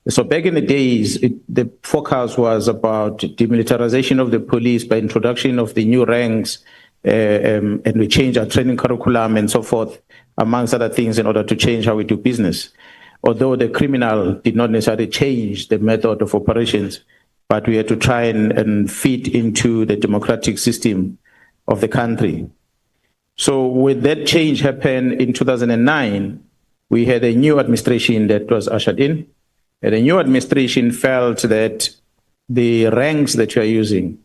So back in the days, the focus was about demilitarization of the police by introduction of the new ranks, and we changed our training curriculum and so forth, amongst other things, in order to change how we do business. Although the criminal did not necessarily change the method of operations, but we had to try and fit into the democratic system of the country. So when that change happened in 2009, we had a new administration that was ushered in. And the new administration felt that the ranks that you are using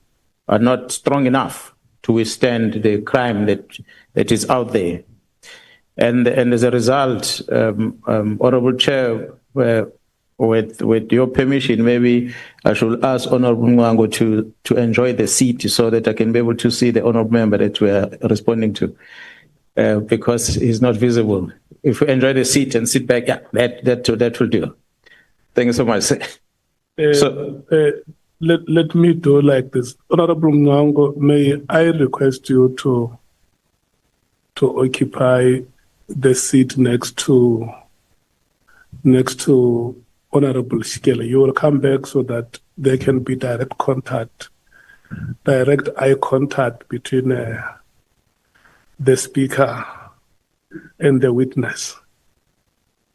are not strong enough to withstand the crime that is out there. And as a result, Honorable Chair, with your permission, maybe I should ask Honorable Mkhwanazi to enjoy the seat so that I can be able to see the honorable member that we are responding to, because he's not visible. If we enjoy the seat and sit back, yeah, that will do. Thank you so much. Let me do like this. Honorable Mkhwanazi, may I request you to occupy the seat next to Honorable Shikela. You will come back so that there can be direct eye contact between the speaker and the witness.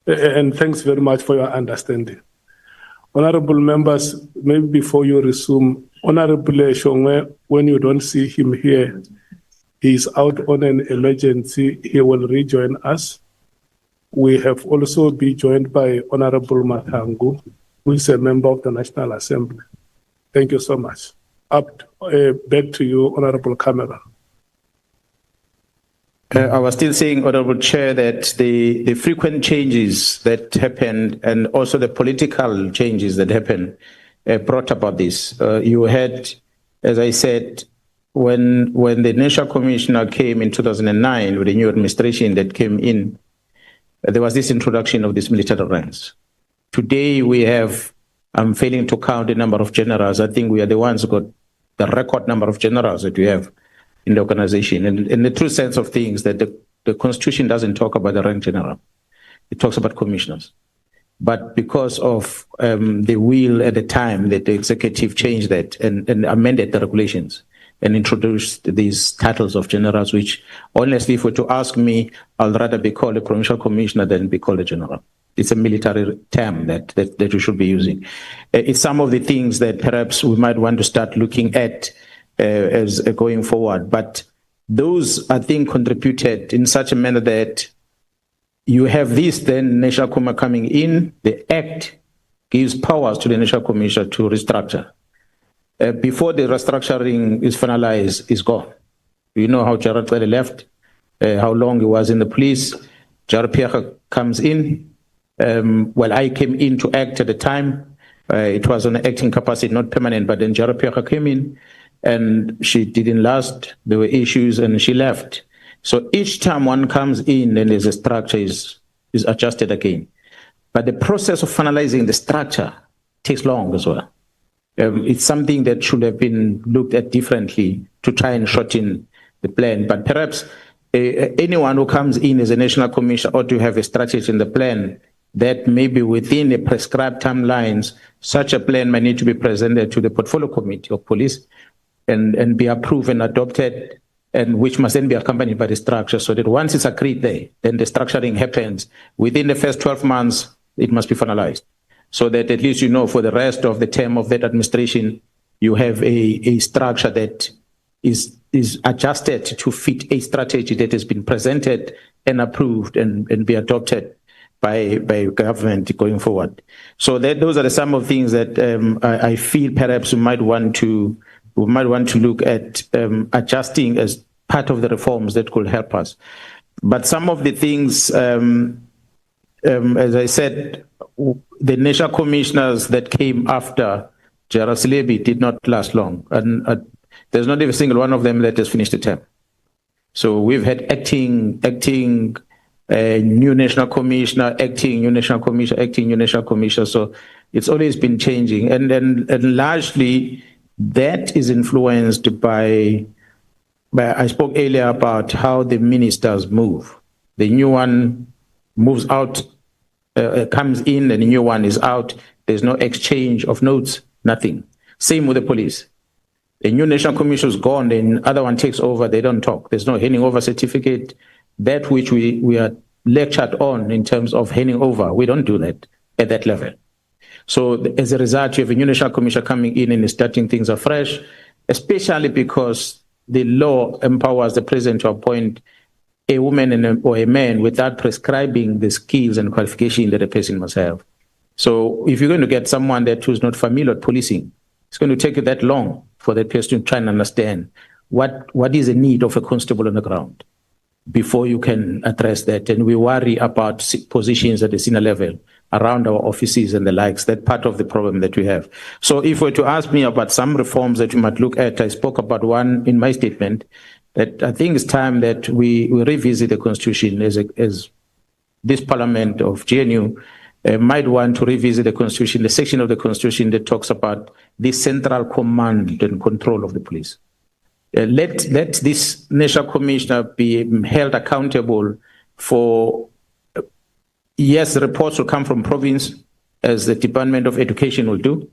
And thanks very much for your understanding. Honorable members, maybe before you resume, Honorable Shongwe, when you don't see him here, he's out on an emergency. He will rejoin us. We have also been joined by Honorable Mathangu, who is a member of the National Assembly. Thank you so much. Back to you, Honorable Cameron. I was still saying, Honorable Chair, that the frequent changes that happened and also the political changes that happened brought about this. You had, as I said, when the National Commissioner came in 2009 with the new administration that came in, there was this introduction of these military ranks. Today we have, I'm failing to count the number of generals. I think we are the ones who got the record number of generals that we have in the organization. And in the true sense of things, that the Constitution doesn't talk about the rank general. It talks about commissioners. But because of the will at the time that the executive changed that and amended the regulations and introduced these titles of generals, which honestly, if you were to ask me, I'd rather be called a provincial commissioner than be called a general. It's a military term that we should be using. It's some of the things that perhaps we might want to start looking at as going forward. But those, I think, contributed in such a manner that you have this then National Commission coming in. The Act gives powers to the National Commission to restructure. Before the restructuring is finalized, is gone. You know how Shadrack left, how long he was in the police. Shadrack comes in. Well, I came in to act at the time. It was on an acting capacity, not permanent, but then Shadrack came in and she didn't last. There were issues and she left. So each time one comes in, then there's a structure is adjusted again. But the process of finalizing the structure takes long as well. It's something that should have been looked at differently to try and shorten the plan. But perhaps anyone who comes in as a national commissioner ought to have a strategy in the plan that maybe within the prescribed timelines, such a plan may need to be presented to the portfolio committee of police and be approved and adopted, and which must then be accompanied by the structure, so that once it's agreed there, then the structuring happens. Within the first 12 months, it must be finalized, so that at least you know for the rest of the term of that administration, you have a structure that is adjusted to fit a strategy that has been presented and approved and be adopted by government going forward. So those are some of the things that I feel perhaps we might want to look at adjusting as part of the reforms that could help us. But some of the things, as I said, the national commissioners that came after Gerald Silebi did not last long. And there's not even a single one of them that has finished the term. So we've had acting new national commissioner, acting new national commissioner, acting new national commissioner. So it's always been changing. And largely, that is influenced by, I spoke earlier about how the ministers move. The new one moves out, comes in, and the new one is out. There's no exchange of notes, nothing. Same with the police. The new National Commission is gone, then other one takes over, they don't talk. There's no handing over certificate. That which we are lectured on in terms of handing over, we don't do that at that level. So as a result, you have a new National Commission coming in and starting things afresh, especially because the law empowers the president to appoint a woman or a man without prescribing the skills and qualification that a person must have. So if you're going to get someone who's not familiar with policing, it's going to take you that long for that person to try and understand what is the need of a constable on the ground before you can address that. And we worry about positions at the senior level around our offices and the likes. That part of the problem that we have. So if you were to ask me about some reforms that you might look at, I spoke about one in my statement, that I think it's time that we revisit the Constitution as this Parliament of GNU might want to revisit the Constitution, the section of the Constitution that talks about the central command and control of the police. Let this National Commissioner be held accountable for, yes, reports will come from province, as the Department of Education will do,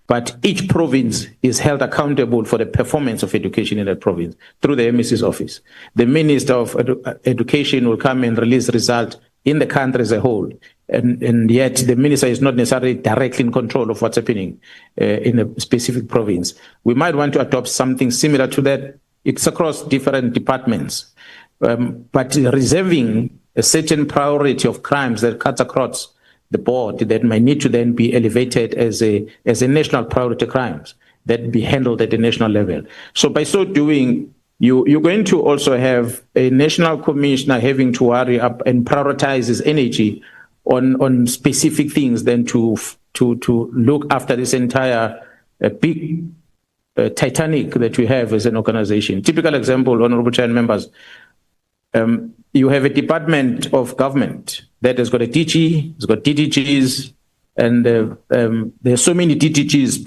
but each province is held accountable for the performance of education in that province through the MEC's office. The Minister of Education will come and release results in the country as a whole. And yet the minister is not necessarily directly in control of what's happening in a specific province. We might want to adopt something similar to that. It's across different departments, but reserving a certain priority of crimes that cuts across the board that might need to then be elevated as a national priority crimes that be handled at the national level. So by so doing, you're going to also have a national commissioner having to worry up and prioritize his energy on specific things than to look after this entire big Titanic that we have as an organization. Typical example, Honorable Chair and members, you have a department of government that has got a DG, it's got DDGs, and there's so many DDGs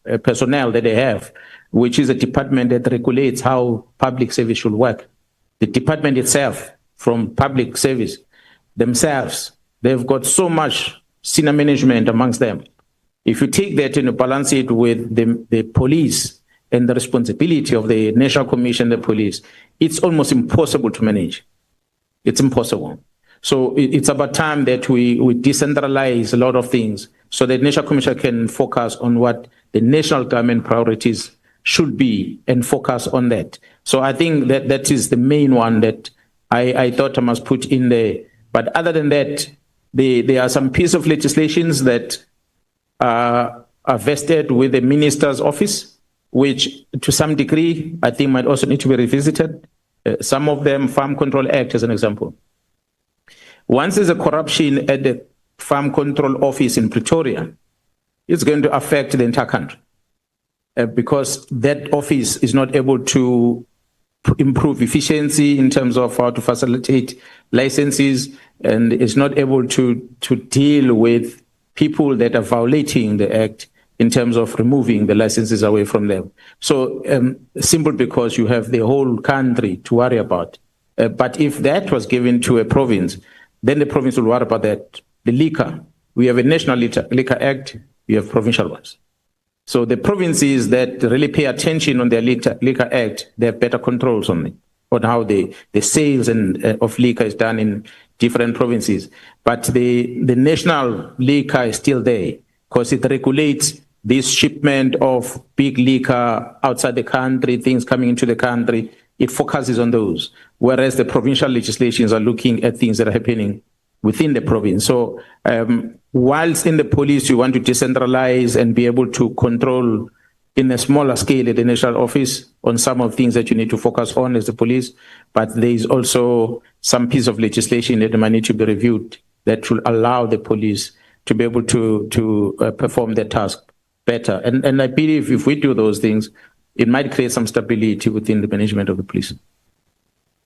per personnel that they have, which is a department that regulates how public service should work. The department itself, from public service, themselves, they've got so much senior management amongst them. If you take that and balance it with the police and the responsibility of the National Commission, the police, it's almost impossible to manage. It's impossible. So it's about time that we decentralize a lot of things so that National Commission can focus on what the national government priorities should be and focus on that. So I think that is the main one that I thought I must put in there. But other than that, there are some pieces of legislations that are vested with the minister's office, which to some degree, I think might also need to be revisited. Some of them, Farm Control Act as an example. Once there's a corruption at the Farm Control Office in Pretoria, it's going to affect the entire country because that office is not able to improve efficiency in terms of how to facilitate licenses, and is not able to deal with people that are violating the act in terms of removing the licenses away from them. So simple because you have the whole country to worry about. But if that was given to a province, then the province will worry about that. The liquor, we have a National Liquor Act, we have provincial ones. So the provinces that really pay attention on their Liquor Act, they have better controls on it, on how the sales of liquor is done in different provinces. But the national liquor is still there because it regulates this shipment of big liquor outside the country, things coming into the country. It focuses on those, whereas the provincial legislations are looking at things that are happening within the province. So whilst in the police you want to decentralize and be able to control in a smaller scale at the national office on some of things that you need to focus on as the police, but there is also some piece of legislation that might need to be reviewed that will allow the police to be able to perform their task better. And I believe if we do those things, it might create some stability within the management of the police.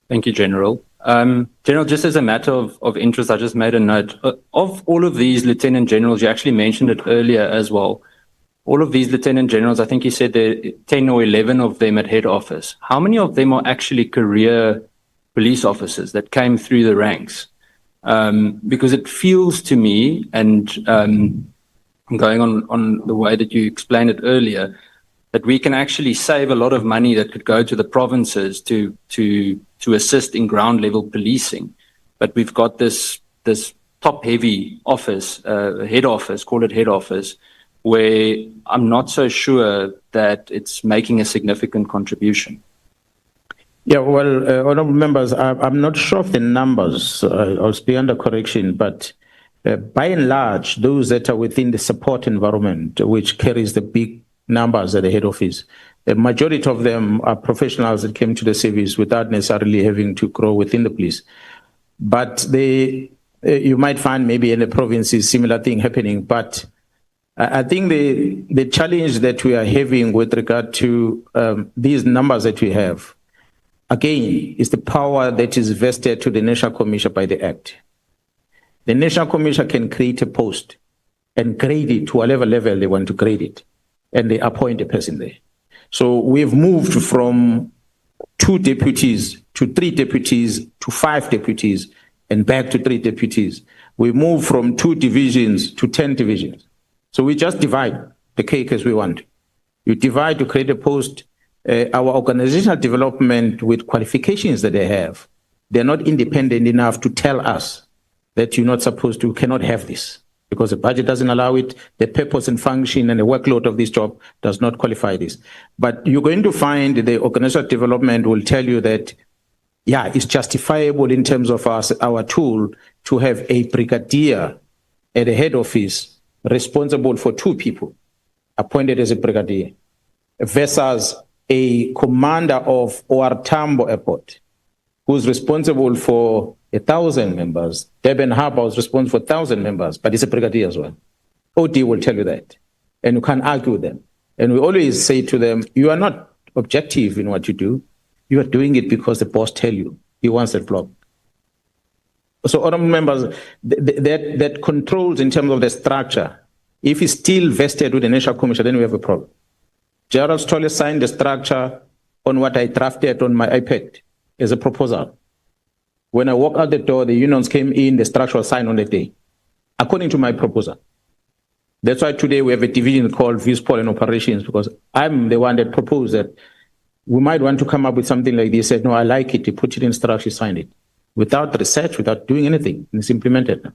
Thank you, General. General, just as a matter of interest, I just made a note. Of all of these Lieutenant Generals, you actually mentioned it earlier as well. All of these Lieutenant Generals, I think you said there are 10 or 11 of them at head office. How many of them are actually career police officers that came through the ranks? Because it feels to me, and going on the way that you explained it earlier, that we can actually save a lot of money that could go to the provinces to assist in ground level policing. But we've got this top heavy office, head office, call it head office, where I'm not so sure that it's making a significant contribution. Yeah, well, honorable members, I'm not sure of the numbers. I'll be under correction, but by and large, those that are within the support environment, which carries the big numbers at the head office, the majority of them are professionals that came to the service without necessarily having to grow within the police. But you might find maybe in the provinces similar thing happening. But I think the challenge that we are having with regard to these numbers that we have, again, is the power that is vested to the National Commission by the Act. The National Commission can create a post and grade it to whatever level they want to grade it, and they appoint a person there. So we've moved from 2 deputies to 3 deputies to 5 deputies and back to 3 deputies. We moved from 2 divisions to 10 divisions. So we just divide the cake as we want. You divide to create a post. Our organizational development with qualifications that they have, they're not independent enough to tell us that you're not supposed to, cannot have this, because the budget doesn't allow it, the purpose and function and the workload of this job does not qualify this. But you're going to find the organizational development will tell you that, yeah, it's justifiable in terms of our tool to have a brigadier at the head office responsible for 2 people appointed as a brigadier versus a commander of OR Tambo Airport who's responsible for 1,000 members. Durban Harbour is responsible for 1,000 members, but it's a brigadier as well. OD will tell you that, and you can't argue with them. And we always say to them, you are not objective in what you do. You are doing it because the boss tell you he wants that block. So, honorable members, that controls in terms of the structure, if it's still vested with the National Commission, then we have a problem. Gerald Stolle signed the structure on what I drafted on my iPad as a proposal. When I walked out the door, the unions came in, the structure was signed on the day, according to my proposal. That's why today we have a division called Vispol and Operations, because I'm the one that proposed that we might want to come up with something like this. Said, no, I like it. You put it in structure, sign it. Without research, without doing anything, it's implemented.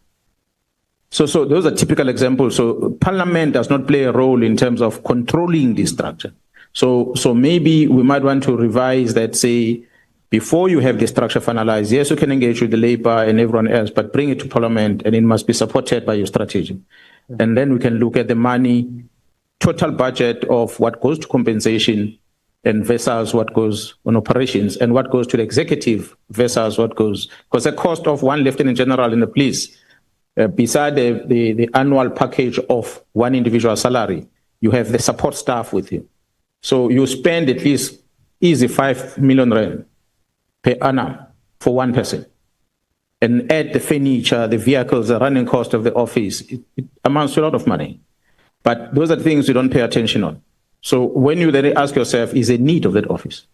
So those are typical examples. So Parliament does not play a role in terms of controlling this structure. So maybe we might want to revise that, say, before you have the structure finalized, yes, you can engage with the labor and everyone else, but bring it to Parliament and it must be supported by your strategy. And then we can look at the money, total budget of what goes to compensation and versus what goes on operations and what goes to the executive versus what goes, because the cost of one lieutenant general in the police, beside the annual package of one individual salary, you have the support staff with you. So you spend at least easy 5 million rand per annum for one person. And add the furniture, the vehicles, the running cost of the office, it amounts to a lot of money. But those are things you don't pay attention on. So when you then ask yourself, is there need of that office?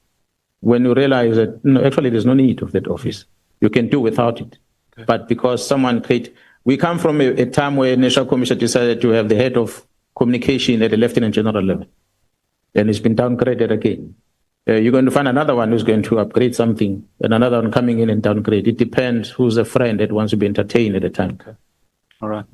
When you realize that, no, actually there's no need of that office. You can do without it. Okay. But because someone created, we come from a time where National Commission decided to have the head of communication at the lieutenant general level. And it's been downgraded again. You're going to find another one who's going to upgrade something and another one coming in and downgrade. It depends who's a friend that wants to be entertained at the time. Okay. All right.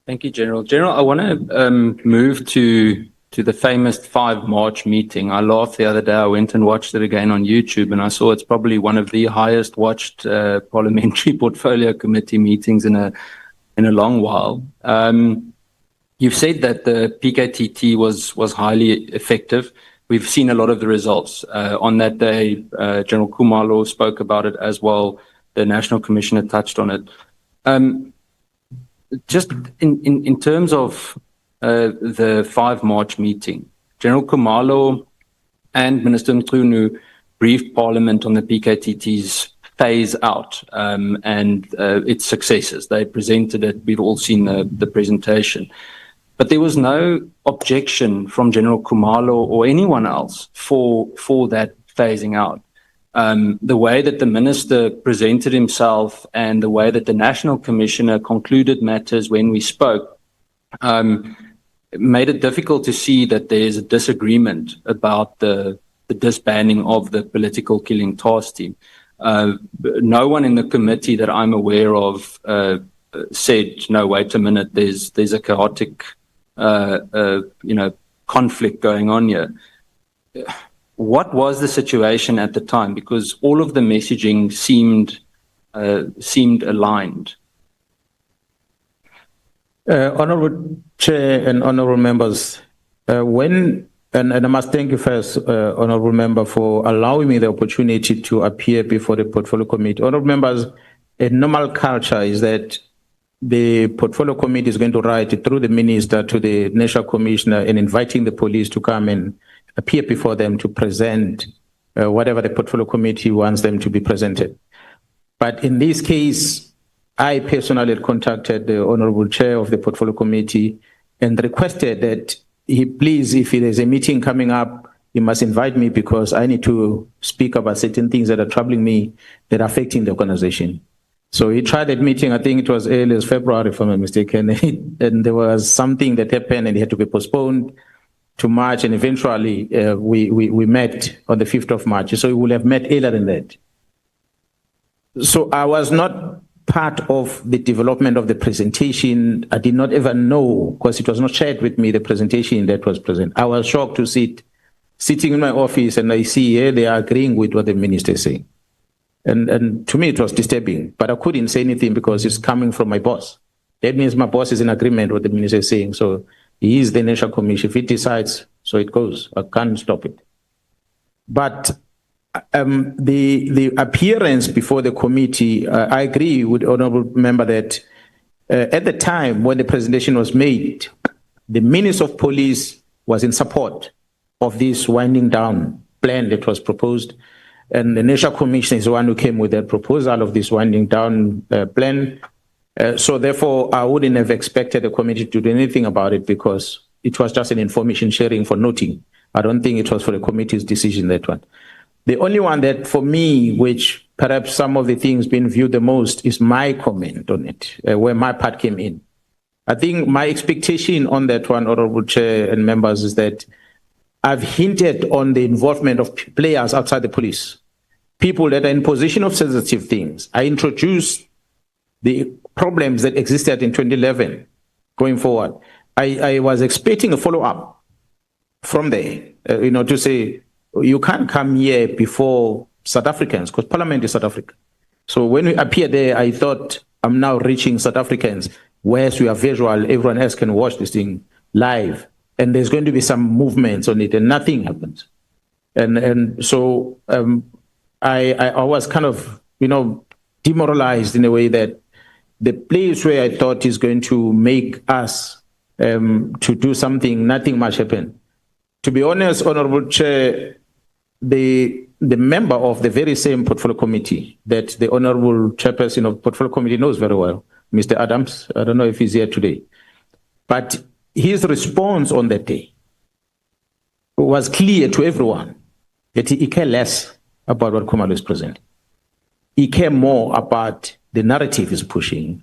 Thank you, General. General, I want to move to the famous 5 March meeting. I laughed the other day. I went and watched it again on YouTube, and I saw it's probably one of the highest watched parliamentary portfolio committee meetings in a long while. You've said that the PKTT was highly effective. We've seen a lot of the results. On that day, General Khumalo spoke about it as well. The National Commissioner touched on it. Just in terms of the 5 March meeting, General Khumalo and Minister Mchunu briefed Parliament on the PKTT's phase out and its successes. They presented it. We've all seen the presentation. But there was no objection from General Khumalo or anyone else for that phasing out. The way that the minister presented himself and the way that the National Commissioner concluded matters when we spoke made it difficult to see that there is a disagreement about the disbanding of the political killing task team. No one in the committee that I'm aware of said, no, wait a minute, there's a chaotic conflict going on here. What was the situation at the time? Because all of the messaging seemed aligned. Honourable Chair and honourable members, and I must thank you first, honourable member, for allowing me the opportunity to appear before the Portfolio Committee. Honourable members, a normal culture is that the Portfolio Committee is going to write through the Minister to the National Commissioner and inviting the police to come and appear before them to present whatever the Portfolio Committee wants them to be presented. But in this case, I personally contacted the Honourable Chair of the Portfolio Committee and requested that he please, if there's a meeting coming up, he must invite me because I need to speak about certain things that are troubling me, that are affecting the organization. So he tried that meeting, I think it was early as February, if I'm not mistaken, and there was something that happened and it had to be postponed to March, and eventually we met on the 5th of March. So we would have met earlier than that. So I was not part of the development of the presentation. I did not ever know, because it was not shared with me, the presentation that was present. I was shocked to sitting in my office and I see here they are agreeing with what the minister is saying. And to me it was disturbing, but I couldn't say anything because it's coming from my boss. That means my boss is in agreement with what the minister is saying. So he is the National Commission. If he decides, so it goes. I can't stop it. But the appearance before the committee, I agree with the honourable member that at the time when the presentation was made, the Minister of Police was in support of this winding down plan that was proposed, and the National Commission is the one who came with that proposal of this winding down plan. So therefore, I wouldn't have expected the committee to do anything about it because it was just an information sharing for noting. I don't think it was for the committee's decision, that one. The only one that for me, which perhaps some of the things being viewed the most, is my comment on it, where my part came in. I think my expectation on that one, Honourable Chair and members, is that I've hinted on the involvement of players outside the police, people that are in position of sensitive things. I introduced the problems that existed in 2011 going forward. I was expecting a follow-up from there, to say, you can't come here before South Africans, because Parliament is South Africa. So when we appear there, I thought I'm now reaching South Africans, whereas we are visual, everyone else can watch this thing live. And there's going to be some movements on it, and nothing happens. And so I was kind of, demoralized in a way that the place where I thought is going to make us to do something, nothing much happened. To be honest, Honourable Chair, the member of the very same Portfolio Committee that the Honourable Chairperson of Portfolio Committee knows very well, Mr. Adams, I don't know if he's here today, but his response on that day was clear to everyone that he cared less about what Khumalo is presenting. He cared more about the narrative he's pushing.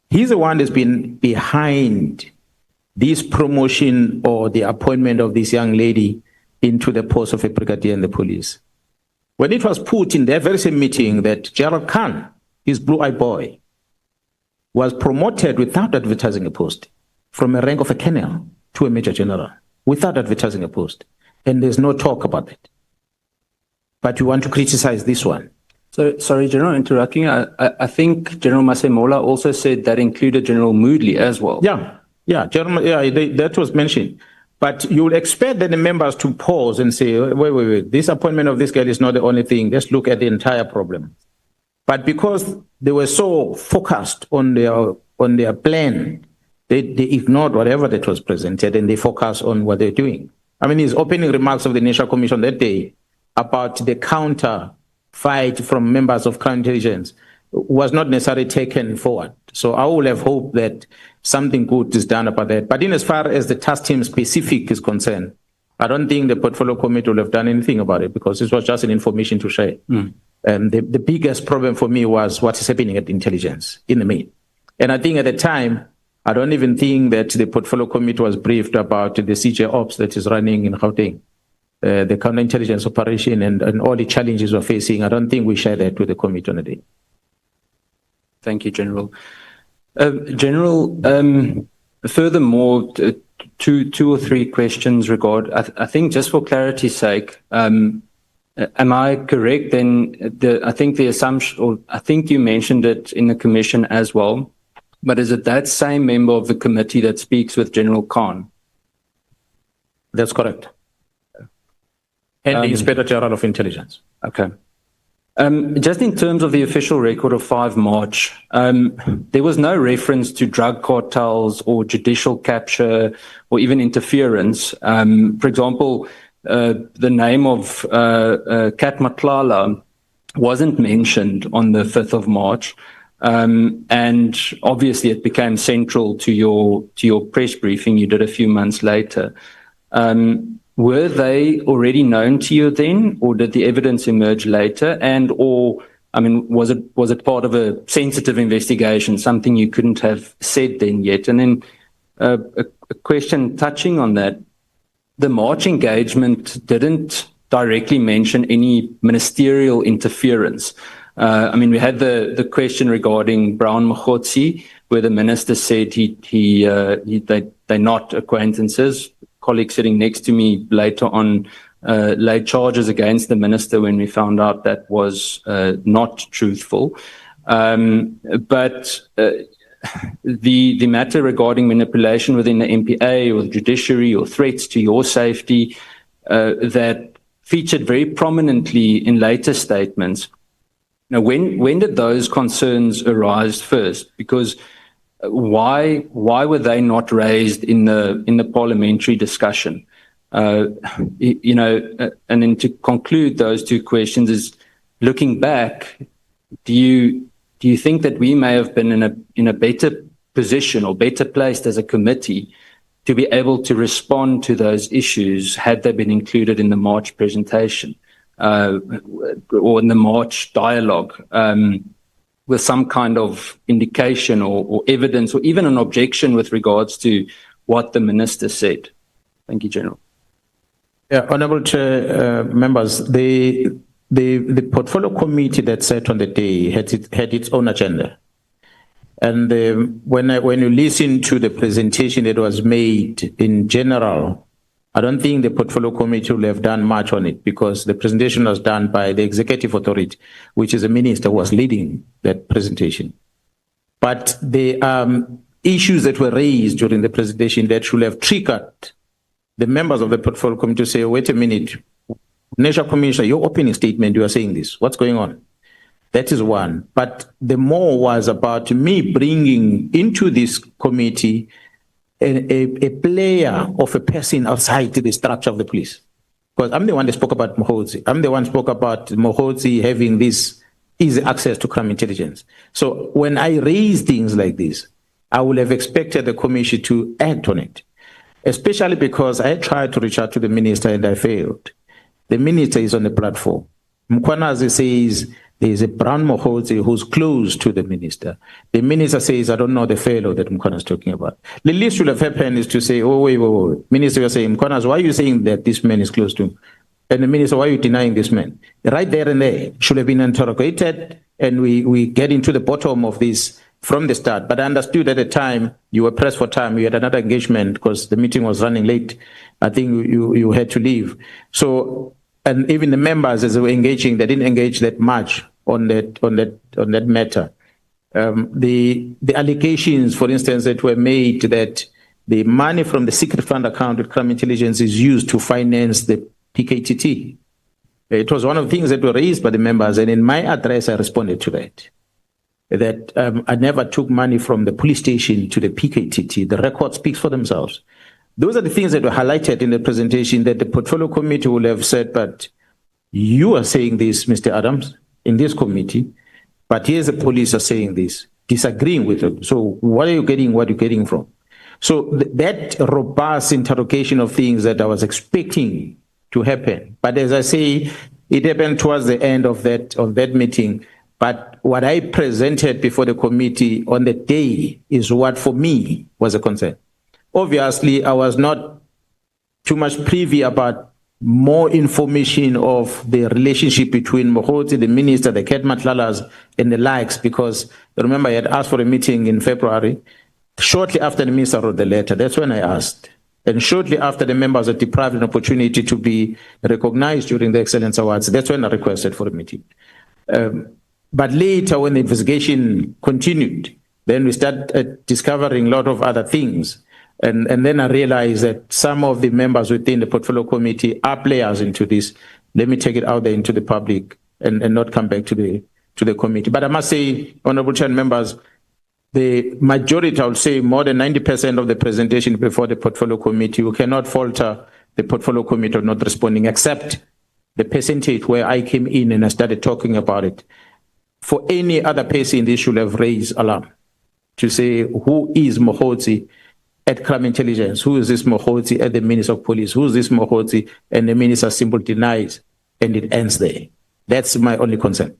He's the one that's been behind this promotion or the appointment of this young lady into the post of a brigadier in the police. When it was put in that very same meeting that Gerald Khan, his blue-eyed boy, was promoted without advertising a post, from a rank of a colonel to a major general, without advertising a post. And there's no talk about that. But you want to criticize this one. So, sorry, General, interrupting. I think General Masemola also said that included General Moodley as well. Yeah, General, that was mentioned. But you would expect that the members to pause and say, wait, this appointment of this girl is not the only thing. Let's look at the entire problem. But because they were so focused on their plan, they ignored whatever that was presented and they focused on what they're doing. I mean, his opening remarks of the National Commission that day about the counter fight from members of counterintelligence was not necessarily taken forward. So I would have hoped that something good is done about that. But in as far as the task team specific is concerned, I don't think the portfolio committee will have done anything about it because this was just an information to share. And the biggest problem for me was what is happening at intelligence in the main. And I think at the time, I don't even think that the portfolio committee was briefed about the CJ Ops that is running in Gauteng, the counterintelligence operation and all the challenges we're facing. I don't think we share that with the committee on the day. Thank you, General. General, furthermore, two or three questions I think just for clarity's sake, am I correct then? I think the assumption, or I think you mentioned it in the commission as well, but is it that same member of the committee that speaks with General Khan? That's correct. And the Inspector General of Intelligence. Okay. Just in terms of the official record of 5 March, there was no reference to drug cartels or judicial capture or even interference. For example, the name of Kat Matlala wasn't mentioned on the 5th of March. And obviously it became central to your press briefing you did a few months later. Were they already known to you then, or did the evidence emerge later? Was it part of a sensitive investigation, something you couldn't have said then yet? And then a question touching on that, the March engagement didn't directly mention any ministerial interference. We had the question regarding Brown Mkhwanazi, where the minister said they're not acquaintances. Colleague sitting next to me later on laid charges against the minister when we found out that was not truthful. But the matter regarding manipulation within the MPA or the judiciary or threats to your safety that featured very prominently in later statements. Now, when did those concerns arise first? Because why were they not raised in the parliamentary discussion? And then to conclude those two questions is, looking back, do you think that we may have been in a better position or better placed as a committee to be able to respond to those issues had they been included in the March presentation or in the March dialogue? With some kind of indication or evidence or even an objection with regards to what the minister said. Thank you, General. Yeah, Honourable Chair, members, the portfolio committee that sat on the day had its own agenda. And when you listen to the presentation that was made in general, I don't think the portfolio committee will have done much on it because the presentation was done by the executive authority, which is the minister who was leading that presentation. But the issues that were raised during the presentation that should have triggered the members of the portfolio committee to say, wait a minute, National Commissioner, your opening statement, you are saying this. What's going on? That is one. But the more was about me bringing into this committee a player of a person outside the structure of the police. Because I'm the one that spoke about Mkhwanazi. I'm the one who spoke about Mkhwanazi having this easy access to crime intelligence. So when I raise things like this, I would have expected the commission to act on it, especially because I tried to reach out to the minister and I failed. The minister is on the platform. Mkhwanazi says there is a Brown Mkhwanazi who's close to the minister. The minister says, I don't know the fellow that Mkhwanazi is talking about. The least should have happened is to say, oh, wait. Minister, you're saying, Mkhwanazi, why are you saying that this man is close to him? And the minister, why are you denying this man? Right there and there should have been interrogated, and we get into the bottom of this from the start. But I understood at the time you were pressed for time. You had another engagement because the meeting was running late. I think you had to leave. So, and even the members as they were engaging, they didn't engage that much on that matter. The allegations, for instance, that were made that the money from the secret fund account with crime intelligence is used to finance the PKTT. It was one of the things that were raised by the members, and in my address, I responded to that. That I never took money from the police station to the PKTT. The record speaks for themselves. Those are the things that were highlighted in the presentation that the portfolio committee will have said, but you are saying this, Mr. Adams, in this committee, but here's the police are saying this, disagreeing with them. So what are you getting from? So that robust interrogation of things that I was expecting to happen. But as I say, it happened towards the end of that meeting. But what I presented before the committee on the day is what for me was a concern. Obviously, I was not too much privy about more information of the relationship between Mkhwanazi, the minister, the Nhlanhlas, and the likes, because remember I had asked for a meeting in February. Shortly after the minister wrote the letter, that's when I asked. And shortly after the members were deprived an opportunity to be recognized during the Excellence Awards, that's when I requested for a meeting. But later, when the investigation continued, then we started discovering a lot of other things. And then I realized that some of the members within the portfolio committee are players into this. Let me take it out there into the public and not come back to the committee. But I must say, Honorable Chair and members, the majority, I would say more than 90% of the presentation before the portfolio committee, you cannot falter the portfolio committee of not responding, except the percentage where I came in and I started talking about it. For any other person, they should have raised alarm to say, who is Mkhwanazi at crime intelligence? Who is this Mkhwanazi at the Minister of Police? Who is this Mkhwanazi? And the minister simply denies, and it ends there. That's my only concern.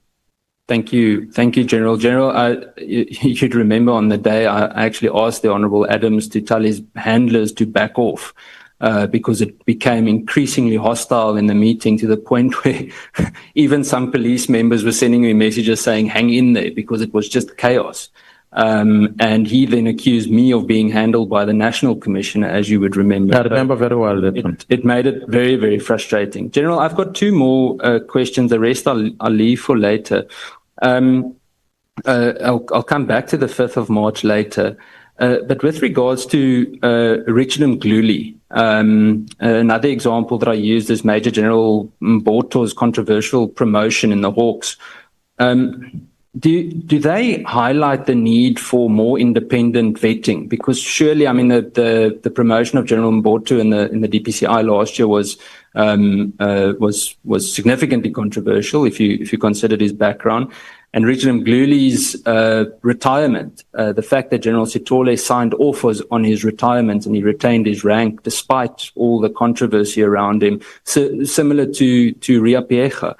Thank you, General. General, you should remember on the day I actually asked the Honourable Adams to tell his handlers to back off because it became increasingly hostile in the meeting, to the point where even some police members were sending me messages saying, hang in there, because it was just chaos. And he then accused me of being handled by the National Commissioner, as you would remember. I remember very well that one. It made it very, very frustrating. General, I've got two more questions. The rest I'll leave for later. I'll come back to the 5th of March later. But with regards to Richard Mkhwanazi, another example that I used is Major General Mboto's controversial promotion in the Hawks. Do they highlight the need for more independent vetting? Because surely, I mean, the promotion of General Mboto in the DPCI last year was significantly controversial if you considered his background. And Richard Mkhwanazi's retirement, the fact that General Sithole signed off on his retirement and he retained his rank despite all the controversy around him, similar to Ria Piecha.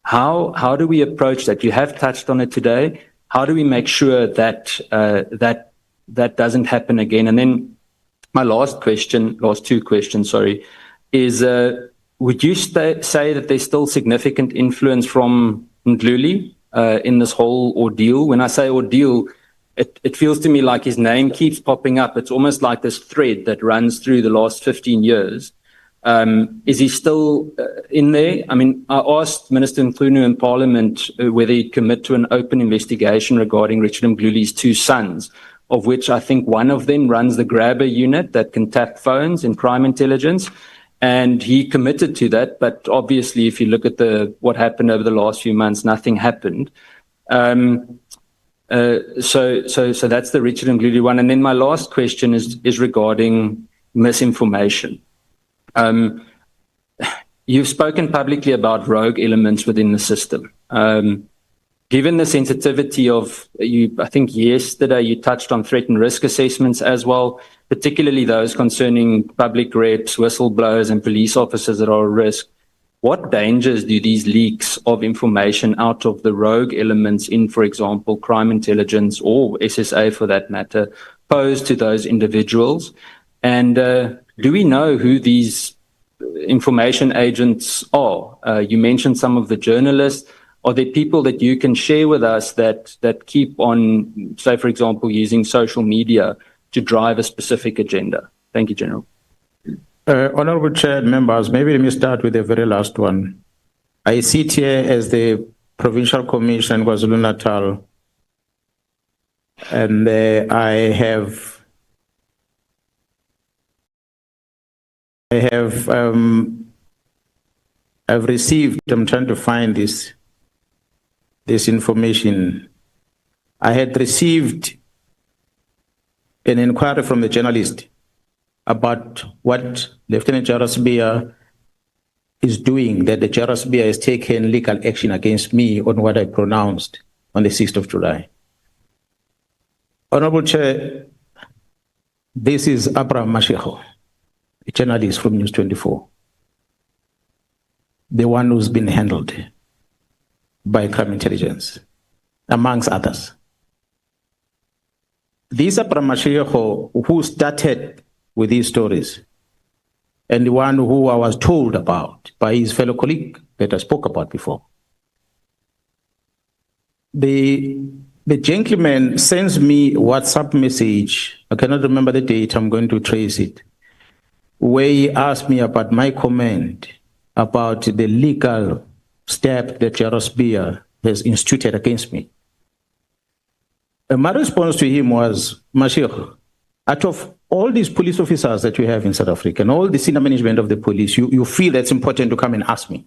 How do we approach that? You have touched on it today. How do we make sure that that doesn't happen again? And then my last two questions, is would you say that there's still significant influence from Mkhwanazi in this whole ordeal? When I say ordeal, it feels to me like his name keeps popping up. It's almost like this thread that runs through the last 15 years. Is he still in there? I mean, I asked Minister Mchunu in Parliament whether he'd commit to an open investigation regarding Richard Mkhwanazi's two sons, of which I think one of them runs the grabber unit that can tap phones in crime intelligence. And he committed to that. But obviously, if you look at what happened over the last few months, nothing happened. So that's the Richard Mkhwanazi one. And then my last question is regarding misinformation. You've spoken publicly about rogue elements within the system. Given the sensitivity of I think yesterday you touched on threat and risk assessments as well, particularly those concerning public reps, whistleblowers, and police officers that are at risk. What dangers do these leaks of information out of the rogue elements in, for example, crime intelligence or SSA for that matter, pose to those individuals? And do we know who these information agents are? You mentioned some of the journalists. Are there people that you can share with us that keep on, say, for example, using social media to drive a specific agenda? Thank you, General. Honorable Chair and members, maybe let me start with the very last one. I sit here as the Provincial Commission KwaZulu-Natal, and I've received, I'm trying to find this information. I had received an inquiry from the journalist about what Lieutenant General Sibiya is doing, that the General Sibiya has taken legal action against me on what I pronounced on the 6th of July. Honorable Chair, This is Abraham Mashego, a journalist from News 24, the one who's been handled by crime intelligence, amongst others. This Abraham Mashego, who started with these stories, and the one who I was told about by his fellow colleague that I spoke about before. The gentleman sends me a WhatsApp message. I cannot remember the date. I'm going to trace it. Where he asked me about my comment about the legal step that Sibiya has instituted against me. And my response to him was, Mashego, out of all these police officers that you have in South Africa and all the senior management of the police, you feel that's important to come and ask me.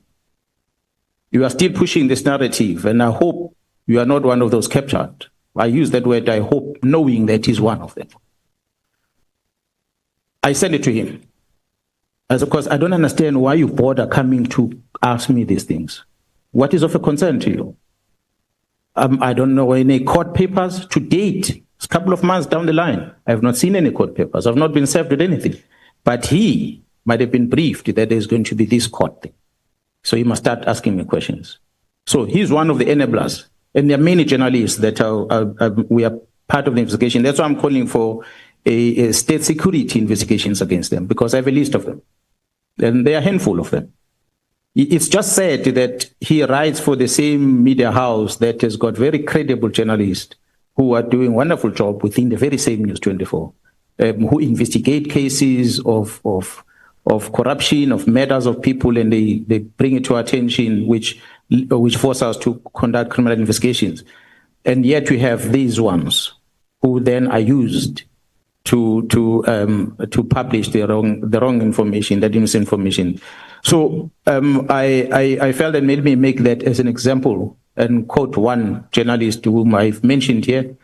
You are still pushing this narrative, and I hope you are not one of those captured. I use that word, I hope, knowing that he's one of them. I sent it to him. As of course, I don't understand why you bother coming to ask me these things. What is of a concern to you? I don't know any court papers to date. It's a couple of months down the line. I have not seen any court papers. I've not been served with anything. But he might have been briefed that there's going to be this court thing. So he must start asking me questions. So he's one of the enablers. And there are many journalists that we are part of the investigation. That's why I'm calling for a state security investigations against them, because I have a list of them. And there are a handful of them. It's just said that he writes for the same media house that has got very credible journalists who are doing a wonderful job within the very same News 24, who investigate cases of corruption, of murders of people, and they bring it to our attention, which force us to conduct criminal investigations. And yet we have these ones who then are used to publish the wrong information, the misinformation. So I felt that made me make that as an example and quote one journalist whom I've mentioned here.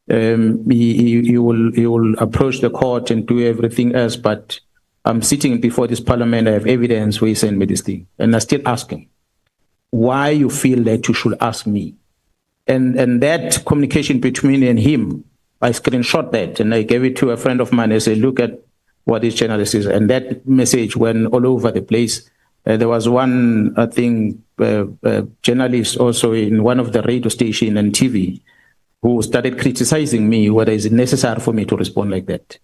He will approach the court and do everything else, but I'm sitting before this parliament, I have evidence where he sent me this thing. And I still ask him, why you feel that you should ask me? And that communication between me and him, I screenshot that and I gave it to a friend of mine. I said, look at what this journalist is. And that message went all over the place. There was one, I think, journalist also in one of the radio station and TV who started criticizing me whether it's necessary for me to respond like that.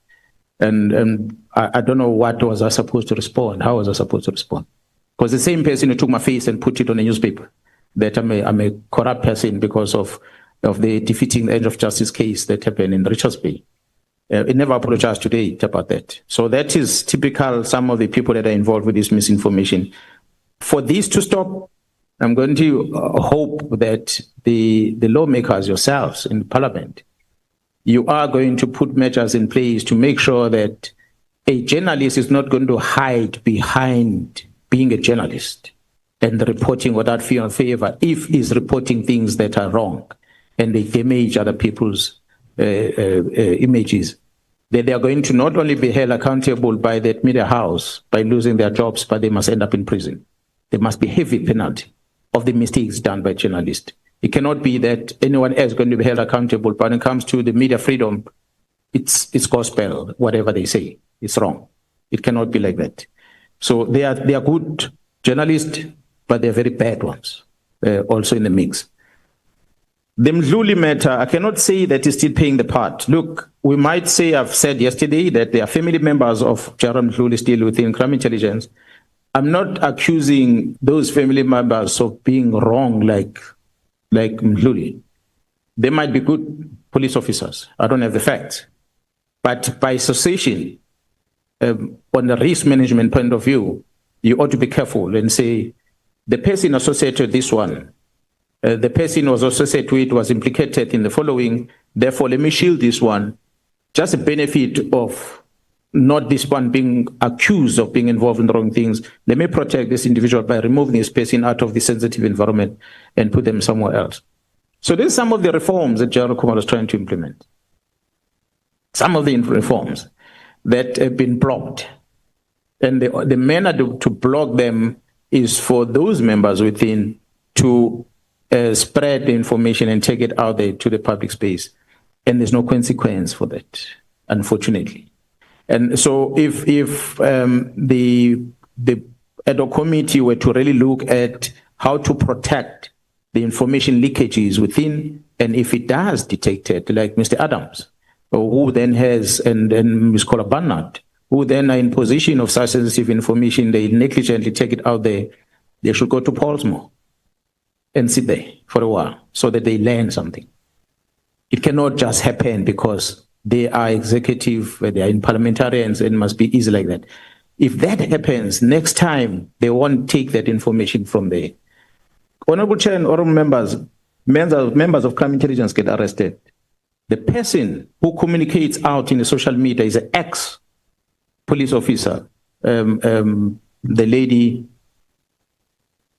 And I don't know what was I supposed to respond. How was I supposed to respond? Because the same person who took my face and put it on a newspaper that I'm a corrupt person because of the defeating the end of justice case that happened in Richards Bay. It never apologized to date about that. So that is typical, some of the people that are involved with this misinformation. For this to stop, I'm going to hope that the lawmakers yourselves in Parliament, you are going to put measures in place to make sure that a journalist is not going to hide behind being a journalist and reporting without fear or favor if he's reporting things that are wrong and they damage other people's images. That they are going to not only be held accountable by that media house by losing their jobs, but they must end up in prison. There must be heavy penalty of the mistakes done by journalists. It cannot be that anyone else is going to be held accountable, but when it comes to the media freedom, it's gospel, whatever they say. It's wrong. It cannot be like that. So they are good journalists, but they're very bad ones, also in the mix. The Mkhwanazi matter, I cannot say that he's still paying the part. Look, we might say, I've said yesterday, that there are family members of General Mkhwanazi still within crime intelligence. I'm not accusing those family members of being wrong like Mkhwanazi. They might be good police officers. I don't have the facts. But by association, on the risk management point of view, you ought to be careful and say, the person associated with this one, the person was associated with was implicated in the following, therefore let me shield this one. Just a benefit of not this one being accused of being involved in the wrong things. Let me protect this individual by removing this person out of the sensitive environment and put them somewhere else. So there's some of the reforms that General Kumar is trying to implement. Some of the reforms that have been blocked. And the manner to block them is for those members within to spread the information and take it out there to the public space. And there's no consequence for that, unfortunately. And so if the ad hoc committee were to really look at how to protect the information leakages within, and if it does detect it, like Mr. Adams, who then has, and Ms. Kola Barnard, who then are in possession of such sensitive information, they negligently take it out there, they should go to Paulsmoor and sit there for a while so that they learn something. It cannot just happen because they are executive, they are in parliamentarians, and it must be easy like that. If that happens, next time they won't take that information from there. Honorable Chair and honorable members of crime intelligence get arrested. The person who communicates out in the social media is an ex-police officer. The lady,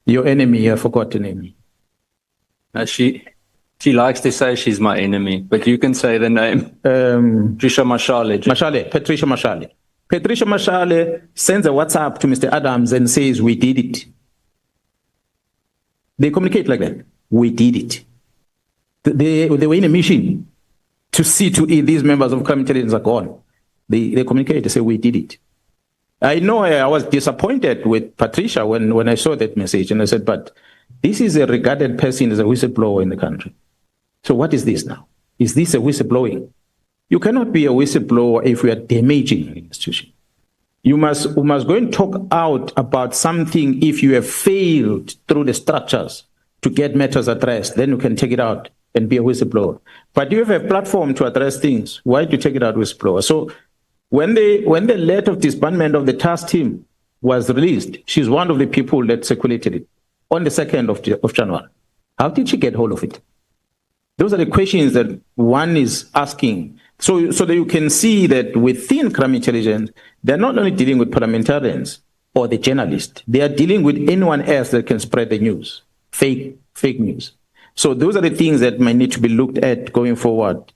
your enemy, I forgot the name. She likes to say she's my enemy, but you can say the name. Patricia Mashale. Patricia Mashale. Patricia Mashale sends a WhatsApp to Mr. Adams and says, we did it. They communicate like that. We did it. They were in a mission to see to it these members of crime intelligence are gone. They communicate, they say, we did it. I know I was disappointed with Patricia when I saw that message, and I said, but this is a regarded person as a whistleblower in the country. So what is this now? Is this a whistleblowing? You cannot be a whistleblower if we are damaging an institution. You must go and talk out about something if you have failed through the structures to get matters addressed, then you can take it out and be a whistleblower. But you have a platform to address things. Why do you take it out whistleblower? So when the letter of disbandment of the task team was released, she's one of the people that circulated it on the 2nd of January. How did she get hold of it? Those are the questions that one is asking. So that you can see that within crime intelligence, they're not only dealing with parliamentarians or the journalists, they are dealing with anyone else that can spread the news, fake news. So those are the things that might need to be looked at going forward.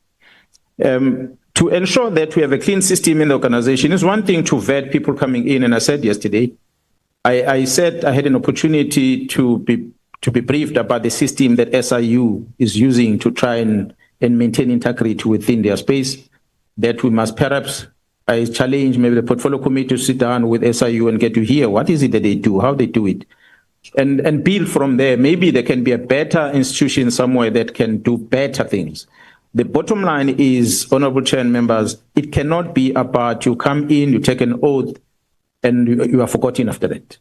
To ensure that we have a clean system in the organization, is one thing to vet people coming in, and I said yesterday, I said I had an opportunity to be briefed about the system that SIU is using to try and maintain integrity within their space, that we must perhaps, I challenge maybe the portfolio committee to sit down with SIU and get to hear what is it that they do, how they do it, and build from there. Maybe there can be a better institution somewhere that can do better things. The bottom line is, honorable chair and members, it cannot be about you come in, you take an oath, and you are forgotten after that.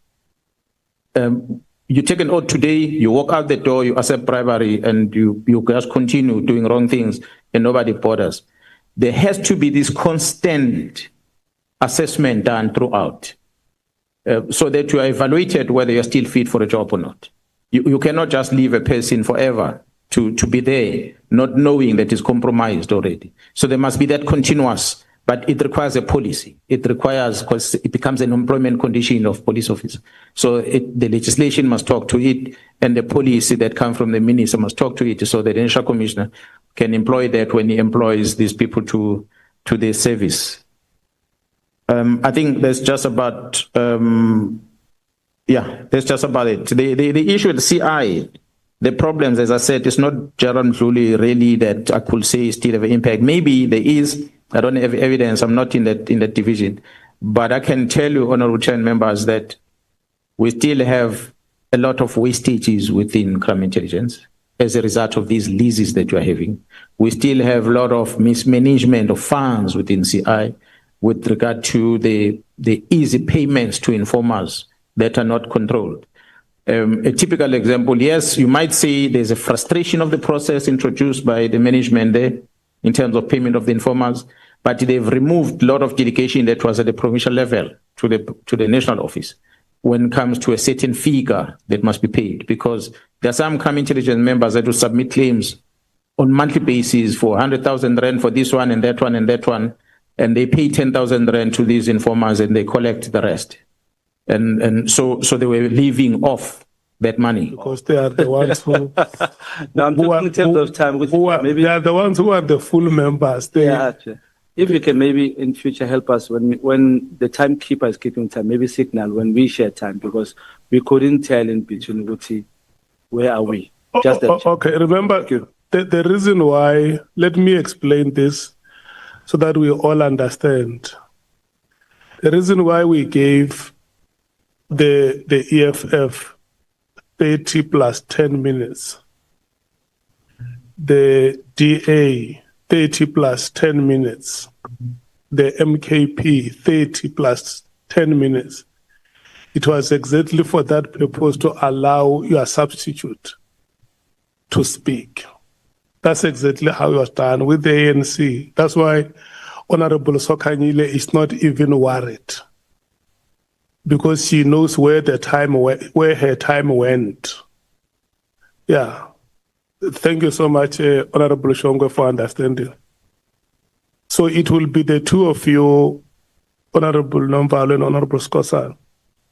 You take an oath today, you walk out the door, you accept bribery, and you just continue doing wrong things, and nobody bothers. There has to be this constant assessment done throughout, so that you are evaluated whether you're still fit for a job or not. You cannot just leave a person forever to be there, not knowing that it's compromised already. So there must be that continuous, but it requires a policy. It requires, because it becomes an employment condition of police officers. So the legislation must talk to it, and the policy that comes from the minister must talk to it, so that the National Commissioner can employ that when he employs these people to their service. I think that's just about, that's just about it. The issue with the CI, the problems, as I said, it's not Gerald Mkhwanazi really that I could say still have an impact. Maybe there is. I don't have evidence. I'm not in that division. But I can tell you, honorable chair and members, that we still have a lot of wastages within crime intelligence as a result of these leases that you are having. We still have a lot of mismanagement of funds within CI with regard to the easy payments to informers that are not controlled. A typical example, yes, you might say there's a frustration of the process introduced by the management there in terms of payment of the informers, but they've removed a lot of dedication that was at the provincial level to the national office when it comes to a certain figure that must be paid, because there are some crime intelligence members that will submit claims on monthly basis for 100,000 rand for this one and that one and that one, and they pay 10,000 rand to these informers and they collect the rest. And so they were living off that money. Because they are the ones who... No, I'm talking in terms of time. Maybe they are the ones who are the full members. If you can maybe in future help us when the timekeeper is keeping time, maybe signal when we share time, because we couldn't tell in between where are we. Just that. Okay, remember the reason why, let me explain this so that we all understand. The reason why we gave the EFF 30 plus 10 minutes, the DA 30 plus 10 minutes, the MKP 30 plus 10 minutes, it was exactly for that purpose, to allow your substitute to speak. That's exactly how it was done with the ANC. That's why Honorable Sokanyile is not even worried, because she knows where her time went. Yeah. Thank you so much, Honorable Shongwe, for understanding. So it will be the two of you, Honorable Nomvalo and Honorable Scosan.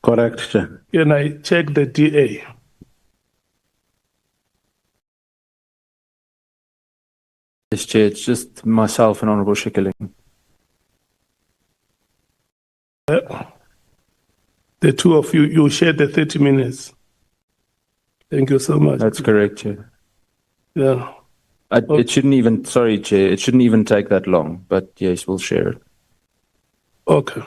Correct, Chair. Can I check the DA? Yes, Chair, it's just myself and Honourable Schikkeling. The two of you, you shared the 30 minutes. Thank you so much. That's correct, Chair. Yeah. It shouldn't even, sorry, Chair, it shouldn't even take that long, but yes, we'll share it. Okay.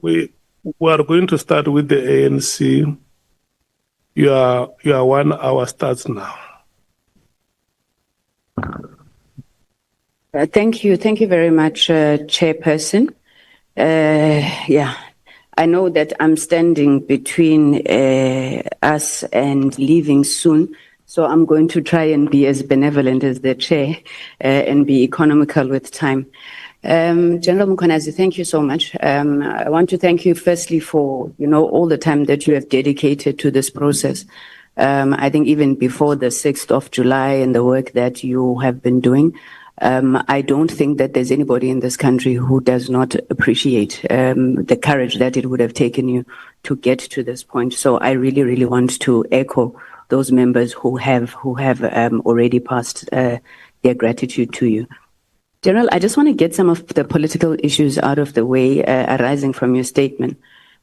We are going to start with the ANC. Your 1 hour starts now. Thank you very much, Chairperson. Yeah, I know that I'm standing between us and leaving soon, so I'm going to try and be as benevolent as the Chair and be economical with time. General Mkhwanazi, thank you so much. I want to thank you firstly for, all the time that you have dedicated to this process. I think even before the 6th of July and the work that you have been doing, I don't think that there's anybody in this country who does not appreciate the courage that it would have taken you to get to this point. So I really, really want to echo those members who have already passed their gratitude to you. General, I just want to get some of the political issues out of the way arising from your statement.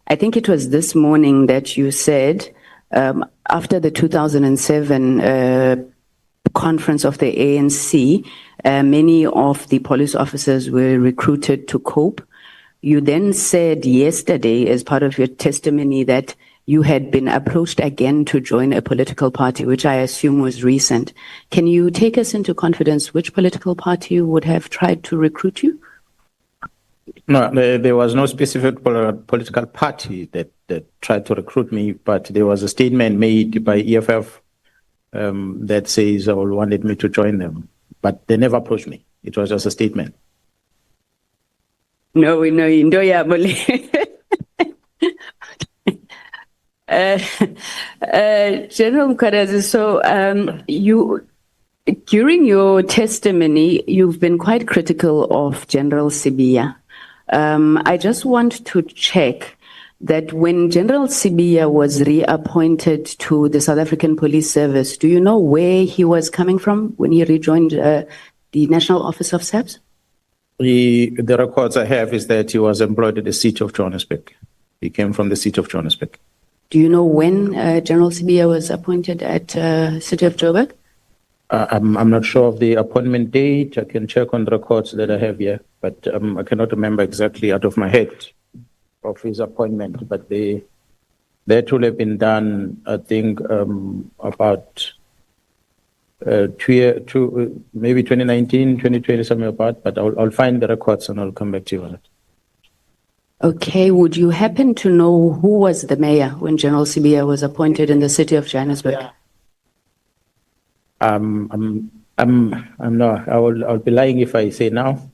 I think it was this morning that you said, after the 2007 conference of the ANC, many of the police officers were recruited to cope. You then said yesterday, as part of your testimony, that you had been approached again to join a political party, which I assume was recent. Can you take us into confidence which political party would have tried to recruit you? No, there was no specific political party that tried to recruit me, but there was a statement made by EFF that says they wanted me to join them, but they never approached me. It was just a statement. No, we know you. General Mkhwanazi, so during your testimony, you've been quite critical of General Sibiya. I just want to check that when General Sibiya was reappointed to the South African Police Service, do you know where he was coming from when he rejoined the National Office of SAPS? The records I have is that he was employed at the city of Johannesburg. He came from the city of Johannesburg. Do you know when General Sibiya was appointed at City of Joburg? I'm not sure of the appointment date. I can check on the records that I have here, but I cannot remember exactly out of my head of his appointment. But that will have been done, I think, about maybe 2019, 2020, something about. But I'll find the records and I'll come back to you on it. Okay, would you happen to know who was the mayor when General Sibiya was appointed in the city of Johannesburg? Yeah. I'm not. I'll be lying if I say now.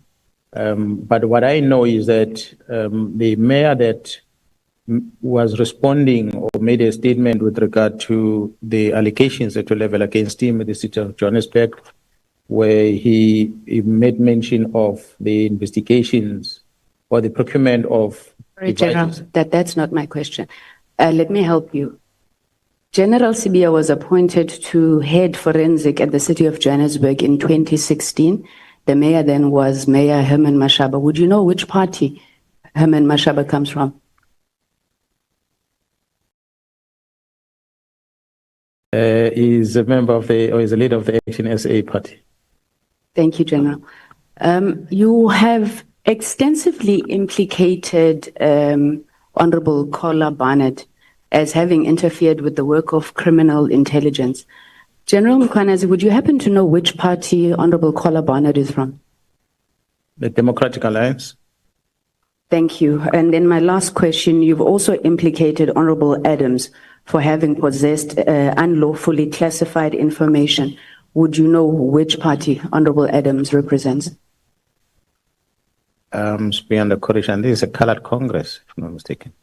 But what I know is that the mayor that was responding or made a statement with regard to the allegations that were leveled against him in the city of Johannesburg, where he made mention of the investigations or the procurement of... Sorry, General, that's not my question. Let me help you. General Sibiya was appointed to head forensic at the city of Johannesburg in 2016. The mayor then was Mayor Herman Mashaba. Would you know which party Herman Mashaba comes from? He's a member of or is a leader of the Action SA party. Thank you, General. You have extensively implicated Honorable Kola Barnett as having interfered with the work of criminal intelligence. General Mkhwanazi, would you happen to know which party Honorable Kola Barnett is from? The Democratic Alliance. Thank you. And then my last question, you've also implicated Honorable Adams for having possessed unlawfully classified information. Would you know which party Honorable Adams represents? Beyond the correction, this is a colored Congress, if I'm not mistaken.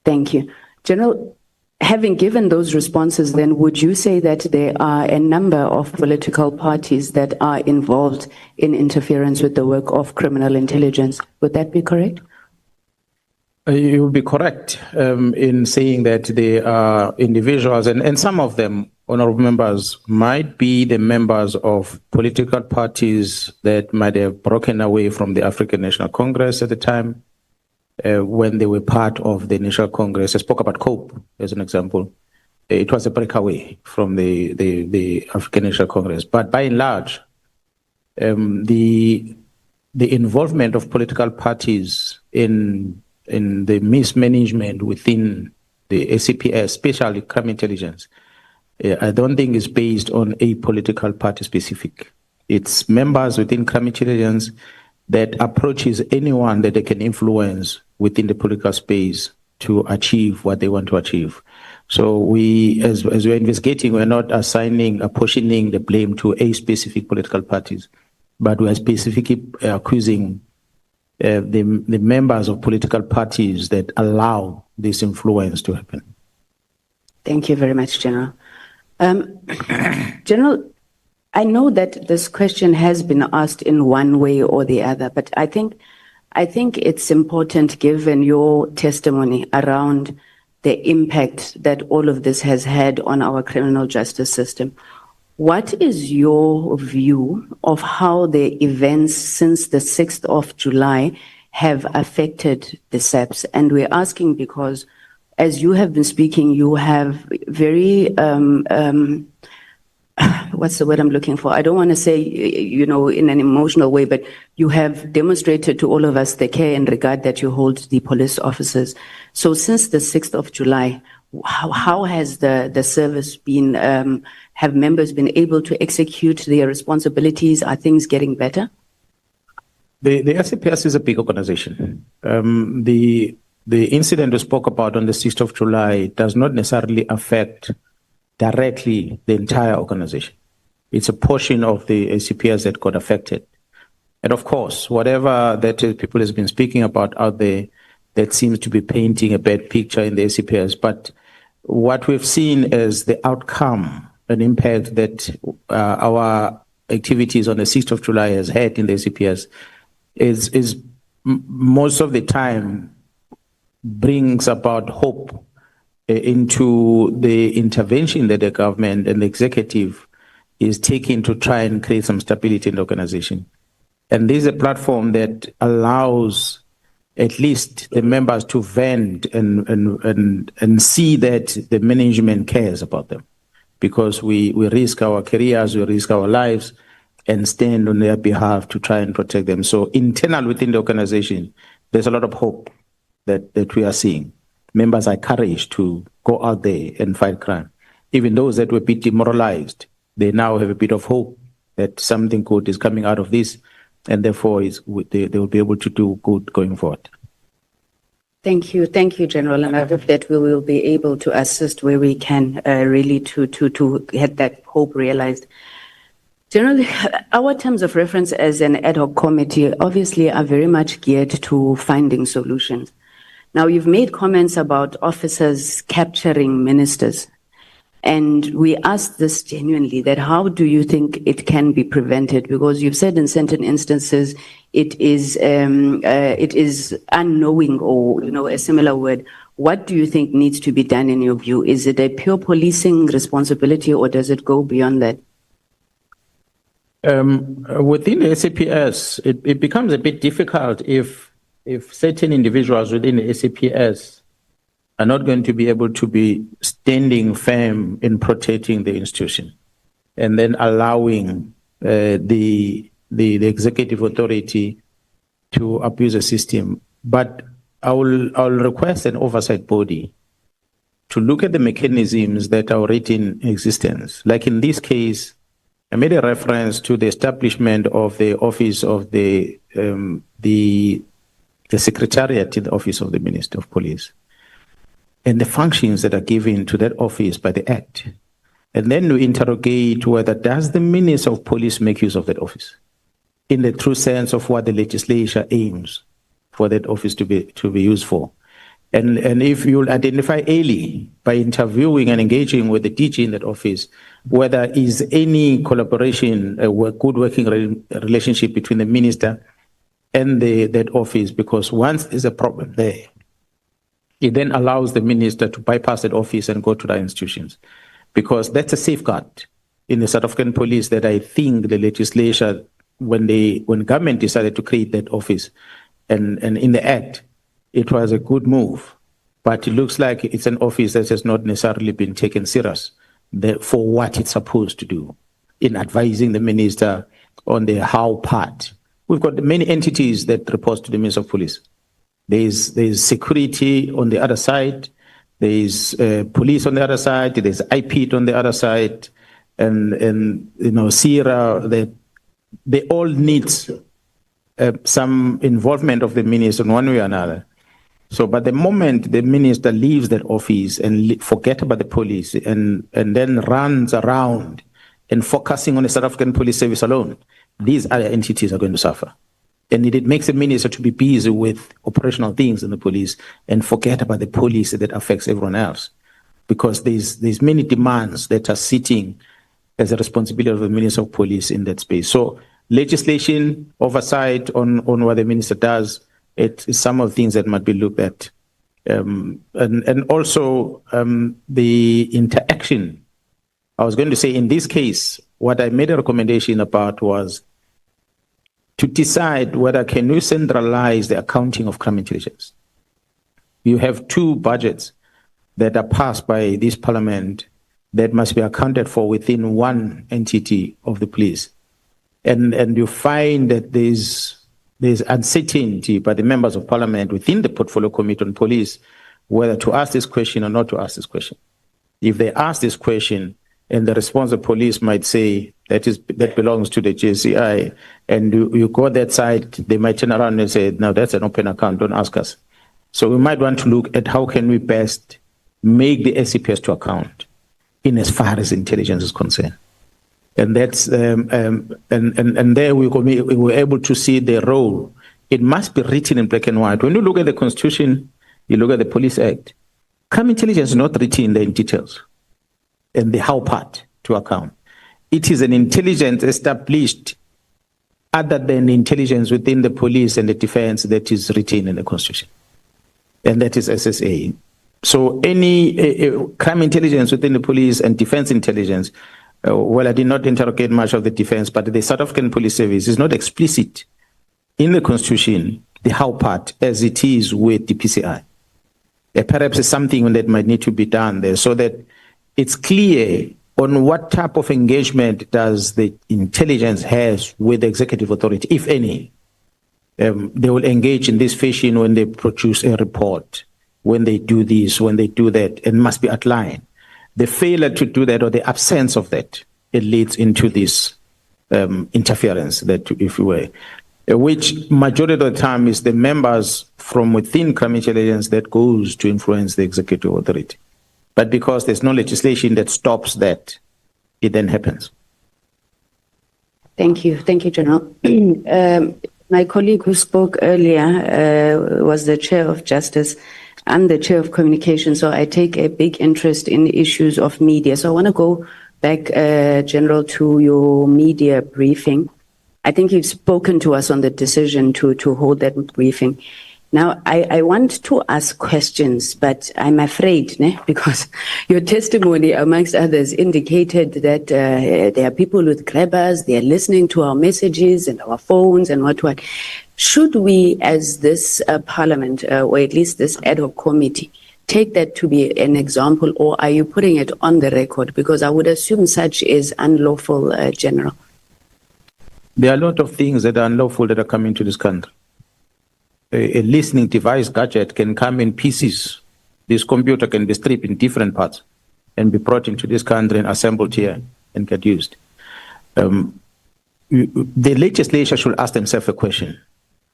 Thank you. General, having given those responses, then would you say that there are a number of political parties that are involved in interference with the work of criminal intelligence? Would that be correct? You would be correct in saying that there are individuals, and some of them, honorable members, might be the members of political parties that might have broken away from the African National Congress at the time when they were part of the National Congress. I spoke about COPE as an example. It was a breakaway from the African National Congress. But by and large, the involvement of political parties in the mismanagement within the SAPS, especially crime intelligence, I don't think is based on a political party specific. It's members within crime intelligence that approaches anyone that they can influence within the political space to achieve what they want to achieve. So we, as we're investigating, we're not apportioning the blame to a specific political parties, but we're specifically accusing the members of political parties that allow this influence to happen. Thank you very much, General. General, I know that this question has been asked in one way or the other, but I think it's important, given your testimony around the impact that all of this has had on our criminal justice system. What is your view of how the events since the 6th of July have affected the SAPS? And we're asking because, as you have been speaking, you have very, what's the word I'm looking for? I don't want to say, in an emotional way, but you have demonstrated to all of us the care and regard that you hold the police officers. So since the 6th of July, how has the service been, have members been able to execute their responsibilities? Are things getting better? The SAPS is a big organization. The incident we spoke about on the 6th of July does not necessarily affect directly the entire organization. It's a portion of the SAPS that got affected. And of course, whatever that people has been speaking about out there, that seems to be painting a bad picture in the SAPS. But what we've seen is the outcome, an impact that our activities on the 6th of July has had in the SAPS is most of the time brings about hope into the intervention that the government and the executive is taking to try and create some stability in the organization. And this is a platform that allows at least the members to vent and see that the management cares about them, because we risk our careers, we risk our lives, and stand on their behalf to try and protect them. So internal within the organization, there's a lot of hope that we are seeing. Members are encouraged to go out there and fight crime. Even those that were a bit demoralized, they now have a bit of hope that something good is coming out of this, and therefore they will be able to do good going forward. Thank you, General, and I hope that we will be able to assist where we can really to get that hope realized. Generally, our terms of reference as an ad hoc committee obviously are very much geared to finding solutions. Now, you've made comments about officers capturing ministers, and we ask this genuinely, that how do you think it can be prevented? Because you've said in certain instances it is unknowing, or a similar word. What do you think needs to be done in your view? Is it a pure policing responsibility, or does it go beyond that? Within the SAPS, it becomes a bit difficult if certain individuals within the SAPS are not going to be able to be standing firm in protecting the institution, and then allowing the executive authority to abuse the system. But I'll request an oversight body to look at the mechanisms that are already in existence. Like in this case, I made a reference to the establishment of the office of the secretariat in the office of the Minister of Police, and the functions that are given to that office by the Act. And then we interrogate whether does the Minister of Police make use of that office in the true sense of what the legislature aims for that office to be used for. And if you'll identify early by interviewing and engaging with the DG in that office, whether is any collaboration, a good working relationship between the minister and that office, because once there's a problem there, it then allows the minister to bypass that office and go to the institutions, because that's a safeguard in the South African police that I think the legislature, when government decided to create that office and in the Act, it was a good move, but it looks like it's an office that has not necessarily been taken serious for what it's supposed to do in advising the minister on the how part. We've got many entities that report to the Minister of Police. There's security on the other side, there's police on the other side, there's IPIT on the other side, and SIRA, they all need some involvement of the minister in one way or another. So, but the moment the minister leaves that office and forget about the police and then runs around and focusing on the South African Police Service alone, these other entities are going to suffer. And it makes the minister to be busy with operational things in the police and forget about the police that affects everyone else. Because there's many demands that are sitting as a responsibility of the Minister of Police in that space. So legislation, oversight on what the minister does, it is some of the things that might be looked at. And also the interaction. I was going to say in this case, what I made a recommendation about was to decide whether can we centralize the accounting of crime intelligence. You have two budgets that are passed by this parliament that must be accounted for within one entity of the police. And you find that there's uncertainty by the members of parliament within the portfolio committee on police whether to ask this question or not to ask this question. If they ask this question and the response of police might say that belongs to the JCI, and you go that side, they might turn around and say, no, that's an open account, don't ask us. So we might want to look at how can we best make the SCPS to account in as far as intelligence is concerned. And that's and there we were able to see the role. It must be written in black and white. When you look at the Constitution, you look at the Police Act, crime intelligence is not written there in details and the how part to account. It is an intelligence established other than the intelligence within the police and the defense that is written in the Constitution. And that is SSA. So any crime intelligence within the police and defense intelligence, well, I did not interrogate much of the defense, but the South African Police Service is not explicit in the Constitution, the how part, as it is with the PCI. Perhaps it's something that might need to be done there so that it's clear on what type of engagement does the intelligence has with the executive authority, if any. They will engage in this fashion when they produce a report, when they do this, when they do that, and must be outlined. The failure to do that or the absence of that, it leads into this interference that, if you will, which majority of the time is the members from within crime intelligence that goes to influence the executive authority. But because there's no legislation that stops that, it then happens. Thank you. Thank you, General. My colleague who spoke earlier was the Chair of Justice. I'm the Chair of Communication, so I take a big interest in issues of media. So I want to go back, General, to your media briefing. I think you've spoken to us on the decision to hold that briefing. Now, I want to ask questions, but I'm afraid, because your testimony, amongst others, indicated that there are people with grabbers, they are listening to our messages and our phones and what. Should we, as this parliament, or at least this ad hoc committee, take that to be an example, or are you putting it on the record? Because I would assume such is unlawful, General. There are a lot of things that are unlawful that are coming to this country. a listening device gadget can come in pieces. This computer can be stripped in different parts and be brought into this country and assembled here and get used. The legislature should ask themselves a question.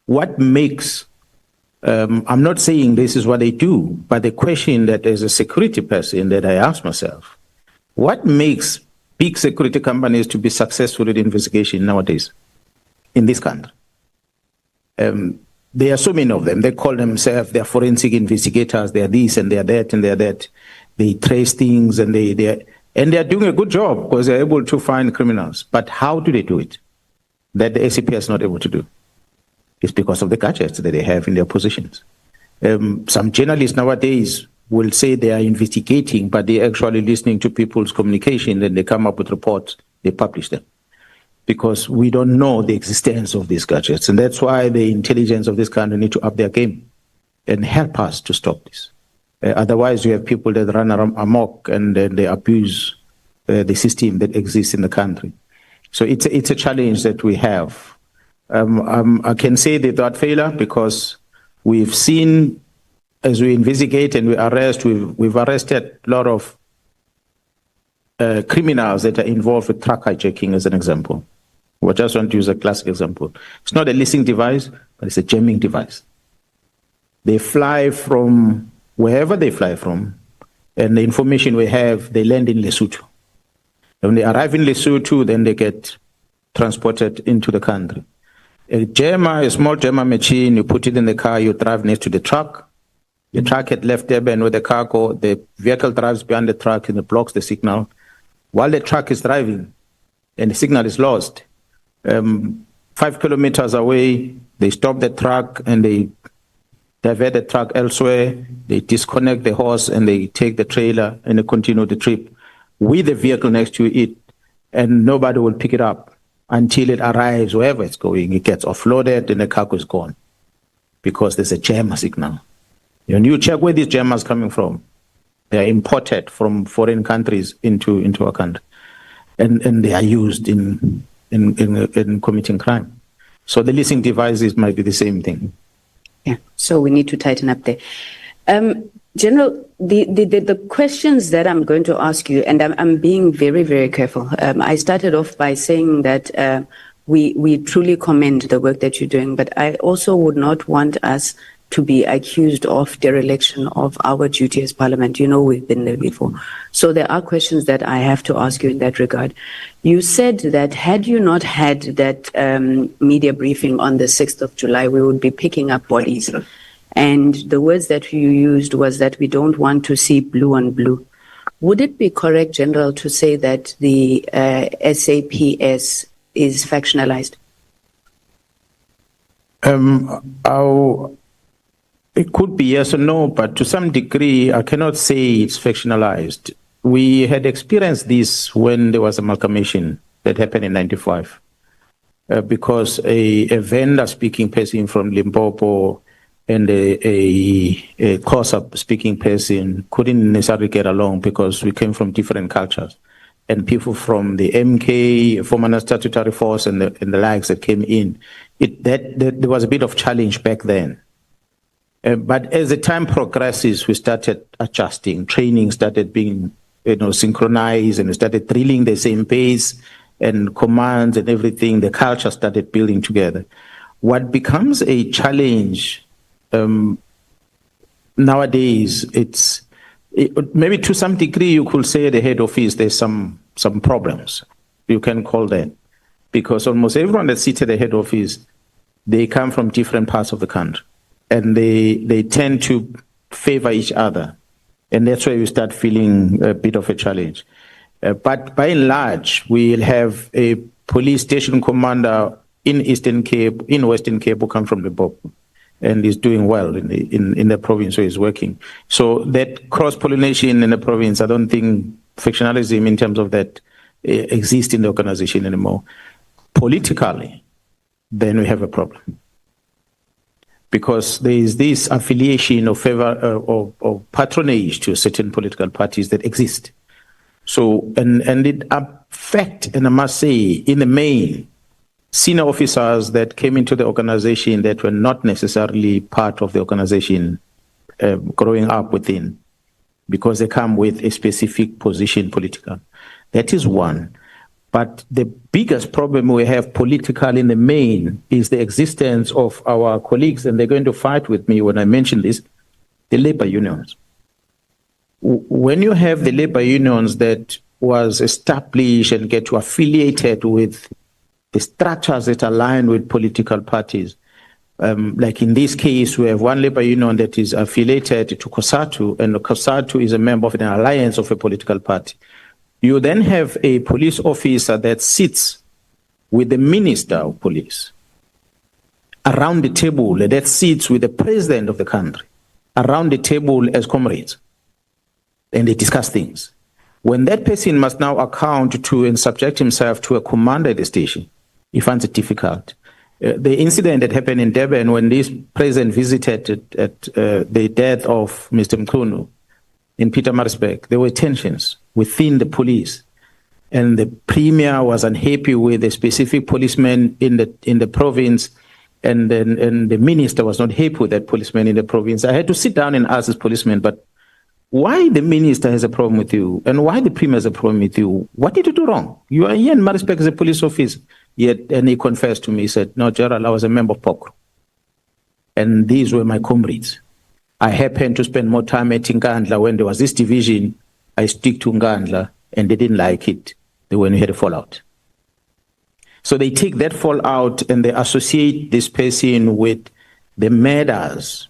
What makes, I'm not saying this is what they do, but the question that as a security person that I ask myself, what makes big security companies to be successful in investigation nowadays in this country? There are so many of them. They call themselves, they're forensic investigators, they're this and they're that and they're that. They trace things and they're doing a good job because they're able to find criminals. But how do they do it? That the SAPS is not able to do. It's because of the gadgets that they have in their positions. Some journalists nowadays will say they are investigating, but they're actually listening to people's communication, and they come up with reports, they publish them. Because we don't know the existence of these gadgets. And that's why the intelligence of this country need to up their game and help us to stop this. Otherwise, you have people that run amok and they abuse the system that exists in the country. So it's a challenge that we have. I can say that without failure because we've seen, as we investigate and we arrest, we've arrested a lot of criminals that are involved with truck hijacking, as an example. I just want to use a classic example. It's not a listening device, but it's a jamming device. They fly from wherever they fly from, and the information we have, they land in Lesotho. When they arrive in Lesotho, then they get transported into the country. A jammer, a small jammer machine, you put it in the car, you drive next to the truck. The truck had left Durban with the cargo, the vehicle drives behind the truck and it blocks the signal. While the truck is driving and the signal is lost, 5 kilometers away, they stop the truck and they divert the truck elsewhere. They disconnect the horse and they take the trailer and they continue the trip with the vehicle next to it, and nobody will pick it up until it arrives wherever it's going. It gets offloaded and the cargo is gone because there's a jammer signal. When you check where these jammers coming from, they are imported from foreign countries into our country, and they are used in committing crime. So the listening devices might be the same thing. Yeah, so we need to tighten up there. General, the questions that I'm going to ask you, and I'm being very, very careful. I started off by saying that we truly commend the work that you're doing, but I also would not want us to be accused of dereliction of our duty as Parliament. You know, we've been there before. So there are questions that I have to ask you in that regard. You said that had you not had that media briefing on the 6th of July, we would be picking up bodies. And the words that you used was that we don't want to see blue on blue. Would it be correct, General, to say that the SAPS is factionalized? It could be yes or no, but to some degree, I cannot say it's factionalized. We had experienced this when there was a amalgamation that happened in 95, because a vendor speaking person from Limpopo and a Xhosa speaking person couldn't necessarily get along because we came from different cultures. And people from the MK, former statutory force and the likes that came in, there was a bit of challenge back then. But as the time progresses, we started adjusting. Training started being, synchronized, and we started drilling the same pace, and commands and everything. The culture started building together. What becomes a challenge nowadays, maybe to some degree you could say the head office there's some problems. You can call that, because almost everyone that sits at the head office, they come from different parts of the country. And they tend to favor each other. And that's why we start feeling a bit of a challenge. But by and large, we'll have a police station commander in Eastern Cape, in Western Cape, who come from Limpopo and is doing well in the province where he's working. So that cross-pollination in the province, I don't think factionalism in terms of that exists in the organization anymore. Politically, then we have a problem. Because there is this affiliation of favor or patronage to certain political parties that exist. So, and it affects, and I must say, in the main, senior officers that came into the organization that were not necessarily part of the organization growing up within, because they come with a specific position political. That is one. But the biggest problem we have political in the main is the existence of our colleagues, and they're going to fight with me when I mention this, the labor unions. When you have the labor unions that was established and get affiliated with the structures that align with political parties, like in this case, we have one labor union that is affiliated to COSATU, and COSATU is a member of an alliance of a political party. You then have a police officer that sits with the minister of police around the table, that sits with the president of the country around the table as comrades, and they discuss things. When that person must now account to and subject himself to a commander at the station, he finds it difficult. The incident that happened in Durban when this president visited at the death of Mr. Mchunu in Pietermaritzburg, there were tensions within the police, and the premier was unhappy with a specific policeman in the province, and the minister was not happy with that policeman in the province. I had to sit down and ask this policeman, but why the minister has a problem with you, and why the premier has a problem with you? What did you do wrong? You are here in Maritzburg as a police officer. Yet, and he confessed to me, he said, no, Gerald, I was a member of POCRO. And these were my comrades. I happened to spend more time at Nhlanhla when there was this division. I stick to Nhlanhla, and they didn't like it when we had a fallout. So they take that fallout and they associate this person with the murders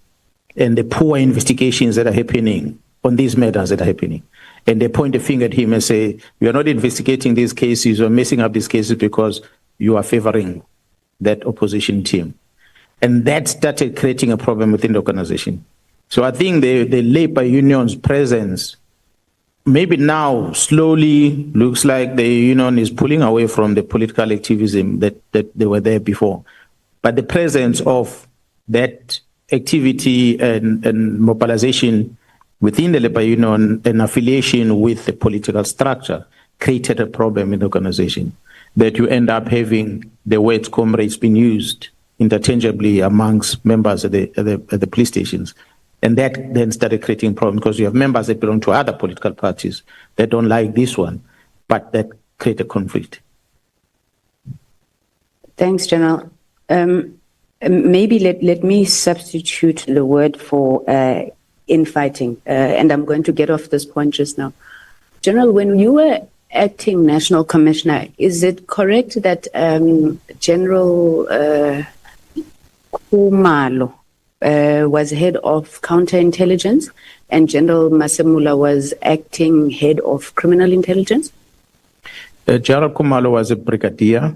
and the poor investigations that are happening on these murders that are happening. And they point a finger at him and say, you are not investigating these cases, you are messing up these cases because you are favoring that opposition team. And that started creating a problem within the organization. So I think the labor union's presence, maybe now slowly looks like the union is pulling away from the political activism that they were there before. But the presence of that activity and mobilization within the labor union and affiliation with the political structure created a problem in the organization, that you end up having the word comrades being used interchangeably amongst members at the police stations. And that then started creating problems because you have members that belong to other political parties that don't like this one, but that create a conflict. Thanks, General. Maybe let me substitute the word for infighting, and I'm going to get off this point just now. General, when you were acting National Commissioner, is it correct that General Khumalo was head of counterintelligence and General Masemula was acting head of criminal intelligence? General Khumalo was a brigadier.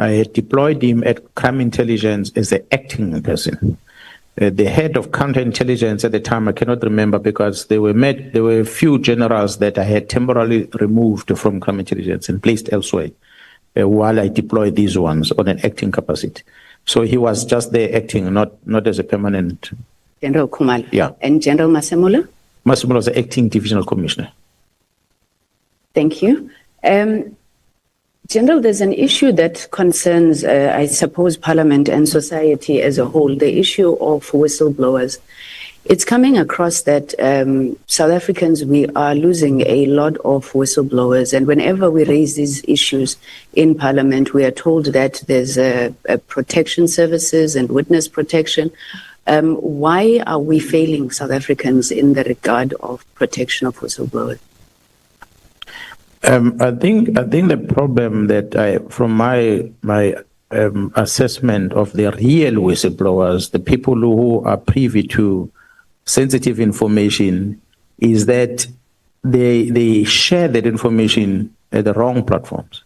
I had deployed him at crime intelligence as an acting person. The head of counterintelligence at the time, I cannot remember because there were a few generals that I had temporarily removed from crime intelligence and placed elsewhere while I deployed these ones on an acting capacity. So he was just there acting, not as a permanent. General Khumalo. Yeah. And General Masemula? Masemula was the acting divisional commissioner. Thank you. General, there's an issue that concerns, I suppose, Parliament and society as a whole, the issue of whistleblowers. It's coming across that South Africans, we are losing a lot of whistleblowers. And whenever we raise these issues in Parliament, we are told that there's a protection services and witness protection. Why are we failing South Africans in the regard of protection of whistleblowers? I think the problem that from my assessment of the real whistleblowers, the people who are privy to sensitive information, is that they share that information at the wrong platforms.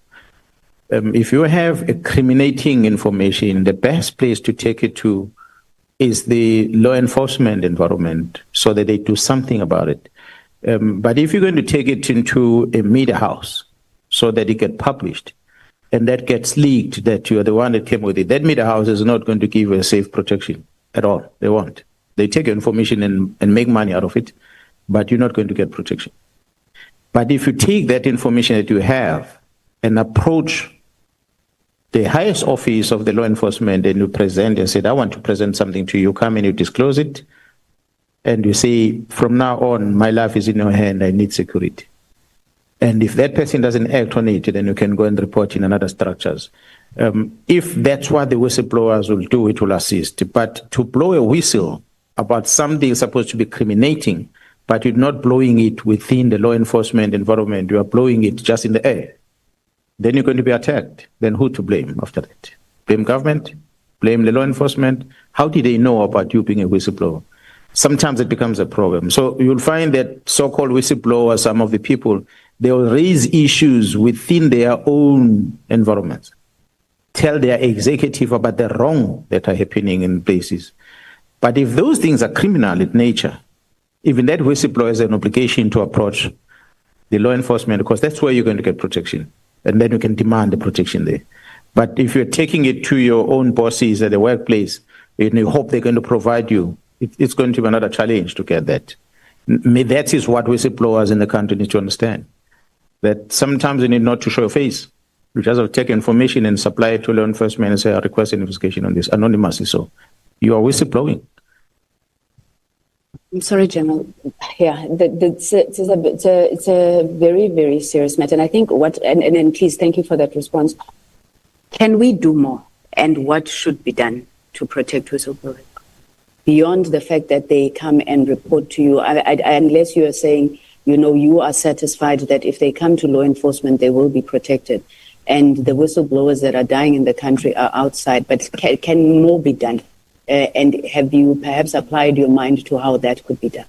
If you have incriminating information, the best place to take it to is the law enforcement environment so that they do something about it. But if you're going to take it into a media house so that it gets published and that gets leaked, that you are the one that came with it, that media house is not going to give you a safe protection at all. They won't. They take your information and make money out of it, but you're not going to get protection. But if you take that information that you have and approach the highest office of the law enforcement and you present and said, I want to present something to you, come and you disclose it. And you say, from now on, my life is in your hand, I need security. And if that person doesn't act on it, then you can go and report in another structures. If that's what the whistleblowers will do, it will assist. But to blow a whistle about something supposed to be criminating, but you're not blowing it within the law enforcement environment, you are blowing it just in the air, then you're going to be attacked. Then who to blame after that? Blame government? Blame the law enforcement? How did they know about you being a whistleblower? Sometimes it becomes a problem. So you'll find that so-called whistleblowers, some of the people, they will raise issues within their own environments, tell their executive about the wrong that are happening in places. But if those things are criminal in nature, even that whistleblower has an obligation to approach the law enforcement, because that's where you're going to get protection. And then you can demand the protection there. But if you're taking it to your own bosses at the workplace, and you hope they're going to provide you, it's going to be another challenge to get that. That is what whistleblowers in the country need to understand. That sometimes you need not to show your face. You just have to take information and supply it to law enforcement and say, I request an investigation on this, anonymously so. You are whistleblowing. I'm sorry, General. Yeah, it's a very, very serious matter. And I think and please, thank you for that response. Can we do more? And what should be done to protect whistleblowers? Beyond the fact that they come and report to you, unless you are saying, you are satisfied that if they come to law enforcement, they will be protected. And the whistleblowers that are dying in the country are outside. But can more be done? And have you perhaps applied your mind to how that could be done?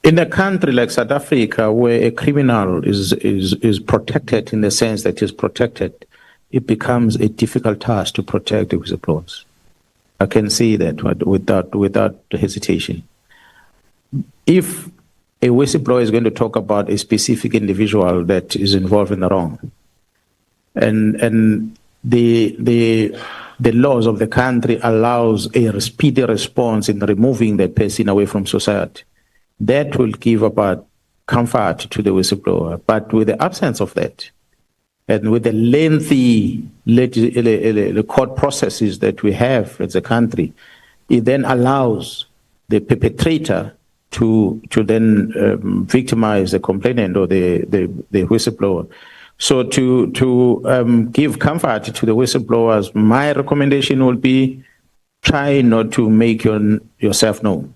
In a country like South Africa, where a criminal is protected in the sense that he's protected, it becomes a difficult task to protect the whistleblowers. I can see that without hesitation. If a whistleblower is going to talk about a specific individual that is involved in the wrong, and the laws of the country allows a speedy response in removing that person away from society, that will give about comfort to the whistleblower. But with the absence of that, and with the lengthy court processes that we have as a country, it then allows the perpetrator to then victimize the complainant or the whistleblower. So to give comfort to the whistleblowers, my recommendation would be try not to make yourself known.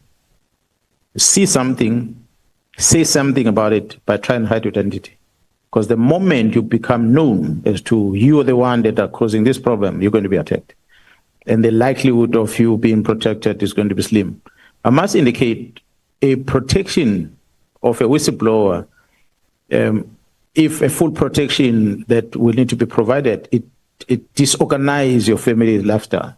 See something, say something about it, but try and hide your identity. Because the moment you become known as to you are the one that are causing this problem, you're going to be attacked. And the likelihood of you being protected is going to be slim. I must indicate a protection of a whistleblower, if a full protection that will need to be provided, it disorganizes your family lifestyle.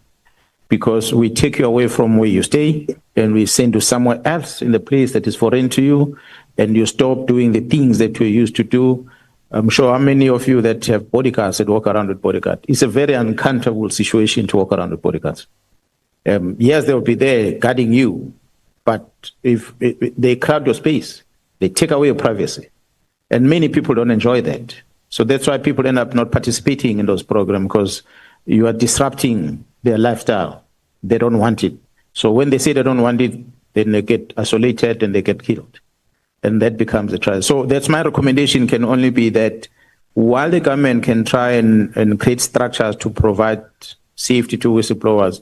Because we take you away from where you stay and we send you somewhere else in the place that is foreign to you, and you stop doing the things that you used to do. I'm sure how many of you that have bodyguards that walk around with bodyguards. It's a very uncomfortable situation to walk around with bodyguards. Yes, they'll be there guarding you, but if they crowd your space, they take away your privacy. And many people don't enjoy that. So that's why people end up not participating in those programs, because you are disrupting their lifestyle. They don't want it. So when they say they don't want it, then they get isolated and they get killed. And that becomes a trial. So that's my recommendation, can only be that while the government can try and create structures to provide safety to whistleblowers,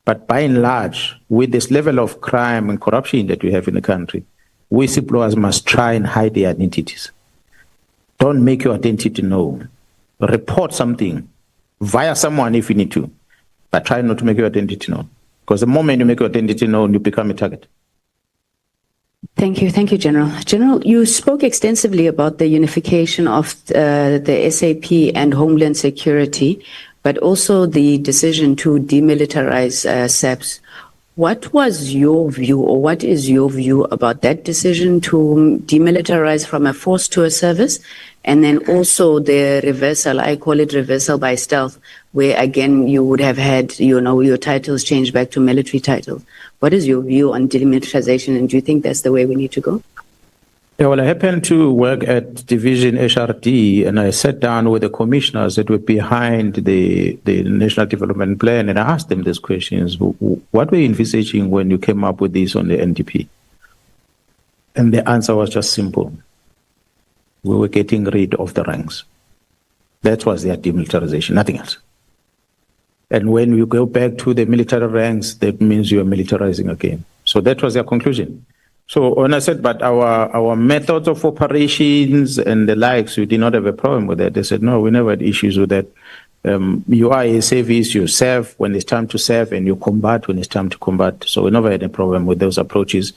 but by and large, with this level of crime and corruption that we have in the country, whistleblowers must try and hide their identities. Don't make your identity known. Report something via someone if you need to, but try not to make your identity known. Because the moment you make your identity known, you become a target. Thank you. Thank you, General. General, you spoke extensively about the unification of the SAP and Homeland Security, but also the decision to demilitarize SAPS. What was your view, or what is your view about that decision to demilitarize from a force to a service? And then also the reversal, I call it reversal by stealth, where again you would have had, your titles changed back to military titles. What is your view on demilitarization, and do you think that's the way we need to go? Yeah, well, I happened to work at Division HRD, and I sat down with the commissioners that were behind the National Development Plan, and I asked them these questions. What were you envisaging when you came up with this on the NDP? And the answer was just simple. We were getting rid of the ranks. That was their demilitarization, nothing else. And when you go back to the military ranks, that means you are militarizing again. So that was their conclusion. So when I said, but our methods of operations and the likes, we did not have a problem with that. They said, no, we never had issues with that. You are a service, you serve when it's time to serve, and you combat when it's time to combat. So we never had a problem with those approaches.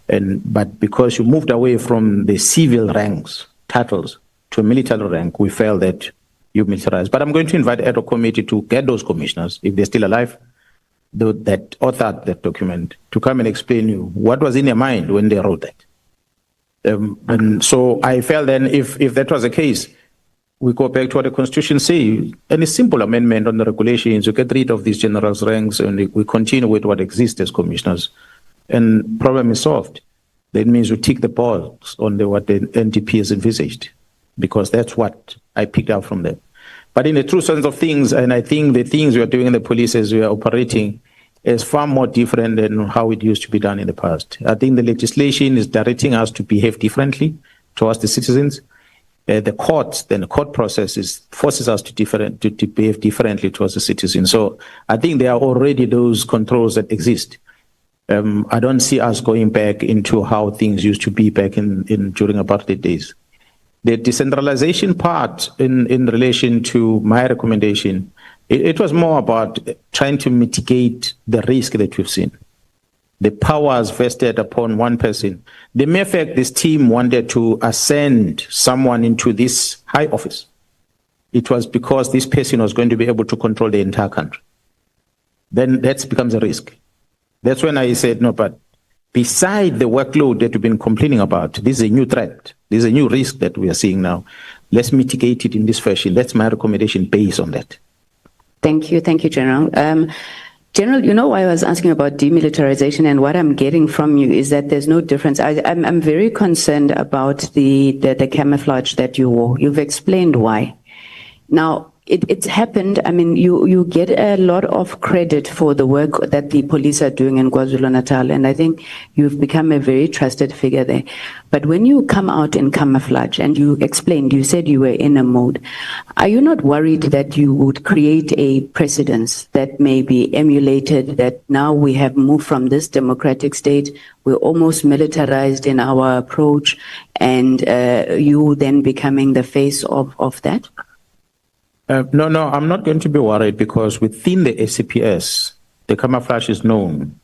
But because you moved away from the civil ranks, titles, to a military rank, we felt that you militarized. But I'm going to invite the committee to get those commissioners, if they're still alive, that authored that document, to come and explain you what was in their mind when they wrote that. And so I felt then if that was the case, we go back to what the Constitution says, and a simple amendment on the regulations, you get rid of these generals' ranks, and we continue with what exists as commissioners, and problem is solved. That means we tick the box on what the NDP has envisaged, because that's what I picked up from them. But in the true sense of things, and I think the things we are doing in the police as we are operating is far more different than how it used to be done in the past. I think the legislation is directing us to behave differently towards the citizens. The court process forces us to behave differently towards the citizens. So I think there are already those controls that exist. I don't see us going back into how things used to be back during apartheid days. The decentralization part in relation to my recommendation, it was more about trying to mitigate the risk that we've seen. The powers vested upon one person. The mere fact this team wanted to ascend someone into this high office, it was because this person was going to be able to control the entire country. Then that becomes a risk. That's when I said, no, but beside the workload that we've been complaining about, this is a new threat. This is a new risk that we are seeing now. Let's mitigate it in this fashion. That's my recommendation based on that. Thank you, General. General, you know why I was asking about demilitarization, and what I'm getting from you is that there's no difference. I'm very concerned about the camouflage that you wore. You've explained why. Now, it's happened. I mean, you get a lot of credit for the work that the police are doing in KwaZulu-Natal, and I think you've become a very trusted figure there. But when you come out in camouflage, and you explained, you said you were in a mode, are you not worried that you would create a precedence that may be emulated, that now we have moved from this democratic state, we're almost militarized in our approach, and you then becoming the face of that? No, I'm not going to be worried, because within the SAPS, the camouflage is known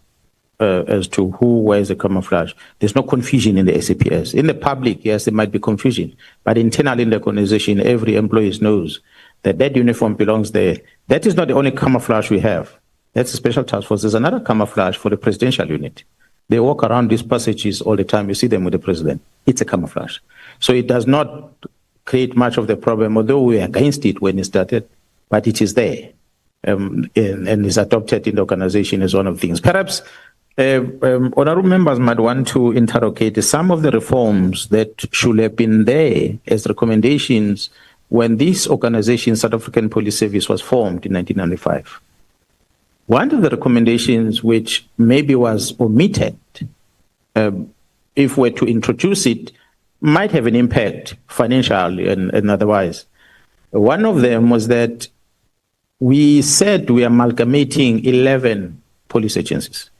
as to who wears the camouflage. There's no confusion in the SAPS. In the public, yes, there might be confusion, but internally in the organization, every employee knows that that uniform belongs there. That is not the only camouflage we have. That's a special task force. There's another camouflage for the presidential unit. They walk around these passages all the time. You see them with the president. It's a camouflage. So it does not create much of the problem, although we are against it when it started, but it is there and is adopted in the organization as one of the things. Perhaps honorable members might want to interrogate some of the reforms that should have been there as recommendations when this organization, South African Police Service, was formed in 1995. One of the recommendations which maybe was omitted, if we're to introduce it, might have an impact financially and otherwise. One of them was that we said we are amalgamating 11 police agencies,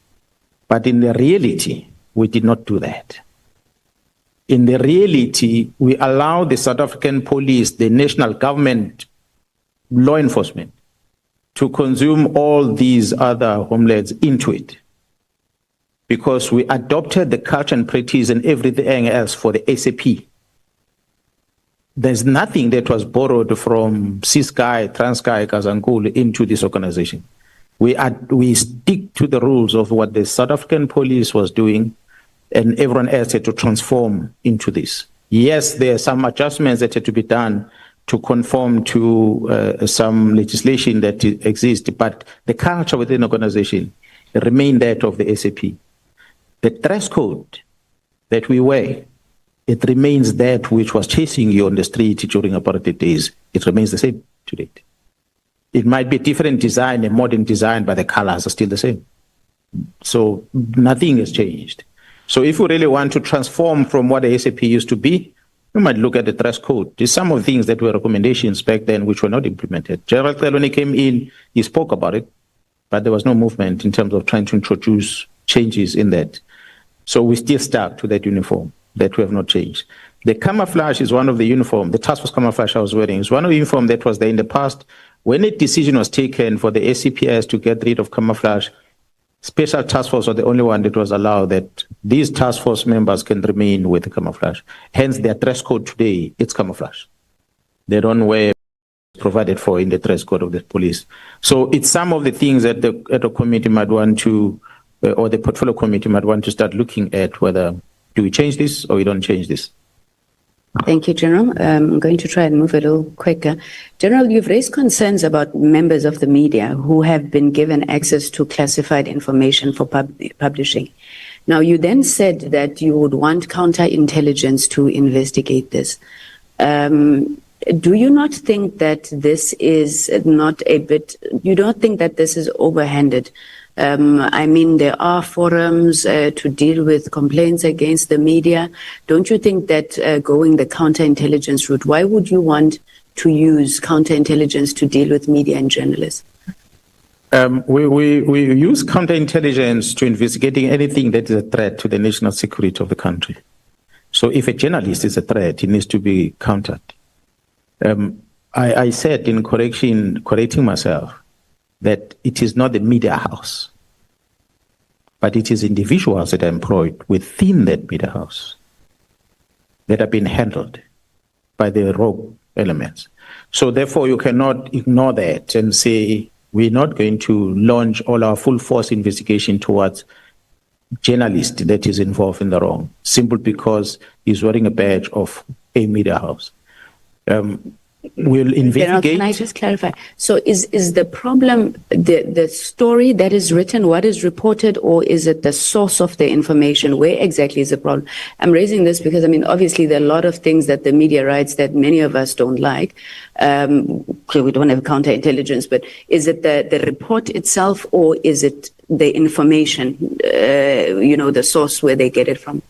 but in the reality, we did not do that. In the reality, we allowed the South African police, the national government, law enforcement, to consume all these other homelands into it, because we adopted the culture and practice and everything else for the SAP. There's nothing that was borrowed from Ciskei, Transkei, Kazangulu into this organization. We stick to the rules of what the South African police was doing, and everyone else had to transform into this. Yes, there are some adjustments that had to be done to conform to some legislation that exists, but the culture within the organization remained that of the SAP. The dress code that we wear it remains that which was chasing you on the street during apartheid days. It remains the same to date. It might be a different design, a modern design, but the colors are still the same. So nothing has changed. So if we really want to transform from what the SAP used to be, we might look at the dress code. There's some of the things that were recommendations back then which were not implemented. General Tel, when he came in, he spoke about it, but there was no movement in terms of trying to introduce changes in that. So we still stuck to that uniform that we have not changed. The camouflage is one of the uniform. The task force camouflage I was wearing is one of the uniform that was there in the past. When a decision was taken for the SCPS to get rid of camouflage, Special Task Force was the only one that was allowed that these task force members can remain with the camouflage. Hence, their dress code today, it's camouflage. They don't wear provided for in the dress code of the police. So it's some of the things that the committee might want to, or the portfolio committee might want to start looking at whether do we change this or we don't change this. Thank you, General. I'm going to try and move a little quicker. General, you've raised concerns about members of the media who have been given access to classified information for publishing. Now, you then said that you would want counterintelligence to investigate this. Do you not think that this is not a bit, you don't think that this is overhanded? I mean, there are forums to deal with complaints against the media. Don't you think that going the counterintelligence route, why would you want to use counterintelligence to deal with media and journalists? We use counterintelligence to investigating anything that is a threat to the national security of the country. So if a journalist is a threat, it needs to be countered. I said in correcting myself, that it is not the media house, but it is individuals that are employed within that media house that are being handled by the rogue elements. So therefore, you cannot ignore that and say, we're not going to launch all our full force investigation towards journalist that is involved in the wrong, simply because he's wearing a badge of a media house. We'll investigate. General, can I just clarify? So is the problem the story that is written, what is reported, or is it the source of the information? Where exactly is the problem? I'm raising this because, I mean, obviously there are a lot of things that the media writes that many of us don't like. We don't have counterintelligence, but is it the report itself, or is it the information, the source where they get it from?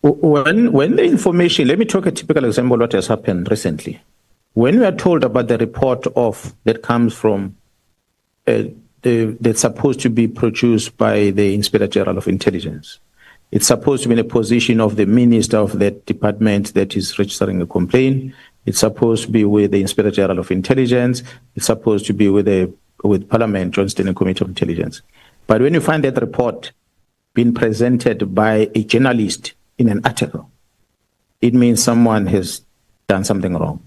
When the information, let me talk a typical example of what has happened recently. When we are told about the report that comes from that's supposed to be produced by the Inspector General of Intelligence, it's supposed to be in a position of the minister of that department that is registering a complaint. It's supposed to be with the Inspector General of Intelligence. It's supposed to be with Parliament, Joint Standing Committee of Intelligence. But when you find that report being presented by a journalist in an article, it means someone has done something wrong.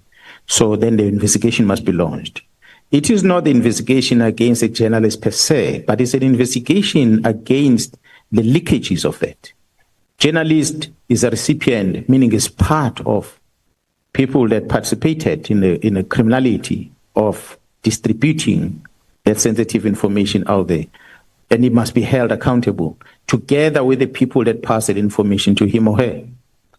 So then the investigation must be launched. It is not the investigation against a journalist per se, but it's an investigation against the leakages of that. Journalist is a recipient, meaning is part of people that participated in the criminality of distributing that sensitive information out there. And it must be held accountable together with the people that pass that information to him or her.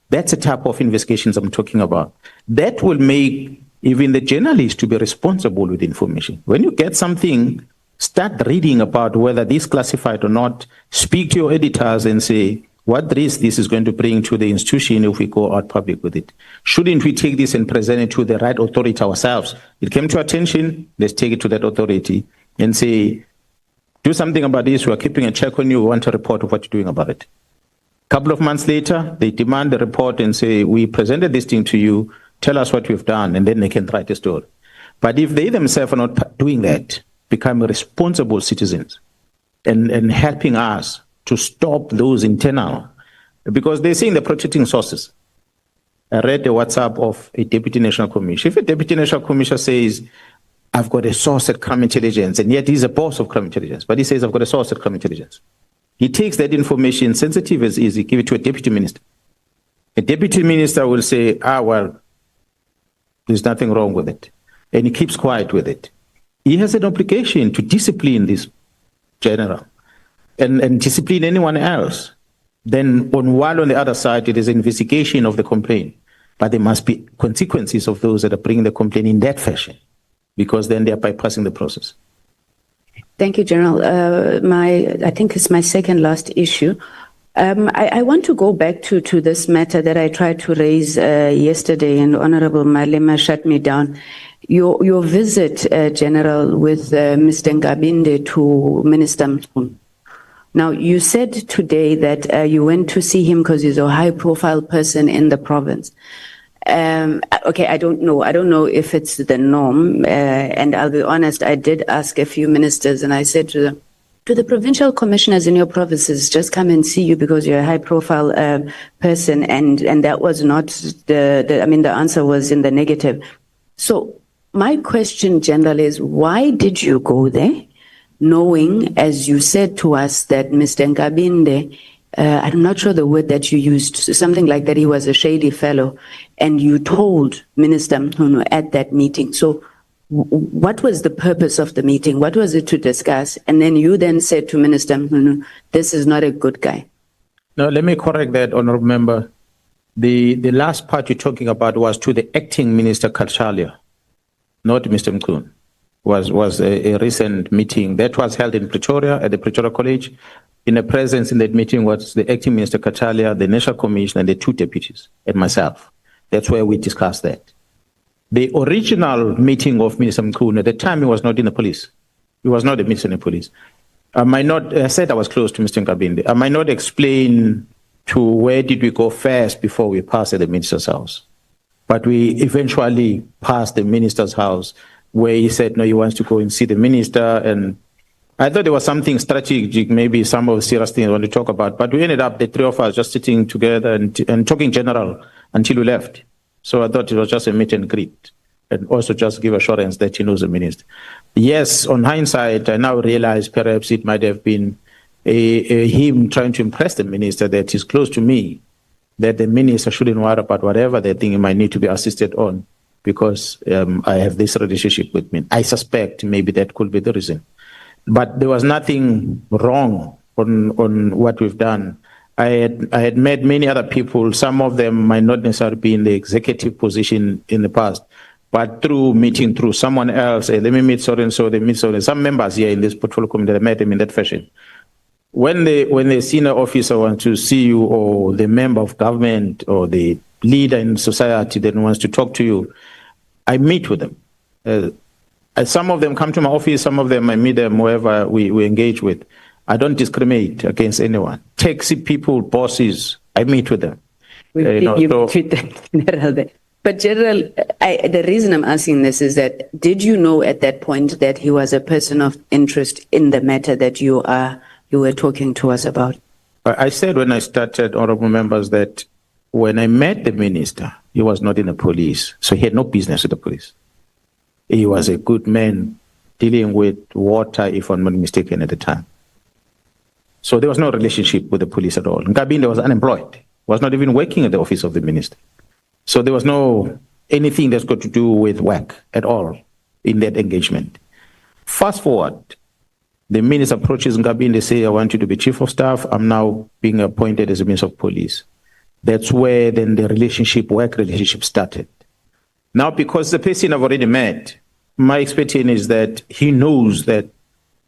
That's the type of investigations I'm talking about. That will make even the journalist to be responsible with information. When you get something, start reading about whether this is classified or not. Speak to your editors and say, what risk this is going to bring to the institution if we go out public with it? Shouldn't we take this and present it to the right authority ourselves? It came to attention, let's take it to that authority and say, do something about this, we're keeping a check on you, we want a report of what you're doing about it. Couple of months later, they demand a report and say, we presented this thing to you, tell us what we've done, and then they can write a story. But if they themselves are not doing that, become responsible citizens and helping us to stop those internal, because they're saying they're protecting sources. I read the WhatsApp of a Deputy National Commissioner. If a Deputy National Commissioner says, I've got a source at Crime Intelligence, and yet he's a boss of Crime Intelligence, but he says, I've got a source at Crime Intelligence. He takes that information, sensitive as easy, give it to a deputy minister. A deputy minister will say, well, there's nothing wrong with it. And he keeps quiet with it. He has an obligation to discipline this general and discipline anyone else Then while on the other side, it is investigation of the complaint. But there must be consequences of those that are bringing the complaint in that fashion, because then they are bypassing the process. Thank you, General. I think it's my second last issue. I want to go back to this matter that I tried to raise yesterday, and Honorable Malema shut me down. Your visit, General, with Mr. Ngabinde to Minister Mchunu. Now, you said today that you went to see him because he's a high-profile person in the province. Okay, I don't know. I don't know if it's the norm. And I'll be honest, I did ask a few ministers, and I said to them, do the provincial commissioners in your provinces just come and see you because you're a high-profile person? And that was not the answer was in the negative. So my question, General, is why did you go there, knowing, as you said to us, that Mr. Ngabinde, I'm not sure the word that you used, something like that he was a shady fellow, and you told Minister Mchunu at that meeting. So what was the purpose of the meeting? What was it to discuss? And then you then said to Minister Mchunu, this is not a good guy. Now, let me correct that, Honourable Member. The last part you're talking about was to the acting Minister Kachalia, not Mr. Mchunu. Was a recent meeting that was held in Pretoria at the Pretoria College. In the presence in that meeting was the acting Minister Kachalia, the National Commission, and the two deputies, and myself. That's where we discussed that. The original meeting of Minister Mchunu, at the time he was not in the police. He was not a minister in the police. I said I was close to Mr. Ngabinde. I might not explain to where did we go first before we passed at the minister's house. But we eventually passed the minister's house, where he said, no, he wants to go and see the minister. And I thought there was something strategic, maybe some of the serious things I want to talk about. But we ended up, the three of us, just sitting together and talking general until we left. So I thought it was just a meet and greet, and also just give assurance that he knows the minister. Yes, on hindsight, I now realize perhaps it might have been him trying to impress the minister that he's close to me, that the minister shouldn't worry about whatever they think he might need to be assisted on, because I have this relationship with me. I suspect maybe that could be the reason. But there was nothing wrong on what we've done. I had met many other people. Some of them might not necessarily be in the executive position in the past, but through meeting through someone else, let me meet so-and-so, they meet so-and-so. Some members here in this portfolio committee, I met them in that fashion. When the senior officer wants to see you, or the member of government, or the leader in society that wants to talk to you, I meet with them. Some of them come to my office, some of them I meet them wherever we engage with. I don't discriminate against anyone. Taxi people, bosses, I meet with them. General. But General, the reason I'm asking this is that, did you know at that point that he was a person of interest in the matter that you were talking to us about? I said when I started, honorable members, that when I met the minister, he was not in the police, so he had no business with the police. He was a good man dealing with water, if I'm not mistaken, at the time. So there was no relationship with the police at all. Ngabinde was unemployed, was not even working at the office of the minister. So there was no anything that's got to do with work at all in that engagement. Fast forward, the minister approaches Ngabinde, say, I want you to be chief of staff. I'm now being appointed as a minister of police. That's where then the work relationship started. Now, because the person I've already met, my expectation is that he knows that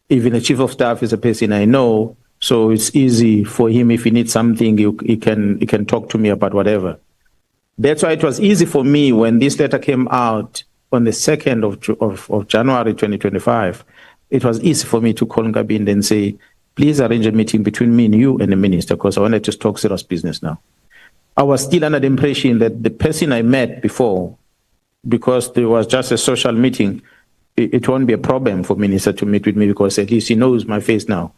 even the chief of staff is a person I know, so it's easy for him. If he needs something, he can talk to me about whatever. That's why it was easy for me when this letter came out on the 2nd of January 2025. It was easy for me to call Ngabinde and say, please arrange a meeting between me and you and the minister, because I wanted to talk serious business now. I was still under the impression that the person I met before, because there was just a social meeting, it won't be a problem for minister to meet with me, because at least he knows my face now.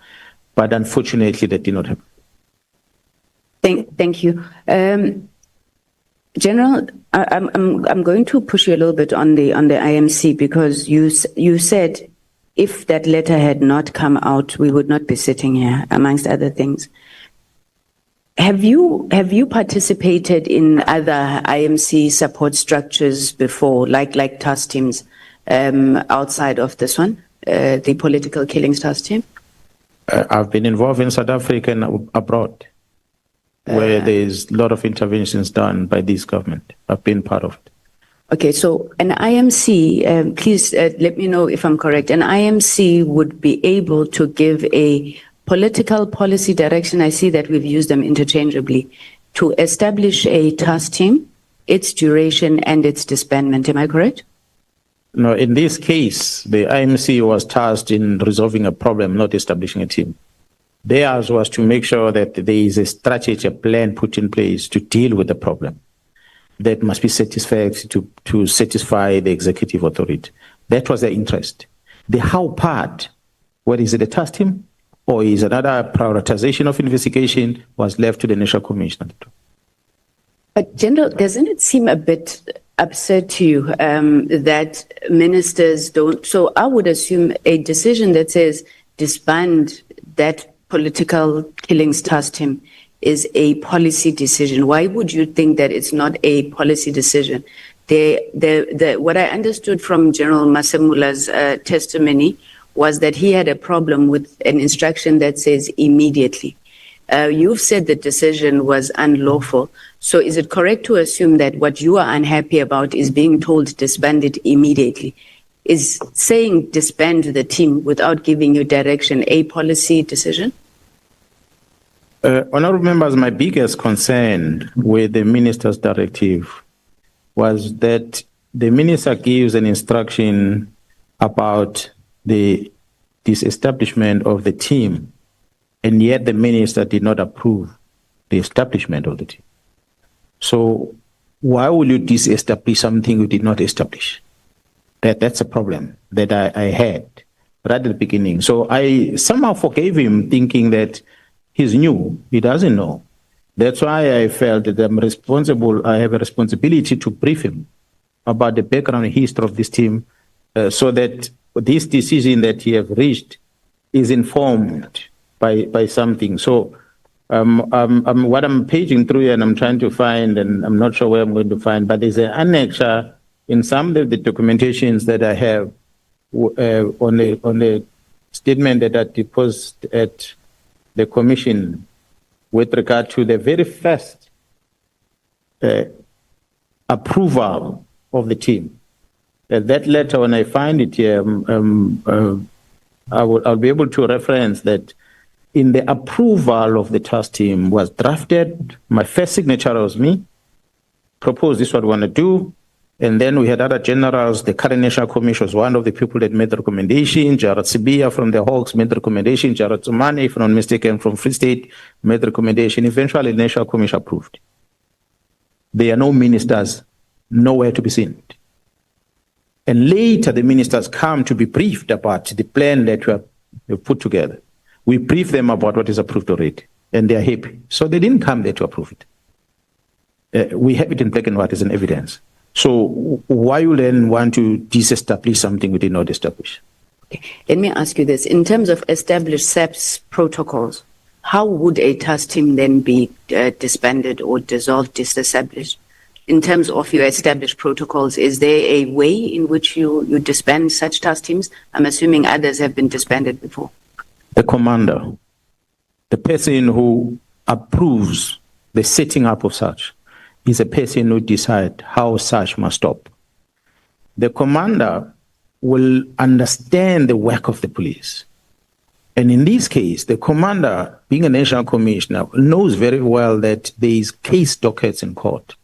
But unfortunately, that did not happen. Thank you. General, I'm going to push you a little bit on the IMC, because you said if that letter had not come out, we would not be sitting here, amongst other things. Have you participated in other IMC support structures before, like task teams, outside of this one, the political killings task team? I've been involved in South Africa and abroad. where there's a lot of interventions done by this government. I've been part of it. Okay, so an IMC, please let me know if I'm correct, an IMC would be able to give a political policy direction, I see that we've used them interchangeably, to establish a task team, its duration and its disbandment. Am I correct? No, in this case, the IMC was tasked in resolving a problem, not establishing a team. Theirs was to make sure that there is a strategy, a plan put in place to deal with the problem that must be satisfactory to satisfy the executive authority. That was their interest. The how part, what is it, a task team? Or is another prioritization of investigation was left to the National Commission. But General, doesn't it seem a bit absurd to you that ministers don't? So I would assume a decision that says disband that political killings task team is a policy decision. Why would you think that it's not a policy decision? What I understood from General Masemula's testimony was that he had a problem with an instruction that says immediately. You've said the decision was unlawful. So is it correct to assume that what you are unhappy about is being told disband it immediately? Is saying disband the team without giving you direction a policy decision? Honourable members, my biggest concern with the minister's directive was that the minister gives an instruction about the disestablishment of the team, and yet the minister did not approve the establishment of the team. So why will you disestablish something you did not establish? That's a problem that I had right at the beginning. So I somehow forgave him, thinking that he's new, he doesn't know. That's why I felt that I'm responsible, I have a responsibility to brief him about the background and history of this team, so that this decision that he have reached is informed by something. So what I'm paging through here and I'm trying to find, and I'm not sure where I'm going to find, but there's an annexure in some of the documentations that I have on the statement that I deposited at the commission with regard to the very first approval of the team. That letter, when I find it here, I'll be able to reference that in the approval of the task team was drafted. My first signature was me, proposed this is what we want to do. And then we had other generals. The current National Commission was one of the people that made the recommendation. Jared Sibiya from the Hawks made the recommendation. Jared Zumane, if I'm not mistaken, from Free State made the recommendation. Eventually, the National Commission approved. There are no ministers, nowhere to be seen. And later, the ministers come to be briefed about the plan that we have put together. We brief them about what is approved already, and they are happy. So they didn't come there to approve it. We have it in black and white as an evidence. So why you then want to disestablish something we did not establish? Okay. Let me ask you this. In terms of established SAPS protocols, how would a task team then be disbanded or dissolved, disestablished? In terms of your established protocols, is there a way in which you disband such task teams? I'm assuming others have been disbanded before. The commander, the person who approves the setting up of such, is a person who decides how such must stop. The commander will understand the work of the police. And in this case, the commander, being a national commissioner, knows very well that there is case dockets in court.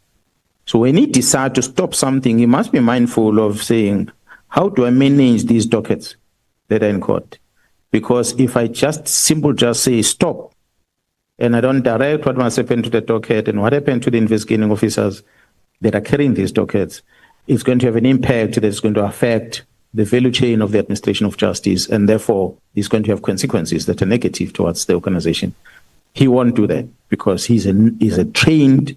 So when he decides to stop something, he must be mindful of saying, how do I manage these dockets that are in court? Because if I just say stop, and I don't direct what must happen to the docket and what happened to the investigating officers that are carrying these dockets, it's going to have an impact that's going to affect the value chain of the administration of justice, and therefore it's going to have consequences that are negative towards the organization. He won't do that because he's a trained,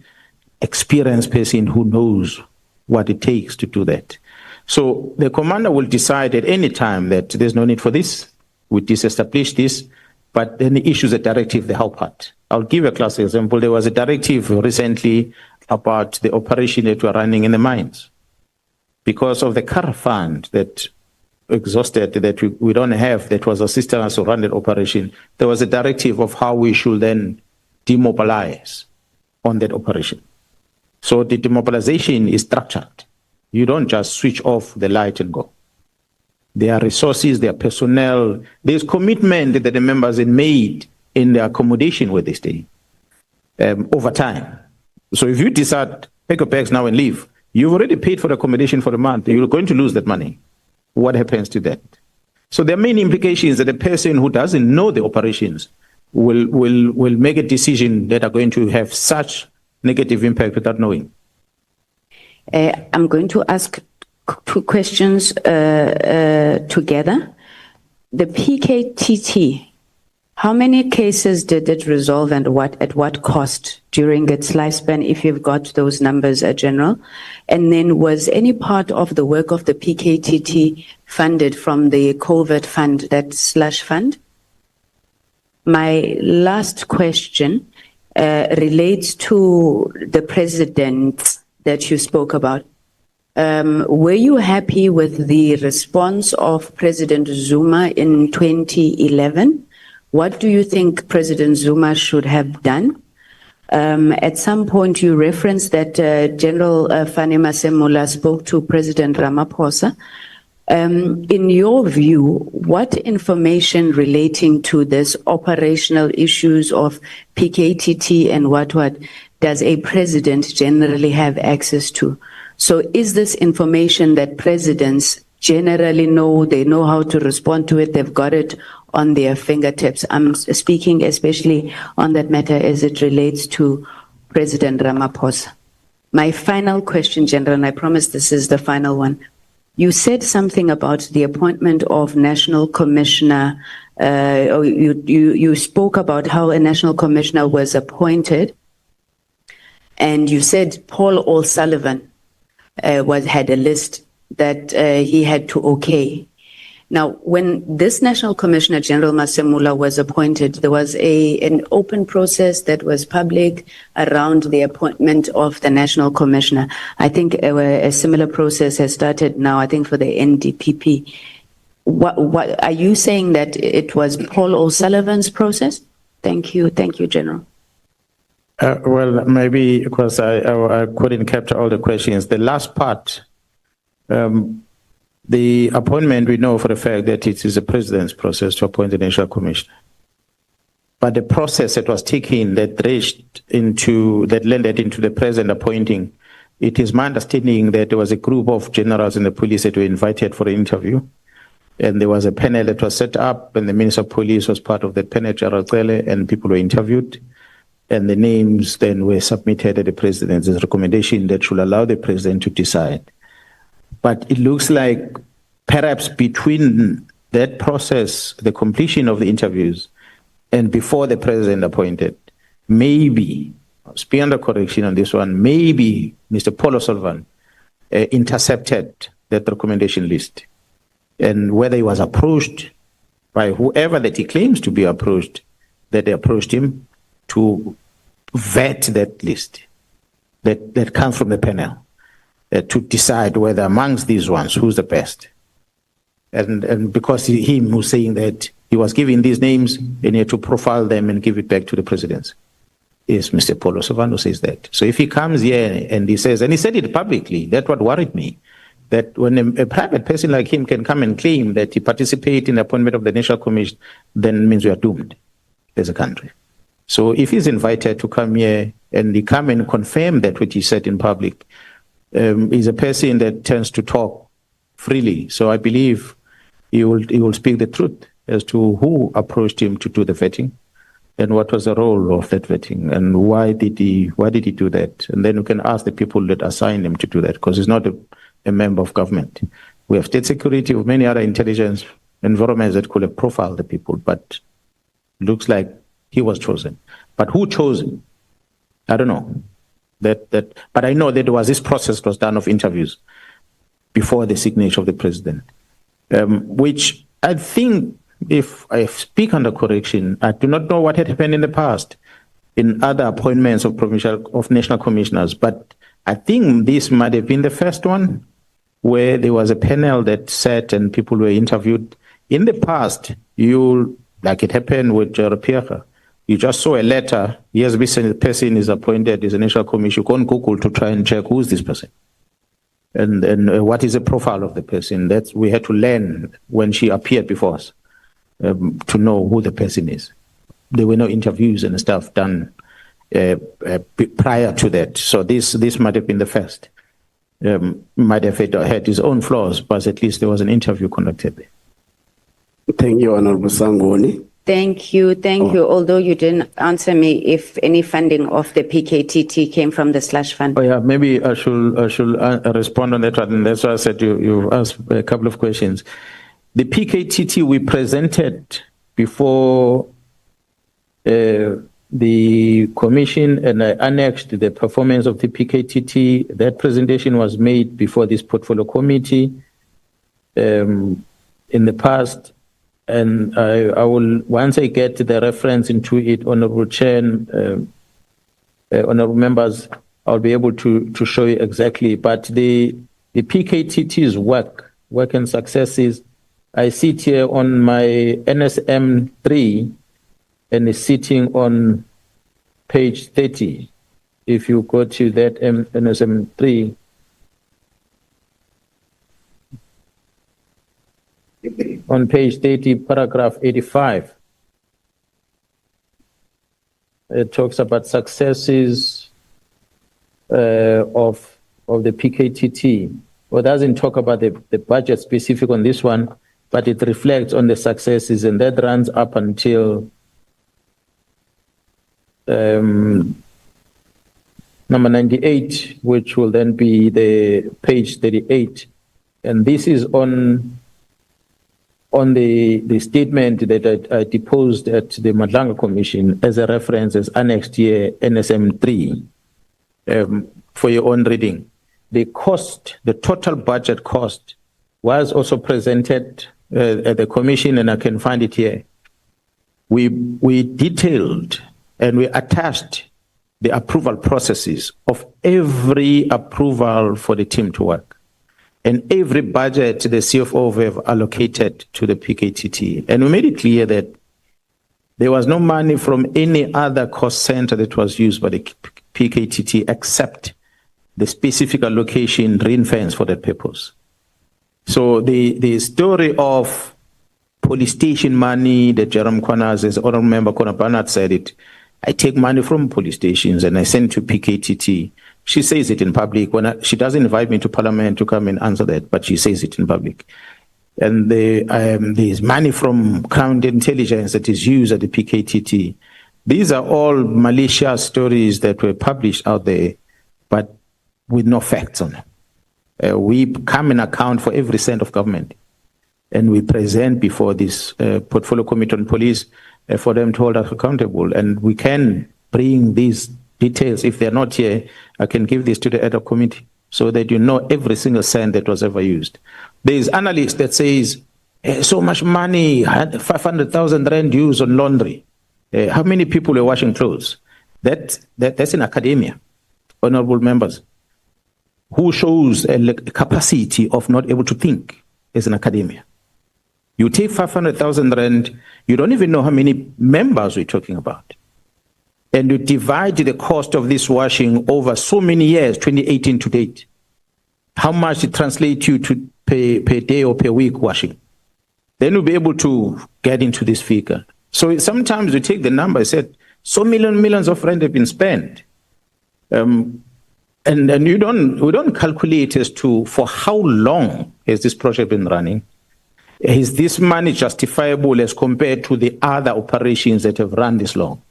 experienced person who knows what it takes to do that. So the commander will decide at any time that there's no need for this, we disestablish this, but then he issues a directive, the how part. I'll give a classic example. There was a directive recently about the operation that we're running in the mines. Because of the car fund that exhausted, that we don't have, that was assisting us to run that operation, there was a directive of how we should then demobilize on that operation. So the demobilization is structured. You don't just switch off the light and go. There are resources, there are personnel, there's commitment that the members had made in the accommodation where they stay over time. So if you decide, take your bags now and leave, you've already paid for the accommodation for the month, you're going to lose that money. What happens to that? So there are many implications that a person who doesn't know the operations will make a decision that are going to have such negative impact without knowing. I'm going to ask two questions together. The PKTT, how many cases did it resolve and at what cost during its lifespan, if you've got those numbers, General? And then was any part of the work of the PKTT funded from the COVID fund, that slush fund? My last question relates to the president that you spoke about. Were you happy with the response of President Zuma in 2011? What do you think President Zuma should have done? At some point, you referenced that General Fani Masemola spoke to President Ramaphosa. In your view, what information relating to this operational issues of PKTT and what does a president generally have access to? So is this information that presidents generally know, they know how to respond to it, they've got it on their fingertips? I'm speaking especially on that matter as it relates to President Ramaphosa. My final question, General, and I promise this is the final one. You said something about the appointment of National Commissioner, or you spoke about how a National Commissioner was appointed, and you said Paul O'Sullivan had a list that he had to okay. Now, when this National Commissioner, General Masemola, was appointed, there was an open process that was public around the appointment of the National Commissioner. I think a similar process has started now, I think, for the NDPP. What are you saying, that it was Paul O'Sullivan's process? Thank you, General. Well, maybe because I couldn't capture all the questions. The last part, the appointment, we know for a fact that it is the president's process to appoint the National Commissioner. But the process that was taken that landed into the president appointing, it is my understanding that there was a group of generals in the police that were invited for an interview. And there was a panel that was set up, and the Minister of Police was part of that panel, General Cele, and people were interviewed. And the names then were submitted at the president's recommendation that should allow the president to decide. But it looks like perhaps between that process, the completion of the interviews, and before the president appointed, maybe, speak under correction on this one, maybe Mr. Paul O'Sullivan intercepted that recommendation list. And whether he was approached by whoever that he claims to be approached, that they approached him to vet that list that comes from the panel. To decide whether amongst these ones, who's the best. And because he was saying that he was giving these names and he had to profile them and give it back to the president. Is Mr. Paul O'Sullivan who says that. So if he comes here and he says, and he said it publicly, that's what worried me, that when a private person like him can come and claim that he participated in the appointment of the National Commission, then it means we are doomed as a country. So if he's invited to come here and he come and confirm that what he said in public, is a person that tends to talk freely. So I believe he will speak the truth as to who approached him to do the vetting and what was the role of that vetting and why did he do that. And then we can ask the people that assigned him to do that, because he's not a member of government. We have state security, of many other intelligence environments that could have profiled the people, but it looks like he was chosen. But who chose him? I don't know. But I know that there was this process was done of interviews before the signature of the president, which I think, if I speak under correction, I do not know what had happened in the past in other appointments of national commissioners, but I think this might have been the first one where there was a panel that sat and people were interviewed. In the past, like it happened with Pierre, You just saw a letter. Yes, the person is appointed as a national commission. You go on Google to try and check who is this person. And what is the profile of the person. That we had to learn when she appeared before us to know who the person is. There were no interviews and stuff done prior to that. So this might have been the first. Might have had his own flaws, but at least there was an interview conducted there. Thank you, Honorable Sangoni. Thank you. Although you didn't answer me if any funding of the PKTT came from the slush fund. Oh yeah, maybe I should respond on that one. And that's why I said you asked a couple of questions. The PKTT we presented before the commission, and I annexed the performance of the PKTT. That presentation was made before this portfolio committee in the past. And I will, once I get the reference into it, Honorable Chair, Honorable Members, I'll be able to show you exactly. But the PKTT's work and successes, I sit here on my NSM 3 and it's sitting on page 30. If you go to that NSM 3, on page 30, paragraph 85, it talks about successes of the PKTT. Well, it doesn't talk about the budget specific on this one, but it reflects on the successes, and that runs up until number 98, which will then be the page 38. And this is on the statement that I deposed at the Madlanga Commission as a reference as annexed here NSM 3 for your own reading. The cost, the total budget cost, was also presented at the commission, and I can find it here. We detailed and we attached the approval processes of every approval for the team to work. And every budget the CFO have allocated to the PKTT. And we made it clear that there was no money from any other cost center that was used by the PKTT except the specific allocation ring-fence for that purpose. So the story of police station money that Jerome Mkhwanazi, as Honorable Member Kona Barnard said it, I take money from police stations and I send to PKTT. She says it in public. She doesn't invite me to Parliament to come and answer that, but she says it in public. And there's money from Crown Intelligence that is used at the PKTT. These are all malicious stories that were published out there, but with no facts on them. We come and account for every cent of government, and we present before this portfolio committee on police for them to hold us accountable. And we can bring these details. If they're not here, I can give this to the ad hoc committee so that you know every single cent that was ever used. There is analyst that says, so much money, 500,000 rand used on laundry. How many people are washing clothes? That's in academia, honorable members. Who shows a capacity of not able to think as an academia? You take 500,000 rand, you don't even know how many members we're talking about. And you divide the cost of this washing over so many years, 2018 to date. How much it translates you to per day or per week washing. Then you'll be able to get into this figure. So sometimes we take the number, I said, so millions of rand have been spent. And we don't calculate as to for how long has this project been running. Is this money justifiable as compared to the other operations that have run this long?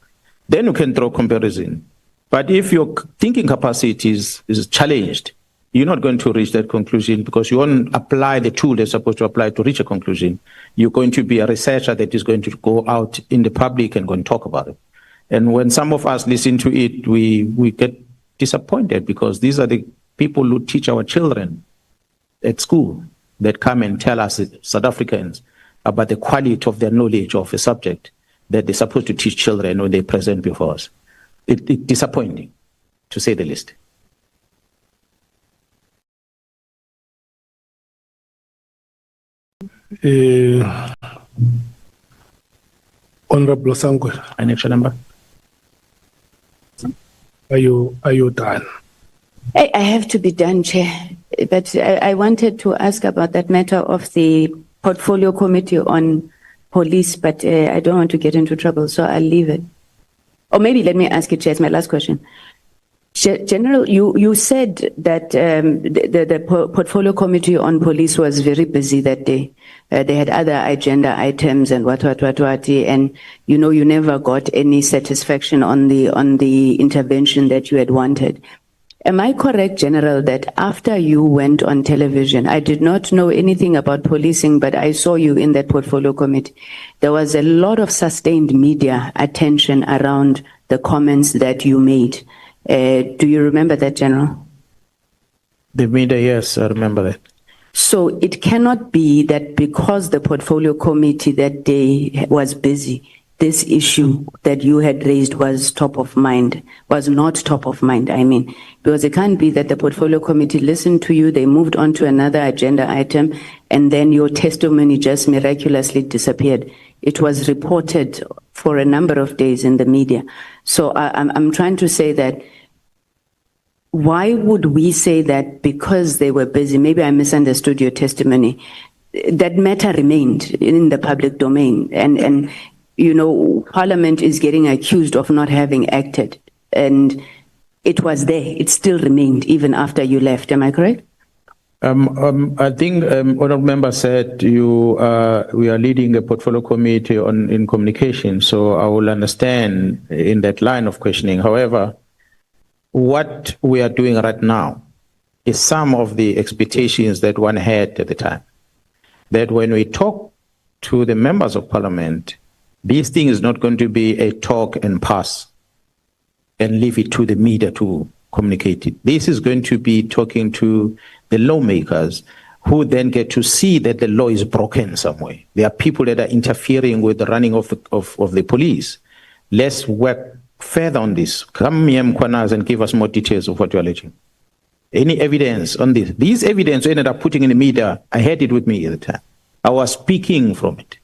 Then you can draw comparison. But if your thinking capacity is challenged, you're not going to reach that conclusion because you won't apply the tool they're supposed to apply to reach a conclusion. You're going to be a researcher that is going to go out in the public and go and talk about it. And when some of us listen to it, we get disappointed because these are the people who teach our children at school that come and tell us, South Africans, about the quality of their knowledge of a subject that they're supposed to teach children when they present before us. It's disappointing, to say the least. Honorable Sangwe. An extra number? Are you done? I have to be done, Chair. But I wanted to ask about that matter of the portfolio committee on police, but I don't want to get into trouble, so I'll leave it. Or maybe let me ask it, Chair, it's my last question. General, you said that the portfolio committee on police was very busy that day. They had other agenda items and what, and you never got any satisfaction on the intervention that you had wanted. Am I correct, General, that after you went on television, I did not know anything about policing, but I saw you in that portfolio committee. There was a lot of sustained media attention around the comments that you made. Do you remember that, General? The media, yes, I remember that. So it cannot be that because the portfolio committee that day was busy, this issue that you had raised was not top of mind, I mean, because it can't be that the portfolio committee listened to you, they moved on to another agenda item, and then your testimony just miraculously disappeared. It was reported for a number of days in the media. So I'm trying to say that why would we say that because they were busy, maybe I misunderstood your testimony, that matter remained in the public domain, and Parliament is getting accused of not having acted, and it was there, it still remained even after you left, am I correct? I think honourable member said we are leading a portfolio committee in communication, so I will understand in that line of questioning. However, what we are doing right now is some of the expectations that one had at the time. That when we talk to the members of Parliament, this thing is not going to be a talk and pass and leave it to the media to communicate it. This is going to be talking to the lawmakers who then get to see that the law is broken some way. There are people that are interfering with the running of the police. Let's work further on this. Come here, Mkhwanazi, and give us more details of what you are alleging. Any evidence on this? These evidence we ended up putting in the media. I had it with me at the time. I was speaking from it,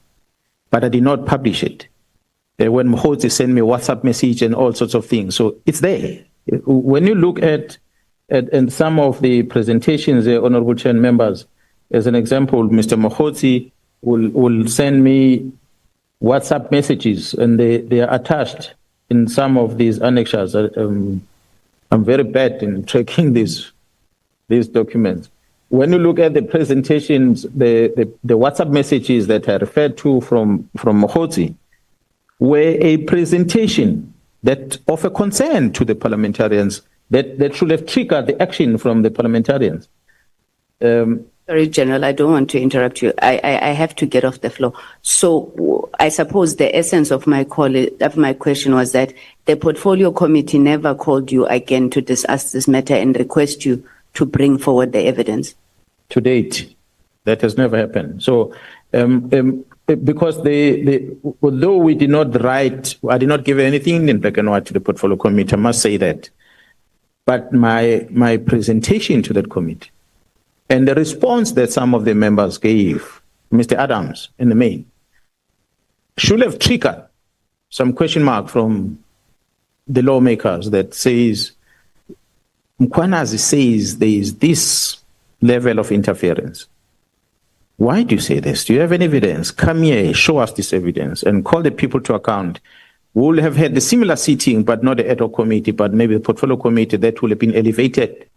but I did not publish it. When Mkhwanazi sent me a WhatsApp message and all sorts of things. So it's there. When you look at some of the presentations, Honorable Chair and members, as an example, Mr. Mkhwanazi will send me WhatsApp messages and they are attached in some of these annexures. I'm very bad in tracking these documents. When you look at the presentations, the WhatsApp messages that I referred to from Mkhwanazi were a presentation that of a concern to the parliamentarians that should have triggered the action from the parliamentarians. Sorry, General, I don't want to interrupt you. I have to get off the floor. So I suppose the essence of my question was that the portfolio committee never called you again to discuss this matter and request you to bring forward the evidence. To date, that has never happened. So because although we did not write, I did not give anything in black and white to the portfolio committee, I must say that. But my presentation to that committee and the response that some of the members gave, Mr. Adams in the main, should have triggered some question mark from the lawmakers that says, Mkhwanazi says there is this level of interference. Why do you say this? Do you have any evidence? Come here, show us this evidence and call the people to account. We will have had the similar sitting, but not the ad hoc committee, but maybe the portfolio committee that will have been elevated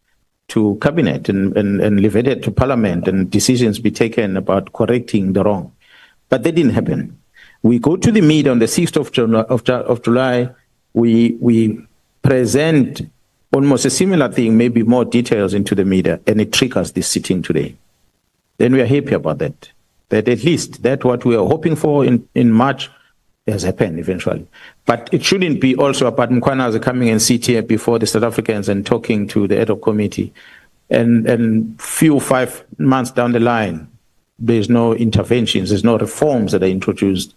to cabinet and elevated to parliament and decisions be taken about correcting the wrong. But that didn't happen. We go to the media on the 6th of July. We present almost a similar thing, maybe more details into the media, and it triggers this sitting today. Then we are happy about that. That at least that what we are hoping for in March has happened eventually. But it shouldn't be also about Mkhwanazi coming and sit here before the South Africans and talking to the ad hoc committee. And 5 months down the line, there's no interventions, there's no reforms that are introduced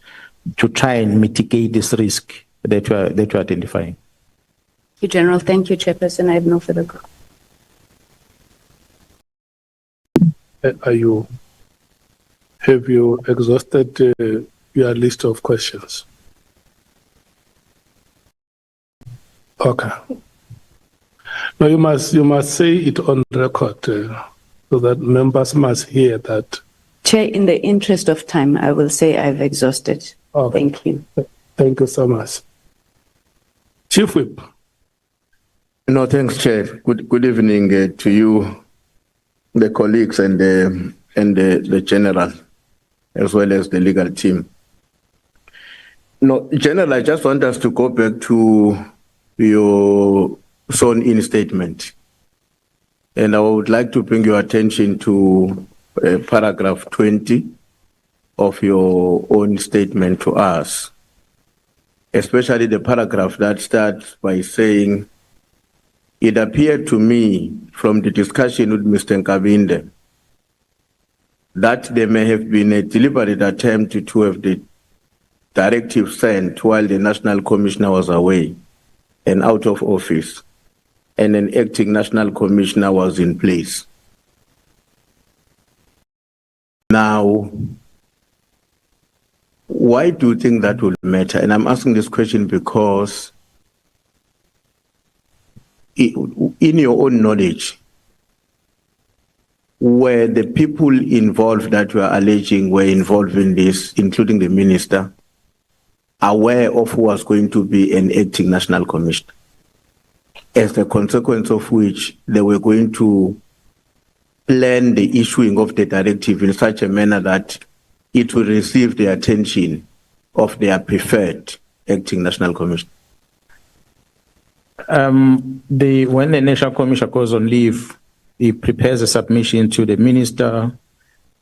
to try and mitigate this risk that we're identifying. Thank you, General. Thank you, Chairperson. I have no further comments. Have you exhausted your list of questions? Okay. No, you must say it on record so that members must hear that. Chair, in the interest of time, I will say I've exhausted. Okay. Thank you. Thank you so much. Chief Whip. No, thanks, Chair. Good evening to you, the colleagues, and the General, as well as the legal team. No, General, I just want us to go back to your sworn-in statement. And I would like to bring your attention to paragraph 20 of your own statement to us, especially the paragraph that starts by saying, "It appeared to me from the discussion with Mr. Nkabinde that there may have been a deliberate attempt to have the directive sent while the National Commissioner was away and out of office, and an acting National Commissioner was in place." Now, why do you think that will matter? And I'm asking this question because in your own knowledge, were the people involved that you are alleging were involved in this, including the minister, aware of who was going to be an acting National Commissioner, as a consequence of which they were going to plan the issuing of the directive in such a manner that it will receive the attention of their preferred acting National Commissioner? When the National Commissioner goes on leave, he prepares a submission to the minister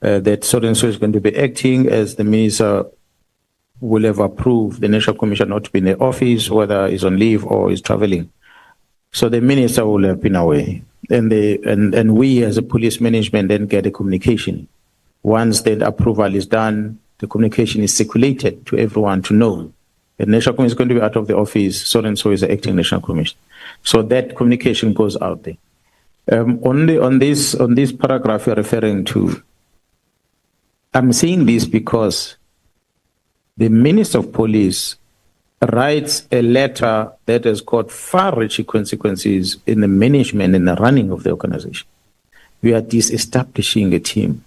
that so-and-so is going to be acting, as the minister will have approved the National Commissioner not to be in the office, whether he's on leave or he's traveling. So the minister will have been away. And we as a police management then get a communication. Once that approval is done, the communication is circulated to everyone to know the National Commissioner is going to be out of the office, so-and-so is the acting National Commissioner. So that communication goes out there. Only on this paragraph you're referring to, I'm saying this because the Minister of Police writes a letter that has got far-reaching consequences in the management and the running of the organization. You are disestablishing a team.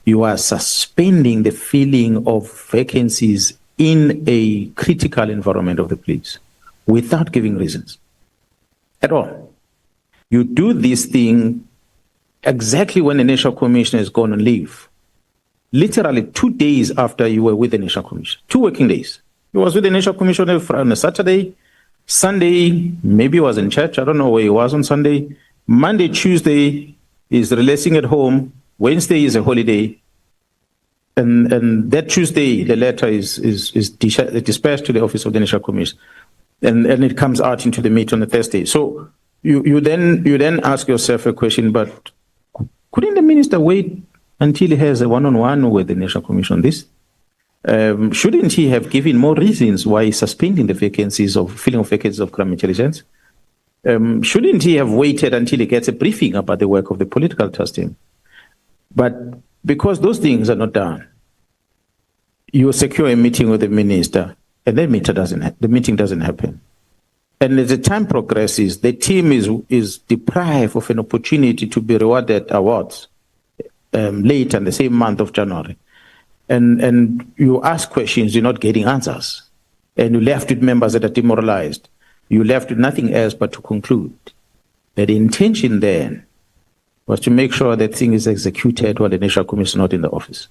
You are suspending the filling of vacancies in a critical environment of the police without giving reasons at all. You do this thing exactly when the National Commissioner is gone on leave. Literally 2 days after you were with the National Commission, 2 working days. He was with the National Commission on a Saturday, Sunday, maybe he was in church. I don't know where he was on Sunday. Monday, Tuesday, he's relaxing at home. Wednesday is a holiday. And that Tuesday, the letter is dispatched to the office of the National Commission. And it comes out into the meet on the Thursday. So you then ask yourself a question, but couldn't the minister wait until he has a one-on-one with the National Commission on this? Shouldn't he have given more reasons why he's suspending the vacancies of filling of vacancies of crime intelligence? Shouldn't he have waited until he gets a briefing about the work of the political task team? But because those things are not done, you secure a meeting with the minister, and the meeting doesn't happen. And as the time progresses, the team is deprived of an opportunity to be rewarded awards late in the same month of January. And you ask questions, you're not getting answers. And you're left with members that are demoralized. You're left with nothing else but to conclude that the intention then was to make sure that thing is executed while the National Commission is not in the office.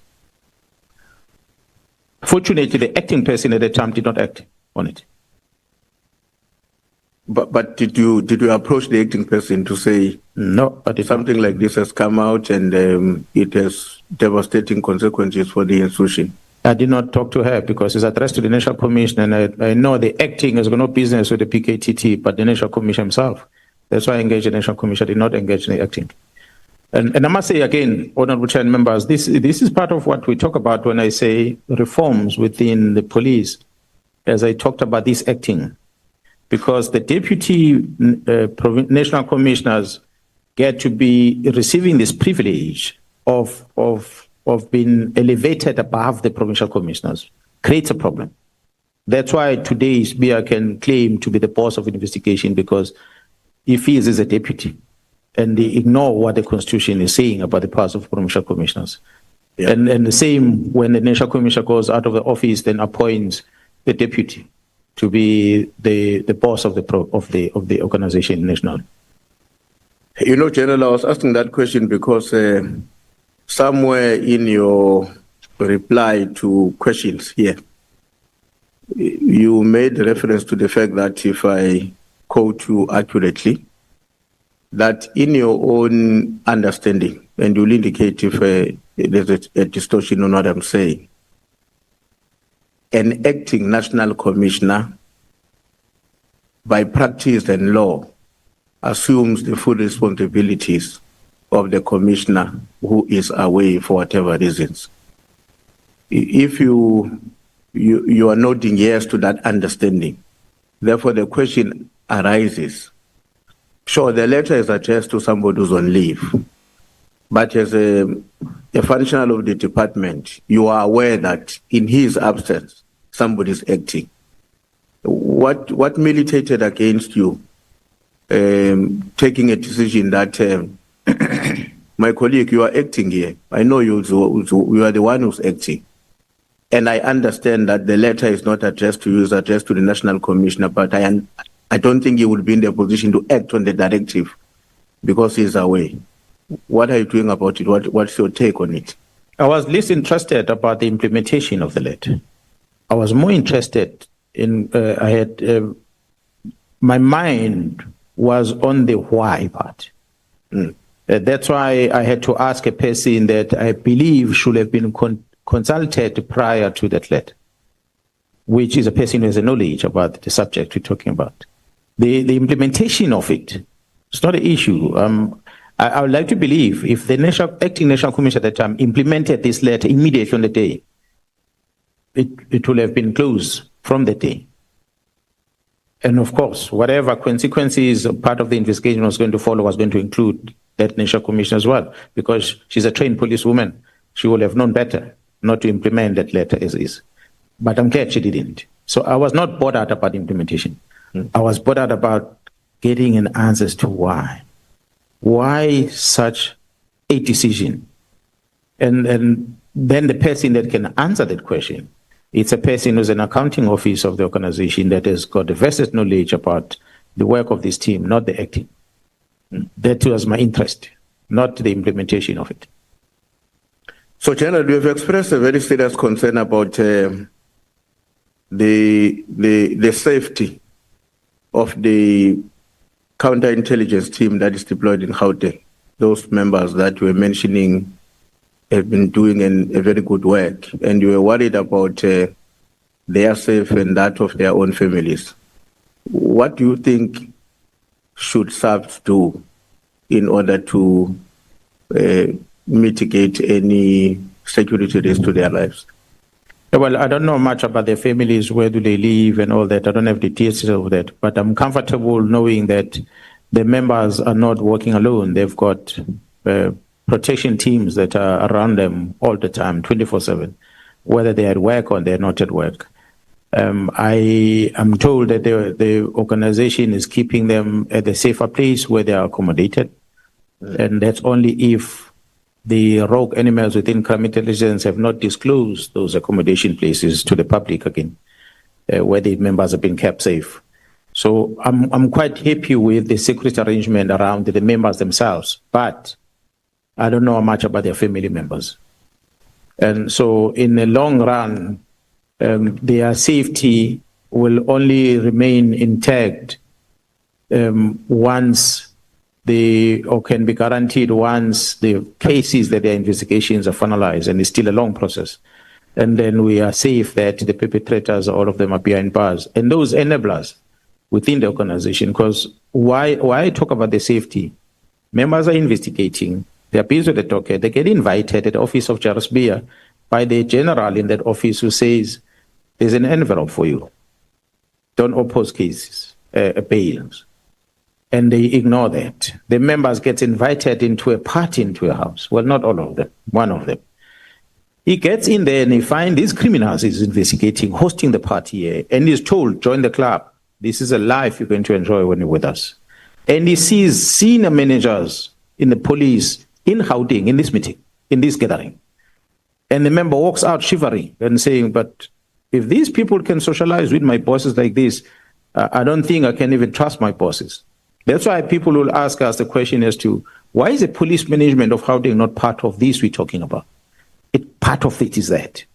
Fortunately, the acting person at the time did not act on it. But did you approach the acting person to say no? But something like this has come out and it has devastating consequences for the institution? I did not talk to her because it's addressed to the National Commission, and I know the acting has got no business with the PKTT, but the National Commission himself. That's why I engaged the National Commission. I did not engage in the acting. And I must say again, Honourable Chair and members, this is part of what we talk about when I say reforms within the police, as I talked about this acting. Because the deputy national commissioners get to be receiving this privilege of being elevated above the provincial commissioners, creates a problem. That's why today Sibiya can claim to be the boss of investigation, because if he is a deputy and they ignore what the Constitution is saying about the powers of provincial commissioners. Yeah. And the same when the national commissioner goes out of the office, then appoints the deputy to be the boss of the organization nationally. You know, General, I was asking that question because somewhere in your reply to questions here, you made reference to the fact that, if I quote you accurately, that in your own understanding, and you'll indicate if there's a distortion on what I'm saying, an acting national commissioner, by practice and law, assumes the full responsibilities of the commissioner who is away for whatever reasons. If you are nodding yes to that understanding, therefore the question arises, sure, the letter is addressed to somebody who's on leave, but as a functional of the department, you are aware that in his absence, somebody is acting. What militated against you taking a decision that, my colleague, you are acting here. I know you are the one who's acting. And I understand that the letter is not addressed to you, it's addressed to the National Commissioner, but I don't think he would be in the position to act on the directive because he's away. What are you doing about it? What's your take on it? I was least interested about the implementation of the letter. I was more interested in, my mind was on the why part. That's why I had to ask a person that I believe should have been consulted prior to that letter, which is a person who has a knowledge about the subject we're talking about. The implementation of it is not an issue. I would like to believe if the acting national commissioner at that time implemented this letter immediately on the day, it would have been closed from the day. And of course, whatever consequences part of the investigation was going to follow was going to include that national commissioner as well, because she's a trained policewoman. She would have known better not to implement that letter as is. But I'm glad she didn't. So I was not bothered about implementation. I was bothered about getting an answer as to why. Why such a decision? And then the person that can answer that question, it's a person who's an accounting officer of the organization that has got the vested knowledge about the work of this team, not the acting. That was my interest, not the implementation of it. So, General, you have expressed a very serious concern about the safety of the counterintelligence team that is deployed in Gauteng. Those members that you were mentioning have been doing a very good work, and you were worried about their safety and that of their own families. What do you think should SAPS do in order to mitigate any security risk to their lives? Well, I don't know much about their families, where do they live and all that. I don't have details of that, but I'm comfortable knowing that the members are not working alone. They've got protection teams that are around them all the time, 24/7, whether they're at work or they're not at work. I am told that the organization is keeping them at a safer place where they are accommodated. And that's only if the rogue animals within crime intelligence have not disclosed those accommodation places to the public again, where the members have been kept safe. So I'm quite happy with the security arrangement around the members themselves, but I don't know much about their family members. And so in the long run, their safety will only remain intact once can be guaranteed once the cases that their investigations are finalized, and it's still a long process. And then we are safe that the perpetrators, all of them, are behind bars. And those enablers within the organization, because why I talk about the safety, members are investigating, they're busy with the docket, they get invited at the office of Sibiya by the general in that office who says, there's an envelope for you. Don't oppose cases, bails. And they ignore that. The members get invited into a party into a house. Well, not all of them, one of them. He gets in there and he finds these criminals he's investigating, hosting the party here, and he's told, join the club. This is a life you're going to enjoy when you're with us. And he sees senior managers in the police in Gauteng, in this meeting, in this gathering. And the member walks out shivering and saying, but if these people can socialize with my bosses like this, I don't think I can even trust my bosses. That's why people will ask us the question as to, why is the police management of Gauteng not part of this we're talking about? Part of it is that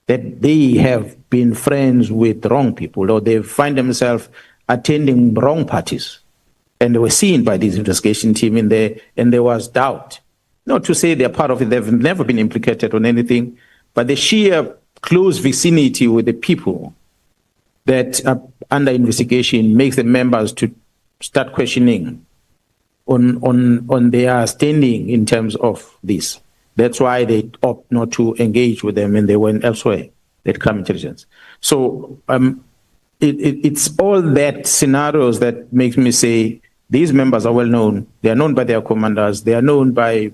they have been friends with wrong people, or they find themselves attending wrong parties. And they were seen by this investigation team in there, and there was doubt. Not to say they're part of it, they've never been implicated on anything, but the sheer close vicinity with the people that are under investigation makes the members to start questioning on their standing in terms of this. That's why they opt not to engage with them, and they went elsewhere. They'd come intelligence. So it's all that scenarios that makes me say these members are well known. They are known by their commanders. They are known by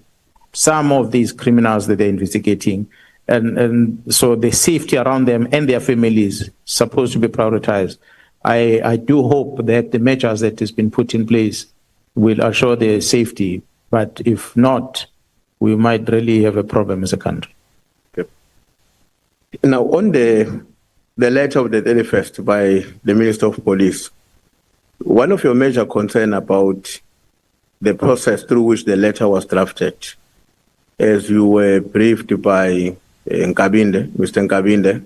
some of these criminals that they're investigating. And so the safety around them and their families is supposed to be prioritized. I do hope that the measures that has been put in place will assure their safety. But if not, we might really have a problem as a country. Okay. Now, on the letter of the 31st by the Minister of Police, one of your major concerns about the process through which the letter was drafted, as you were briefed by Mr. Nkabinde,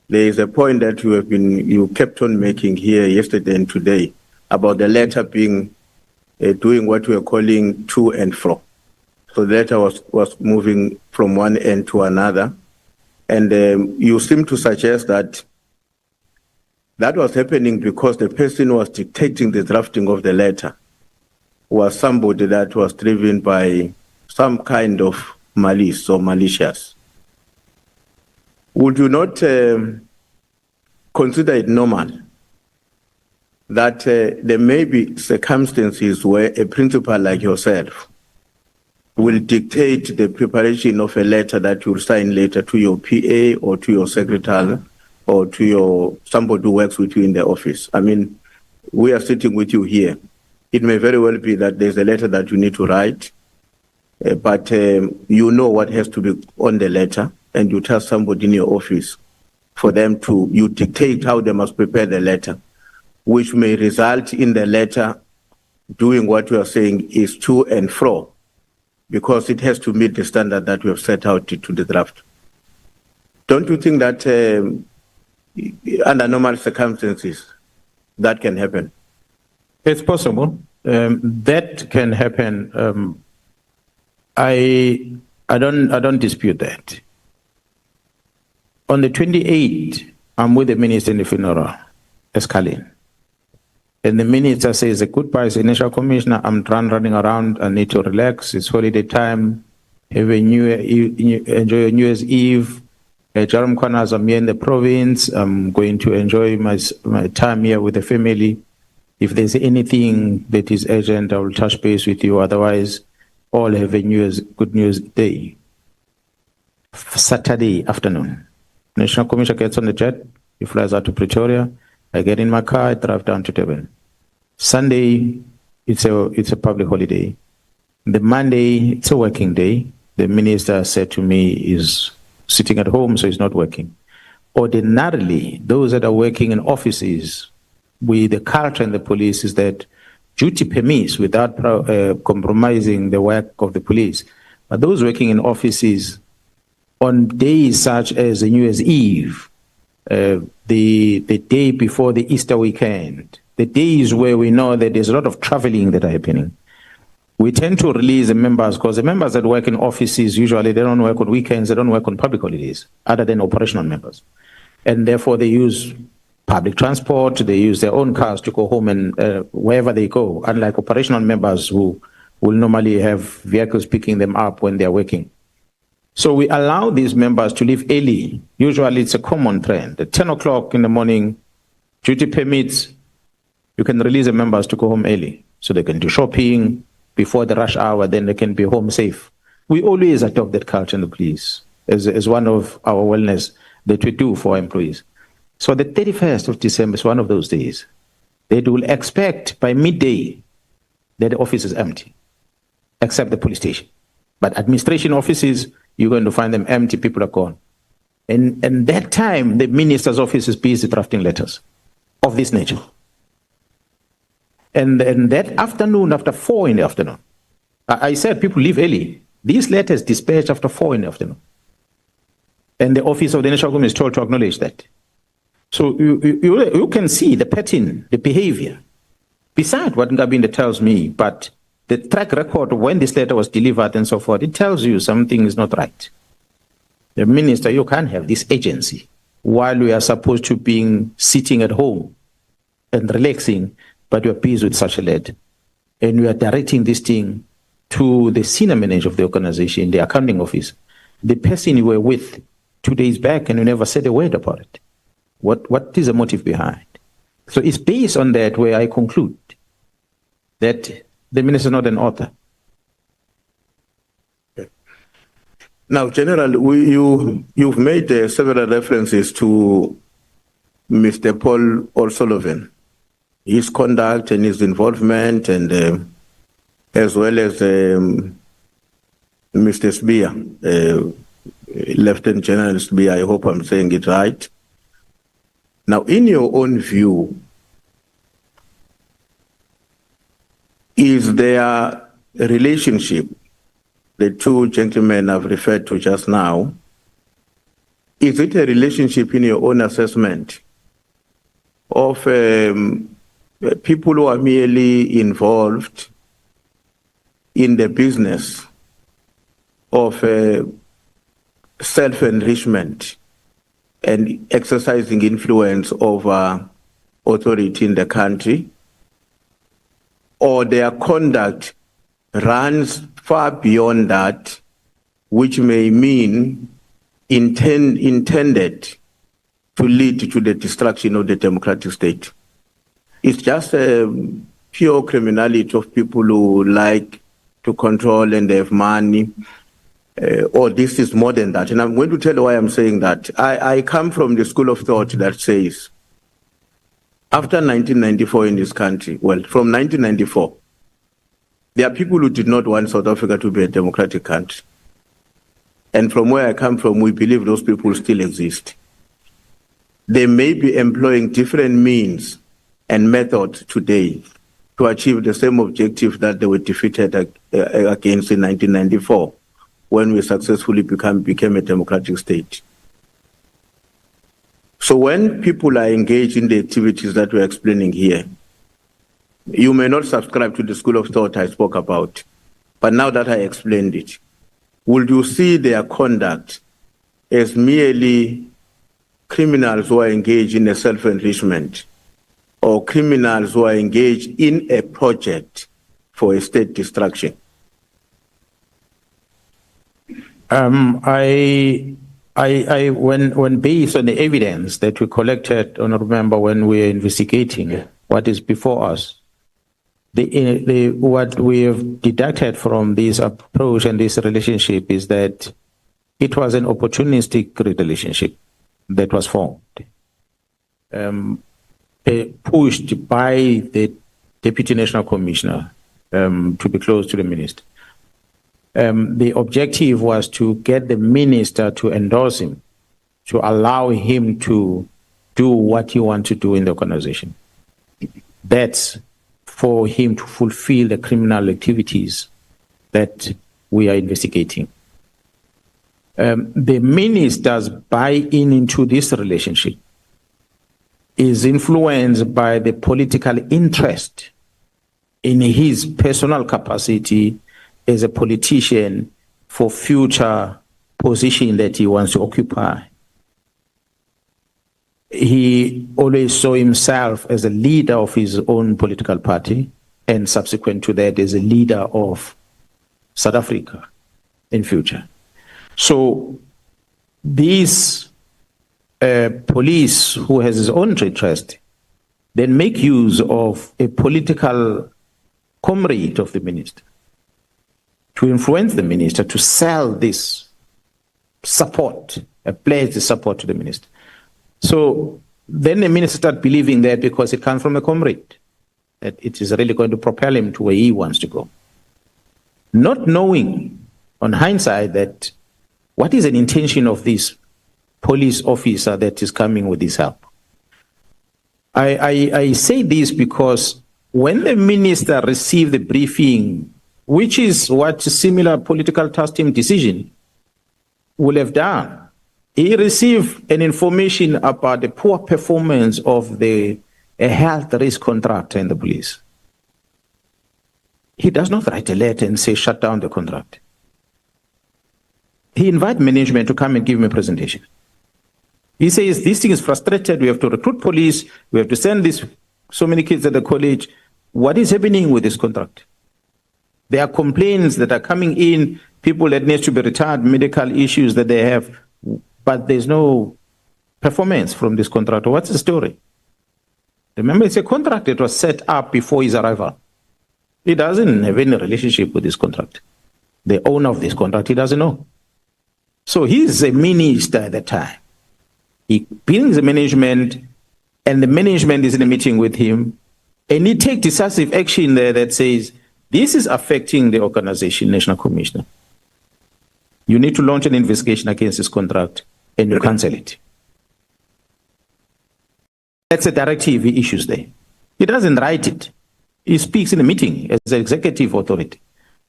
there is a point that you kept on making here yesterday and today about the letter being doing what we are calling to and fro. So the letter was moving from one end to another. And you seem to suggest that that was happening because the person who was dictating the drafting of the letter was somebody that was driven by some kind of malice or malicious. Would you not consider it normal that there may be circumstances where a principal like yourself will dictate the preparation of a letter that you'll sign later to your PA or to your secretary or to somebody who works with you in the office? I mean, we are sitting with you here. It may very well be that there's a letter that you need to write, but you know what has to be on the letter, and you tell somebody in your office for them to, you dictate how they must prepare the letter, which may result in the letter doing what you are saying is to and fro, because it has to meet the standard that we have set out to the draft. Don't you think that under normal circumstances, that can happen? It's possible. That can happen. I don't dispute that. On the 28th, I'm with the minister in the funeral, Escalin. And the minister says, goodbye, National Commissioner, I'm running around, I need to relax, it's holiday time, have a enjoy a New Year's Eve. Mkhwanazi, I'm here in the province, I'm going to enjoy my time here with the family. If there's anything that is urgent, I will touch base with you, otherwise, all have a good news day. Saturday afternoon, National Commissioner gets on the jet, he flies out to Pretoria, I get in my car, I drive down to Durban. Sunday, it's a public holiday. The Monday, it's a working day. The minister said to me, he's sitting at home, so he's not working. Ordinarily, those that are working in offices, the culture in the police is that duty permits without compromising the work of the police. But those working in offices, on days such as the New Year's Eve, the day before the Easter weekend, the days where we know that there's a lot of traveling that are happening, we tend to release the members, because the members that work in offices, usually they don't work on weekends, they don't work on public holidays, other than operational members. And therefore they use public transport, they use their own cars to go home and wherever they go, unlike operational members who will normally have vehicles picking them up when they're working. So we allow these members to leave early. Usually it's a common trend. At 10 o'clock in the morning, duty permits, you can release the members to go home early so they can do shopping before the rush hour, then they can be home safe. We always adopt that culture in the police. as one of our wellness that we do for our employees. So the 31st of December is one of those days. They will expect by midday that the office is empty, except the police station. But administration offices, you're going to find them empty, people are gone. And that time, the minister's office is busy drafting letters of this nature. And that afternoon, after 4 in the afternoon, I said people leave early. These letters dispatched after 4 in the afternoon. And the office of the National Commission is told to acknowledge that. So you can see the pattern, the behavior, beside what Ngabinde tells me, but the track record of when this letter was delivered and so forth, it tells you something is not right. The minister, you can't have this agency while we are supposed to be sitting at home and relaxing, but you are busy with such a letter. And we are directing this thing to the senior manager of the organization, the accounting office, the person you were with 2 days back, and you never said a word about it. What is the motive behind? So it's based on that where I conclude that the minister is not an author. Now, General, you've made several references to Mr. Paul O'Sullivan, his conduct and his involvement, and as well as Mr. Sibiya, Lieutenant General Sibiya, I hope I'm saying it right. Now, in your own view, is there a relationship the two gentlemen have referred to just now? Is it a relationship in your own assessment of people who are merely involved in the business of self-enrichment and exercising influence over authority in the country, or their conduct runs far beyond that, which may mean intended to lead to the destruction of the democratic state? It's just a pure criminality of people who like to control and they have money, or this is more than that. And I'm going to tell you why I'm saying that. I come from the school of thought that says, after 1994 in this country, well, from 1994, there are people who did not want South Africa to be a democratic country. And from where I come from, we believe those people still exist. They may be employing different means and methods today to achieve the same objective that they were defeated against in 1994, when we successfully became a democratic state. So when people are engaged in the activities that we're explaining here, you may not subscribe to the school of thought I spoke about, but now that I explained it, will you see their conduct as merely criminals who are engaged in a self-enrichment, or criminals who are engaged in a project for a state destruction? When based on the evidence that we collected, honorable member, when we are investigating what is before us, what we have deducted from this approach and this relationship is that it was an opportunistic relationship that was formed, pushed by the Deputy National Commissioner to be close to the minister. The objective was to get the minister to endorse him, to allow him to do what he wants to do in the organization. That's for him to fulfill the criminal activities that we are investigating. The minister's buy-in into this relationship is influenced by the political interest in his personal capacity as a politician for future position that he wants to occupy. He always saw himself as a leader of his own political party, and subsequent to that as a leader of South Africa in future. So this police who has his own interest then make use of a political comrade of the minister to influence the minister to sell this support, a pledged support to the minister. So then the minister started believing that because it comes from a comrade, that it is really going to propel him to where he wants to go. Not knowing, on hindsight, that what is an intention of this police officer that is coming with his help. I say this because when the minister received the briefing, which is what similar political task team decision will have done, he received an information about the poor performance of a health risk contractor in the police. He does not write a letter and say, shut down the contract. He invites management to come and give him a presentation. He says, this thing is frustrated. We have to recruit police. We have to send so many kids at the college. What is happening with this contract? There are complaints that are coming in, people that need to be retired, medical issues that they have, but there's no performance from this contractor. What's the story? Remember, it's a contract that was set up before his arrival. He doesn't have any relationship with this contract. The owner of this contract, he doesn't know. So he's a minister at the time. He brings the management, and the management is in a meeting with him, and he takes decisive action there that says, this is affecting the organization, National Commissioner. You need to launch an investigation against this contract, and you cancel it. That's a directive he issues there. He doesn't write it. He speaks in a meeting as an executive authority,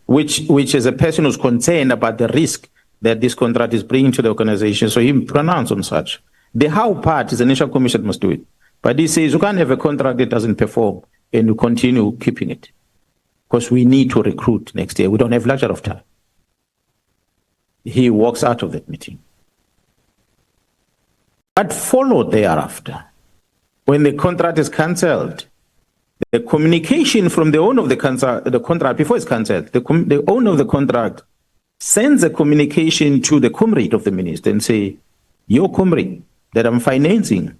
which is a person who's concerned about the risk that this contract is bringing to the organization. So he pronounced on such. The how part is the National Commission must do it. But he says you can't have a contract that doesn't perform and you continue keeping it. Because we need to recruit next year. We don't have luxury of time. He walks out of that meeting. What followed thereafter, when the contract is cancelled, the communication from the owner of the contract, before it's cancelled, the owner of the contract sends a communication to the comrade of the minister and say, your comrade that I'm financing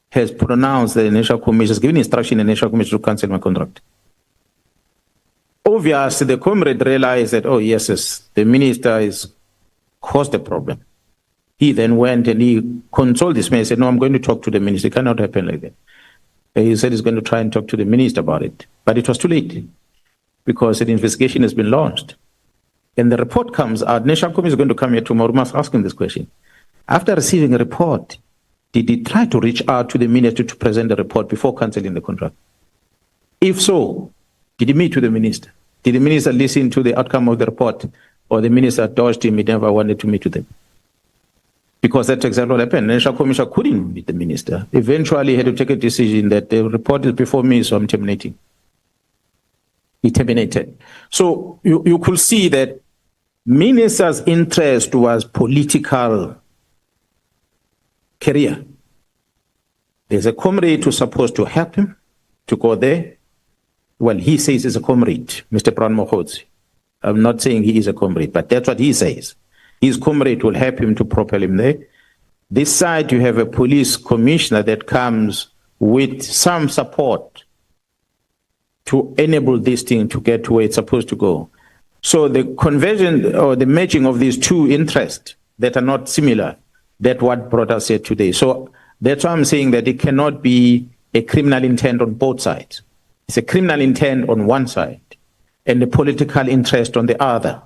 has pronounced that the National Commission, has given instruction to the National Commission to cancel my contract. Obviously, the comrade realized that, oh, yes, the minister has caused a problem. He then went and he consoled this man and said, no, I'm going to talk to the minister. It cannot happen like that. He said he's going to try and talk to the minister about it. But it was too late because an investigation has been launched. And the report comes out. National Commission is going to come here tomorrow. We must ask him this question. After receiving a report, did he try to reach out to the minister to present the report before cancelling the contract? If so, did he meet with the minister? Did the minister listen to the outcome of the report? Or the minister dodged him, he never wanted to meet with him? Because that's exactly what happened. The National Commission couldn't meet the minister. Eventually, he had to take a decision that the report is before me, so I'm terminating. He terminated. So you could see that minister's interest was political career. There's a comrade who's supposed to help him to go there. Well, he says he's a comrade, Mr. Mkhwanazi. I'm not saying he is a comrade, but that's what he says. His comrade will help him to propel him there. This side, you have a police commissioner that comes with some support to enable this thing to get to where it's supposed to go. So the conversion or the merging of these two interests that are not similar, that's what brought us here today. So that's why I'm saying that it cannot be a criminal intent on both sides. It's a criminal intent on one side and the political interest on the other.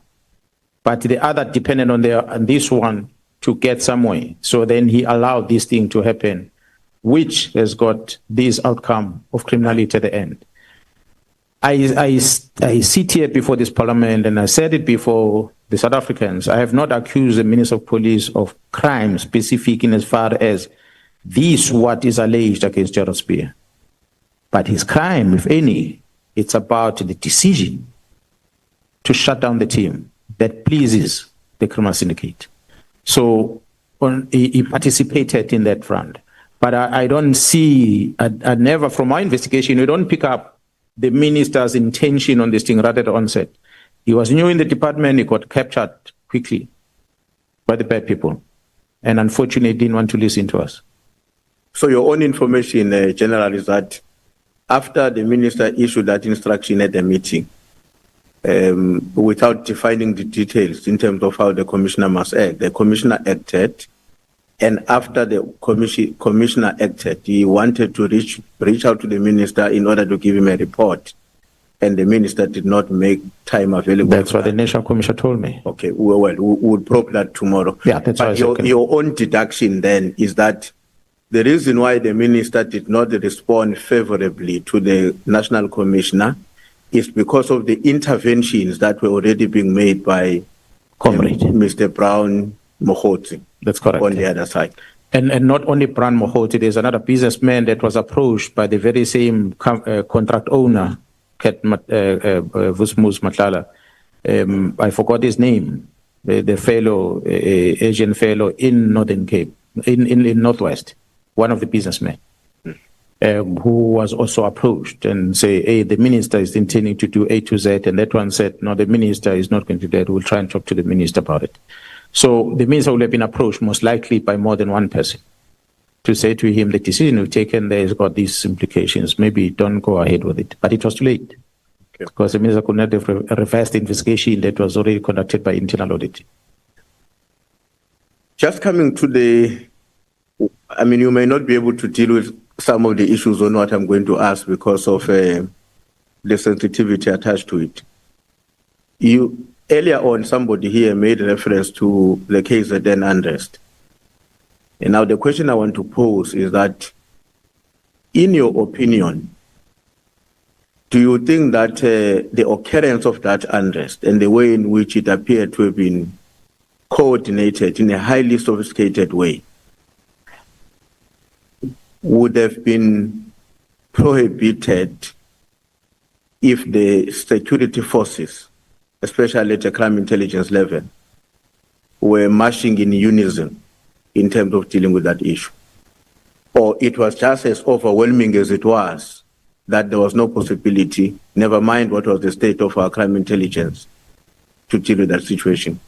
But the other depended on this one to get somewhere. So then he allowed this thing to happen, which has got this outcome of criminality at the end. I sit here before this parliament and I said it before the South Africans. I have not accused the Minister of Police of crime specific in as far as this what is alleged against Gerald Sibiya. But his crime, if any, it's about the decision to shut down the team that pleases the criminal syndicate. So he participated in that front. But I don't see, I never, from my investigation, we don't pick up the minister's intention on this thing right at the onset. He was new in the department, he got captured quickly by the bad people. And unfortunately, didn't want to listen to us. So your own information, General, is that after the minister issued that instruction at the meeting, without defining the details in terms of how the commissioner must act. The commissioner acted, and after the commissioner acted, he wanted to reach out to the minister in order to give him a report, and the minister did not make time available. That's what the National Commission told me. Okay, well, we will probe that tomorrow. Yeah, that's but your own deduction then is that the reason why the minister did not respond favorably to the National Commissioner is because of the interventions that were already being made by Comrade Mr. Brown Mkhwanazi. That's correct. On the other side. And not only Brown Mkhwanazi, there's another businessman that was approached by the very same contract owner, Nhlanhla. I forgot his name, the fellow, Asian fellow in Northern Cape, in Northwest, one of the businessmen. Who was also approached and say, hey, the minister is intending to do A to Z, and that one said, no, the minister is not going to do that. We'll try and talk to the minister about it. So the minister will have been approached most likely by more than one person to say to him, the decision we've taken there has got these implications. Maybe don't go ahead with it. But it was too late. Okay. Because the minister could not have reversed the investigation that was already conducted by internal audit. Just coming to you may not be able to deal with some of the issues on what I'm going to ask because of the sensitivity attached to it. Earlier on, somebody here made reference to the KZN unrest. And now the question I want to pose is that, in your opinion, do you think that the occurrence of that unrest and the way in which it appeared to have been coordinated in a highly sophisticated way would have been prohibited if the security forces, especially at the crime intelligence level, were marching in unison in terms of dealing with that issue? Or it was just as overwhelming as it was, that there was no possibility, never mind what was the state of our crime intelligence, to deal with that situation?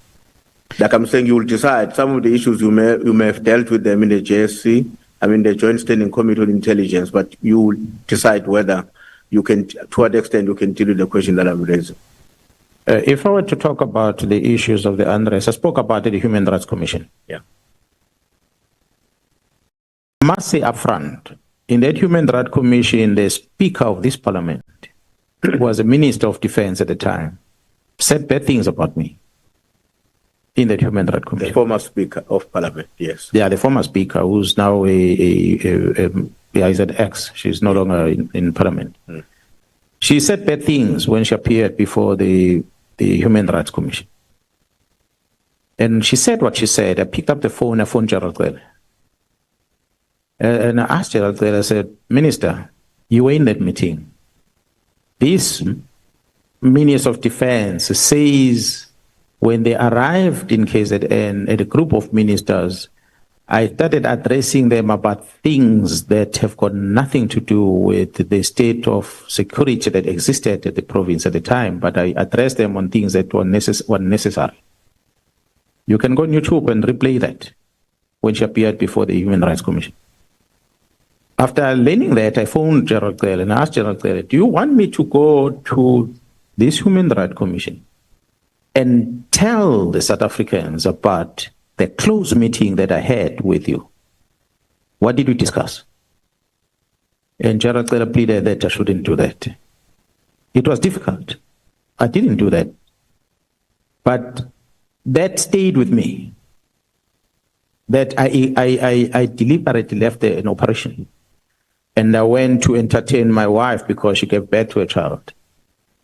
Like I'm saying, you will decide some of the issues you may have dealt with them in the JSC, the Joint Standing Committee on Intelligence, but you will decide whether you can, to what extent you can deal with the question that I'm raising. If I were to talk about the issues of the unrest, I spoke about the Human Rights Commission. Yeah. I must say upfront, in that Human Rights Commission, the Speaker of this Parliament was a Minister of Defense at the time, said bad things about me. In the Human Rights Commission. The former Speaker of Parliament, yes. Yeah, the former Speaker, who's now is at X. She's no longer in Parliament. Mm. She said bad things when she appeared before the Human Rights Commission. And she said what she said. I picked up the phone, I phoned Gerald. And I asked Gerald, I said, Minister, you were in that meeting. This Minister of Defense says, when they arrived in KZN, a group of ministers, I started addressing them about things that have got nothing to do with the state of security that existed at the province at the time, but I addressed them on things that were necessary. You can go on YouTube and replay that when she appeared before the Human Rights Commission. After learning that, I phoned Gerald and asked Gerald, do you want me to go to this Human Rights Commission and tell the South Africans about the close meeting that I had with you? What did we discuss? And Gerald pleaded that I shouldn't do that. It was difficult. I didn't do that. But that stayed with me. That I deliberately left an operation. And I went to entertain my wife because she gave birth to a child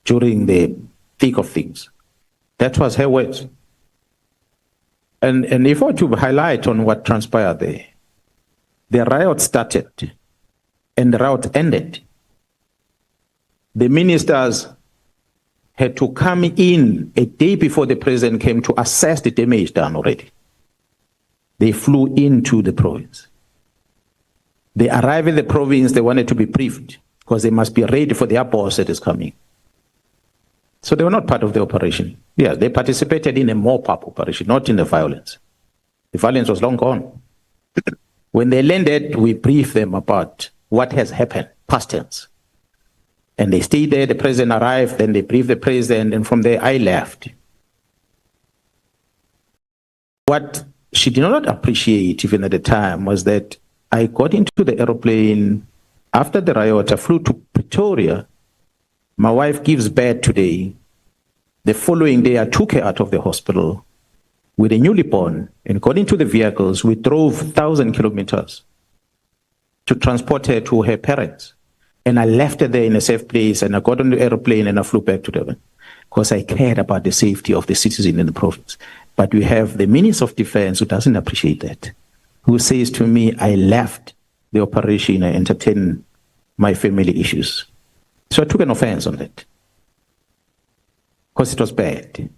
during the thick of things. That was her words. And if I were to highlight on what transpired there, the riot started and the riot ended. The ministers had to come in a day before the president came to assess the damage done already. They flew into the province. They arrived in the province, they wanted to be briefed because they must be ready for their boss that is coming. So they were not part of the operation. Yeah, they participated in a mop-up operation, not in the violence. The violence was long gone. When they landed, we briefed them about what has happened, past tense. And they stayed there, the president arrived, then they briefed the president, and from there I left. What she did not appreciate, even at the time, was that I got into the aeroplane after the riot. I flew to Pretoria. My wife gives birth today. The following day, I took her out of the hospital with a newly born, and got into the vehicles. We drove 1,000 kilometers to transport her to her parents. And I left her there in a safe place, and I got on the aeroplane and I flew back to Durban because I cared about the safety of the citizen in the province. But we have the Minister of Defense who doesn't appreciate that, who says to me, I left the operation, I entertained my family issues. So I took an offense on that because it was bad.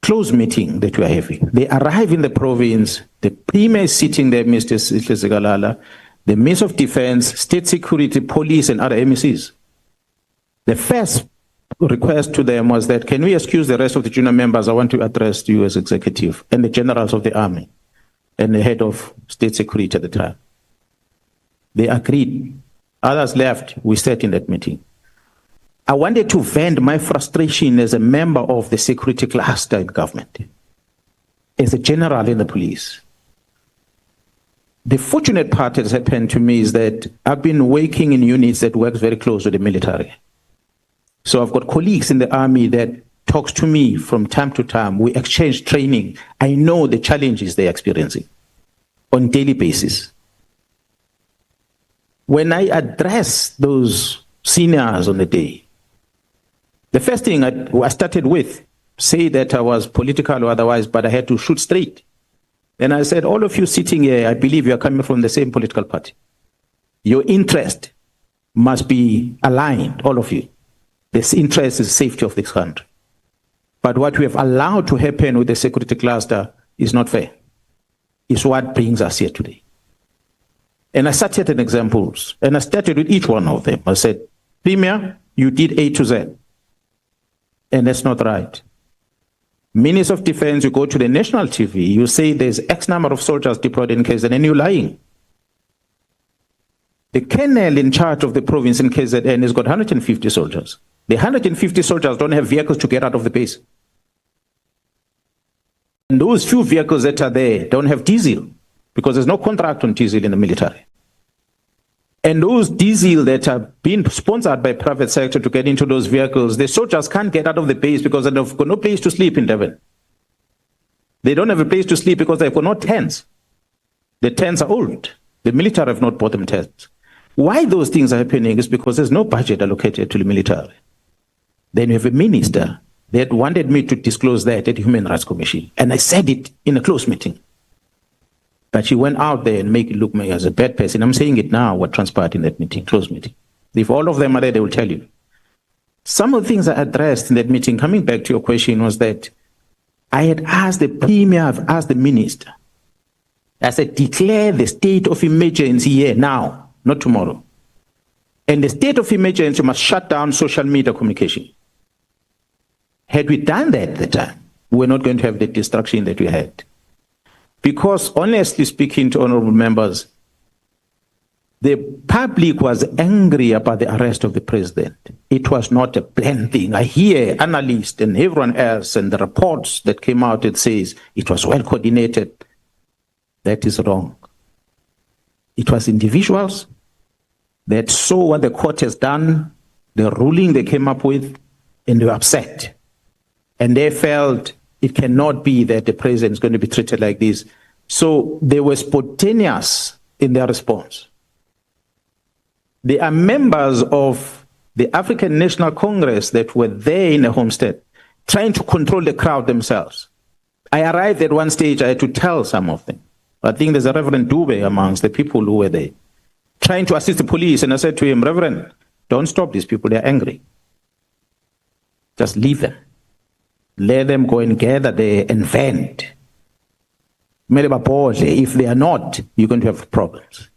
Close meeting that we are having. They arrive in the province, the Premier is sitting there, Mr. Sigalala, the Minister of Defense, State Security, Police, and other MECs. The first request to them was that, can we excuse the rest of the junior members? I want to address you as executive, and the generals of the army, and the head of State Security at the time. They agreed. Others left. We sat in that meeting. I wanted to vent my frustration as a member of the security cluster in government, as a general in the police. The fortunate part that has happened to me is that I've been working in units that work very close with the military. So I've got colleagues in the army that talks to me from time to time. We exchange training. I know the challenges they're experiencing on a daily basis. When I address those seniors on the day, the first thing I started with, say that I was political or otherwise, but I had to shoot straight. And I said, all of you sitting here, I believe you are coming from the same political party. Your interest must be aligned, all of you. This interest is the safety of this country. But what we have allowed to happen with the security cluster is not fair. It's what brings us here today. And I started in examples, and I started with each one of them. I said, Premier, you did A to Z. And that's not right. Minister of Defense, you go to the national TV, you say there's X number of soldiers deployed in KZN, and you're lying. The colonel in charge of the province in KZN has got 150 soldiers. The 150 soldiers don't have vehicles to get out of the base. And those few vehicles that are there don't have diesel, because there's no contract on diesel in the military. And those diesel that are being sponsored by private sector to get into those vehicles, the soldiers can't get out of the base because they've got no place to sleep in Durban. They don't have a place to sleep because they've got no tents. The tents are old. The military have not bought them tents. Why those things are happening is because there's no budget allocated to the military. Then you have a minister that wanted me to disclose that at the Human Rights Commission. And I said it in a closed meeting. But she went out there and make it look me as a bad person. I'm saying it now, what transpired in that meeting, closed meeting. If all of them are there, they will tell you. Some of the things I addressed in that meeting, coming back to your question, was that I had asked the Premier, I've asked the Minister. I said, declare the state of emergency here now, not tomorrow. And the state of emergency must shut down social media communication. Had we done that at the time, we're not going to have the destruction that we had. Because honestly speaking to honorable members, the public was angry about the arrest of the president. It was not a planned thing. I hear analysts and everyone else and the reports that came out that says it was well coordinated. That is wrong. It was individuals that saw what the court has done, the ruling they came up with, and they were upset. And they felt it cannot be that the president is going to be treated like this. So they were spontaneous in their response. They are members of the African National Congress that were there in the homestead, trying to control the crowd themselves. I arrived at one stage, I had to tell some of them. I think there's a Reverend Dube amongst the people who were there, trying to assist the police. And I said to him, Reverend, don't stop these people, they're angry. Just leave them. Let them go and gather there and vent. If they are not, you're going to have problems.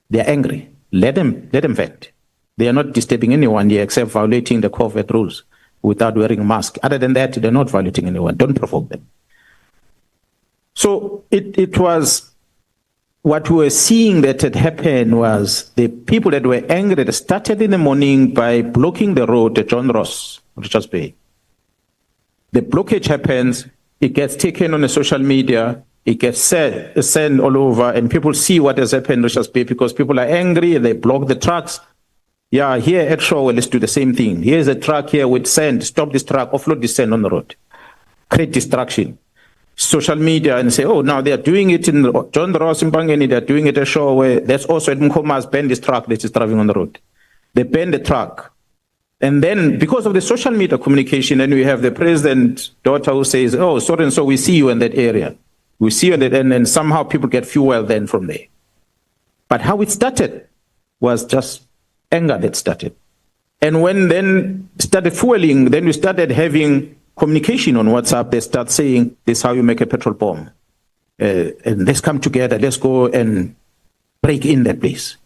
They're angry. Let them vent. They are not disturbing anyone here except violating the COVID rules without wearing a mask. Other than that, they're not violating anyone. Don't provoke them. So it was what we were seeing that had happened was the people that were angry that started in the morning by blocking the road at John Ross, Richards Bay. The blockage happens, it gets taken on the social media, it gets sent all over, and people see what has happened in Richards Bay because people are angry and they block the trucks. Yeah, here at Showe, let's do the same thing. Here's a truck here with sand, stop this truck, offload this sand on the road. Create distraction. Social media and say, oh, now they are doing it in John Ross in Pangeni, they're doing it at Showe. That's also at Mkhwanazi, ban this truck that is driving on the road. They ban the truck. And then because of the social media communication, and we have the president's daughter who says, oh, so and so, we see you in that area. We see you in that, and then somehow people get fuel then from there. But how it started was just anger that started. And when then started fueling, then we started having communication on WhatsApp. They start saying, this is how you make a petrol bomb. And let's come together. Let's go and break in that place.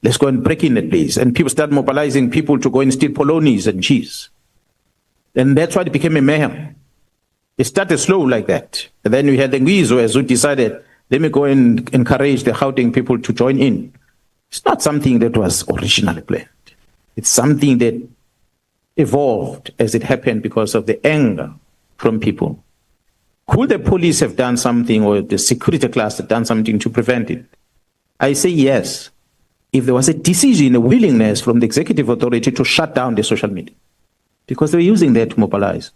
Let's go and break in that place. And people start mobilizing people to go and steal polonies and cheese. And that's why it became a mayhem. It started slow like that. And then we had the Ngizwe who decided, let me go and encourage the Gauteng people to join in. It's not something that was originally planned. It's something that evolved as it happened because of the anger from people. Could the police have done something, or the security class have done something to prevent it? I say yes, if there was a decision, a willingness from the executive authority to shut down the social media, because they were using that to mobilize.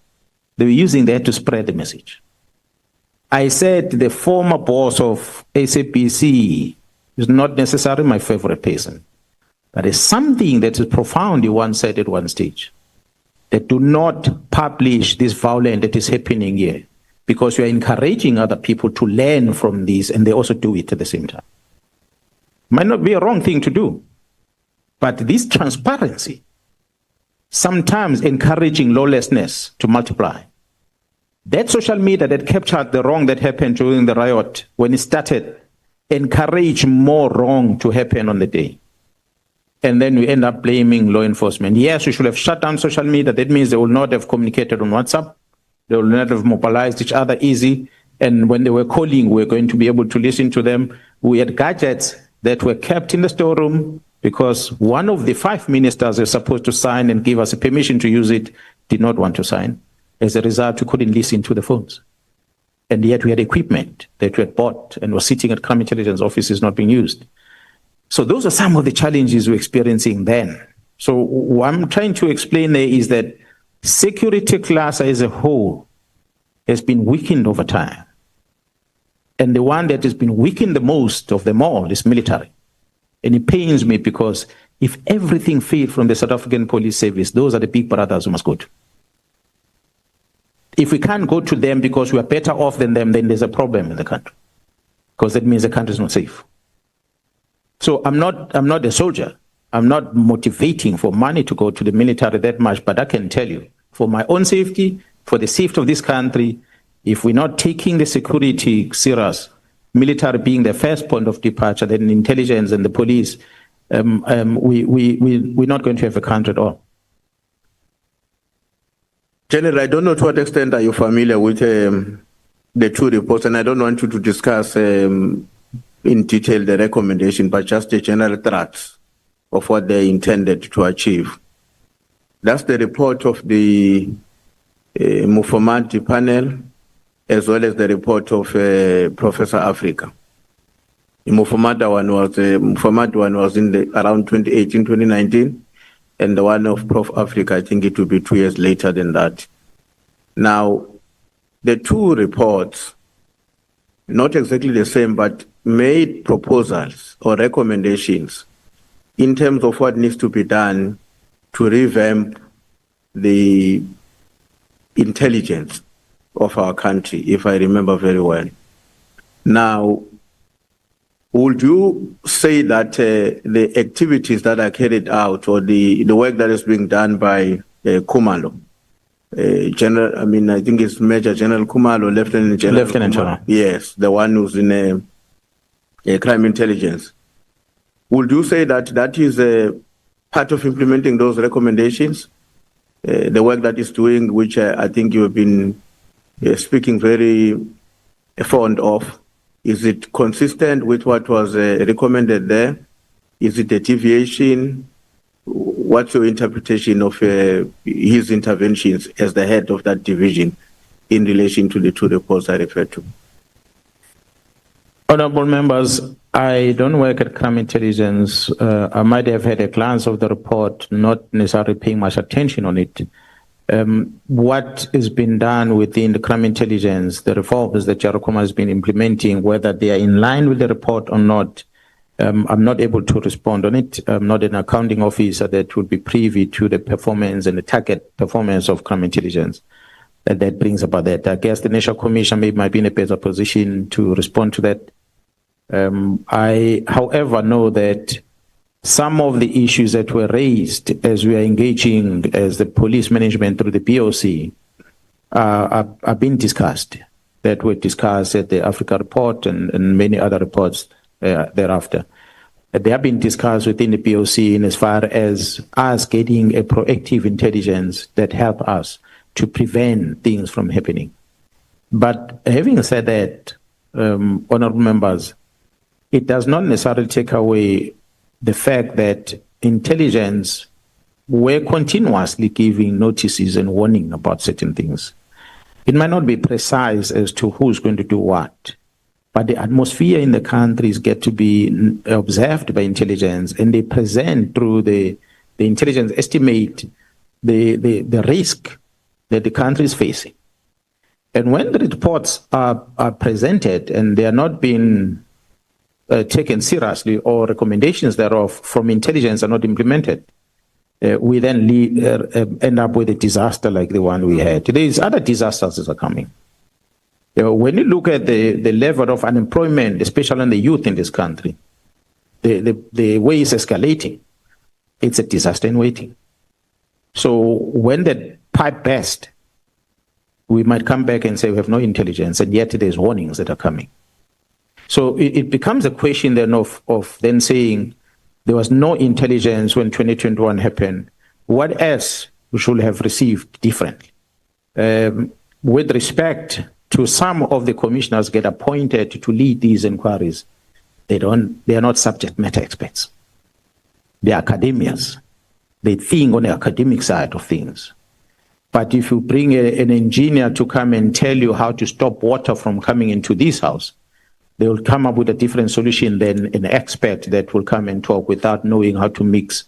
They were using that to spread the message. I said the former boss of SAPS is not necessarily my favorite person, but it's something that is profound, he once said at one stage, that do not publish this violence that is happening here, because you are encouraging other people to learn from this, and they also do it at the same time. Might not be a wrong thing to do, but this transparency, sometimes encouraging lawlessness to multiply. That social media that captured the wrong that happened during the riot, when it started, encouraged more wrong to happen on the day. And then we end up blaming law enforcement. Yes, we should have shut down social media. That means they will not have communicated on WhatsApp. They will not have mobilized each other easy. And when they were calling, we were going to be able to listen to them. We had gadgets that were kept in the storeroom because one of the 5 ministers who was supposed to sign and give us a permission to use it did not want to sign. As a result, we couldn't listen to the phones. And yet we had equipment that we had bought and was sitting at crime intelligence offices not being used. So those are some of the challenges we're experiencing then. So what I'm trying to explain there is that security class as a whole has been weakened over time. And the one that has been weakened the most of them all is military. And it pains me because if everything failed from the South African Police Service, those are the big brothers who must go to. If we can't go to them because we are better off than them, then there's a problem in the country. Because that means the country is not safe. So I'm not a soldier. I'm not motivating for money to go to the military that much, but I can tell you, for my own safety, for the safety of this country, if we're not taking the security serious, military being the first point of departure, then intelligence and the police, we're not going to have a country at all. General, I don't know to what extent are you familiar with the two reports, and I don't want you to discuss in detail the recommendation, but just the general threats of what they intended to achieve. That's the report of the Mkhwanazi panel, as well as the report of Professor Africa. The Mkhwanazi one was in around 2018, 2019, and the one of Prof Africa, I think it will be 2 years later than that. Now, the two reports, not exactly the same, but made proposals or recommendations in terms of what needs to be done to revamp the intelligence of our country, if I remember very well. Now, would you say that the activities that are carried out, or the work that is being done by Khumalo, General, I mean, I think it's Major General Khumalo, Lieutenant General. Lieutenant General. Yes, the one who's in crime intelligence. Would you say that that is part of implementing those recommendations? The work that is doing, which I think you have been speaking very fond of, Is it consistent with what was recommended there? Is it a deviation? What's your interpretation of his interventions as the head of that division in relation to the two reports I referred to? Honorable members, I don't work at crime intelligence. I might have had a glance of the report, not necessarily paying much attention on it. What has been done within the crime intelligence, the reforms that Jarokoma has been implementing, whether they are in line with the report or not, I'm not able to respond on it. I'm not an accounting officer that would be privy to the performance and the target performance of crime intelligence. That brings about that. I guess the National Commission might be in a better position to respond to that. I, however, know that some of the issues that were raised as we are engaging as the police management through the POC are being discussed, that were discussed at the Africa report and many other reports thereafter. They have been discussed within the POC in as far as us getting a proactive intelligence that help us to prevent things from happening. But having said that, honorable members, it does not necessarily take away the fact that intelligence were continuously giving notices and warning about certain things. It might not be precise as to who's going to do what, but the atmosphere in the countries get to be observed by intelligence, and they present through the intelligence estimate the risk that the country is facing. And when the reports are presented and they are not being taken seriously, or recommendations thereof from intelligence are not implemented, we then end up with a disaster like the one we had. There is other disasters that are coming. When you look at the level of unemployment, especially in the youth in this country, the way it's escalating, it's a disaster in waiting. So when the pipe bursts, we might come back and say we have no intelligence, and yet there's warnings that are coming. So it becomes a question then of then saying there was no intelligence when 2021 happened. What else we should have received differently? With respect to some of the commissioners get appointed to lead these inquiries, they are not subject matter experts. They are academians. They think on the academic side of things. But if you bring an engineer to come and tell you how to stop water from coming into this house, they will come up with a different solution than an expert that will come and talk without knowing how to mix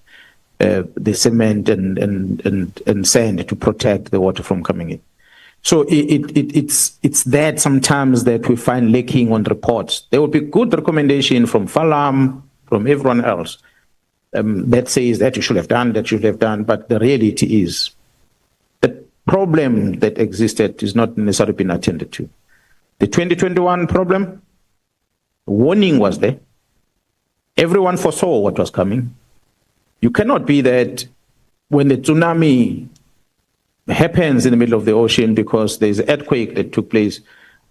the cement and sand to protect the water from coming in. So it's that sometimes that we find lacking on reports. There will be good recommendation from Falam, from everyone else, that says that you should have done, that you should have done, but the reality is the problem that existed is not necessarily been attended to. The 2021 problem, warning was there. Everyone foresaw what was coming. You cannot be that when the tsunami happens in the middle of the ocean because there's an earthquake that took place,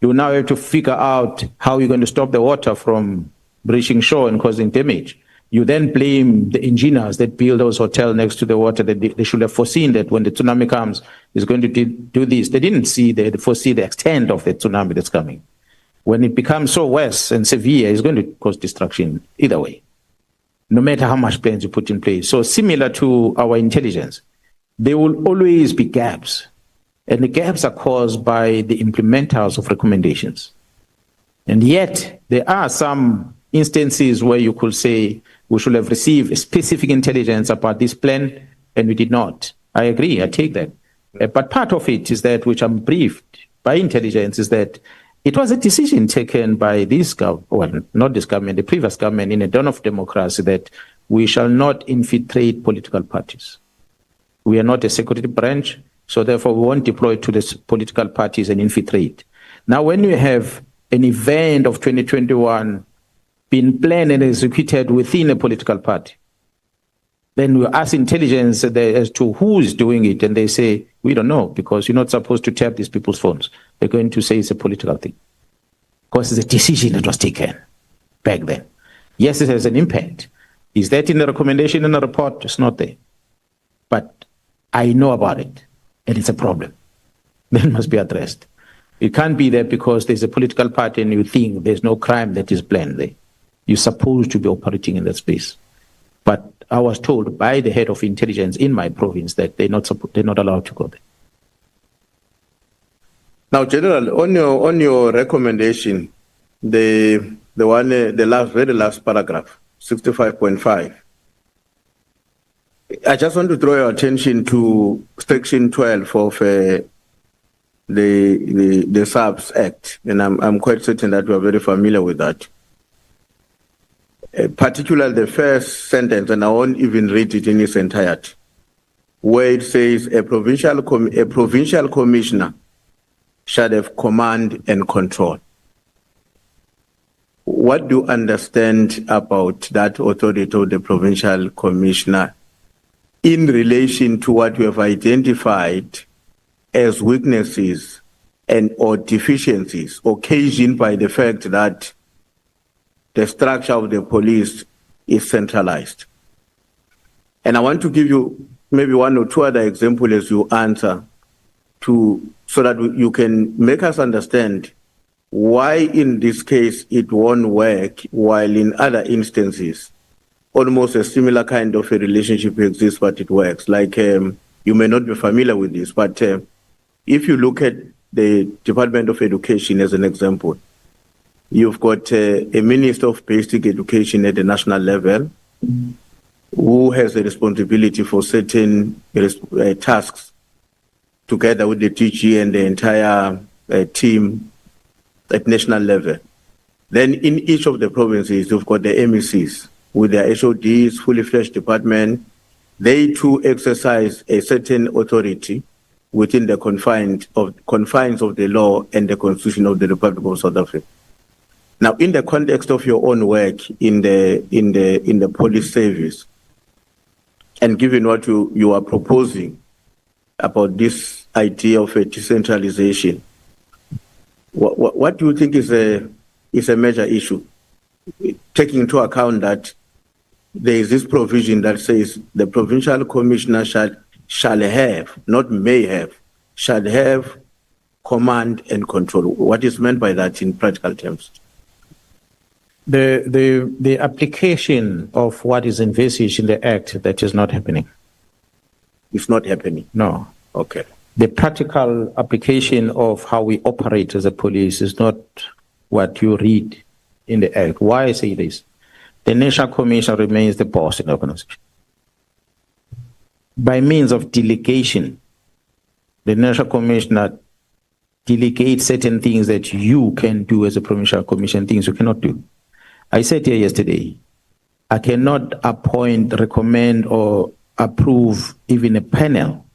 you now have to figure out how you're going to stop the water from reaching shore and causing damage. You then blame the engineers that build those hotels next to the water, that they should have foreseen that when the tsunami comes, it's going to do this. They didn't foresee the extent of the tsunami that's coming. When it becomes so worse and severe, it's going to cause destruction either way, no matter how much plans you put in place. So similar to our intelligence, there will always be gaps, and the gaps are caused by the implementers of recommendations. And yet, there are some instances where you could say we should have received specific intelligence about this plan, and we did not. I agree, I take that. But part of it is that, which I'm briefed by intelligence, is that it was a decision taken by this government, well, not this government, the previous government, in a dawn of democracy, that we shall not infiltrate political parties. We are not a security branch, so therefore we won't deploy to the political parties and infiltrate. Now, when you have an event of 2021 being planned and executed within a political party, then we ask intelligence as to who is doing it, and they say, we don't know, because you're not supposed to tap these people's phones. They're going to say it's a political thing, because it's a decision that was taken back then. Yes, it has an impact. Is that in the recommendation in the report? It's not there. But I know about it, and it's a problem that must be addressed. It can't be there because there's a political party and you think there's no crime that is planned there. You're supposed to be operating in that space. But I was told by the head of intelligence in my province that they're not allowed to go there. Now, General, on your recommendation, the very last paragraph, 65.5. I just want to draw your attention to Section 12 of the SAPS Act, and I'm quite certain that you are very familiar with that. Particularly the first sentence, and I won't even read it in its entirety, where it says a provincial commissioner shall have command and control. What do you understand about that authority of the provincial commissioner in relation to what you have identified as weaknesses and or deficiencies occasioned by the fact that the structure of the police is centralized? And I want to give you maybe one or two other examples as you answer so that you can make us understand why in this case it won't work, while in other instances almost a similar kind of a relationship exists, but it works. Like you may not be familiar with this, but if you look at the Department of Education as an example, you've got a Minister of Basic Education at the national level who has the responsibility for certain tasks together with the DG and the entire team at national level. Then in each of the provinces, you've got the MECs with their HODs, fully fledged department. They too exercise a certain authority within the confines of the law and the Constitution of the Republic of South Africa. Now, in the context of your own work in the police service, and given what you are proposing about this idea of a decentralization, what do you think is a major issue, taking into account that there is this provision that says the provincial commissioner shall have, not may have, shall have command and control? What is meant by that in practical terms? The application of what is envisaged in the Act, that is not happening. It's not happening? No. Okay. The practical application of how we operate as a police is not what you read in the Act. Why I say this? The National Commission remains the boss in the organization. By means of delegation, the National Commissioner delegates certain things that you can do as a provincial commission, things you cannot do. I said here yesterday, I cannot appoint, recommend, or approve even a panel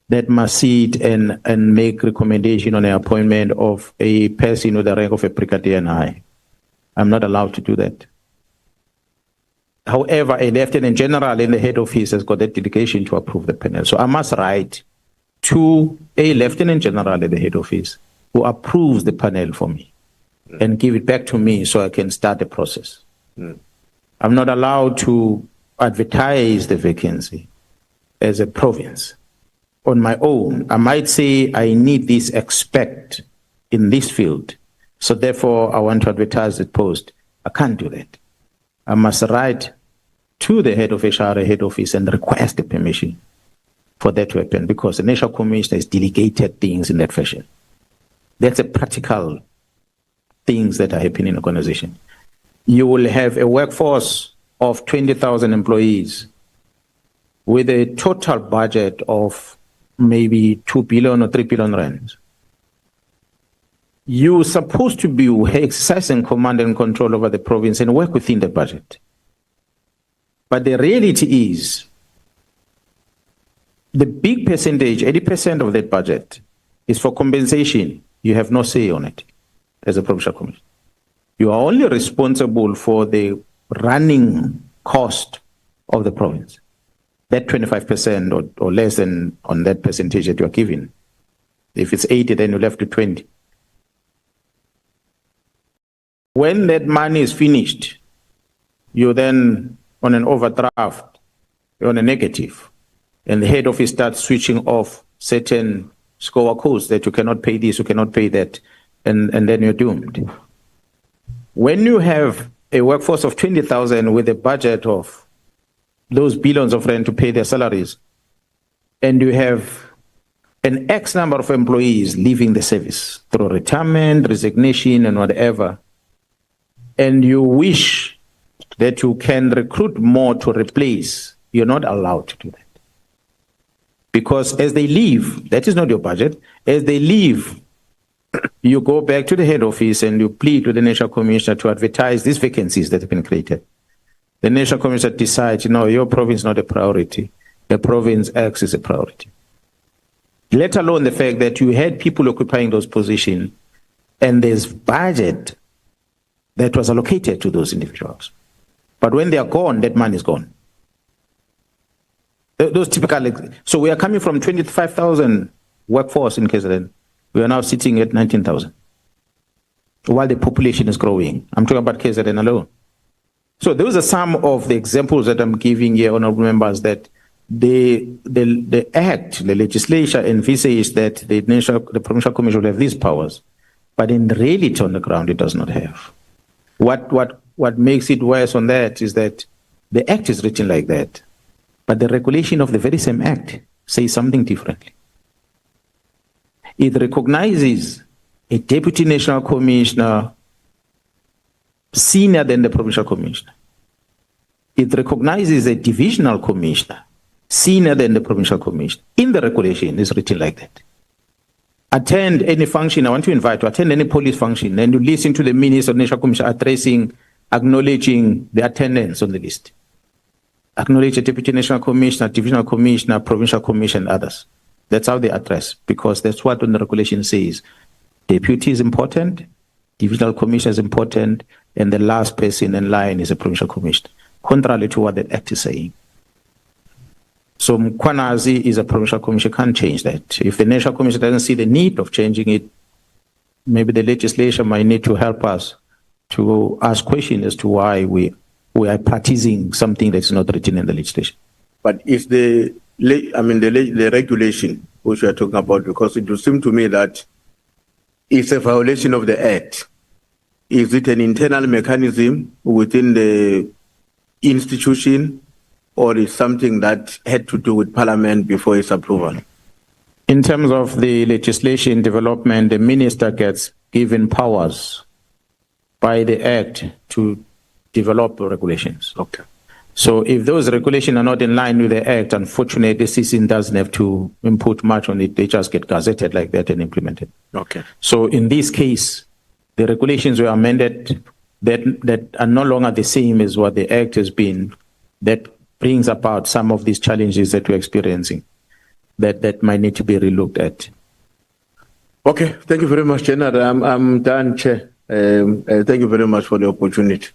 that must sit and make recommendation on the appointment of a person with the rank of a brigadier and high. I'm not allowed to do that. However, a lieutenant general in the head office has got that delegation to approve the panel. So I must write to a lieutenant general at the head office who approves the panel for me and give it back to me so I can start the process. I'm not allowed to advertise the vacancy as a province. On my own, I might say I need this expert in this field, so therefore I want to advertise the post. I can't do that. I must write to the head of HR, head office, and request the permission for that to happen, because the National Commission has delegated things in that fashion. That's a practical things that are happening in the organization. You will have a workforce of 20,000 employees with a total budget of maybe 2 billion or 3 billion rand. You're supposed to be exercising command and control over the province and work within the budget. But the reality is, the big percentage, 80% of that budget, is for compensation. You have no say on it as a provincial commission. You are only responsible for the running cost of the province. That 25% or less than on that percentage that you are giving. If it's 80, then you're left to 20. When that money is finished, you're then on an overdraft, you're on a negative, and the head office starts switching off certain score a course that you cannot pay this, you cannot pay that, and then you're doomed. When you have a workforce of 20,000 with a budget of those billions of rand to pay their salaries, and you have an X number of employees leaving the service through retirement, resignation, and whatever, and you wish that you can recruit more to replace, you're not allowed to do that. Because as they leave, that is not your budget, as they leave, you go back to the head office and you plead with the National Commissioner to advertise these vacancies that have been created. The National Commissioner decides, your province is not a priority. The province X is a priority. Let alone the fact that you had people occupying those positions and there's budget that was allocated to those individuals. But when they are gone, that money is gone. Those typical, so we are coming from 25,000 workforce in KZN. We are now sitting at 19,000 while the population is growing. I'm talking about KZN alone. So those are some of the examples that I'm giving here, honorable members, that the act, the legislature envisages that the provincial commission will have these powers, but in reality on the ground it does not have. What makes it worse on that is that the act is written like that, but the regulation of the very same act says something differently. It recognizes a deputy national commissioner senior than the provincial commissioner. It recognizes a divisional commissioner senior than the provincial commissioner. In the regulation, it's written like that. Attend any function, I want to invite to attend any police function, and you listen to the minister of national commission acknowledging the attendance on the list. Acknowledge a deputy national commissioner, divisional commissioner, provincial commissioner, and others. That's how they address, because that's what the regulation says. Deputy is important, divisional commissioner is important, and the last person in line is a provincial commissioner, contrary to what the act is saying. So Mkhwanazi is a provincial commissioner, can't change that. If the national commission doesn't see the need of changing it, maybe the legislation might need to help us to ask questions as to why we are practicing something that's not written in the legislation. But is the regulation which we are talking about, because it would seem to me that it's a violation of the act. Is it an internal mechanism within the institution, or is something that had to do with Parliament before its approval? In terms of the legislation development, the minister gets given powers by the act to develop regulations. Okay. So if those regulations are not in line with the act, unfortunately, the citizen doesn't have to input much on it. They just get gazetted like that and implemented. Okay. So in this case, the regulations were amended that are no longer the same as what the act has been. That brings about some of these challenges that we're experiencing that might need to be relooked at. Okay. Thank you very much, General. I'm done, Chair. Thank you very much for the opportunity.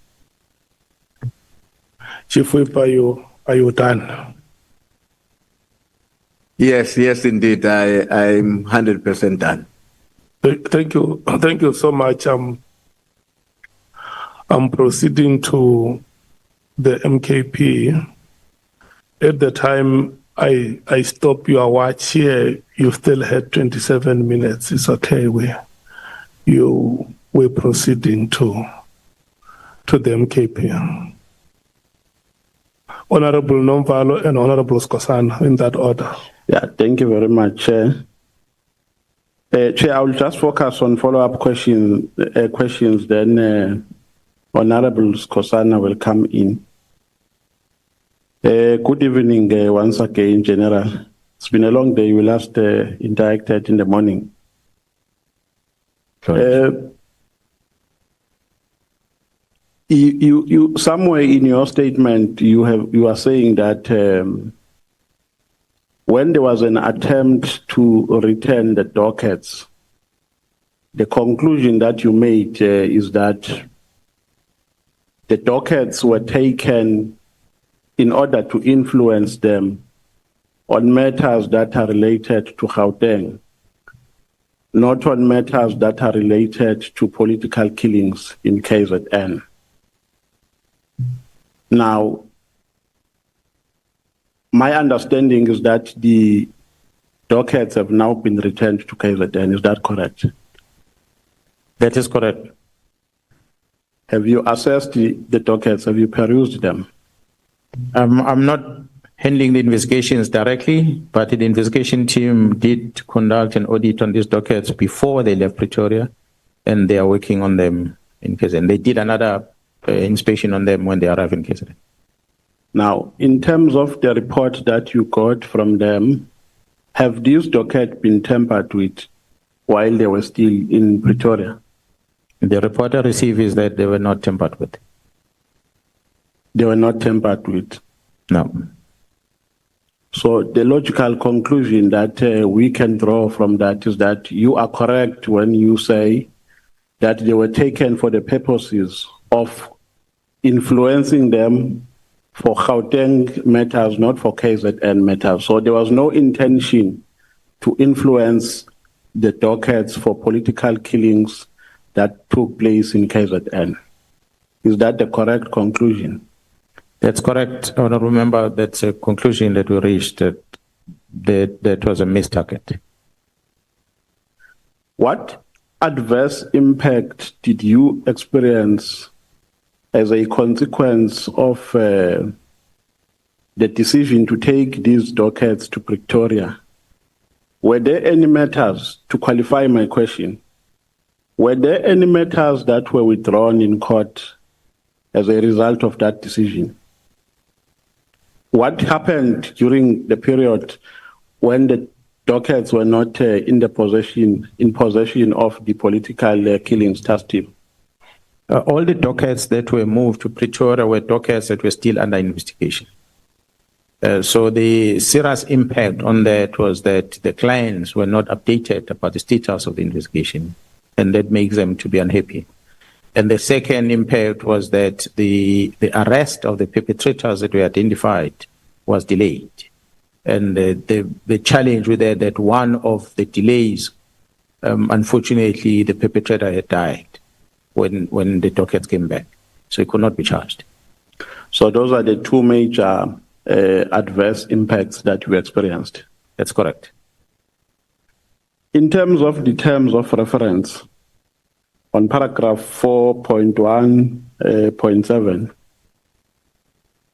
Chief Whip, are you done? Yes, indeed. I'm 100% done. Thank you so much. I'm proceeding to the MKP. At the time I stopped your watch here, you still had 27 minutes. It's okay. We're proceeding to the MKP. Honorable Nomvalo and Honorable Skosana, in that order. Yeah, thank you very much, Chair. Chair, I will just focus on follow-up questions, then Honorable Skosana will come in. Good evening once again, General. It's been a long day. We last interacted in the morning. You somewhere in your statement you are saying that when there was an attempt to return the dockets, the conclusion that you made is that the dockets were taken in order to influence them on matters that are related to Gauteng, not on matters that are related to political killings in KZN. Now, my understanding is that the dockets have now been returned to KZN. Is that correct? That is correct. Have you assessed the dockets? Have you perused them? I'm not handling the investigations directly, but the investigation team did conduct an audit on these dockets before they left Pretoria, and they are working on them in KZN. They did another inspection on them when they arrived in KZN. Now, in terms of the report that you got from them, have these dockets been tampered with while they were still in Pretoria? The report I received is that they were not tampered with. They were not tampered with? No. So the logical conclusion that we can draw from that is that you are correct when you say that they were taken for the purposes of influencing them for Gauteng matters, not for KZN matters. So there was no intention to influence the dockets for political killings that took place in KZN. Is that the correct conclusion? That's correct. I remember that's a conclusion that we reached, that was a missed target. What adverse impact did you experience as a consequence of the decision to take these dockets to Pretoria? Were there any matters, to qualify my question, were there any matters that were withdrawn in court as a result of that decision? What happened during the period when the dockets were not in possession of the political killings task team? All the dockets that were moved to Pretoria were dockets that were still under investigation. So the serious impact on that was that the clients were not updated about the status of the investigation, and that makes them to be unhappy. And the second impact was that the arrest of the perpetrators that were identified was delayed. And the challenge with that one of the delays, unfortunately, the perpetrator had died when the dockets came back. So he could not be charged. So those are the two major adverse impacts that you experienced? That's correct. In terms of the terms of reference, on paragraph 4.1.7,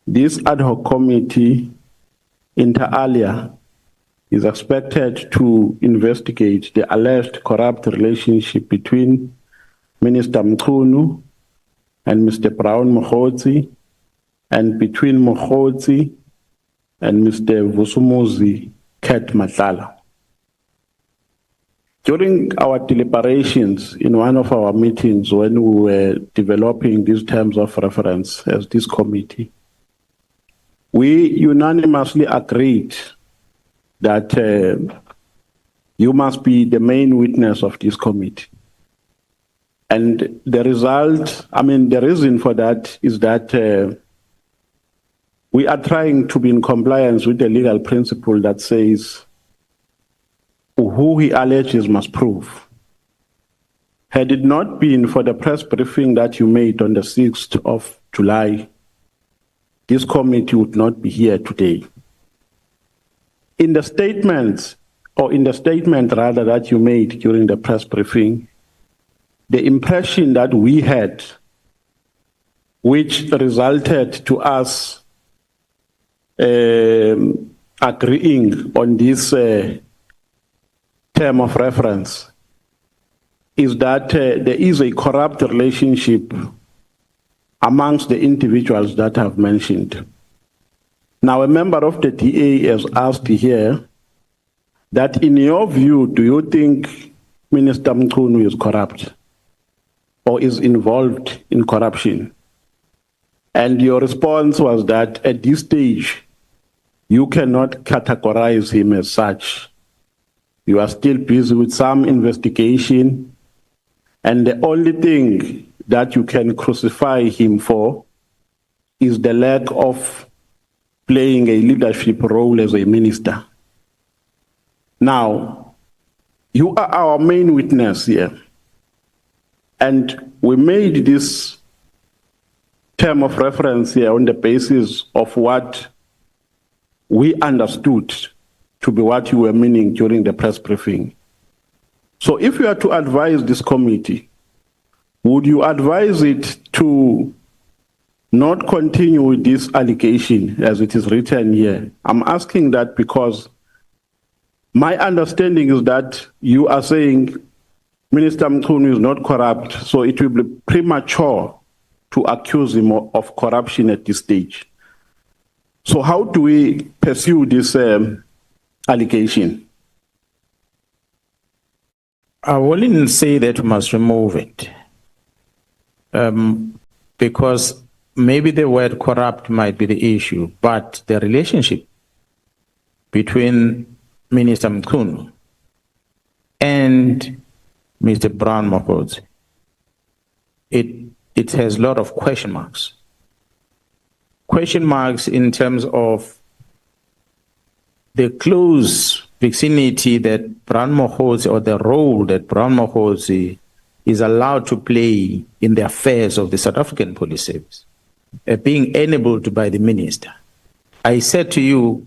this ad hoc committee, inter alia, is expected to investigate the alleged corrupt relationship between Minister Mchunu and Mr. Brown Mkhwanazi, and between Mkhwanazi and Mr. Vusumuzi Ket Madlanga. During our deliberations in one of our meetings when we were developing these terms of reference as this committee, we unanimously agreed that you must be the main witness of this committee. And the result, the reason for that is that we are trying to be in compliance with the legal principle that says who he alleges must prove. Had it not been for the press briefing that you made on the 6th of July, this committee would not be here today. In the statement that you made during the press briefing, the impression that we had, which resulted to us agreeing on this term of reference, is that there is a corrupt relationship amongst the individuals that I've mentioned. Now, a member of the DA has asked here that in your view, do you think Minister Mchunu is corrupt or is involved in corruption? And your response was that at this stage, you cannot categorize him as such. You are still busy with some investigation, and the only thing that you can crucify him for is the lack of playing a leadership role as a minister. Now, you are our main witness here, and we made this term of reference here on the basis of what we understood to be what you were meaning during the press briefing. So if you are to advise this committee, would you advise it to not continue with this allegation as it is written here? I'm asking that because my understanding is that you are saying Minister Mchunu is not corrupt, so it will be premature to accuse him of corruption at this stage. So how do we pursue this allegation? I wouldn't say that we must remove it, because maybe the word corrupt might be the issue, but the relationship between Minister Mchunu and Mr. Brown Mkhwanazi, it has a lot of question marks. Question marks in terms of the close vicinity that Brown Mkhwanazi, or the role that Brown Mkhwanazi is allowed to play in the affairs of the South African Police Service, being enabled by the minister. I said to you,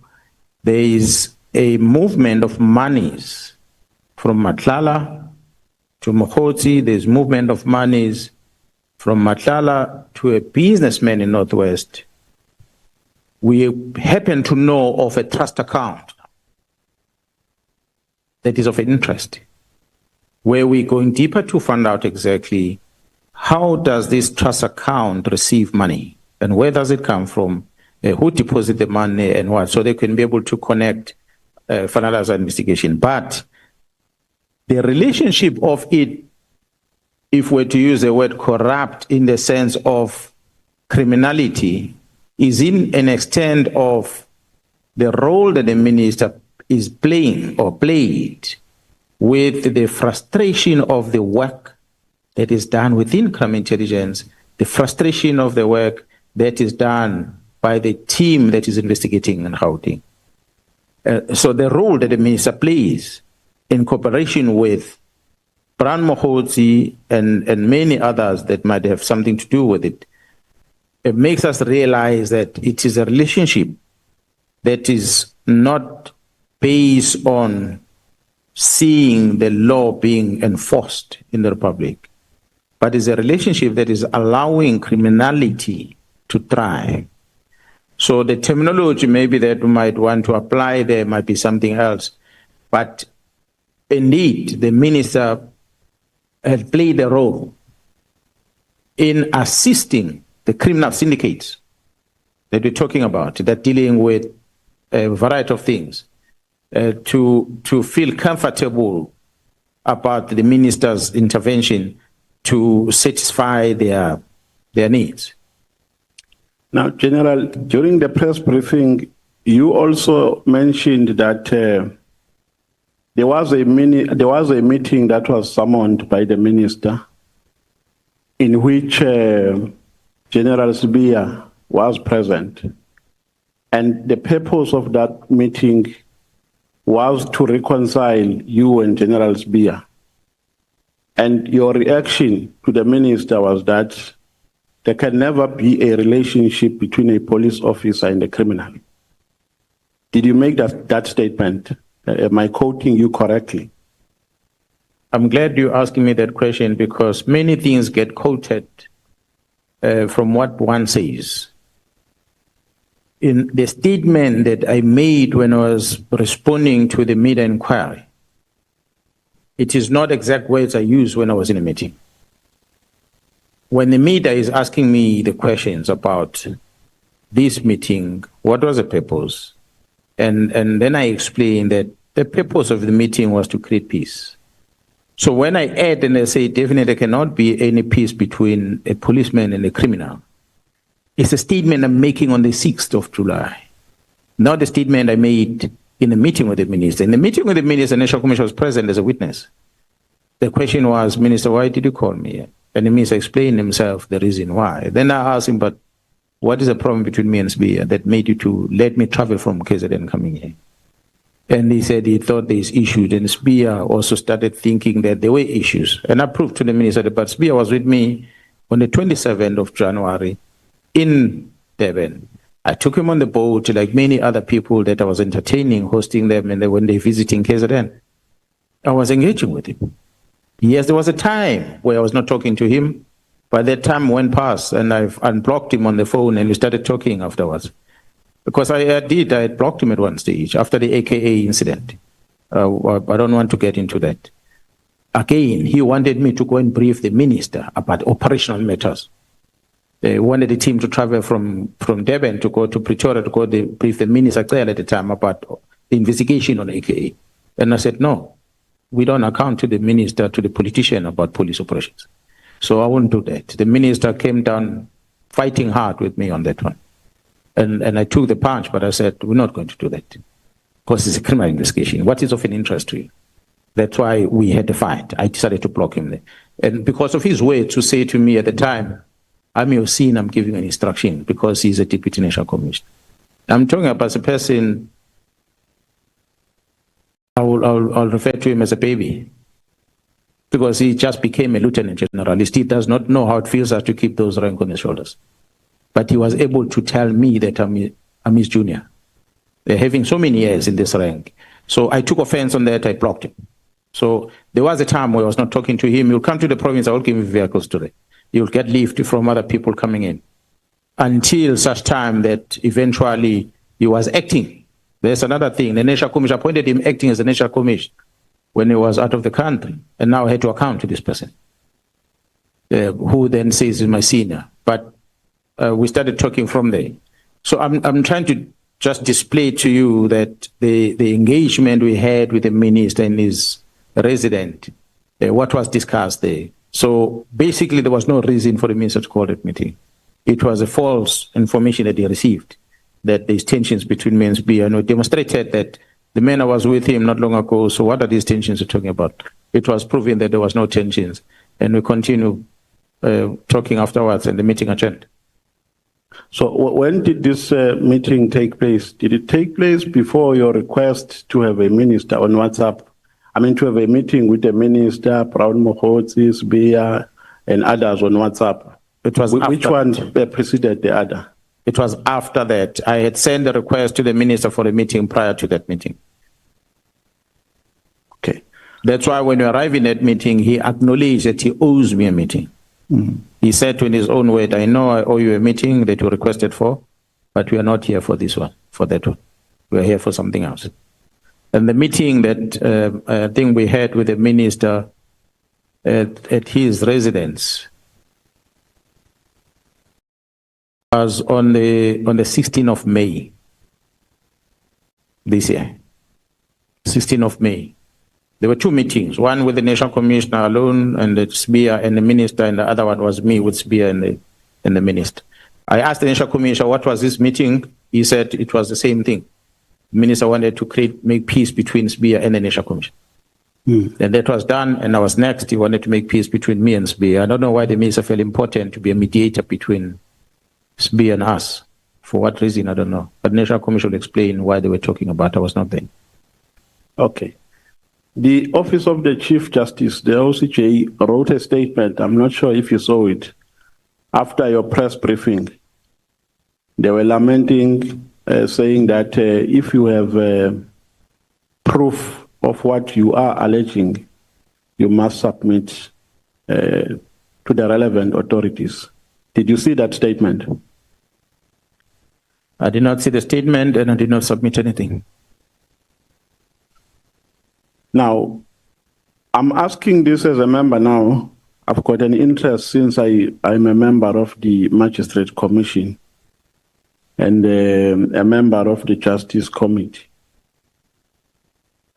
there is a movement of monies from Nhlanhla to Mkhwanazi. There's movement of monies from Nhlanhla to a businessman in Northwest. We happen to know of a trust account that is of interest, where we're going deeper to find out exactly how does this trust account receive money and where does it come from, who deposit the money and what, so they can be able to connect, finalize our investigation. But the relationship of it, if we're to use the word corrupt in the sense of criminality, is in an extent of the role that the minister is playing or played with the frustration of the work that is done within crime intelligence, the frustration of the work that is done by the team that is investigating in Gauteng. So the role that the minister plays in cooperation with Brown Mkhwanazi and many others that might have something to do with it, it makes us realize that it is a relationship that is not based on seeing the law being enforced in the Republic, but is a relationship that is allowing criminality to thrive. So the terminology maybe that we might want to apply there might be something else. But indeed, the minister has played a role in assisting the criminal syndicates that we're talking about, that dealing with a variety of things, to feel comfortable about the minister's intervention to satisfy their needs. Now, General, during the press briefing, you also mentioned that there was a meeting that was summoned by the minister in which General Sibiya was present. And the purpose of that meeting was to reconcile you and General Sibiya. And your reaction to the minister was that there can never be a relationship between a police officer and a criminal. Did you make that statement? Am I quoting you correctly? I'm glad you're asking me that question, because many things get quoted from what one says. In the statement that I made when I was responding to the media inquiry, it is not exact words I used when I was in a meeting. When the media is asking me the questions about this meeting, what was the purpose? And then I explained that the purpose of the meeting was to create peace. So when I add and I say definitely there cannot be any peace between a policeman and a criminal, it's a statement I'm making on the 6th of July, not the statement I made in the meeting with the minister. In the meeting with the minister, the National Commission was present as a witness. The question was, Minister, why did you call me? And the minister explained himself the reason why. Then I asked him, but what is the problem between me and Sibiya that made you to let me travel from KZN coming here? And he said he thought there's issues, and Sibiya also started thinking that there were issues. And I proved to the minister that, but Sibiya was with me on the 27th of January in Durban. I took him on the boat like many other people that I was entertaining, hosting them, and when they're visiting KZN, I was engaging with him. Yes, there was a time where I was not talking to him, but that time went past and I've unblocked him on the phone and we started talking afterwards. Because I had blocked him at one stage after the AKA incident. I don't want to get into that. Again, he wanted me to go and brief the minister about operational matters. They wanted the team to travel from Durban to go to Pretoria to go brief the minister at the time about the investigation on AKA. And I said, no, we don't account to the minister, to the politician about police operations. So I won't do that. The minister came down fighting hard with me on that one. And I took the punch, but I said, we're not going to do that. Because it's a criminal investigation. What is of an interest to you? That's why we had a fight. I decided to block him there. And because of his way to say to me at the time, I'm your sin, I'm giving an instruction because he's a deputy national commissioner. I'm talking about a person, I'll refer to him as a baby because he just became a lieutenant general. He still does not know how it feels to keep those rank on his shoulders. But he was able to tell me that I'm his junior. They're having so many years in this rank. So I took offense on that, I blocked him. So there was a time where I was not talking to him. You'll come to the province, I will give you vehicles today. You'll get lift from other people coming in. Until such time that eventually he was acting. There's another thing. The National Commission appointed him acting as a National Commission when he was out of the country. And now I had to account to this person, who then says is my senior. But we started talking from there. So I'm trying to just display to you that the engagement we had with the minister and his resident, what was discussed there. So basically, there was no reason for the minister to call that meeting. It was a false information that he received, that there's tensions between me and Sibiya, and we demonstrated that the man I was with him not long ago, so what are these tensions you're talking about? It was proven that there was no tensions, and we continue talking afterwards and the meeting adjourned. So when did this meeting take place? Did it take place before your request to have a minister on WhatsApp? I mean, to have a meeting with the minister, Mkhwanazi, Sibiya, and others on WhatsApp. It was Which one preceded the other? It was after that. I had sent a request to the minister for a meeting prior to that meeting. Okay. That's why when we arrived in that meeting, he acknowledged that he owes me a meeting. Mm-hmm. He said to in his own word, I know I owe you a meeting that you requested for, but we are not here for this one, for that one. We are here for something else. And the meeting that I think we had with the minister at his residence was on the 16th of May this year. 16th of May. There were two meetings, one with the National Commissioner alone and the Sibiya and the minister, and the other one was me with Sibiya and the minister. I asked the National Commissioner, what was this meeting? He said it was the same thing. The minister wanted to make peace between Sibiya and the National Commission. And that was done, and I was next. He wanted to make peace between me and Sibiya. I don't know why the minister felt important to be a mediator between Sibiya and us. For what reason, I don't know. But the National Commission will explain why they were talking about. I was not there. Okay. The Office of the Chief Justice, the OCJ, wrote a statement. I'm not sure if you saw it. After your press briefing, they were lamenting, saying that if you have proof of what you are alleging, you must submit to the relevant authorities. Did you see that statement? I did not see the statement and I did not submit anything. Now, I'm asking this as a member now. I've got an interest since I'm a member of the Magistrate Commission and a member of the Justice Committee.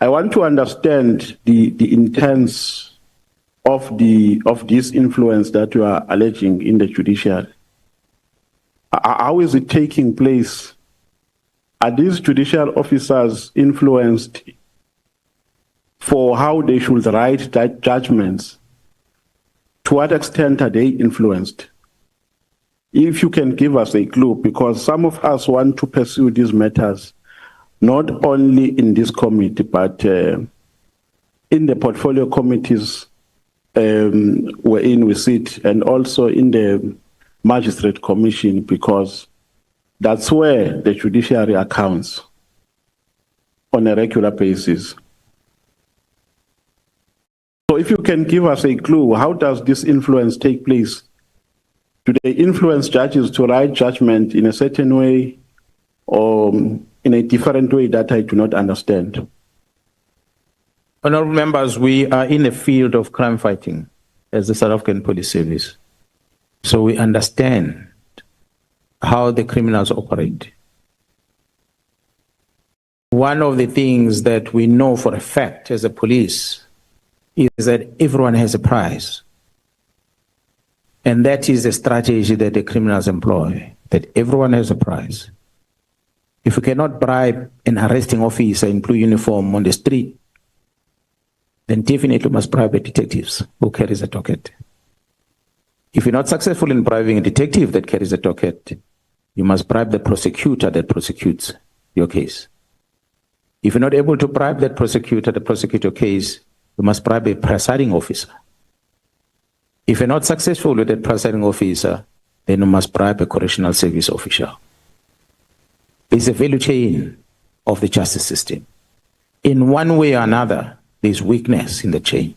I want to understand the intents of this influence that you are alleging in the judiciary. How is it taking place? Are these judicial officers influenced for how they should write judgments? To what extent are they influenced? If you can give us a clue, because some of us want to pursue these matters, not only in this committee, but in the portfolio committees wherein we sit, and also in the Magistrate Commission, because That's where the judiciary accounts on a regular basis. So if you can give us a clue, how does this influence take place? Do they influence judges to write judgment in a certain way or in a different way that I do not understand? Honourable members, we are in the field of crime fighting as the South African Police Service. So we understand how the criminals operate. One of the things that we know for a fact as a police is that everyone has a price. And that is the strategy that the criminals employ, that everyone has a price. If you cannot bribe an arresting officer in blue uniform on the street, then definitely must bribe the detectives who carries a docket. If you're not successful in bribing a detective that carries a docket, you must bribe the prosecutor that prosecutes your case. If you're not able to bribe that prosecutor to prosecute your case, you must bribe a presiding officer. If you're not successful with that presiding officer, then you must bribe a correctional service official. It's a value chain of the justice system. In one way or another, there's weakness in the chain.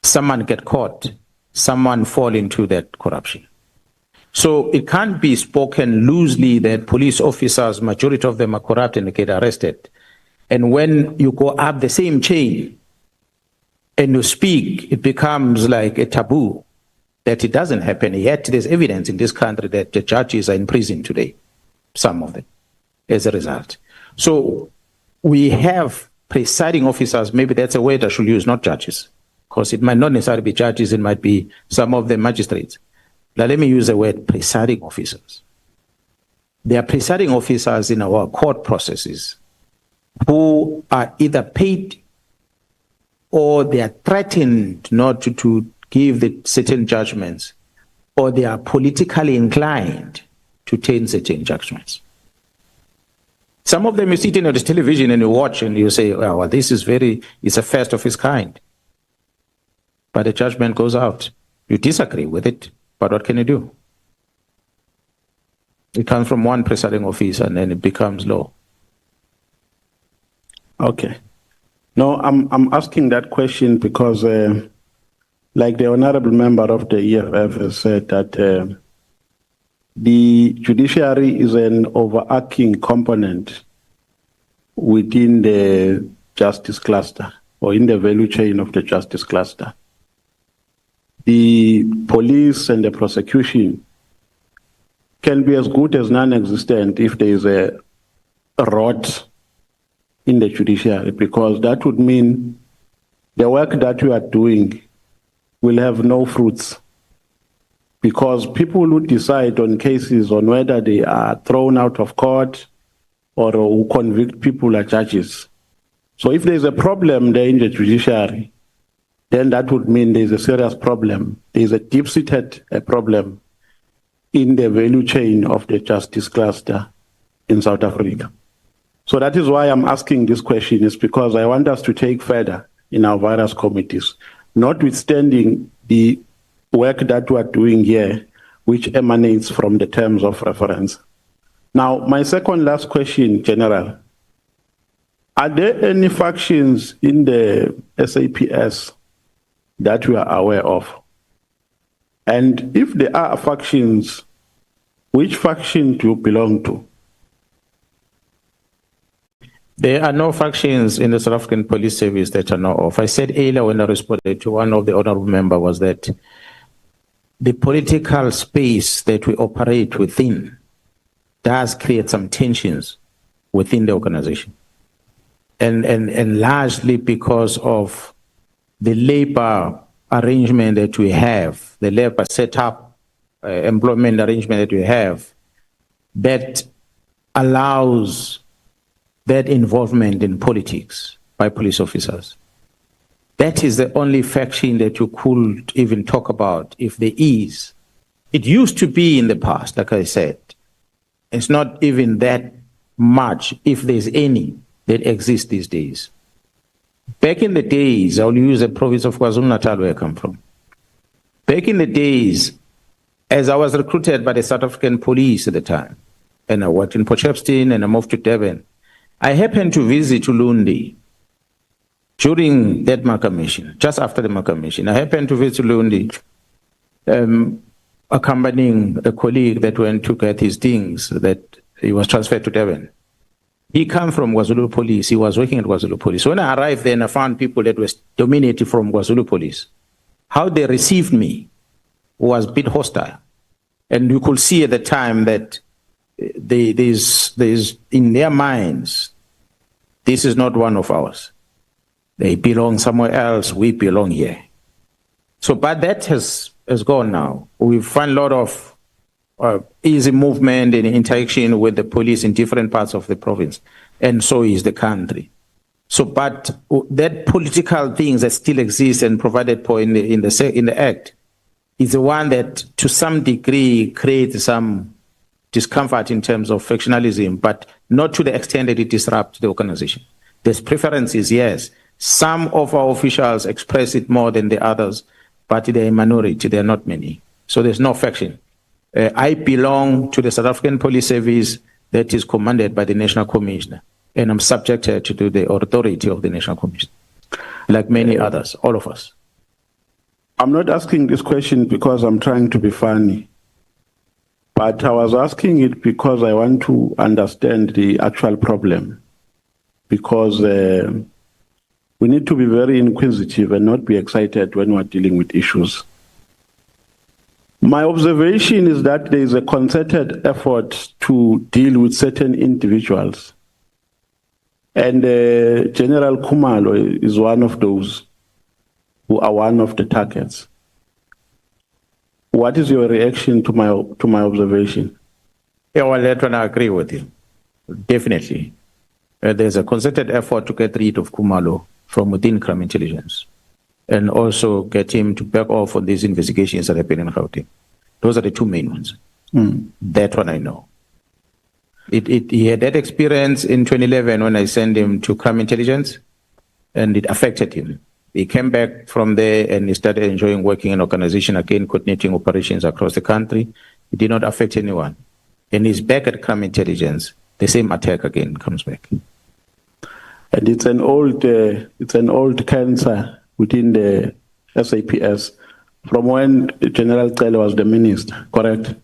Someone get caught, someone fall into that corruption. So it can't be spoken loosely that police officers, majority of them are corrupt and they get arrested. And when you go up the same chain and you speak, it becomes like a taboo that it doesn't happen. Yet there's evidence in this country that the judges are in prison today, some of them, as a result. So we have presiding officers, maybe that's a word I should use, not judges, because it might not necessarily be judges, it might be some of the magistrates. Now let me use the word presiding officers. There are presiding officers in our court processes who are either paid or they are threatened not to give the certain judgments, or they are politically inclined to take certain judgments. Some of them you sit in on the television and you watch and you say, well, this is it's a first of its kind. But the judgment goes out. You disagree with it, but what can you do? It comes from one presiding officer and then it becomes law. Okay. No, I'm asking that question because, like the honorable member of the EFF has said, that the judiciary is an overarching component within the justice cluster or in the value chain of the justice cluster. The police and the prosecution can be as good as non-existent if there is a rot in the judiciary, because that would mean the work that you are doing will have no fruits, because people who decide on cases on whether they are thrown out of court or who convict people are judges. So if there's a problem there in the judiciary, then that would mean there's a serious problem. There's a deep-seated problem in the value chain of the justice cluster in South Africa. So that is why I'm asking this question, is because I want us to take further in our various committees, notwithstanding the work that we are doing here, which emanates from the terms of reference. Now, my second last question, General. Are there any factions in the SAPS that we are aware of? And if there are factions, which faction do you belong to? There are no factions in the South African Police Service that are not off. I said earlier when I responded to one of the honorable members was that the political space that we operate within does create some tensions within the organization. And largely because of the labor arrangement that we have, the labor setup, employment arrangement that we have, that allows that involvement in politics by police officers. That is the only faction that you could even talk about if there is. It used to be in the past, like I said. It's not even that much, if there's any, that exists these days. Back in the days, I'll use the province of KwaZulu-Natal where I come from. Back in the days, as I was recruited by the South African police at the time, and I worked in Potchefstroom, and I moved to Durban. I happened to visit Ulundi during that Commission, just after the Commission. I happened to visit Ulundi, accompanying a colleague that went to get his things, that he was transferred to Durban. He came from KwaZulu Police. He was working at KwaZulu Police. When I arrived there, I found people that were dominated from KwaZulu Police. How they received me was a bit hostile. And you could see at the time that there's in their minds, this is not one of ours. They belong somewhere else. We belong here. So, but that has gone now. We find a lot of easy movement and interaction with the police in different parts of the province, and so is the country. So, but that political things that still exist and provided for in the Act is the one that, to some degree, creates some discomfort in terms of factionalism, but not to the extent that it disrupts the organization. There's preferences, yes. Some of our officials express it more than the others, but they're a minority. They're not many. So there's no faction. I belong to the South African Police Service that is commanded by the National Commissioner, and I'm subjected to the authority of the National Commissioner, like many others, all of us. I'm not asking this question because I'm trying to be funny, but I was asking it because I want to understand the actual problem, because we need to be very inquisitive and not be excited when we're dealing with issues. My observation is that there is a concerted effort to deal with certain individuals. And General Khumalo is one of those who are one of the targets. What is your reaction to my observation? Yeah, well, that one I agree with you. Definitely. There's a concerted effort to get rid of Khumalo from within crime intelligence, and also get him to back off on these investigations that happen in Gauteng. Those are the two main ones. That one I know. He had that experience in 2011 when I sent him to crime intelligence, and it affected him. He came back from there and he started enjoying working in an organization again, coordinating operations across the country. It did not affect anyone. And he's back at crime intelligence. The same attack again comes back. And it's an old cancer within the SAPS from when General Cele was the minister, correct?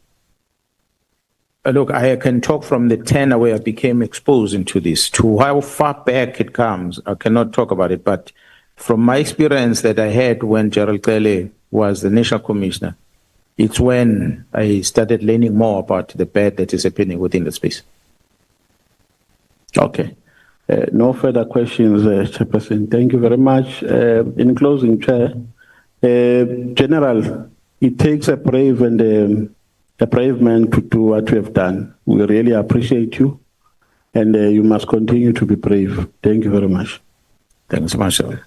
Look, I can talk from the tenor where I became exposed into this to how far back it comes. I cannot talk about it, but from my experience that I had when General Cele was the National Commissioner, it's when I started learning more about the bad that is happening within the space. Okay. No further questions, Chairperson. Thank you very much. In closing, Chair, General, it takes a brave and a brave man to do what you have done. We really appreciate you, and you must continue to be brave. Thank you very much. Thanks so much, sir.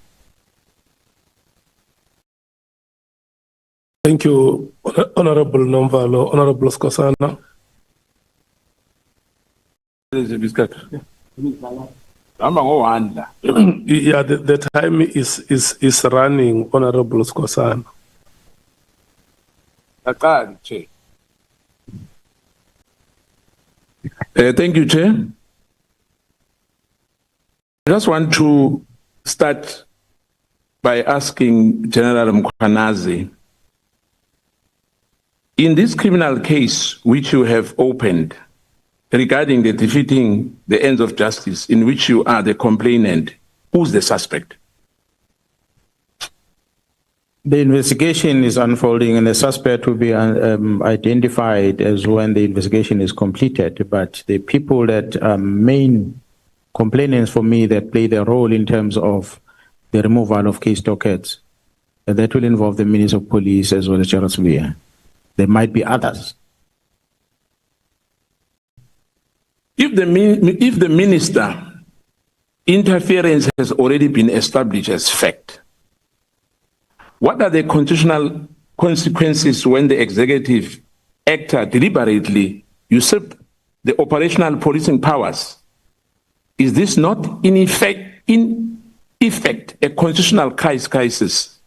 Thank you, Honorable Nomvalo. Honorable Skosana. Yeah, the time is running, Honorable Skosana. Thank you, Chair. I just want to start by asking General Mkhwanazi, in this criminal case which you have opened regarding the defeating the ends of justice, in which you are the complainant, who's the suspect? The investigation is unfolding, and the suspect will be identified as when the investigation is completed. But the people that are main complainants for me that play their role in terms of the removal of case dockets, that will involve the Minister of Police as well as Sibiya. There might be others. If the minister interference has already been established as fact, what are the constitutional consequences when the executive actor deliberately usurp the operational policing powers? Is this not in effect a constitutional crisis?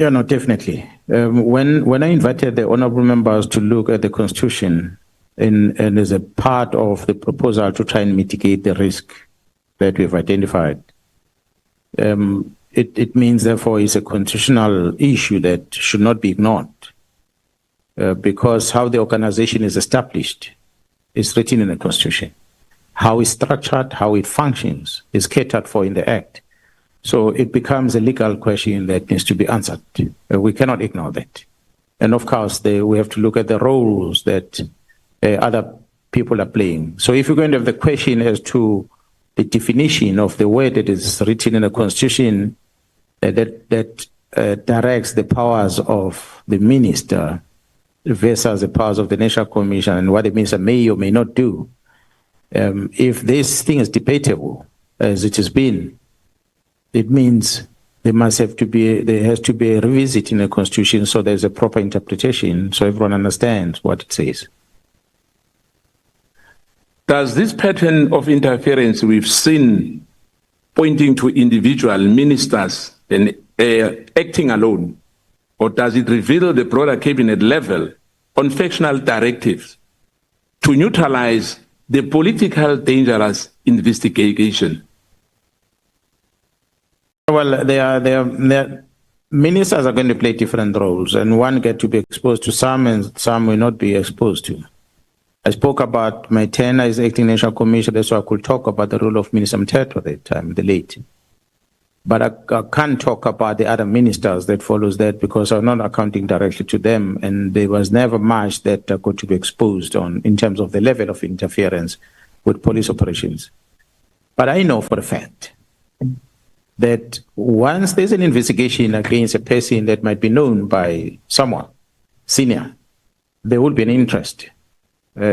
Yeah, no, definitely. When I invited the honorable members to look at the Constitution and as a part of the proposal to try and mitigate the risk that we've identified, it means, therefore, it's a constitutional issue that should not be ignored because how the organization is established is written in the Constitution. How it's structured, how it functions is catered for in the Act. So it becomes a legal question that needs to be answered. We cannot ignore that. And of course, we have to look at the roles that other people are playing. So if you're going to have the question as to the definition of the word that is written in the Constitution that directs the powers of the minister versus the powers of the National Commission and what the minister may or may not do, if this thing is debatable, as it has been, it means there has to be a revisit in the Constitution so there's a proper interpretation so everyone understands what it says. Does this pattern of interference we've seen pointing to individual ministers and acting alone, or does it reveal the broader cabinet level on factional directives to neutralize the political dangerous investigation? Well, ministers are going to play different roles, and one get to be exposed to some, and some will not be exposed to. I spoke about my tenure as acting National Commissioner, so I could talk about the role of Minister Mteto at that time, the late. But I can't talk about the other ministers that follows that because I'm not accounting directly to them, and there was never much that got to be exposed on in terms of the level of interference with police operations. But I know for a fact that once there's an investigation against a person that might be known by someone senior, there will be an interest.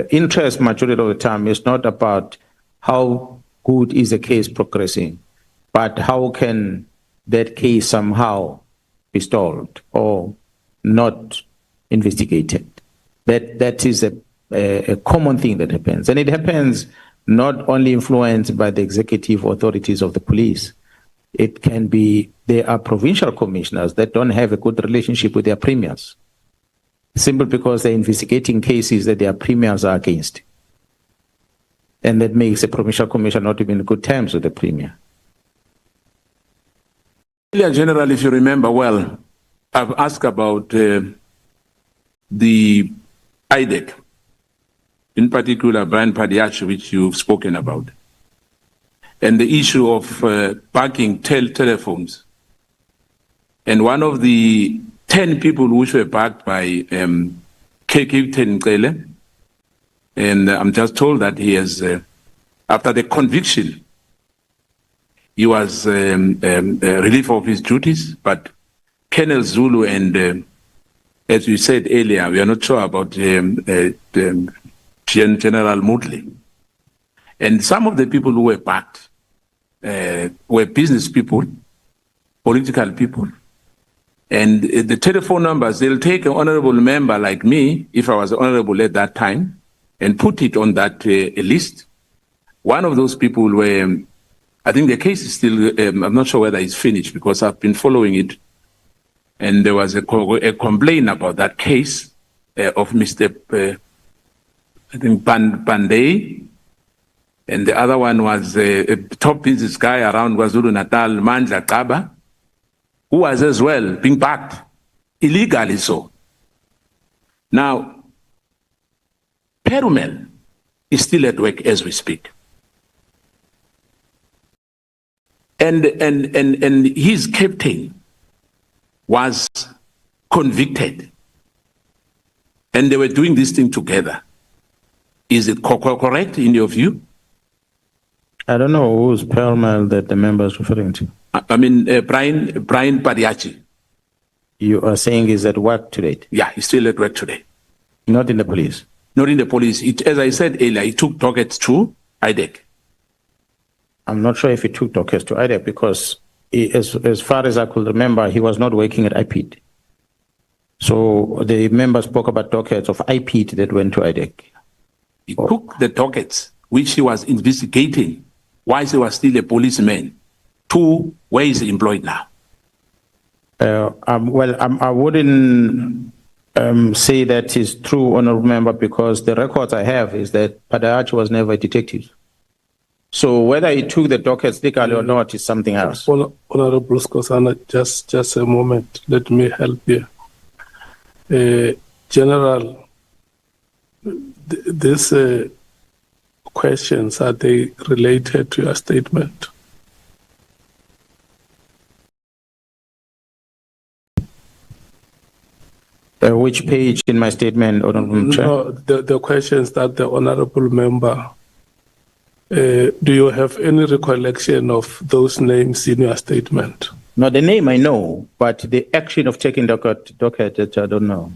Interest, majority of the time, is not about how good is the case progressing, but how can that case somehow be stalled or not investigated. That is a common thing that happens. And it happens not only influenced by the executive authorities of the police. It can be, there are provincial commissioners that don't have a good relationship with their premiers, simply because they're investigating cases that their premiers are against. And that makes a provincial commissioner not even in good terms with the premier. General, if you remember well, I've asked about the IDEC, in particular Brian Padiachi, which you've spoken about, and the issue of parking telephones. And one of the 10 people which were backed by Captain Nkele, and I'm just told that he has, after the conviction, he was relieved of his duties, but Colonel Zulu and, as we said earlier, we are not sure about General Mudley. And some of the people who were backed were business people, political people. And the telephone numbers, they'll take an honorable member like me, if I was honorable at that time, and put it on that list. One of those people were, I think the case is still, I'm not sure whether it's finished because I've been following it. And there was a complaint about that case of Mr. I think Pandey. And the other one was a top business guy around KwaZulu-Natal, Madlanga, who was as well being backed, illegally so. Now, Perumel is still at work as we speak. And his captain was convicted. And they were doing this thing together. Is it correct in your view? I don't know who's Perumel that the member is referring to. I mean, Brian Padiachi. You are saying is at work today? Yeah, he's still at work today. Not in the police? Not in the police. As I said earlier, he took dockets to IDEC. I'm not sure if he took dockets to IDEC because as far as I could remember, he was not working at IPID. So the member spoke about dockets of IPID that went to IDEC. He took the dockets, which he was investigating, while he was still a policeman, to where he's employed now. I wouldn't say that is true, honorable member, because the records I have is that Padayachi was never a detective. So whether he took the dockets legally or not is something else. Honorable Skosana, just a moment. Let me help you. General, these questions, are they related to your statement? Which page in my statement, Honorable Chair? No, the questions that the honorable member, do you have any recollection of those names in your statement? No, the name I know, but the action of taking docket, I don't know.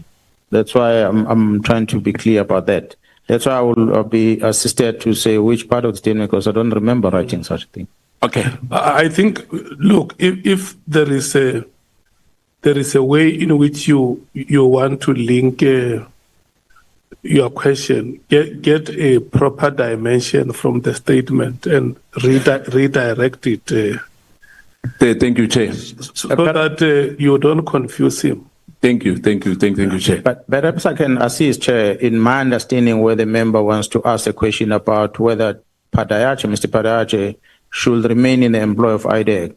That's why I'm trying to be clear about that. That's why I will be assisted to say which part of the statement, because I don't remember writing such a thing. Okay. I think, look, if there is a way in which you want to link your question, get a proper dimension from the statement and redirect it. Thank you, Chair. So that you don't confuse him. Thank you, Chair. But perhaps I can assist, Chair, in my understanding where the member wants to ask a question about whether Mr. Padayachi should remain in the employ of IDEC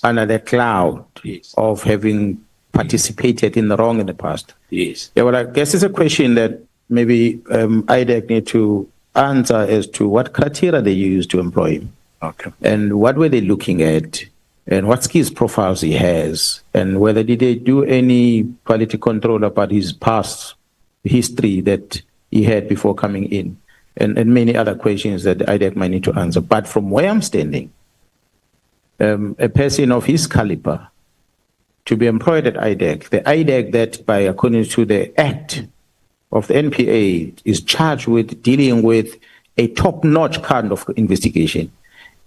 under the cloud of having participated in the wrong in the past. Yes. Yeah, well, I guess it's a question that maybe IDEC need to answer as to what criteria they used to employ him. Okay. And what were they looking at, and what skills profiles he has, and whether did they do any quality control about his past history that he had before coming in, and many other questions that the IDEC might need to answer. But from where I'm standing, a person of his caliber to be employed at IDEC, the IDEC that, by according to the Act of the NPA, is charged with dealing with a top-notch kind of investigation,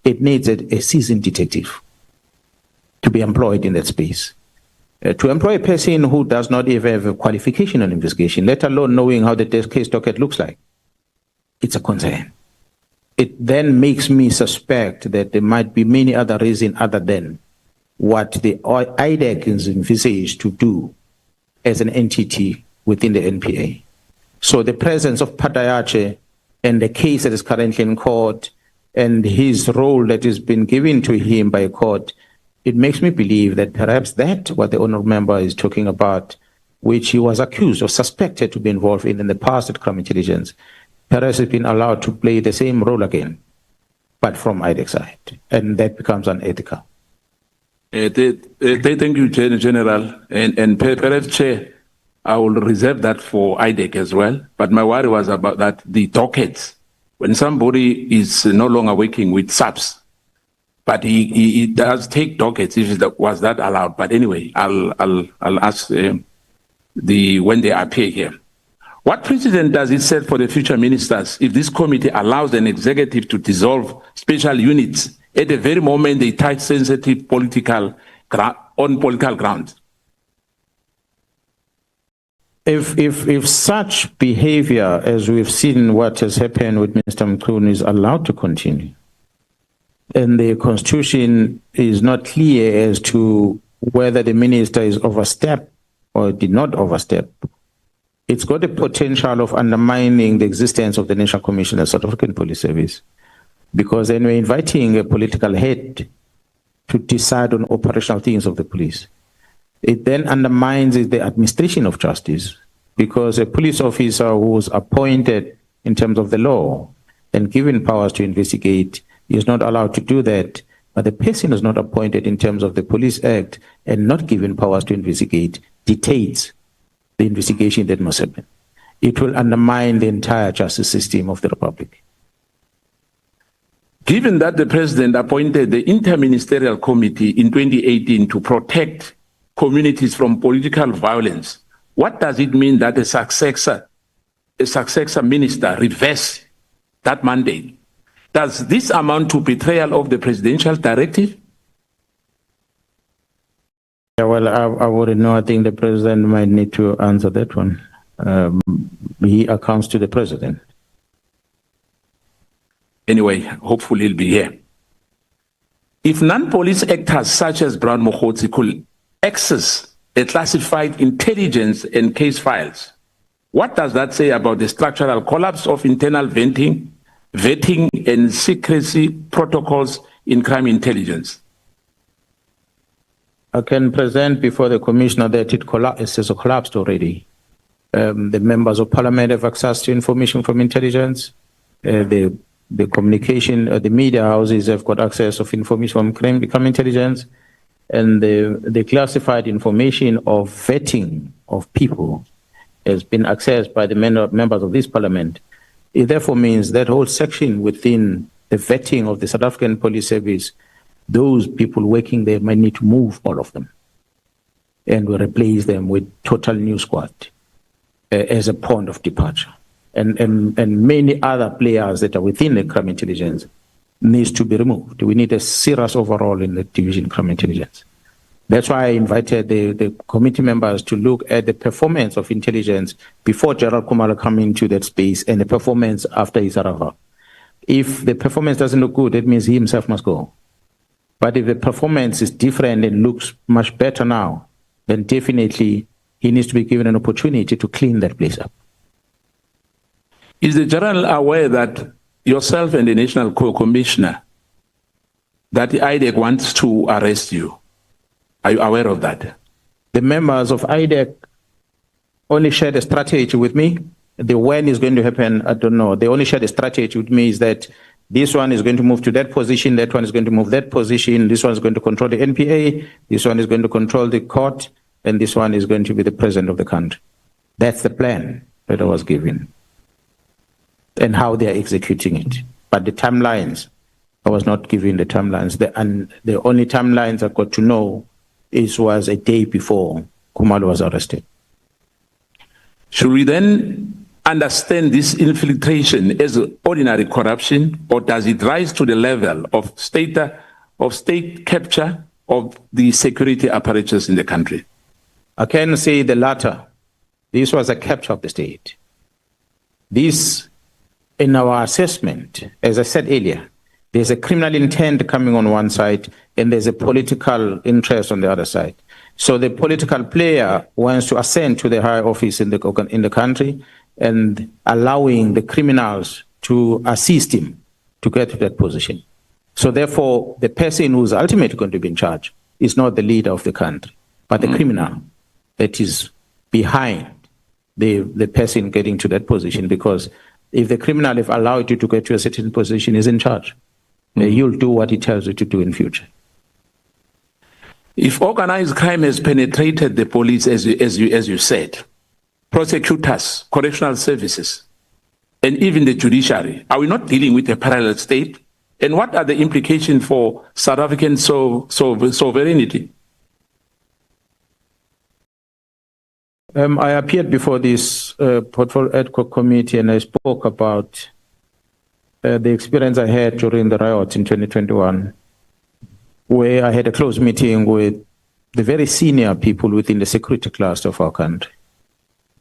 it needs a seasoned detective to be employed in that space. To employ a person who does not even have a qualification on investigation, let alone knowing how the case docket looks like, it's a concern. It then makes me suspect that there might be many other reasons other than what the IDEC is envisaged to do as an entity within the NPA. So the presence of Padayachi and the case that is currently in court and his role that has been given to him by court, it makes me believe that perhaps that what the honourable member is talking about, which he was accused or suspected to be involved in the past at crime intelligence, perhaps has been allowed to play the same role again, but from IDEC side, and that becomes unethical. Thank you, General, and perhaps, Chair, I will reserve that for IDEC as well. But my worry was about that the dockets, when somebody is no longer working with SAPS, but he does take dockets, was that allowed? But anyway, I'll ask when they appear here. What precedent does it set for the future ministers if this committee allows an executive to dissolve special units at the very moment they touch sensitive political grounds? If such behavior, as we've seen what has happened with Mr. Mchunu, is allowed to continue, and the Constitution is not clear as to whether the minister is overstepped or did not overstep, it's got the potential of undermining the existence of the National Commission and South African Police Service, because then we're inviting a political head to decide on operational things of the police. It then undermines the administration of justice, because a police officer who's appointed in terms of the law and given powers to investigate is not allowed to do that, but the person is not appointed in terms of the Police Act and not given powers to investigate dictates the investigation that must happen. It will undermine the entire justice system of the Republic. Given that the President appointed the Interministerial Committee in 2018 to protect communities from political violence, what does it mean that a successor minister reverse that mandate? Does this amount to betrayal of the presidential directive? Yeah, well, I wouldn't know. I think the President might need to answer that one. He accounts to the President. Anyway, hopefully he'll be here. If non-police actors such as Brown Mkhwanazi could access a classified intelligence and case files. What does that say about the structural collapse of internal vetting and secrecy protocols in crime intelligence? I can present before the commissioner that it has collapsed already. The members of parliament have access to information from intelligence. The communication, the media houses have got access of information from crime intelligence, and the classified information of vetting of people has been accessed by the members of this parliament. It therefore means that whole section within the vetting of the South African Police Service, those people working there might need to move all of them and we replace them with total new squad as a point of departure. And many other players that are within the crime intelligence needs to be removed. We need a serious overhaul in the division crime intelligence. That's why I invited the committee members to look at the performance of intelligence before General Khumalo come into that space and the performance after his arrival. If the performance doesn't look good, that means he himself must go. But if the performance is different and looks much better now, then definitely he needs to be given an opportunity to clean that place up. Is the general aware that yourself and the National Co-Commissioner, that the IDEC wants to arrest you? Are you aware of that? The members of IDEC only shared a strategy with me. The when is going to happen, I don't know. They only shared a strategy with me is that this one is going to move to that position, that one is going to move that position, this one is going to control the NPA, this one is going to control the court, and this one is going to be the president of the country. That's the plan that I was given and how they are executing it. But the timelines, I was not given the timelines. The only timelines I got to know was a day before Khumalo was arrested. Should we then understand this infiltration as ordinary corruption, or does it rise to the level of state capture of the security apparatus in the country? I can say the latter. This was a capture of the state. This, in our assessment, as I said earlier, there's a criminal intent coming on one side and there's a political interest on the other side. So the political player wants to ascend to the higher office in the country and allowing the criminals to assist him to get to that position. So therefore, the person who's ultimately going to be in charge is not the leader of the country, but the criminal that is behind the person getting to that position. Because if the criminal have allowed you to get to a certain position, is in charge. You'll do what he tells you to do in future. If organized crime has penetrated the police, as you said, prosecutors, correctional services, and even the judiciary, are we not dealing with a parallel state? And what are the implications for South African sovereignty? I appeared before this portfolio ad hoc committee and I spoke about the experience I had during the riots in 2021, where I had a close meeting with the very senior people within the security class of our country.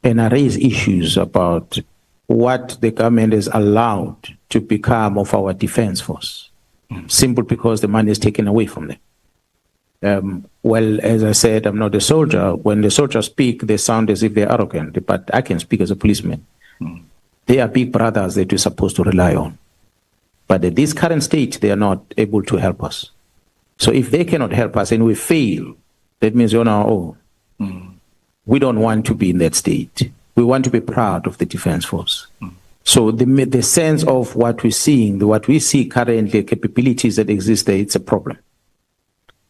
And I raised issues about what the government is allowed to become of our defense force, simply because the money is taken away from them. Well, as I said, I'm not a soldier. When the soldiers speak, they sound as if they're arrogant, but I can speak as a policeman. They are big brothers that we're supposed to rely on. But at this current state, they are not able to help us. So if they cannot help us and we fail, that means we're on our own. We don't want to be in that state. We want to be proud of the defense force. So the sense of what we're seeing, what we see currently, capabilities that exist there, it's a problem.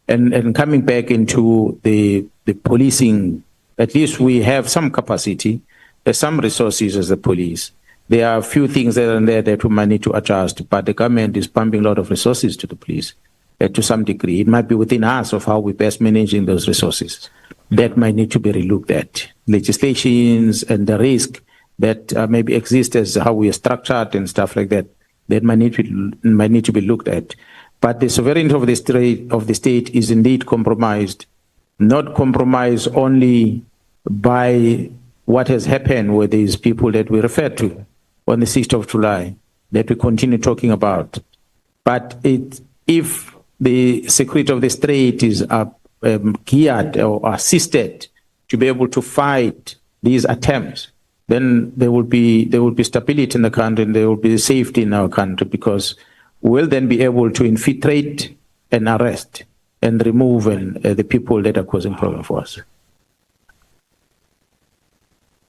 And coming back into the policing, at least we have some capacity, there's some resources as the police. There are a few things that are there that we might need to adjust, but the government is pumping a lot of resources to the police to some degree. It might be within us of how we best managing those resources. That might need to be relooked at. Legislations and the risk that maybe exist as how we are structured and stuff like that, that might need to be looked at. But the sovereignty of the state is indeed compromised, not compromised only by what has happened with these people that we referred to on the 6th of July, that we continue talking about. But if the security of the state is geared or assisted to be able to fight these attempts, then there will be stability in the country and there will be safety in our country, because we'll then be able to infiltrate and arrest and remove the people that are causing problem for us.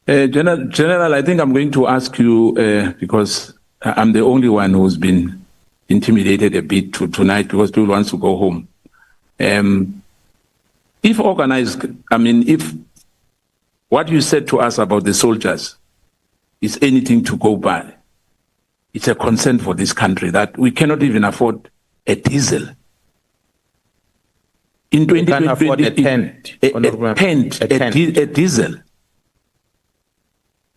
General, I think I'm going to ask you, because I'm the only one who's been intimidated a bit tonight because people want to go home. If organized, if what you said to us about the soldiers is anything to go by, it's a concern for this country that we cannot even afford a diesel. In 2020, a diesel.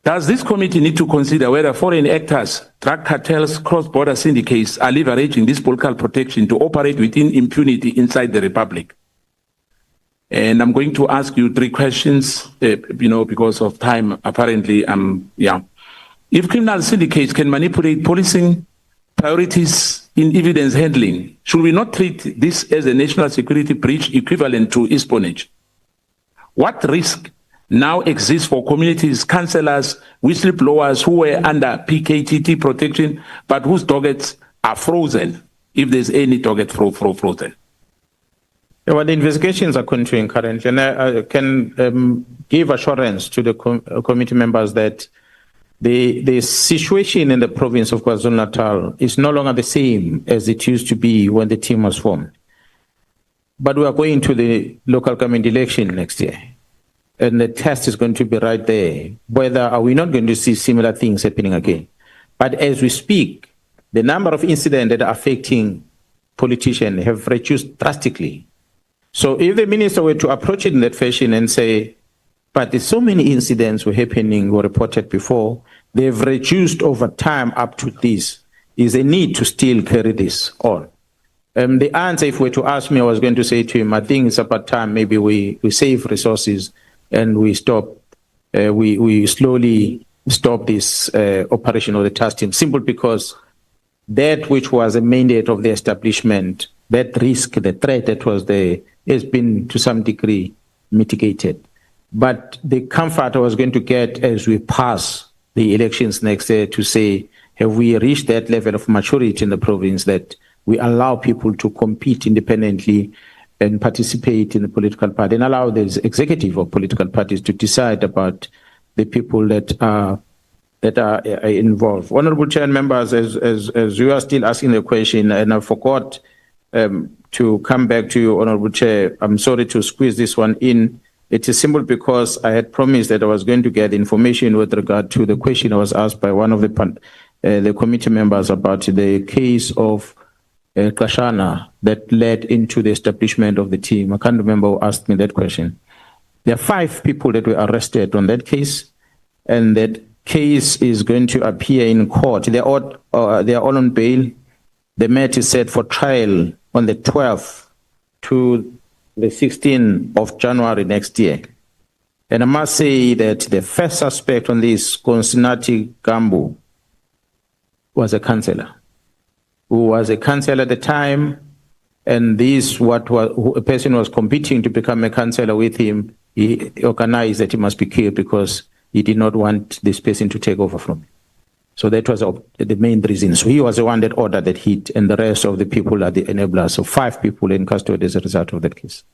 Does this committee need to consider whether foreign actors, drug cartels, cross-border syndicates are leveraging this political protection to operate within impunity inside the Republic? And I'm going to ask you 3 questions, because of time, apparently. If criminal syndicates can manipulate policing priorities in evidence handling, should we not treat this as a national security breach equivalent to espionage? What risk now exists for communities, councillors, whistleblowers who were under PKTT protection, but whose dockets are frozen, if there's any docket frozen? Yeah, well, the investigations are continuing currently, and I can give assurance to the committee members that the situation in the province of KwaZulu-Natal is no longer the same as it used to be when the team was formed. But we are going to the local government election next year, and the test is going to be right there. Whether are we not going to see similar things happening again? But as we speak, the number of incidents that are affecting politicians have reduced drastically. So if the minister were to approach it in that fashion and say, but there's so many incidents were happening or reported before, they've reduced over time up to this, is a need to still carry this on. The answer, if we were to ask me, I was going to say to him, I think it's about time maybe we save resources and we stop, we slowly stop this operation of the task team, simply because that which was a mandate of the establishment, that risk, the threat that was there, has been to some degree mitigated. But the comfort I was going to get as we pass the elections next year to say, have we reached that level of maturity in the province that we allow people to compete independently and participate in the political party and allow the executive of political parties to decide about the people that are involved. Honorable Chair and members, as you are still asking the question, and I forgot to come back to you, Honorable Chair, I'm sorry to squeeze this one in. It is simple because I had promised that I was going to get information with regard to the question I was asked by one of the committee members about the case of Kashana that led into the establishment of the team. I can't remember who asked me that question. There are 5 people that were arrested on that case, and that case is going to appear in court. They are all on bail. The matter is set for trial on the 12th to the 16th of January next year. And I must say that the first suspect on this, Konsinati Gambu, was a councillor, who was a councillor at the time, and a person was competing to become a councillor with him. He organized that he must be killed because he did not want this person to take over from him. So that was the main reason. So he was the one that ordered that hit, and the rest of the people are the enablers. So 5 people in custody as a result of that case.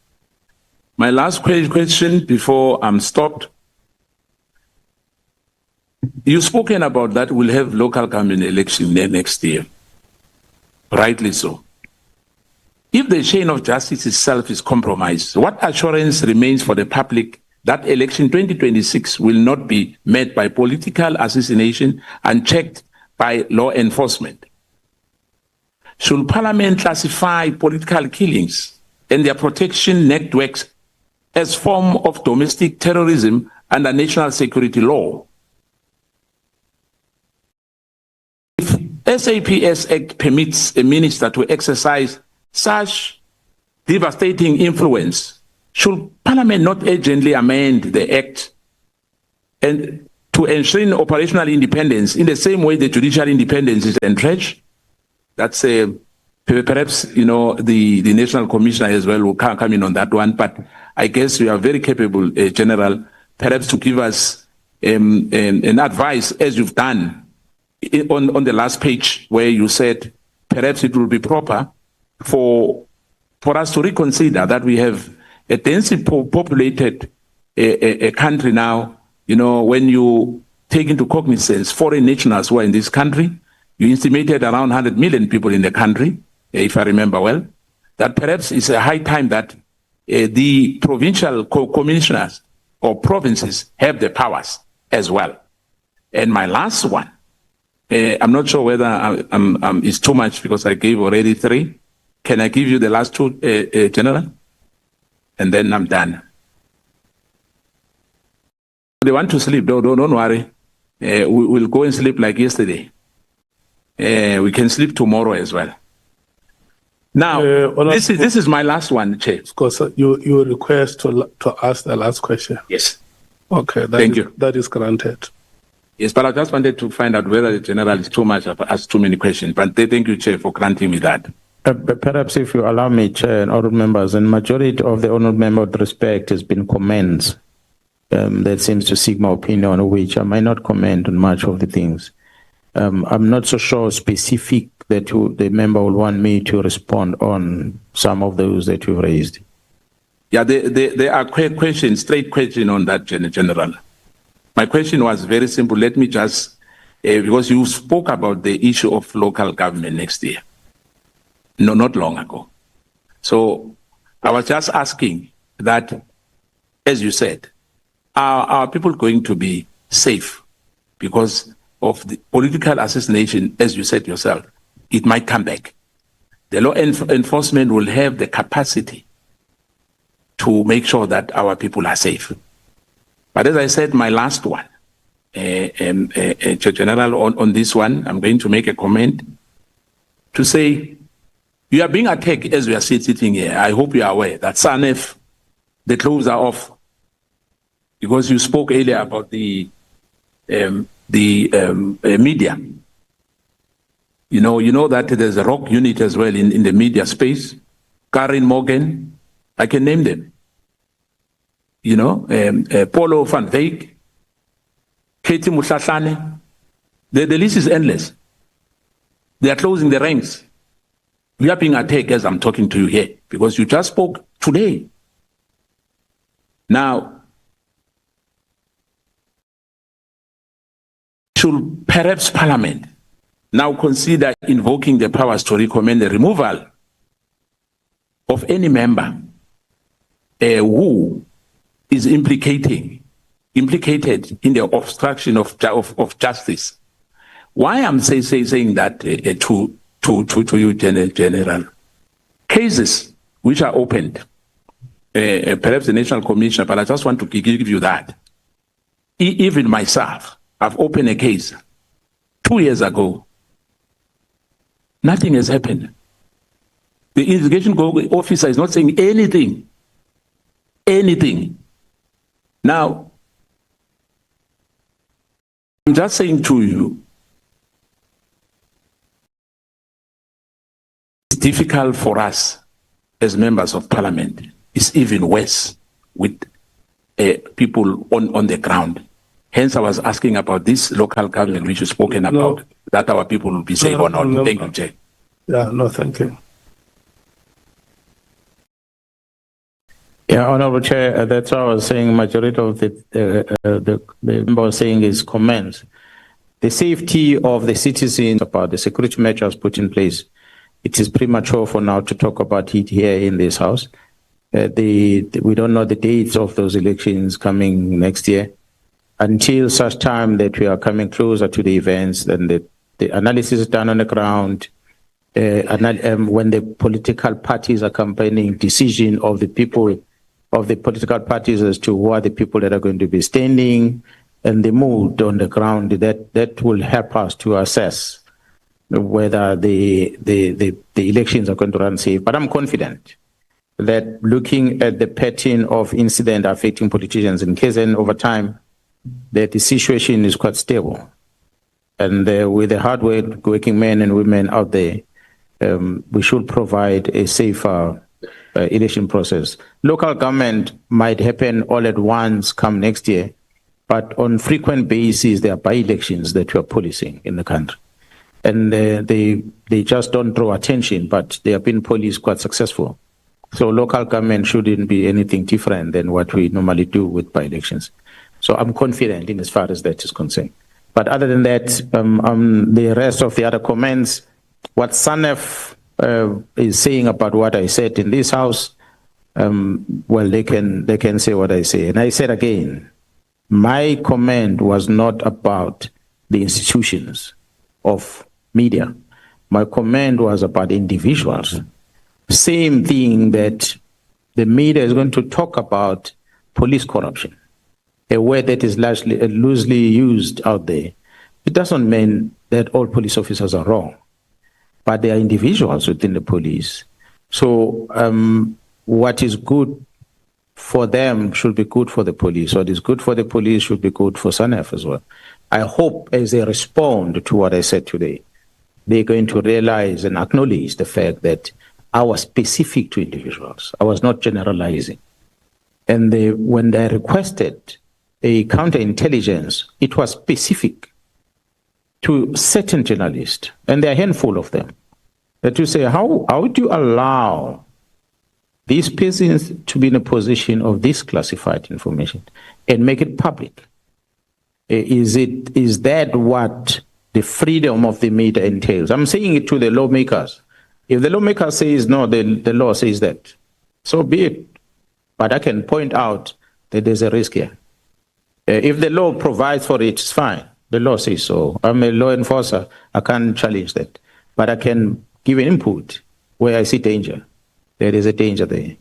My last question before I'm stopped. You've spoken about that we'll have local government election next year. Rightly so. If the chain of justice itself is compromised, what assurance remains for the public that election 2026 will not be met by political assassination and checked by law enforcement? Should Parliament classify political killings and their protection networks as form of domestic terrorism under national security law? If SAPS Act permits a minister to exercise such devastating influence, should Parliament not urgently amend the Act and to ensure operational independence in the same way the judicial independence is entrenched? That's Perhaps, the National Commissioner as well will come in on that one, but I guess you are very capable, General, perhaps to give us an advice, as you've done on the last page, where you said perhaps it will be proper for us to reconsider that we have a densely populated a country now. When you take into cognizance foreign nationals who are in this country, you estimated around 100 million people in the country, if I remember well, that perhaps it's a high time that the provincial commissioners or provinces have the powers as well. And my last one, I'm not sure whether it's too much because I gave already 3. Can I give you the last 2, General? And then I'm done. They want to sleep, don't worry. We'll go and sleep like yesterday. We can sleep tomorrow as well. Now, this is my last one, Chair. Of course, you request to ask the last question. Yes. Okay, Thank you. That is granted. Yes, but I just wanted to find out whether the General is too much, asked too many questions. But thank you, Chair, for granting me that. Perhaps if you allow me, Chair and honourable members, and majority of the honourable member with respect has been comments that seems to seek my opinion, which I might not comment on much of the things. I'm not so sure specific that the member will want me to respond on some of those that you've raised. Yeah, there are questions, straight question on that, General. My question was very simple. Let me just, because you spoke about the issue of local government next year. No, not long ago. So I was just asking that, as you said, are people going to be safe because of the political assassination, as you said yourself? It might come back. The law enforcement will have the capacity to make sure that our people are safe. But as I said, my last one, General, on this one, I'm going to make a comment to say, you are being attacked as we are sitting here. I hope you are aware that SANEF, the clothes are off. Because you spoke earlier about the media. You know that there's a rock unit as well in the media space. Karen Morgan, I can name them. Paulo van Wyk, Katie Nhlanhla. The list is endless. They are closing the ranks. We are being attacked as I'm talking to you here because you just spoke today. Now, should perhaps Parliament now consider invoking the powers to recommend the removal of any member who is implicated in the obstruction of justice? Why I'm saying that to you, General? Cases which are opened, perhaps the National Commission, but I just want to give you that. Even myself, I've opened a case 2 years ago. Nothing has happened. The investigation officer is not saying anything. Anything. Now, I'm just saying to you, it's difficult for us as members of Parliament. It's even worse with people on the ground. Hence, I was asking about this local government which you've spoken about, that our people will be safe or not. Thank you, Chair. Yeah, no, thank you. Yeah, Honourable Chair, that's what I was saying. Majority of the member was saying is comments. The safety of the citizens, about the security measures put in place, it is premature for now to talk about it here in this House. We don't know the dates of those elections coming next year. Until such time that we are coming closer to the events, then the analysis is done on the ground. When the political parties are campaigning, decision of the people, of the political parties as to who are the people that are going to be standing, and the mood on the ground, that will help us to assess whether the elections are going to run safe. But I'm confident that looking at the pattern of incident affecting politicians in KZN over time, that the situation is quite stable. And with the hard working men and women out there, we should provide a safer election process. Local government might happen all at once come next year, but on frequent basis, there are by-elections that we are policing in the country. And they just don't draw attention, but they have been policed quite successful. So local government shouldn't be anything different than what we normally do with by-elections. So I'm confident in as far as that is concerned. But other than that, the rest of the other comments, what SANEF is saying about what I said in this house, well, they can say what I say. And I said again, my comment was not about the institutions of media. My comment was about individuals. Same thing that the media is going to talk about police corruption, a word that is loosely used out there. It doesn't mean that all police officers are wrong, but there are individuals within the police. So what is good for them should be good for the police. What is good for the police should be good for SANEF as well. I hope as they respond to what I said today, they're going to realize and acknowledge the fact that I was specific to individuals. I was not generalizing. And when they requested a counterintelligence, it was specific to certain journalists, and there are a handful of them, that you say, how would you allow these persons to be in a position of this classified information and make it public? Is that what the freedom of the media entails? I'm saying it to the lawmakers. If the lawmaker says no, the law says that, so be it. But I can point out that there's a risk here. If the law provides for it, it's fine. The law says so. I'm a law enforcer. I can't challenge that. But I can give an input where I see danger. There is a danger there.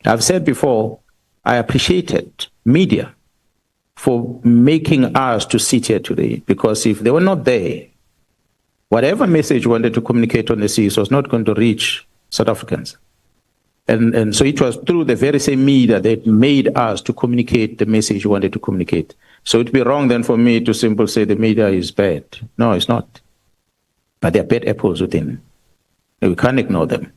I've said before, I appreciated media for making us to sit here today, because if they were not there, whatever message we wanted to communicate on the seas was not going to reach South Africans. And so it was through the very same media that made us to communicate the message we wanted to communicate. So it'd be wrong then for me to simply say the media is bad. No, it's not. But there are bad apples within. We can't ignore them.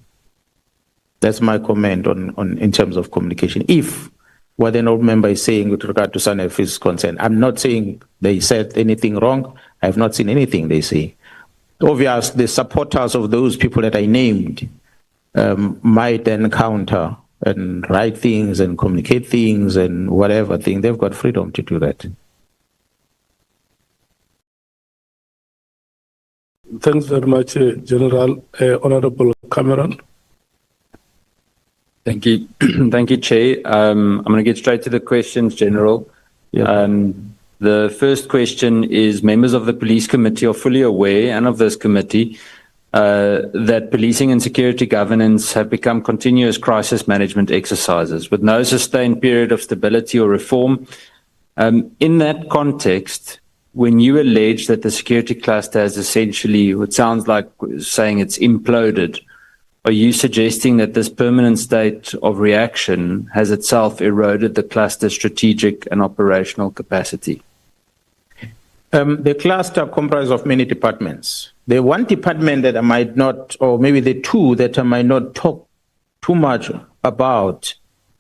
That's my comment on in terms of communication. If what an old member is saying with regard to SANEF is concerned, I'm not saying they said anything wrong. I have not seen anything they say. Obviously, the supporters of those people that I named might then counter and write things and communicate things and whatever thing. They've got freedom to do that. Thanks very much, General. Honorable Cameron. Thank you. Thank you, Chair. I'm going to get straight to the questions, General. Yeah. The first question is, members of the police committee are fully aware, and of this committee, that policing and security governance have become continuous crisis management exercises with no sustained period of stability or reform. In that context, when you allege that the security cluster has essentially, what sounds like saying it's imploded, are you suggesting that this permanent state of reaction has itself eroded the cluster's strategic and operational capacity? The cluster comprises of many departments. The one department that I might not, or maybe the two that I might not talk too much about,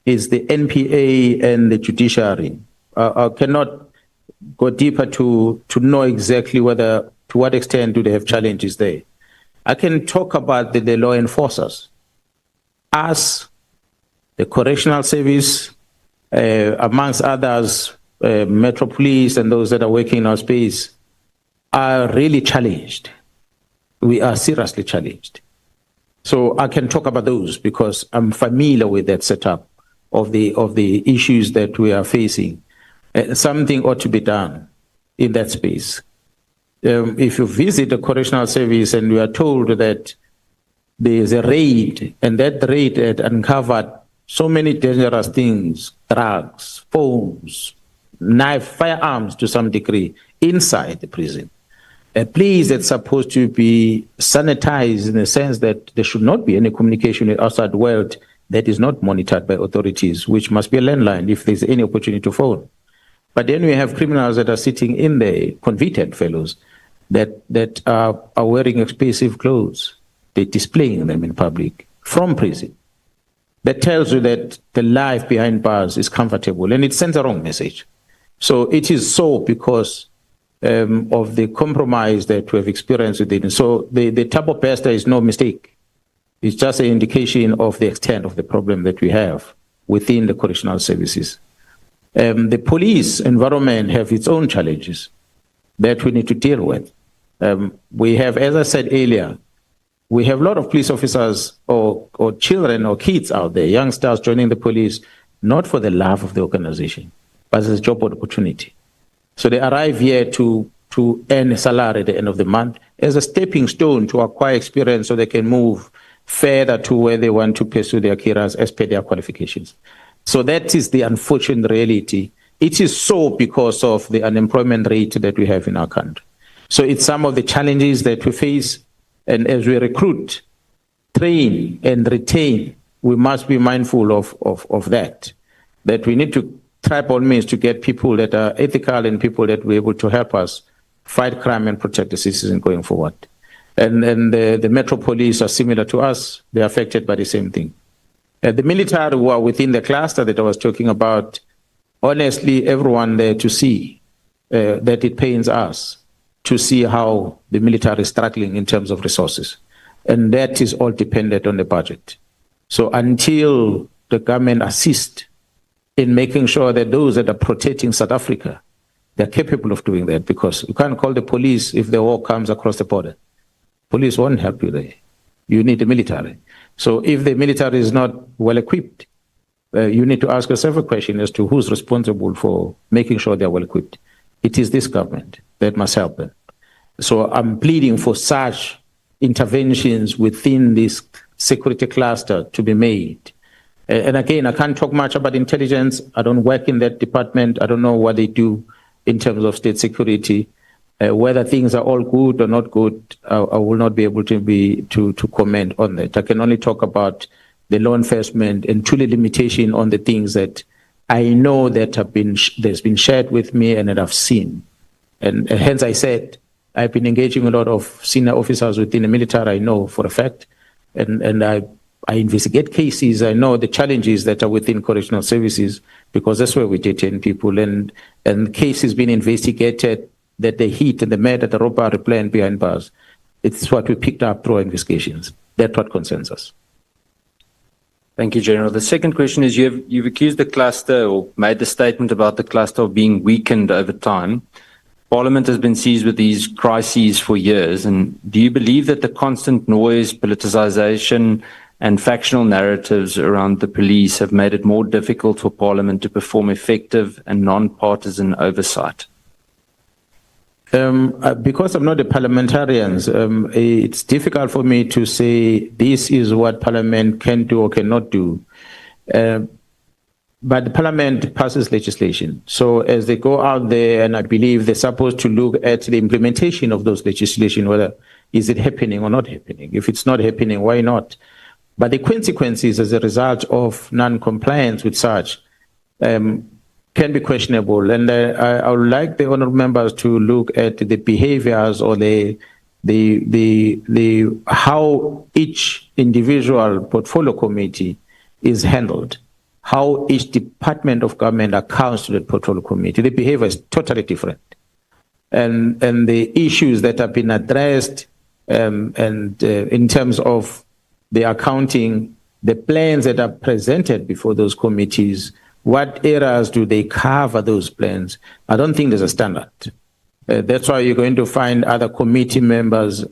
is the NPA and the judiciary. I cannot go deeper to know exactly whether, to what extent do they have challenges there. I can talk about the law enforcers. Us, the correctional service, amongst others, Metro Police and those that are working in our space, are really challenged. We are seriously challenged. So I can talk about those because I'm familiar with that setup of the issues that we are facing. Something ought to be done in that space. If you visit a correctional service and you are told that there is a raid, and that raid had uncovered so many dangerous things, drugs, phones, knife, firearms to some degree, inside the prison. A place that's supposed to be sanitized in the sense that there should not be any communication with the outside world that is not monitored by authorities, which must be a landline if there's any opportunity to phone. But then we have criminals that are sitting in there, convicted fellows, that are wearing expensive clothes. they're displaying them in public from prison. That tells you that the life behind bars is comfortable, and it sends a wrong message. So it is so because of the compromise that we have experienced with it. So the type of pester is no mistake. It's just an indication of the extent of the problem that we have within the correctional services. The police environment have its own challenges that we need to deal with. We have, as I said earlier, we have a lot of police officers or children or kids out there, youngsters joining the police, not for the love of the organization, but as a job opportunity. So they arrive here to earn a salary at the end of the month as a stepping stone to acquire experience so they can move further to where they want to pursue their careers as per their qualifications. So that is the unfortunate reality. It is so because of the unemployment rate that we have in our country. So it's some of the challenges that we face. And as we recruit, train, and retain, we must be mindful of that we need to try by all means to get people that are ethical and people that will be able to help us fight crime and protect the citizens going forward. And the Metro Police are similar to us. They're affected by the same thing. The military who are within the cluster that I was talking about, honestly, everyone there to see that it pains us to see how the military is struggling in terms of resources. And that is all dependent on the budget. So until the government assists in making sure that those that are protecting South Africa, they're capable of doing that, because you can't call the police if the war comes across the border. Police won't help you there. You need the military. So if the military is not well equipped, you need to ask yourself a question as to who's responsible for making sure they're well equipped. It is this government that must help them. So I'm pleading for such interventions within this security cluster to be made. And again, I can't talk much about intelligence. I don't work in that department. I don't know what they do in terms of state security. Whether things are all good or not good, I will not be able to comment on that. I can only talk about the law enforcement and truly limitation on the things that I know that there's been shared with me and that I've seen. And hence I said, I've been engaging a lot of senior officers within the military, I know for a fact, and I investigate cases. I know the challenges that are within correctional services, because that's where we detain people, and cases being investigated that they hit and the murder, the robbery plan behind bars. It's what we picked up through investigations. That's what concerns us. Thank you, General. The second question is, you've accused the cluster, or made the statement about the cluster, of being weakened over time. Parliament has been seized with these crises for years, and do you believe that the constant noise, politicization, and factional narratives around the police have made it more difficult for Parliament to perform effective and non-partisan oversight? Because I'm not a parliamentarian, it's difficult for me to say this is what Parliament can do or cannot do. But the Parliament passes legislation. So as they go out there, and I believe they're supposed to look at the implementation of those legislation, whether is it happening or not happening. If it's not happening, why not? But the consequences as a result of non-compliance with such can be questionable. And I would like the honourable members to look at the behaviours or the how each individual portfolio committee is handled, how each department of government accounts to the portfolio committee. The behavior is totally different. And the issues that have been addressed in terms of the accounting, the plans that are presented before those committees, what areas do they cover those plans? I don't think there's a standard. That's why you're going to find other committee members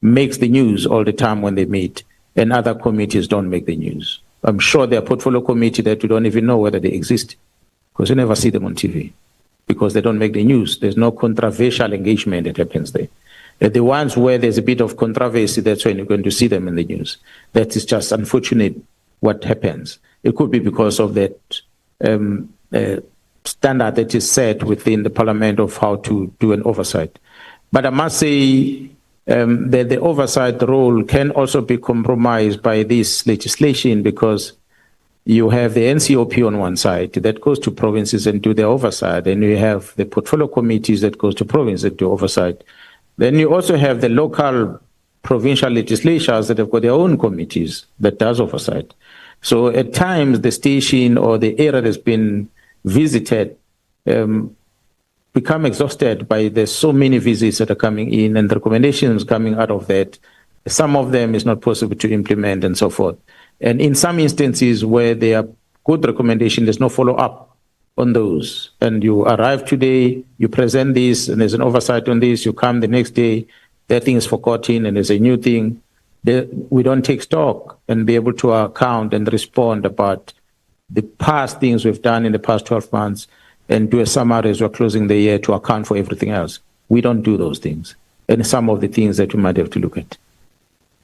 makes the news all the time when they meet, and other committees don't make the news. I'm sure there are portfolio committee that you don't even know whether they exist, because you never see them on TV, because they don't make the news. There's no controversial engagement that happens there. The ones where there's a bit of controversy, that's when you're going to see them in the news. That is just unfortunate what happens. It could be because of that standard that is set within the Parliament of how to do an oversight. But I must say that the oversight role can also be compromised by this legislation, because you have the NCOP on one side that goes to provinces and do their oversight, and you have the portfolio committees that goes to provinces and do oversight. Then you also have the local provincial legislatures that have got their own committees that does oversight. So at times the station or the area that's been visited become exhausted by the so many visits that are coming in and the recommendations coming out of that. Some of them is not possible to implement and so forth. And in some instances where there are good recommendations, there's no follow-up on those. And you arrive today, you present this, and there's an oversight on this, you come the next day, that thing is forgotten, and there's a new thing. We don't take stock and be able to account and respond about the past things we've done in the past 12 months and do a summary as we're closing the year to account for everything else. We don't do those things. And some of the things that we might have to look at.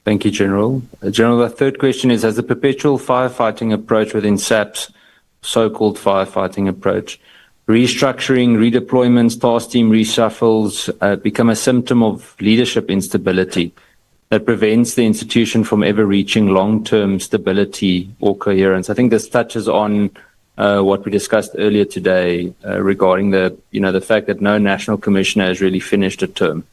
Thank you, General. General, the third question is, has the perpetual firefighting approach within SAPS, so-called firefighting approach, restructuring, redeployments, task team reshuffles, become a symptom of leadership instability that prevents the institution from ever reaching long-term stability or coherence? I think this touches on what we discussed earlier today regarding the fact that no national commissioner has really finished a term.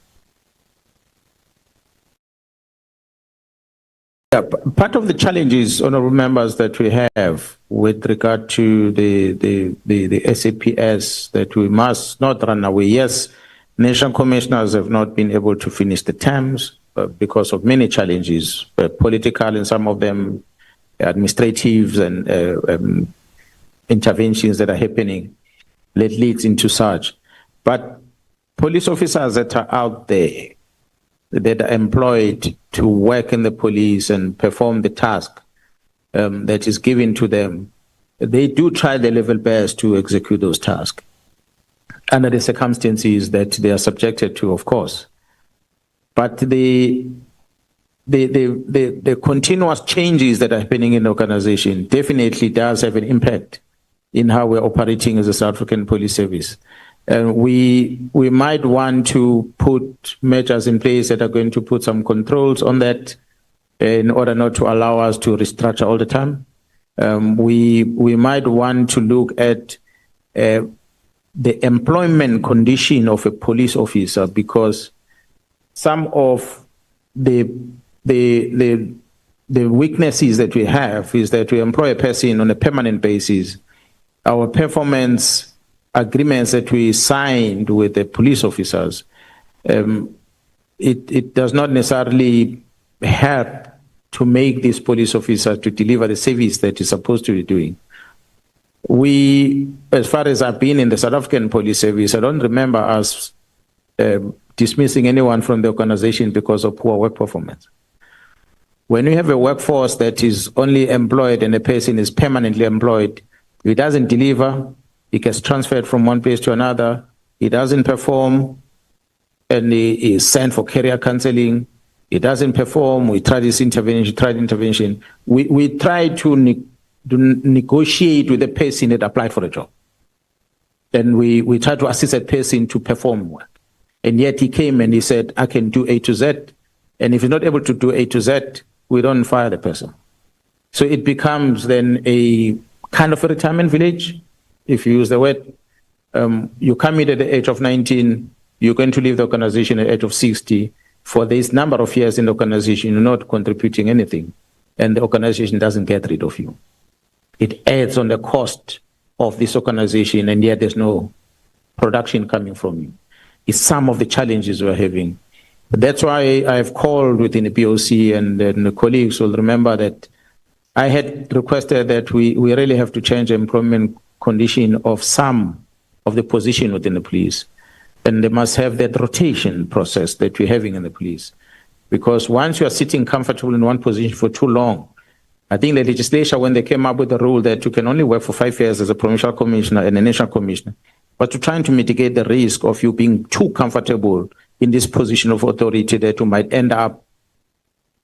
Yeah, part of the challenges, honourable members, that we have with regard to the SAPS, that we must not run away. Yes, national commissioners have not been able to finish the terms because of many challenges, political and some of them administrative and interventions that are happening that leads into such. But police officers that are out there, that are employed to work in the police and perform the task that is given to them, they do try their level best to execute those tasks under the circumstances that they are subjected to, of course. But the continuous changes that are happening in the organization definitely does have an impact in how we're operating as a South African police service. And we might want to put measures in place that are going to put some controls on that in order not to allow us to restructure all the time. We might want to look at the employment condition of a police officer, because some of the weaknesses that we have is that we employ a person on a permanent basis. Our performance agreements that we signed with the police officers, it does not necessarily help to make this police officer to deliver the service that he's supposed to be doing. We, as far as I've been in the South African police service, I don't remember us dismissing anyone from the organization because of poor work performance. When you have a workforce that is only employed and a person is permanently employed, if it doesn't deliver, he gets transferred from one place to another, he doesn't perform, and he is sent for career counseling. He doesn't perform, we try this intervention, We try to negotiate with the person that applied for a job. And we try to assist that person to perform work. And yet he came and he said, I can do A to Z. And if he's not able to do A to Z, we don't fire the person. So it becomes then a kind of a retirement village, if you use the word. You come in at the age of 19, you're going to leave the organization at the age of 60. For this number of years in the organization, you're not contributing anything, and the organization doesn't get rid of you. It adds on the cost of this organization, and yet there's no production coming from you. It's some of the challenges we're having. That's why I've called within the POC, and the colleagues will remember that I had requested that we really have to change the employment condition of some of the position within the police. And they must have that rotation process that we're having in the police. Because once you are sitting comfortable in one position for too long, I think the legislature, when they came up with the rule that you can only work for 5 years as a provincial commissioner and a national commissioner, but to trying to mitigate the risk of you being too comfortable in this position of authority that you might end up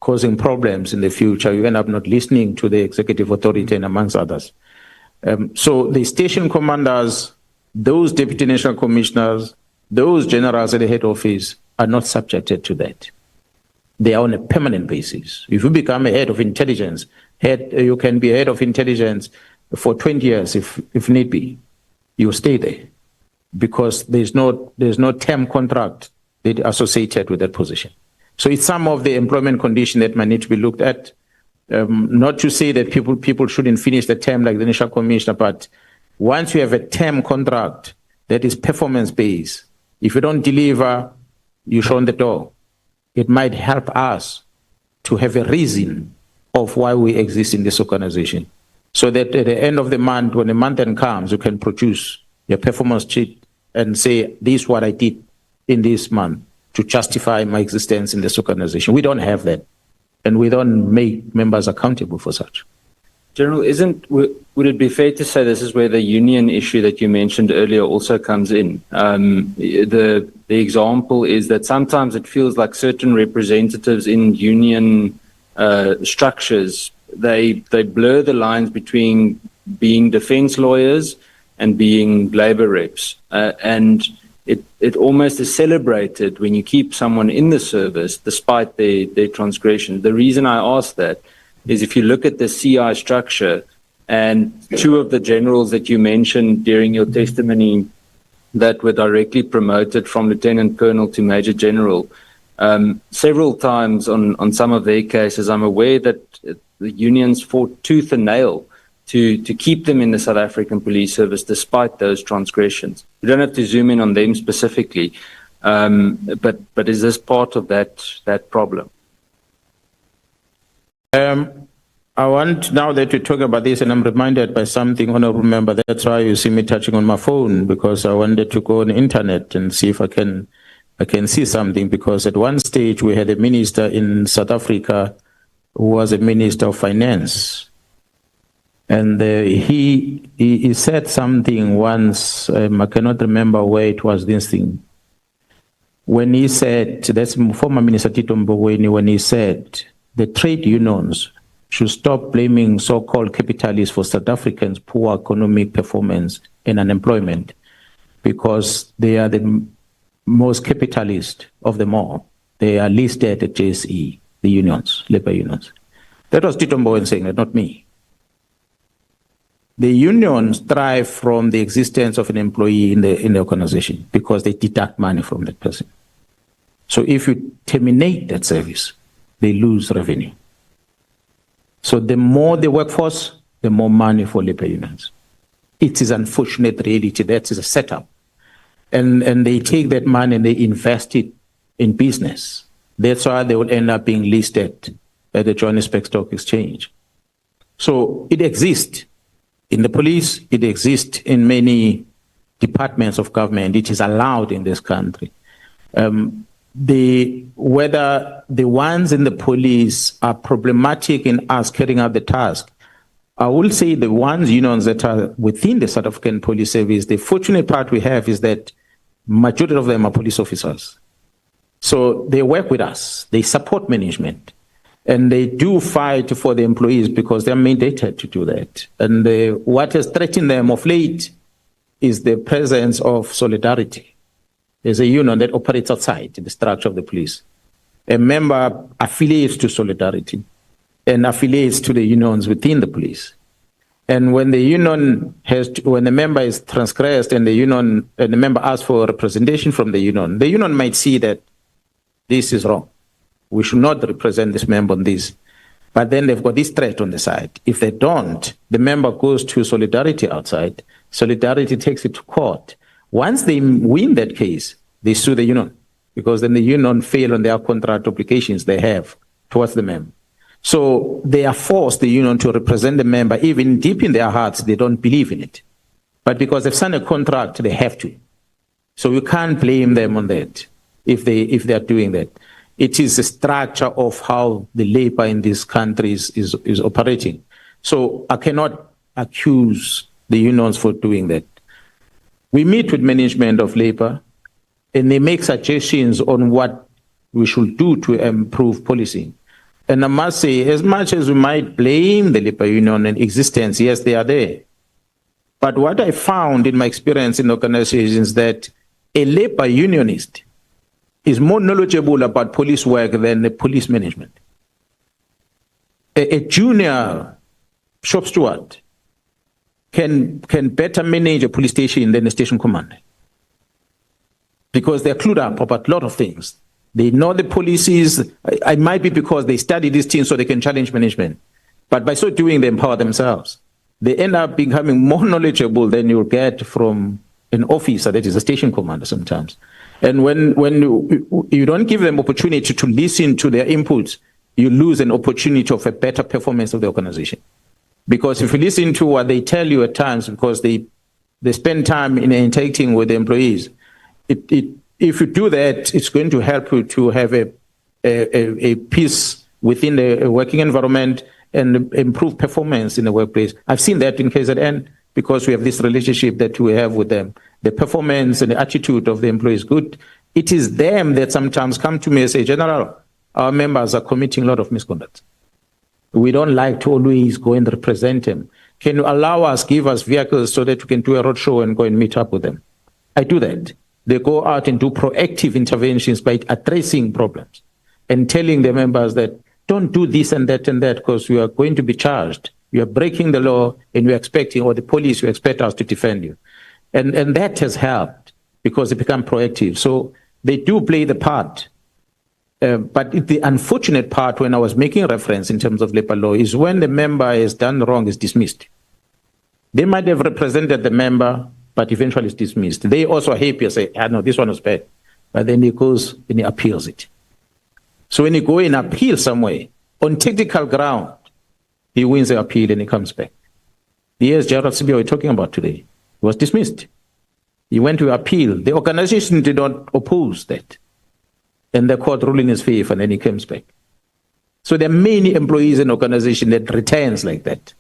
causing problems in the future. You end up not listening to the executive authority and amongst others. So the station commanders, those deputy national commissioners, those generals at the head office are not subjected to that. They are on a permanent basis. If you become a head of intelligence, you can be head of intelligence for 20 years if need be. You stay there because there's no term contract associated with that position. So it's some of the employment condition that might need to be looked at. Not to say that people shouldn't finish the term like the initial commissioner, but once you have a term contract that is performance-based, if you don't deliver, you show on the door. It might help us to have a reason of why we exist in this organization. So that at the end of the month, when the month end comes, you can produce your performance sheet and say, this is what I did in this month to justify my existence in this organization. We don't have that. And we don't make members accountable for such. General, would it be fair to say this is where the union issue that you mentioned earlier also comes in? The example is that sometimes it feels like certain representatives in union structures, they blur the lines between being defense lawyers and being labor reps. And it almost is celebrated when you keep someone in the service despite their transgression. The reason I ask that is if you look at the CI structure and two of the generals that you mentioned during your testimony that were directly promoted from lieutenant colonel to major general, several times on some of their cases, I'm aware that the unions fought tooth and nail to keep them in the South African Police Service despite those transgressions. You don't have to zoom in on them specifically, but is this part of that problem? I want now that you talk about this, and I'm reminded by something, honorable member, that's why you see me touching on my phone, because I wanted to go on the internet and see if I can see something, because at one stage we had a minister in South Africa who was a minister of finance. And he said something once, I cannot remember where it was this thing. When he said, that's former Minister Tito Mboweni, when he said the trade unions should stop blaming so-called capitalists for South Africans' poor economic performance and unemployment, because they are the most capitalist of them all. They are listed at JSE, the unions, labor unions. That was Tito Mboweni saying that, not me. The unions thrive from the existence of an employee in the organization because they deduct money from that person. So if you terminate that service, they lose revenue. So the more the workforce, the more money for labor unions. It is unfortunate reality. That is a setup. And they take that money and they invest it in business. That's why they will end up being listed at the Johannesburg Stock Exchange. So it exists. In the police, it exists in many departments of government. It is allowed in this country. Whether the ones in the police are problematic in us carrying out the task, I will say the unions that are within the South African Police Service, the fortunate part we have is that majority of them are police officers. So they work with us, they support management. And they do fight for the employees because they're mandated to do that. And what has threatened them of late is the presence of solidarity. There's a union that operates outside the structure of the police. A member affiliates to solidarity and affiliates to the unions within the police. And when the union when the member is transgressed and the member asks for representation from the union might see that this is wrong. We should not represent this member on this. But then they've got this threat on the side. If they don't, the member goes to solidarity outside. Solidarity takes it to court. Once they win that case, they sue the union, because then the union fail on their contract obligations they have towards the member. So they are forced, the union, to represent the member. Even deep in their hearts, they don't believe in it. But because they've signed a contract, they have to. So you can't blame them on that if they are doing that. It is the structure of how the labor in these countries is operating. So I cannot accuse the unions for doing that. We meet with management of labor and they make suggestions on what we should do to improve policing. And I must say, as much as we might blame the labor union and existence, yes, they are there. But what I found in my experience in organizations that a labor unionist is more knowledgeable about police work than the police management. A junior shop steward can better manage a police station than a station commander, because they're clued up about a lot of things They know the policies. It might be because they study these things so they can challenge management. But by so doing, they empower themselves. They end up becoming more knowledgeable than you'll get from an officer that is a station commander sometimes. And when you don't give them opportunity to listen to their inputs, you lose an opportunity of a better performance of the organization. Because if you listen to what they tell you at times, because they spend time in interacting with the employees, if you do that, it's going to help you to have a peace within the working environment and improve performance in the workplace. I've seen that in KZN because we have this relationship that we have with them. The performance and the attitude of the employees is good. It is them that sometimes come to me and say, General, our members are committing a lot of misconduct. We don't like to always go and represent them. Can you allow us, give us vehicles so that we can do a roadshow and go and meet up with them? I do that. They go out and do proactive interventions by addressing problems and telling the members that don't do this and that because you are going to be charged. You are breaking the law and you're expecting, or the police, you expect us to defend you. And that has helped because they become proactive. So they do play the part. But the unfortunate part when I was making reference in terms of labor law is when the member has done wrong, is dismissed. They might have represented the member, but eventually it's dismissed. They also are happy and say, no, this one was bad. But then he goes and he appeals it. So when you go and appeal somewhere, on technical ground, he wins the appeal and he comes back. Yes, Gerald Sibiya we're talking about today. He was dismissed. He went to appeal. The organization did not oppose that. And the court ruled in his favor, and then he comes back. So there are many employees in the organization that returns like that.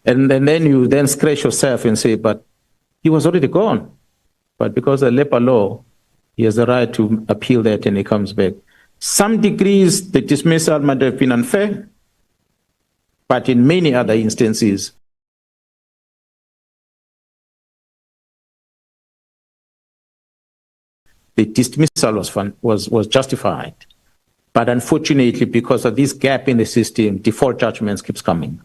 And then you then scratch yourself and say, but he was already gone. But because of labor law, he has the right to appeal that and he comes back. Some degrees, the dismissal might have been unfair, but in many other instances, the dismissal was justified. But unfortunately, because of this gap in the system, default judgments keeps coming.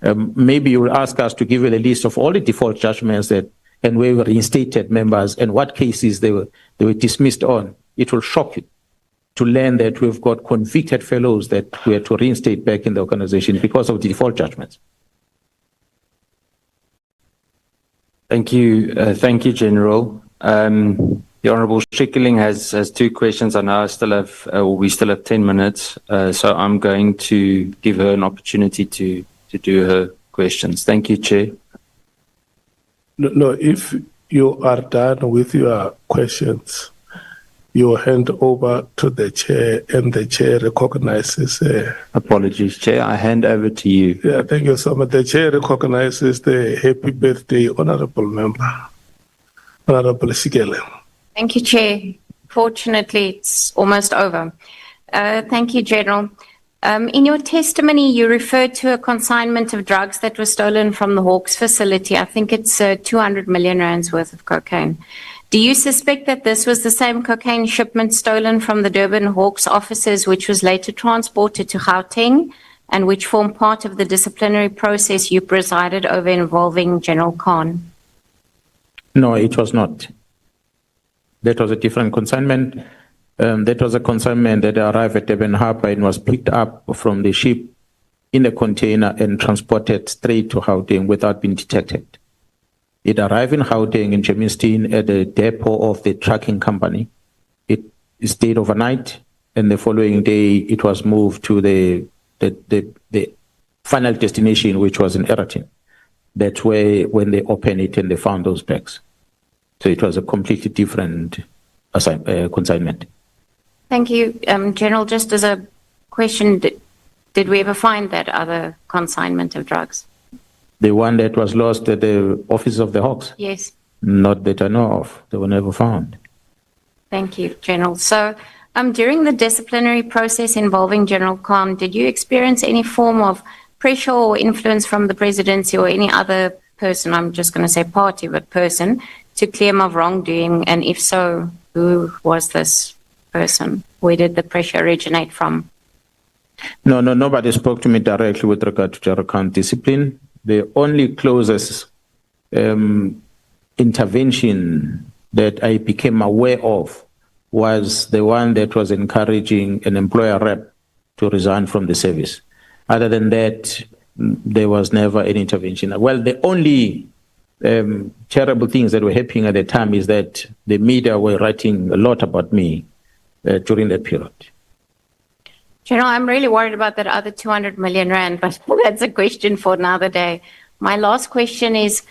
Maybe you will ask us to give you a list of all the default judgments that and where we reinstated members and what cases they were dismissed on. It will shock you to learn that we've got convicted fellows that we had to reinstate back in the organization because of the default judgments. Thank you, General. The Honourable Schikkeling has two questions. I know we still have 10 minutes, so I'm going to give her an opportunity to do her questions. Thank you, Chair. No, if you are done with your questions, you hand over to the chair, and the chair recognizes. Apologies, Chair. I hand over to you. Yeah, thank you so much. The chair recognizes the happy birthday, honourable member, Honourable Schikkeling. Thank you, Chair. Fortunately, it's almost over. Thank you, General. In your testimony, you referred to a consignment of drugs that was stolen from the Hawks facility. I think it's 200 million rands worth of cocaine. Do you suspect that this was the same cocaine shipment stolen from the Durban Hawks offices, which was later transported to Gauteng and which formed part of the disciplinary process you presided over involving General Khan? No, it was not. That was a different consignment. That was a consignment that arrived at Durban Harbour and was picked up from the ship in a container and transported straight to Gauteng without being detected. It arrived in Gauteng in Germiston at the depot of the trucking company. It stayed overnight, and the following day it was moved to the final destination, which was in Eratin. That's where, when they opened it and they found those bags. So it was a completely different consignment. Thank you. General, just as a question, did we ever find that other consignment of drugs? The one that was lost at the office of the Hawks? Yes. Not that I know of. They were never found. Thank you, General. So during the disciplinary process involving General Khan, did you experience any form of pressure or influence from the presidency or any other person, I'm just going to say party, but person, to clear him of wrongdoing? And if so, who was this person? Where did the pressure originate from? No, nobody spoke to me directly with regard to General Khan discipline. The only closest intervention that I became aware of was the one that was encouraging an employer rep to resign from the service. Other than that, there was never any intervention. Well, the only terrible things that were happening at the time is that the media were writing a lot about me during that period. General, I'm really worried about that other 200 million rand, but that's a question for another day. My last question is,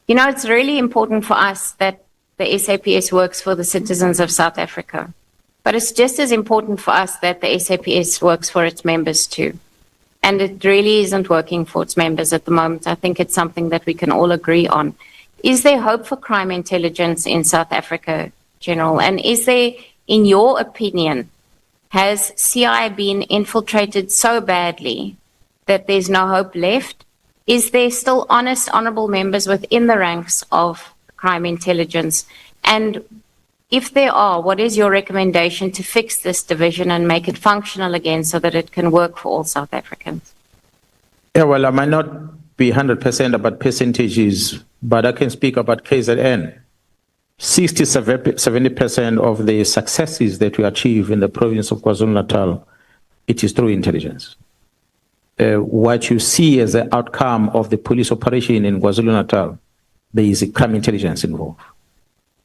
you know, it's really important for us that the SAPS works for the citizens of South Africa, but it's just as important for us that the SAPS works for its members too. And it really isn't working for its members at the moment. I think it's something that we can all agree on. Is there hope for crime intelligence in South Africa, General? And is there, in your opinion, has CI been infiltrated so badly that there's no hope left? Is there still honest, honourable members within the ranks of crime intelligence? And if there are, what is your recommendation to fix this division and make it functional again so that it can work for all South Africans? Yeah, well, I might not be 100% about percentages, but I can speak about KZN. 70% of the successes that we achieve in the province of KwaZulu-Natal, it is through intelligence. What you see as the outcome of the police operation in KwaZulu-Natal, there is a crime intelligence involved.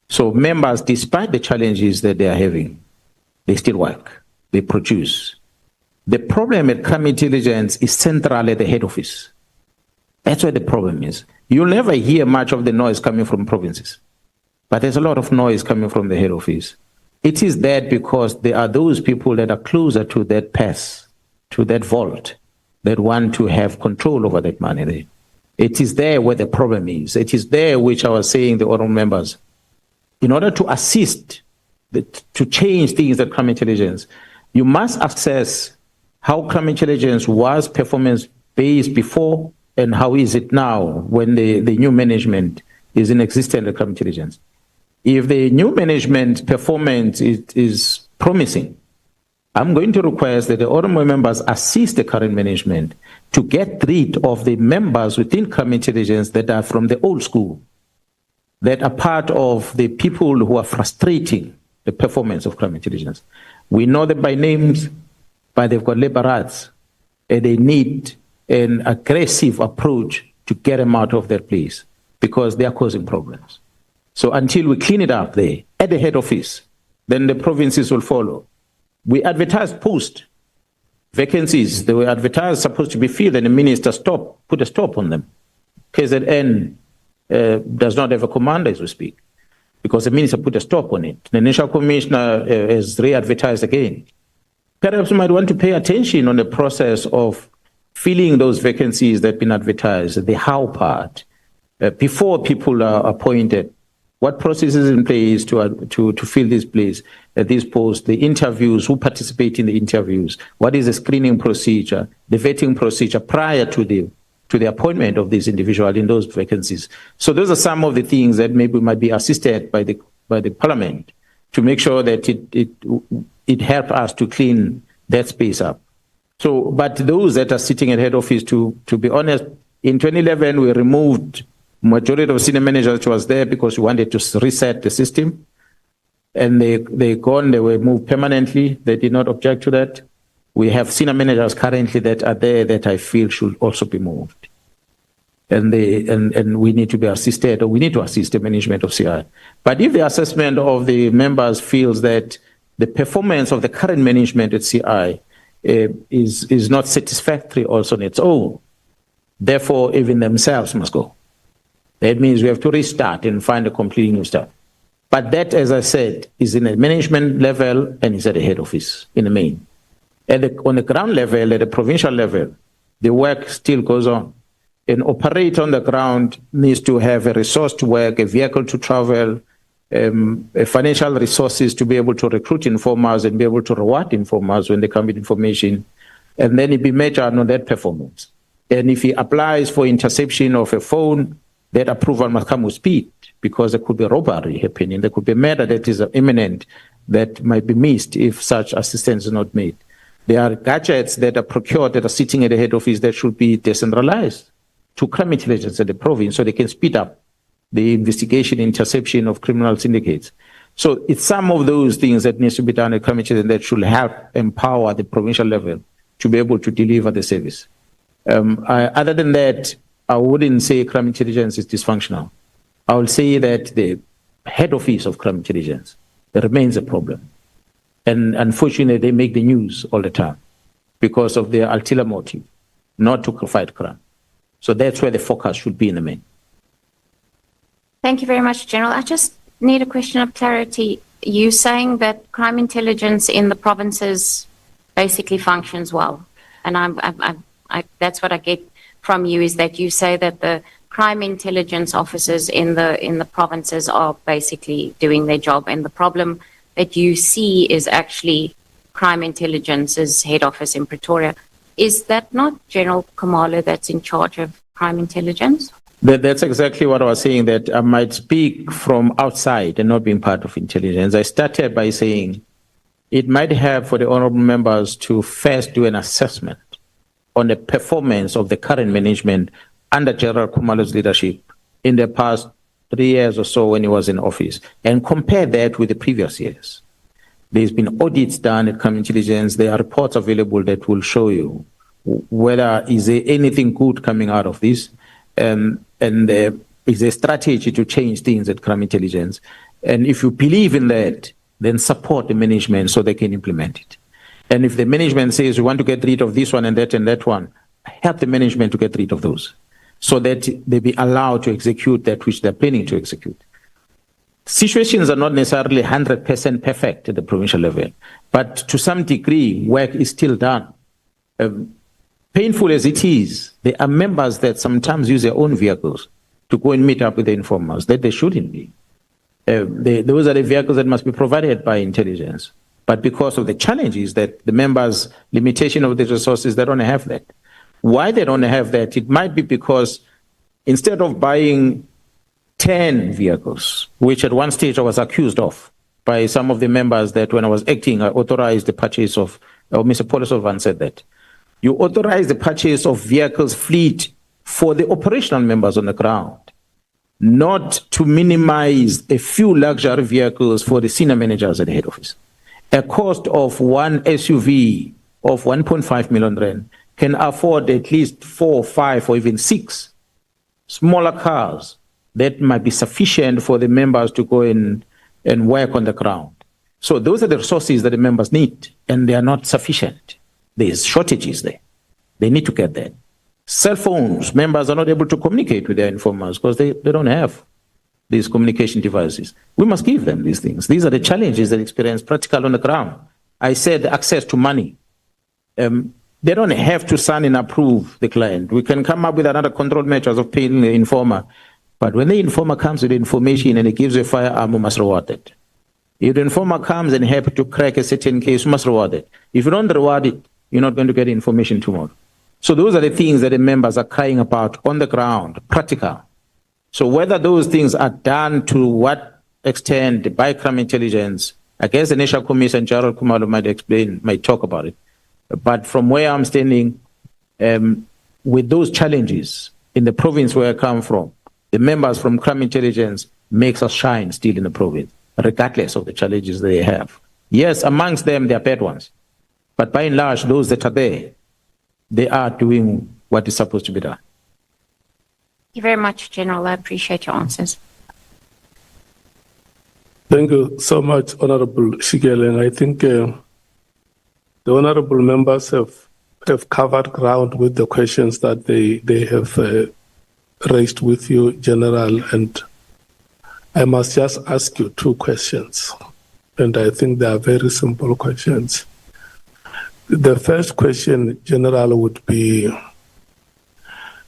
So members, despite the challenges that they are having, they still work, they produce. The problem at crime intelligence is central at the head office. That's where the problem is. You'll never hear much of the noise coming from provinces. But there's a lot of noise coming from the head office. It is that because there are those people that are closer to that pass, to that vault, that want to have control over that money there. It is there where the problem is. It is there which I was saying, the honourable members, in order to assist, to change things at crime intelligence, you must assess how crime intelligence was performance-based before and how is it now when the new management is in existence at crime intelligence. If the new management performance is promising, I'm going to request that the honourable members assist the current management to get rid of the members within crime intelligence that are from the old school, that are part of the people who are frustrating the performance of crime intelligence. We know them by names, but they've got labor rights, and they need an aggressive approach to get them out of their place because they are causing problems. So until we clean it up there at the head office, then the provinces will follow. We advertised post vacancies. They were advertised, supposed to be filled, and the minister put a stop on them. KZN does not have a commander as we speak, because the minister put a stop on it. The National Commissioner has re-advertised again. Perhaps we might want to pay attention on the process of filling those vacancies that have been advertised, the how part, before people are appointed. What process is in place to fill this place, these posts, the interviews, who participate in the interviews, what is the screening procedure, the vetting procedure prior to the appointment of these individuals in those vacancies. So those are some of the things that maybe might be assisted by the Parliament to make sure that it helps us to clean that space up. So, but those that are sitting at head office, to be honest, in 2011 we removed majority of senior managers which was there because we wanted to reset the system, and they were moved permanently. They did not object to that. We have senior managers currently that are there that I feel should also be moved, and we need to be assisted, or we need to assist the management of CI. But if the assessment of the members feels that the performance of the current management at CI is not satisfactory also on its own, therefore even themselves must go. That means we have to restart and find a completely new start. But that, as I said, is in a management level and is at the head office in the main. On the ground level, at the provincial level, the work still goes on. An operator on the ground needs to have a resource to work, a vehicle to travel, financial resources to be able to recruit informers and be able to reward informers when they come with information, and then it be measured on that performance. And if he applies for interception of a phone, that approval must come with speed, because there could be robbery happening, there could be murder that is imminent that might be missed if such assistance is not made. There are gadgets that are procured that are sitting at the head office that should be decentralized to crime intelligence at the province so they can speed up the investigation, interception of criminal syndicates. So it's some of those things that needs to be done at crime intelligence that should help empower the provincial level to be able to deliver the service. Other than that, I wouldn't say crime intelligence is dysfunctional. I would say that the head office of crime intelligence remains a problem. And unfortunately, they make the news all the time because of their ulterior motive, not to fight crime. So that's where the focus should be in the main. Thank you very much, General. I just need a question of clarity. You saying that crime intelligence in the provinces basically functions well, and that's what I get from you, is that you say that the crime intelligence officers in the provinces are basically doing their job, and the problem that you see is actually crime intelligence's head office in Pretoria. Is that not General Khumalo that's in charge of crime intelligence? That's exactly what I was saying, that I might speak from outside and not being part of intelligence. I started by saying it might help for the honorable members to first do an assessment on the performance of the current management under General Khumalo's leadership in the past 3 years or so when he was in office, and compare that with the previous years. There's been audits done at crime intelligence. There are reports available that will show you whether is there anything good coming out of this, and is there a strategy to change things at crime intelligence. And if you believe in that, then support the management so they can implement it. And if the management says we want to get rid of this one and that one, help the management to get rid of those so that they be allowed to execute that which they're planning to execute. Situations are not necessarily 100% perfect at the provincial level, but to some degree, work is still done. Painful as it is, there are members that sometimes use their own vehicles to go and meet up with the informers that they shouldn't be. Those are the vehicles that must be provided by intelligence. But because of the challenges that the members' limitation of the resources, they don't have that. Why they don't have that? It might be because instead of buying 10 vehicles, which at one stage I was accused of by some of the members that when I was acting, I authorized the purchase of, or Mr. Polisovan said that, you authorize the purchase of vehicles fleet for the operational members on the ground, not to minimize a few luxury vehicles for the senior managers at the head office. A cost of one SUV of 1.5 million rand can afford at least 4, 5, or even 6 smaller cars that might be sufficient for the members to go in and work on the ground. So those are the resources that the members need, and they are not sufficient. There's shortages there. They need to get that. Cell phones, members are not able to communicate with their informers because they don't have these communication devices. We must give them these things. These are the challenges they experience practical on the ground. I said access to money. They don't have to sign and approve the client. We can come up with another control measures of paying the informer. But when the informer comes with information and he gives you a firearm, we must reward it. If the informer comes and helps to crack a certain case, we must reward it. If you don't reward it, you're not going to get information tomorrow. So those are the things that the members are crying about on the ground, practical. So whether those things are done to what extent by crime intelligence, I guess the National Commission, General Khumalo might talk about it. But from where I'm standing, with those challenges in the province where I come from, the members from crime intelligence makes us shine still in the province, regardless of the challenges they have. Yes, amongst them, there are bad ones. But by and large, those that are there, they are doing what is supposed to be done. Thank you very much, General. I appreciate your answers. Thank you so much, Honorable Shigele. And I think the honorable members have covered ground with the questions that they have raised with you, General. And I must just ask you 2 questions. And I think they are very simple questions. The first question, General, would be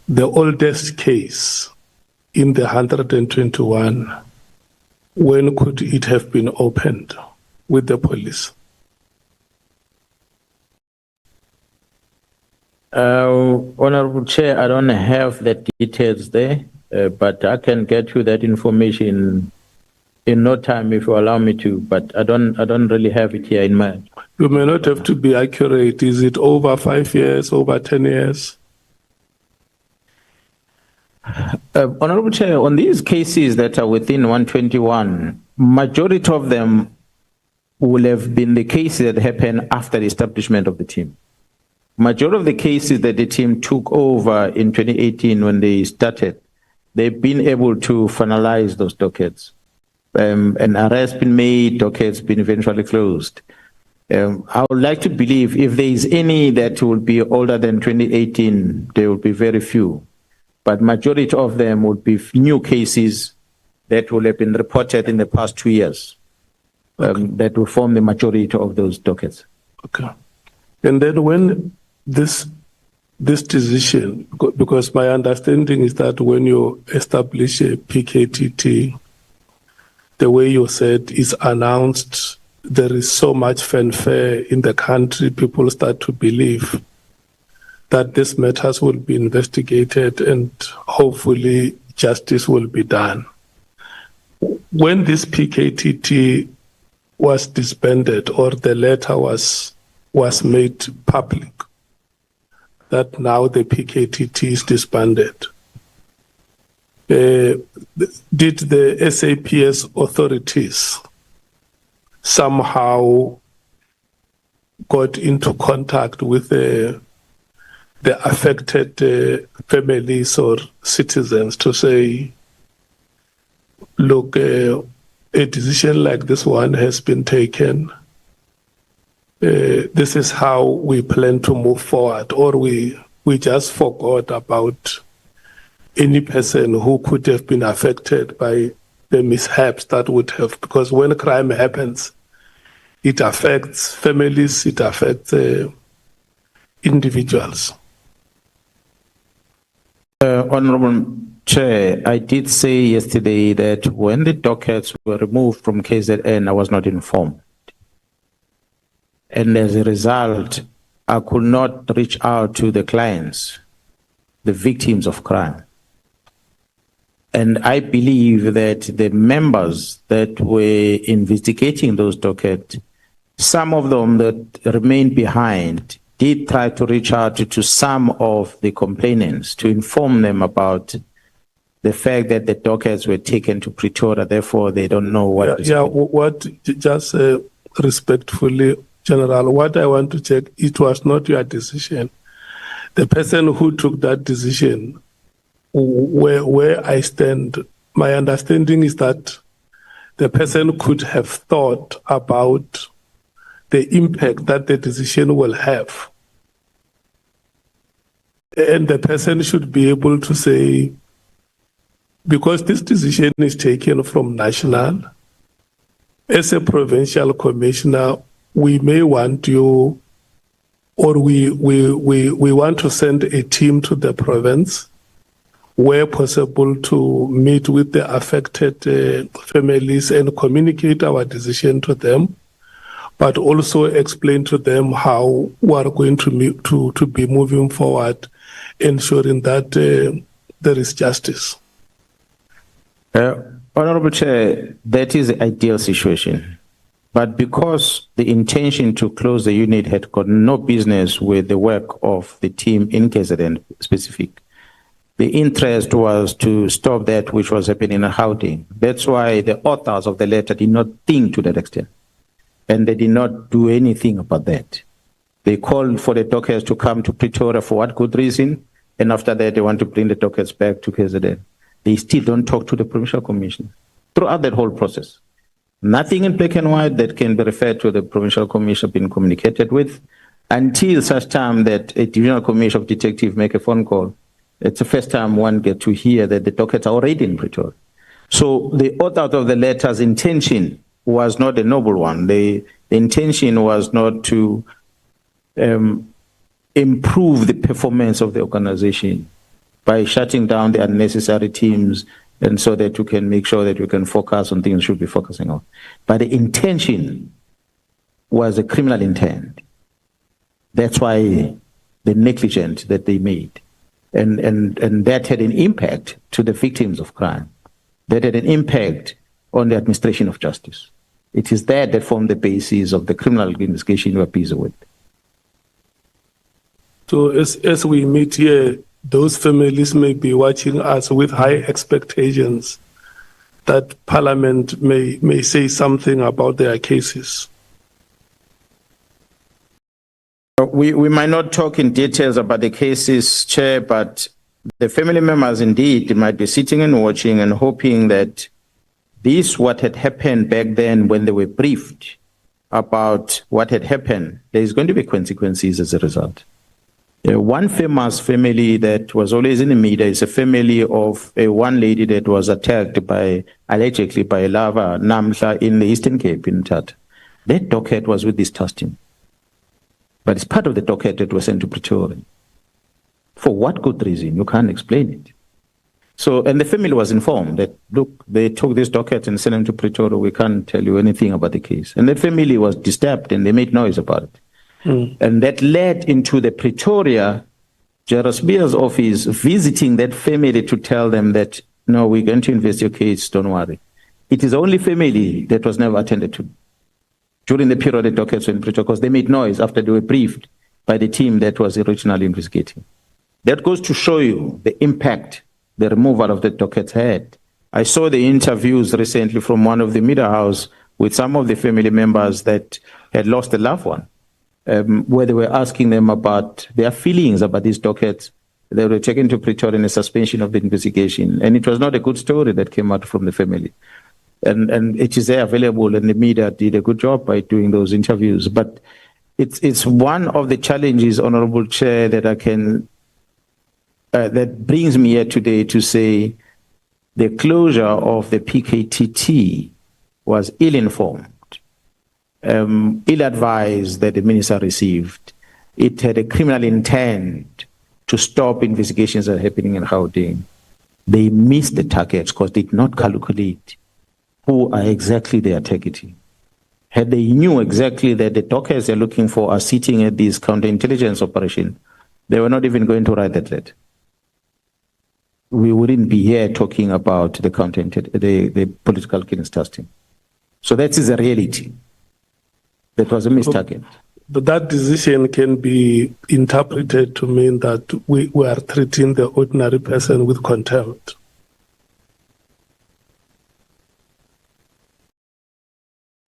the oldest case in the 121. When could it have been opened with the police? Honorable Chair, I don't have the details there, but I can get you that information in no time if you allow me to, but I don't really have it here in mind. You may not have to be accurate. Is it over 5 years, over 10 years? Honorable Chair, on these cases that are within 121, majority of them will have been the cases that happened after the establishment of the team. Majority of the cases that the team took over in 2018 when they started, they've been able to finalize those dockets. An arrest been made, dockets been eventually closed. I would like to believe if there is any that will be older than 2018, there will be very few. But majority of them would be new cases that will have been reported in the past 2 years. That will form the majority of those dockets. Okay. And then when this decision, because my understanding is that when you establish a PKTT, the way you said is announced, there is so much fanfare in the country, people start to believe that these matters will be investigated and hopefully justice will be done. When this PKTT was disbanded or the letter was made public, that now the PKTT is disbanded, did the SAPS authorities somehow got into contact with the affected families or citizens to say, look, a decision like this one has been taken. This is how we plan to move forward, or we just forgot about any person who could have been affected by the mishaps that would have, because when a crime happens, it affects families, it affects individuals. Honorable Chair, I did say yesterday that when the dockets were removed from KZN, I was not informed. And as a result, I could not reach out to the clients, the victims of crime. And I believe that the members that were investigating those dockets, some of them that remained behind, did try to reach out to some of the complainants to inform them about the fact that the dockets were taken to Pretoria, therefore they don't know what is just respectfully, General, what I want to check, it was not your decision. The person who took that decision, where I stand, my understanding is that the person could have thought about the impact that the decision will have. And the person should be able to say, because this decision is taken from national, as a provincial commissioner, we may want you, or we want to send a team to the province where possible to meet with the affected families and communicate our decision to them, but also explain to them how we are going to be moving forward, ensuring that there is justice. Honorable Chair, that is the ideal situation. But because the intention to close the unit had got no business with the work of the team in KZN specific, the interest was to stop that which was happening in Gauteng. That's why the authors of the letter did not think to that extent. And they did not do anything about that. They called for the dockets to come to Pretoria for what good reason? And after that, they want to bring the dockets back to KZN. They still don't talk to the Provincial Commission throughout that whole process. Nothing in black and white that can be referred to the Provincial Commission being communicated with until such time that a Divisional Commission of Detective make a phone call. It's the first time one gets to hear that the dockets are already in Pretoria. So the author of the letter's intention was not a noble one. The intention was not to improve the performance of the organization by shutting down the unnecessary teams, and so that you can make sure that you can focus on things you should be focusing on. But the intention was a criminal intent. That's why the negligence that they made. And that had an impact to the victims of crime. That had an impact on the administration of justice. It is that formed the basis of the criminal investigation you are busy with. So as we meet here, those families may be watching us with high expectations that Parliament may say something about their cases? We might not talk in details about the cases, Chair, but the family members indeed might be sitting and watching and hoping that what had happened back then when they were briefed about what had happened, there's going to be consequences as a result. One famous family that was always in the media is a family of one lady that was attacked allegedly by a lover, Nhlanhla, in the Eastern Cape in Tata. That docket was with this testing. But it's part of the docket that was sent to Pretoria. For what good reason? You can't explain it. So, and the family was informed that, look, they took this docket and sent them to Pretoria. We can't tell you anything about the case. And the family was disturbed and they made noise about it. And that led into the Pretoria Sibiya's office visiting that family to tell them that, no, we're going to investigate your case, don't worry. It is the only family that was never attended to during the period the dockets were in Pretoria, because they made noise after they were briefed by the team that was originally investigating. That goes to show you the impact the removal of the dockets had. I saw the interviews recently from one of the media house with some of the family members that had lost a loved one, where they were asking them about their feelings about these dockets. They were taken to Pretoria in a suspension of the investigation. And it was not a good story that came out from the family. And it is there available, and the media did a good job by doing those interviews. But it's one of the challenges, Honorable Chair, that I can that brings me here today to say the closure of the PKTT was ill-informed, ill-advised that the minister received. It had a criminal intent to stop investigations that are happening in Gauteng. They missed the targets because they did not calculate who are exactly they are targeting. Had they knew exactly that the dockers they're looking for are sitting at this counterintelligence operation, they were not even going to write that letter. We wouldn't be here talking about the political killings testing. So that is a reality. That was a missed target. But that decision can be interpreted to mean that we are treating the ordinary person with contempt.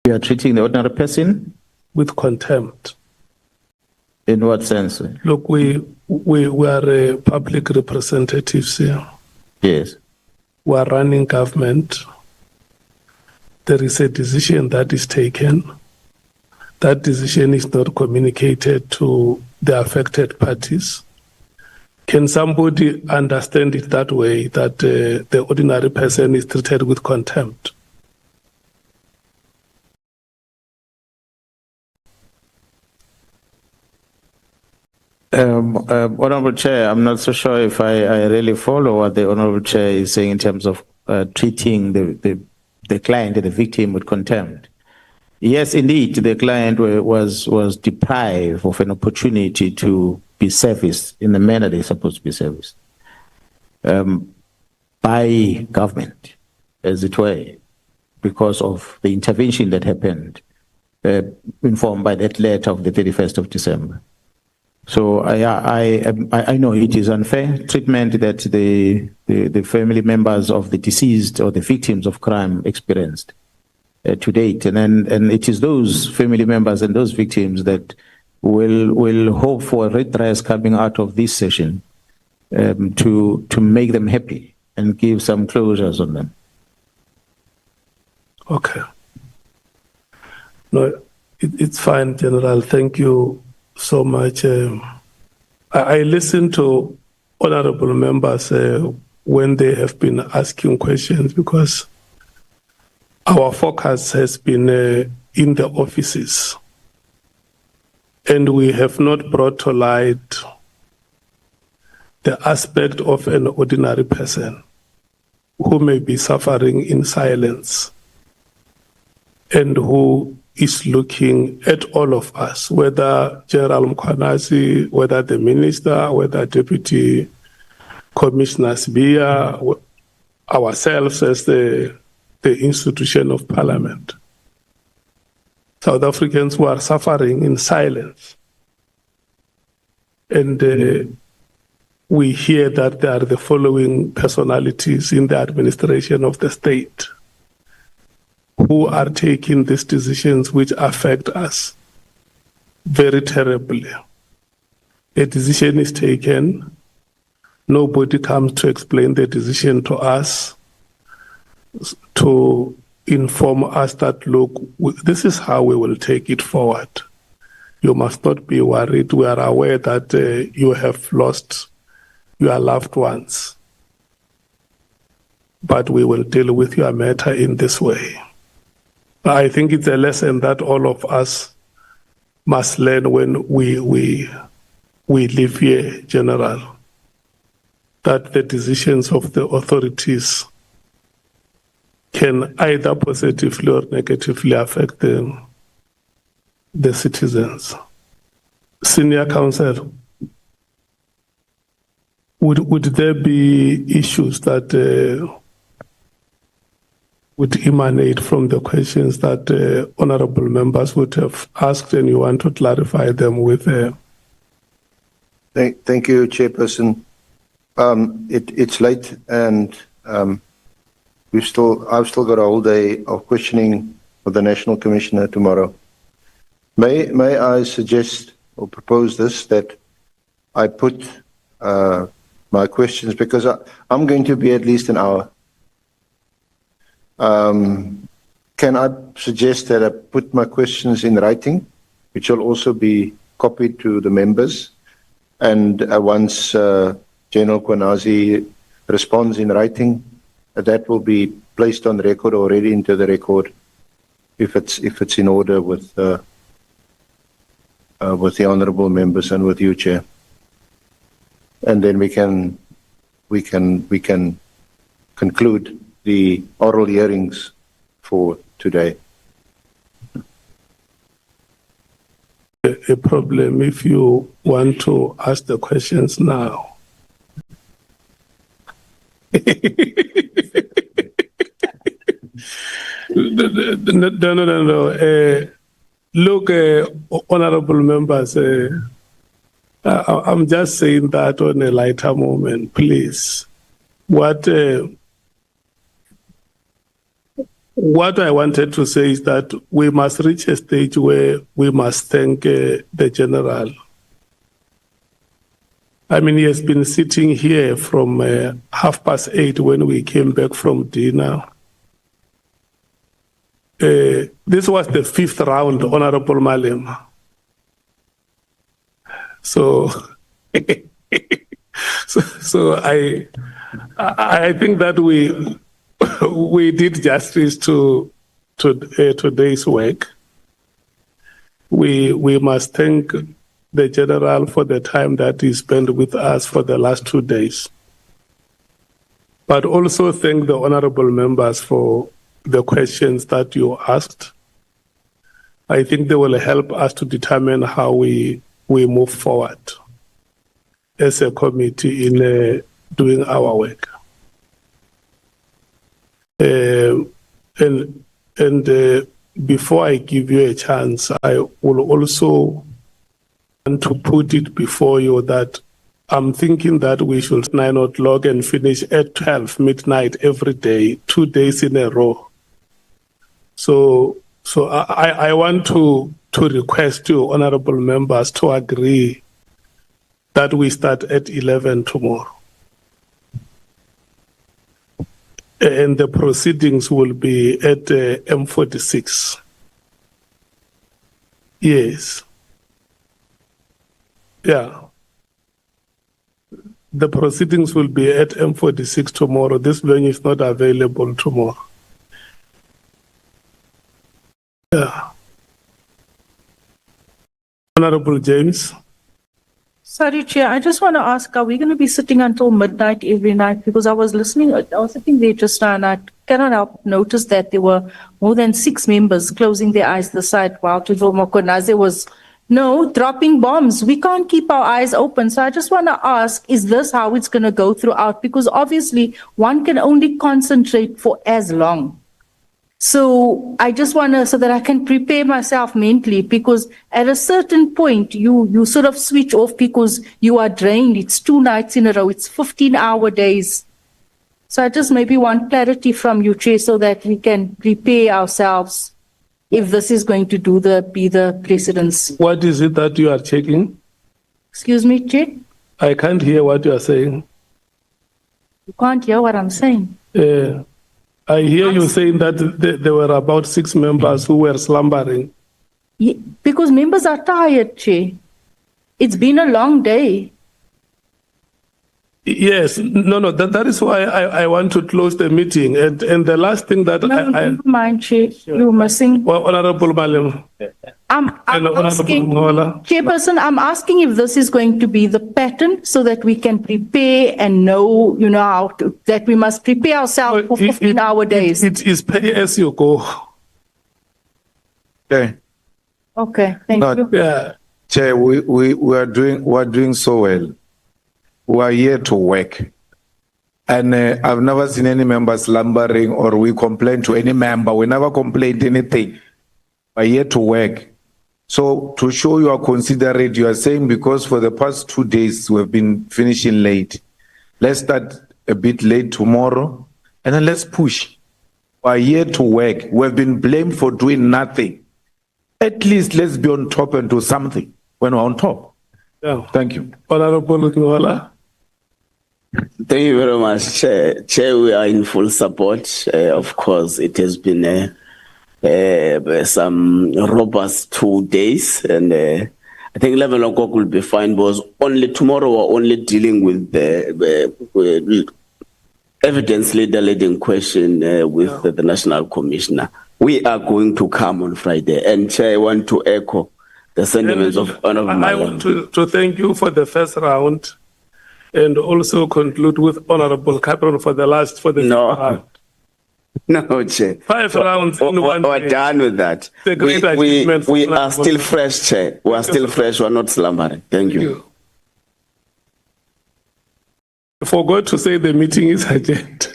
We are treating the ordinary person with contempt. In what sense? Look, we are public representatives here. Yes. We are running government. There is a decision that is taken. That decision is not communicated to the affected parties. Can somebody understand it that way, that the ordinary person is treated with contempt? Honorable Chair, I'm not so sure if I really follow what the Honorable Chair is saying in terms of treating the client, the victim, with contempt. Yes, indeed, the client was deprived of an opportunity to be serviced in the manner they're supposed to be serviced by government, as it were, because of the intervention that happened, informed by that letter of the 31st of December. So I know it is unfair treatment that the family members of the deceased or the victims of crime experienced to date, and it is those family members and those victims that will hope for a redress coming out of this session to make them happy and give some closures on them. Okay. No, it's fine, General. Thank you so much. I listen to honorable members when they have been asking questions, because our focus has been in the offices, and we have not brought to light the aspect of an ordinary person who may be suffering in silence and who is looking at all of us, whether General Mkhwanazi, whether the minister, whether Deputy Commissioner Sibiya, ourselves as the institution of parliament. South Africans who are suffering in silence. And we hear that there are the following personalities in the administration of the state. who are taking these decisions which affect us very terribly. A decision is taken, nobody comes to explain the decision to us, to inform us that, look, this is how we will take it forward. You must not be worried. We are aware that you have lost your loved ones, but we will deal with your matter in this way. I think it's a lesson that all of us must learn when we live here, General, that the decisions of the authorities can either positively or negatively affect the citizens. Senior Counsel, would there be issues that would emanate from the questions that honorable members would have asked, and you want to clarify them with? Thank you, Chairperson. It's late, and I've still got a whole day of questioning for the National Commissioner tomorrow. May I suggest or propose this, that I put my questions, because I'm going to be at least an hour. Can I suggest that I put my questions in writing, which will also be copied to the members, and once General Mkhwanazi responds in writing, that will be placed on record, already into the record, if it's in order with the honourable members and with you, Chair, and then we can conclude the oral hearings for today. A problem if you want to ask the questions now. No. Look, honourable members, I'm just saying that on a lighter moment, please. What I wanted to say is that we must reach a stage where we must thank the General. I mean, he has been sitting here from 8:30 when we came back from dinner. This was the 5th round, Honorable Malim. So, so I think that we did justice to today's work. We must thank the General for the time that he spent with us for the last 2 days, but also thank the honourable members for the questions that you asked. I think they will help us to determine how we move forward as a committee in doing our work. And before I give you a chance, I will also want to put it before you that I'm thinking that we should 9 o'clock and finish at 12 midnight every day, 2 days in a row. So I want to request you, honourable members, to agree that we start at 11 tomorrow. And the proceedings will be at M46. Yes. Yeah. The proceedings will be at M46 tomorrow. This venue is not available tomorrow. Yeah. Honorable James. Sorry, Chair. I just want to ask, are we going to be sitting until midnight every night? Because I was sitting there just now, and I cannot help notice that there were more than 6 members closing their eyes to the side while Mkhwanazi was dropping bombs. We can't keep our eyes open. So I just want to ask, is this how it's going to go throughout? Because obviously one can only concentrate for as long. So I just want to, so that I can prepare myself mentally, because at a certain point you sort of switch off because you are drained. It's 2 nights in a row. It's 15-hour days. So I just maybe want clarity from you, Chair, so that we can prepare ourselves if this is going to be the precedence. What is it that you are checking? Excuse me, Chair? I can't hear what you are saying. You can't hear what I'm saying. I hear you saying that there were about 6 members who were slumbering. Yeah, because members are tired, Chair. It's been a long day. Yes, no, that is why I want to close the meeting. And the last thing that Never mind, Chair. You're missing. Well, Honorable Malim. I'm asking, Chairperson, I'm asking if this is going to be the pattern so that we can prepare and know, that we must prepare ourselves for 15-hour days. It is pay as you go. Okay. Okay, thank you. Yeah. Chair, we're doing so well. We are here to work. And I've never seen any member slumbering or we complain to any member. We never complained anything. We're here to work. So to show you are considerate, you are saying because for the past 2 days we have been finishing late. Let's start a bit late tomorrow and then let's push. We're here to work. We have been blamed for doing nothing. At least let's be on top and do something when we're on top. Yeah. Thank you. Honorable Nhlanhla. Thank you very much, Chair. Chair, we are in full support. Of course, it has been some robust 2 days, and I think 11 o'clock will be fine. Because only tomorrow we're only dealing with the evidence leader-leading question with the National Commissioner. We are going to come on Friday, and Chair, I want to echo the sentiments of Honorable I want to thank you for the first round. And also conclude with Honorable Cameron for the round. No, Chair. 5 rounds in one day. We're done with that. We are still fresh, Chair. We are still fresh. We're not slumbering. Thank you. I forgot to say the meeting is adjourned.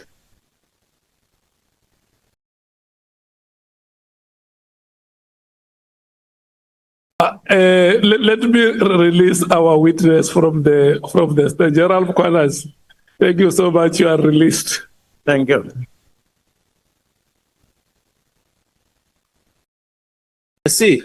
Let me release our witness from the stage. General Mkhwanazi, thank you so much. You are released. Thank you. See.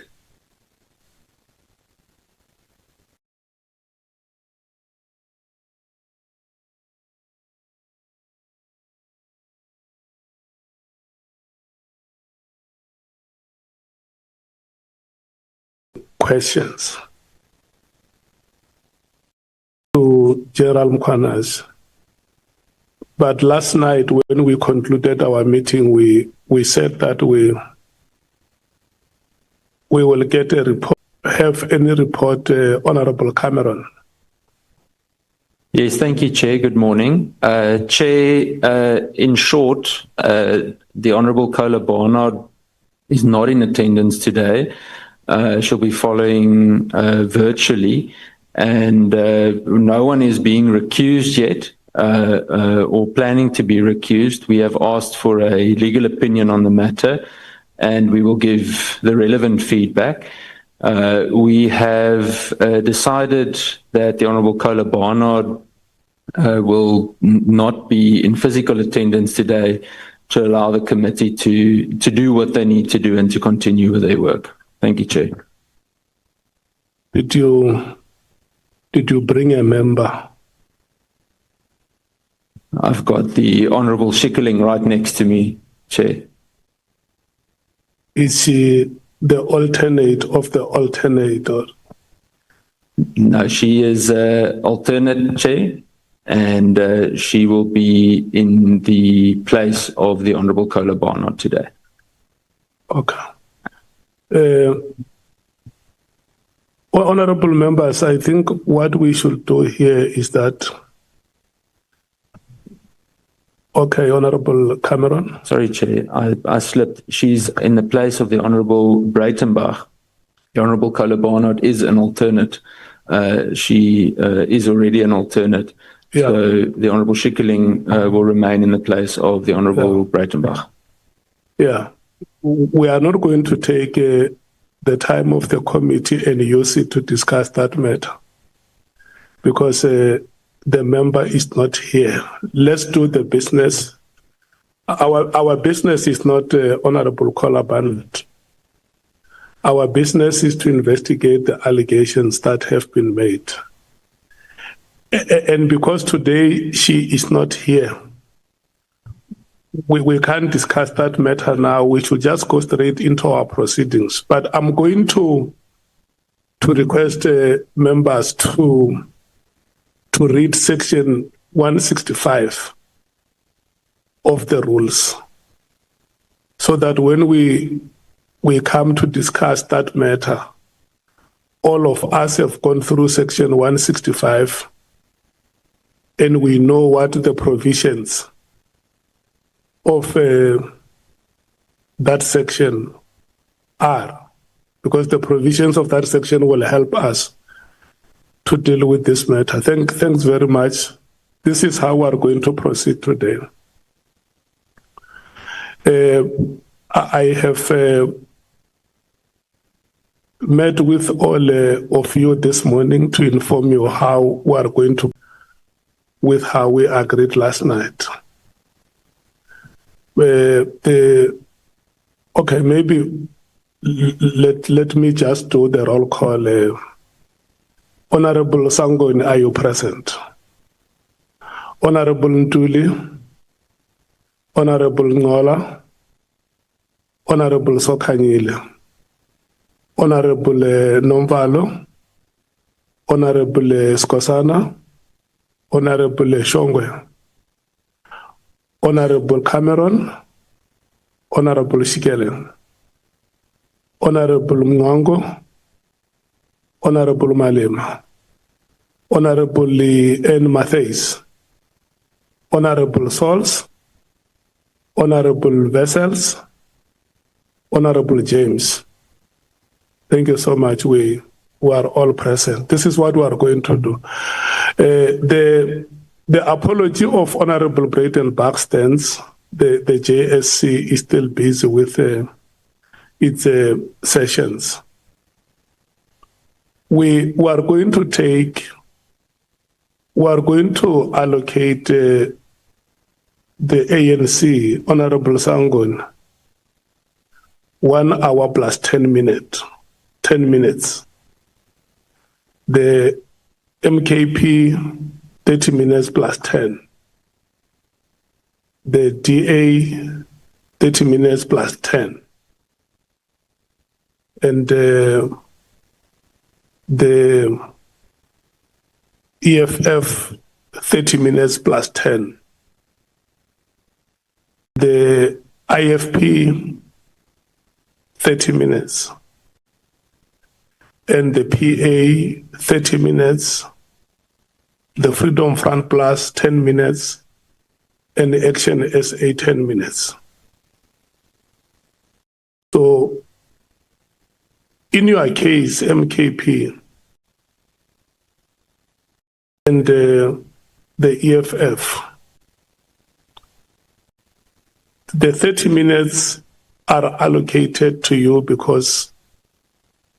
Questions to General Mkhwanazi. But last night when we concluded our meeting, we said that we will get a report. Have any report, Honorable Cameron? Yes, thank you, Chair. Good morning. Chair, in short, the Honourable Kola Barnard is not in attendance today. She'll be following virtually, and no one is being recused yet or planning to be recused. We have asked for a legal opinion on the matter, and we will give the relevant feedback. We have decided that the Honourable Kola Barnard will not be in physical attendance today to allow the committee to do what they need to do and to continue with their work. Thank you, Chair. Did you bring a member? I've got the Honourable Schikkeling right next to me, Chair. Is she the alternate of the alternate? Or? No, she is alternate, Chair, and she will be in the place of the Honourable Kola Barnard today. Okay. Honourable members, I think what we should do here is that. Okay, Honourable Cameron. Sorry, Chair, I slipped. She's in the place of the Honourable Breitenbach. The Honourable Kola Barnard is an alternate. She is already an alternate. Yeah. So the Honourable Schikkeling will remain in the place of the Honourable Breitenbach. Yeah. We are not going to take the time of the committee and use it to discuss that matter, because the member is not here. Let's do the business. Our business is not Honorable Kola Barnett. Our business is to investigate the allegations that have been made. And because today she is not here, we can't discuss that matter now. We should just go straight into our proceedings. But I'm going to request members to read section 165 of the rules, so that when we come to discuss that matter, all of us have gone through section 165 and we know what the provisions of that section are, because the provisions of that section will help us to deal with this matter. Thanks very much. This is how we are going to proceed today. I have met with all of you this morning to inform you how we are going to, with how we agreed last night. Okay, maybe let me just do the roll call. Honorable Sangoni, are you present? Honorable Ntuli, Honorable Ngola, Honorable Sokanyile, Honorable Nomvalo, Honorable Skosana, Honorable Shongwe, Honorable Cameron, Honorable Shikelen, Honorable Mwango, Honorable Malema, Honorable N. Matthews, Honorable Sols, Honorable Vessels, Honorable James. Thank you so much. We are all present. This is what we are going to do. The apology of Honorable Brayden Buxton's, the JSC is still busy with its sessions. We are going to allocate the ANC, Honorable Sangon, 1 hour plus 10 minutes. The MKP, 30 minutes plus 10. The DA, 30 minutes plus 10. And the EFF, 30 minutes plus 10. The IFP, 30 minutes. And the PA, 30 minutes. The Freedom Front Plus, 10 minutes. And the Action SA, 10 minutes. So, in your case, MKP, and the EFF, the 30 minutes are allocated to you because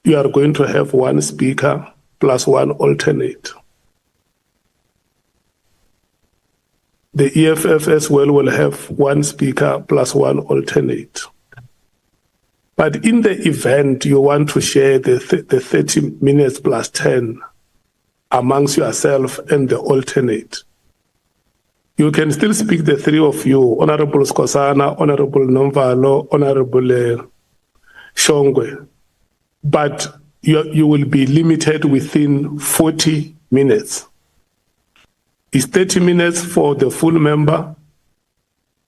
you are going to have one speaker plus one alternate. The EFF as well will have one speaker plus one alternate. But in the event you want to share the 30 minutes plus 10 amongst yourself and the alternate, you can still speak, the three of you, Honorable Skosana, Honorable Nomvalo, Honorable Shongwe, but you will be limited within 40 minutes. It's 30 minutes for the full member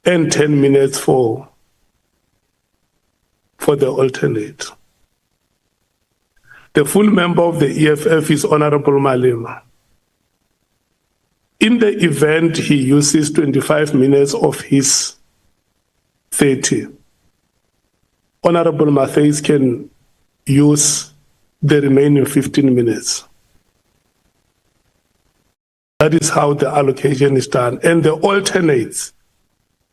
and 10 minutes for the alternate. The full member of the EFF is Honorable Malema. In the event he uses 25 minutes of his 30, Honorable Matthews can use the remaining 15 minutes. That is how the allocation is done. And the alternates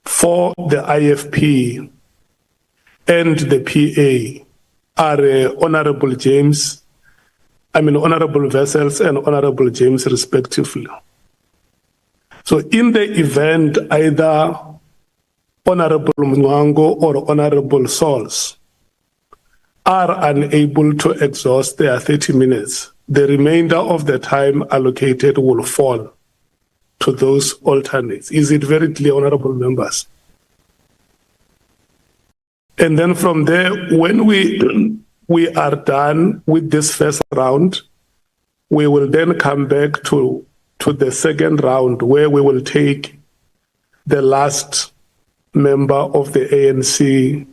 for the IFP and the PA are Honorable Vessels and Honorable James respectively. So in the event either Honorable Mwango or Honorable Sauls are unable to exhaust their 30 minutes, the remainder of the time allocated will fall to those alternates. Is it very clear, honorable members? And then from there, when we are done with this first round, we will then come back to the second round, where we will take the last member of the ANC,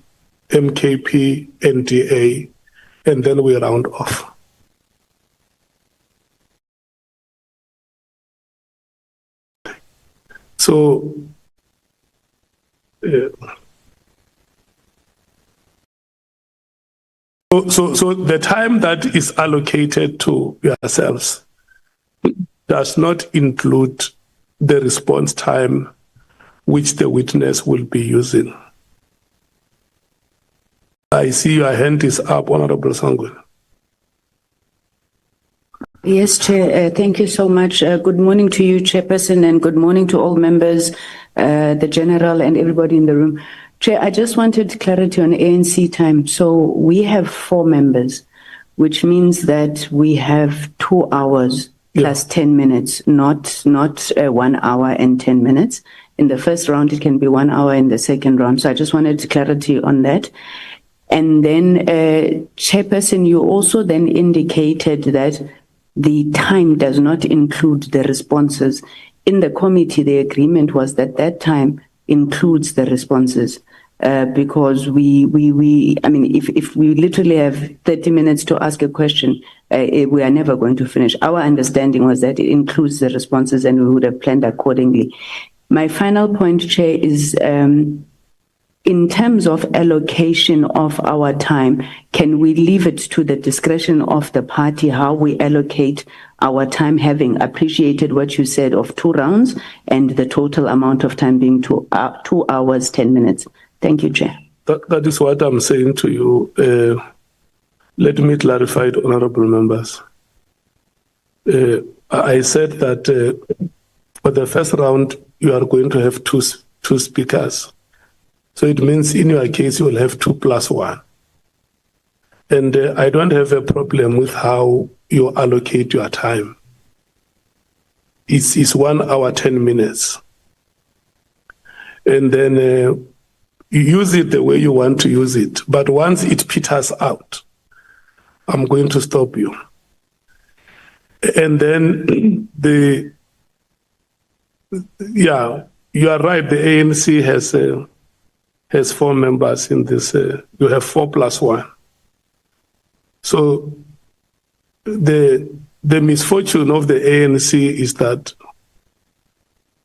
MKP, NDA, and then we round off. So, so the time that is allocated to yourselves does not include the response time which the witness will be using. I see your hand is up, Honorable Sangwe. Yes, Chair. Thank you so much. Good morning to you, Chairperson, and good morning to all members, the General, and everybody in the room. Chair, I just wanted clarity on ANC time. So we have 4 members, which means that we have 2 hours plus 10 minutes, not 1 hour and 10 minutes. In the first round, it can be 1 hour in the second round. So I just wanted clarity on that. And then, Chairperson, you also then indicated that the time does not include the responses. In the committee, the agreement was that that time includes the responses. Because I mean, if we literally have 30 minutes to ask a question, we are never going to finish. Our understanding was that it includes the responses and we would have planned accordingly. My final point, Chair, is in terms of allocation of our time, can we leave it to the discretion of the party how we allocate our time, having appreciated what you said of 2 rounds and the total amount of time being 2 hours, 10 minutes? Thank you, Chair. That is what I'm saying to you. Let me clarify it, honorable members. I said that for the first round, you are going to have two speakers. So it means in your case, you will have 2 plus 1. And I don't have a problem with how you allocate your time. It's 1 hour, 10 minutes. And then you use it the way you want to use it. But once it peters out, I'm going to stop you. And then you are right. The ANC has 4 members in this. You have 4 plus 1. So the misfortune of the ANC is that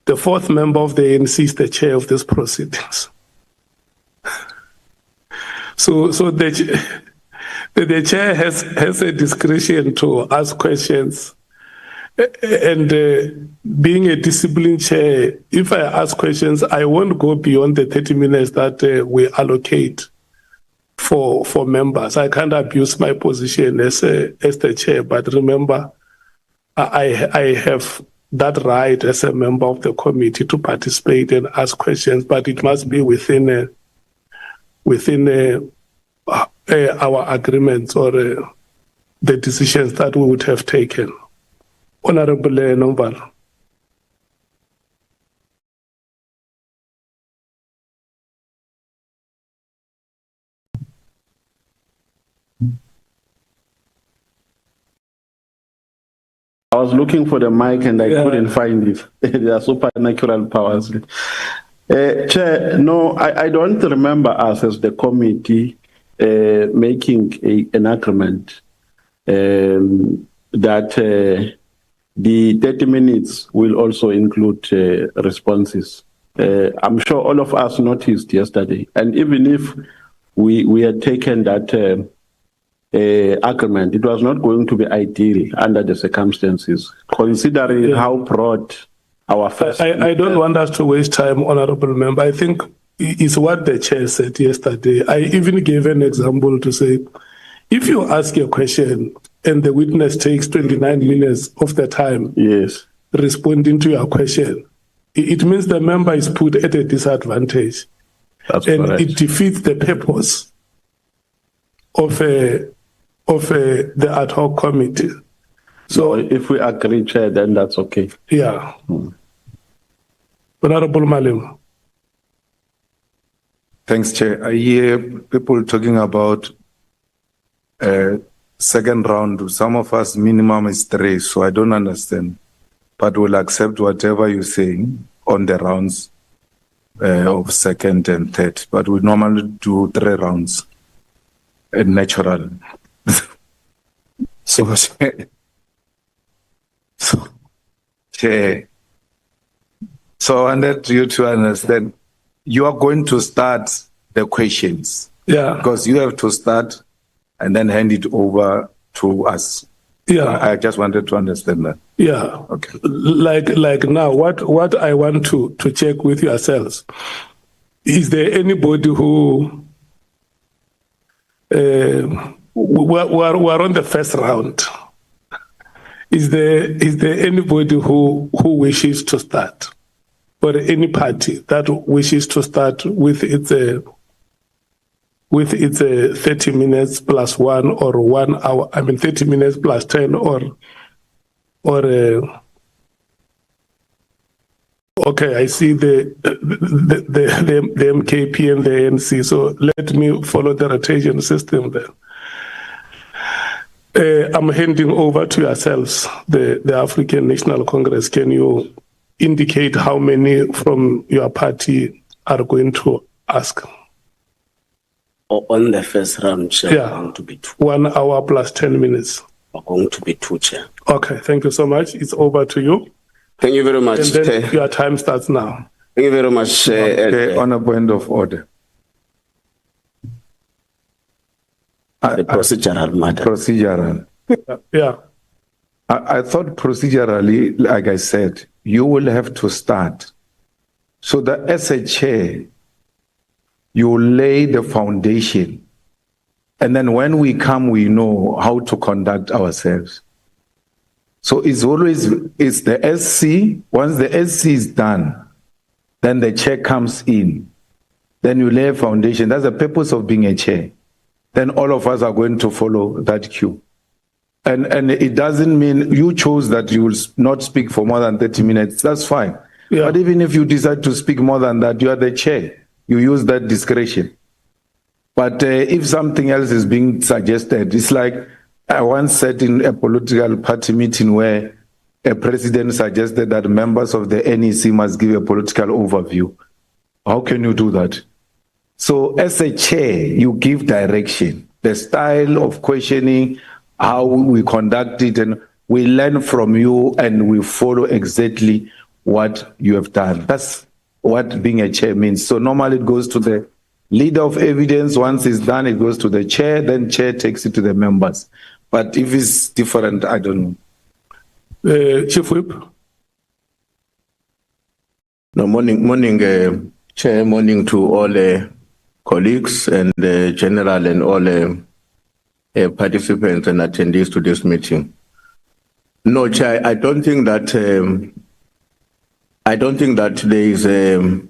the 4th member of the ANC is the chair of these proceedings. So the chair has a discretion to ask questions. And being a disciplined chair, if I ask questions, I won't go beyond the 30 minutes that we allocate for members. I can't abuse my position as the chair, but remember, I have that right as a member of the committee to participate and ask questions, but it must be within our agreements or the decisions that we would have taken. Honorable Nombala. I was looking for the mic and I couldn't find it. There are supernatural powers. Chair, no, I don't remember us as the committee making an agreement that the 30 minutes will also include responses. I'm sure all of us noticed yesterday, and even if we had taken that agreement, it was not going to be ideal under the circumstances, considering how broad our first... I don't want us to waste time, honorable member. I think it's what the chair said yesterday. I even gave an example to say, if you ask a question and the witness takes 29 minutes of the time responding to your question, it means the member is put at a disadvantage. That's and correct. it defeats the purpose of the ad hoc committee. So if we agree, Chair, then that's okay. Yeah. Honorable Malema. Thanks, Chair. I hear people talking about second round. Some of us minimum is 3, so I don't understand. But we'll accept whatever you're saying on the rounds of second and third. But we normally do 3 rounds, natural. So, Chair, so I wanted you to understand, you are going to start the questions. Yeah. Because you have to start and then hand it over to us. Yeah. I just wanted to understand that. Yeah. Okay. Like now, what I want to check with yourselves, is there anybody who we're on the first round? Is there anybody who wishes to start, or any party that wishes to start with its 30 minutes plus 1 or 1 hour? I mean 30 minutes plus 10 or okay, I see the MKP and the ANC. So let me follow the rotation system then. I'm handing over to yourselves, the African National Congress. Can you indicate how many from your party are going to ask? On the first round, Chair, Yeah. going to be 2. 1 hour plus 10 minutes. Going to be 2, Chair. Okay, thank you so much. It's over to you. Thank you very much, And then Chair. your time starts now. Thank you very much, Okay, on a point of order. the procedural matter. Procedural. Yeah. I thought procedurally, like I said, you will have to start. So that as a chair, you lay the foundation. And then when we come, we know how to conduct ourselves. So it's the SC. Once the SC is done, then the chair comes in. Then you lay a foundation. That's the purpose of being a chair. Then all of us are going to follow that cue. And it doesn't mean you chose that you will not speak for more than 30 minutes. That's fine. Yeah. But even if you decide to speak more than that, you are the chair. You use that discretion. But if something else is being suggested, it's like I once said in a political party meeting where a president suggested that members of the NEC must give a political overview. How can you do that? So as a chair, you give direction, the style of questioning, how we conduct it, and we learn from you and we follow exactly what you have done. That's what being a chair means. So normally it goes to the leader of evidence. Once it's done, it goes to the chair, then chair takes it to the members. But if it's different, I don't know. Chief Whip. No, morning, Chair, morning to all colleagues and general and all participants and attendees to this meeting. No, Chair, I don't think that there is a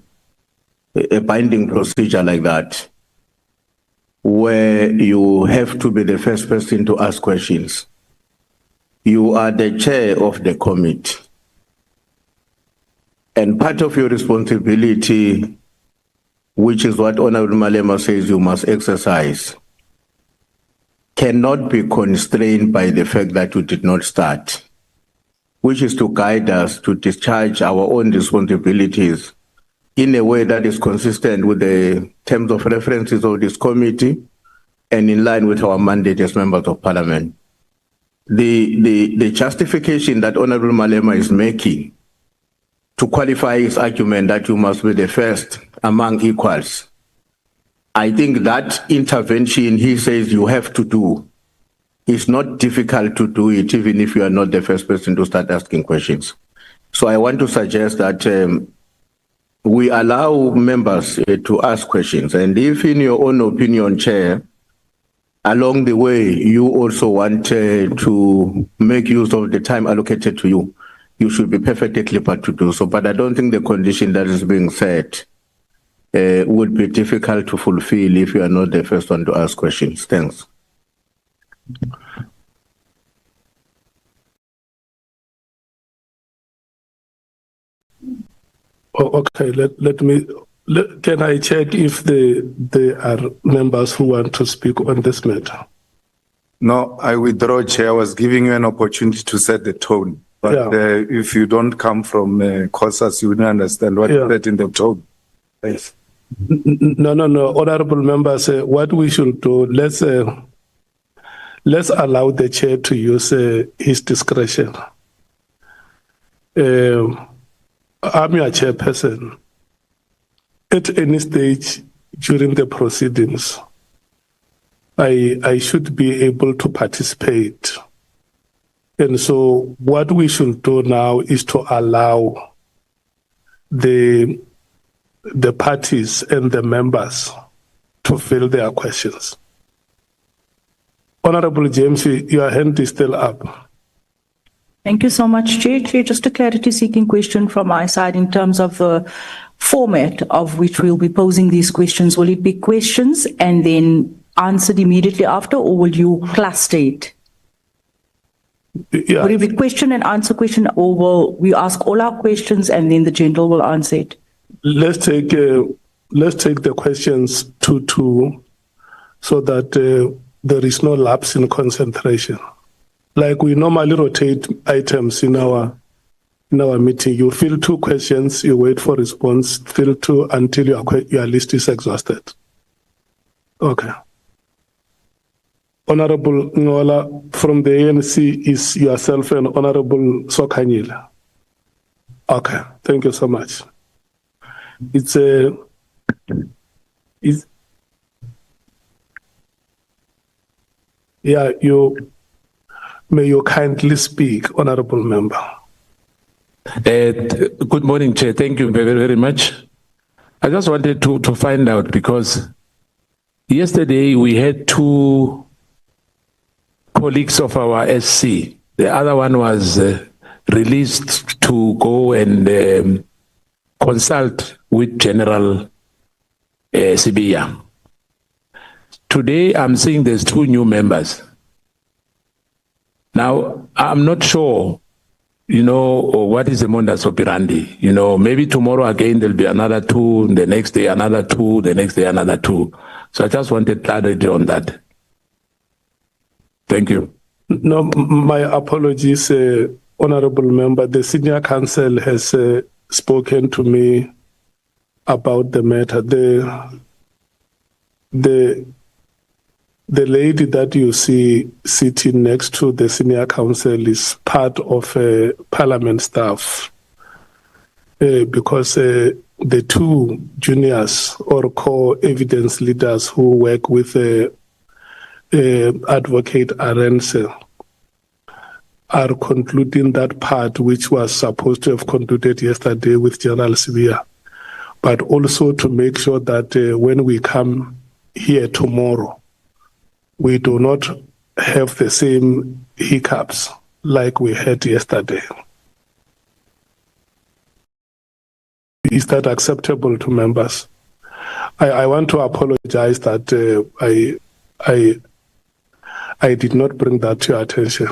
binding procedure like that, where you have to be the first person to ask questions. You are the chair of the committee. And part of your responsibility, which is what Honorable Malema says you must exercise, cannot be constrained by the fact that you did not start, which is to guide us to discharge our own responsibilities in a way that is consistent with the terms of references of this committee and in line with our mandate as members of parliament. The justification that Honorable Malema is making to qualify his argument that you must be the first among equals, I think that intervention he says you have to do is not difficult to do it, even if you are not the first person to start asking questions. So I want to suggest that we allow members to ask questions. And if in your own opinion, Chair, along the way, you also want to make use of the time allocated to you, you should be perfectly capable to do so. But I don't think the condition that is being set would be difficult to fulfill if you are not the first one to ask questions. Thanks. Okay, can I check if there are members who want to speak on this matter? No, I withdraw, Chair. I was giving you an opportunity to set the tone. But if you don't come from causes, you wouldn't understand what is set in the tone. Thanks. No. Honorable members, what we should do, let's allow the chair to use his discretion. I'm your chairperson. At any stage during the proceedings, I should be able to participate. And so what we should do now is to allow the parties and the members to fill their questions. Honorable James, your hand is still up. Thank you so much, Chair. Chair, just a clarity-seeking question from my side in terms of the format of which we'll be posing these questions. Will it be questions and then answered immediately after, or will you cluster it? Yeah. Will it be question and answer question, or will we ask all our questions and then the general will answer it? Let's take the questions two, so that there is no lapse in concentration. Like we normally rotate items in our meeting. You fill two questions, you wait for response, fill two until your list is exhausted. Okay. Honorable Nhlanhla from the ANC is yourself and Honorable Sokanyila. Okay, thank you so much. May you kindly speak, Honorable Member. Good morning, Chair. Thank you very, very much. I just wanted to find out, because yesterday we had two colleagues of our SC. The other one was released to go and consult with General Sibiya. Today I'm seeing there's two new members. Now, I'm not sure, what is the modus operandi. Maybe tomorrow again there'll be another two, the next day another two, the next day another two. So I just wanted clarity on that. Thank you. No, my apologies, Honorable Member. The Senior Counsel has spoken to me about the matter. The lady that you see sitting next to the Senior Counsel is part of Parliament staff, because the two juniors or core evidence leaders who work with Advocate Arendse are concluding that part which was supposed to have concluded yesterday with General Sibiya, but also to make sure that when we come here tomorrow, we do not have the same hiccups like we had yesterday. Is that acceptable to members? I want to apologize that I did not bring that to your attention.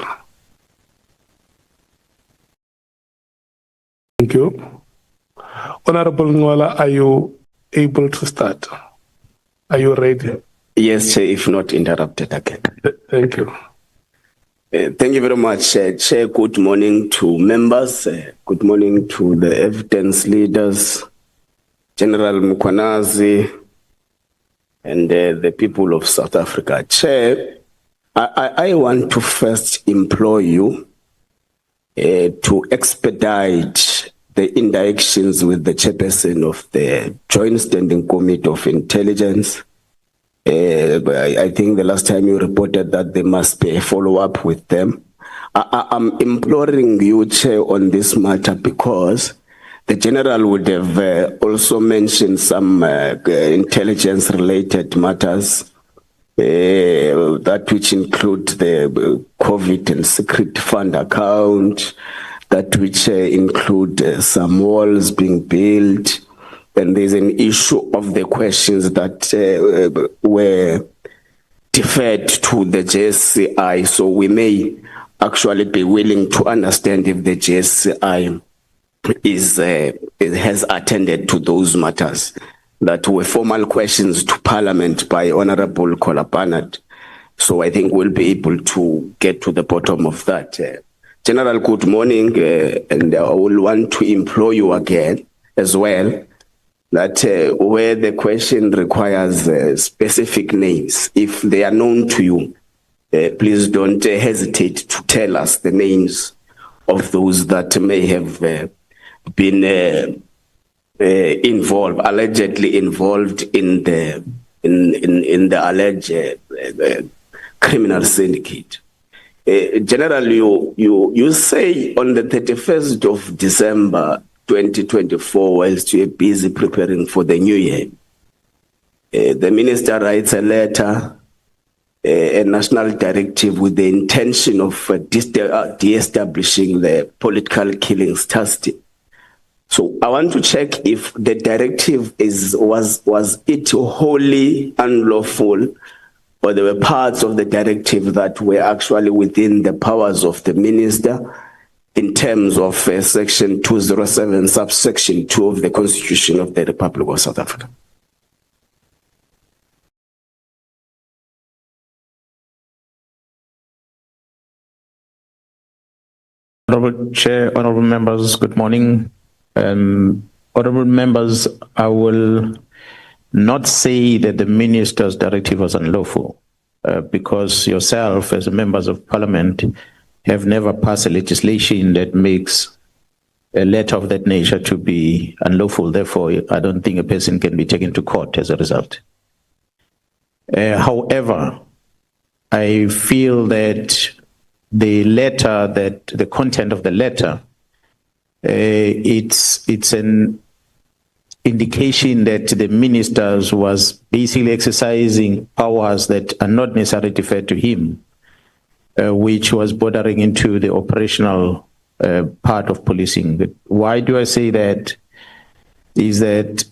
Thank you. Honorable Nhlanhla, are you able to start? Are you ready? Yes, Chair, if not interrupted again. Thank you. Thank you very much, Chair. Good morning to members. Good morning to the evidence leaders, General Mkhwanazi, and the people of South Africa. Chair, I want to first implore you to expedite the interactions with the chairperson of the Joint Standing Committee of Intelligence. I think the last time you reported that there must be a follow-up with them. I'm imploring you, Chair, on this matter, because the General would have also mentioned some intelligence-related matters, that which include the COVID and secret fund account, that which include some walls being built, and there's an issue of the questions that were deferred to the JSCI. So we may actually be willing to understand if the JSCI has attended to those matters that were formal questions to Parliament by Honourable Kola Barnard. So I think we'll be able to get to the bottom of that. General, good morning, and I will want to implore you again as well that where the question requires specific names, if they are known to you, please don't hesitate to tell us the names of those that may have been allegedly involved in the alleged criminal syndicate. General, you say on the 31st of December 2024, whilst you're busy preparing for the new year, the minister writes a letter, a national directive with the intention of de-establishing the political killings trustee. So I want to check if the directive was it wholly unlawful, or there were parts of the directive that were actually within the powers of the minister in terms of section 207 subsection 2 of the Constitution of the Republic of South Africa. Honourable Chair, honourable members, good morning. Honourable members, I will not say that the minister's directive was unlawful, because yourself, as members of Parliament, have never passed a legislation that makes a letter of that nature to be unlawful. Therefore, I don't think a person can be taken to court as a result. However, I feel that the content of the letter, it's an indication that the ministers was basically exercising powers that are not necessarily deferred to him, which was bordering into the operational part of policing. But why do I say that? Is that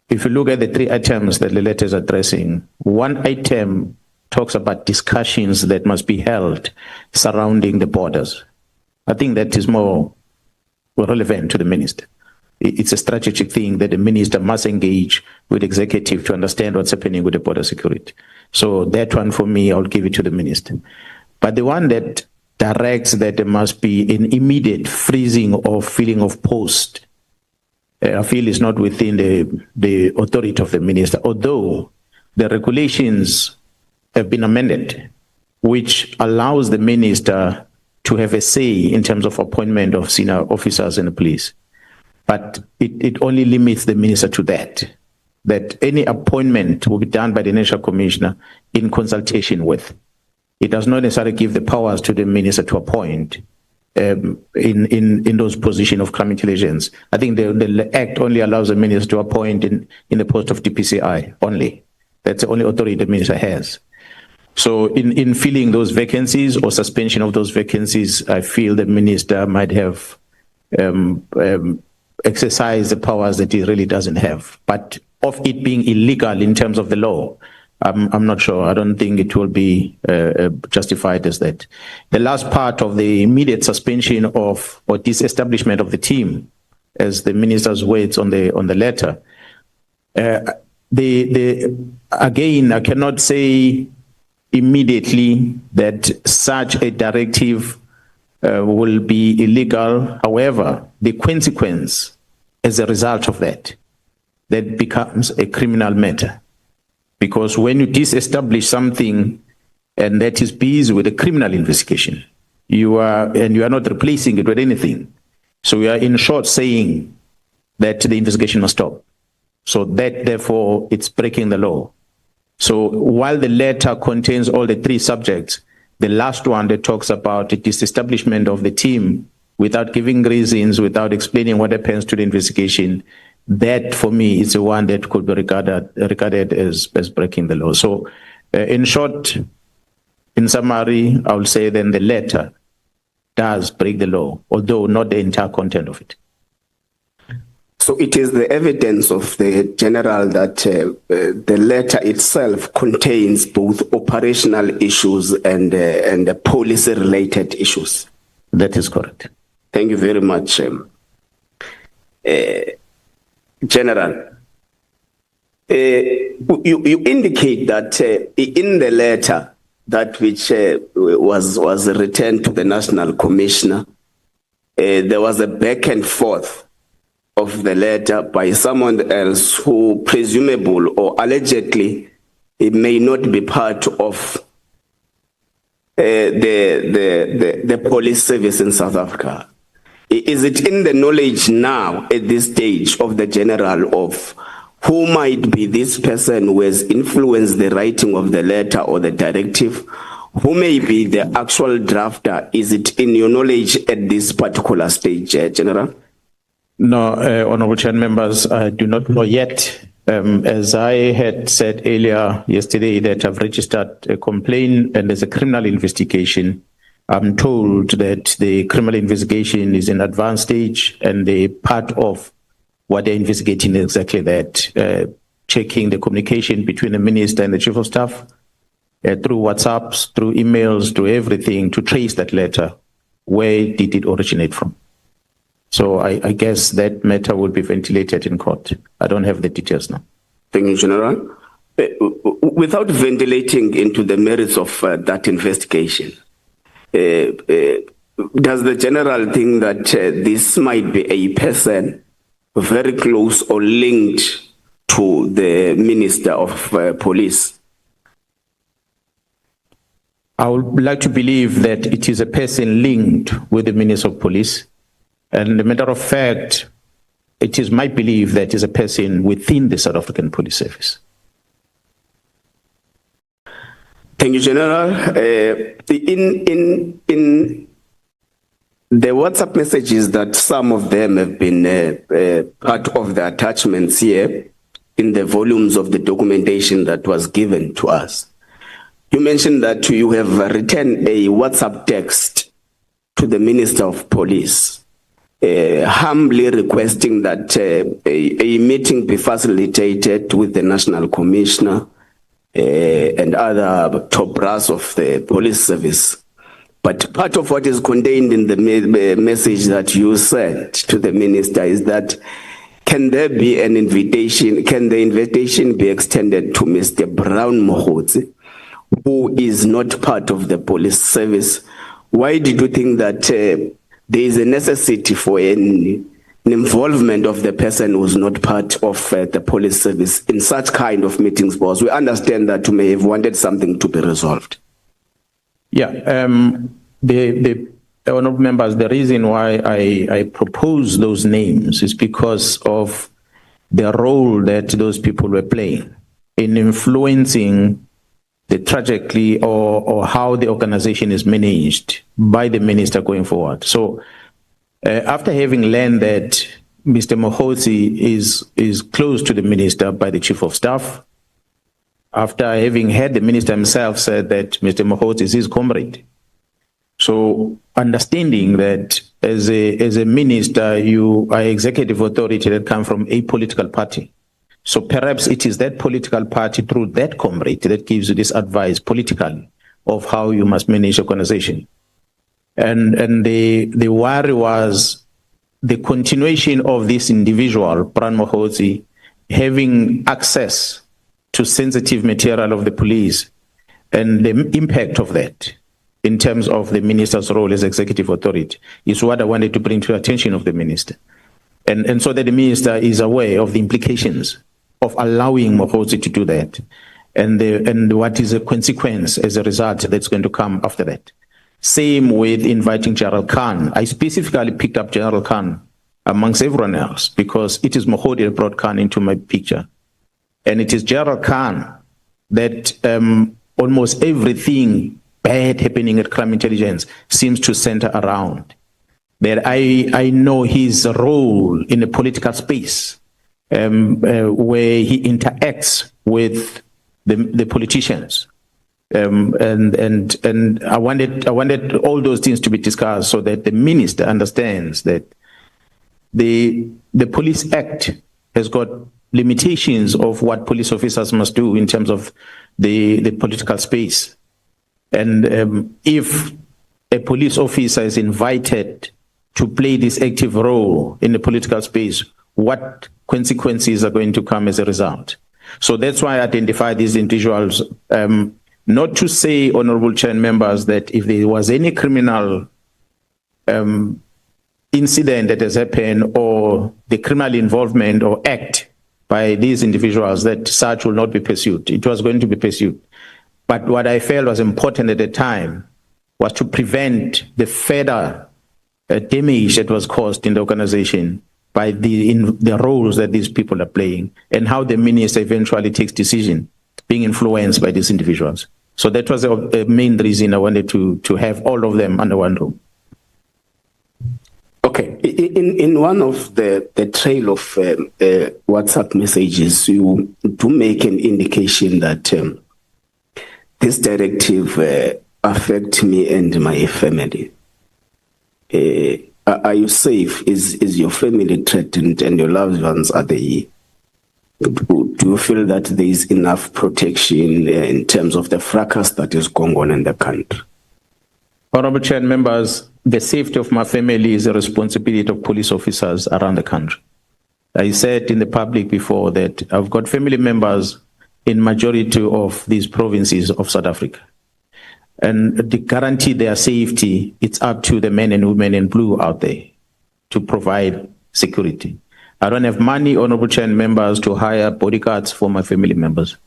if you look at the 3 items that the letter is addressing, one item talks about discussions that must be held surrounding the borders. I think that is more relevant to the minister. It's a strategic thing that the minister must engage with executive to understand what's happening with the border security. So that one for me, I'll give it to the minister. But the one that directs that there must be an immediate freezing or filling of post, I feel is not within the authority of the minister, although the regulations have been amended, which allows the minister to have a say in terms of appointment of senior officers in the police. But it only limits the minister to that any appointment will be done by the National Commissioner in consultation with. It does not necessarily give the powers to the minister to appoint in those positions of crime intelligence. I think the Act only allows the minister to appoint in the post of DPCI only. That's the only authority the minister has. So in filling those vacancies or suspension of those vacancies, I feel the minister might have exercised the powers that he really doesn't have. But of it being illegal in terms of the law, I'm not sure. I don't think it will be justified as that. The last part of the immediate suspension of or disestablishment of the team, as the minister's words on the letter, again, I cannot say immediately that such a directive will be illegal. However, the consequence as a result of that becomes a criminal matter. Because when you disestablish something and that is busy with a criminal investigation, you are not replacing it with anything. So we are in short saying that the investigation must stop. So that therefore it's breaking the law. So while the letter contains all the 3 subjects, the last one that talks about the disestablishment of the team without giving reasons, without explaining what happens to the investigation, that for me is the one that could be regarded as breaking the law. So in short, in summary, I will say then the letter does break the law, although not the entire content of it. So it is the evidence of the general that the letter itself contains both operational issues and policy-related issues. That is correct. Thank you very much, General. You indicate that in the letter that which was returned to the National Commissioner, there was a back and forth of the letter by someone else who presumable or allegedly it may not be part of the police service in South Africa. Is it in the knowledge now at this stage of the general of who might be this person who has influenced the writing of the letter or the directive? Who may be the actual drafter? Is it in your knowledge at this particular stage, General? No, Honorable Chair members, I do not know yet. As I had said earlier yesterday that I've registered a complaint and there's a criminal investigation. I'm told that the criminal investigation is in advanced stage and the part of what they're investigating is exactly that, checking the communication between the minister and the chief of staff through WhatsApps, through emails, through everything to trace that letter. Where did it originate from? So I guess that matter will be ventilated in court. I don't have the details now. Thank you, General. Without ventilating into the merits of that investigation, does the General think that this might be a person very close or linked to the Minister of Police? I would like to believe that it is a person linked with the Minister of Police. And a matter of fact, it is my belief that is a person within the South African Police Service. Thank you, General. In the WhatsApp messages that some of them have been part of the attachments here in the volumes of the documentation that was given to us, you mentioned that you have written a WhatsApp text to the Minister of Police, humbly requesting that a meeting be facilitated with the National Commissioner and other top brass of the police service. But part of what is contained in the message that you sent to the minister is that can there be an invitation, can the invitation be extended to Mr. Brown Mkhwanazi, who is not part of the police service? Why did you think that there is a necessity for an involvement of the person who's not part of the police service in such kind of meetings? Because we understand that you may have wanted something to be resolved. Yeah, the honourable members, the reason why I propose those names is because of the role that those people were playing in influencing the trajectory or how the organization is managed by the minister going forward. So after having learned that Mr. Mkhwanazi is close to the minister by the chief of staff, after having heard the minister himself said that Mr. Mkhwanazi is his comrade. So understanding that as a minister, you are executive authority that come from a political party. So perhaps it is that political party through that comrade that gives you this advice politically of how you must manage organization. And the worry was the continuation of this individual, Brown Mkhwanazi, having access to sensitive material of the police and the impact of that in terms of the minister's role as executive authority is what I wanted to bring to the attention of the minister. And so that the minister is aware of the implications of allowing Mkhwanazi to do that and what is the consequence as a result that's going to come after that. Same with inviting General Khan. I specifically picked up General Khan amongst everyone else because it is Mkhwanazi that brought Khan into my picture. And it is General Khan that almost everything bad happening at crime intelligence seems to center around. That I know his role in the political space where he interacts with the politicians And I wanted all those things to be discussed so that the minister understands that the Police Act has got limitations of what police officers must do in terms of the political space. And if a police officer is invited to play this active role in the political space, what consequences are going to come as a result? So that's why I identify these individuals, not to say, Honorable Chair and members, that if there was any criminal incident that has happened or the criminal involvement or act by these individuals, that such will not be pursued. It was going to be pursued. But what I felt was important at the time was to prevent the further damage that was caused in the organization by the roles that these people are playing and how the minister eventually takes decision being influenced by these individuals. So that was the main reason I wanted to have all of them under one roof. Okay, in one of the trail of WhatsApp messages, you do make an indication that this directive affect me and my family. Are you safe? Is your family threatened and your loved ones are they? Do you feel that there is enough protection in terms of the fracas that is going on in the country? Honorable Chair and members, the safety of my family is a responsibility of police officers around the country. I said in the public before that I've got family members in majority of these provinces of South Africa. And to guarantee their safety, it's up to the men and women in blue out there to provide security. I don't have money, Honorable Chair and members, to hire bodyguards for my family members.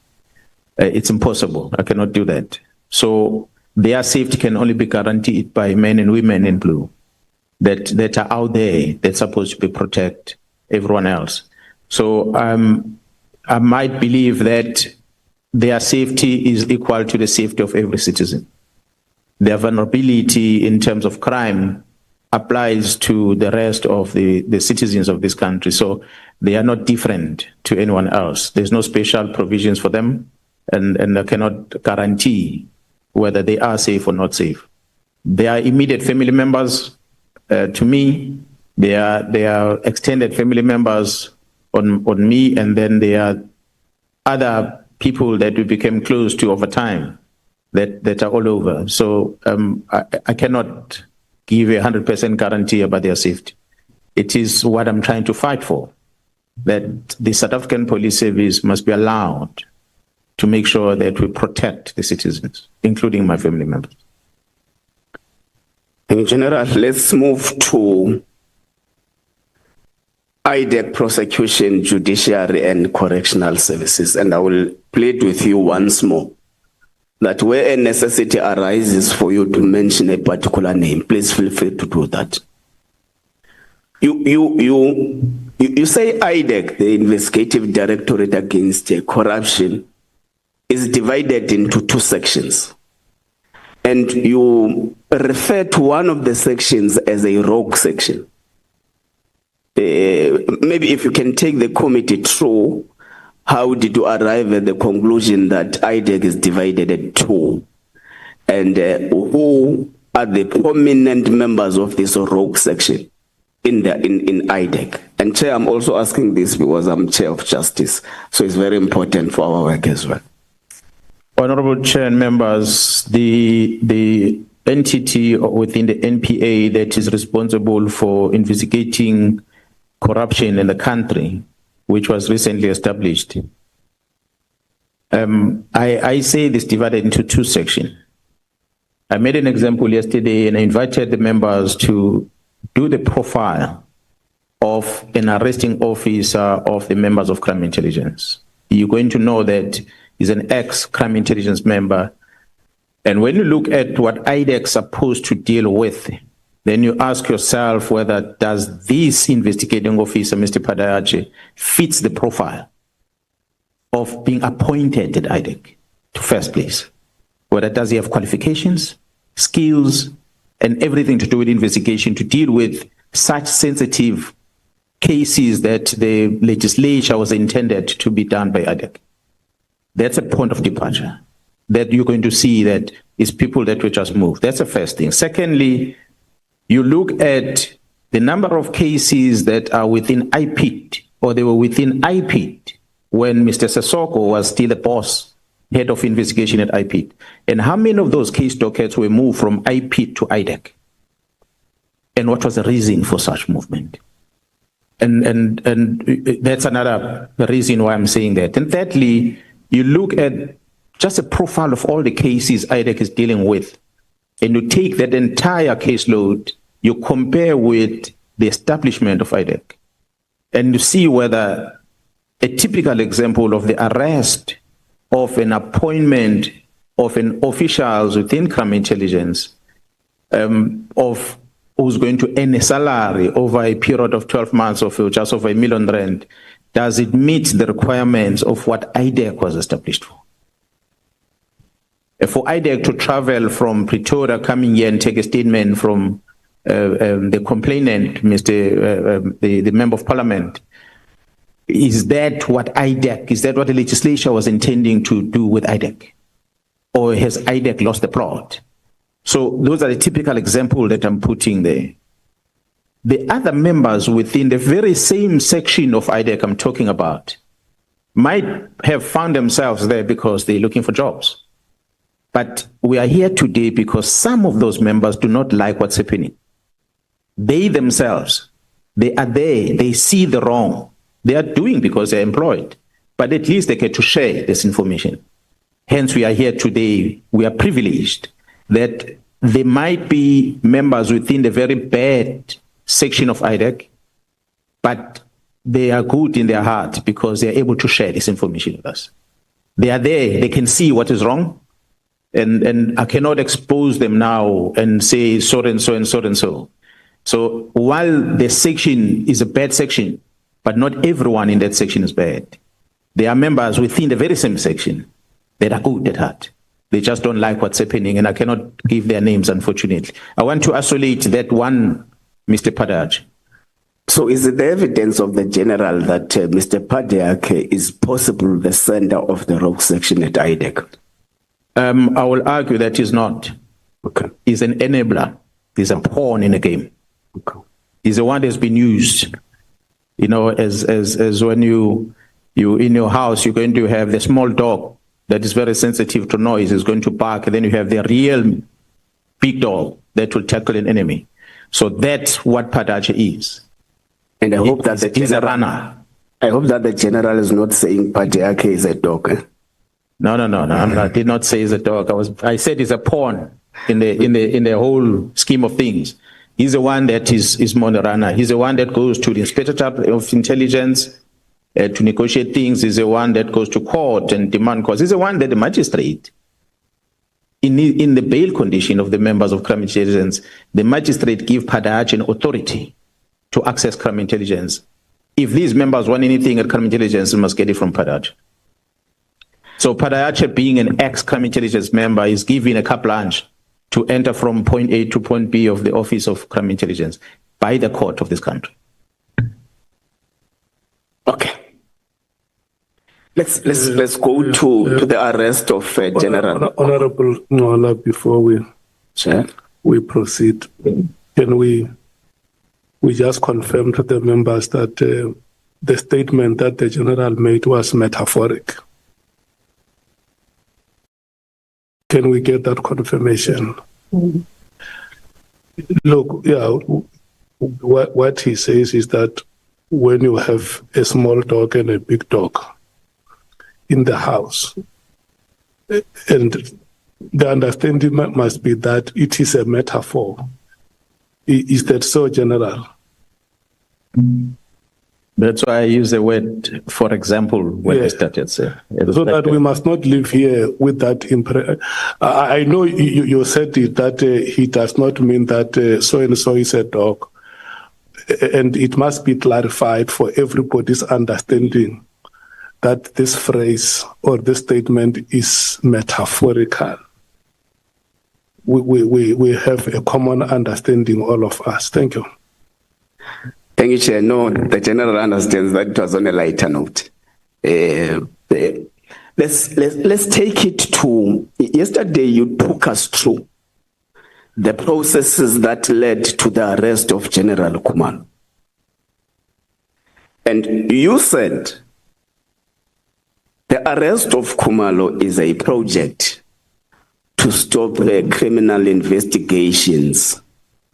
It's impossible. I cannot do that. So their safety can only be guaranteed by men and women in blue that are out there that's supposed to be protect everyone else. So I might believe that their safety is equal to the safety of every citizen. Their vulnerability in terms of crime applies to the rest of the citizens of this country. So they are not different to anyone else. There's no special provisions for them, and I cannot guarantee whether they are safe or not safe. They are immediate family members to me. They are extended family members on me, and then there are other people that we became close to over time that are all over. So I cannot give a 100% guarantee about their safety. It is what I'm trying to fight for, that the South African Police Service must be allowed to make sure that we protect the citizens, including my family members. In general, let's move to IDEC prosecution, judiciary and correctional services. And I will plead with you once more that where a necessity arises for you to mention a particular name, please feel free to do that. You say IDEC, the Investigative Directorate Against Corruption, is divided into two sections. And you refer to one of the sections as a rogue section. Maybe if you can take the committee through, how did you arrive at the conclusion that IDEC is divided into two? And who are the prominent members of this rogue section in IDEC? And Chair, I'm also asking this because I'm Chair of Justice, so it's very important for our work as well. Honorable Chair and members, the entity within the NPA that is responsible for investigating corruption in the country, which was recently established, I say this divided into two sections. I made an example yesterday and I invited the members to do the profile of an arresting officer of the members of crime intelligence. You're going to know that he's an ex-crime intelligence member. And when you look at what IDEC is supposed to deal with, then you ask yourself whether does this investigating officer, Mr. Padayache, fits the profile of being appointed at IDEC to first place. Whether does he have qualifications, skills, and everything to do with investigation to deal with such sensitive cases that the legislature was intended to be done by IDEC. That's a point of departure. that you're going to see that it's people that will just move. That's the first thing. Secondly, you look at the number of cases that are within IPIT, or they were within IPIT when Mr. Sissoko was still the boss, head of investigation at IPIT. And how many of those case dockets were moved from IPIT to IDEC? And what was the reason for such movement? And that's another reason why I'm saying that. And thirdly, you look at just a profile of all the cases IDEC is dealing with, and you take that entire caseload, you compare with the establishment of IDEC, and you see whether a typical example of the arrest of an appointment of an officials within crime intelligence of who's going to earn a salary over a period of 12 months of just over R1 million, does it meet the requirements of what IDEC was established for? For IDEC to travel from Pretoria, coming here and take a statement from the complainant, the Member of Parliament, is that what IDEC, is that what the legislature was intending to do with IDEC? Or has IDEC lost the plot? So those are the typical examples that I'm putting there. The other members within the very same section of IDEC I'm talking about might have found themselves there because they're looking for jobs. But we are here today because some of those members do not like what's happening. They themselves, they are there, they see the wrong. They are doing because they're employed, but at least they get to share this information. Hence, we are here today. We are privileged that there might be members within the very bad section of IDEC, but they are good in their heart because they are able to share this information with us. They are there, they can see what is wrong, and I cannot expose them now and say so and so and so and so. So while the section is a bad section, but not everyone in that section is bad. There are members within the very same section that are good at heart. They just don't like what's happening, and I cannot give their names, unfortunately. I want to isolate that one, Mr. Padaj. So is it the evidence of the general that Mr. Padyak is possibly the sender of the rogue section at IDEC? I will argue that he's not. Okay. He's an enabler. He's a pawn in the game. Okay. He's the one that's been used. You know, as when you in your house, you're going to have the small dog that is very sensitive to noise, is going to bark, and then you have the real big dog that will tackle an enemy. So that's what Padache is. And I hope that he's a runner. I hope that the general is not saying Padache is a dog. No. I did not say he's a dog. I said he's a pawn in the whole scheme of things. He's the one that is more the runner. He's the one that goes to the Inspector of Intelligence to negotiate things. He's the one that goes to court and demand cause. He's the one that the magistrate, in the bail condition of the members of crime intelligence, the magistrate give Padach an authority to access crime intelligence. If these members want anything at crime intelligence, they must get it from Padach. So Padach, being an ex-crime intelligence member, is given a carte blanche to enter from point A to point B of the Office of Crime Intelligence by the court of this country. Okay. Let's go to the arrest of General. Honorable Nhlanhla, before we proceed, can we just confirm to the members that the statement that the general made was metaphoric? Can we get that confirmation? Look, what he says is that when you have a small dog and a big dog in the house, and the understanding must be that it is a metaphor. Is that so, General? That's why I use the word, for example, when I started. So that we must not live here with that impression. I know you said it, that he does not mean that so-and-so is a dog. And it must be clarified for everybody's understanding that this phrase or this statement is metaphorical. We have a common understanding, all of us. Thank you. Thank you, Chair. No, the general understands that it was on a lighter note. let's take it to yesterday. You took us through the processes that led to the arrest of General Khumalo. And you said the arrest of Khumalo is a project to stop criminal investigations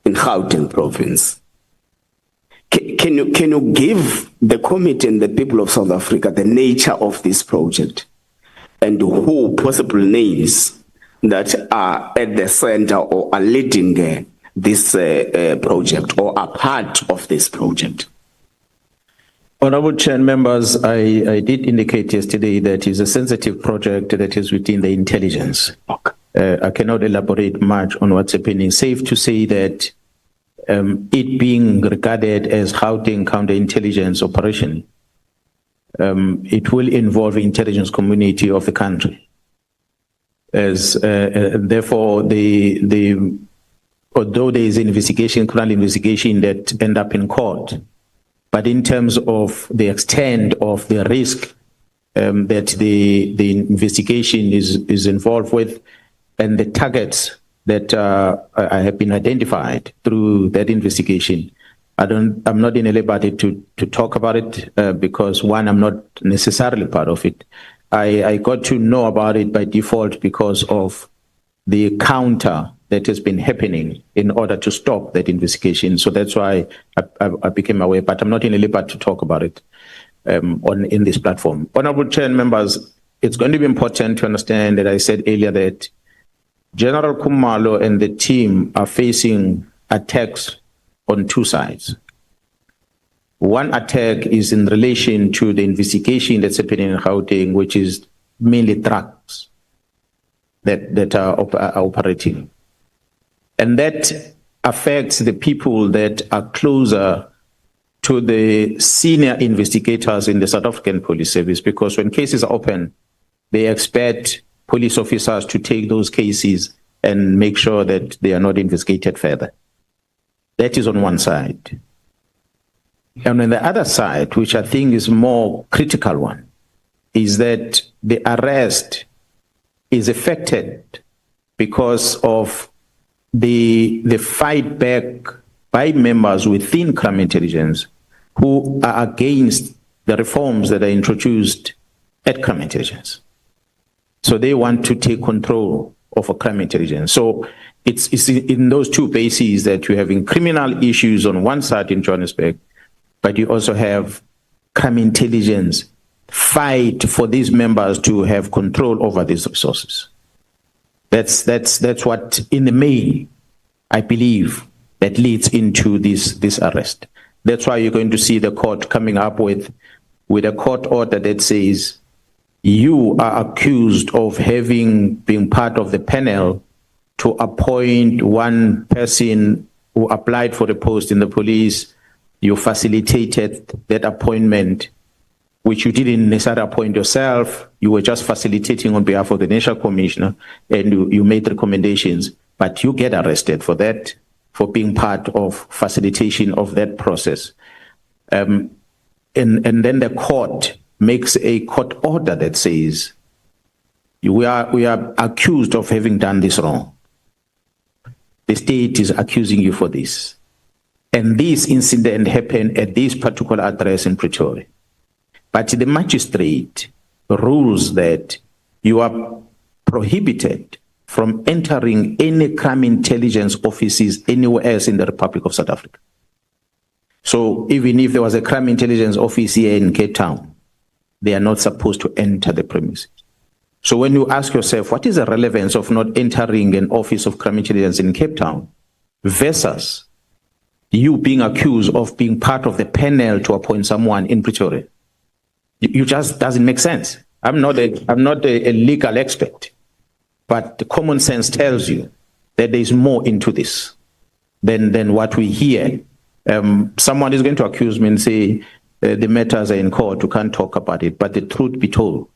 in Gauteng province. Can you give the committee and the people of South Africa the nature of this project and who possible names that are at the center or are leading this project or are part of this project? Honorable Chair and members, I did indicate yesterday that it's a sensitive project that is within the intelligence. Okay. I cannot elaborate much on what's happening. Safe to say that it being regarded as Gauteng counterintelligence operation, it will involve the intelligence community of the country. As therefore, although there is an investigation, criminal investigation that end up in court, but in terms of the extent of the risk that the investigation is involved with, and the targets that have been identified through that investigation, I'm not in a liberty to talk about it because one, I'm not necessarily part of it. I got to know about it by default because of the counter that has been happening in order to stop that investigation. So that's why I became aware, but I'm not in a liberty to talk about it in this platform. Honorable Chair and members, it's going to be important to understand that I said earlier that General Khumalo and the team are facing attacks on two sides. One attack is in relation to the investigation that's happening in Gauteng, which is mainly drugs that are operating. And that affects the people that are closer to the senior investigators in the South African Police Service, because when cases are open, they expect police officers to take those cases and make sure that they are not investigated further. That is on one side. And on the other side, which I think is more critical one, is that the arrest is affected because of the fight back by members within crime intelligence who are against the reforms that are introduced at crime intelligence. So they want to take control of a crime intelligence. So it's in those two bases that you're having criminal issues on one side in Johannesburg, but you also have crime intelligence fight for these members to have control over these resources. That's what, in the main, I believe, that leads into this arrest. That's why you're going to see the court coming up with a court order that says you are accused of being part of the panel to appoint one person who applied for the post in the police. You facilitated that appointment, which you didn't necessarily appoint yourself. You were just facilitating on behalf of the National Commissioner, and you made recommendations, but you get arrested for that, for being part of facilitation of that process. And then the court makes a court order that says, we are accused of having done this wrong. The state is accusing you for this. And this incident happened at this particular address in Pretoria. But the magistrate rules that you are prohibited from entering any crime intelligence offices anywhere else in the Republic of South Africa. So even if there was a crime intelligence office here in Cape Town, they are not supposed to enter the premises. So when you ask yourself, what is the relevance of not entering an office of crime intelligence in Cape Town versus you being accused of being part of the panel to appoint someone in Pretoria? You just doesn't make sense. I'm not a legal expert, but the common sense tells you that there is more into this than what we hear. Someone is going to accuse me and say the matters are in court, you can't talk about it. But the truth be told,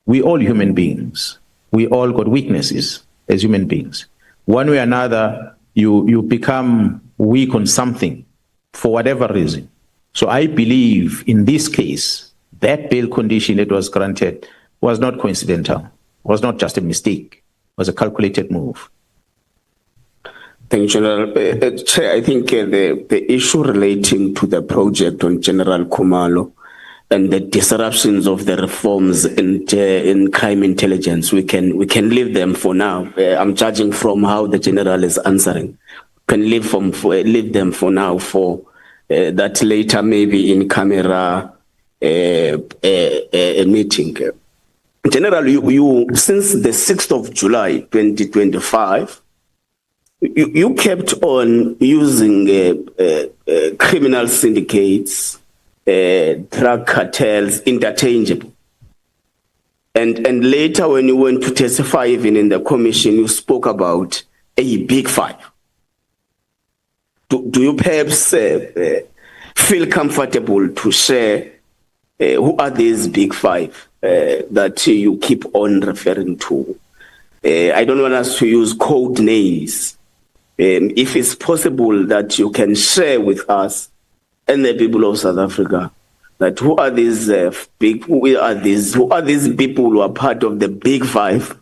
we all human beings. We all got weaknesses as human beings. One way or another, you become weak on something for whatever reason. So I believe in this case, that bail condition that was granted was not coincidental, was not just a mistake, was a calculated move. Thank you, General. Chair, I think the issue relating to the project on General Khumalo and the disruptions of the reforms in crime intelligence, we can leave them for now. I'm judging from how the General is answering. Can leave them for now for that later maybe in camera a meeting. General, you since the 6th of July 2025. You kept on using criminal syndicates, drug cartels, interchangeable. And later when you went to testify even in the commission, you spoke about a big five. Do you perhaps feel comfortable to share who are these big five that you keep on referring to? I don't want us to use code names. If it's possible that you can share with us and the people of South Africa that who are these people who are part of the big five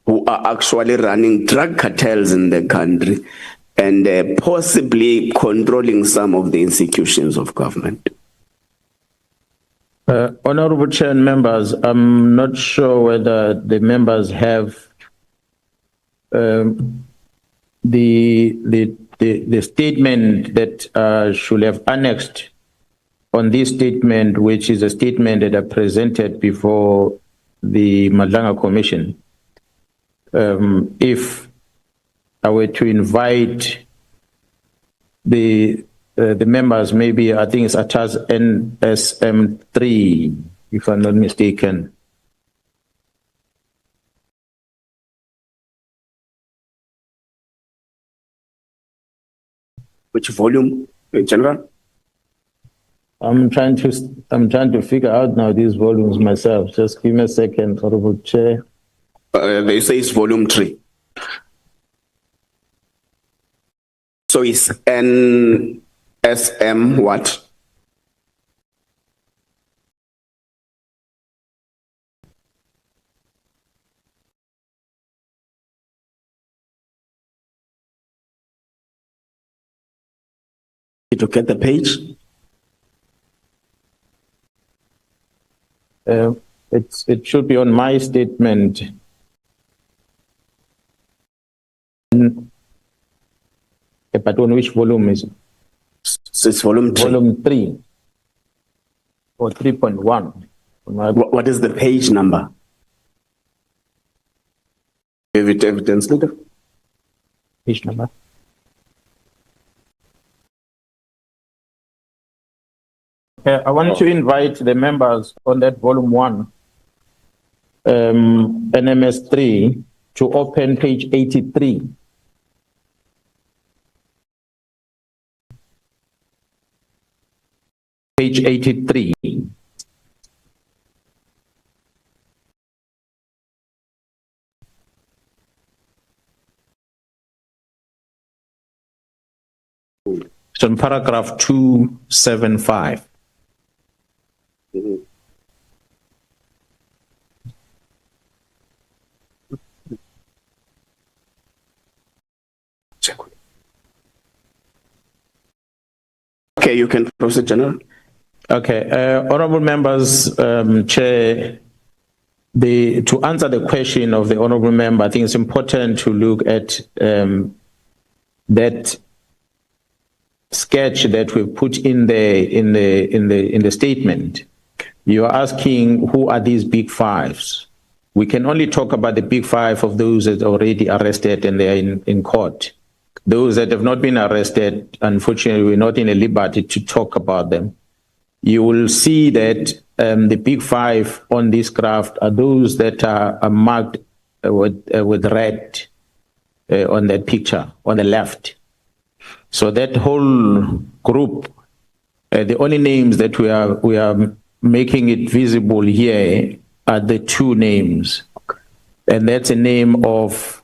who are actually running drug cartels in the country and possibly controlling some of the institutions of government. Honorable Chair and members, I'm not sure whether the members have the statement that should have annexed on this statement, which is a statement that I presented before the Madlanga Commission. If I were to invite the members, maybe I think it's attached NSM3, if I'm not mistaken. Which volume, General? I'm trying to figure out now these volumes myself. Just give me a second, Honorable Chair. They say it's volume 3. So it's NSM what? Did you get the page? It should be on my statement. But on which volume is it? So it's volume 3. Volume 3 or 3.1. What is the page number? Evidence leader. Page number. I want to invite the members on that volume 1, NMS3, to open page 83. Page 83. It's on paragraph 275. Okay, you can proceed, General. Okay, honorable members, Chair, to answer the question of the honorable member, I think it's important to look at that sketch that we put in the statement. You are asking who are these big fives. We can only talk about the big five of those that are already arrested and they are in court. Those that have not been arrested, unfortunately, we're not in a liberty to talk about them. You will see that the big five on this graph are those that are marked with red on that picture on the left. So that whole group, the only names that we are making it visible here are the two names. And that's a name of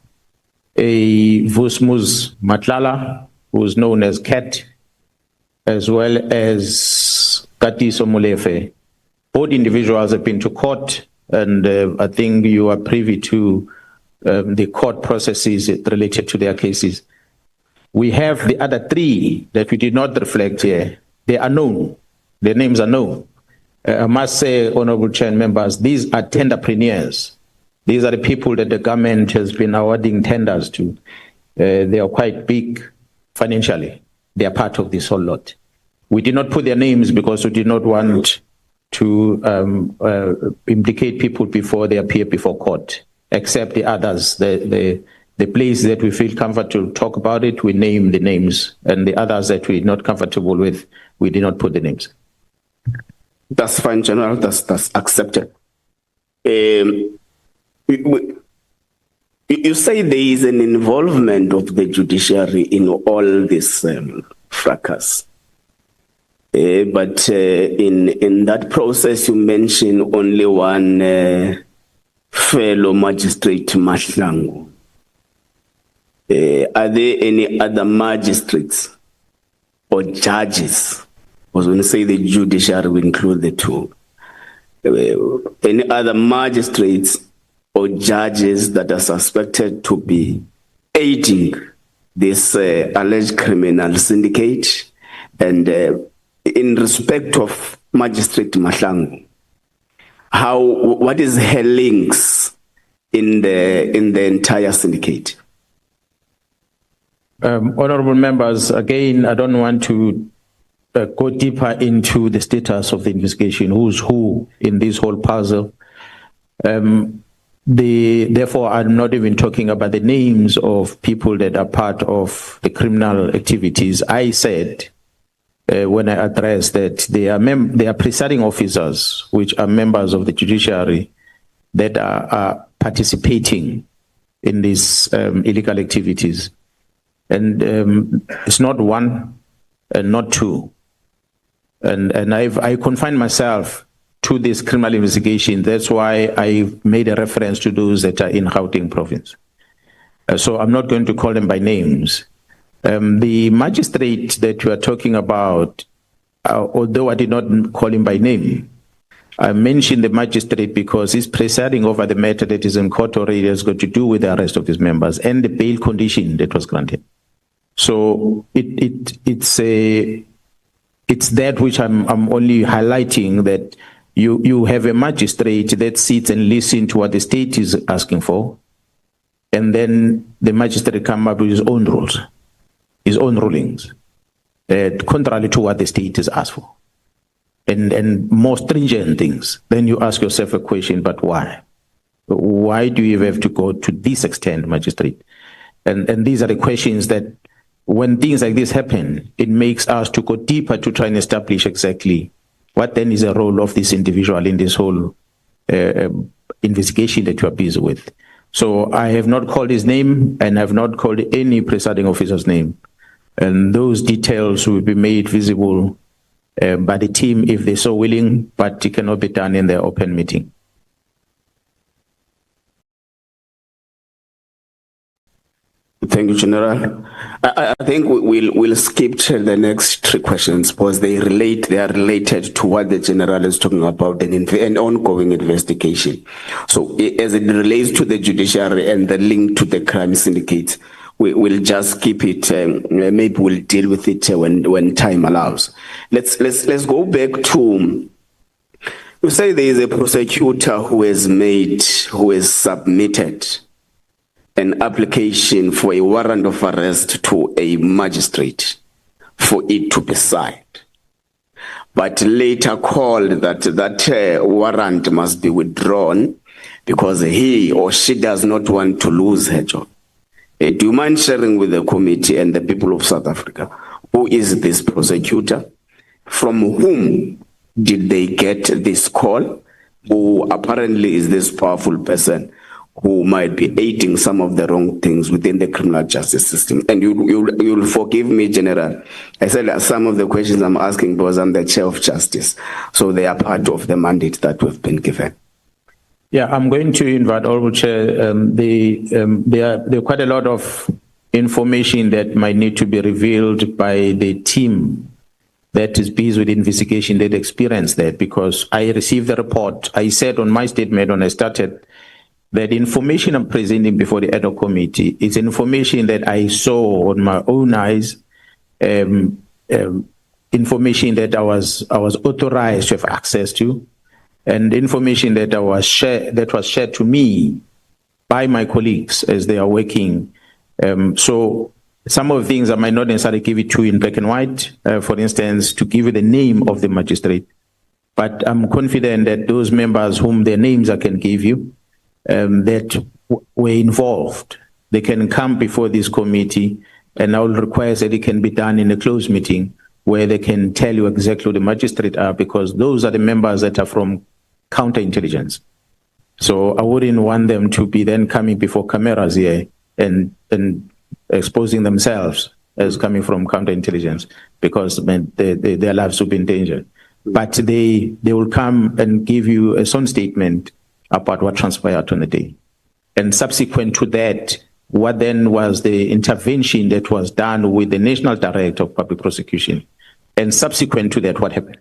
a Vusmus Matlala, who's known as Cat, as well as Katiso Molefe. Both individuals have been to court and I think you are privy to the court processes related to their cases. We have the other three that we did not reflect here. They are known. Their names are known. I must say, Honorable Chair and members, these are tenderpreneurs. These are the people that the government has been awarding tenders to. They are quite big financially. They are part of this whole lot. We did not put their names because we did not want to implicate people before they appear before court, except the others. The place that we feel comfortable to talk about it, we name the names, and the others that we're not comfortable with, we did not put the names. That's fine, General. That's accepted. You say there is an involvement of the judiciary in all this fracas. But in that process, you mentioned only one fellow magistrate, Nhlanhla. Are there any other magistrates or judges? Because when you say the judiciary, we include the two. Any other magistrates or judges that are suspected to be aiding this alleged criminal syndicate? And in respect of Magistrate Nhlanhla, what is her links in the entire syndicate? Honorable members, again, I don't want to go deeper into the status of the investigation, who's who in this whole puzzle. Therefore, I'm not even talking about the names of people that are part of the criminal activities. I said when I addressed that they are presiding officers, which are members of the judiciary, that are participating in these illegal activities. And it's not one and not two. And I confine myself to this criminal investigation. That's why I made a reference to those that are in Gauteng province. So I'm not going to call them by names. The magistrate that you are talking about, although I did not call him by name, I mentioned the magistrate because he's presiding over the matter that is in court already, has got to do with the arrest of his members and the bail condition that was granted. So it's that which I'm only highlighting, that you have a magistrate that sits and listens to what the state is asking for, and then the magistrate comes up with his own rules, his own rulings, contrary to what the state has asked for, and more stringent things. Then you ask yourself a question: but why? Why do you have to go to this extent, magistrate? And these are the questions that, when things like this happen, it makes us to go deeper to try and establish exactly what then is the role of this individual in this whole investigation that you are busy with. So I have not called his name and have not called any presiding officer's name. And those details will be made visible by the team if they're so willing, but it cannot be done in the open meeting. Thank you, General. I think we'll skip to the next three questions because they are related to what the General is talking about, an ongoing investigation. So as it relates to the judiciary and the link to the crime syndicates, we'll just keep it. Maybe we'll deal with it when time allows. Let's go back to. You say there is a prosecutor who has submitted an application for a warrant of arrest to a magistrate for it to be signed, but later called that warrant must be withdrawn because he or she does not want to lose her job. Do you mind sharing with the committee and the people of South Africa who is this prosecutor? From whom did they get this call? Who apparently is this powerful person who might be aiding some of the wrong things within the criminal justice system? And you'll forgive me, General. I said that some of the questions I'm asking because I'm the chair of justice, so they are part of the mandate that we've been given. Yeah, I'm going to invite Honorable Chair. There are quite a lot of information that might need to be revealed by the team that is busy with investigation that experienced that, because I received the report. I said on my statement when I started that the information I'm presenting before the ad hoc committee is information that I saw on my own eyes, information that I was authorized to have access to, and information that was shared to me by my colleagues as they are working. So some of the things I might not necessarily give it to you in black and white, for instance, to give you the name of the magistrate, but I'm confident that those members whom their names I can give you, that were involved, they can come before this committee, and I will request that it can be done in a closed meeting where they can tell you exactly who the magistrate are, because those are the members that are from counterintelligence. So I wouldn't want them to be then coming before cameras here and exposing themselves as coming from counterintelligence, because their lives will be in danger. But they will come and give you a sworn statement about what transpired on the day. And subsequent to that, what then was the intervention that was done with the National Director of Public Prosecution? And subsequent to that, what happened?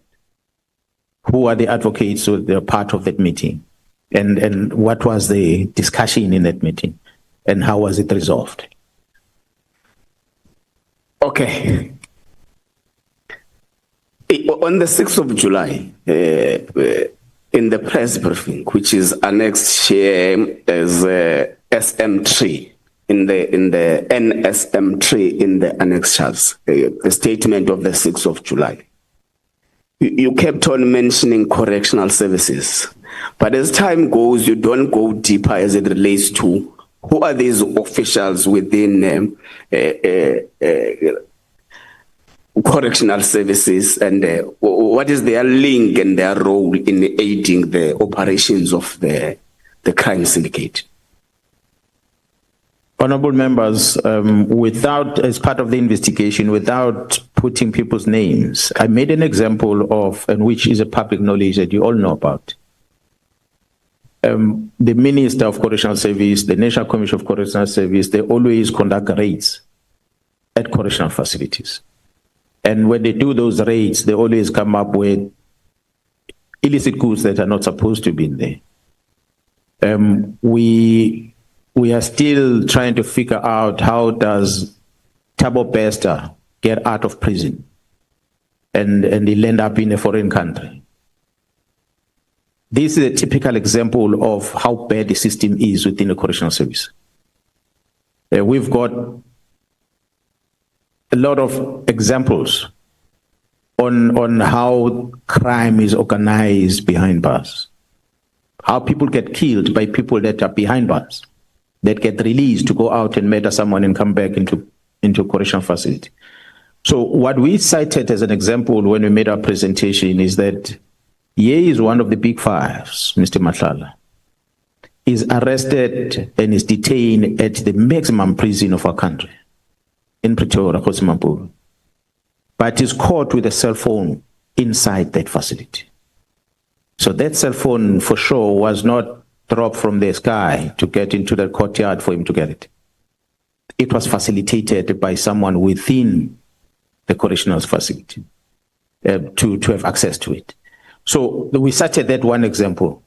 Who are the advocates who are part of that meeting? And what was the discussion in that meeting? And how was it resolved? Okay. On the 6th of July, in the press briefing, which is annexed here as SM3, in the NSM3 in the annexures, the statement of the 6th of July. You kept on mentioning correctional services, but as time goes, you don't go deeper as it relates to who are these officials within correctional services, and what is their link and their role in aiding the operations of the crime syndicate? Honorable members, as part of the investigation, without putting people's names, I made an example of, and which is a public knowledge that you all know about. The Minister of Correctional Service, the National Commission of Correctional Service, they always conduct raids at correctional facilities. And when they do those raids, they always come up with illicit goods that are not supposed to be in there. We are still trying to figure out how does Thabo Bester get out of prison and he'll end up in a foreign country. This is a typical example of how bad the system is within the correctional service. We've got a lot of examples on how crime is organized behind bars, how people get killed by people that are behind bars, that get released to go out and murder someone and come back into a correctional facility. So what we cited as an example when we made our presentation is that here is one of the big fives, Mr. Nhlanhla, is arrested and is detained at the maximum prison of our country, in Pretoria, Kosimampuru, but is caught with a cell phone inside that facility. So that cell phone for sure was not dropped from the sky to get into the courtyard for him to get it. It was facilitated by someone within the correctional facility to have access to it. So we cited that one example,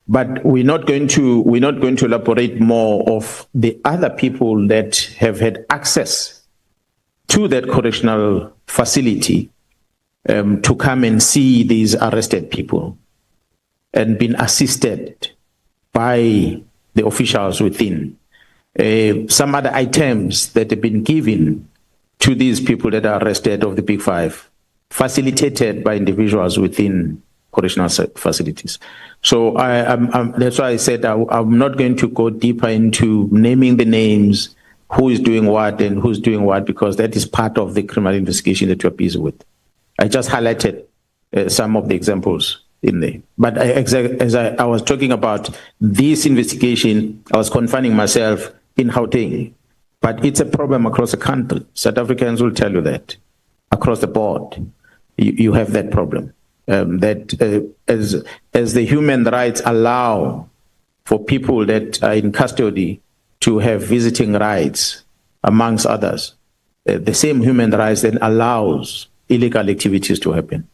but we're not going to elaborate more of the other people that have had access to that correctional facility to come and see these arrested people and been assisted by the officials within. Some other items that have been given to these people that are arrested of the Big Five, facilitated by individuals within correctional facilities. So that's why I said I'm not going to go deeper into naming the names, who is doing what and who's doing what, because that is part of the criminal investigation that you're busy with. I just highlighted some of the examples in there. But as I was talking about this investigation, I was confining myself in Gauteng. But it's a problem across the country. South Africans will tell you that. Across the board, you have that problem. As the human rights allow for people that are in custody to have visiting rights, amongst others, the same human rights then allows illegal activities to happen,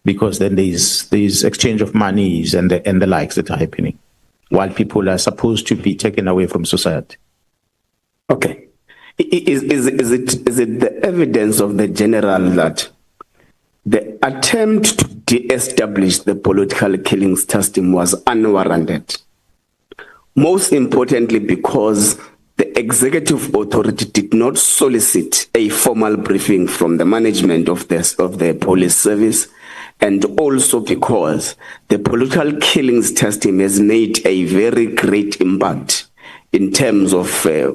because then there's exchange of monies and the likes that are happening, while people are supposed to be taken away from society. Okay. Is it the evidence of the general that the attempt to de-establish the political killings system was unwarranted? Most importantly, because the executive authority did not solicit a formal briefing from the management of the police service, and also because the political killings system has made a very great impact in terms of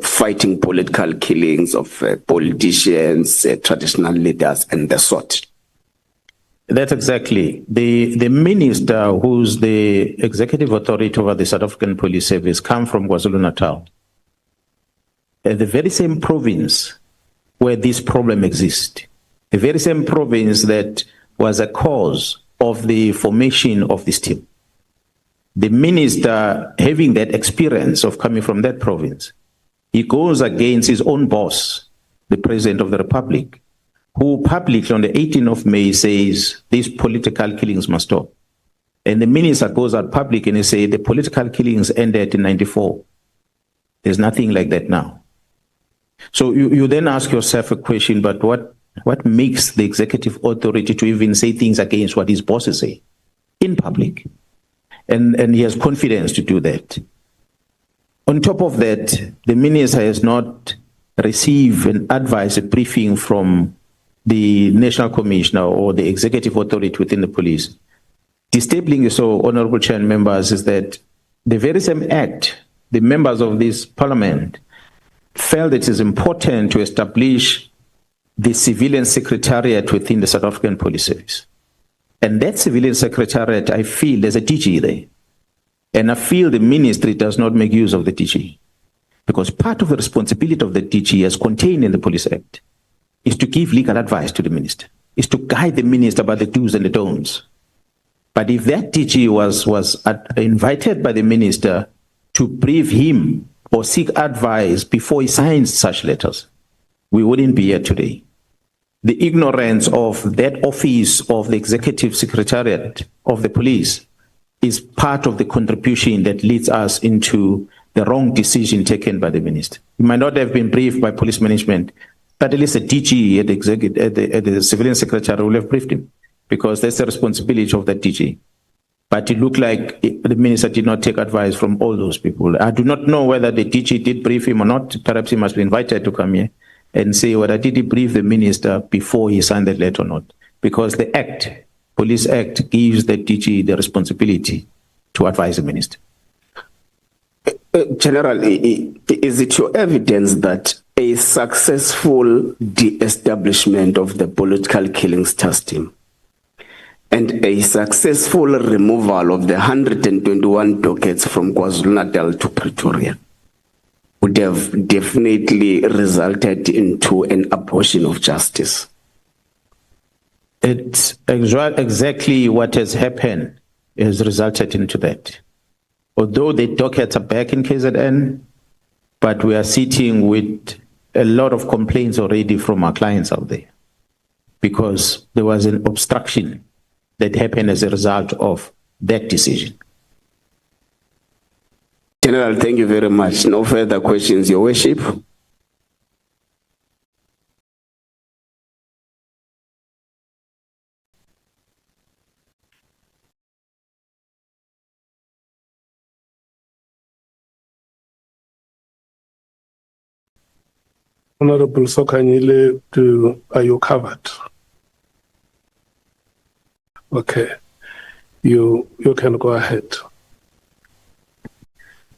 fighting political killings of politicians, traditional leaders, and the sort. That's exactly. The minister, who's the executive authority over the South African Police Service, come from KwaZulu-Natal. The very same province where this problem exists, the very same province that was a cause of the formation of this team. The minister, having that experience of coming from that province, he goes against his own boss, the President of the Republic, who publicly on the 18th of May says these political killings must stop. And the minister goes out public and he says the political killings ended in 94. There's nothing like that now. So you then ask yourself a question, but what makes the executive authority to even say things against what his bosses say in public? And he has confidence to do that. On top of that, the minister has not received an advice, a briefing from the National Commissioner or the executive authority within the police. Disabling so, Honorable Chair and members, is that the very same act, the members of this parliament felt it is important to establish the civilian secretariat within the South African Police Service. And that civilian secretariat, I feel there's a DG there. And I feel the ministry does not make use of the DG. Because part of the responsibility of the DG, as contained in the Police Act, is to give legal advice to the minister, is to guide the minister about the do's and the don'ts. But if that DG was invited by the minister to brief him or seek advice before he signs such letters, we wouldn't be here today. The ignorance of that office of the executive secretariat of the police is part of the contribution that leads us into the wrong decision taken by the minister. He might not have been briefed by police management, but at least the DG at the civilian secretary will have briefed him, because that's the responsibility of that DG. But it looked like the minister did not take advice from all those people. I do not know whether the DG did brief him or not. Perhaps he must be invited to come here and say whether did he brief the minister before he signed that letter or not. Because the Act, Police Act, gives the DG the responsibility to advise the minister. General, is it your evidence that a successful de-establishment of the political killings system and a successful removal of the 121 dockets from KwaZulu-Natal to Pretoria would have definitely resulted into an abortion of justice? It's exactly what has happened has resulted into that. Although the dockets are back in KZN, but we are sitting with a lot of complaints already from our clients out there, because there was an obstruction that happened as a result of that decision. General, thank you very much. No further questions, Your Worship. Honorable Sokanyile, are you covered? Okay, you can go ahead.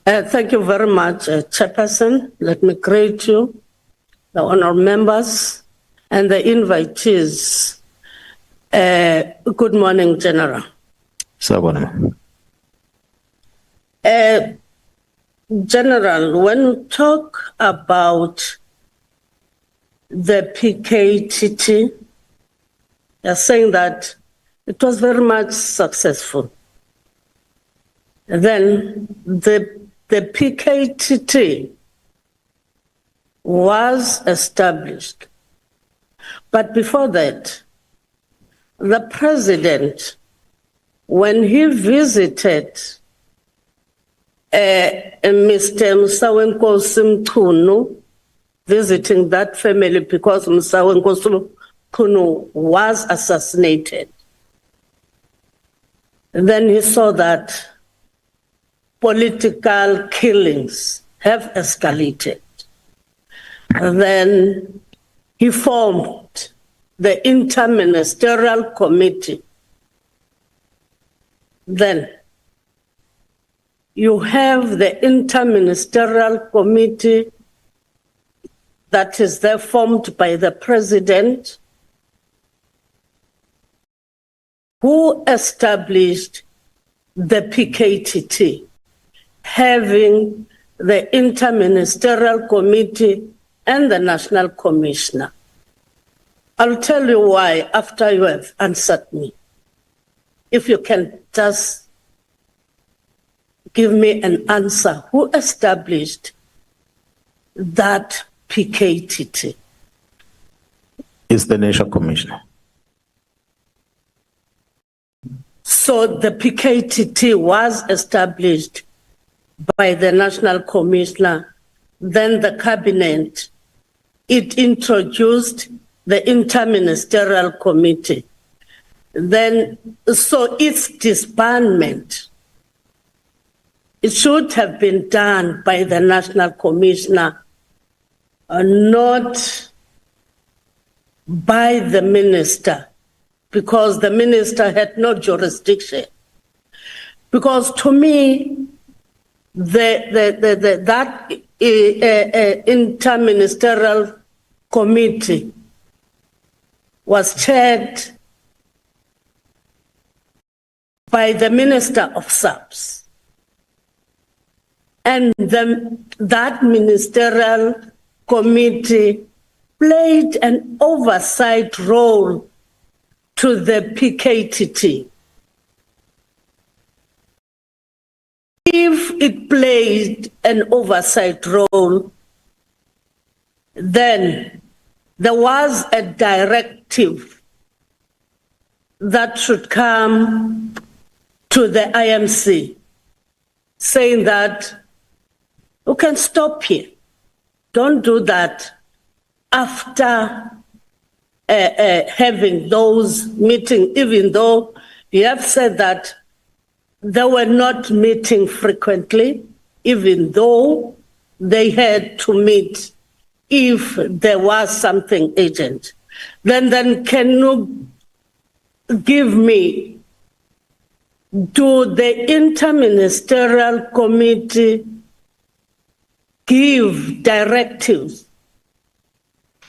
Thank you very much, Chairperson. Let me greet you, the honourable members, and the invitees. Good morning, General. General, when we talk about the PKTT, you're saying that it was very much successful. Then the PKTT was established. But before that, the president, when he visited Mr. Msawenkosi Mchunu, visiting that family because Msawenkosi Mchunu was assassinated, then he saw that political killings have escalated. Then he formed the interministerial committee. Then you have the interministerial committee that is there formed by the president, who established the PKTT, having the interministerial committee and the national commissioner. I'll tell you why after you have answered me. If you can just give me an answer. Who established that PKTT? Is the National Commissioner. So the PKTT was established by the National Commissioner, then the Cabinet. It introduced the Interministerial Committee. Then, so its disbandment, it should have been done by the National Commissioner, not by the minister, because the minister had no jurisdiction. Because to me, that interministerial committee was chaired by the Minister of SAPS. And that ministerial committee played an oversight role to the PKTT. If it played an oversight role, then there was a directive that should come to the IMC saying that you can stop here. Don't do that after having those meetings, even though you have said that they were not meeting frequently, even though they had to meet if there was something urgent. Then can you give me, do the interministerial committee give directives,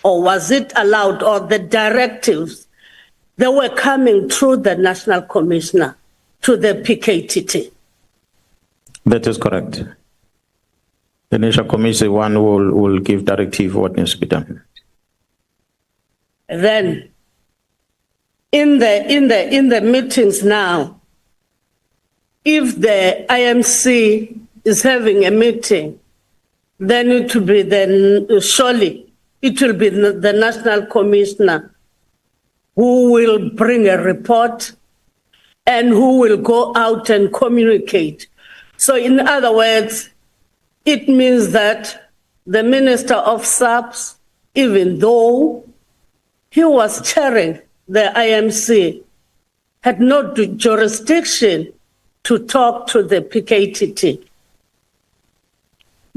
or was it allowed, or the directives that were coming through the National Commissioner to the PKTT? That is correct. The National Commission one will give directive what needs to be done. Then, in the meetings now, if the IMC is having a meeting, then it will be surely it will be the National Commissioner who will bring a report and who will go out and communicate. So in other words, it means that the Minister of SAPS, even though he was chairing the IMC, had no jurisdiction to talk to the PKTT.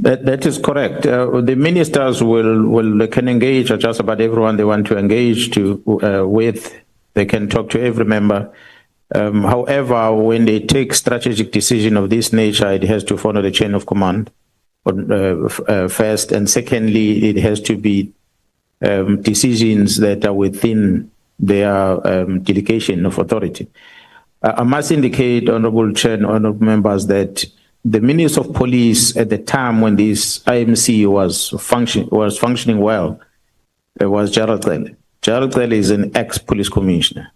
That is correct. The ministers can engage just about everyone they want to engage with. They can talk to every member. However, when they take strategic decision of this nature, it has to follow the chain of command first, and secondly, it has to be decisions that are within their delegation of authority. I must indicate, Honourable Chair and Honourable Members, that the Minister of Police at the time when this IMC was functioning well, there was Gerald Cele. Gerald Cele is an ex-police commissioner.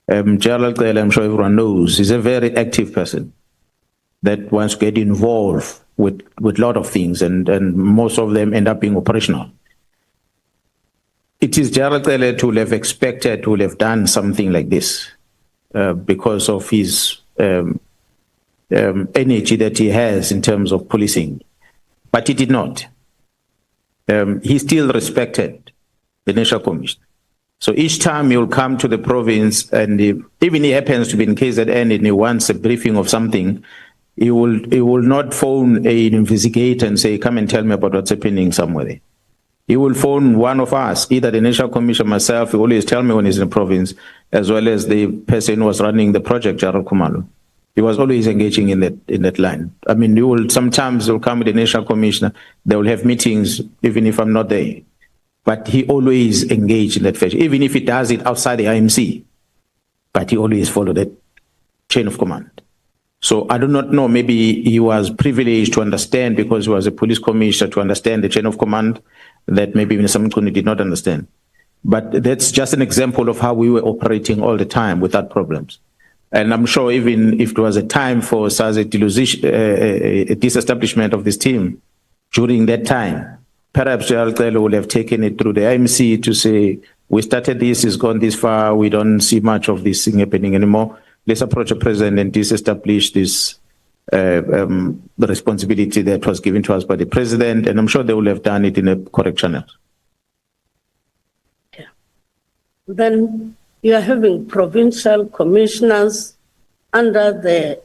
Gerald Cele, I'm sure everyone knows, is a very active person that wants to get involved with a lot of things, and most of them end up being operational. it is Gerald Cele to have expected to have done something like this because of his energy that he has in terms of policing. But he did not. He still respected the National Commission. So each time he'll come to the province, and even he happens to be in KZN and he wants a briefing of something, he will not phone an investigator and say, come and tell me about what's happening somewhere there. He will phone one of us, either the National Commission, myself. He always tell me when he's in the province, as well as the person who was running the project, Gerald Khumalo. He was always engaging in that line. I mean, sometimes he'll come with the National Commissioner. They will have meetings, even if I'm not there. But he always engaged in that fashion, even if he does it outside the IMC. But he always followed that chain of command. So I do not know, maybe he was privileged to understand because he was a police commissioner to understand the chain of command that maybe Mr. Mchunu did not understand. But that's just an example of how we were operating all the time without problems. And I'm sure even if there was a time for such a disestablishment of this team during that time, perhaps Gerald Cele would have taken it through the IMC to say, we started this, it's gone this far, we don't see much of this thing happening anymore. Let's approach the president and disestablish this the responsibility that was given to us by the president, and I'm sure they will have done it in a correct channel. Yeah. Then you are having provincial commissioners under the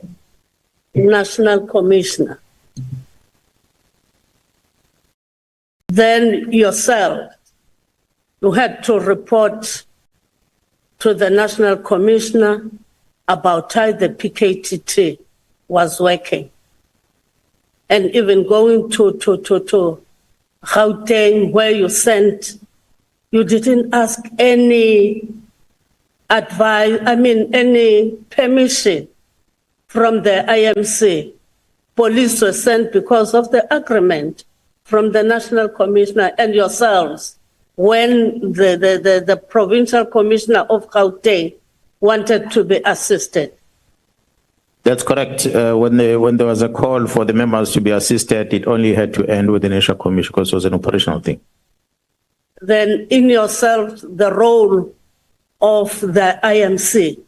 national commissioner. Then yourself, you had to report to the national commissioner about how the PKTT was working. And even going to Gauteng, where you sent, you didn't ask any advice, any permission from the IMC. Police were sent because of the agreement from the National Commissioner and yourselves when the Provincial Commissioner of Gauteng wanted to be assisted. That's correct. When there was a call for the members to be assisted, it only had to end with the National Commission because it was an operational thing. Then in yourself, the role of the IMC,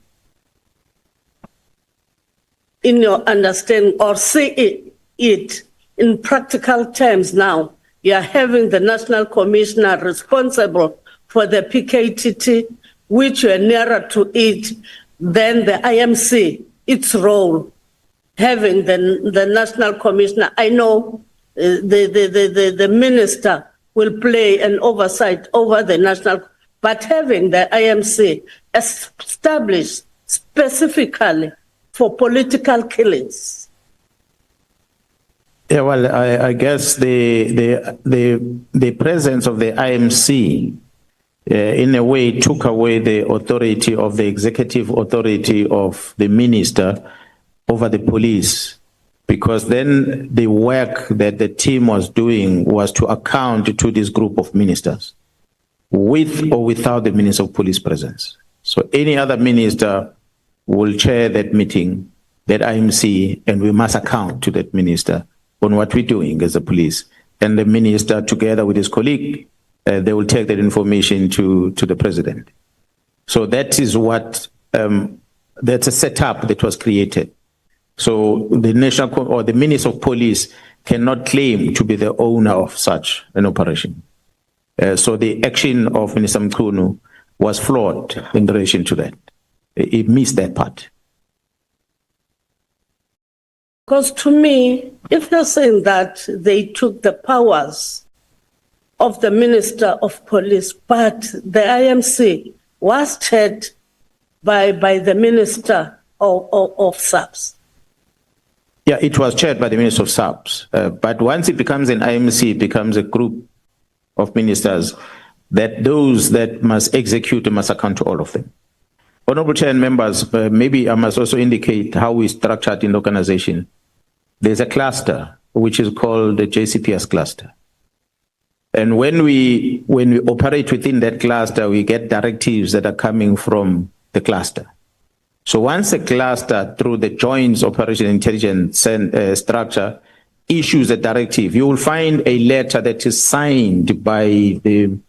in your understanding or see it in practical terms now, you are having the National Commissioner responsible for the PKTT, which you are nearer to it than the IMC, its role, having the National Commissioner. I know the minister will play an oversight over the national, but having the IMC established specifically for political killings. Yeah, well, I guess the presence of the IMC in a way took away the authority of the executive authority of the minister over the police, because then the work that the team was doing was to account to this group of ministers, with or without the Minister of Police presence. So any other minister will chair that meeting, that IMC, and we must account to that minister on what we're doing as a police. And the minister, together with his colleague, they will take that information to the president. So that is what, that's a setup that was created. So the national or the Minister of Police cannot claim to be the owner of such an operation. So the action of Minister Mchunu was flawed in relation to that. It missed that part. Because to me, if you're saying that they took the powers of the Minister of Police, but the IMC was chaired by the Minister of SAPS. Yeah, it was chaired by the Minister of SAPS. But once it becomes an IMC, it becomes a group of ministers that those that must execute must account to all of them. Honorable Chair and members, maybe I must also indicate how we structured in the organization. There's a cluster which is called the JCPS cluster. And when we operate within that cluster, we get directives that are coming from the cluster. So once a cluster, through the Joint Operation Intelligence structure, issues a directive, you will find a letter that is signed by the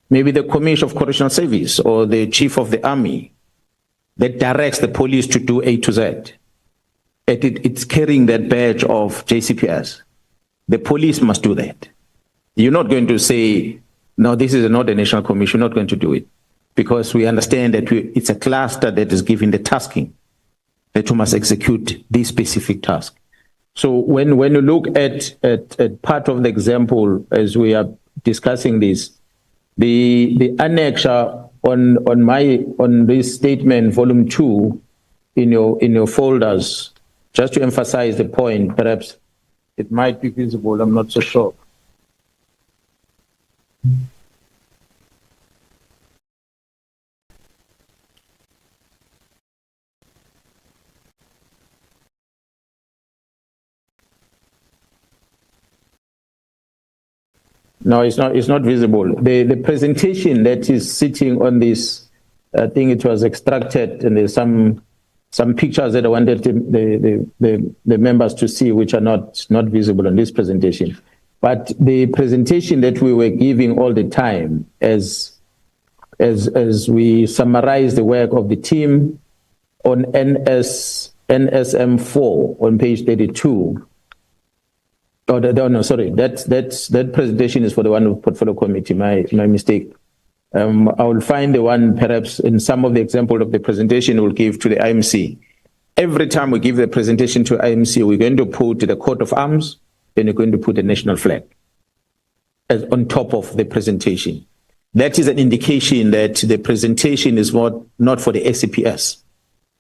maybe the Commissioner of Correctional Service or the Chief of the Army that directs the police to do A to Z. It's carrying that badge of JCPS. The police must do that. You're not going to say, no, this is not a national commission, not going to do it. Because we understand that it's a cluster that is given the tasking that you must execute this specific task. So when you look at part of the example as we are discussing this, the annexure on this statement, volume 2, in your folders, just to emphasize the point, perhaps it might be visible, I'm not so sure. No, it's not visible. The presentation that is sitting on this, I think it was extracted, and there's some pictures that I wanted the members to see, which are not visible on this presentation. But the presentation that we were giving all the time as we summarize the work of the team on NSM4 on page 32. That presentation is for the one of portfolio committee, my mistake. I will find the one perhaps in some of the example of the presentation we'll give to the IMC. Every time we give the presentation to IMC, we're going to put the coat of arms, then we're going to put the national flag as on top of the presentation. That is an indication that the presentation is not for the SAPS,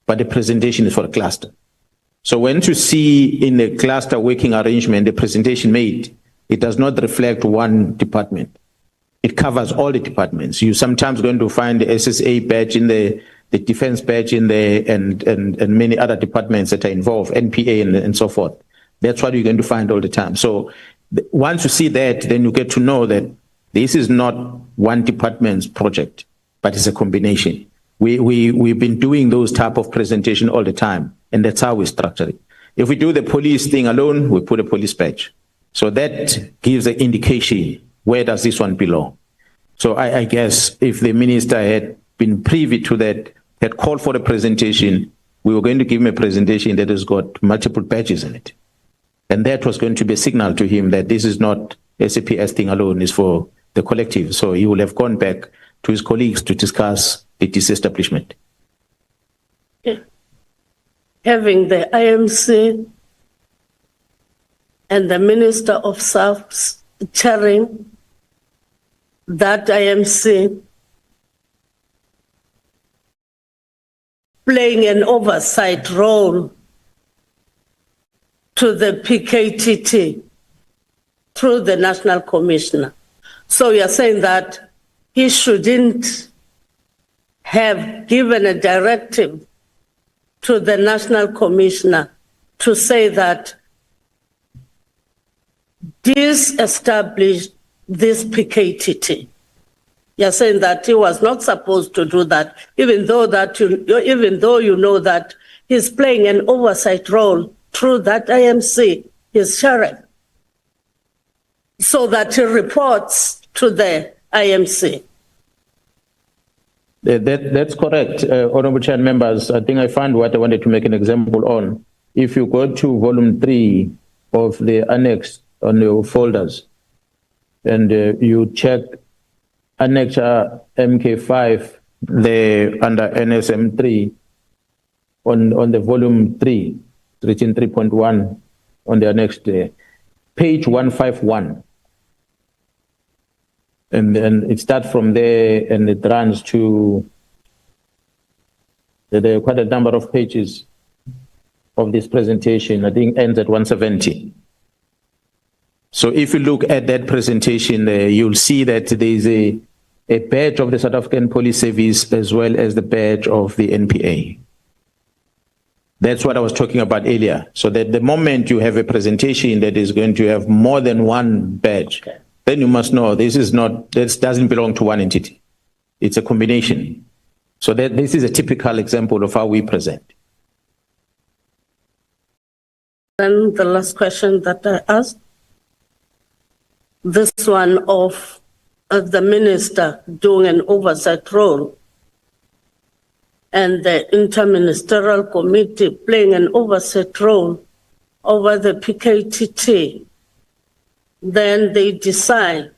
but the presentation is for the cluster. So when you see in the cluster working arrangement, the presentation made, it does not reflect one department. It covers all the departments. You sometimes going to find the SSA badge in the defense badge in there, and many other departments that are involved, NPA and so forth. That's what you're going to find all the time. So once you see that, then you get to know that this is not one department's project, but it's a combination. We've been doing those type of presentation all the time, and that's how we structure it. If we do the police thing alone, we put a police badge. So that gives an indication, where does this one belong? So I guess if the minister had been privy to that, had called for a presentation, we were going to give him a presentation that has got multiple badges in it. And that was going to be a signal to him that this is not SAPS thing alone, it's for the collective. So he will have gone back to his colleagues to discuss the disestablishment. Having the IMC and the Minister of SAPS chairing that IMC, playing an oversight role to the PKTT through the National Commissioner. So you're saying that he shouldn't have given a directive to the National Commissioner to say that disestablish this PKTT. You're saying that he was not supposed to do that, even though you know that he's playing an oversight role through that IMC, his sheriff, so that he reports to the IMC. That's correct, Honorable Chair and members. I think I found what I wanted to make an example on. If you go to volume 3 of the annex on your folders, and you check Annex MK5, under NSM3, on the volume 3, written 3.1 on the next page 151. And then it starts from there and it runs to there are quite a number of pages of this presentation. I think ends at 170. So if you look at that presentation, you'll see that there is a badge of the South African Police Service as well as the badge of the NPA. That's what I was talking about earlier. So that the moment you have a presentation that is going to have more than one badge, then you must know this doesn't belong to one entity. It's a combination. So that this is a typical example of how we present. Then the last question that I asked, this one of the minister doing an oversight role and the interministerial committee playing an oversight role over the PKTT, then they decide,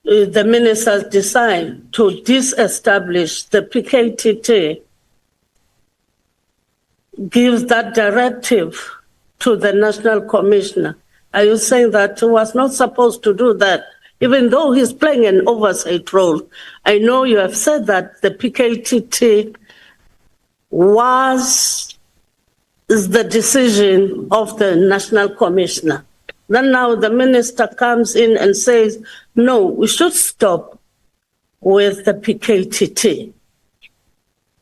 the ministers decide to disestablish the PKTT, gives that directive to the National Commissioner. Are you saying that he was not supposed to do that, even though he's playing an oversight role? I know you have said that the PKTT is the decision of the National Commissioner. Then now the minister comes in and says, no, we should stop with the PKTT,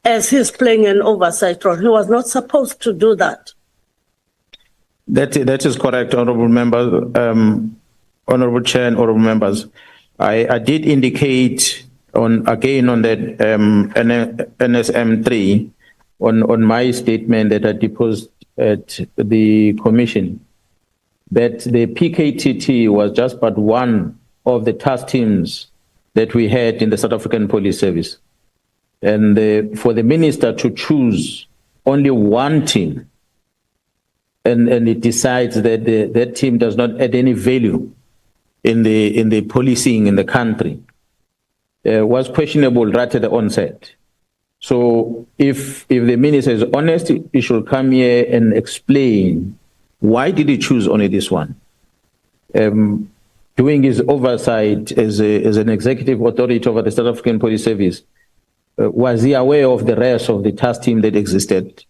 as he's playing an oversight role. He was not supposed to do that. That is correct, honourable member, honourable chair and honourable members. I did indicate on that NSM3 on my statement that I deposed at the commission, that the PKTT was just but one of the task teams that we had in the South African Police Service. And for the minister to choose only one team, and it decides that that team does not add any value in the policing in the country, was questionable right at the onset. So if the minister is honest, he should come here and explain why did he choose only this one. Doing his oversight as an executive authority over the South African Police Service, was he aware of the rest of the task team that existed?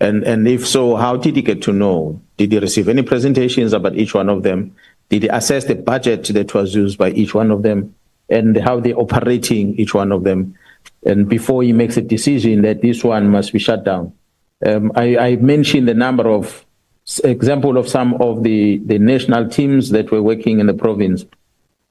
And if so, how did he get to know? Did he receive any presentations about each one of them? Did he assess the budget that was used by each one of them and how they're operating each one of them? And before he makes a decision that this one must be shut down. I mentioned the number of example of some of the national teams that were working in the province,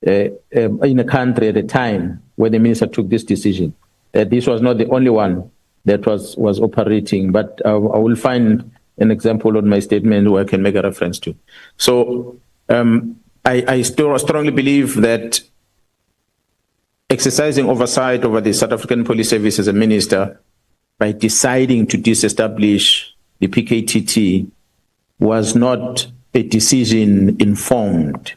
in the country at the time when the minister took this decision. This was not the only one that was operating, but I will find an example on my statement where I can make a reference to. So I still strongly believe that exercising oversight over the South African Police Service as a minister by deciding to disestablish the PKTT was not a decision informed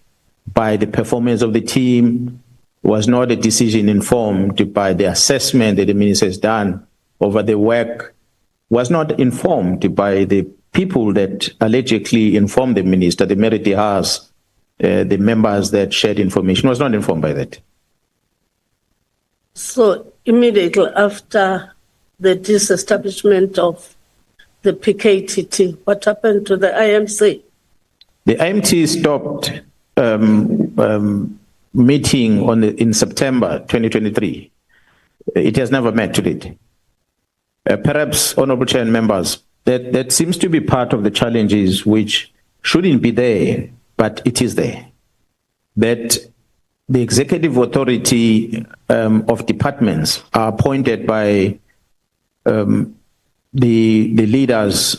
by the performance of the team, was not a decision informed by the assessment that the minister has done over the work, was not informed by the people that allegedly informed the minister, the merit he has, the members that shared information, was not informed by that. So immediately after the disestablishment of the PKTT, what happened to the IMC? The IMT stopped meeting in September 2023. It has never met to date. Perhaps, honourable chair and members, that seems to be part of the challenges which shouldn't be there, but it is there. That the executive authority of departments are appointed by the leaders,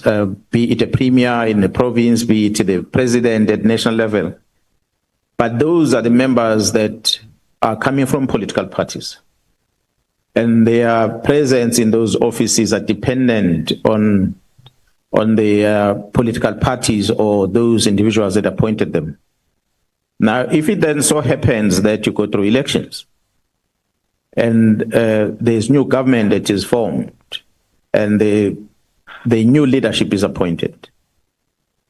be it a premier in the province, be it the president at national level. But those are the members that are coming from political parties. And their presence in those offices are dependent on the political parties or those individuals that appointed them. Now, if it then so happens that you go through elections and there's new government that is formed and the new leadership is appointed,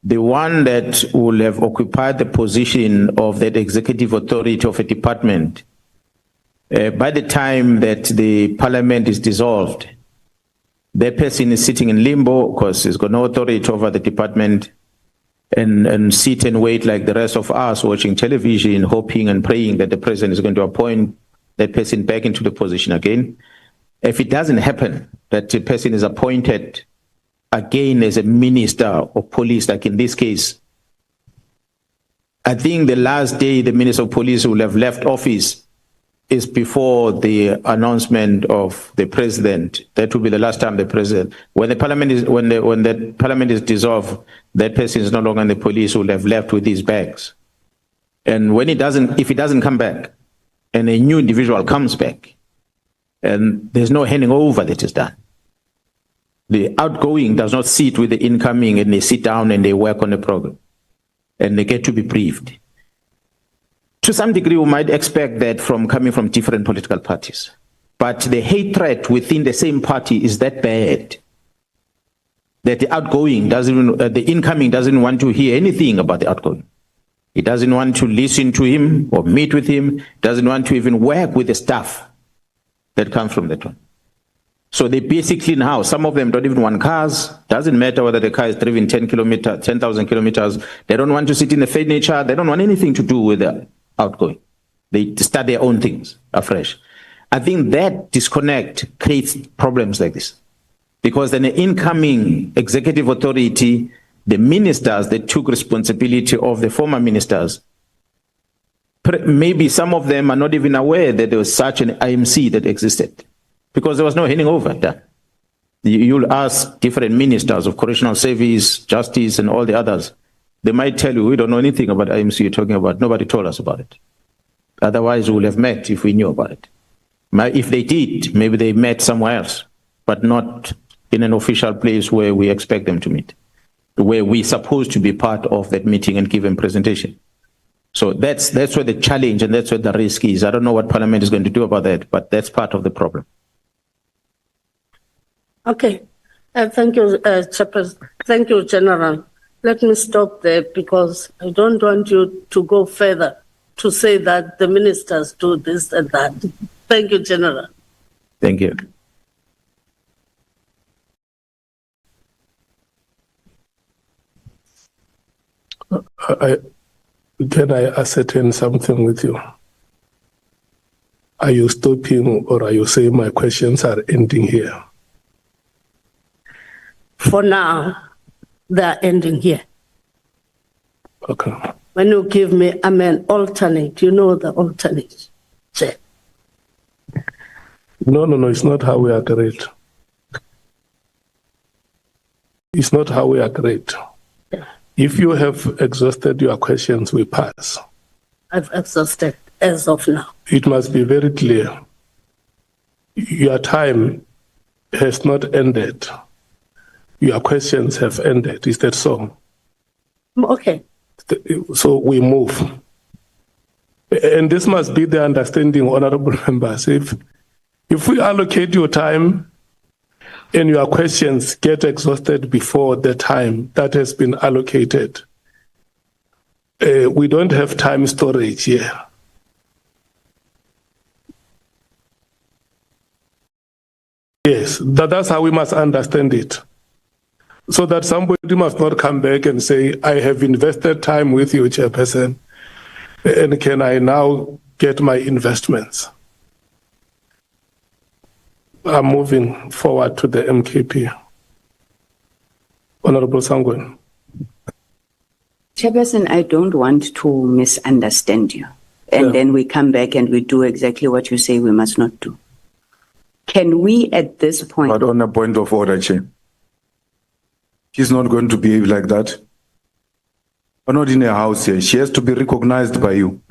the one that will have occupied the position of that executive authority of a department, by the time that the parliament is dissolved, that person is sitting in limbo because he's got no authority over the department and sit and wait like the rest of us watching television, hoping and praying that the president is going to appoint that person back into the position again. If it doesn't happen, that the person is appointed again as a minister of police, like in this case, I think the last day the minister of police will have left office is before the announcement of the president. That will be the last time the president, when the parliament is dissolved, that person is no longer in the police, will have left with his bags. And when if it doesn't come back, and a new individual comes back, and there's no handing over that is done. The outgoing does not sit with the incoming and they sit down and they work on the program and they get to be briefed. To some degree, we might expect that from coming from different political parties, but the hatred within the same party is that bad that the outgoing the incoming doesn't want to hear anything about the outgoing. He doesn't want to listen to him or meet with him, doesn't want to even work with the staff that comes from that one. So they basically now, some of them don't even want cars. Doesn't matter whether the car is driven 10,000 kilometers. They don't want to sit in the furniture. They don't want anything to do with the outgoing. They start their own things afresh. I think that disconnect creates problems like this. Because then the incoming executive authority, the ministers that took responsibility of the former ministers, maybe some of them are not even aware that there was such an IMC that existed. Because there was no handing over done. You'll ask different ministers of correctional service, justice, and all the others. They might tell you, we don't know anything about IMC you're talking about. Nobody told us about it. Otherwise, we would have met if we knew about it. If they did, maybe they met somewhere else, but not in an official place where we expect them to meet, where we're supposed to be part of that meeting and give them presentation. So that's where the challenge and that's where the risk is. I don't know what Parliament is going to do about that, but that's part of the problem. Okay. Thank you, Chairperson. Thank you, General. Let me stop there because I don't want you to go further to say that the ministers do this and that. Thank you, General. Thank you. Can I ascertain something with you? Are you stopping or are you saying my questions are ending here? For now, they are ending here. Okay. When you give me, I'm an alternate. You know the alternate, Chair. No, it's not how we agreed. It's not how we agreed. Yeah. If you have exhausted your questions, we pass. I've exhausted as of now. It must be very clear. Your time has not ended. Your questions have ended. Is that so? Okay. So we move. And this must be the understanding, honorable members. If we allocate your time and your questions get exhausted before the time that has been allocated, we don't have time storage here. Yes, that's how we must understand it. So that somebody must not come back and say, I have invested time with you, Chairperson, and can I now get my investments? I'm moving forward to the MKP. Honorable Sangwen. Chairperson, I don't want to misunderstand you. And then we come back and we do exactly what you say we must not do. Can we at this point... But on a point of order, Chair. She's not going to behave like that. We're not in a house here. She has to be recognized by you.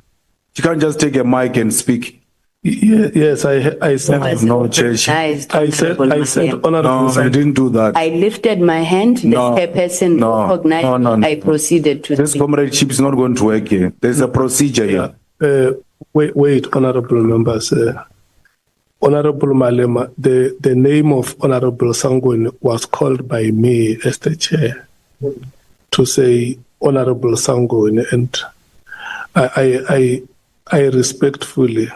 She can't just take a mic and speak. Yes, I said no, Chair. I said honorable. No, I didn't do that. I lifted my hand. The chairperson recognized. I proceeded to this speak. comradeship is not going to work here. There's a procedure here. Wait, honorable members. Honorable Malema, the name of Honorable Sangwen was called by me as the chair to say Honorable Sangwen, and I respectfully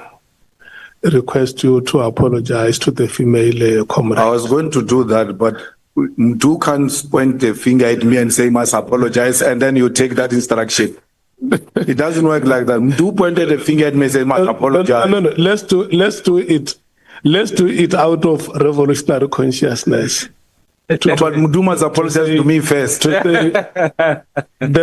request you to apologize to the female comrade. I was going to do that, but you can't point the finger at me and say must apologize, and then you take that instruction. It doesn't work like that. Do point the finger at me and say must apologize. No. Let's do it. Let's do it out of revolutionary consciousness. But Mdu must apologize to me first. The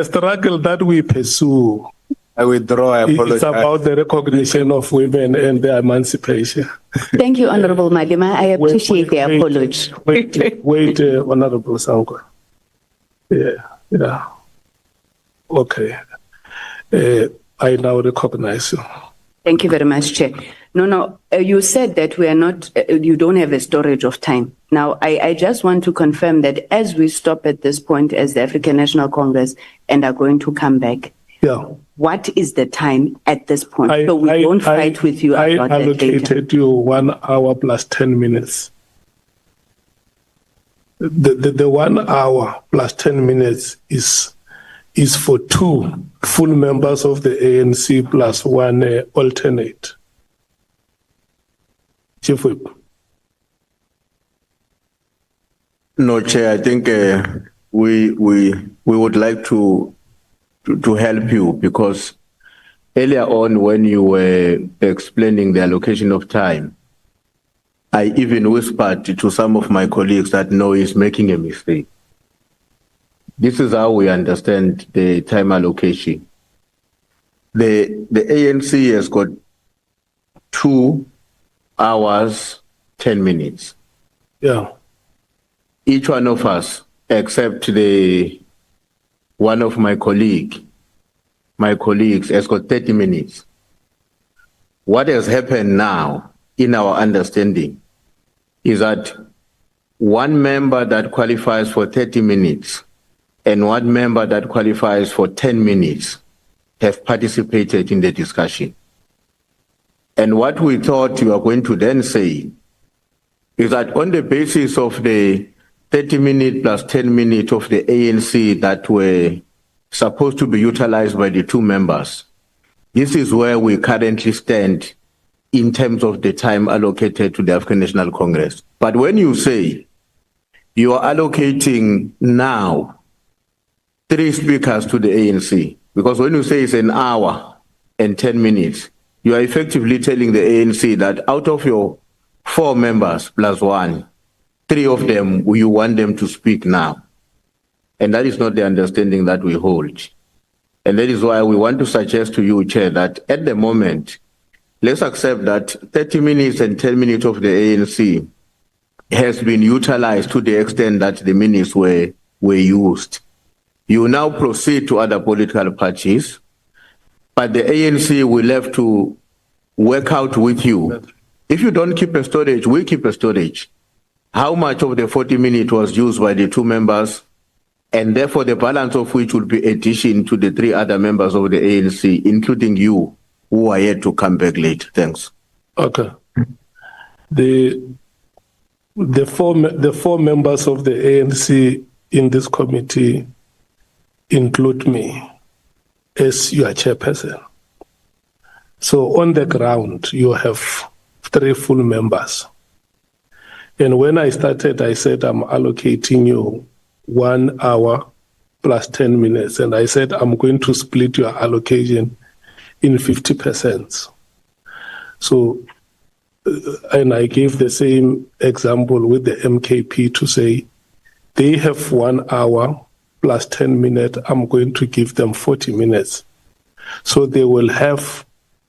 struggle that we pursue, I withdraw. I apologize. It's about the recognition of women and their emancipation. Thank you, Honorable Malema. I appreciate the apology. Wait, Honorable Sangwa. Yeah. Okay. I now recognize you. Thank you very much, Chair. No, you said that we are not, you don't have a storage of time. Now, I just want to confirm that as we stop at this point as the African National Congress and are going to come back, what is the time at this point? So we don't fight with you about I that later. allocated you 1 hour plus 10 minutes. The 1 hour plus 10 minutes is for 2 full members of the ANC plus 1 alternate. Chief Whip. No, Chair, I think we would like to help you, because earlier on when you were explaining the allocation of time, I even whispered to some of my colleagues that no, he's making a mistake. This is how we understand the time allocation. The ANC has got 2 hours, 10 minutes. Yeah. Each one of us, except one of my colleagues has got 30 minutes. What has happened now, in our understanding, is that one member that qualifies for 30 minutes and one member that qualifies for 10 minutes have participated in the discussion. And what we thought you are going to then say is that on the basis of the 30 minutes plus 10 minutes of the ANC that were supposed to be utilized by the 2 members, this is where we currently stand in terms of the time allocated to the African National Congress. But when you say you are allocating now 3 speakers to the ANC, because when you say it's 1 hour and 10 minutes, you are effectively telling the ANC that out of your 4 members plus 1, 3 of them, you want them to speak now. And that is not the understanding that we hold. And that is why we want to suggest to you, Chair, that at the moment, let's accept that 30 minutes and 10 minutes of the ANC has been utilized to the extent that the minutes were used. You now proceed to other political parties, but the ANC will have to work out with you. If you don't keep a storage, we keep a storage. How much of the 40 minutes was used by the 2 members, and therefore the balance of which will be addition to the 3 other members of the ANC, including you, who are yet to come back late. Thanks. Okay. The 4 members of the ANC in this committee include me as your chairperson. So on the ground, you have 3 full members. And when I started, I said, I'm allocating you 1 hour plus 10 minutes. And I said, I'm going to split your allocation in 50%. So, and I gave the same example with the MKP to say, they have 1 hour plus 10 minutes. I'm going to give them 40 minutes. So they will have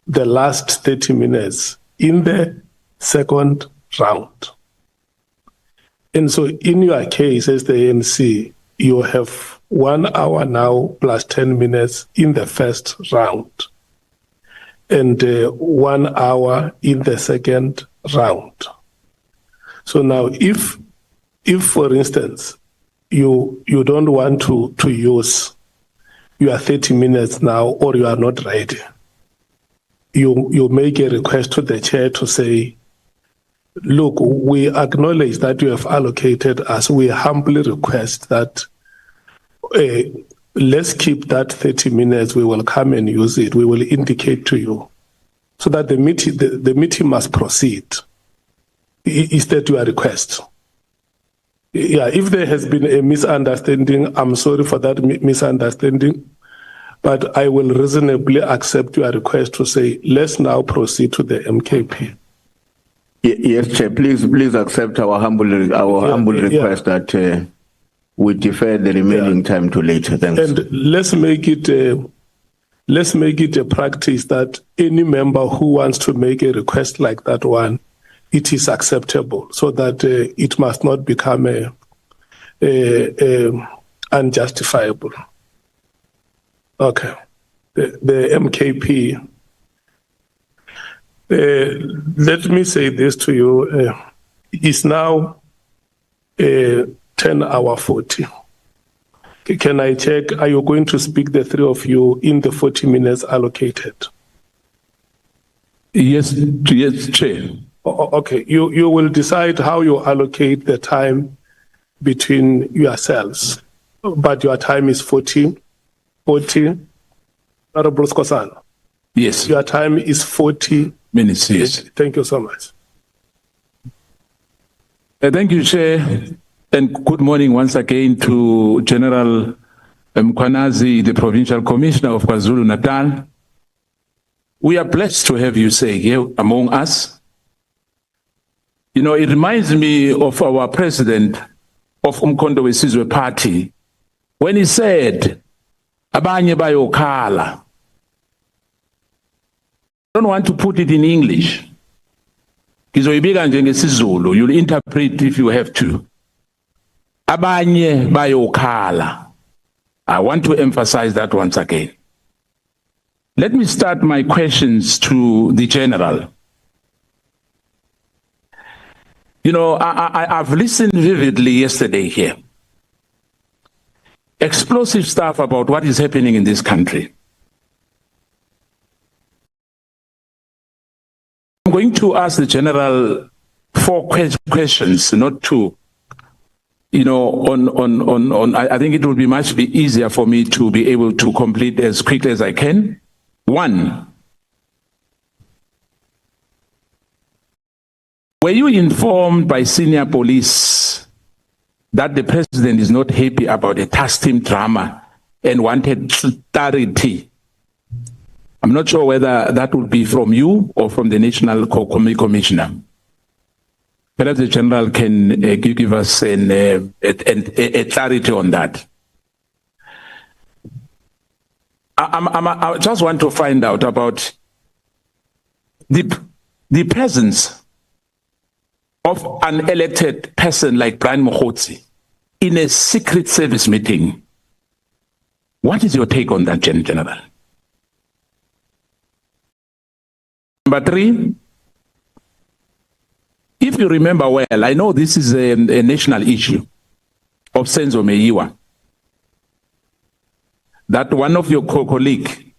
the last 30 minutes in the second round. And so in your case, as the ANC, you have 1 hour now plus 10 minutes in the first round and 1 hour in the second round. So now if for instance, you don't want to use your 30 minutes now, or you are not ready, you make a request to the chair to say, look, we acknowledge that you have allocated us. We humbly request that let's keep that 30 minutes. We will come and use it. We will indicate to you so that the meeting must proceed. Is that your request? Yeah, if there has been a misunderstanding, I'm sorry for that misunderstanding, but I will reasonably accept your request to say, let's now proceed to the MKP. Yes, Chair, please accept our humble request that we defer the remaining time to later. Thanks. And let's make it a practice that any member who wants to make a request like that one, it is acceptable, so that it must not become unjustifiable. Okay. The MKP. Let me say this to you. It's now 10:40. Can I check, are you going to speak, the three of you, in the 40 minutes allocated? Yes, Chair. Okay, you will decide how you allocate the time between yourselves, but your time is 40. Honorable Skosan. Yes. Your time is 40 minutes, yes. Thank you so much. Thank you, Chair, and good morning once again to General Mkhwanazi, the Provincial Commissioner of KwaZulu-Natal. We are blessed to have you say here among us. You know, it reminds me of our president of Umkhonto weSizwe Party when he said, "Abanye bayokhala." I don't want to put it in English. Ngizoyibika njengesizulu, you'll interpret if you have to. Abanye bayokhala. I want to emphasize that once again. Let me start my questions to the General. You know, I've listened vividly yesterday here. Explosive stuff about what is happening in this country. I'm going to ask the General 4 questions, not 2. You know, I think it will be much easier for me to be able to complete as quickly as I can. 1, were you informed by senior police that the president is not happy about the task team drama and wanted clarity? I'm not sure whether that would be from you or from the National Commissioner. Perhaps the General can give us a clarity on that. I just want to find out about the presence of an elected person like Brian Mkhwanazi in a secret service meeting. What is your take on that, General? Number 3, if you remember well, I know this is a national issue of Senzo Meyiwa, that one of your colleague,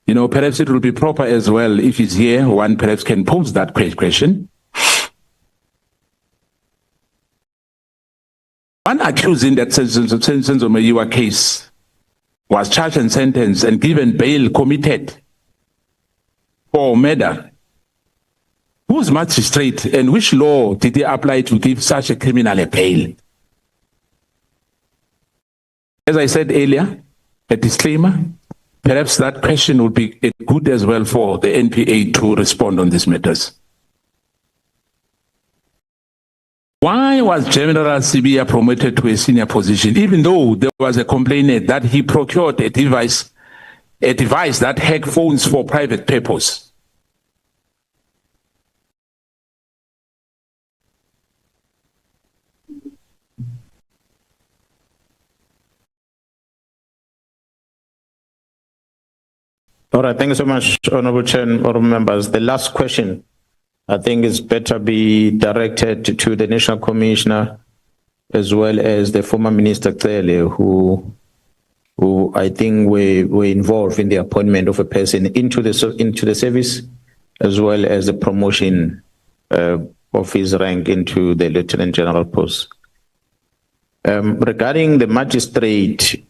you know, perhaps it will be proper as well if he's here, one perhaps can pose that question. One accusing that Senzo Meyiwa case was charged and sentenced and given bail committed for murder. Who's magistrate and which law did he apply to give such a criminal a bail? As I said earlier, a disclaimer, perhaps that question would be good as well for the NPA to respond on these matters. Why was General Sibiya promoted to a senior position, even though there was a complaint that he procured a device that hacked phones for private purpose? All right, thank you so much, Honorable Chair and honorable members. The last question, I think, is better be directed to the National Commissioner as well as the former Minister Cele, who I think were involved in the appointment of a person into the service, as well as the promotion of his rank into the Lieutenant General post. Regarding the magistrate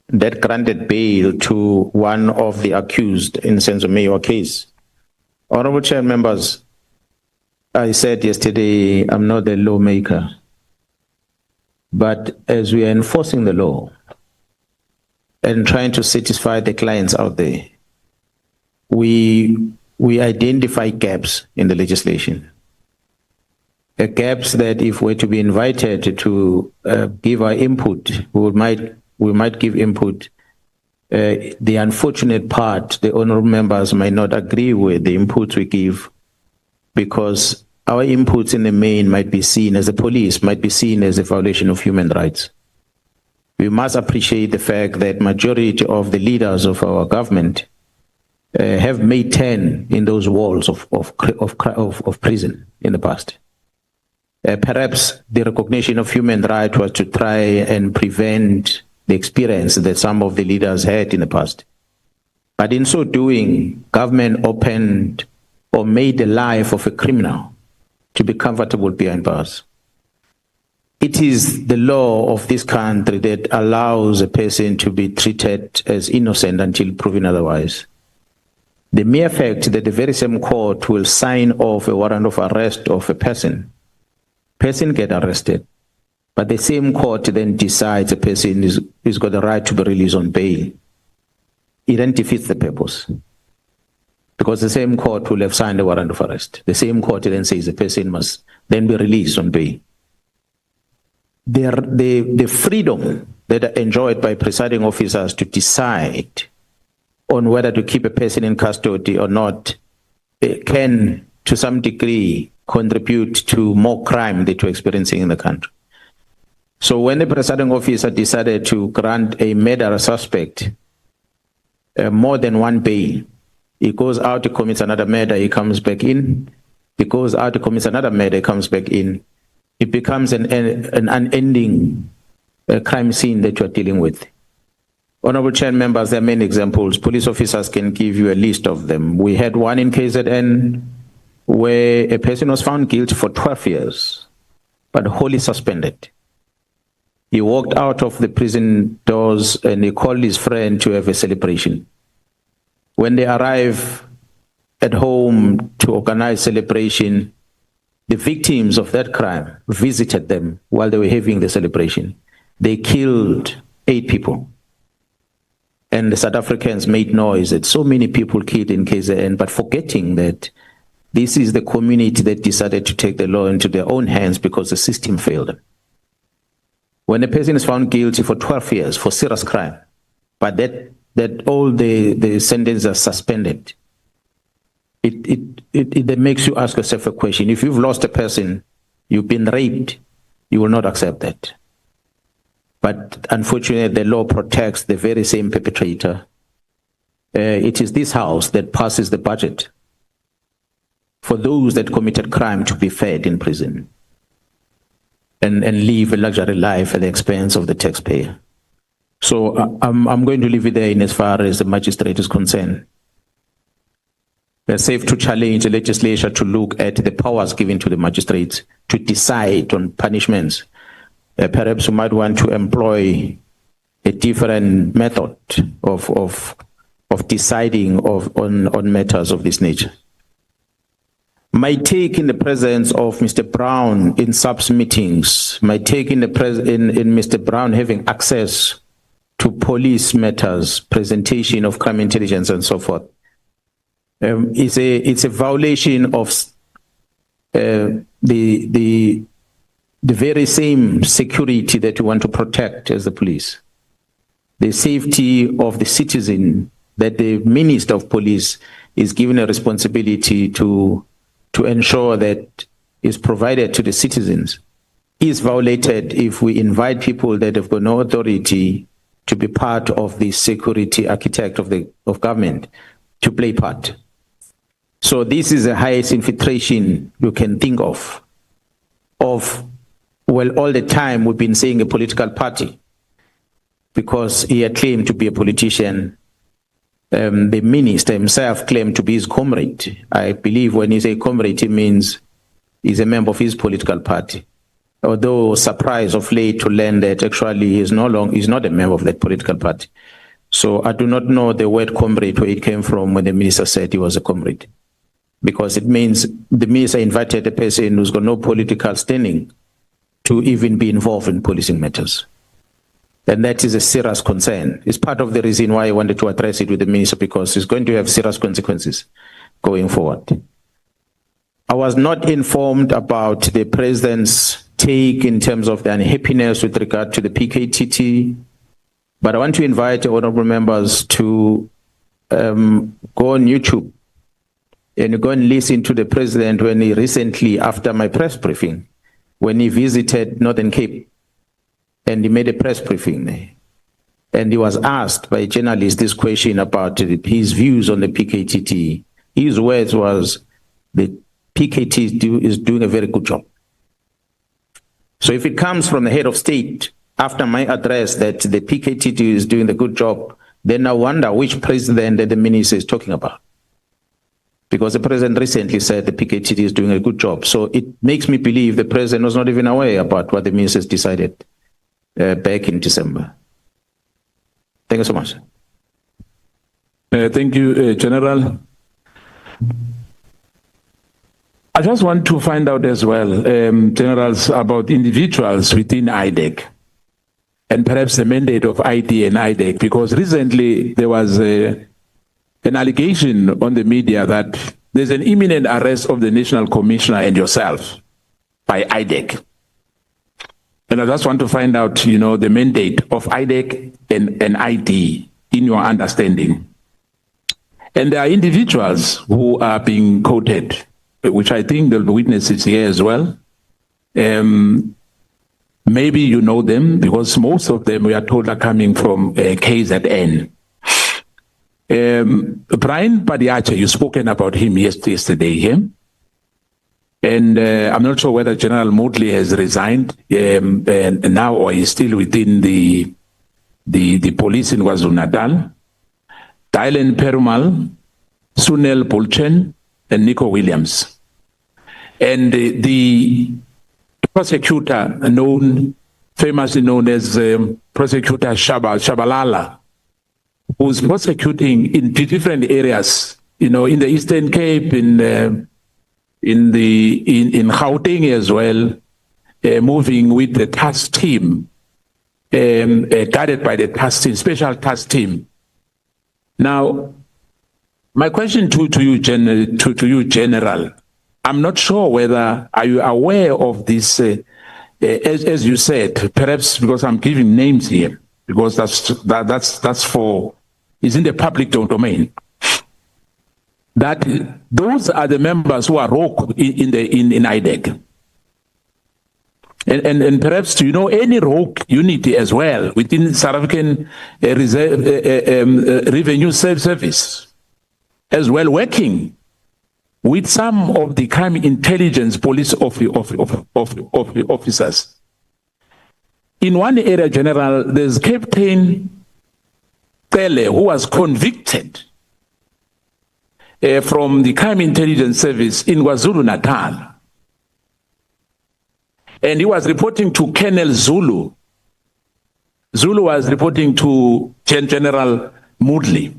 that granted bail to one of the accused in Senzo Meyiwa case, Honorable Chair members, I said yesterday, I'm not a lawmaker, but as we are enforcing the law and trying to satisfy the clients out there, we identify gaps in the legislation. Gaps that if we're to be invited to give our input, we might give input. The unfortunate part, the honorable members might not agree with the inputs we give, because our inputs in the main might be seen as the police, might be seen as a violation of human rights. We must appreciate the fact that majority of the leaders of our government have made 10 in those walls of prison in the past. Perhaps the recognition of human rights was to try and prevent the experience that some of the leaders had in the past. But in so doing, government opened or made the life of a criminal to be comfortable behind bars. It is the law of this country that allows a person to be treated as innocent until proven otherwise. The mere fact that the very same court will sign off a warrant of arrest of a person get arrested, but the same court then decides a person is got the right to be released on bail. It then defeats the purpose, because the same court will have signed a warrant of arrest. The same court then says the person must then be released on bail. The freedom that are enjoyed by presiding officers to decide on whether to keep a person in custody or not can, to some degree, contribute to more crime that we're experiencing in the country. So when the presiding officer decided to grant a murder suspect more than one bail, he goes out, he commits another murder, he comes back in, he goes out, he commits another murder, he comes back in, it becomes an unending crime scene that you're dealing with. Honorable Chair members, there are many examples. Police officers can give you a list of them. We had one in KZN where a person was found guilty for 12 years, but wholly suspended. He walked out of the prison doors and he called his friend to have a celebration. When they arrive at home to organize celebration, the victims of that crime visited them while they were having the celebration. They killed 8 people. And the South Africans made noise that so many people killed in KZN, but forgetting that this is the community that decided to take the law into their own hands because the system failed them. When a person is found guilty for 12 years for serious crime, but that all the sentences are suspended, it makes you ask yourself a question. If you've lost a person, you've been raped, you will not accept that. But unfortunately, the law protects the very same perpetrator. It is this house that passes the budget for those that committed crime to be fed in prison and live a luxury life at the expense of the taxpayer. So I'm going to leave it there in as far as the magistrate is concerned. We're safe to challenge the legislature to look at the powers given to the magistrates to decide on punishments. Perhaps we might want to employ a different method of deciding on matters of this nature. My take in the presence of Mr. Brown in SAPS meetings, my take in Mr. Brown having access to police matters, presentation of crime intelligence and so forth, it's a violation of the very same security that you want to protect as the police. The safety of the citizen that the Minister of Police is given a responsibility to ensure that is provided to the citizens is violated if we invite people that have got no authority to be part of the security architect of government to play part. So this is the highest infiltration you can think of, well, all the time we've been saying a political party because he had claimed to be a politician. The minister himself claimed to be his comrade. I believe when he says comrade, he means he's a member of his political party. Although surprised of late to learn that actually he's not a member of that political party. So I do not know the word comrade where it came from when the minister said he was a comrade. Because it means the minister invited a person who's got no political standing to even be involved in policing matters. And that is a serious concern. It's part of the reason why I wanted to address it with the minister, because it's going to have serious consequences going forward. I was not informed about the president's take in terms of the unhappiness with regard to the PKTT, but I want to invite honorable members to go on YouTube and go and listen to the president when he recently, after my press briefing, when he visited Northern Cape, and he made a press briefing there. and he was asked by a journalist this question about his views on the PKTT. His words was, the PKT is doing a very good job. So if it comes from the head of state after my address that the PKT is doing the good job, then I wonder which president that the minister is talking about. Because the president recently said the PKT is doing a good job. So it makes me believe the president was not even aware about what the ministers decided back in December. Thank you so much. Thank you, General. I just want to find out as well, generals, about individuals within IDEC and perhaps the mandate of ID and IDEC, because recently there was an allegation on the media that there's an imminent arrest of the National Commissioner and yourself by IDEC. And I just want to find out, the mandate of IDEC and ID in your understanding. And there are individuals who are being quoted, which I think there'll be witnesses here as well. Maybe you know them because most of them we are told are coming from KZN. Brian Padiache, you've spoken about him yesterday here. And I'm not sure whether General Motley has resigned now or is still within the police in KwaZulu-Natal. Dylan Perumal, Sunil Bulchen, and Nico Williams. And the prosecutor famously known as Prosecutor Shabalala, who's prosecuting in different areas, in the Eastern Cape, in Gauteng as well, moving with the task team, guided by the task team, special task team. Now, my question to you, General, I'm not sure whether are you aware of this, as you said, perhaps because I'm giving names here, because that's is in the public domain. That those are the members who are rogue in IDEC. And perhaps do you know any rogue unity as well within South African Revenue Service as well, working with some of the crime intelligence police officers. In one area, General, there's Captain Pele, who was convicted from the crime intelligence service in KwaZulu-Natal. And he was reporting to Colonel Zulu. Zulu was reporting to General Moodley.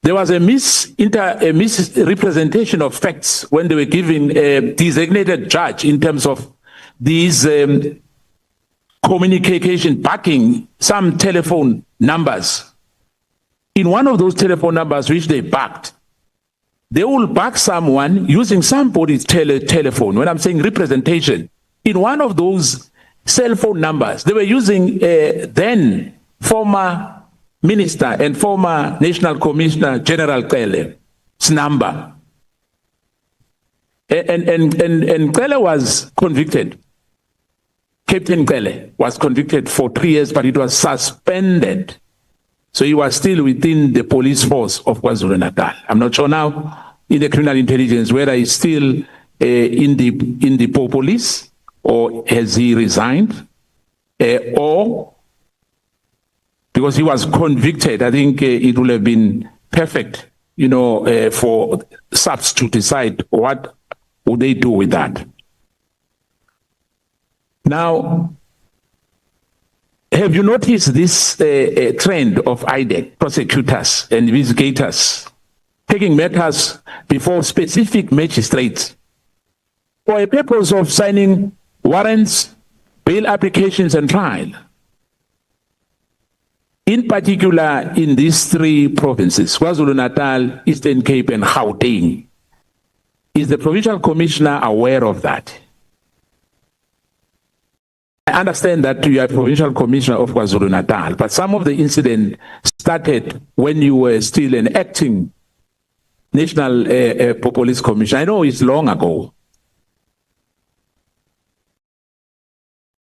There was a misrepresentation of facts when they were giving a designated judge in terms of these communication backing some telephone numbers. In one of those telephone numbers which they backed, they will back someone using somebody's telephone. When I'm saying representation, in one of those cell phone numbers, they were using then former Minister and former National Commissioner General Kele's number. And Kele was convicted. Captain Kele was convicted for 3 years, but it was suspended. So he was still within the police force of KwaZulu-Natal. I'm not sure now in the criminal intelligence whether he's still in the police or has he resigned or because he was convicted. I think it would have been perfect, for SAPS to decide what would they do with that. Now, have you noticed this trend of IDEC prosecutors and investigators taking matters before specific magistrates for a purpose of signing warrants, bail applications, and trial? In particular, in these 3 provinces, KwaZulu-Natal, Eastern Cape, and Gauteng, is the provincial commissioner aware of that? I understand that you are provincial commissioner of KwaZulu-Natal, but some of the incident started when you were still an acting national police commissioner. I know it's long ago.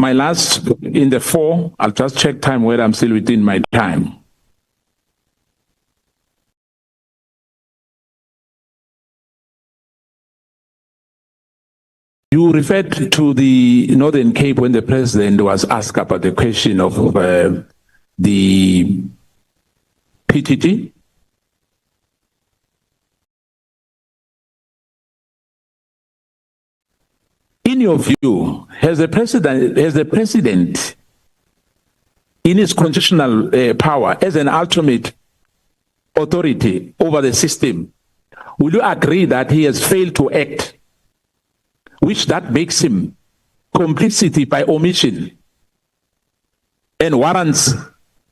my last, in the 4, I'll just check time where I'm still within my time. You referred to the Northern Cape when the president was asked about the question of the PTT. In your view, has the president in his constitutional power as an ultimate authority over the system, will you agree that he has failed to act, which that makes him complicity by omission and warrants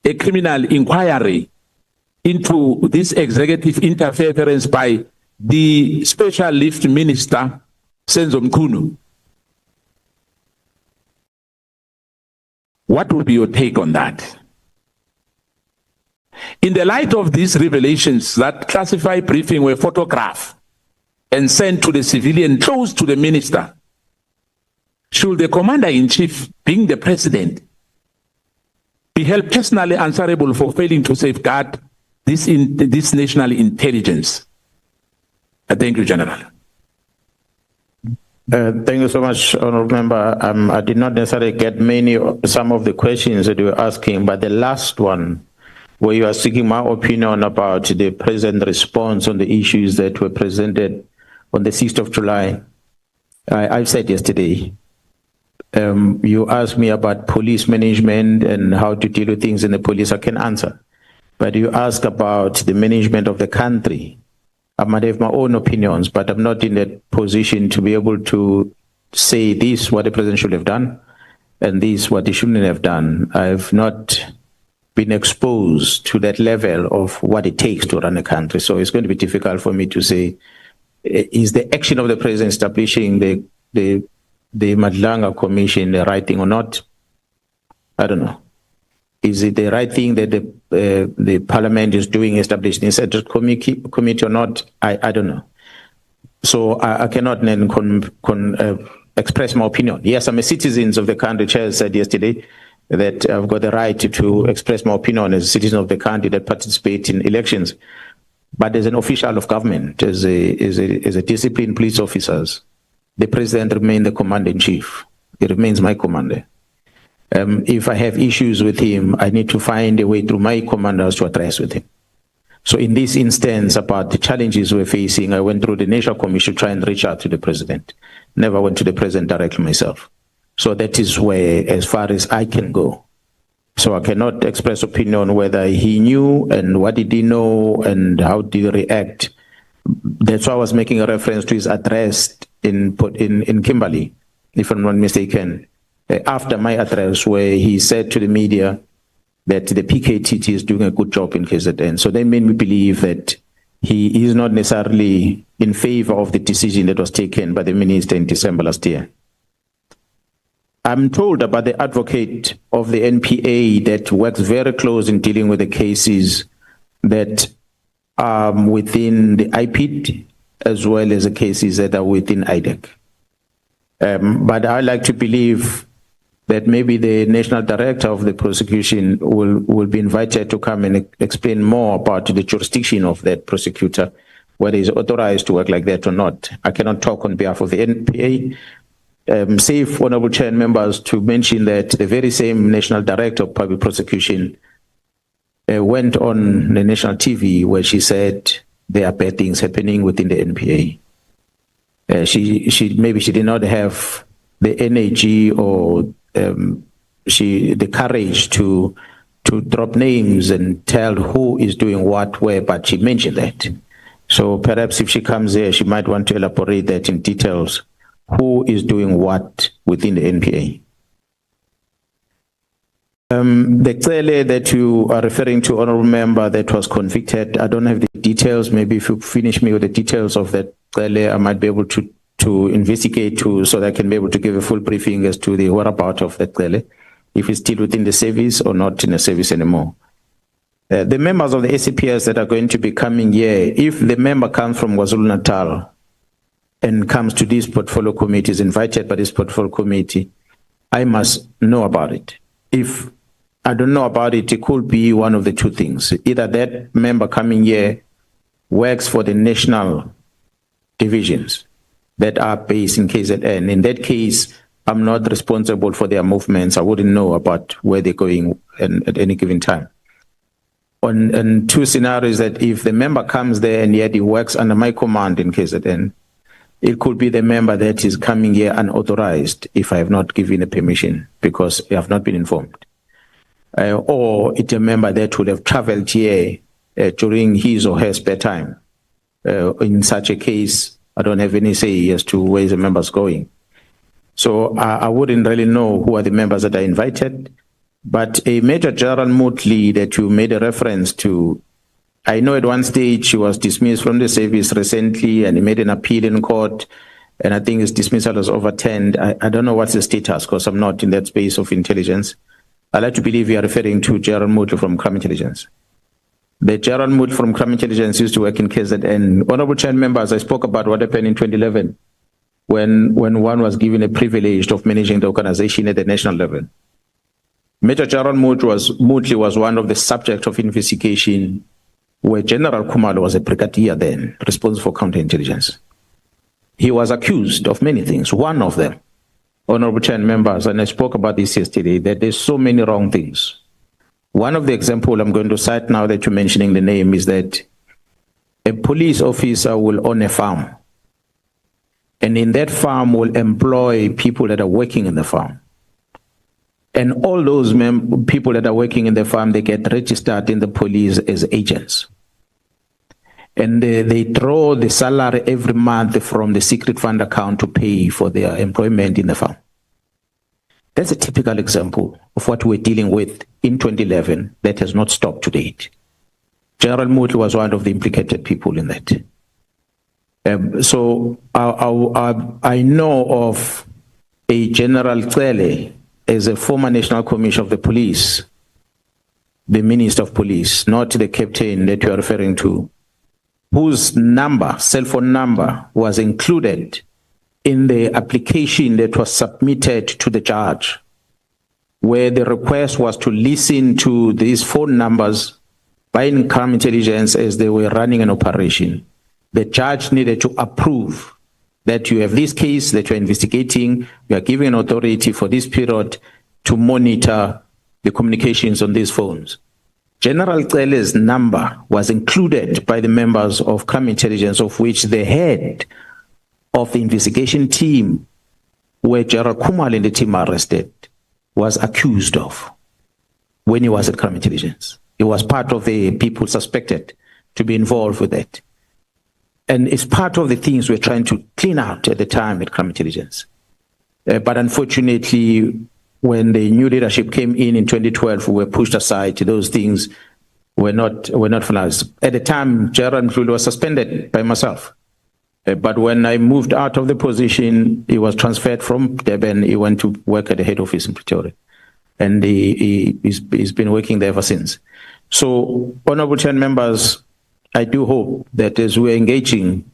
a criminal inquiry into this executive interference by the special lift minister, Senzo Mchunu? What would be your take on that? In the light of these revelations that classified briefing were photographed and sent to the civilian close to the minister, should the commander-in-chief, being the president, be held personally answerable for failing to safeguard this national intelligence? Thank you, General. Thank you so much, Honourable Member. I did not necessarily get some of the questions that you were asking, but the last one, where you are seeking my opinion about the present response on the issues that were presented on the 6th of July. I said yesterday, you asked me about police management and how to deal with things in the police. I can answer. But you asked about the management of the country. I might have my own opinions, but I'm not in that position to be able to say this, what the president should have done, and this, what he shouldn't have done. I've not been exposed to that level of what it takes to run a country. So it's going to be difficult for me to say, is the action of the president establishing the Madlanga Commission the right thing or not? I don't know. Is it the right thing that the parliament is doing, establishing a Shadrack committee or not? I don't know. So I cannot then express my opinion. Yes, I'm a citizen of the country. Chair said yesterday that I've got the right to express my opinion as a citizen of the country that participate in elections. But as an official of government, as a disciplined police officers, the president remains the commander-in-chief. He remains my commander. If I have issues with him, I need to find a way through my commanders to address with him. So in this instance, about the challenges we're facing, I went through the National Commission to try and reach out to the president. Never went to the president directly myself. So that is where, as far as I can go. So I cannot express opinion whether he knew and what did he know and how did he react. That's why I was making a reference to his address in Kimberley, if I'm not mistaken, after my address, where he said to the media that the PKTT is doing a good job in KZN. So they made me believe that he is not necessarily in favor of the decision that was taken by the minister in December last year. I'm told about the advocate of the NPA that works very close in dealing with the cases that are within the IPID, as well as the cases that are within IDEC. But I like to believe that maybe the national director of the prosecution will be invited to come and explain more about the jurisdiction of that prosecutor, whether he's authorized to work like that or not. I cannot talk on behalf of the NPA. Save honorable chair and members to mention that the very same national director of public prosecution went on the national TV where she said there are bad things happening within the NPA. Maybe she did not have the energy or the courage to drop names and tell who is doing what where, but she mentioned that. So perhaps if she comes here, she might want to elaborate that in details. Who is doing what within the NPA? The Cele that you are referring to, honorable member, that was convicted, I don't have the details. Maybe if you finish me with the details of that Cele, I might be able to investigate so that I can be able to give a full briefing as to the whereabouts of that Cele, if it's still within the service or not in the service anymore. The members of the SAPS that are going to be coming here, if the member comes from KwaZulu-Natal and comes to this portfolio committee, is invited by this portfolio committee, I must know about it. If I don't know about it, it could be one of the two things. Either that member coming here works for the national divisions that are based in KZN. In that case, I'm not responsible for their movements. I wouldn't know about where they're going at any given time. On two scenarios, that if the member comes there and yet he works under my command in KZN, it could be the member that is coming here unauthorized if I have not given a permission because I have not been informed. Or it's a member that would have traveled here during his or her spare time. In such a case, I don't have any say as to where the member's going. So I wouldn't really know who are the members that are invited. But a Major General Motley that you made a reference to, I know at one stage he was dismissed from the service recently and he made an appeal in court. And I think his dismissal was overturned. I don't know what's the status because I'm not in that space of intelligence. I like to believe you are referring to General Motley from Crime Intelligence. The General Motley from Crime Intelligence used to work in KZN. Honorable Chair members, I spoke about what happened in 2011 when one was given a privilege of managing the organization at the national level. Major General Motley was one of the subjects of investigation where General Khumalo was a brigadier then, responsible for counterintelligence. He was accused of many things. One of them, Honorable Chair members, and I spoke about this yesterday, that there's so many wrong things. One of the examples I'm going to cite now that you're mentioning the name is that a police officer will own a farm. And in that farm will employ people that are working in the farm. And all those people that are working in the farm, they get registered in the police as agents. And they draw the salary every month from the secret fund account to pay for their employment in the farm. That's a typical example of what we're dealing with in 2011 that has not stopped to date. General Motley was one of the implicated people in that. So I know of a General Cele as a former National Commissioner of the Police, the Minister of Police, not the captain that you are referring to, whose number, cell phone number, was included in the application that was submitted to the judge, where the request was to listen to these phone numbers by Crime Intelligence as they were running an operation. The judge needed to approve that you have this case that you're investigating, you are giving an authority for this period to monitor the communications on these phones. General Cele's number was included by the members of Crime Intelligence, of which the head of the investigation team, where General Khumalo and the team are arrested, was accused of when he was at Crime Intelligence. He was part of the people suspected to be involved with that. And it's part of the things we're trying to clean out at the time at Crime Intelligence. But unfortunately, when the new leadership came in 2012, we were pushed aside. Those things were not finalized. At the time, General Mchunu was suspended by myself. But when I moved out of the position, he was transferred from Durban. He went to work at the head office in Pretoria. And he's been working there ever since. So, Honorable Chair members, I do hope that as we're engaging,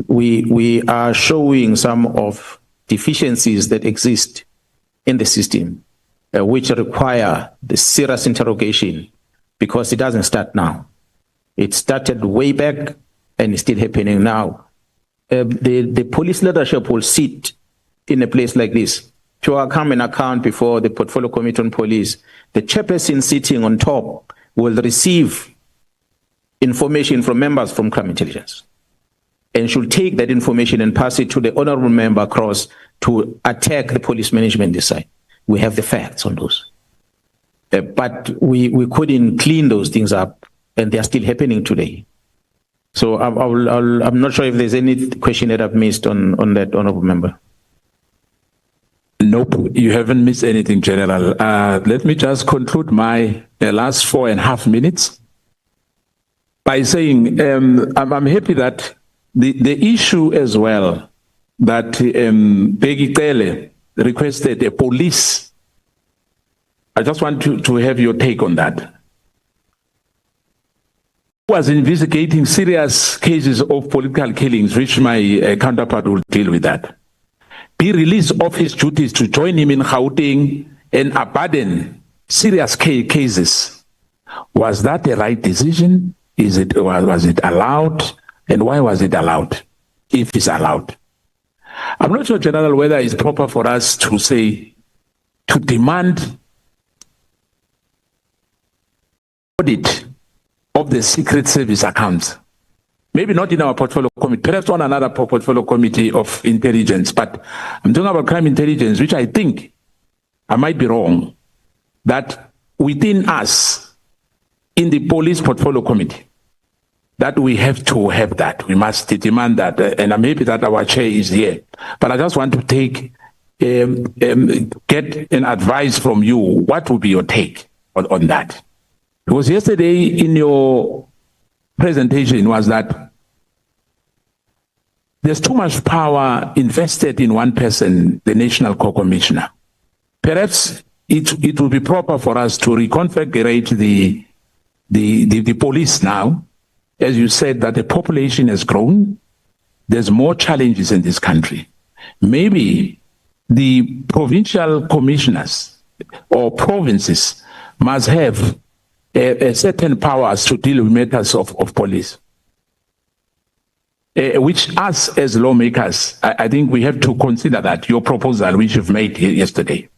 we are showing some of deficiencies that exist in the system, which require the serious interrogation, because it doesn't start now. It started way back and it's still happening now. The police leadership will sit in a place like this to come and account before the Portfolio Committee on Police. The chairperson sitting on top will receive information from members from Crime Intelligence and should take that information and pass it to the honorable member across to attack the police management this side. We have the facts on those. But we couldn't clean those things up, and they are still happening today. So I'm not sure if there's any question that I've missed on that, honorable member. Nope, you haven't missed anything, General. Let me just conclude my last 4.5 minutes by saying I'm happy that the issue as well that Peggy Cele requested a police. I just want to have your take on that. Was investigating serious cases of political killings, which my counterpart will deal with that. be released off his duties to join him in Gauteng and abandon serious cases. Was that the right decision? Was it allowed? And why was it allowed, if it's allowed? I'm not sure, General, whether it's proper for us to say, to demand audit of the Secret Service accounts. Maybe not in our portfolio committee, perhaps on another portfolio committee of intelligence, but I'm talking about crime intelligence, which I think, I might be wrong, that within us, in the police portfolio committee, that we have to have that. We must demand that, and maybe that our chair is here. But I just want to take, get an advice from you. What would be your take on that? Because yesterday in your presentation was that there's too much power invested in one person, the National Co-Commissioner. Perhaps it will be proper for us to reconfigure the police now. As you said, that the population has grown, there's more challenges in this country. Maybe the provincial commissioners or provinces must have a certain powers to deal with matters of police, which us as lawmakers, I think we have to consider that, your proposal which you've made yesterday.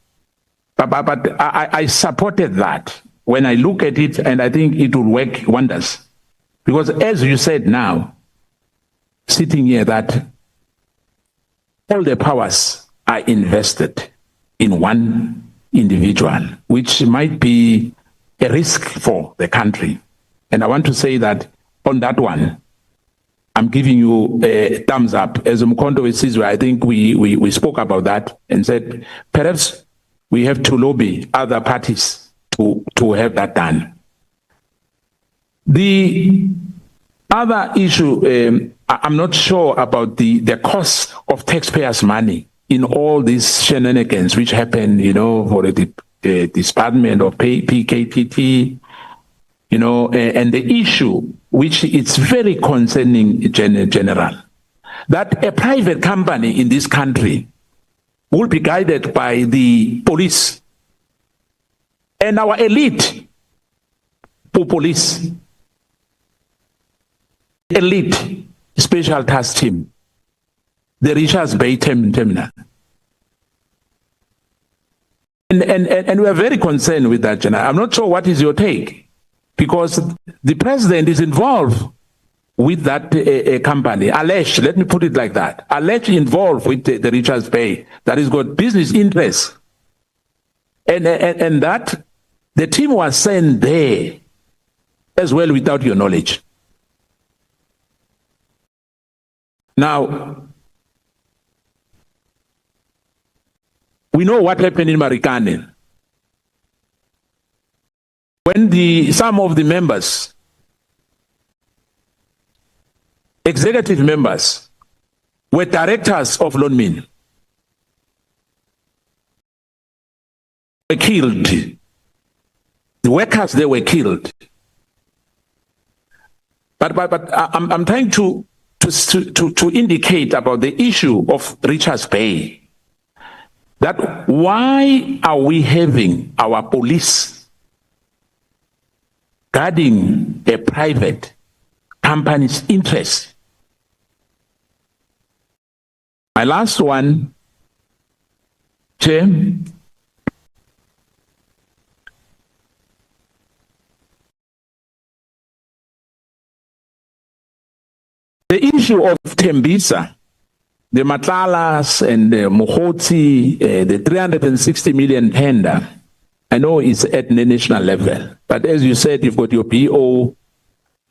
But I supported that when I look at it, and I think it will work wonders. Because as you said now, sitting here, that all the powers are invested in one individual, which might be a risk for the country. And I want to say that on that one, I'm giving you a thumbs up. As Mkhwanazi with Sibiya, I think we spoke about that and said, perhaps we have to lobby other parties to have that done. The other issue, I'm not sure about the cost of taxpayers' money in all these shenanigans which happen, you know, for the disbandment of PKTT, you know, and the issue, which is very concerning, General, that a private company in this country will be guided by the police and our elite police, elite special task team, the Richards Bay terminal. And we are very concerned with that, General. I'm not sure what is your take, because the president is involved with that company, alleged, let me put it like that, alleged involved with the Richards Bay, that has got business interests. And that the team was sent there as well without your knowledge. Now, we know what happened in Marikana. When some of the members, executive members, were directors of Lonmin, were killed. The workers, they were killed. But I'm trying to indicate about the issue of Richards Bay. That why are we having our police guarding a private company's interest? My last one, Chair. The issue of Tembisa, the Matlalas and the Mkhwanazi, the 360 million tender, I know it's at the national level. But as you said, you've got your BO,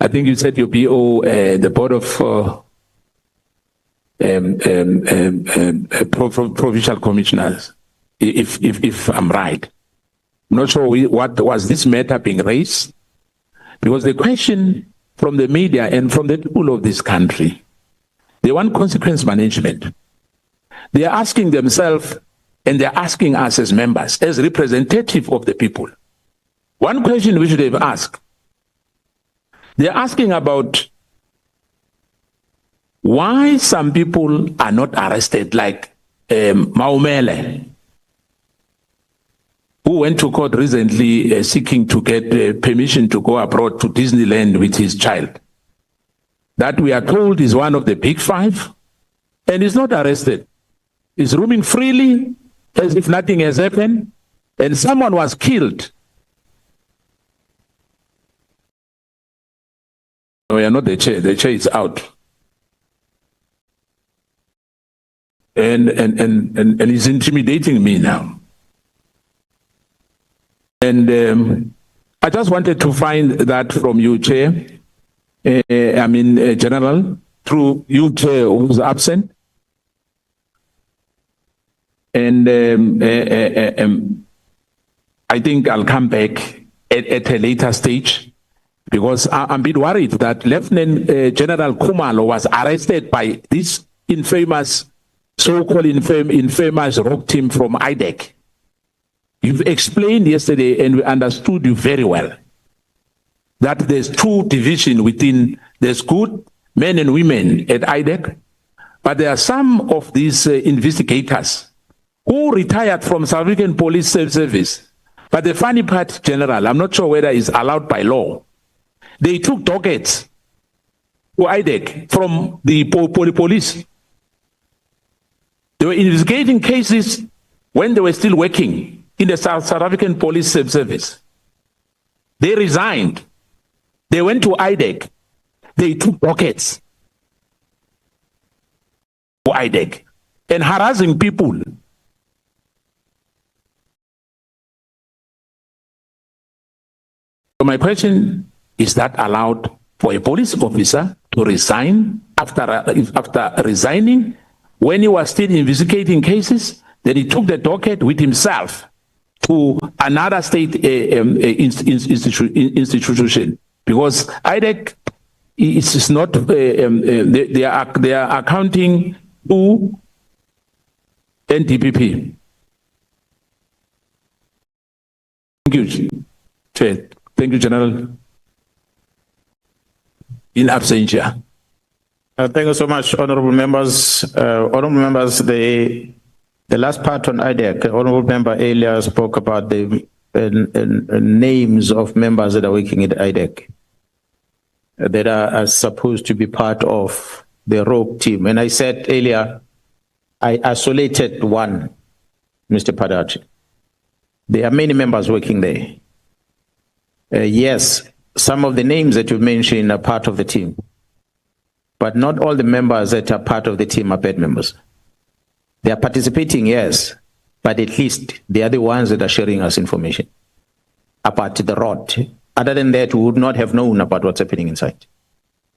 I think you said your BO, the Board of Provincial Commissioners, if I'm right. I'm not sure what was this matter being raised, because the question from the media and from the people of this country, they want consequence management. They are asking themselves, and they're asking us as members, as representative of the people. One question which they've asked, they're asking about why some people are not arrested, like Maumele, who went to court recently seeking to get permission to go abroad to Disneyland with his child, that we are told is one of the big five, and is not arrested. Is roaming freely as if nothing has happened, and someone was killed. No, we are not the chair. The chair is out. And he's intimidating me now. And I just wanted to find that from you, Chair. General, through you, Chair, who's absent. And I think I'll come back at a later stage, because I'm a bit worried that Lieutenant General Khumalo was arrested by this infamous, so-called infamous rogue team from IDEC. You've explained yesterday, and we understood you very well, that there's two divisions within, there's good men and women at IDEC, but there are some of these investigators who retired from South African Police Service. But the funny part, General, I'm not sure whether it's allowed by law. They took dockets to IDEC from the police. They were investigating cases when they were still working in the South African Police Service. They resigned. They went to IDEC. They took dockets to IDEC and harassing people. So my question, is that allowed for a police officer to resign after resigning when he was still investigating cases? Then he took the docket with himself to another state institution, because IDEC is not, they are accounting to NDPP. Thank you, Chair. Thank you, General. In absentia. Thank you so much, honorable members. The last part on IDEC, honorable member earlier spoke about the names of members that are working at IDEC that are supposed to be part of the rogue team. And I said earlier, I isolated one, Mr. Padachi. There are many members working there. Yes, some of the names that you mentioned are part of the team, but not all the members that are part of the team are bad members. They are participating, yes, but at least they are the ones that are sharing us information about the rot. Other than that, we would not have known about what's happening inside.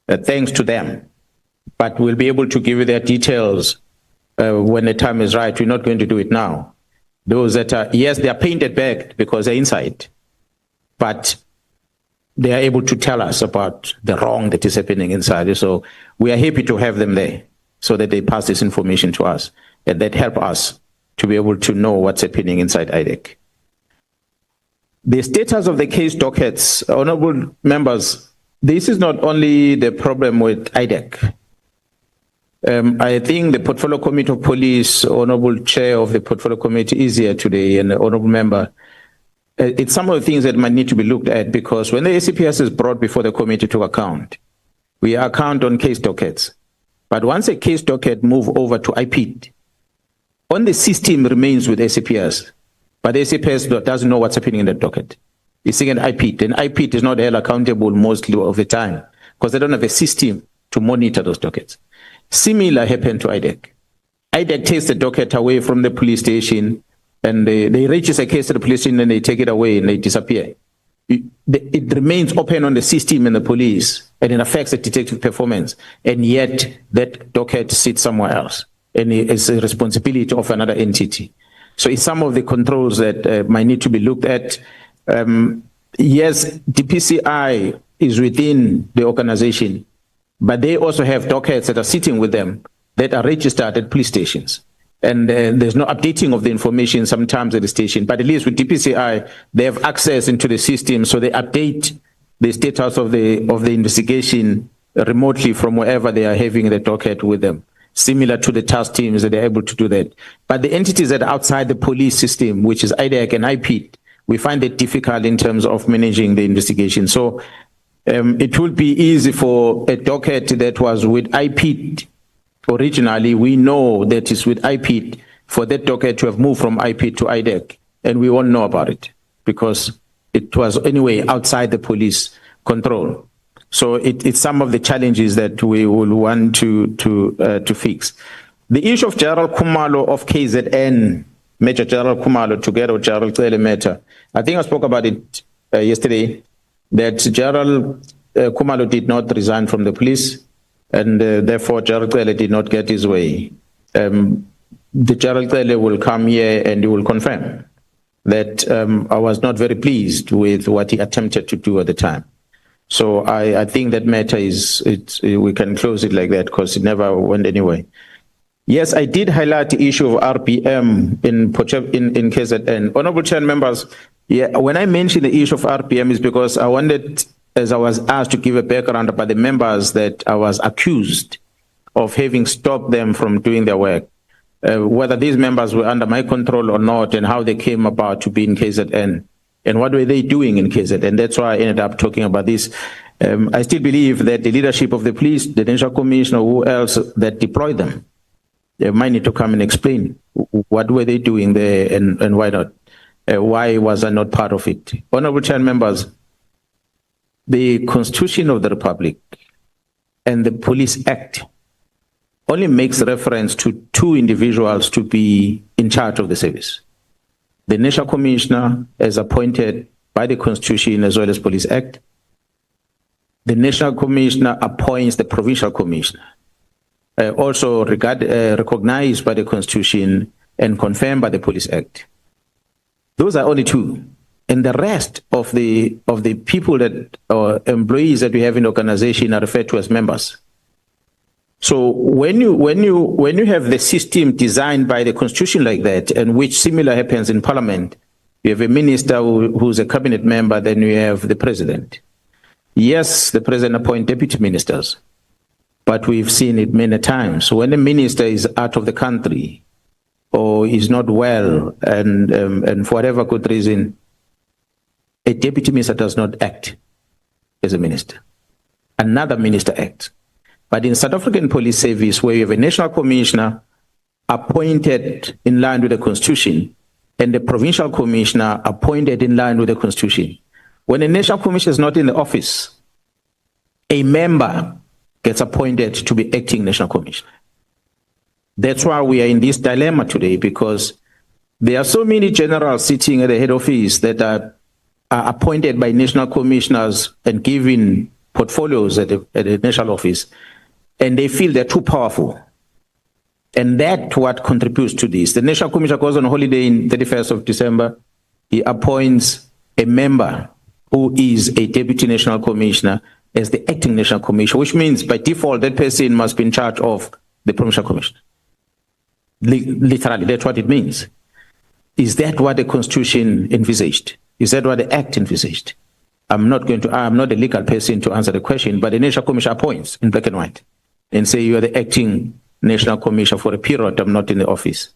Thanks to them. But we'll be able to give you their details when the time is right. We're not going to do it now. Those that are, yes, they are painted back because they're inside, but they are able to tell us about the wrong that is happening inside. So we are happy to have them there so that they pass this information to us and that help us to be able to know what's happening inside IDEC. The status of the case dockets, honorable members, this is not only the problem with IDEC. I think the Portfolio Committee of Police, Honorable Chair of the Portfolio Committee is here today, and the Honorable Member. It's some of the things that might need to be looked at, because when the SAPS is brought before the committee to account, we account on case dockets. But once a case docket move over to IPIT, on the system remains with SAPS, but the SAPS doesn't know what's happening in the docket. It's in IPIT, and IPIT is not held accountable mostly of the time because they don't have a system to monitor those dockets. Similar happened to IDEC. IDEC takes the docket away from the police station, and they register a case to the police station, and they take it away and they disappear. It remains open on the system and the police, and it affects the detective performance, and yet that docket sits somewhere else, and it's a responsibility of another entity. So it's some of the controls that might need to be looked at. Yes, DPCI is within the organization, but they also have dockets that are sitting with them that are registered at police stations. And there's no updating of the information sometimes at the station, but at least with DPCI, they have access into the system, so they update the status of the investigation remotely from wherever they are having the docket with them. similar to the task teams that they're able to do that. But the entities that are outside the police system, which is IDEC and IPIT, we find it difficult in terms of managing the investigation. So it will be easy for a docket that was with IPIT originally, we know that it's with IPIT, for that docket to have moved from IPIT to IDEC, and we all know about it because it was anyway outside the police control. So it's some of the challenges that we will want to fix. The issue of General Khumalo of KZN, Major General Khumalo, together with General Cele matter, I think I spoke about it yesterday, that General Khumalo did not resign from the police, and therefore General Cele did not get his way. The General Cele will come here and he will confirm that I was not very pleased with what he attempted to do at the time. So I think that matter we can close it like that because it never went anywhere. Yes, I did highlight the issue of RPM in KZN. Honorable Chair members, yeah, when I mentioned the issue of RPM is because I wanted, as I was asked, to give a background about the members that I was accused of having stopped them from doing their work, whether these members were under my control or not, and how they came about to be in KZN, and what were they doing in KZN. And that's why I ended up talking about this. I still believe that the leadership of the police, the National Commission, or who else that deployed them, they might need to come and explain what were they doing there and why not. Why was I not part of it? Honorable Chair members, the Constitution of the Republic and the Police Act only makes reference to two individuals to be in charge of the service. The National Commissioner, as appointed by the Constitution as well as Police Act. The National Commissioner appoints the Provincial Commissioner, also recognized by the Constitution and confirmed by the Police Act. Those are only two. And the rest of the people that or employees that we have in the organization are referred to as members. So when you have the system designed by the Constitution like that, and which similar happens in Parliament, you have a minister who's a cabinet member, then you have the president. Yes, the president appoints deputy ministers, but we've seen it many times. So when a minister is out of the country or is not well, and for whatever good reason, a deputy minister does not act as a minister. Another minister acts. But in South African Police Service, where you have a National Commissioner appointed in line with the Constitution and the Provincial Commissioner appointed in line with the Constitution, when a National Commissioner is not in the office, a member gets appointed to be acting National Commissioner. That's why we are in this dilemma today, because there are so many generals sitting at the head office that are appointed by national commissioners and given portfolios at the national office, and they feel they're too powerful. And that's what contributes to this. The National Commissioner goes on holiday in 31st of December. He appoints a member who is a Deputy National Commissioner as the acting National Commissioner, which means by default that person must be in charge of the Provincial Commissioner. Literally, that's what it means. Is that what the Constitution envisaged? Is that what the Act envisaged? I'm not a legal person to answer the question, but the National Commissioner appoints in black and white and say you are the acting National Commissioner for a period, I'm not in the office.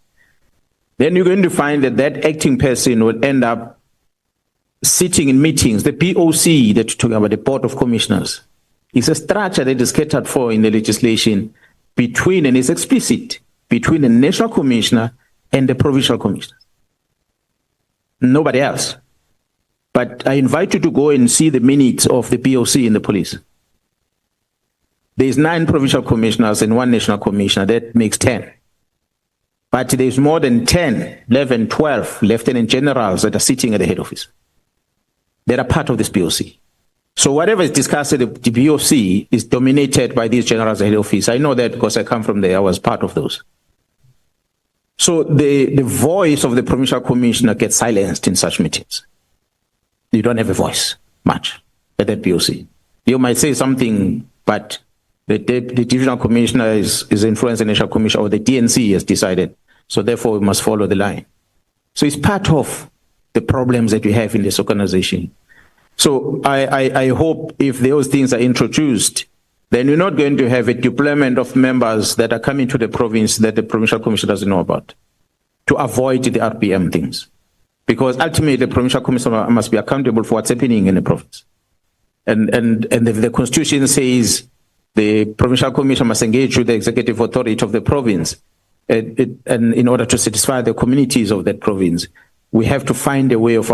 Then you're going to find that that acting person will end up sitting in meetings. The POC that you're talking about, the Board of Commissioners, is a structure that is catered for in the legislation between, and is explicit, between the National Commissioner and the Provincial Commissioner. Nobody else. But I invite you to go and see the minutes of the POC in the police. There's 9 provincial commissioners and 1 national commissioner. That makes 10. But there's more than 10, 11, 12 lieutenant generals that are sitting at the head office. They are part of this POC. So whatever is discussed at the POC is dominated by these generals at the head office. I know that because I come from there. I was part of those. So the voice of the provincial commissioner gets silenced in such meetings. You don't have a voice much at that POC. You might say something, but the divisional commissioner is influencing the national commissioner, or the DNC has decided. So therefore, we must follow the line. So it's part of the problems that we have in this organization. So I hope if those things are introduced, then you're not going to have a deployment of members that are coming to the province that the provincial commission doesn't know about to avoid the RPM things. Because ultimately the provincial commission must be accountable for what's happening in the province. And the constitution says the provincial commission must engage with the executive authority of the province. And in order to satisfy the communities of that province, we have to find a way of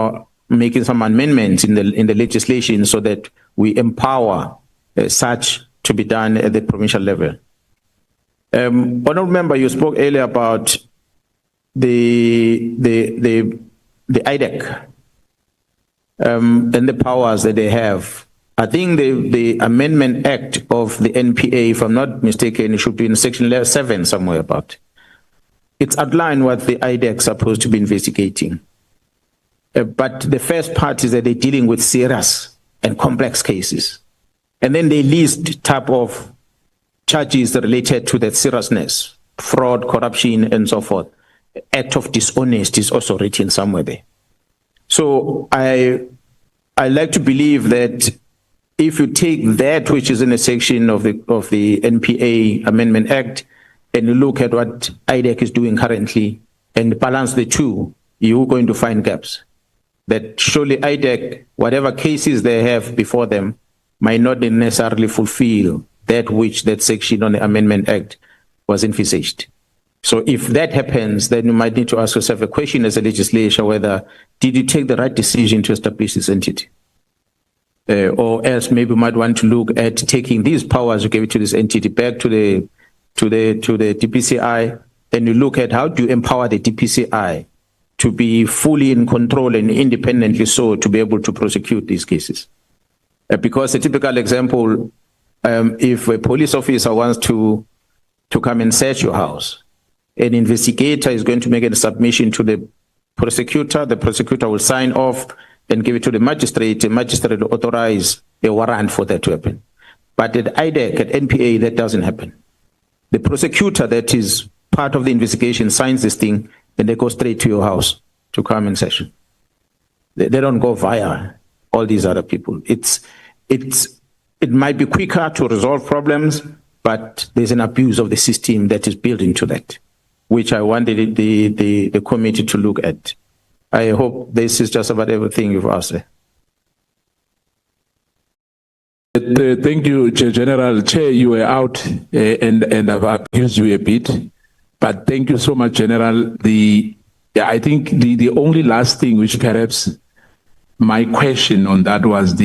making some amendments in the legislation so that we empower such to be done at the provincial level. Honourable member, you spoke earlier about the IDEC and the powers that they have. I think the Amendment Act of the NPA, if I'm not mistaken, it should be in section 7 somewhere about. It's outlined what the IDEC is supposed to be investigating. But the first part is that they're dealing with serious and complex cases. And then they list type of charges related to that seriousness, fraud, corruption, and so forth. Act of dishonesty is also written somewhere there. So I like to believe that if you take that which is in a section of the NPA Amendment Act and you look at what IDEC is doing currently and balance the two, you're going to find gaps. That surely IDEC, whatever cases they have before them, might not necessarily fulfill that which that section on the Amendment Act was envisaged. So if that happens, then you might need to ask yourself a question as a legislature whether did you take the right decision to establish this entity? Or else maybe you might want to look at taking these powers you gave it to this entity back to the DPCI, then you look at how do you empower the DPCI to be fully in control and independently so to be able to prosecute these cases. Because a typical example, if a police officer wants to come and search your house, an investigator is going to make a submission to the prosecutor will sign off and give it to the magistrate will authorize a warrant for that to happen. But at IDEC, at NPA, that doesn't happen. The prosecutor that is part of the investigation signs this thing, and they go straight to your house to come in session. They don't go via all these other people. It might be quicker to resolve problems, but there's an abuse of the system that is built into that, which I wanted the committee to look at. I hope this is just about everything you've asked. Thank you, General. Chair, you were out and I've accused you a bit, but thank you so much, General. I think the only last thing which perhaps my question on that was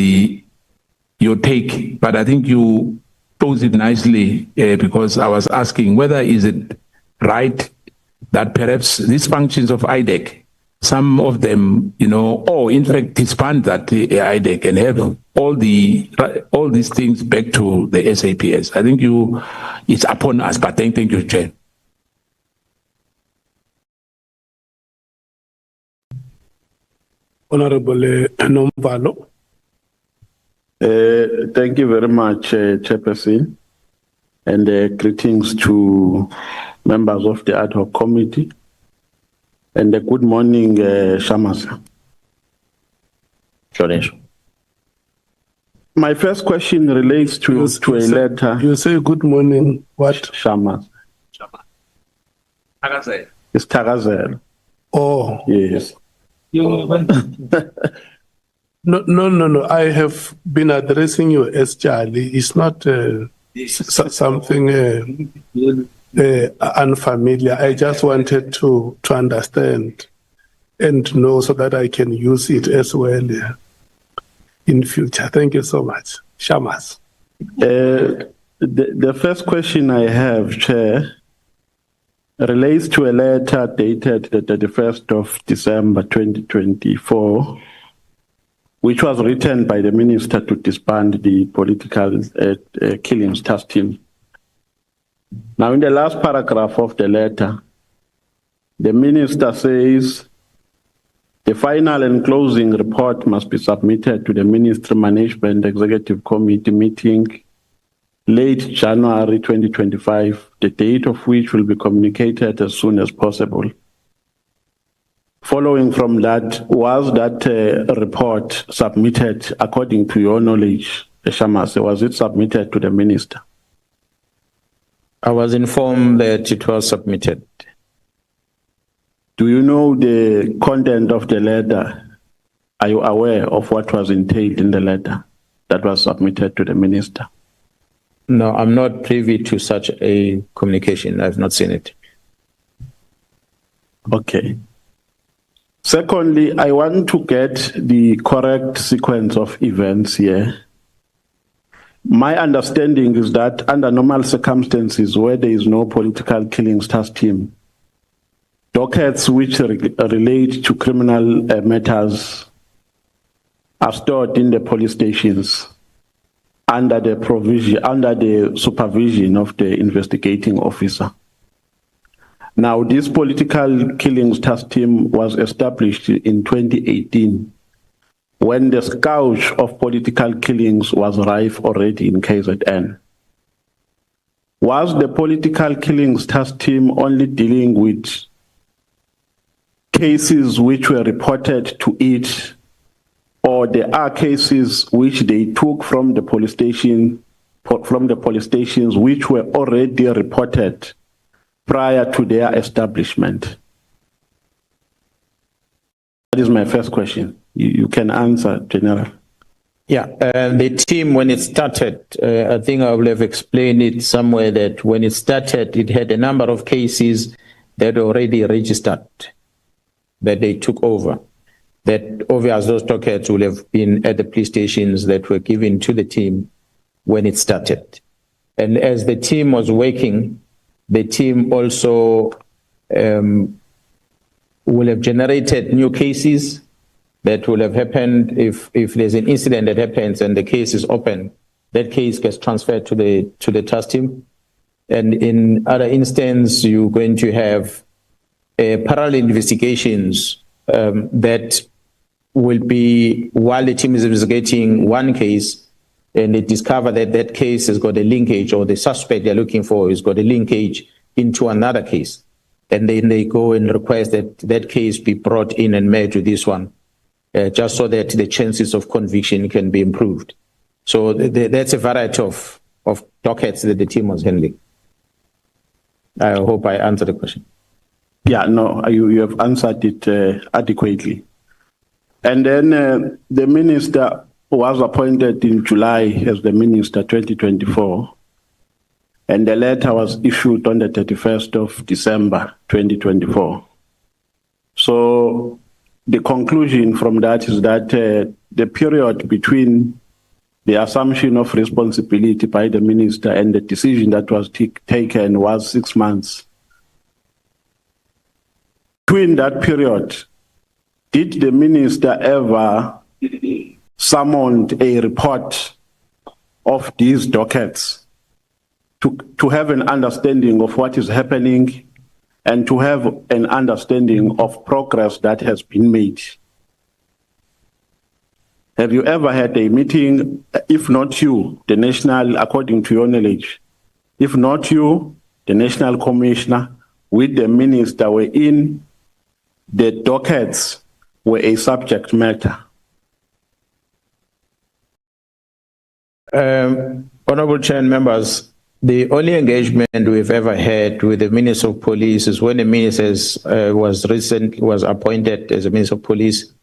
your take, but I think you posed it nicely because I was asking whether is it right that perhaps these functions of IDEC, some of them, or in fact disband that IDEC and have all these things back to the SAPS. I think it's upon us, but thank you, Chair. Honorable Nomvalo. Thank you very much, Chairperson, and greetings to members of the ad hoc committee. And good morning, Shamas. My first question relates to a letter. You say good morning, what? Shamas. It's Tagazel. Oh. Yes. No. I have been addressing you as Charlie. It's not something unfamiliar. I just wanted to understand and know so that I can use it as well in future. Thank you so much. Shamas. The first question I have, Chair, relates to a letter dated the 31st of December 2024, which was written by the minister to disband the political killings task team. Now, in the last paragraph of the letter, the minister says the final and closing report must be submitted to the Ministry Management Executive Committee meeting late January 2025, the date of which will be communicated as soon as possible. Following from that, was that report submitted according to your knowledge Shamase, was it submitted to the minister? I was informed that it was submitted. Do you know the content of the letter? Are you aware of what was entailed in the letter that was submitted to the minister? No, I'm not privy to such a communication. I've not seen it. Okay. Secondly, I want to get the correct sequence of events here. My understanding is that under normal circumstances where there is no political killings task team, dockets which relate to criminal matters are stored in the police stations under the supervision of the investigating officer. Now, this political killings task team was established in 2018 when the scourge of political killings was rife already in KZN. Was the political killings task team only dealing with cases which were reported to it, or there are cases which they took from the police stations which were already reported prior to their establishment? That is my first question. You can answer, General. Yeah, the team, when it started, I think I will have explained it somewhere that when it started, it had a number of cases that were already registered, that they took over. That obviously those dockets will have been at the police stations that were given to the team when it started. And as the team was working, the team also will have generated new cases that will have happened if there's an incident that happens and the case is open, that case gets transferred to the task team. And in other instances, you're going to have parallel investigations that will be, while the team is investigating one case and they discover that that case has got a linkage, or the suspect they're looking for has got a linkage into another case. And then they go and request that that case be brought in and merged with this one, just so that the chances of conviction can be improved. So that's a variety of dockets that the team was handling. I hope I answered the question. Yeah, no, you have answered it adequately. And then the minister was appointed in July as the minister 2024, and the letter was issued on the 31st of December 2024. So the conclusion from that is that the period between the assumption of responsibility by the minister and the decision that was taken was 6 months. Between that period, did the minister ever summon a report of these dockets to have an understanding of what is happening and to have an understanding of progress that has been made? Have you ever had a meeting, if not you, the national, according to your knowledge, if not you, the national commissioner, with the minister, wherein the dockets were a subject matter? Honorable Chair and members, the only engagement we've ever had with the Minister of Police is when the minister was appointed as a Minister of Police.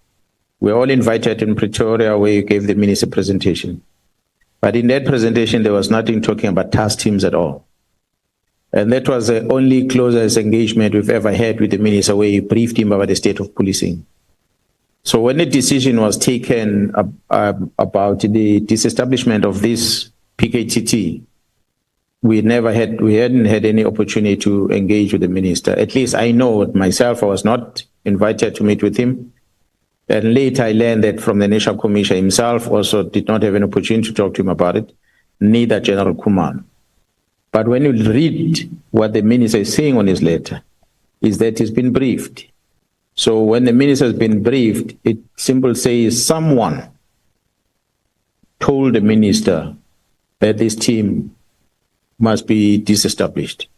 We were all invited in Pretoria, where he gave the minister presentation. But in that presentation, there was nothing talking about task teams at all. And that was the only closest engagement we've ever had with the minister, where he briefed him about the state of policing. So when the decision was taken about the disestablishment of this PKTT, we hadn't had any opportunity to engage with the minister. At least I know myself, I was not invited to meet with him. And later I learned that from the National Commission himself also did not have an opportunity to talk to him about it, neither General Kumar. But when you read what the minister is saying on his letter, is that he's been briefed. So when the minister has been briefed, it simply says someone told the minister that this team must be disestablished.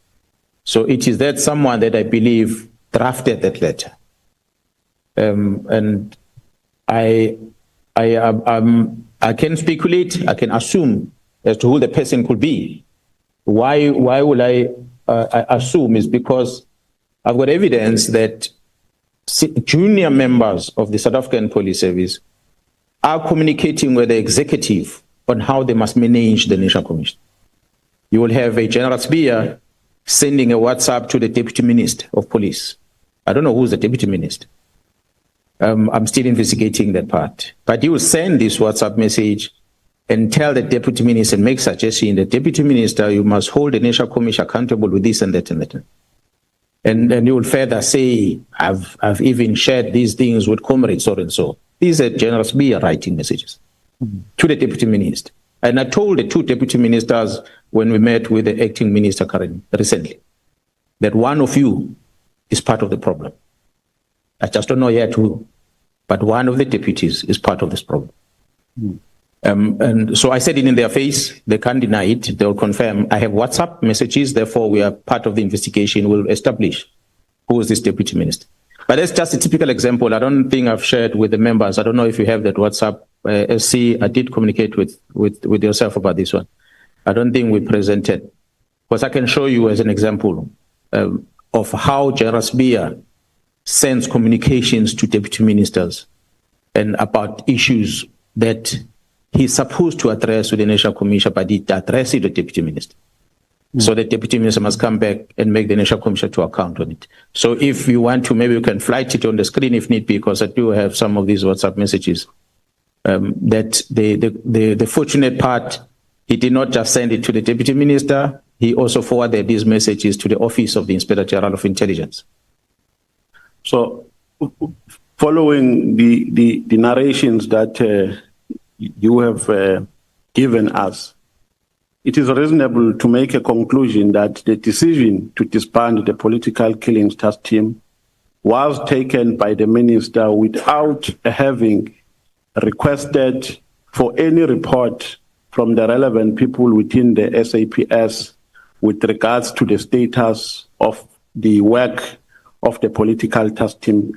So it is that someone that I believe drafted that letter. And I'm I can speculate, I can assume as to who the person could be. Why will I assume? Is because I've got evidence that junior members of the South African Police Service are communicating with the executive on how they must manage the National Commission. You will have a General Sibiya sending a WhatsApp to the Deputy Minister of Police. I don't know who's the Deputy Minister. I'm still investigating that part. But he will send this WhatsApp message and tell the Deputy Minister and make suggestion, the Deputy Minister, you must hold the National Commission accountable with this and that and that. And you will further say, I've even shared these things with comrades so and so. These are General Sibiya writing messages to the Deputy Minister. And I told the two Deputy Ministers when we met with the acting minister recently, that one of you is part of the problem. I just don't know yet who, but one of the deputies is part of this problem. And so I said it in their face. They can't deny it. They'll confirm. I have WhatsApp messages. Therefore, we are part of the investigation. We'll establish who is this deputy minister. But that's just a typical example. I don't think I've shared with the members. I don't know if you have that WhatsApp. SC, I did communicate with yourself about this one. I don't think we presented. Because I can show you as an example of how General Sibiya sends communications to deputy ministers and about issues that he's supposed to address with the National Commission, but he addressed it to the Deputy Minister. So the Deputy Minister must come back and make the National Commission to account on it. So if you want to, maybe you can flight it on the screen if need be, because I do have some of these WhatsApp messages. That the fortunate part, he did not just send it to the Deputy Minister, he also forwarded these messages to the Office of the Inspector General of Intelligence. So following the narrations that you have given us, it is reasonable to make a conclusion that the decision to disband the political killings task team was taken by the minister without having requested for any report from the relevant people within the SAPS with regards to the status of the work of the political task team,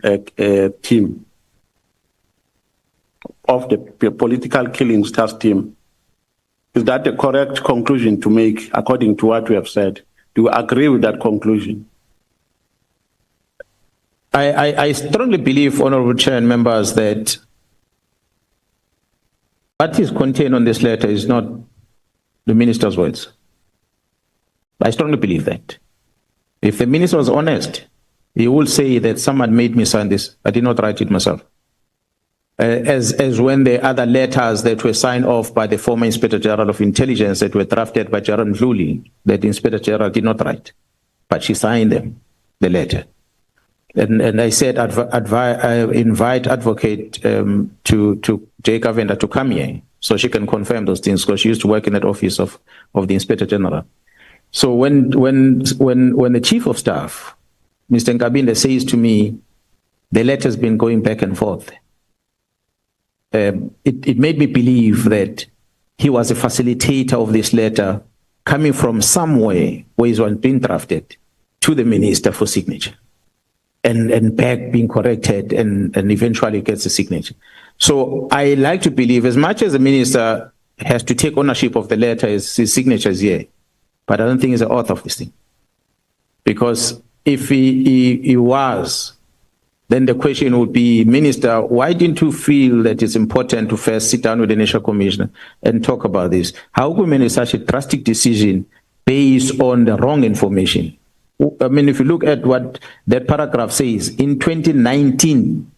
of the political killings task team. Is that the correct conclusion to make according to what we have said? Do you agree with that conclusion? I strongly believe, Honorable Chair and members, that what is contained on this letter is not the minister's words. I strongly believe that. If the minister was honest, he will say that someone made me sign this. I did not write it myself. As when the other letters that were signed off by the former Inspector General of Intelligence that were drafted by General Nhlanhla, that the Inspector General did not write, but she signed them, the letter. And I said, I invite Advocate to Jay Cavender to come here so she can confirm those things, because she used to work in that office of the Inspector General. So when the Chief of Staff, Mr. Nkabinde, says to me, the letter's been going back and forth, it made me believe that he was a facilitator of this letter coming from somewhere where it was being drafted to the minister for signature and back being corrected and eventually gets a signature. So I like to believe, as much as the minister has to take ownership of the letter, his signature is here, but I don't think he's the author of this thing. Because if he was, then the question would be, Minister, why didn't you feel that it's important to first sit down with the National Commissioner and talk about this? How could we make such a drastic decision based on the wrong information? I mean, if you look at what that paragraph says, in 2019,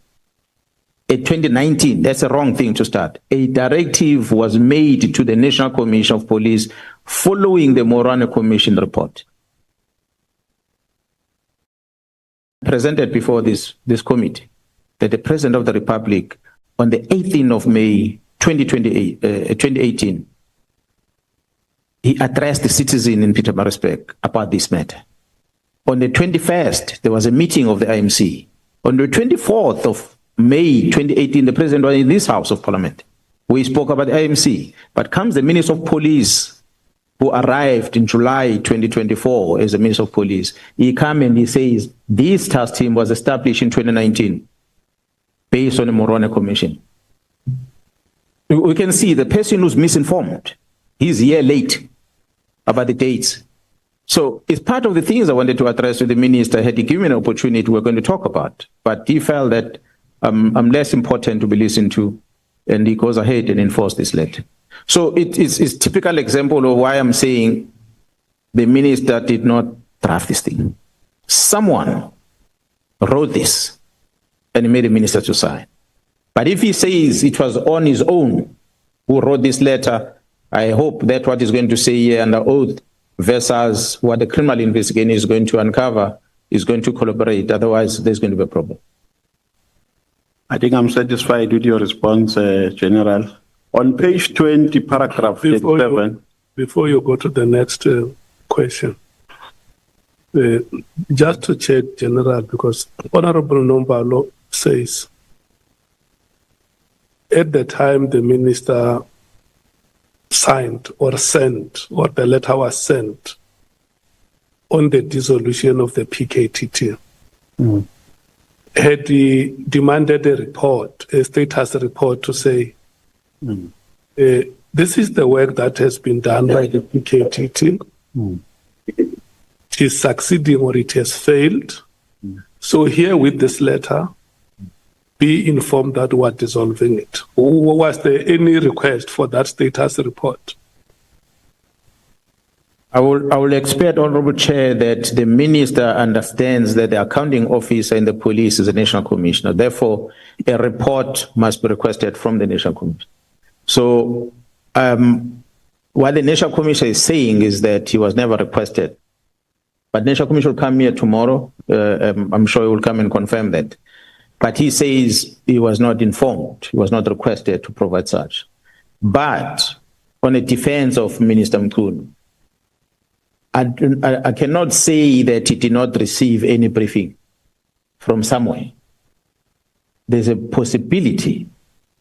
that's a wrong thing to start. A directive was made to the National Commission of Police following the Mkhwanazi Commission report. Presented before this committee that the President of the Republic on the 18th of May 2018, he addressed the citizen in Pietermaritzburg about this matter. On the 21st, there was a meeting of the IMC. On the 24th of May 2018, the President was in this House of Parliament. We spoke about the IMC, but comes the Minister of Police, who arrived in July 2024 as the Minister of Police. He comes and he says, this task team was established in 2019 based on the Mkhwanazi Commission. We can see the person who's misinformed. He's here late about the dates. So it's part of the things I wanted to address with the minister. Had he given me an opportunity, we're going to talk about. But he felt that I'm less important to be listened to, and he goes ahead and enforce this letter. So it's a typical example of why I'm saying the minister did not draft this thing. Someone wrote this and he made the minister to sign. But if he says it was on his own who wrote this letter, I hope that what he's going to say here under oath versus what the criminal investigation is going to uncover is going to collaborate. Otherwise, there's going to be a problem. I think I'm satisfied with your response, General. On page 20, paragraph 37. Before you go to the next question, just to check, General, because Honorable Nombalo says, at the time the minister signed or sent, or the letter was sent on the dissolution of the PKTT, had he demanded a report, a status report to say, this is the work that has been done by the PKTT. It is succeeding or it has failed. So here with this letter, be informed that we are dissolving it. Was there any request for that status report? I will expect, Honorable Chair, that the minister understands that the accounting officer in the police is a national commissioner. Therefore, a report must be requested from the national commissioner. So what the national commissioner is saying is that he was never requested. But national commissioner will come here tomorrow. I'm sure he will come and confirm that. But he says he was not informed. He was not requested to provide such. But on the defense of Minister Mchunu, I cannot say that he did not receive any briefing from somewhere. There's a possibility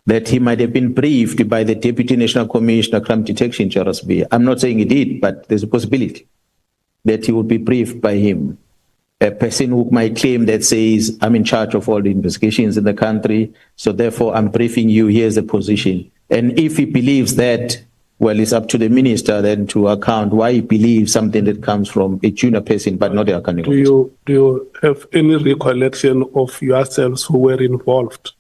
that he might have been briefed by the Deputy National Commissioner, Crime Detection, Sibiya. I'm not saying he did, but there's a possibility that he would be briefed by him. A person who might claim that says, I'm in charge of all the investigations in the country, so therefore I'm briefing you, here's the position. And if he believes that, well, it's up to the minister then to account why he believes something that comes from a junior person, but not the accounting officer. Do you have any recollection of yourselves who were involved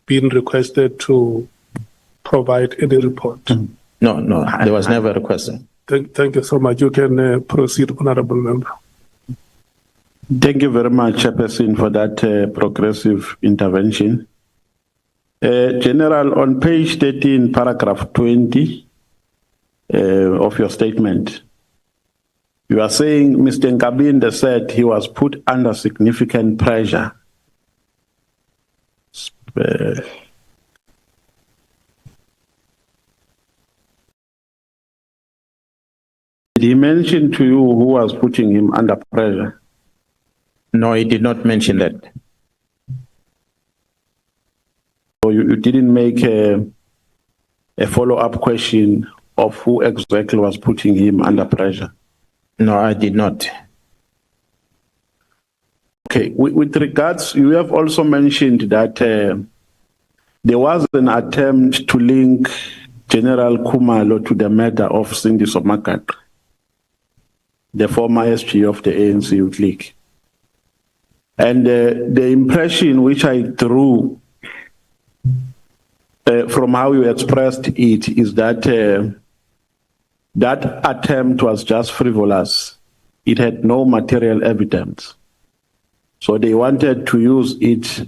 being requested to provide any report? No, there was never a request. Thank you so much. You can proceed, Honorable Member. Thank you very much, Chairperson, for that progressive intervention. General, on page 13, paragraph 20 of your statement, you are saying Mr. Nkabinde said he was put under significant pressure. Did he mention to you who was putting him under pressure? No, he did not mention that. So you didn't make a follow-up question of who exactly was putting him under pressure? No, I did not. Okay, with regards, you have also mentioned that there was an attempt to link General Khumalo to the murder of Cindy Somakat, the former SG of the ANC Youth League. And the impression which I drew from how you expressed it is that that attempt was just frivolous. It had no material evidence. So they wanted to use it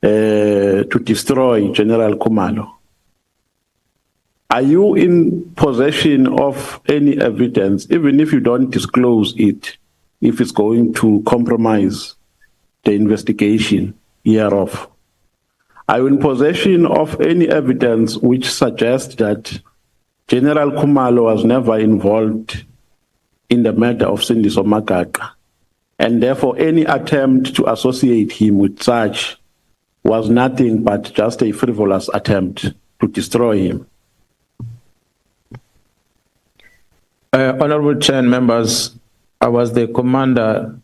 to destroy General Khumalo. Are you in possession of any evidence, even if you don't disclose it, if it's going to compromise the investigation hereof? Are you in possession of any evidence which suggests that General Khumalo was never involved in the murder of Cindy Somakat, and therefore any attempt to associate him with such was nothing but just a frivolous attempt to destroy him? Honorable Chair and members, I was the commander,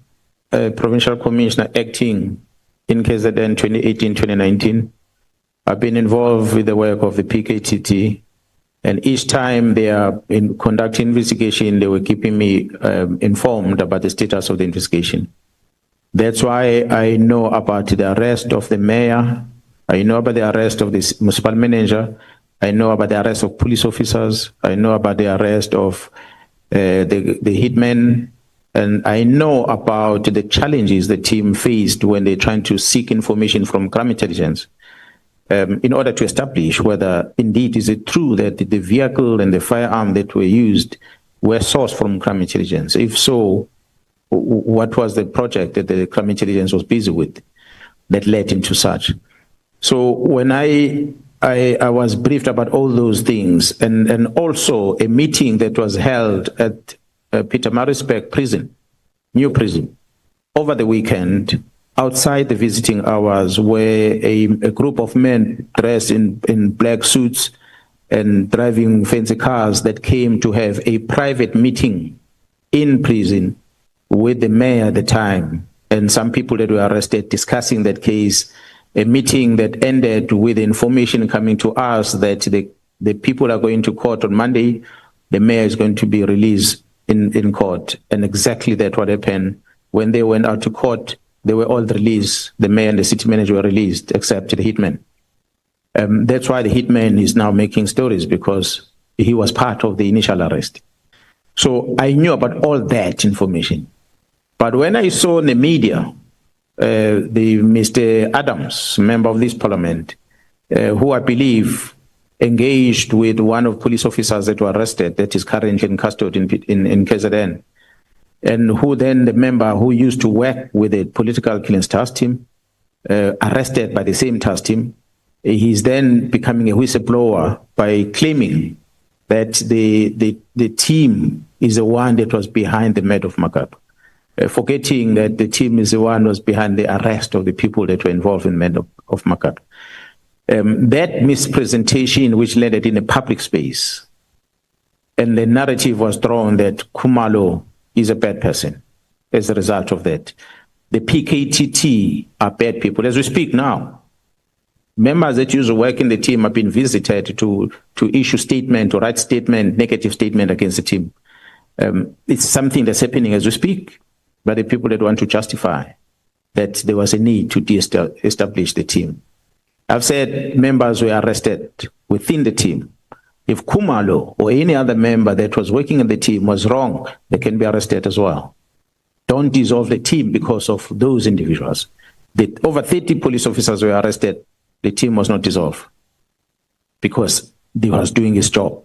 provincial commissioner acting in KZN 2018-2019. I've been involved with the work of the PKTT, and each time they are in conducting investigation, they were keeping me informed about the status of the investigation. That's why I know about the arrest of the mayor. I know about the arrest of the municipal manager. I know about the arrest of police officers. I know about the arrest of the hitmen. And I know about the challenges the team faced when they're trying to seek information from crime intelligence in order to establish whether indeed is it true that the vehicle and the firearm that were used were sourced from crime intelligence. If so, what was the project that the crime intelligence was busy with that led into such? So when I was briefed about all those things, and also a meeting that was held at Peter Marisbeck prison, new prison, over the weekend, outside the visiting hours, where a group of men dressed in black suits and driving fancy cars that came to have a private meeting in prison with the mayor at the time and some people that were arrested discussing that case, a meeting that ended with information coming to us that the people are going to court on Monday, the mayor is going to be released in court. And exactly that what happened. When they went out to court, they were all released. The mayor and the city manager were released, except the hitman. That's why the hitman is now making stories, because he was part of the initial arrest. So I knew about all that information. But when I saw in the media, the Mr. Adams, member of this parliament, who I believe engaged with one of police officers that were arrested, that is currently in custody in KZN, and who then the member who used to work with the political killings task team, arrested by the same task team, he's then becoming a whistleblower by claiming that the team is the one that was behind the murder of Makap, forgetting that the team is the one who was behind the arrest of the people that were involved in the murder of Makap. That mispresentation, which landed in a public space, and the narrative was drawn that Khumalo is a bad person as a result of that. The PKTT are bad people. As we speak now, members that used to work in the team have been visited to issue statement or write statement, negative statement against the team. It's something that's happening as we speak by the people that want to justify that there was a need to establish the team. I've said members were arrested within the team. If Khumalo or any other member that was working in the team was wrong, they can be arrested as well. Don't dissolve the team because of those individuals. Over 30 police officers were arrested. The team was not dissolved because they was doing his job,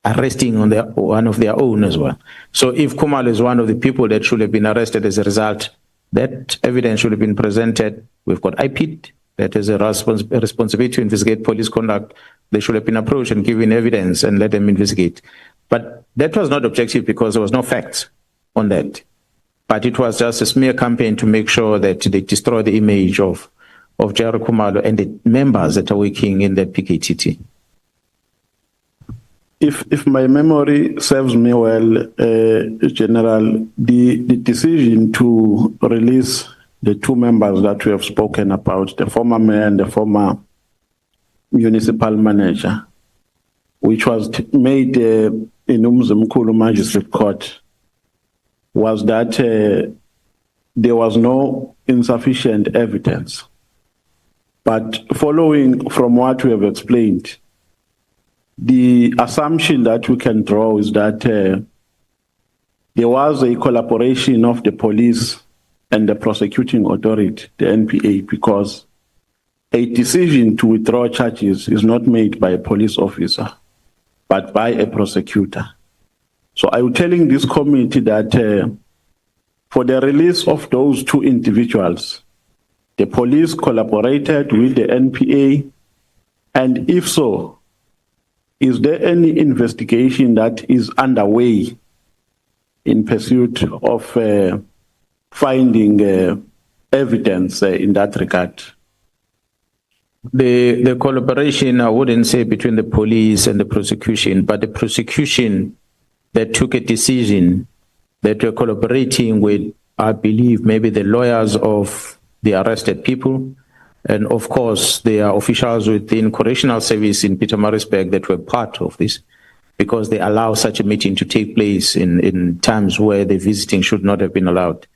arresting on one of their own as well. So if Khumalo is one of the people that should have been arrested as a result, that evidence should have been presented. We've got IPID. That is a responsibility to investigate police conduct. They should have been approached and given evidence and let them investigate. But that was not objective because there was no facts on that. But it was just a smear campaign to make sure that they destroy the image of Jerry Khumalo and the members that are working in the PKTT. If my memory serves me well, General, the decision to release the two members that we have spoken about, the former mayor and the former municipal manager, which was made in Mkhulu Magistrate Court, was that there was no insufficient evidence. But following from what we have explained, the assumption that we can draw is that there was a collaboration of the police and the prosecuting authority, the NPA, because a decision to withdraw charges is not made by a police officer, but by a prosecutor. So I was telling this committee that for the release of those two individuals, the police collaborated with the NPA, and if so, is there any investigation that is underway in pursuit of finding evidence in that regard? The collaboration, I wouldn't say between the police and the prosecution, but the prosecution that took a decision that we're collaborating with, I believe, maybe the lawyers of the arrested people, And of course, there are officials within correctional service in Pietermaritzburg that were part of this, because they allow such a meeting to take place in times where the visiting should not have been allowed.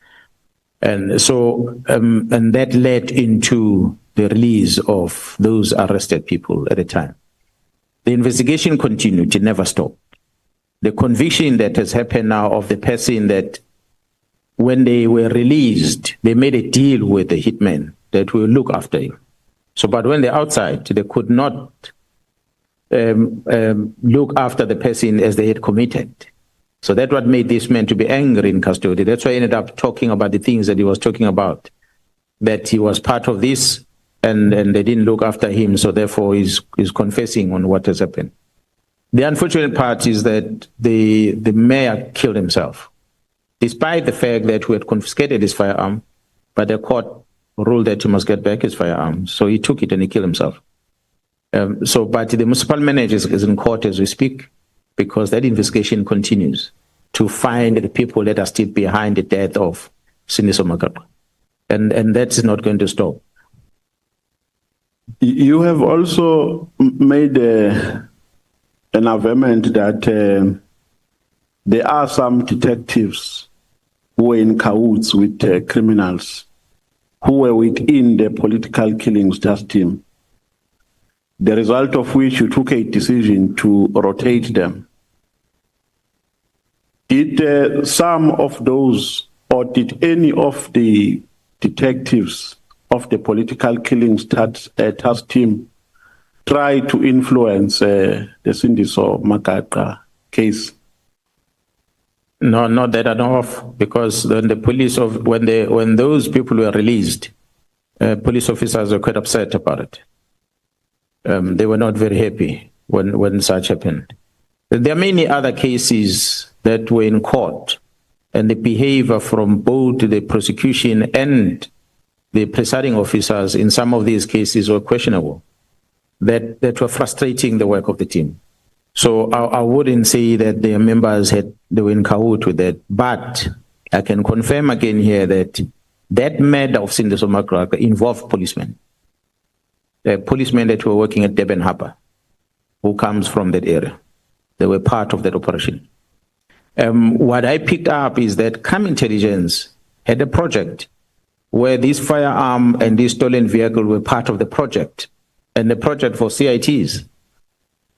And so, and that led into the release of those arrested people at the time. The investigation continued, it never stopped. The conviction that has happened now of the person that when they were released, they made a deal with the hitman that will look after him. So, but when they're outside, they could not look after the person as they had committed. So that's what made this man to be angry in custody. That's why he ended up talking about the things that he was talking about, that he was part of this and they didn't look after him. So therefore he's confessing on what has happened. The unfortunate part is that the mayor killed himself, despite the fact that we had confiscated his firearm, but the court ruled that he must get back his firearm. So he took it and he killed himself. But the municipal manager is in court as we speak, because that investigation continues to find the people that are still behind the death of Senzo Mkhwanazi. And that's not going to stop. You have also made an averment that there are some detectives who were in cahoots with criminals who were within the political killings task team, the result of which you took a decision to rotate them. Did some of those, or did any of the detectives of the political killings task team try to influence the Senzo Mkhwanazi case? No, not that I know of, because when the police when those people were released, police officers were quite upset about it. They were not very happy when such happened. There are many other cases that were in court, and the behavior from both the prosecution and the presiding officers in some of these cases were questionable, that were frustrating the work of the team. So I wouldn't say that their members they were in cahoot with that, but I can confirm again here that that murder of Senzo Mkhwanazi involved policemen. The policemen that were working at Durban Harbour, who comes from that area. They were part of that operation. What I picked up is that crime intelligence had a project where this firearm and this stolen vehicle were part of the project, and the project for CITs.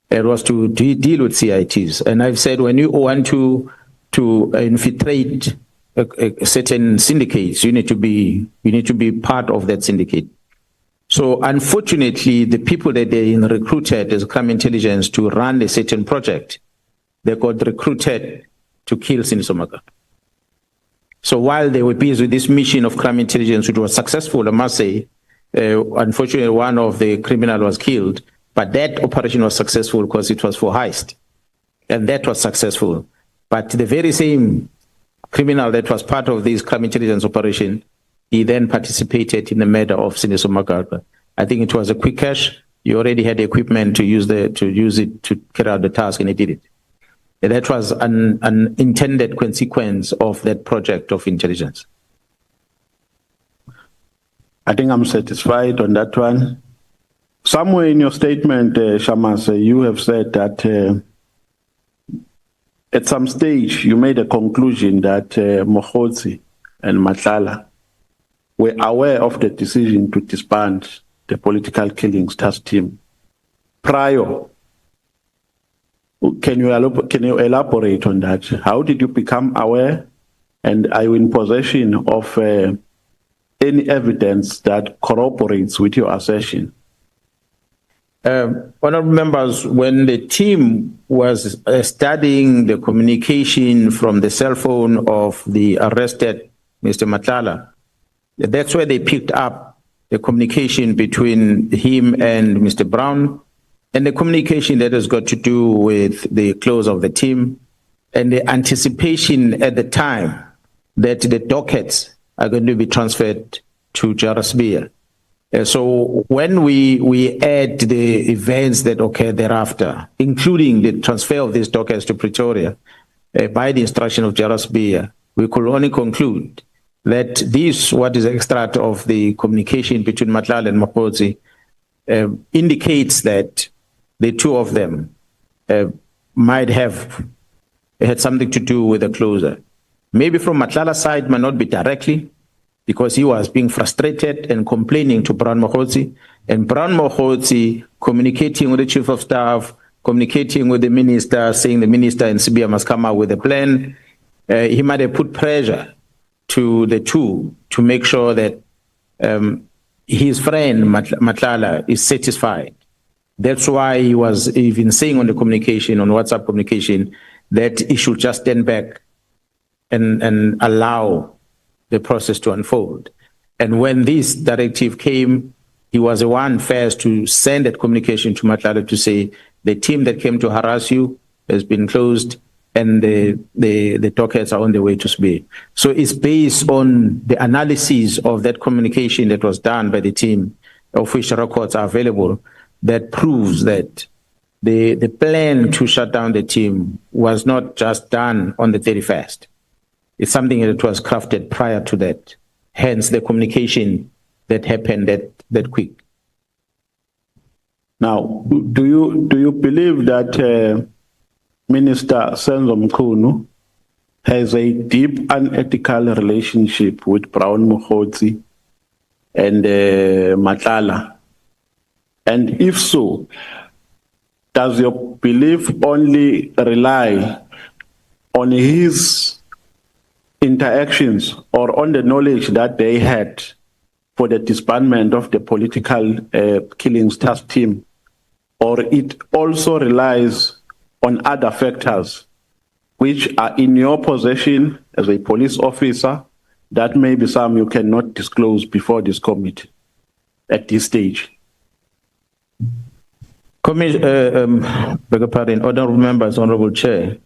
It was to deal with CITs. And I've said when you want to infiltrate certain syndicates, you need to be part of that syndicate. So unfortunately, the people that they recruited as crime intelligence to run a certain project, they got recruited to kill Senzo Mkhwanazi. So while they were busy with this mission of crime intelligence, which was successful, I must say, unfortunately, one of the criminals was killed, but that operation was successful because it was for heist. And that was successful. But the very same criminal that was part of this crime intelligence operation, he then participated in the murder of Senzo Mkhwanazi. I think it was a quick cash. You already had the equipment to use it to carry out the task, and he did it. And that was an intended consequence of that project of intelligence. I think I'm satisfied on that one. Somewhere in your statement, Shamas, you have said that at some stage you made a conclusion that Mkhwanazi and Nhlanhla were aware of the decision to disband the political killings task team prior. Can you elaborate on that? How did you become aware, and are you in possession of any evidence that corroborates with your assertion? Honorable members, when the team was studying the communication from the cell phone of the arrested Mr. Nhlanhla, that's where they picked up the communication between him and Mr. Brown, and the communication that has got to do with the close of the team, and the anticipation at the time that the dockets are going to be transferred to Sibiya. So when we add the events that occurred thereafter, including the transfer of these dockets to Pretoria by the instruction of Sibiya, we could only conclude that this, what is extract of the communication between Nhlanhla and Mkhwanazi, indicates that the two of them might have had something to do with the closure. Maybe from Nhlanhla's side, might not be directly, because he was being frustrated and complaining to Brown Mkhwanazi, and Brown Mkhwanazi communicating with the chief of staff, communicating with the minister, saying the minister and Sibiya must come out with a plan. He might have put pressure to the two to make sure that his friend Nhlanhla is satisfied. That's why he was even saying on the communication, on WhatsApp communication, that he should just stand back and allow the process to unfold. And when this directive came, he was the one first to send that communication to Nhlanhla to say, the team that came to harass you has been closed and the dockets are on the way to Sibiya. So it's based on the analysis of that communication that was done by the team, of which records are available, that proves that the plan to shut down the team was not just done on the 31st. It's something that was crafted prior to that. Hence the communication that happened that quick. Now, do you believe that Minister Senzo Mchunu has a deep unethical relationship with Brown Mkhwanazi and Nhlanhla? And if so, does your belief only rely on his interactions or on the knowledge that they had for the disbandment of the political killings task team, or it also relies on other factors which are in your possession as a police officer, that maybe some you cannot disclose before this committee at this stage? Beg your pardon, honorable members, honorable chair.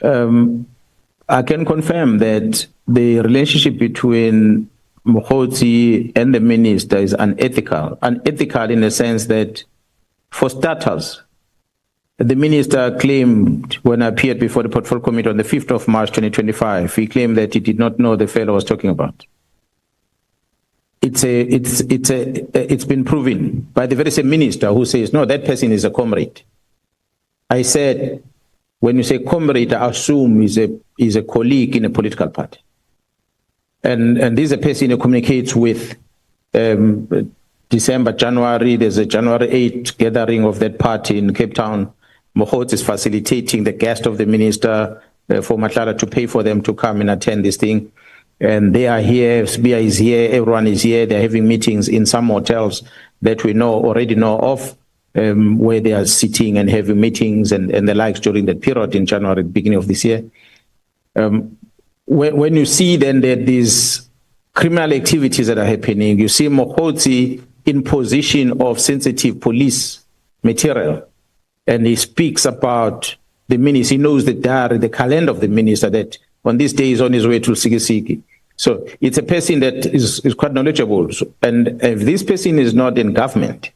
I can confirm that the relationship between Mkhwanazi and the minister is unethical. Unethical in the sense that, for starters, the minister claimed, when I appeared before the Portfolio Committee on the 5th of March 2025, he claimed that he did not know the fellow was talking about. It's been proven by the very same minister who says, no, that person is a comrade. I said, when you say comrade, I assume is a colleague in a political party. And this is a person who communicates with December, January, there's a January 8th gathering of that party in Cape Town. Mkhwanazi is facilitating the guest of the minister for Nhlanhla to pay for them to come and attend this thing. And they are here, Sibiya is here, everyone is here. They're having meetings in some hotels that we already know of, where they are sitting and having meetings and the likes during that period in January, beginning of this year. When you see then that these criminal activities that are happening, you see Mkhwanazi in position of sensitive police material, and he speaks about the minister. He knows the diary, the calendar of the minister, that on this day he's on his way to Sikisiki. So it's a person that is quite knowledgeable. And if this person is not in government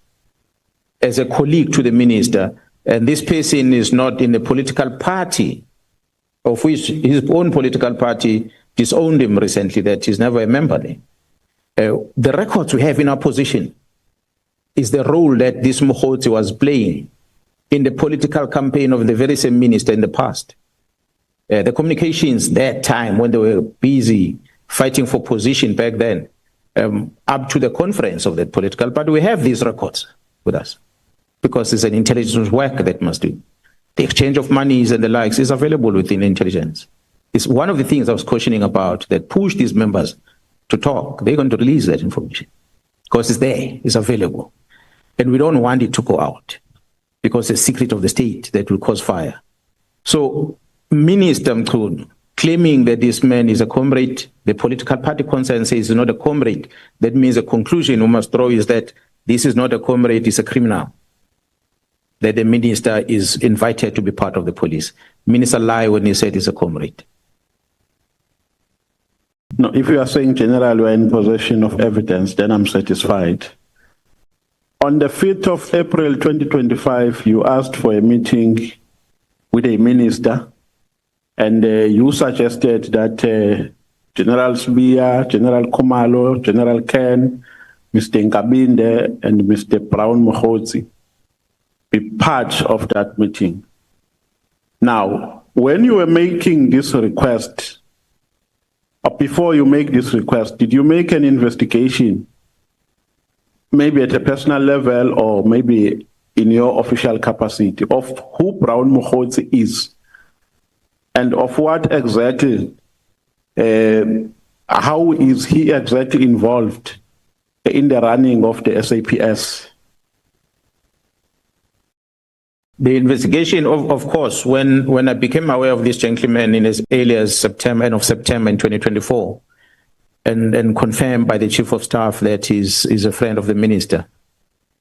as a colleague to the minister, and this person is not in the political party, of which his own political party disowned him recently, that he's never a member there. The records we have in our position is the role that this Mkhwanazi was playing in the political campaign of the very same minister in the past. The communications that time when they were busy fighting for position back then, up to the conference of that political party, we have these records with us because it's an intelligence work that must do. The exchange of monies and the likes is available within intelligence. It's one of the things I was cautioning about that push these members to talk. They're going to release that information because it's there, it's available. And we don't want it to go out because it's a secret of the state that will cause fire. So Minister Mchunu claiming that this man is a comrade, the political party concern says he's not a comrade. That means the conclusion we must draw is that this is not a comrade, it's a criminal. That the minister is invited to be part of the police. Minister lied when he said he's a comrade. No, if you are saying general, we are in possession of evidence, then I'm satisfied. On the 5th of April 2025, you asked for a meeting with a minister, and you suggested that General Sibiya, General Khumalo, General Ken, Mr. Nkabinde, and Mr. Brown Mkhwanazi be part of that meeting. Now, when you were making this request, or before you make this request, did you make an investigation, maybe at a personal level or maybe in your official capacity, of who Brown Mkhwanazi is and of what exactly, how is he exactly involved in the running of the SAPS? The investigation, of course, when I became aware of this gentleman in as early as September, end of September in 2024, and confirmed by the Chief of Staff that he's a friend of the minister.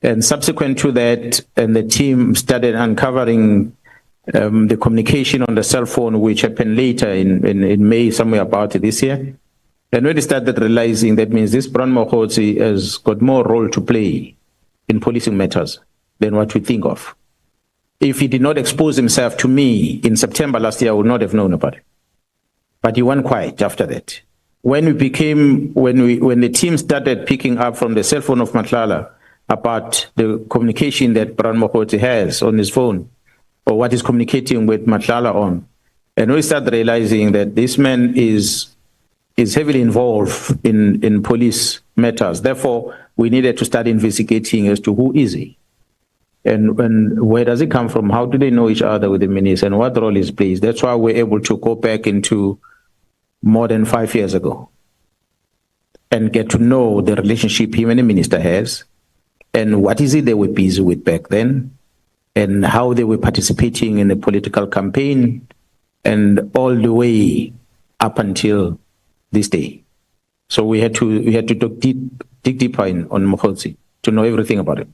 And subsequent to that, and the team started uncovering the communication on the cell phone, which happened later in May, somewhere about this year. And when they started realizing that means this Brown Mkhwanazi has got more role to play in policing matters than what we think of. If he did not expose himself to me in September last year, I would not have known about it. But he went quiet after that. When the team started picking up from the cell phone of Nhlanhla about the communication that Brown Mkhwanazi has on his phone, or what he's communicating with Nhlanhla on, and we started realizing that this man is heavily involved in police matters. Therefore, we needed to start investigating as to who is he. And where does it come from? How do they know each other with the minister, and what role is plays? That's why we're able to go back into more than 5 years ago and get to know the relationship him and the minister has, and what is it they were busy with back then, and how they were participating in the political campaign, and all the way up until this day. So we had to dig deeper on Mkhwanazi to know everything about it.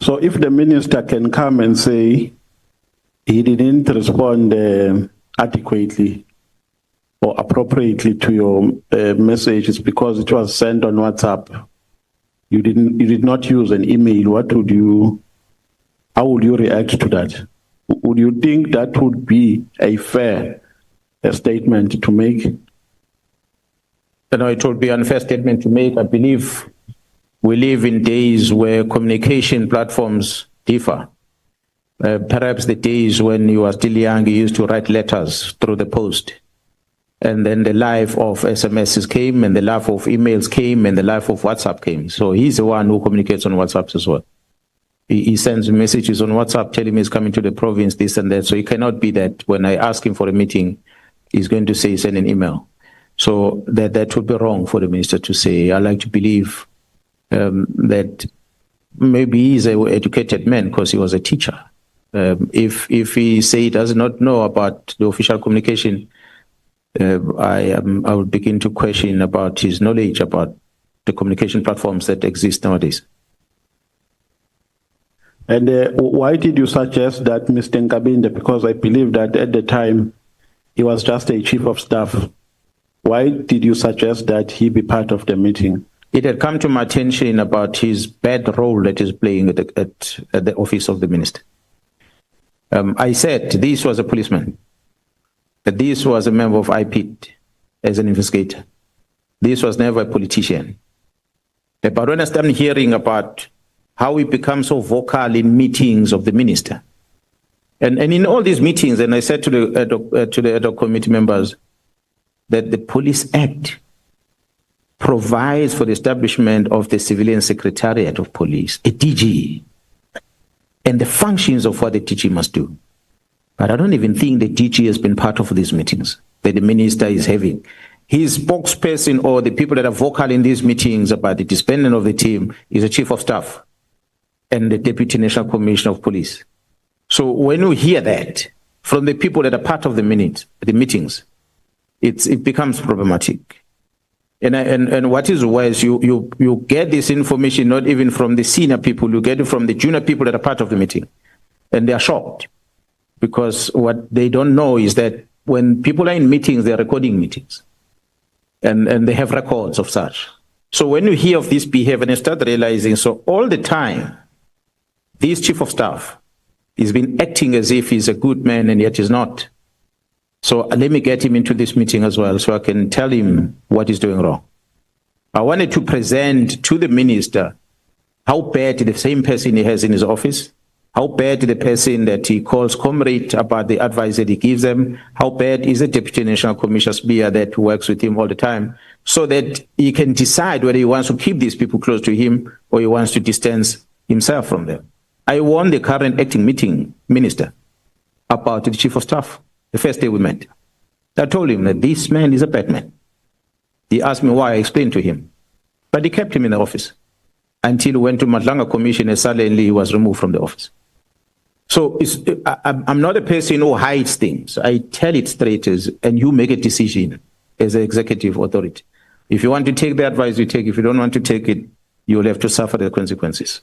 So if the minister can come and say he didn't respond adequately or appropriately to your messages because it was sent on WhatsApp, you did not use an email, how would you react to that? Would you think that would be a fair statement to make? No, it would be an unfair statement to make. I believe we live in days where communication platforms differ. Perhaps the days when you were still young, you used to write letters through the post. And then the life of SMSs came, and the life of emails came, and the life of WhatsApp came. So he's the one who communicates on WhatsApp as well. He sends messages on WhatsApp telling me he's coming to the province, this and that. So it cannot be that when I ask him for a meeting, he's going to say send an email. So that would be wrong for the minister to say. I like to believe that maybe he's an educated man because he was a teacher. If he say he does not know about the official communication, I would begin to question about his knowledge about the communication platforms that exist nowadays. And why did you suggest that Mr. Nkabinde? Because I believe that at the time he was just a chief of staff. Why did you suggest that he be part of the meeting? It had come to my attention about his bad role that he's playing at the office of the minister. I said this was a policeman, that this was a member of IPIT as an investigator. This was never a politician. But when I started hearing about how he becomes so vocal in meetings of the minister, and in all these meetings, and I said to the ad hoc committee members that the Police Act provides for the establishment of the Civilian Secretariat of Police, a DG, and the functions of what the DG must do. But I don't even think the DG has been part of these meetings that the minister is having. His spokesperson or the people that are vocal in these meetings about the disbandment of the team is a chief of staff and the Deputy National Commissioner of Police. So when you hear that from the people that are part of the meetings, it becomes problematic. And what is worse, you get this information not even from the senior people, you get it from the junior people that are part of the meeting. And they are shocked because what they don't know is that when people are in meetings, they're recording meetings. And they have records of such. So when you hear of this behavior and you start realizing, so all the time, this chief of staff has been acting as if he's a good man and yet he's not. So let me get him into this meeting as well so I can tell him what he's doing wrong. I wanted to present to the minister how bad the same person he has in his office, how bad the person that he calls comrade about the advice that he gives them, how bad is the Deputy National Commissioner Sibiya that works with him all the time, so that he can decide whether he wants to keep these people close to him or he wants to distance himself from them. I warned the current acting meeting minister about the chief of staff the first day we met. I told him that this man is a bad man. He asked me why, I explained to him. But he kept him in the office until he went to Madlanga Commission and suddenly he was removed from the office. So I'm not a person who hides things. I tell it straight and you make a decision as an executive authority. If you want to take the advice, you take. If you don't want to take it, you'll have to suffer the consequences.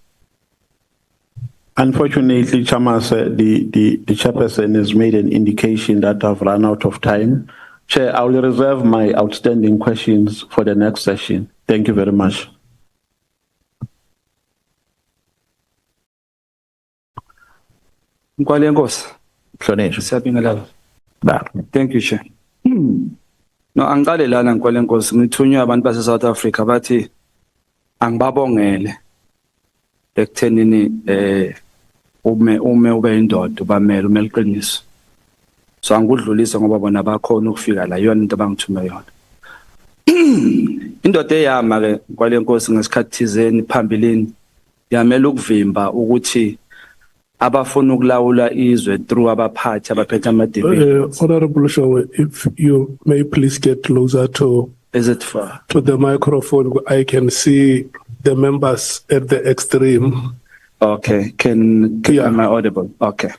Unfortunately, Chamas, the chairperson has made an indication that I've run out of time. Chair, I will reserve my outstanding questions for the next session. Thank you very much. Thank you, Chair. No, angale lana Nkwalenkosi ngithunywa abantu base South Africa bathi angibabongele ekuthenini ume ube indoda ubamela umela iqiniso. So angudlulisa ngoba bona bakhona ukufika la yona into abangithume yona. Indoda eyama ke Nkwalenkosi ngesikhathi thizeni phambilini yamela ukuvimba ukuthi abafuna ukulawula izwe through abaphathi abaphethe ama-divisions. Honorable Shawe, if you may please get closer to the microphone, I can see the members at the extreme. Okay, am I audible? Okay.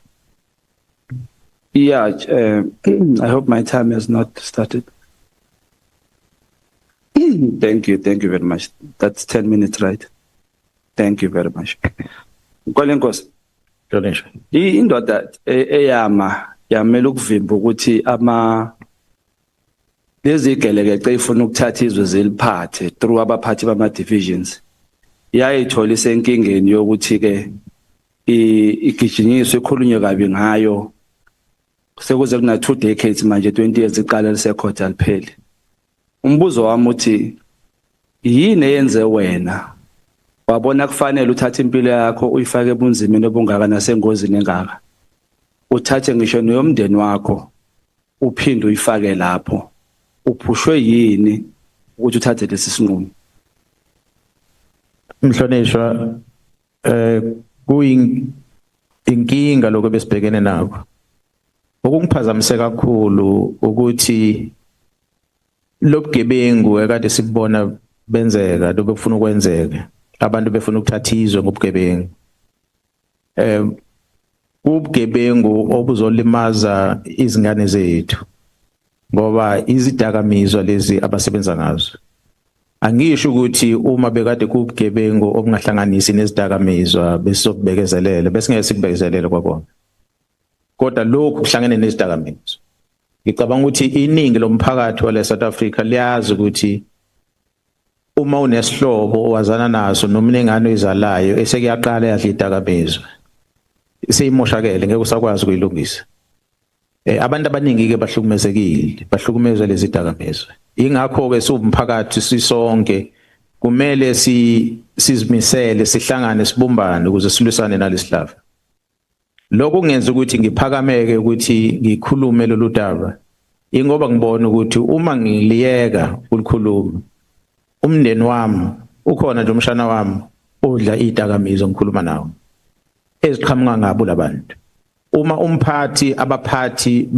Yeah, I hope my time has not started. Thank you very much. That's 10 minutes, right? Thank you very much. Nkwalenkosi. Indoda eyama yamela ukuvimba ukuthi lezi gelekece ifuna ukuthatha izwe ziliphathe through abaphathi bama divisions. Yayithola isenkingeni yokuthi ke igijinyiswe ikhulunywe kabi ngayo. Sekuze kuna 2 decades manje 20 years iqala lisekhotha liphele. Umbuzo wami uthi yini eyenze wena wabona kufanele uthathe impilo yakho uyifake ebunzimeni obungaka nasengozini engaka, uthathe ngisho neyomndeni wakho uphinde uyifake lapho, uphushwe yini ukuthi uthathe lesi sinqumo? Mhlonishwa, kuyinkinga lokho besibhekene nako. Okungiphazamisa kakhulu ukuthi lobugebengu ekade sibona benzeka lobufuna ukwenzeka, abantu befuna ukuthatha izwe ngobugebengu. Ubugebengu obuzolimaza izingane zethu ngoba izidakamizwa lezi abasebenza ngazo. Angisho ukuthi uma bekade kubugebengu obungahlanganisi nezidakamizwa besokubekezelela bese ngeke sikubekezelele kwakona. Kodwa lokhu kuhlangene nezidakamizwa. Ngicabanga ukuthi iningi lomphakathi wale South Africa liyazi ukuthi uma unesihlobo owazana naso nomnengane ezalayo esekuyaqala yadla idakamizwa seyimoshakele ngeke usakwazi ukuyilungisa. Abantu abaningi ke bahlukumezwe lezi dakamizwa. Ingakho ke siwumphakathi sisonke kumele sizimisele sihlangane sibumbane ukuze silwisane nalesihlava. Lokho kungenza ukuthi ngiphakameke ukuthi ngikhulume lolu daba ingoba ngibona ukuthi uma ngiliyeka ukukhuluma umndeni wami ukhona nje umshana wami odla idakamizwa ngikhuluma nawo eziqhamuka ngabo labantu. Uma abaphathi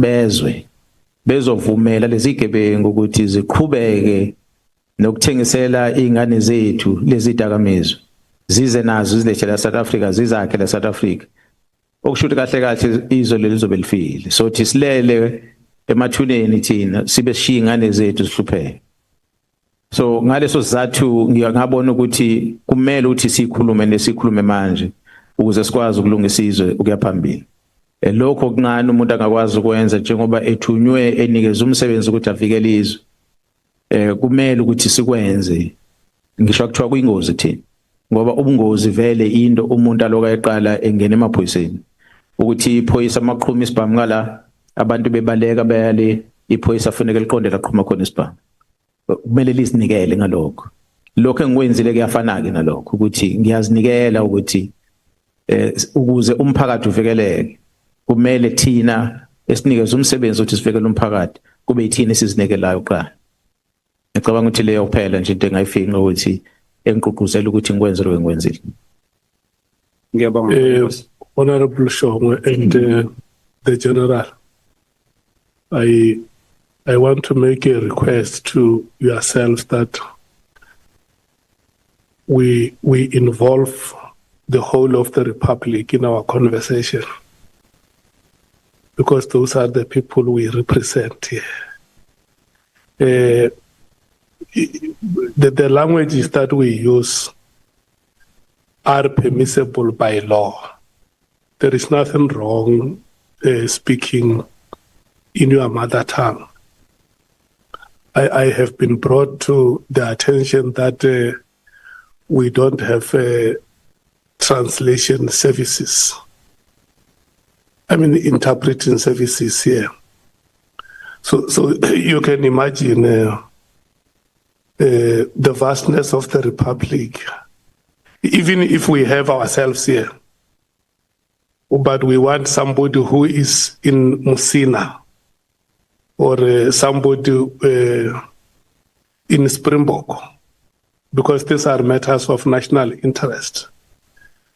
bezovumela lezi gebengu ukuthi ziqhubeke nokuthengisela izingane zethu lezi dakamizwa zize nazo zilethela South Africa zizakhe la South Africa, okushuthi kahle izwe leli lizobe lifile. So thi silele emathuneni thina sibe sishiya ingane zethu zihlupheke. So ngaleso sizathu ngiyabona ukuthi kumele ukuthi sikhulume manje ukuze sikwazi ukulungisa izwe ukuya phambili. Lokho kuncane umuntu angakwazi ukwenza njengoba ethunywe enikeza umsebenzi ukuthi avikele izwe. Kumele ukuthi sikwenze. Ngisho kuthiwa kuyingozi thina ngoba ubungozi vele into umuntu aloka eqala engena emaphoyiseni ukuthi iphoyisa amaqhuma isibhamukala abantu bebaleka bayale iphoyisa funeka liqonde laqhuma khona isibhamu kumele lizinikele ngalokho lokho engikwenzile kuyafana ke nalokho ukuthi ngiyazinikela ukuthi ukuze umphakathi uvikeleke kumele thina esinikeze umsebenzi ukuthi sivikele umphakathi kube yithina esizinikelayo qala ngicabanga ukuthi leyo kuphela nje into engayifiki ukuthi engqugquzela ukuthi ngikwenze lo engikwenzile. Ngiyabonga. Honorable Shongwe and the General, I want to make a request to yourselves that we involve the whole of the Republic in our conversation, because those are the people we represent here. The languages that we use are permissible by law. There is nothing wrong speaking in your mother tongue. I have been brought to the attention that we don't have translation services. I mean, interpreting services here. So you can imagine the vastness of the Republic. Even if we have ourselves here, but we want somebody who is in Musina or somebody in Springbok, because these are matters of national interest.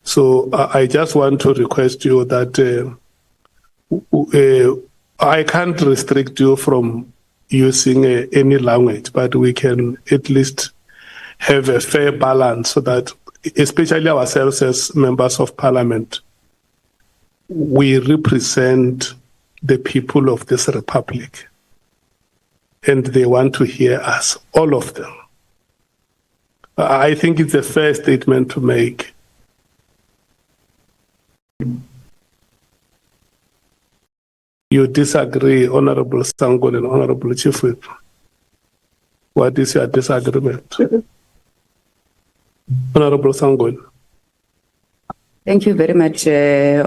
So I just want to request you that I can't restrict you from using any language, but we can at least have a fair balance so that, especially ourselves as members of parliament, we represent the people of this republic and they want to hear us, all of them. I think it's a fair statement to make. You disagree, Honorable Sangon and Honorable Chief Whip. What is your disagreement? Honorable Sangon. Thank you very much,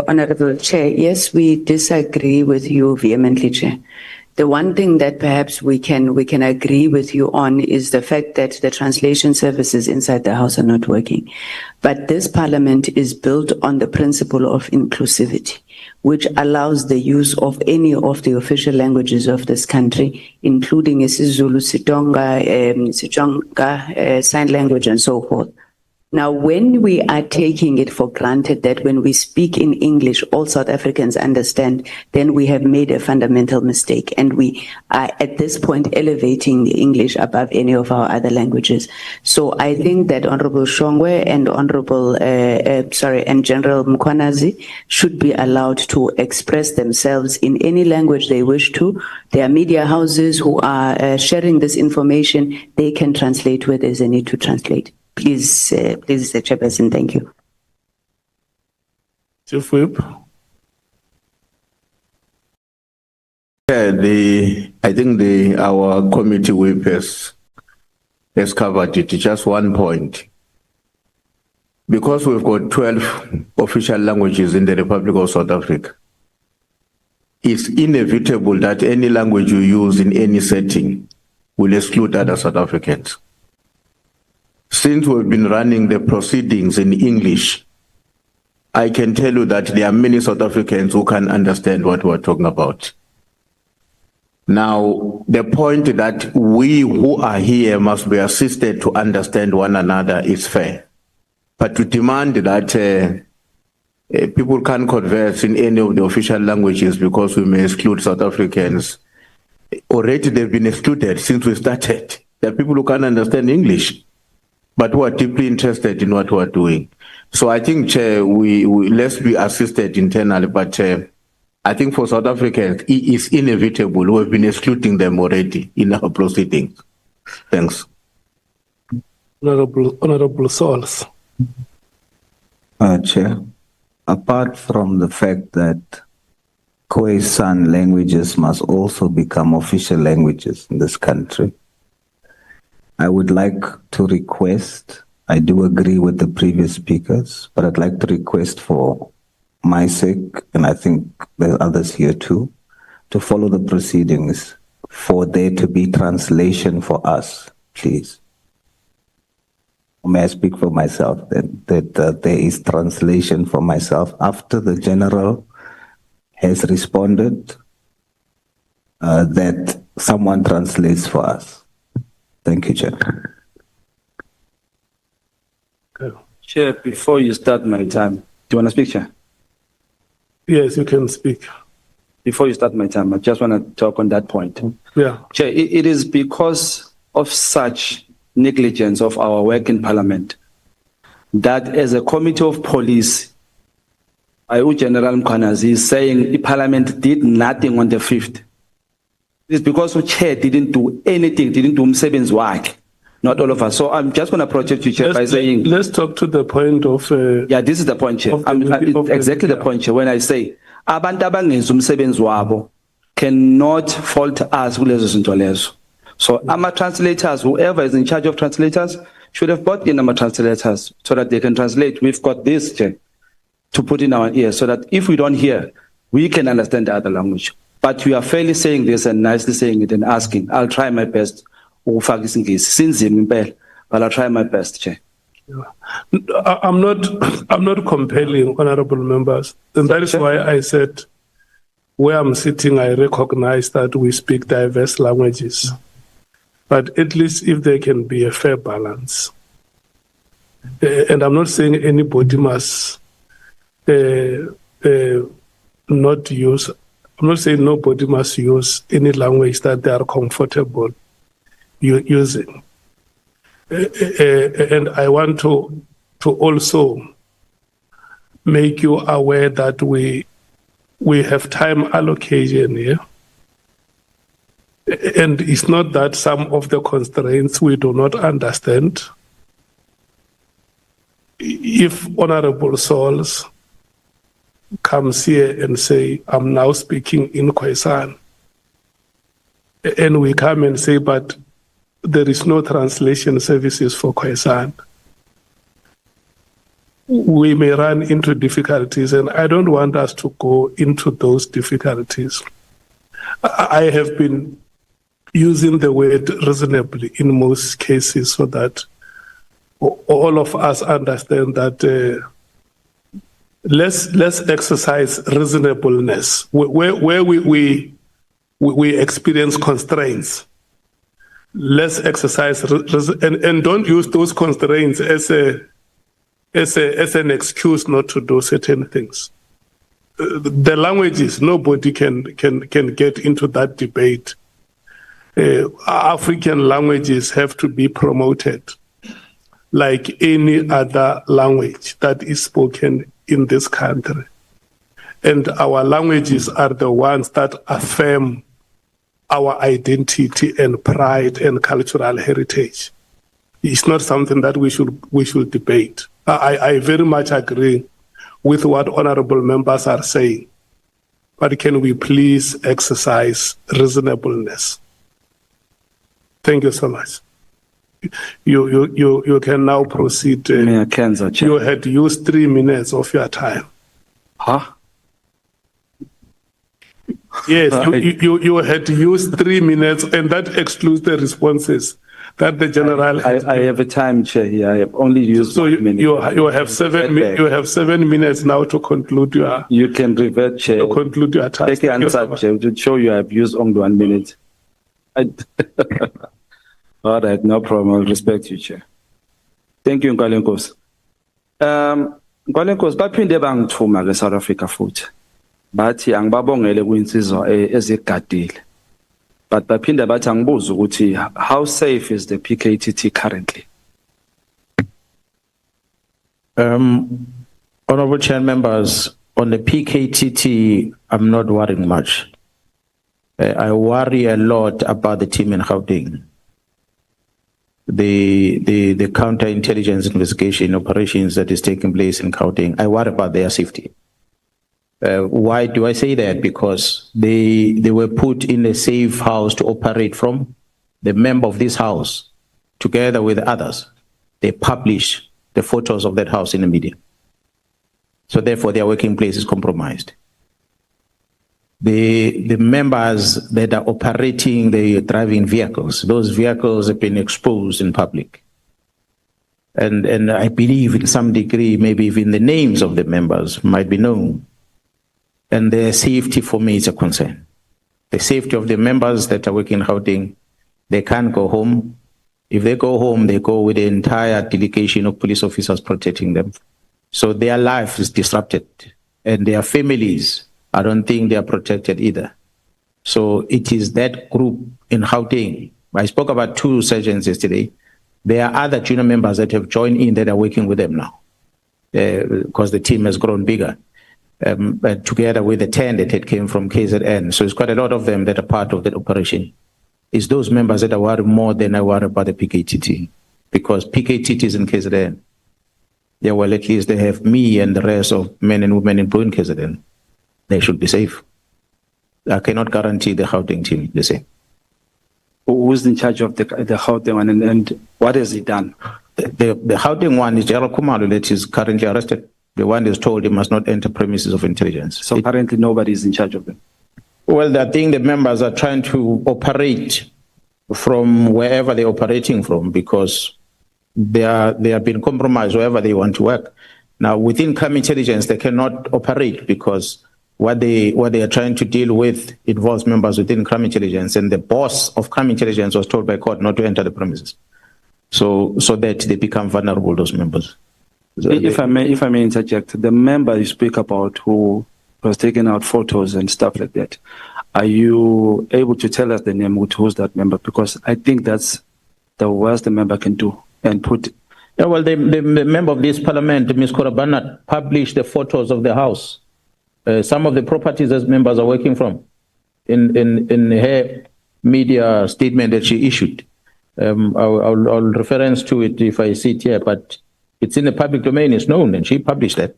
Honorable Chair. Yes, we disagree with you vehemently, Chair. The one thing that perhaps we can agree with you on is the fact that the translation services inside the House are not working. But this Parliament is built on the principle of inclusivity, which allows the use of any of the official languages of this country, including isiZulu, Sitsonga, sign language, and so forth. Now, when we are taking it for granted that when we speak in English, all South Africans understand, then we have made a fundamental mistake. And we are at this point elevating the English above any of our other languages. So I think that Honorable Shongwe and and General Mkhwanazi should be allowed to express themselves in any language they wish to. There are media houses who are sharing this information. They can translate where there's a need to translate. Please, the Chairperson, thank you. Chief Whip. I think our committee whip has covered it. Just one point. Because we've got 12 official languages in the Republic of South Africa, it's inevitable that any language you use in any setting will exclude other South Africans. Since we've been running the proceedings in English, I can tell you that there are many South Africans who can understand what we're talking about. Now, the point that we who are here must be assisted to understand one another is fair. But to demand that people can converse in any of the official languages because we may exclude South Africans, already they've been excluded since we started. There are people who can understand English, but who are deeply interested in what we're doing. So I think, Chair, we let's be assisted internally, but I think for South Africans, it is inevitable. We've been excluding them already in our proceedings. Thanks. Honorable Sauls. Chair, apart from the fact that Khoisan languages must also become official languages in this country, I would like to request, I do agree with the previous speakers, but I'd like to request for my sake, and I think there are others here too, to follow the proceedings for there to be translation for us, please. May I speak for myself that there is translation for myself after the general has responded, that someone translates for us. Thank you, Chair. Chair, before you start my time, do you want to speak, Chair? Yes, you can speak. Before you start my time, I just want to talk on that point. Yeah. Chair, it is because of such negligence of our work in Parliament that as a committee of police, General Mkhwanazi is saying the Parliament did nothing on the 5th. It's because the Chair didn't do anything, didn't do umsebenzi wakhe. Not all of us. So I'm just going to protect you, Chair, by saying... Let's talk to the point of... yeah, this is the point, Chair. Exactly the point, Chair, when I say, abantu abangenza umsebenzi wabo cannot fault us kulezo zinto lezo. So our translators, whoever is in charge of translators, should have brought in our translators so that they can translate. We've got this, Chair, to put in our ears so that if we don't hear, we can understand the other language. But we are fairly saying this and nicely saying it and asking. I'll try my best. But I'll try my best, Chair. I'm not compelling, honorable members. And that is why I said, where I'm sitting, I recognize that we speak diverse languages. But at least if there can be a fair balance. And I'm not saying anybody must not use, I'm not saying nobody must use any language that they are comfortable using. And I want to also make you aware that we have time allocation here. And it's not that some of the constraints we do not understand. If Honorable Souls comes here and say, I'm now speaking in Khoisan, and we come and say, but there is no translation services for Khoisan, we may run into difficulties, and I don't want us to go into those difficulties. I have been using the word reasonably in most cases so that all of us understand that let's exercise reasonableness where we experience constraints. Let's exercise and don't use those constraints as an excuse not to do certain things. The languages, nobody can get into that debate. African languages have to be promoted like any other language that is spoken in this country. And our languages are the ones that affirm our identity and pride and cultural heritage. It's not something that we should debate. I very much agree with what honorable members are saying, but can we please exercise reasonableness? Thank you so much. You can now proceed. You had used 3 minutes of your time. Huh? Yes, you had used 3 minutes, and that excludes the responses that the general. I have a time, Chair. Here. I have only used. So you have 7 minutes. You have 7 minutes now to conclude your. You can revert, Chair. To conclude your task. Take an answer, Chair, to show you I have used only 1 minute. All right, no problem. I'll respect you, Chair. Thank you, Nkalenkos. Nkalenkos, baphinde bangithuma ke South Africa futhi. Bathi angibabongele kwinsizwa ezigadile. But baphinde bathi angibuza ukuthi how safe is the PKTT currently? Honorable Chair members, on the PKTT, I'm not worrying much. I worry a lot about the team in Gauteng. The counterintelligence investigation operations that is taking place in Gauteng, I worry about their safety. Why do I say that? Because they were put in a safe house to operate from. The member of this house, together with others, they publish the photos of that house in the media. So therefore, their working place is compromised. the members that are operating the driving vehicles, those vehicles have been exposed in public. And I believe in some degree, maybe even the names of the members might be known. And their safety for me is a concern. The safety of the members that are working in Gauteng, they can't go home. If they go home, they go with the entire delegation of police officers protecting them. So their life is disrupted. And their families, I don't think they are protected either. So it is that group in Gauteng. I spoke about 2 sergeants yesterday. There are other junior members that have joined in that are working with them now because the team has grown bigger. Together with the 10 that came from KZN. So it's quite a lot of them that are part of that operation. It's those members that are worried more than I worry about the PKTT, because PKTT is in KZN. Yeah, well, at least they have me and the rest of men and women employed in KZN. They should be safe. I cannot guarantee the Gauteng team the same. Who's in charge of the Gauteng one, and what has he done? The Gauteng one is Gerald Kumalo that is currently arrested. The one is told he must not enter premises of intelligence. So apparently nobody is in charge of them. Well, I think the members are trying to operate from wherever they're operating from, because they have been compromised wherever they want to work. Now, within crime intelligence, they cannot operate because what they are trying to deal with involves members within crime intelligence, and the boss of crime intelligence was told by court not to enter the premises, so that they become vulnerable, those members. So if I may interject, the member you speak about who was taking out photos and stuff like that, are you able to tell us the name? Who's that member? Because I think that's the worst the member can do and put. Yeah, well, the member of this parliament, Ms. Korabana, published the photos of the house. Some of the properties as members are working from in her media statement that she issued. I'll reference to it if I see it here, but it's in the public domain, it's known, and she published that.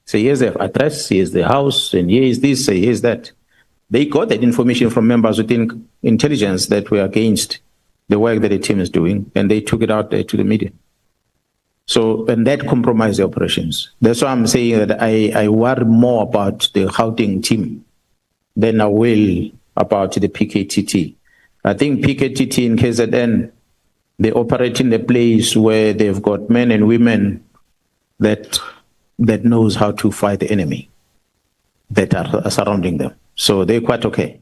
So here's the address, here's the house, and here's this, here's that. They got that information from members within intelligence that were against the work that the team is doing, and they took it out there to the media. So, and that compromised the operations. That's why I'm saying that I worry more about the Gauteng team than I will about the PKTT. I think PKTT in KZN, they operate in a place where they've got men and women that knows how to fight the enemy that are surrounding them. So they're quite okay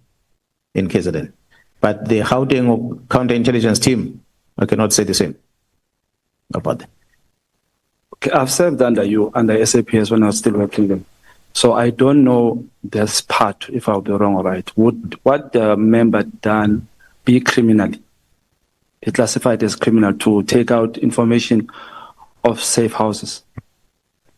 in KZN. But the Gauteng counterintelligence team, I cannot say the same about them. Okay, I've served under you, under SAPS when I was still working them. So I don't know this part, if I'll be wrong or right. Would what the member done be criminally? He classified as criminal to take out information of safe houses?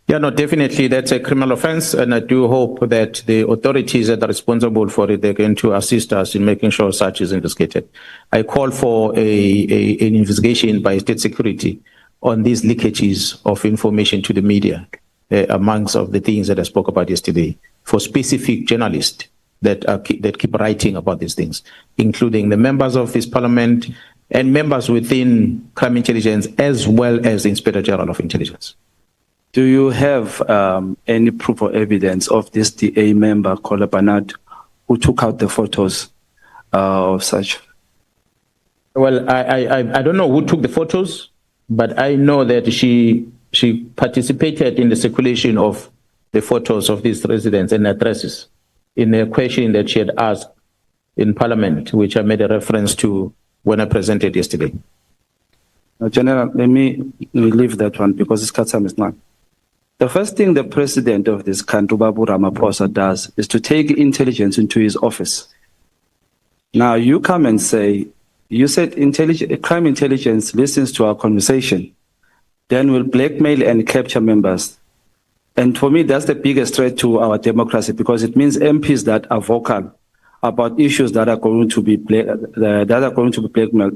Yeah, no, definitely that's a criminal offense, and I do hope that the authorities that are responsible for it, they're going to assist us in making sure such is investigated. I call for an investigation by state security on these leakages of information to the media, amongst of the things that I spoke about yesterday, for specific journalists that keep writing about these things, including the members of this parliament and members within crime intelligence, as well as the Inspector General of Intelligence. Do you have any proof or evidence of this DA member called Bernard who took out the photos of such? Well, I don't know who took the photos, but I know that she participated in the circulation of the photos of these residents and addresses in a question that she had asked in Parliament, which I made a reference to when I presented yesterday. General, let me leave that one because it's Katsam is not. The first thing the president of this country, Babu Ramaphosa, does is to take intelligence into his office. Now you come and say, you said crime intelligence listens to our conversation, then will blackmail and capture members. And for me, that's the biggest threat to our democracy, because it means MPs that are vocal about issues that are going to be blackmailed,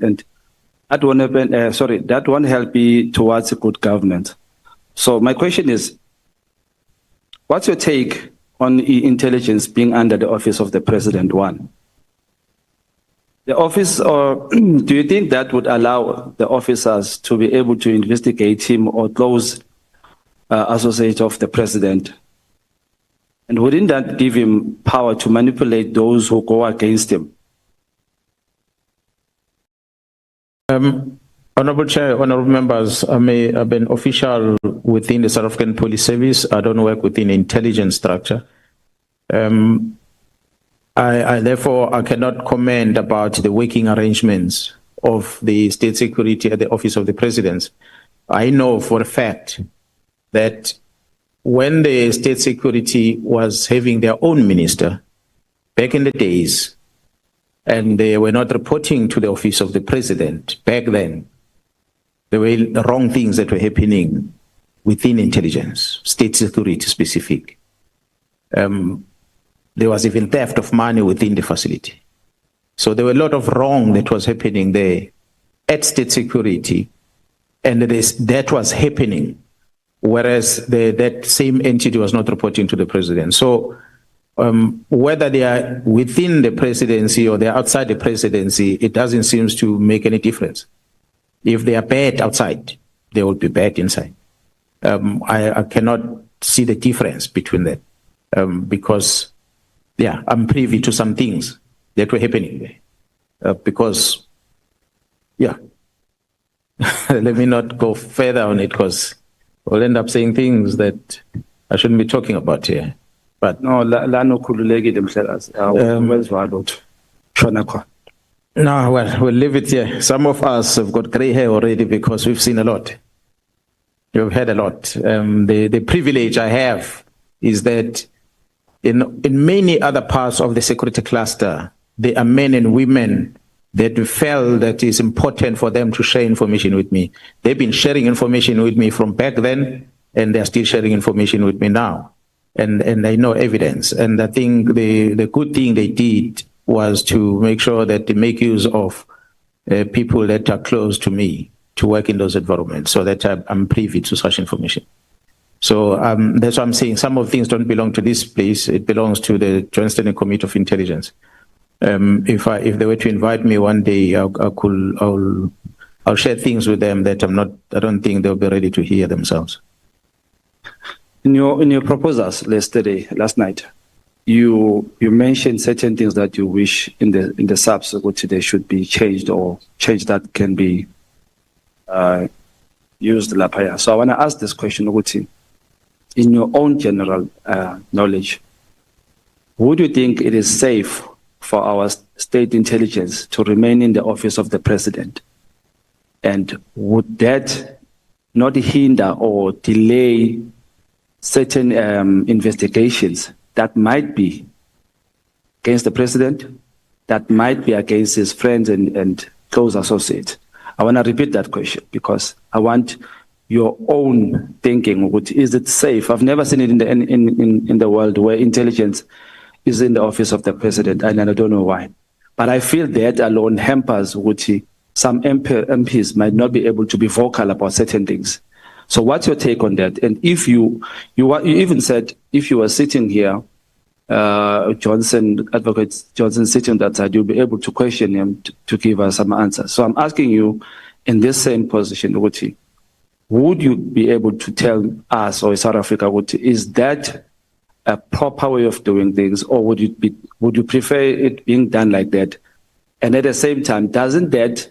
and that won't happen. That won't help you towards a good government. So my question is, what's your take on intelligence being under the office of the president? One, the office, or do you think that would allow the officers to be able to investigate him or close associates of the president? And wouldn't that give him power to manipulate those who go against him? Honorable Chair, honorable members, I'm an official within the South African Police Service. I don't work within intelligence structure. Therefore, I cannot comment about the working arrangements of the state security at the office of the president. I know for a fact that when the state security was having their own minister back in the days, and they were not reporting to the office of the president back then, there were wrong things that were happening within intelligence, state security specific. There was even theft of money within the facility. So there were a lot of wrong that was happening there at state security, and that was happening, whereas that same entity was not reporting to the president. So whether they are within the presidency or they are outside the presidency, it doesn't seem to make any difference. If they are bad outside, they will be bad inside. I cannot see the difference between that because, yeah, I'm privy to some things that were happening there. Because, yeah, let me not go further on it because we'll end up saying things that I shouldn't be talking about here. But no, no, well, we'll leave it here. Some of us have got gray hair already because we've seen a lot. We've heard a lot. The privilege I have is that in many other parts of the security cluster, there are men and women that felt that it's important for them to share information with me. They've been sharing information with me from back then, and they're still sharing information with me now. And I know evidence. And I think the good thing they did was to make sure that they make use of people that are close to me to work in those environments so that I'm privy to such information. So that's why I'm saying some of the things don't belong to this place. It belongs to the Joint Standing Committee of Intelligence. If they were to invite me one day, I'll share things with them that I don't think they'll be ready to hear themselves. In your proposals last night, you mentioned certain things that you wish in the SAPS which they should be changed or change that can be used lapaya. So I want to ask this question, Uguti. In your own general knowledge, would you think it is safe for our state intelligence to remain in the office of the president? And would that not hinder or delay certain investigations that might be against the president, that might be against his friends and close associates? I want to repeat that question because I want your own thinking. Is it safe? I've never seen it in the world where intelligence is in the office of the president, and I don't know why. But I feel that alone hampers some MPs might not be able to be vocal about certain things. So what's your take on that? And if you even said if you were sitting here, Advocate Johnson sitting that side, you'll be able to question him to give us some answers. So I'm asking you in this same position, Uguti, would you be able to tell us or South Africa, Uguti, is that a proper way of doing things, or would you prefer it being done like that? And at the same time, doesn't that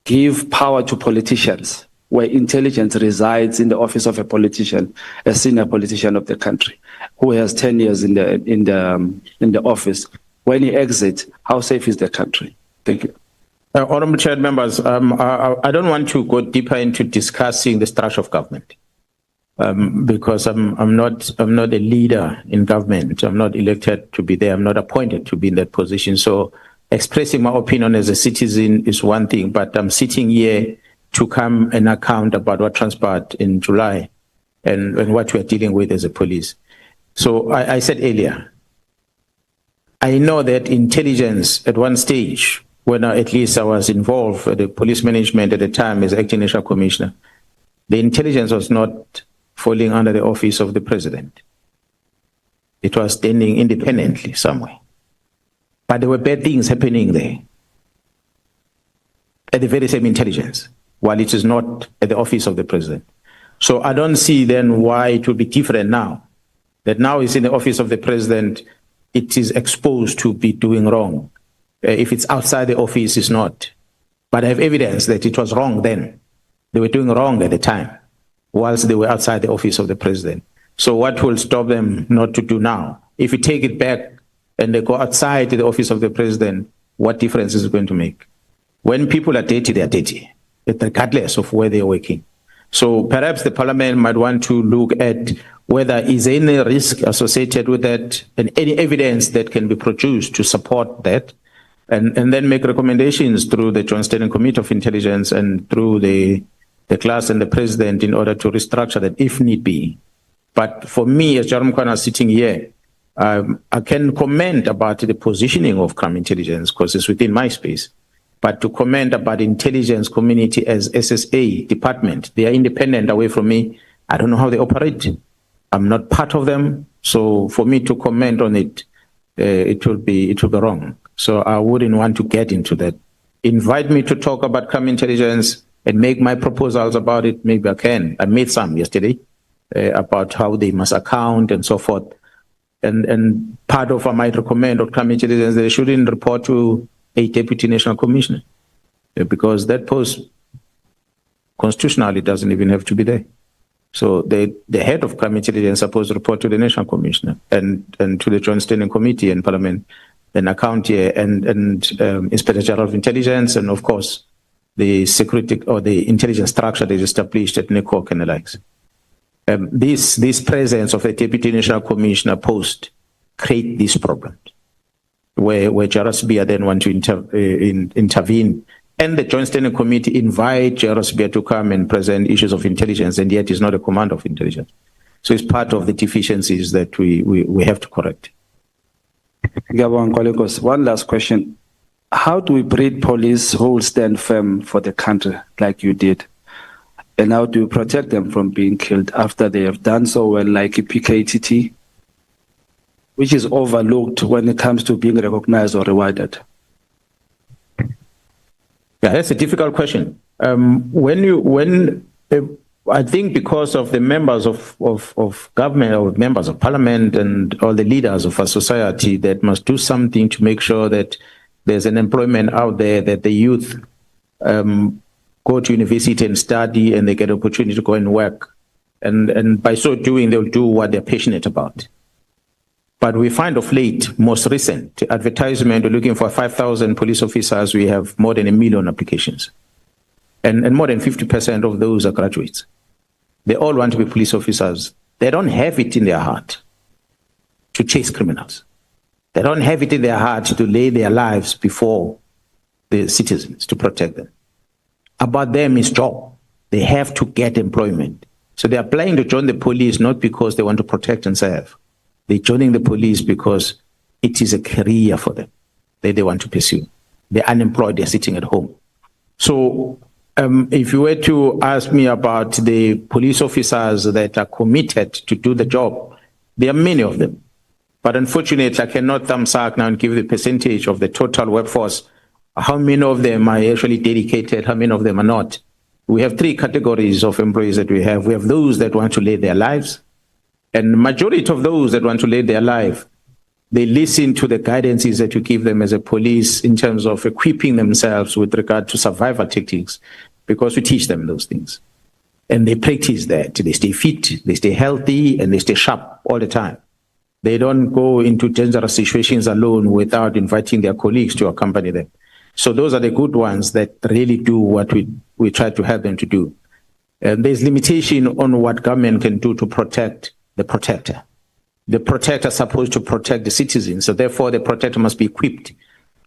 give power to politicians, where intelligence resides in the office of a politician, a senior politician of the country, who has 10 years in the office? When he exits, how safe is the country? Thank you. Honorable Chair members, I don't want to go deeper into discussing the structure of government because I'm not a leader in government. I'm not elected to be there. I'm not appointed to be in that position. So expressing my opinion as a citizen is one thing, but I'm sitting here to come and account about what transpired in July and what we're dealing with as a police. So I said earlier, I know that intelligence at one stage, when at least I was involved with the police management at the time as acting national commissioner, the intelligence was not falling under the office of the president. It was standing independently somewhere. But there were bad things happening there at the very same intelligence, while it is not at the office of the president. So I don't see then why it would be different now. that now is in the office of the president, it is exposed to be doing wrong. If it's outside the office, it's not. But I have evidence that it was wrong then. They were doing wrong at the time, whilst they were outside the office of the president. So what will stop them not to do now? If you take it back and they go outside the office of the president, what difference is it going to make? When people are dirty, they are dirty, regardless of where they are working. So perhaps the parliament might want to look at whether is any risk associated with that and any evidence that can be produced to support that, and then make recommendations through the Joint Standing Committee of Intelligence and through the class and the president in order to restructure that if need be. But for me, as Jerome Mkhwanazi sitting here, I can comment about the positioning of crime intelligence because it's within my space. But to comment about the intelligence community as SSA department, they are independent away from me. I don't know how they operate. I'm not part of them. So for me to comment on it, it will be wrong. So I wouldn't want to get into that. Invite me to talk about crime intelligence and make my proposals about it. Maybe I can. I made some yesterday about how they must account and so forth. And part of I might recommend on crime intelligence, they shouldn't report to a deputy national commissioner because that post constitutionally doesn't even have to be there. So the head of crime intelligence is supposed to report to the national commissioner and to the Joint Standing Committee in Parliament, then account here and Inspector General of Intelligence, and of course the security or the intelligence structure that is established at NECOC and the likes. This presence of a deputy national commissioner post create these problems where Sibiya then want to intervene, and the Joint Standing Committee invite Sibiya to come and present issues of intelligence, and yet is not a commander of intelligence. So it's part of the deficiencies that we have to correct. One last question. How do we breed police who will stand firm for the country like you did? And how do we protect them from being killed after they have done so well, like PKTT, which is overlooked when it comes to being recognized or rewarded? Yeah, that's a difficult question. I think because of the members of government or members of parliament and all the leaders of our society that must do something to make sure that there's an employment out there, that the youth go to university and study and they get an opportunity to go and work. And by so doing, they'll do what they're passionate about. But we find of late, most recent advertisement, we're looking for 5,000 police officers. We have more than 1 million applications. And more than 50% of those are graduates. They all want to be police officers. They don't have it in their heart to chase criminals. They don't have it in their heart to lay their lives before the citizens to protect them. About them is job. They have to get employment. So they're applying to join the police not because they want to protect and serve. They're joining the police because it is a career for them that they want to pursue. They're unemployed, they're sitting at home. So if you were to ask me about the police officers that are committed to do the job, there are many of them. But unfortunately, I cannot thumbs up now and give the percentage of the total workforce. How many of them are actually dedicated? How many of them are not? We have 3 categories of employees that we have. We have those that want to lay their lives. And the majority of those that want to lay their life, they listen to the guidances that you give them as a police in terms of equipping themselves with regard to survival tactics, because we teach them those things. And they practice that. They stay fit, they stay healthy, and they stay sharp all the time. They don't go into dangerous situations alone without inviting their colleagues to accompany them. So those are the good ones that really do what we try to help them to do. And there's limitation on what government can do to protect the protector. The protector is supposed to protect the citizens, so therefore the protector must be equipped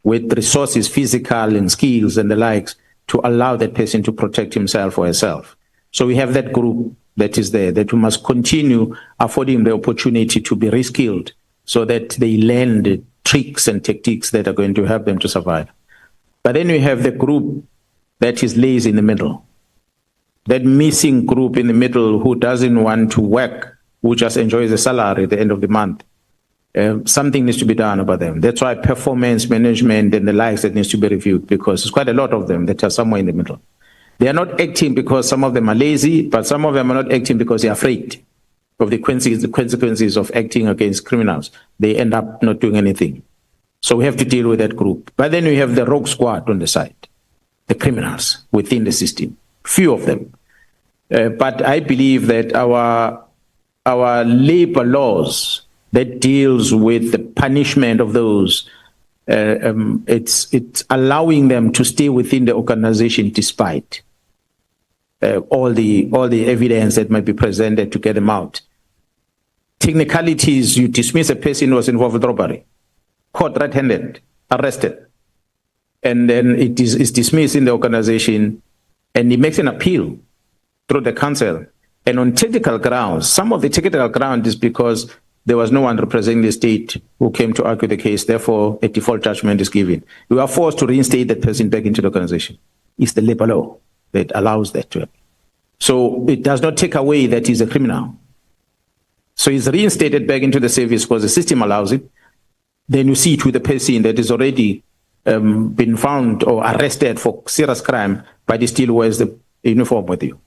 with resources, physical and skills and the likes, to allow that person to protect himself or herself. So we have that group that is there, that we must continue affording the opportunity to be reskilled so that they learn the tricks and techniques that are going to help them to survive. But then we have the group that is lazy in the middle, that missing group in the middle who doesn't want to work, who just enjoys the salary at the end of the month. Something needs to be done about them. That's why performance management and the likes that needs to be reviewed, because there's quite a lot of them that are somewhere in the middle. They are not acting because some of them are lazy, but some of them are not acting because they're afraid. of the consequences of acting against criminals, they end up not doing anything. So we have to deal with that group. But then we have the rogue squad on the side, the criminals within the system, few of them. But I believe that our labor laws that deals with the punishment of those, it's allowing them to stay within the organization despite all the evidence that might be presented to get them out. Technicalities, you dismiss a person who was involved with robbery, caught red-handed, arrested, and then it is dismissed in the organization, and he makes an appeal through the council. And on technical grounds, some of the technical ground is because there was no one representing the state who came to argue the case, therefore a default judgment is given. We are forced to reinstate that person back into the organization. It's the labor law that allows that to happen. So it does not take away that he's a criminal. So he's reinstated back into the service because the system allows it. Then you see it with the person that is already been found or arrested for serious crime, but he still wears the uniform with you.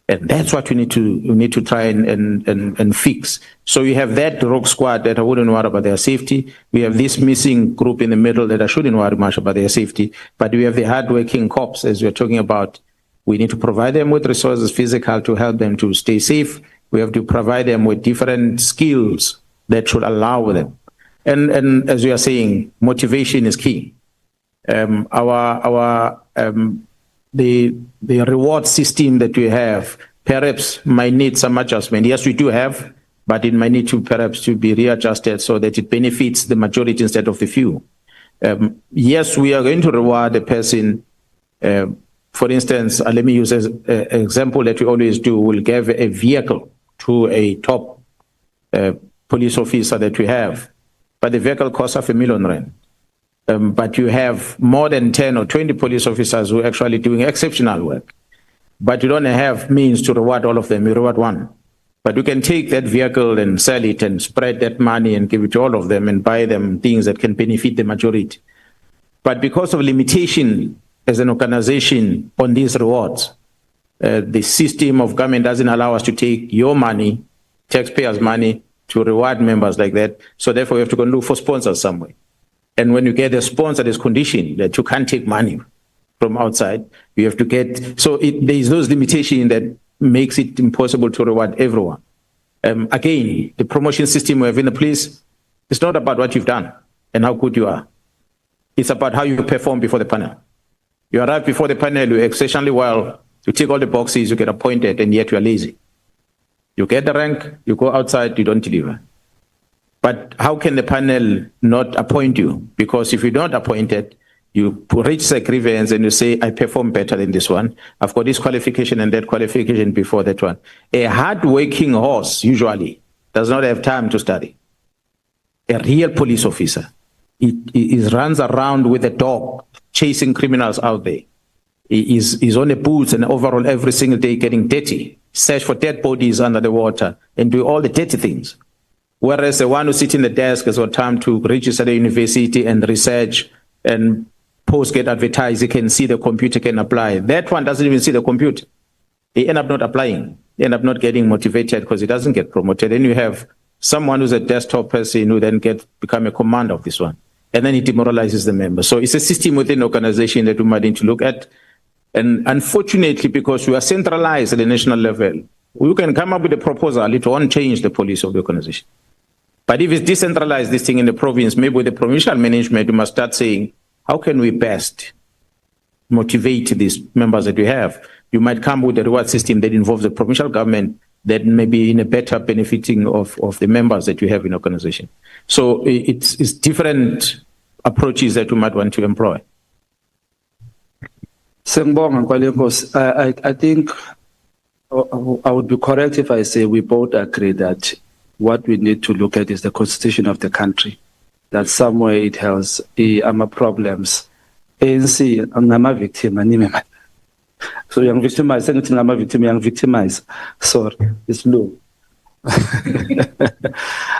And that's what we need to try and fix. So you have that rogue squad that I wouldn't worry about their safety. We have this missing group in the middle that I shouldn't worry much about their safety. But we have the hardworking cops, as we're talking about. We need to provide them with resources, physical, to help them to stay safe. We have to provide them with different skills that should allow them. And as we are saying, motivation is key. The reward system that we have perhaps might need some adjustment. Yes, we do have, but it might need to perhaps to be readjusted so that it benefits the majority instead of the few. Yes, we are going to reward the person. For instance, let me use as an example that we always do. We'll give a vehicle to a top police officer that we have, but the vehicle costs R500,000. But you have more than 10 or 20 police officers who are actually doing exceptional work. But you don't have means to reward all of them, you reward one. But you can take that vehicle and sell it and spread that money and give it to all of them and buy them things that can benefit the majority. But because of limitation as an organization on these rewards, the system of government doesn't allow us to take your money, taxpayers' money, to reward members like that. So therefore, we have to go and look for sponsors somewhere. And when you get a sponsor, there's condition that you can't take money from outside. You have to get, so there's those limitations that makes it impossible to reward everyone. Again, the promotion system we have in the police, it's not about what you've done and how good you are. It's about how you perform before the panel. You arrive before the panel, you exceptionally well, you tick all the boxes, you get appointed, and yet you are lazy. You get the rank, you go outside, you don't deliver. But how can the panel not appoint you? Because if you're not appointed, you reach a grievance and you say, I perform better than this one. I've got this qualification and that qualification before that one. A hard-working horse usually does not have time to study. A real police officer, he runs around with a dog chasing criminals out there. He's on the boots and overall every single day getting dirty, search for dead bodies under the water and do all the dirty things. Whereas the one who sits in the desk has got time to register the university and research and post get advertised, he can see the computer, can apply. That one doesn't even see the computer. He end up not applying. He end up not getting motivated because he doesn't get promoted. Then you have someone who's a desktop person who then become a commander of this one. And then he demoralizes the members. So it's a system within the organization that we might need to look at. And unfortunately, because we are centralized at the national level, we can come up with a proposal, it won't change the policy of the organization. But if it's decentralized, this thing in the province, maybe with the provincial management, we must start saying, how can we best motivate these members that we have? You might come with a reward system that involves the provincial government that may be in a better benefiting of the members that you have in the organization. So it's different approaches that we might want to employ. I think I would be correct if I say we both agree that what we need to look at is the constitution of the country, that somewhere it has problems. ANC, I'm a victim, so young victimize, I'm a victim, young victimize. Sorry, it's low.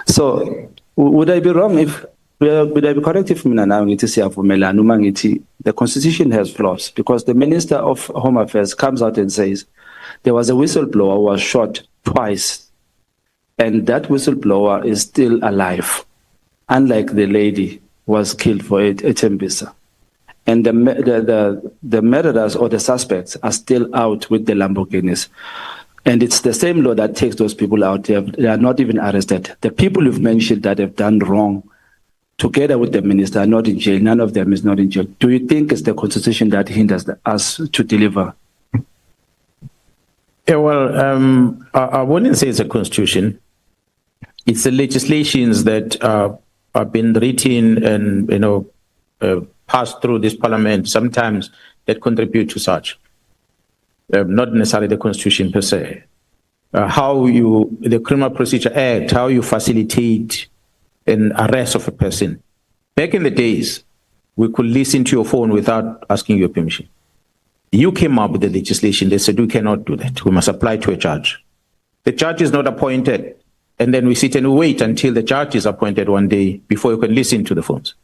So would I be wrong if, would I be correct if the constitution has flaws? Because the Minister of Home Affairs comes out and says, there was a whistleblower who was shot twice and that whistleblower is still alive, unlike the lady who was killed for it at Tembisa. And the murderers or the suspects are still out with the Lamborghinis. And it's the same law that takes those people out. They are not even arrested. The people you've mentioned that have done wrong, together with the minister, are not in jail. None of them is not in jail. Do you think it's the constitution that hinders us to deliver? Yeah, well, I wouldn't say it's a constitution. It's the legislations that have been written and, passed through this parliament, sometimes that contribute to such. Not necessarily the constitution per se. The Criminal Procedure Act, how you facilitate an arrest of a person. Back in the days, we could listen to your phone without asking your permission. You came up with the legislation. They said, we cannot do that. We must apply to a judge. The judge is not appointed. And then we sit and wait until the judge is appointed one day before you can listen to the phones.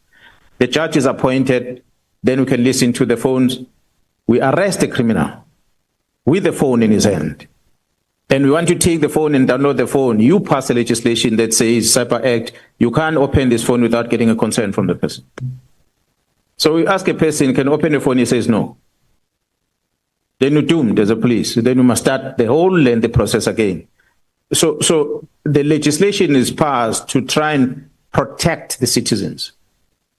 The judge is appointed, then we can listen to the phones. We arrest the criminal with the phone in his hand. And we want to take the phone and download the phone. You pass a legislation that says, Cyber Act, you can't open this phone without getting a consent from the person. So we ask a person, can you open the phone? He says no. Then you're doomed as a police. Then you must start the whole lengthy process again. So the legislation is passed to try and protect the citizens.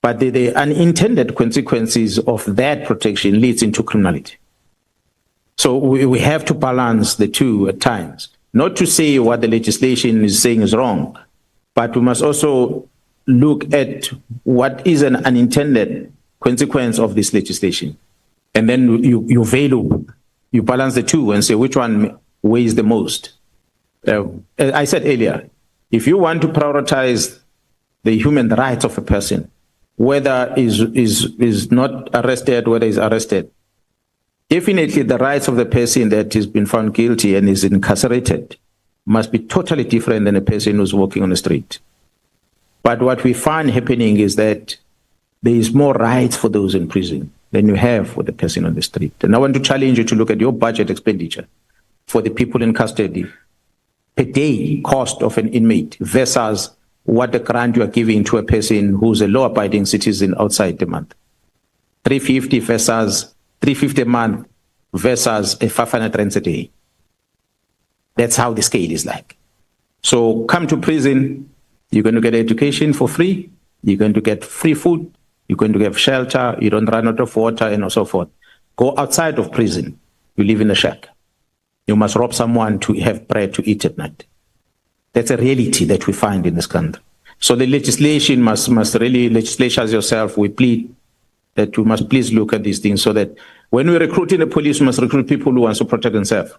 But the unintended consequences of that protection leads into criminality. So we have to balance the two at times. Not to say what the legislation is saying is wrong, but we must also look at what is an unintended consequence of this legislation. And then you balance the two and say which one weighs the most. I said earlier, if you want to prioritize the human rights of a person, whether is not arrested, whether is arrested, definitely the rights of the person that has been found guilty and is incarcerated must be totally different than a person who's walking on the street. But what we find happening is that there is more rights for those in prison than you have for the person on the street. And I want to challenge you to look at your budget expenditure for the people in custody per day cost of an inmate versus what the grant you are giving to a person who's a law-abiding citizen outside the month. 350 versus 350 a month versus a 500 rands a day. That's how the scale is like. So come to prison, you're going to get education for free, you're going to get free food, you're going to get shelter, you don't run out of water, and so forth. Go outside of prison, you live in a shack. You must rob someone to have bread to eat at night. That's a reality that we find in this country. So the legislation must really, legislators yourself, we plead that you must please look at these things so that when we recruit in the police, we must recruit people who want to protect themselves,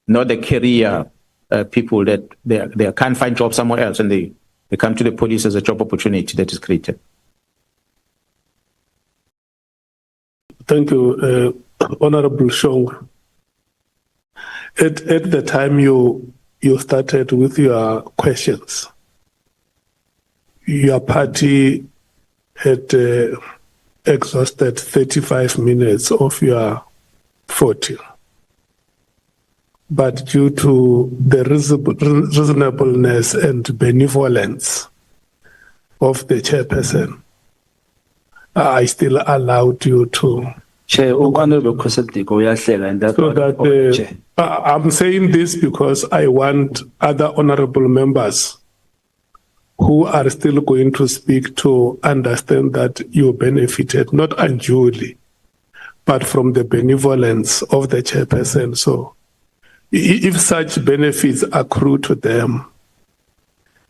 not the career people that they can't find jobs somewhere else and they come to the police as a job opportunity that is created. Thank you, Honorable Shong. At the time you started with your questions, your party had exhausted 35 minutes of your 40. But due to the reasonableness and benevolence of the chairperson, I still allowed you to. Chair, I'm saying this because I want other honorable members who are still going to speak to understand that you benefited, not unduly, but from the benevolence of the chairperson. So if such benefits accrue to them,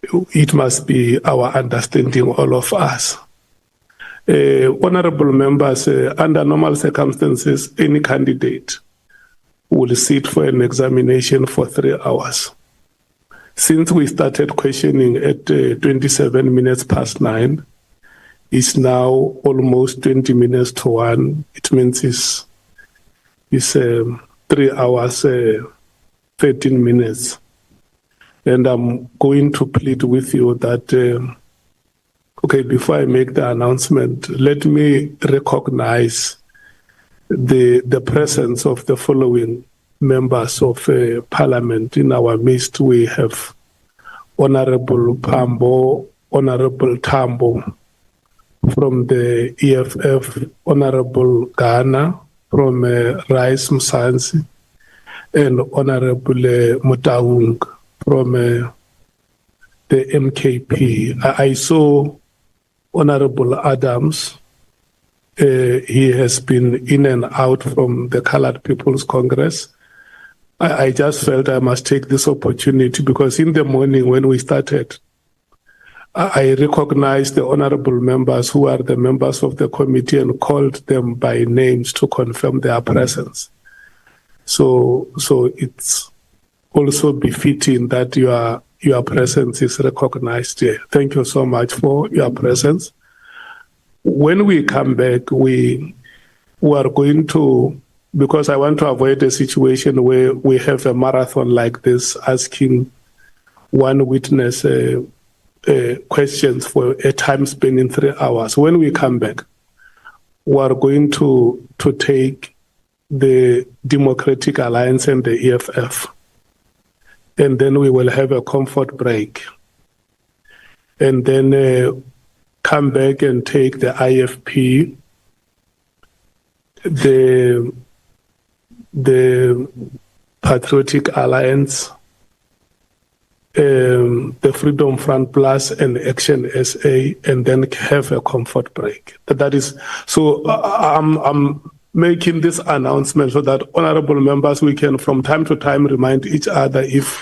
it must be our understanding, all of us. Honorable members, under normal circumstances, any candidate will sit for an examination for 3 hours. Since we started questioning at 27 minutes past 9, it's now almost 20 minutes to 1. It means it's 3 hours, 13 minutes. And I'm going to plead with you that, okay, before I make the announcement, let me recognize the presence of the following members of Parliament in our midst. We have Honorable Pambo, Honorable Tambo from the EFF, Honorable Ghana from Rice Msansi, and Honorable Mutaung from the MKP. I saw Honorable Adams. He has been in and out from the Colored People's Congress. I just felt I must take this opportunity because in the morning when we started, I recognized the honorable members who are the members of the committee and called them by names to confirm their presence. So it's also befitting that your presence is recognized here. Thank you so much for your presence. When we come back, we are going to, because I want to avoid a situation where we have a marathon like this, asking one witness questions for a time span in 3 hours. When we come back, we are going to take the Democratic Alliance and the EFF, and then we will have a comfort break, and then come back and take the IFP, the Patriotic Alliance, the Freedom Front Plus and Action SA, and then have a comfort break. That is, so I'm making this announcement so that honorable members, we can from time to time remind each other if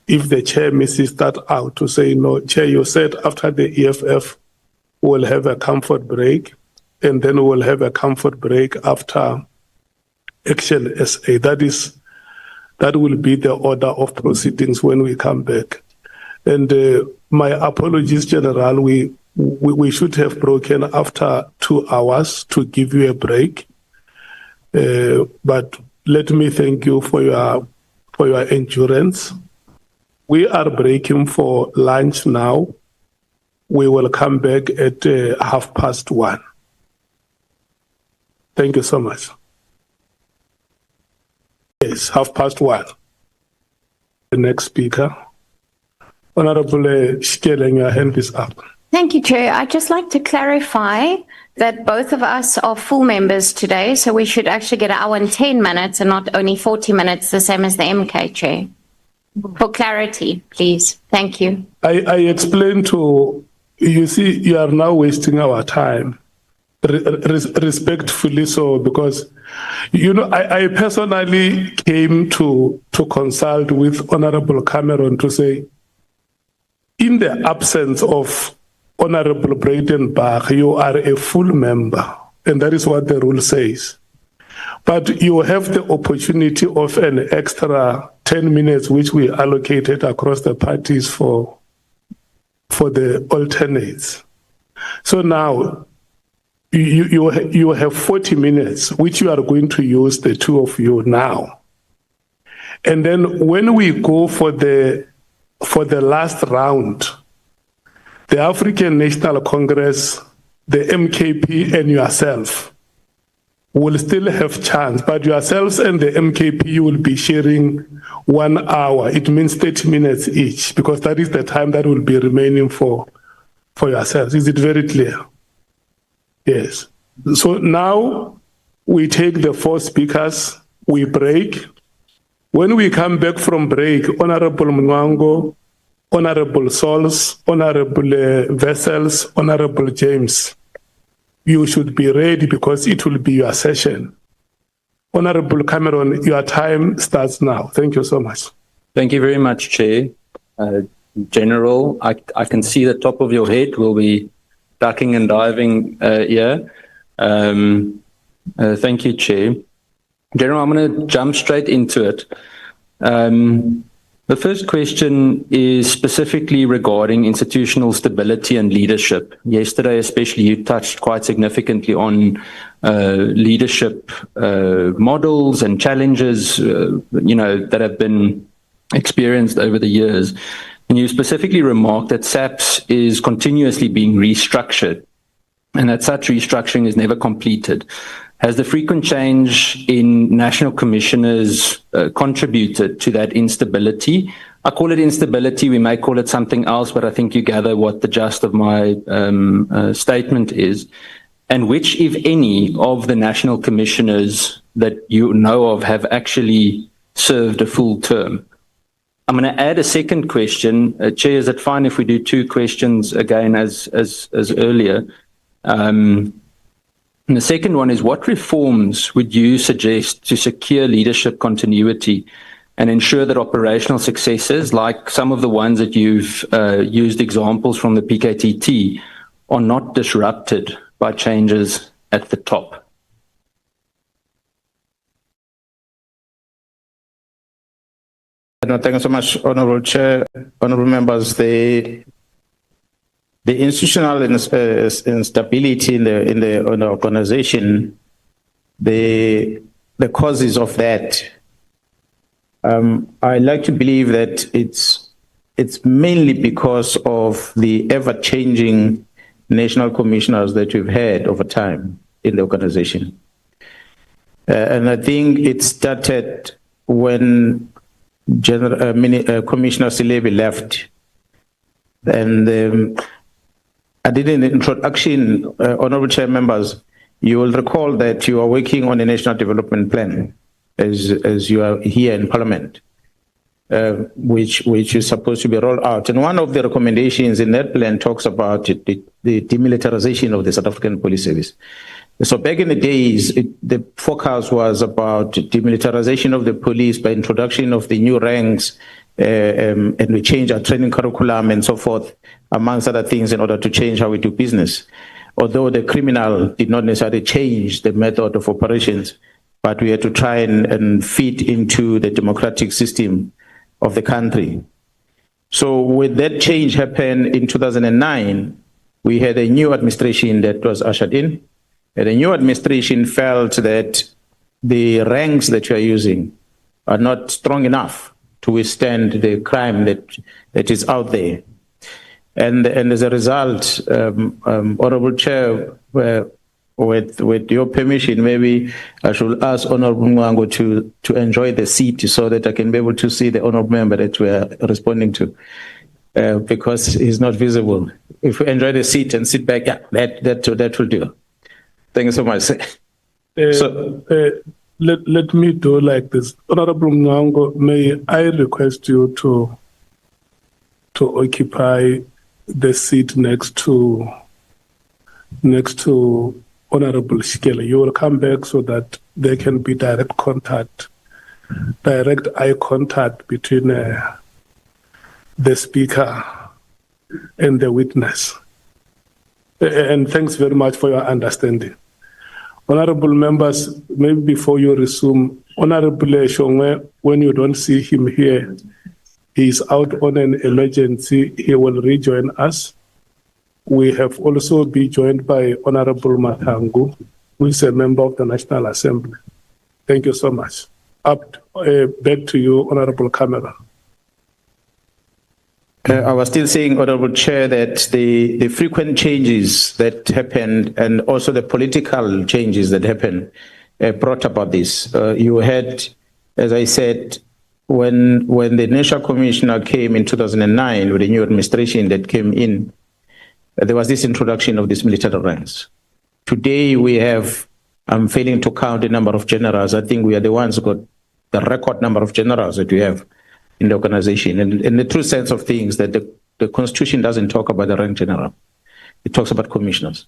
the chair misses that out to say, no, chair, you said after the EFF, we'll have a comfort break, and then we'll have a comfort break after Action SA. That will be the order of proceedings when we come back. And my apologies, General. We should have broken after 2 hours to give you a break. But let me thank you for your endurance. We are breaking for lunch now. We will come back at 1:30. Thank you so much. Yes, 1:30. The next speaker. Honorable Shkeleng, your hand is up. Thank you, Chair. I'd just like to clarify that both of us are full members today, so we should actually get 1 hour and 10 minutes and not only 40 minutes, the same as the MK, Chair. For clarity, please. Thank you. I explained to you, see, you are now wasting our time. Respectfully so, because I personally came to consult with Honorable Cameron to say, in the absence of Honorable Bradenbach, you are a full member, and that is what the rule says. But you have the opportunity of an extra 10 minutes, which we allocated across the parties for the alternates. So now, you have 40 minutes, which you are going to use, the two of you now. And then when we go for the last round, the African National Congress, the MKP and yourself will still have chance, but yourselves and the MKP will be sharing 1 hour. It means 30 minutes each, because that is the time that will be remaining for yourselves. Is it very clear? Yes. So now we take the 4 speakers, we break. When we come back from break, Honorable Mwango, Honorable Sols, Honorable Vessels, Honorable James, you should be ready because it will be your session. Honorable Cameron, your time starts now. Thank you so much. Thank you very much, Chair. General, I can see the top of your head. We'll be ducking and diving here. Thank you, Chair. General, I'm going to jump straight into it. The first question is specifically regarding institutional stability and leadership. Yesterday, especially, you touched quite significantly on leadership models and challenges, that have been experienced over the years. And you specifically remarked that SAPS is continuously being restructured and that such restructuring is never completed. Has the frequent change in national commissioners contributed to that instability? I call it instability. We may call it something else, but I think you gather what the gist of my statement is. And which, if any, of the national commissioners that you know of have actually served a full term? I'm going to add a second question. Chair, is it fine if we do two questions again as earlier? And the second one is, what reforms would you suggest to secure leadership continuity and ensure that operational successes, like some of the ones that you've used examples from the PKTT, are not disrupted by changes at the top? No, thank you so much, Honourable Chair, honourable members. The institutional instability in the organisation, the causes of that, I like to believe that it's mainly because of the ever-changing national commissioners that we've had over time in the organisation, and I think it started when Commissioner Silebi left, and I did an introduction, honourable chair members. You will recall that you are working on a national development plan as you are here in Parliament, which is supposed to be rolled out. And one of the recommendations in that plan talks about the demilitarization of the South African Police Service. So back in the days, the focus was about demilitarization of the police by introduction of the new ranks, and we change our training curriculum and so forth, amongst other things, in order to change how we do business. Although the criminal did not necessarily change the method of operations, but we had to try and fit into the democratic system of the country. So with that change happened in 2009, we had a new administration that was ushered in. And the new administration felt that the ranks that you are using are not strong enough to withstand the crime that is out there. And as a result, Honourable Chair, with your permission, maybe I should ask Honourable Mwango to enjoy the seat so that I can be able to see the Honourable Member that we are responding to, because he's not visible. If we enjoy the seat and sit back, yeah, that will do. Thank you so much. Let me do like this. Honorable Mwango, may I request you to occupy the seat next to Honorable Shikela. You will come back so that there can be direct eye contact between the speaker and the witness. And thanks very much for your understanding. Honorable members, maybe before you resume, Honorable Shongwe, when you don't see him here, he's out on an emergency. He will rejoin us. We have also been joined by Honorable Matangu, who is a member of the National Assembly. Thank you so much. Back to you, Honorable Cameron. I was still saying, Honourable Chair, that the frequent changes that happened and also the political changes that happened brought about this. You had, as I said, when the National Commissioner came in 2009 with the new administration that came in, there was this introduction of these military ranks. Today we have, I'm failing to count the number of generals. I think we are the ones who got the record number of generals that we have in the organization. And in the true sense of things, that the Constitution doesn't talk about the rank general. It talks about commissioners.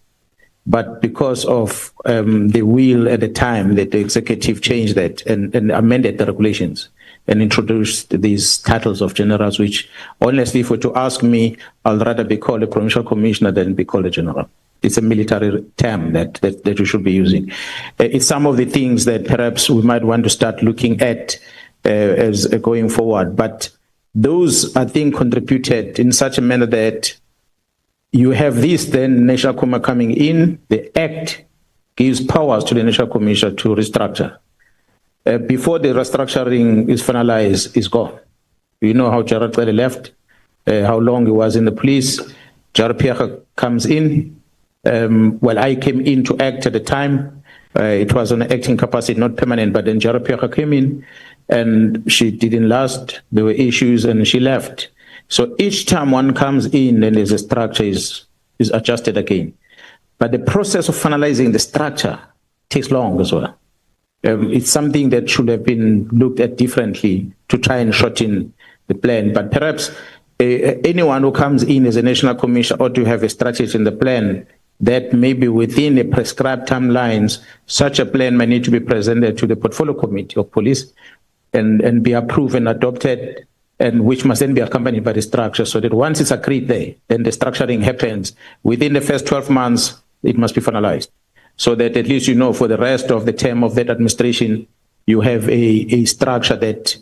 But because of the will at the time that the executive changed that and amended the regulations and introduced these titles of generals, which honestly, if you were to ask me, I'll rather be called a provincial commissioner than be called a general. It's a military term that we should be using. It's some of the things that perhaps we might want to start looking at as going forward. But those, I think, contributed in such a manner that you have this then National Commission coming in. The Act gives powers to the National Commission to restructure. Before the restructuring is finalized, it's gone. You know how Shadrack left, how long he was in the police. Shadrack comes in. Well, I came into Act at the time. It was on an acting capacity, not permanent, but then Jarapia came in and she didn't last. There were issues and she left. So each time one comes in and there's a structure is adjusted again. But the process of finalizing the structure takes long as well. It's something that should have been looked at differently to try and shorten the plan. But perhaps anyone who comes in as a national commission ought to have a strategy in the plan that maybe within the prescribed timelines, such a plan may need to be presented to the portfolio committee of police and be approved and adopted, and which must then be accompanied by the structure, so that once it's agreed there, then the structuring happens. Within the first 12 months, it must be finalized, so that at least you know for the rest of the term of that administration, you have a structure that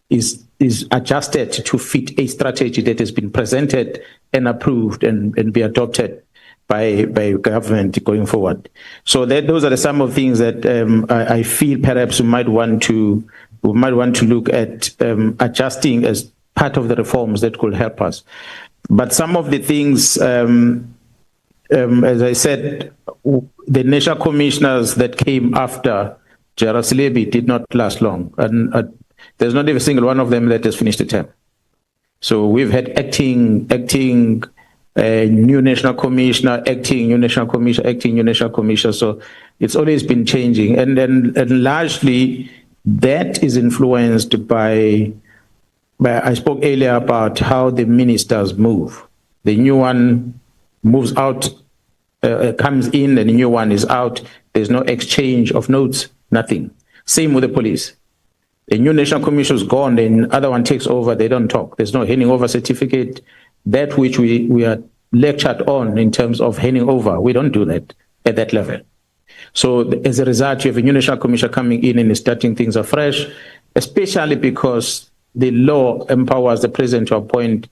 is adjusted to fit a strategy that has been presented and approved and be adopted by government going forward. So those are some of the things that I feel perhaps we might want to look at adjusting as part of the reforms that could help us. But some of the things, as I said, the national commissioners that came after Jairus Levy did not last long, and there's not even a single one of them that has finished the term. So we've had acting new national commissioner, acting new national commissioner, acting new national commissioner. So it's always been changing, and largely that is influenced by. I spoke earlier about how the ministers move. The new one moves out, comes in, and the new one is out. There's no exchange of notes, nothing. Same with the police. The new national commission is gone, the other one takes over, they don't talk. There's no handing over certificate. That which we are lectured on in terms of handing over, we don't do that at that level. So as a result, you have a new national commission coming in and starting things afresh, especially because the law empowers the president to appoint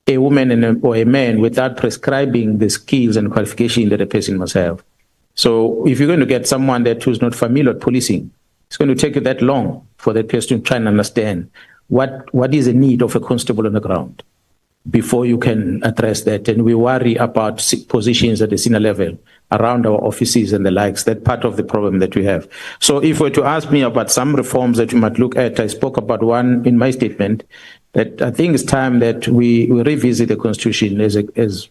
a woman or a man without prescribing the skills and qualification that a person must have. So if you're going to get someone who's not familiar with policing, it's going to take you that long for that person to try and understand what is the need of a constable on the ground before you can address that. And we worry about positions at the senior level around our offices and the likes. That part of the problem that we have. So if you were to ask me about some reforms that we might look at, I spoke about one in my statement, that I think it's time that we revisit the Constitution as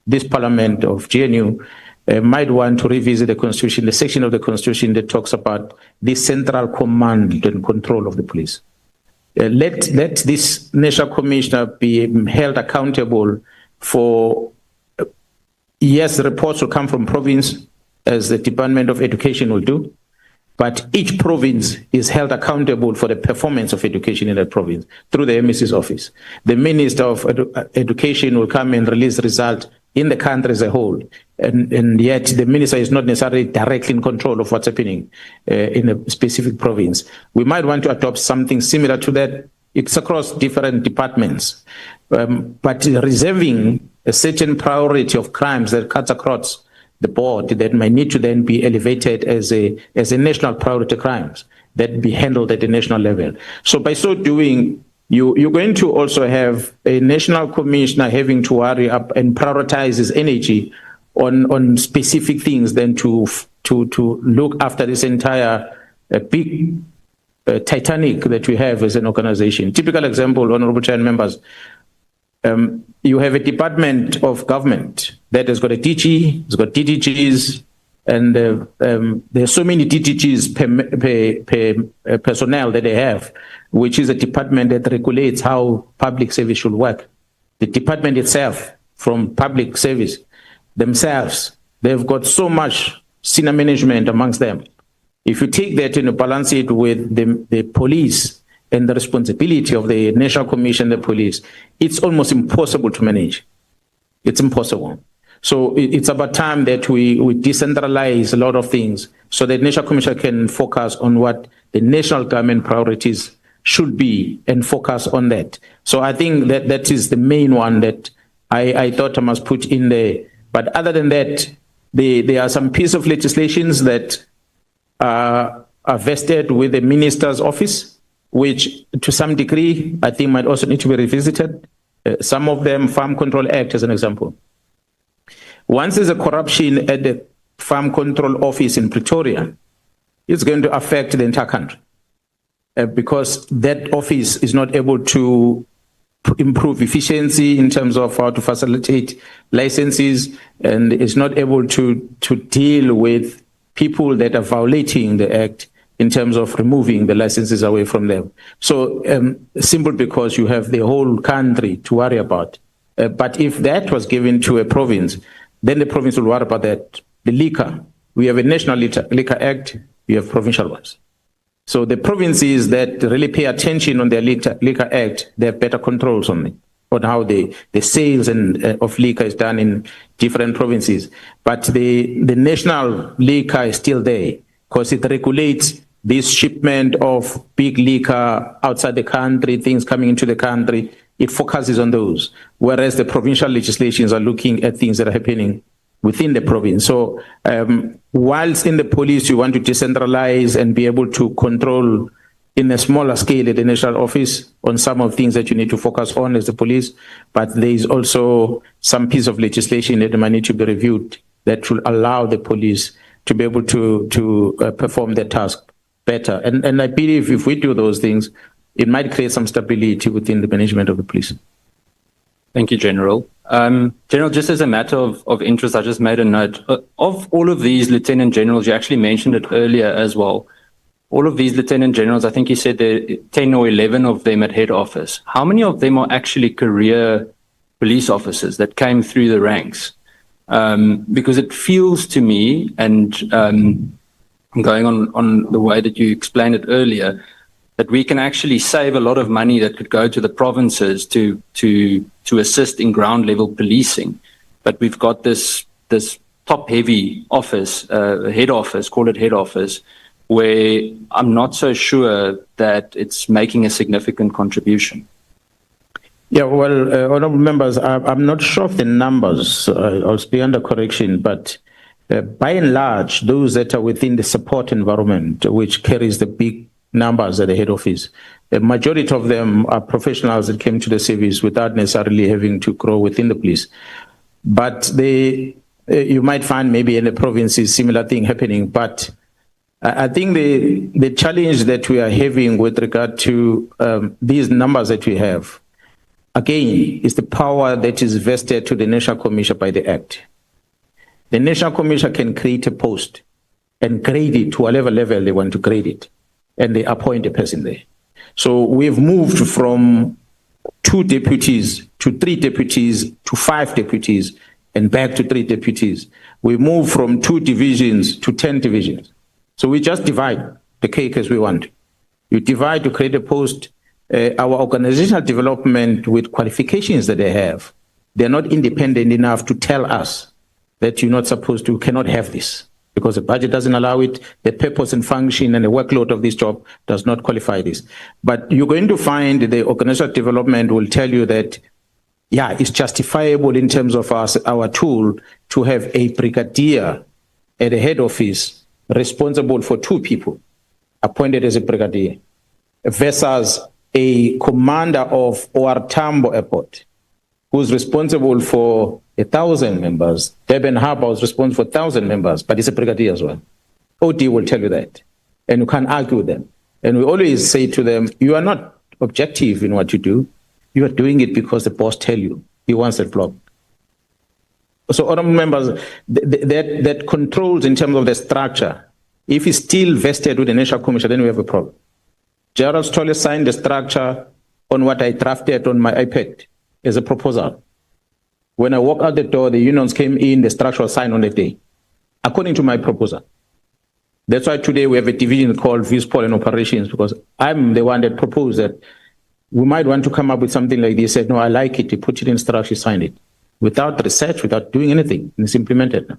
this Parliament of GNU might want to revisit the Constitution, the section of the Constitution that talks about the central command and control of the police. Let this national commissioner be held accountable for, yes, reports will come from province, as the Department of Education will do, but each province is held accountable for the performance of education in that province through the MEC's office. The Minister of Education will come and release results in the country as a whole, and yet the minister is not necessarily directly in control of what's happening in a specific province. We might want to adopt something similar to that. It's across different departments, but reserving a certain priority of crimes that cuts across the board that might need to then be elevated as a national priority crimes that be handled at the national level. So by so doing, you're going to also have a national commissioner having to worry up and prioritize his energy on specific things than to look after this entire big Titanic that we have as an organization. Typical example, Honorable Chair and members, you have a department of government that has got a DG, it's got DDGs, and there's so many DDGs per personnel that they have, which is a department that regulates how public service should work. The department itself, from public service themselves, they've got so much senior management amongst them. If you take that and balance it with the police and the responsibility of the National Commission, the police, it's almost impossible to manage. It's impossible. So it's about time that we decentralize a lot of things so that National Commission can focus on what the national government priorities should be and focus on that. So I think that is the main one that I thought I must put in there. But other than that, there are some pieces of legislations that are vested with the minister's office, which to some degree I think might also need to be revisited. Some of them, Farm Control Act as an example. Once there's a corruption at the farm control office in Pretoria, it's going to affect the entire country because that office is not able to improve efficiency in terms of how to facilitate licenses, and is not able to deal with people that are violating the act in terms of removing the licenses away from them. So simple because you have the whole country to worry about. But if that was given to a province, then the province will worry about that. The liquor, we have a National Liquor Act, we have provincial ones. So the provinces that really pay attention on their Liquor Act, they have better controls on it, on how the sales of liquor is done in different provinces. But the national liquor is still there because it regulates this shipment of big liquor outside the country, things coming into the country. It focuses on those, whereas the provincial legislations are looking at things that are happening within the province. So whilst in the police you want to decentralize and be able to control in a smaller scale at the national office on some of things that you need to focus on as the police, but there is also some piece of legislation that might need to be reviewed that will allow the police to be able to perform their task better. And I believe if we do those things, it might create some stability within the management of the police. Thank you, General. General, just as a matter of interest, I just made a note. Of all of these Lieutenant Generals, you actually mentioned it earlier as well. All of these Lieutenant Generals, I think you said there are 10 or 11 of them at head office. How many of them are actually career police officers that came through the ranks? Because it feels to me, and I'm going on the way that you explained it earlier, that we can actually save a lot of money that could go to the provinces to assist in ground level policing. But we've got this top heavy office, head office, call it head office, where I'm not so sure that it's making a significant contribution. Yeah, well, honorable members, I'm not sure of the numbers. I'll be under correction, but by and large, those that are within the support environment, which carries the big numbers at the head office, the majority of them are professionals that came to the service without necessarily having to grow within the police. But you might find maybe in the provinces similar thing happening. But I think the challenge that we are having with regard to these numbers that we have, again, is the power that is vested to the National Commission by the Act. The National Commission can create a post and grade it to whatever level they want to grade it, and they appoint a person there. So we've moved from 2 deputies to 3 deputies to 5 deputies and back to 3 deputies. We moved from 2 divisions to 10 divisions. So we just divide the cake as we want. You divide to create a post. Our organizational development with qualifications that they have, they're not independent enough to tell us that you're not supposed to, cannot have this, because the budget doesn't allow it, the purpose and function and the workload of this job does not qualify this. But you're going to find the organizational development will tell you that, yeah, it's justifiable in terms of our tool to have a brigadier at the head office responsible for 2 people appointed as a brigadier versus a commander of OR Tambo Airport who's responsible for 1,000 members. Durban Harbour is responsible for 1,000 members, but it's a brigadier as well. OD will tell you that, and you can't argue with them. And we always say to them, you are not objective in what you do. You are doing it because the boss tell you he wants that block. So honorable members, that controls in terms of the structure. If it's still vested with the National Commission, then we have a problem. Gerald Stolle signed the structure on what I drafted on my iPad as a proposal. When I walk out the door, the unions came in, the structure was signed on the day, according to my proposal. That's why today we have a division called Vispol and Operations, because I'm the one that proposed that we might want to come up with something like this. Said, no, I like it. You put it in structure, sign it. Without research, without doing anything, and it's implemented now.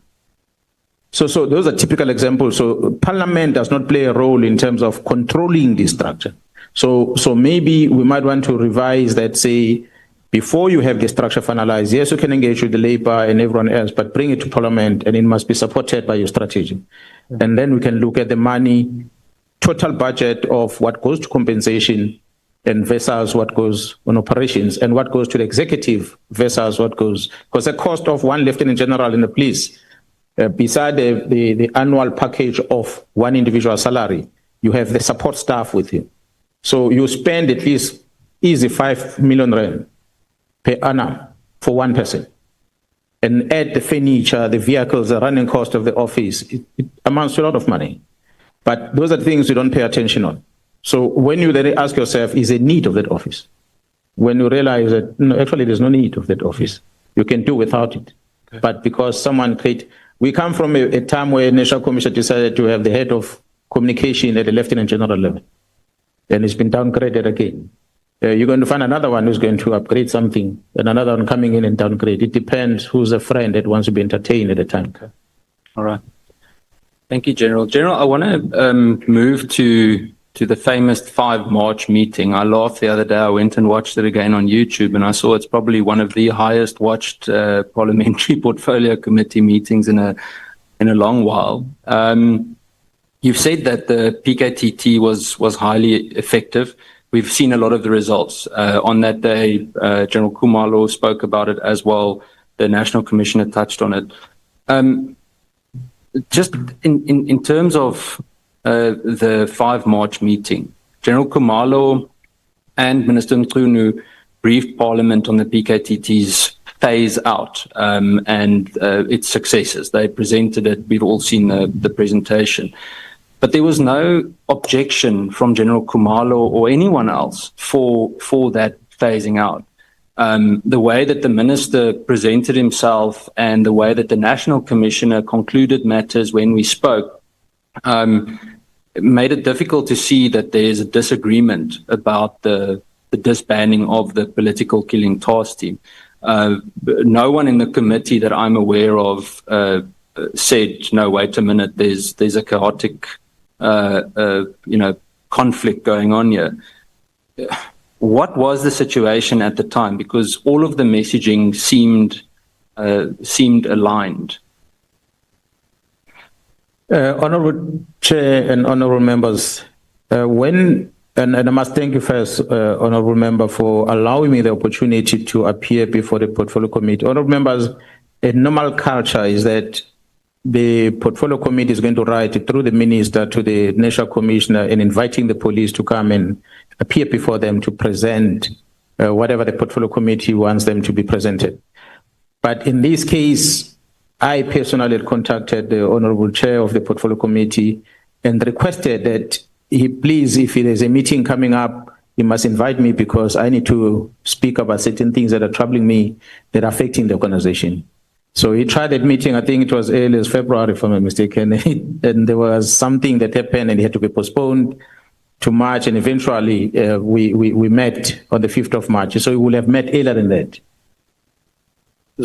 So those are typical examples. So Parliament does not play a role in terms of controlling this structure. So maybe we might want to revise that, say, before you have the structure finalized, yes, you can engage with the labor and everyone else, but bring it to Parliament and it must be supported by your strategy. And then we can look at the money, total budget of what goes to compensation and versus what goes on operations and what goes to the executive versus what goes, because the cost of one lieutenant general in the police beside the annual package of one individual salary, you have the support staff with you. So you spend at least easy 5 million rand per annum for one person. And add the furniture, the vehicles, the running cost of the office, it amounts to a lot of money. But those are things you don't pay attention on. So when you then ask yourself, is there need of that office? When you realize that, no, actually there's no need of that office. You can do without it. Okay. But because someone we come from a time where National Commission decided to have the head of communication at the Lieutenant General level. And it's been downgraded again. You're going to find another one who's going to upgrade something and another one coming in and downgrade. It depends who's a friend that wants to be entertained at the time. Okay. All right. Thank you, General. General, I want to move to the famous 5 March meeting. I laughed the other day. I went and watched it again on YouTube, and I saw it's probably one of the highest watched parliamentary portfolio committee meetings in a long while. You've said that the PKTT was highly effective. We've seen a lot of the results. On that day, General Khumalo spoke about it as well. The National Commissioner touched on it. Just in terms of the 5 March meeting, General Khumalo and Minister Mchunu briefed Parliament on the PKTT's phase out and its successes. They presented it. We've all seen the presentation. But there was no objection from General Khumalo or anyone else for that phasing out. The way that the minister presented himself and the way that the National Commissioner concluded matters when we spoke made it difficult to see that there is a disagreement about the disbanding of the political killing task team. No one in the committee that I'm aware of said, no, wait a minute, there's a chaotic conflict going on here. What was the situation at the time? Because all of the messaging seemed aligned. Honourable Chair and honourable members, and I must thank you first, honourable member, for allowing me the opportunity to appear before the Portfolio Committee. Honourable members, a normal culture is that the Portfolio Committee is going to write through the Minister to the National Commissioner and inviting the police to come and appear before them to present whatever the Portfolio Committee wants them to be presented. But in this case, I personally contacted the Honourable Chair of the Portfolio Committee and requested that he please, if there's a meeting coming up, he must invite me because I need to speak about certain things that are troubling me, that are affecting the organization. So he tried that meeting, I think it was early as February, if I'm not mistaken, and there was something that happened and it had to be postponed to March, and eventually we met on the 5th of March. So we will have met earlier than that.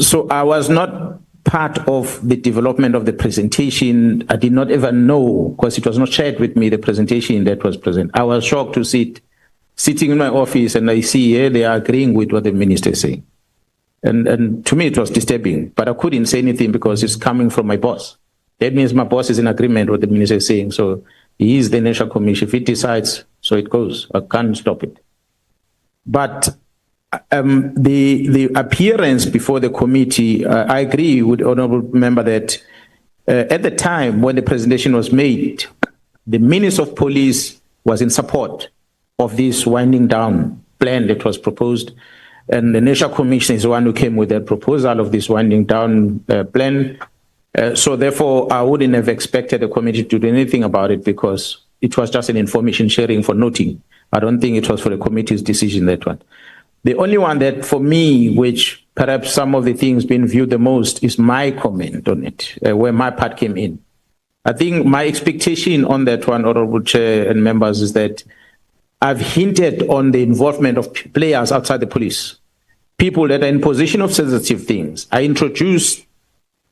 So I was not part of the development of the presentation. I did not ever know, because it was not shared with me, the presentation that was present. I was shocked to sitting in my office and I see they are agreeing with what the minister is saying. And to me, it was disturbing, but I couldn't say anything because it's coming from my boss. That means my boss is in agreement with what the minister is saying. So he is the National Commission. If he decides, so it goes. I can't stop it. But the appearance before the committee, I agree with the honourable member that at the time when the presentation was made, the Minister of Police was in support of this winding down plan that was proposed. And the National Commission is the one who came with that proposal of this winding down plan. So therefore, I wouldn't have expected the committee to do anything about it because it was just an information sharing for noting. I don't think it was for the committee's decision, that one. The only one that for me, which perhaps some of the things being viewed the most, is my comment on it, where my part came in. I think my expectation on that one, Honourable Chair and members, is that I've hinted on the involvement of players outside the police, people that are in position of sensitive things. I introduced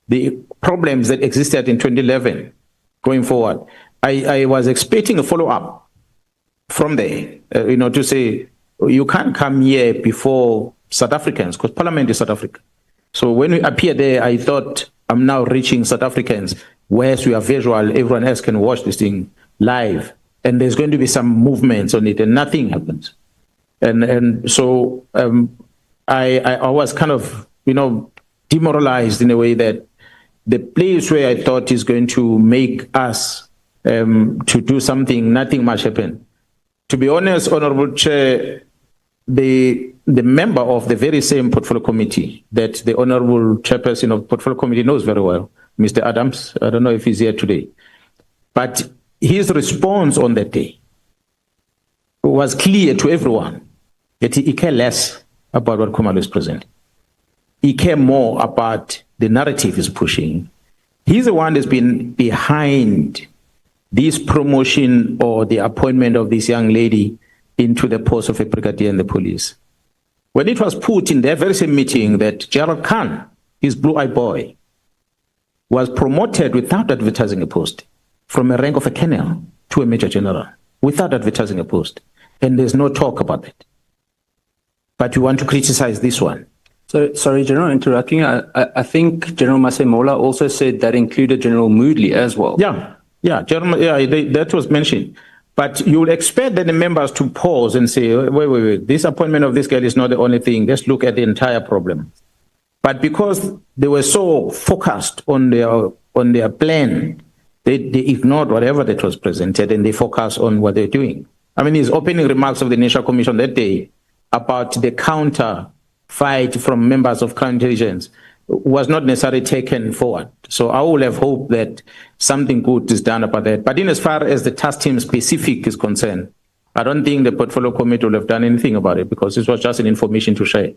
the problems that existed in 2011 going forward. I was expecting a follow-up from there, to say, you can't come here before South Africans, because Parliament is South Africa. So when we appear there, I thought I'm now reaching South Africans, whereas we are visual, everyone else can watch this thing live. And there's going to be some movements on it, and nothing happens. And so I was kind of, demoralized in a way that the place where I thought is going to make us to do something, nothing much happened. To be honest, Honorable Chair, the member of the very same portfolio committee that the Honorable Chairperson of portfolio committee knows very well, Mr. Adams, I don't know if he's here today, but his response on that day was clear to everyone that he cared less about what Khumalo is presenting. He cared more about the narrative he's pushing. He's the one that's been behind this promotion or the appointment of this young lady into the post of a brigadier in the police. When it was put in their very same meeting that Gerald Khan, his blue-eyed boy, was promoted without advertising a post from a rank of a colonel to a major general, without advertising a post. And there's no talk about that. But you want to criticize this one. So, sorry, General, interrupting you. I think General Masemola also said that included General Moodley as well. That was mentioned. But you would expect that the members to pause and say, wait, this appointment of this girl is not the only thing. Let's look at the entire problem. But because they were so focused on their plan, they ignored whatever that was presented and they focused on what they're doing. I mean, his opening remarks of the National Commission that day about the counter fight from members of crime intelligence was not necessarily taken forward. So I would have hoped that something good is done about that. But in as far as the task team specific is concerned, I don't think the portfolio committee will have done anything about it because this was just an information to share.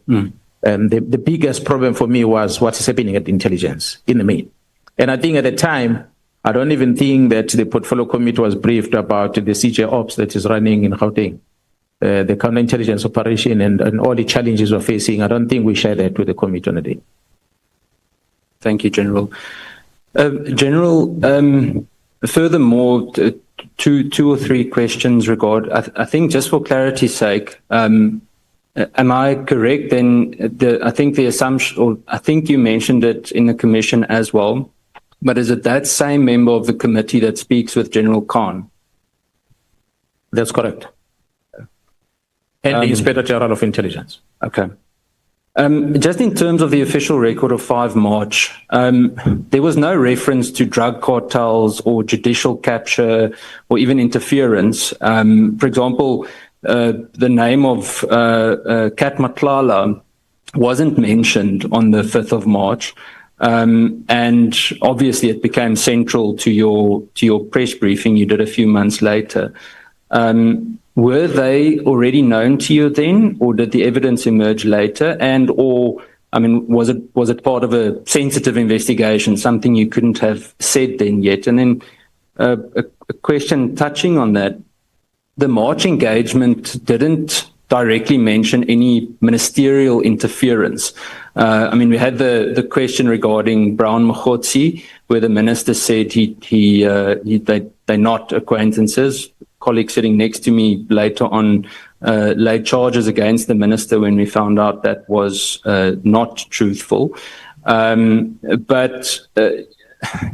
The biggest problem for me was what is happening at intelligence in the main. And I think at the time, I don't even think that the portfolio committee was briefed about the CJ Ops that is running in Gauteng, the counterintelligence operation and all the challenges we're facing. I don't think we share that with the committee on the day. Thank you, General. General, furthermore, two or three questions regard, I think just for clarity's sake, am I correct then? I think the assumption, or I think you mentioned it in the commission as well, but is it that same member of the committee that speaks with General Khan? That's correct. And the Inspector General of Intelligence. Okay. Just in terms of the official record of 5 March, there was no reference to drug cartels or judicial capture or even interference. For example, the name of Kat Matlala wasn't mentioned on the 5th of March. And obviously it became central to your press briefing you did a few months later. Were they already known to you then, or did the evidence emerge later? And or, I mean, was it part of a sensitive investigation, something you couldn't have said then yet? And then a question touching on that, the March engagement didn't directly mention any ministerial interference. I mean, we had the question regarding Brown Mkhwanazi, where the minister said they're not acquaintances. Colleague sitting next to me later on laid charges against the minister when we found out that was not truthful. But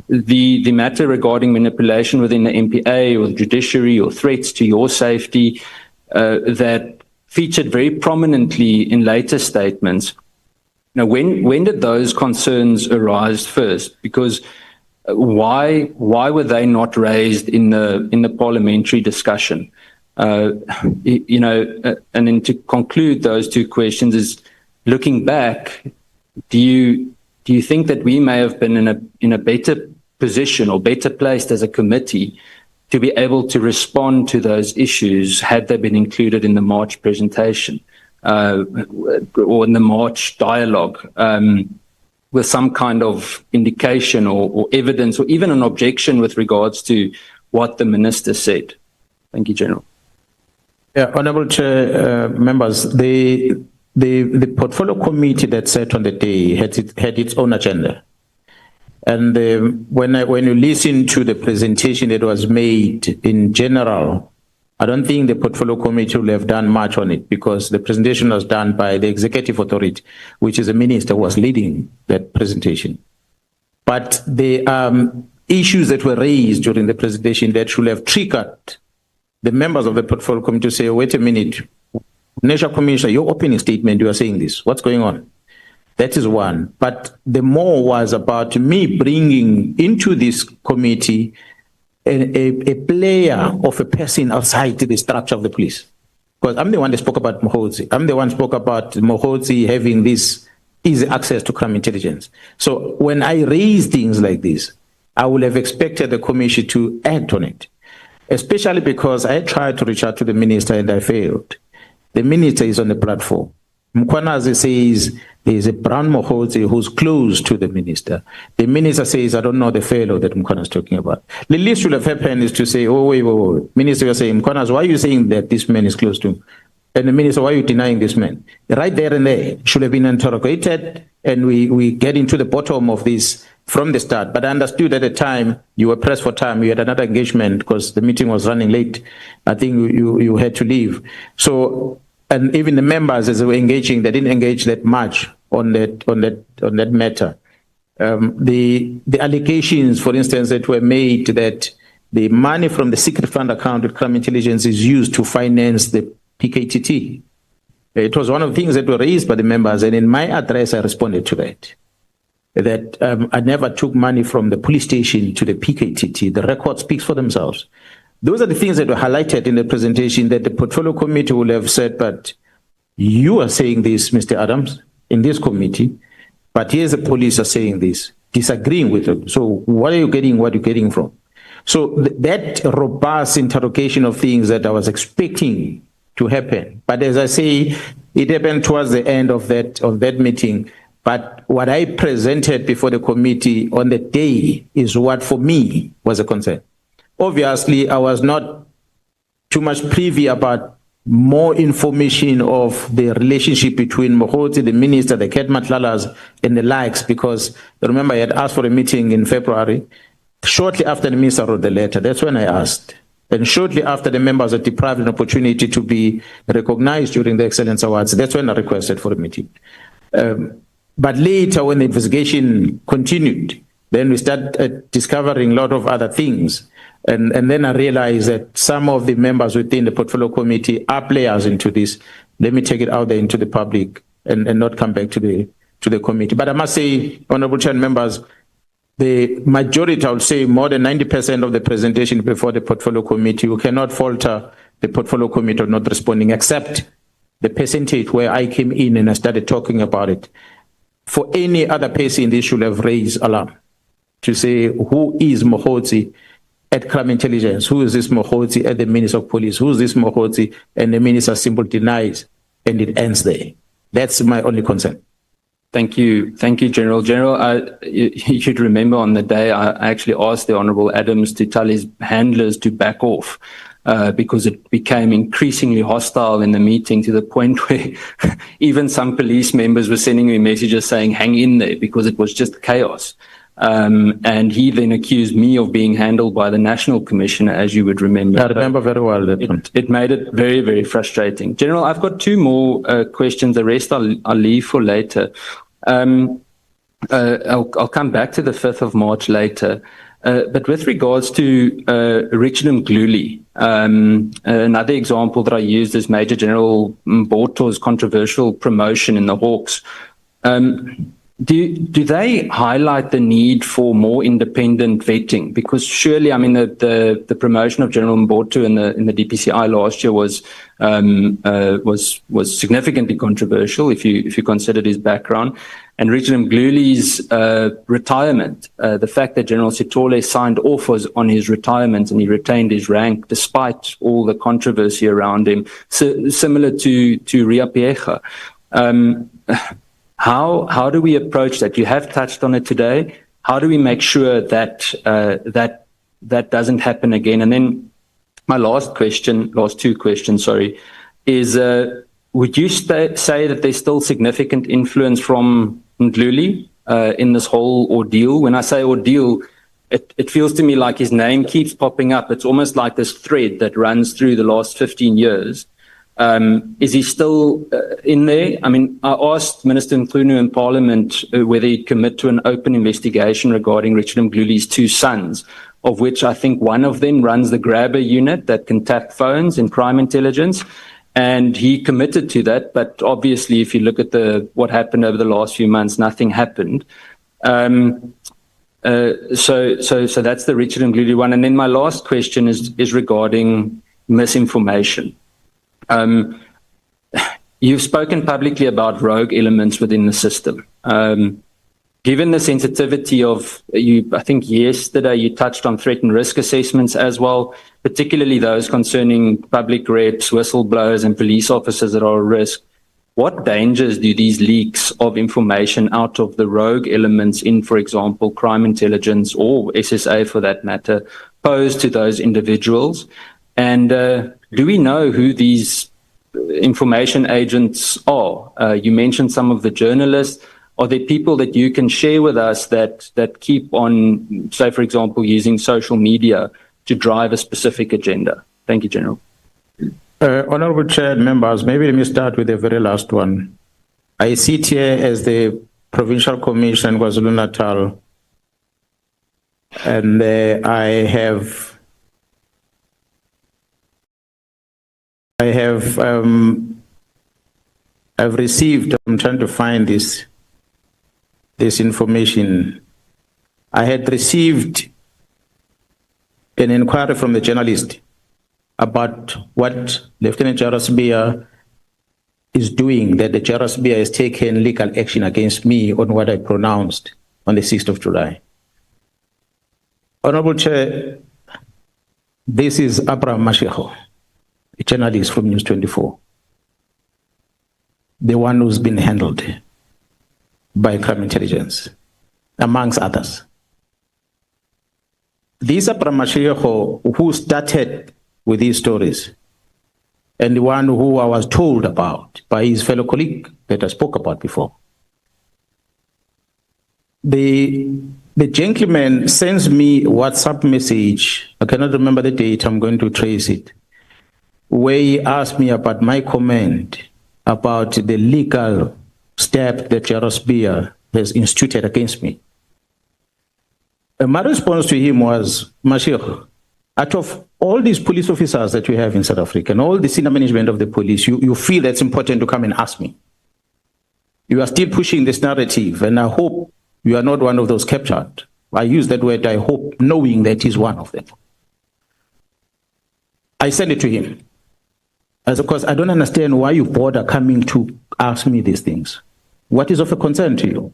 the matter regarding manipulation within the MPA or the judiciary or threats to your safety that featured very prominently in later statements. Now, when did those concerns arise first? Because why were they not raised in the parliamentary discussion? And then to conclude those two questions is, looking back, do you think that we may have been in a better position or better placed as a committee to be able to respond to those issues had they been included in the March presentation or in the March dialogue? With some kind of indication or evidence or even an objection with regards to what the minister said. Thank you, General. Yeah, Honourable Chair, members, the portfolio committee that sat on the day had its own agenda. And when you listen to the presentation that was made in general, I don't think the portfolio committee will have done much on it because the presentation was done by the executive authority, which is the minister who was leading that presentation. But the issues that were raised during the presentation that should have triggered the members of the portfolio committee to say, wait a minute, National Commissioner, your opening statement, you are saying this. What's going on? That is one. But the more was about me bringing into this committee a player of a person outside the structure of the police. Because I'm the one that spoke about Mkhwanazi. I'm the one who spoke about Mkhwanazi having this easy access to crime intelligence. So when I raise things like this, I would have expected the commission to act on it, especially because I tried to reach out to the minister and I failed. The minister is on the platform. Mkhwanazi says there's a brown Mkhwanazi who's close to the minister. The minister says, I don't know the fellow that Mkhwanazi is talking about. The least should have happened is to say, oh, wait. Minister, you're saying, Mkhwanazi, why are you saying that this man is close to him? And the minister, why are you denying this man? Right there and there should have been interrogated, and we get into the bottom of this from the start. But I understood at the time you were pressed for time. You had another engagement because the meeting was running late. I think you had to leave. So, and even the members, as they were engaging, they didn't engage that much on that matter. The allegations, for instance, that were made that the money from the secret fund account with crime intelligence is used to finance the PKTT. It was one of the things that were raised by the members, and in my address, I responded to that. That I never took money from the police station to the PKTT. The record speaks for themselves. Those are the things that were highlighted in the presentation that the portfolio committee will have said, but you are saying this, Mr. Adams, in this committee, but here's the police are saying this, disagreeing with them. So what are you getting from? So that robust interrogation of things that I was expecting to happen. But as I say, it happened towards the end of that meeting. But what I presented before the committee on the day is what for me was a concern. Obviously, I was not too much privy about more information of the relationship between Mkhwanazi, the minister, the Nhlanhlas, and the likes, because remember I had asked for a meeting in February. Shortly after the minister wrote the letter, that's when I asked. And shortly after the members were deprived an opportunity to be recognized during the Excellence Awards, that's when I requested for a meeting. But later, when the investigation continued, then we started discovering a lot of other things. And then I realized that some of the members within the portfolio committee are players into this. Let me take it out there into the public and not come back to the committee. But I must say, Honorable Chair and members, the majority, I would say more than 90% of the presentation before the portfolio committee, you cannot falter the portfolio committee of not responding, except the percentage where I came in and I started talking about it. For any other person, they should have raised alarm to say, who is Mkhwanazi at crime intelligence? Who is this Mkhwanazi at the Minister of Police? Who is this Mkhwanazi? And the minister simply denies, and it ends there. That's my only concern. Thank you, General. General, you should remember on the day I actually asked the Honourable Adams to tell his handlers to back off because it became increasingly hostile in the meeting to the point where even some police members were sending me messages saying, hang in there, because it was just chaos. And he then accused me of being handled by the National Commissioner, as you would remember. I remember very well that one. It made it very, very frustrating. General, I've got two more questions. The rest I'll leave for later. I'll come back to the 5th of March later. But with regards to Richard Mkhwanazi, another example that I used is Major General Mboto's controversial promotion in the Hawks. Do they highlight the need for more independent vetting? Because surely, I mean, the promotion of General Mboto in the DPCI last year was significantly controversial if you considered his background. And Richard Mkhwanazi's retirement, the fact that General Sithole signed off on his retirement and he retained his rank despite all the controversy around him, similar to Ria Piecha. How do we approach that? You have touched on it today. How do we make sure that that doesn't happen again? And then my last two questions, is would you say that there's still significant influence from Mkhwanazi in this whole ordeal? When I say ordeal, it feels to me like his name keeps popping up. It's almost like this thread that runs through the last 15 years. Is he still in there? I mean, I asked Minister Mchunu in Parliament whether he'd commit to an open investigation regarding Richard Mkhwanazi's two sons, of which I think one of them runs the grabber unit that can tap phones in crime intelligence. And he committed to that, but obviously, if you look at what happened over the last few months, nothing happened. So that's the Richard Nguli one. And then my last question is regarding misinformation. You've spoken publicly about rogue elements within the system. Given the sensitivity of I think yesterday you touched on threat and risk assessments as well, particularly those concerning public reps, whistleblowers, and police officers that are at risk. What dangers do these leaks of information out of the rogue elements in, for example, crime intelligence or SSA for that matter, pose to those individuals? And do we know who these information agents are? You mentioned some of the journalists. Are there people that you can share with us that keep on, say, for example, using social media to drive a specific agenda? Thank you, General. Honorable Chair and members, maybe let me start with the very last one. I sit here as the Provincial Commission KwaZulu-Natal, and I've received, I'm trying to find this information. I had received an inquiry from the journalist about what Lieutenant General Sibiya is doing, that the General Sibiya has taken legal action against me on what I pronounced on the 6th of July. Honorable Chair, this is Abraham Mashego, a journalist from News 24, the one who's been handled by crime intelligence, amongst others. This Abraham Mashego, who started with these stories, and the one who I was told about by his fellow colleague that I spoke about before. The gentleman sends me a WhatsApp message, I cannot remember the date, I'm going to trace it, where he asked me about my comment about the legal step that General Sibiya has instituted against me. And my response to him was, Mashego, out of all these police officers that we have in South Africa and all the senior management of the police, you feel that's important to come and ask me. You are still pushing this narrative, and I hope you are not one of those captured. I use that word, I hope, knowing that he's one of them. I sent it to him. As of course, I don't understand why you bother coming to ask me these things. What is of a concern to you?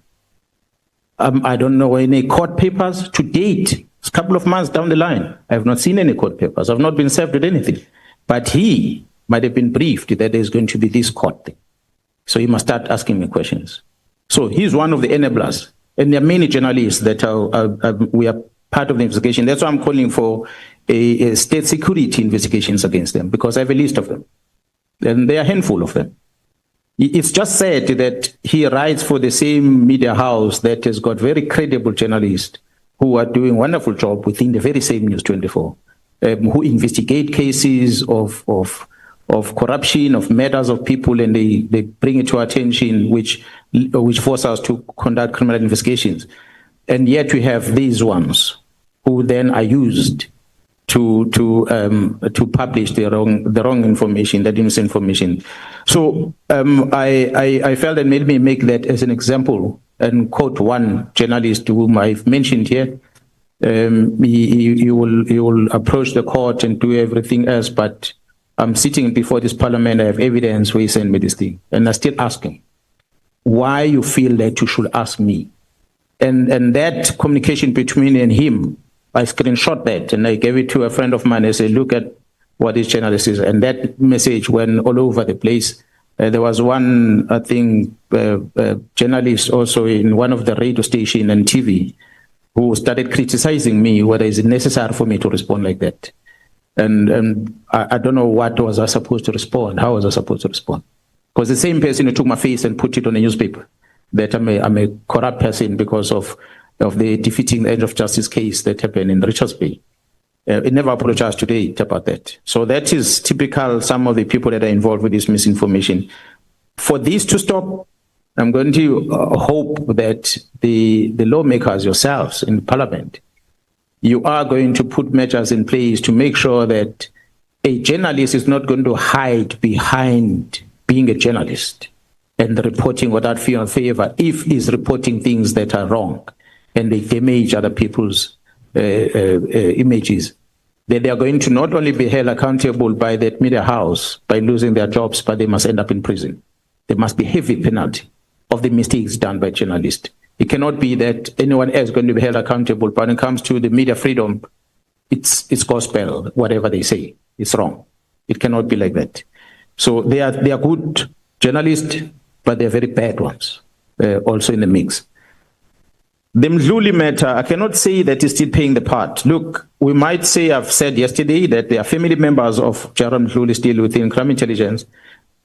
I don't know any court papers to date. It's a couple of months down the line. I have not seen any court papers. I've not been served with anything. But he might have been briefed that there's going to be this court thing. So he must start asking me questions. So he's one of the enablers. And there are many journalists that we are part of the investigation. That's why I'm calling for a state security investigations against them, because I have a list of them. And there are a handful of them. It's just said that he writes for the same media house that has got very credible journalists who are doing a wonderful job within the very same News 24, who investigate cases of corruption, of matters of people, and they bring it to our attention, which force us to conduct criminal investigations. And yet we have these ones who then are used to publish the wrong information, the misinformation. So I felt that made me make that as an example and quote one journalist whom I've mentioned here. He will approach the court and do everything else, but I'm sitting before this parliament, I have evidence where he sent me this thing, and I still ask him why you feel that you should ask me. And that communication between me and him, I screenshot that and I gave it to a friend of mine. I said, look at what this journalist is. And that message went all over the place. There was one, I think, journalist also in one of the radio station and TV who started criticizing me whether it's necessary for me to respond like that. And I don't know what was I supposed to respond. How was I supposed to respond? Because the same person who took my face and put it on a newspaper that I'm a corrupt person because of the defeating the end of justice case that happened in Richards Bay. It never apologized today about that. So that is typical, some of the people that are involved with this misinformation. For this to stop, I'm going to hope that the lawmakers yourselves in Parliament, you are going to put measures in place to make sure that a journalist is not going to hide behind being a journalist and reporting without fear or favor if he's reporting things that are wrong and they damage other people's images. That they are going to not only be held accountable by that media house by losing their jobs, but they must end up in prison. There must be heavy penalty of the mistakes done by journalists. It cannot be that anyone else is going to be held accountable, but when it comes to the media freedom, it's gospel, whatever they say. It's wrong. It cannot be like that. So they are good journalists, but they're very bad ones also in the mix. The Mkhwanazi matter, I cannot say that he's still paying the part. Look, we might say, I've said yesterday, that there are family members of General Mkhwanazi still within crime intelligence.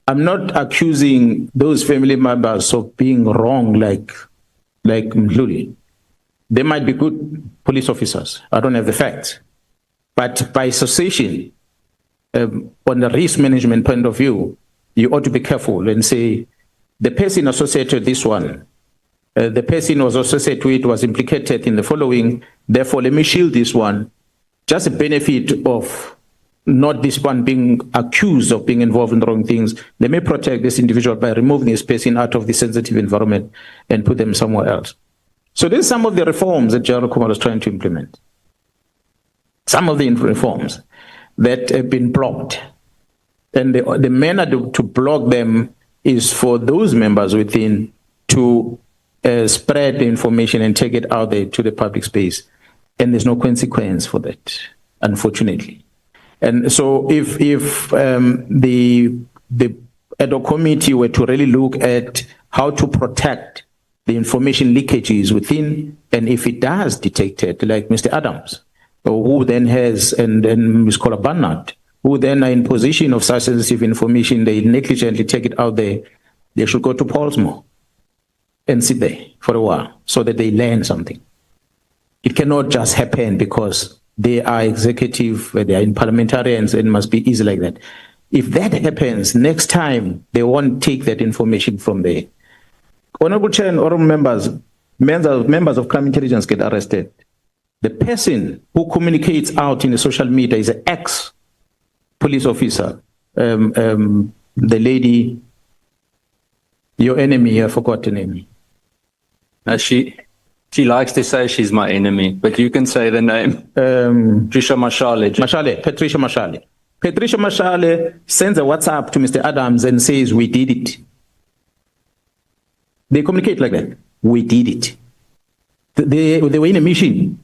I'm not accusing those family members of being wrong like Mkhwanazi. They might be good police officers. I don't have the facts. But by association, on a risk management point of view, you ought to be careful and say, the person associated with this one, the person was associated with was implicated in the following, therefore let me shield this one. Just a benefit of not this one being accused of being involved in the wrong things. Let me protect this individual by removing this person out of the sensitive environment and put them somewhere else. So there's some of the reforms that General Kumar is trying to implement. Some of the reforms that have been blocked. And the manner to block them is for those members within to spread the information and take it out there to the public space. And there's no consequence for that, unfortunately. And so if the ad hoc committee were to really look at how to protect the information leakages within, and if it does detect it, like Mr. Adams, who then has, and Ms. Kola Barnard, who then are in possession of such sensitive information, they negligently take it out there, they should go to Paulsmoor and sit there for a while so that they learn something. It cannot just happen because they are executive, they are in parliamentarians, and must be easy like that. If that happens, next time they won't take that information from there. Honorable Chair and honorable members of crime intelligence get arrested. The person who communicates out in the social media is an ex-police officer. The lady, your enemy, I forgot the name. She likes to say she's my enemy, but you can say the name. Patricia Mashale. Patricia Mashale. Patricia Mashale sends a WhatsApp to Mr. Adams and says, we did it. They communicate like that. We did it. They were in a mission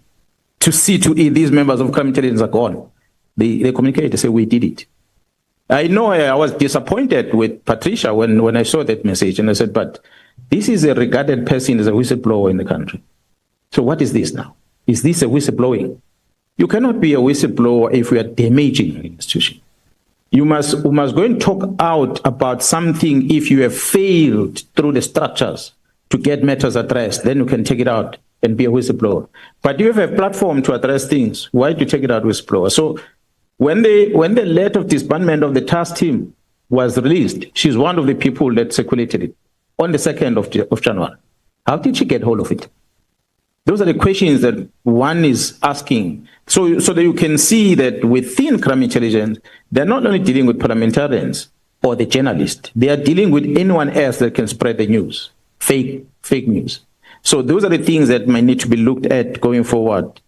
to see to it these members of crime intelligence are gone. They communicate, they say, we did it. I know I was disappointed with Patricia when I saw that message, and I said, but this is a regarded person as a whistleblower in the country. So what is this now? Is this a whistleblowing? You cannot be a whistleblower if we are damaging an institution. You must go and talk out about something if you have failed through the structures to get matters addressed, then you can take it out and be a whistleblower. But you have a platform to address things. Why do you take it out whistleblower? So when the letter of disbandment of the task team was released, she's one of the people that circulated it on the 2nd of January. How did she get hold of it? Those are the questions that one is asking. So that you can see that within crime intelligence, they're not only dealing with parliamentarians or the journalists, they are dealing with anyone else that can spread the news, fake news. So those are the things that might need to be looked at going forward.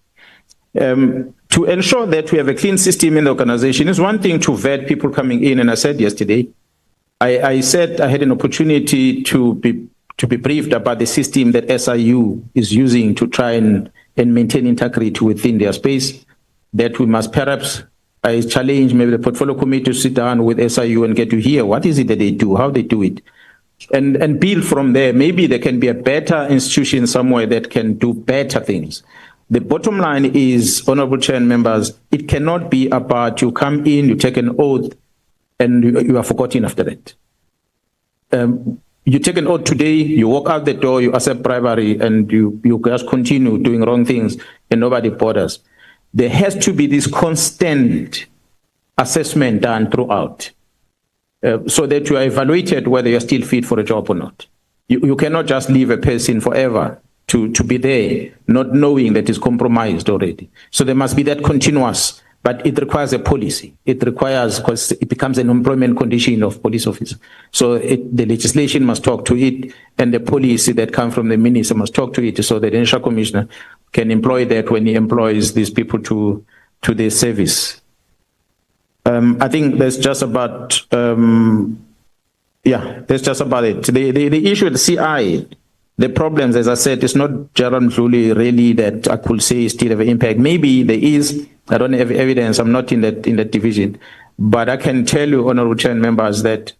To ensure that we have a clean system in the organization is one thing to vet people coming in, and I said yesterday, I said I had an opportunity to be briefed about the system that SIU is using to try and maintain integrity within their space, that we must perhaps, I challenge maybe the portfolio committee to sit down with SIU and get to hear what is it that they do, how they do it, and build from there. Maybe there can be a better institution somewhere that can do better things. The bottom line is, Honorable Chair and members, it cannot be about you come in, you take an oath, and you are forgotten after that. You take an oath today, you walk out the door, you accept bribery, and you just continue doing wrong things, and nobody bothers. There has to be this constant assessment done throughout, so that you are evaluated whether you're still fit for a job or not. You cannot just leave a person forever to be there, not knowing that it's compromised already. So there must be that continuous but it requires a policy. It requires, because it becomes an employment condition of police officers. So the legislation must talk to it, and the policy that comes from the minister must talk to it, so that the National Commissioner can employ that when he employs these people to their service. I think that's just about, that's just about it. The issue with the CI, the problems, as I said, it's not Gerald Mkhwanazi really that I could say still have an impact. Maybe there is. I don't have evidence. I'm not in that division. But I can tell you, Honorable Chair and members, that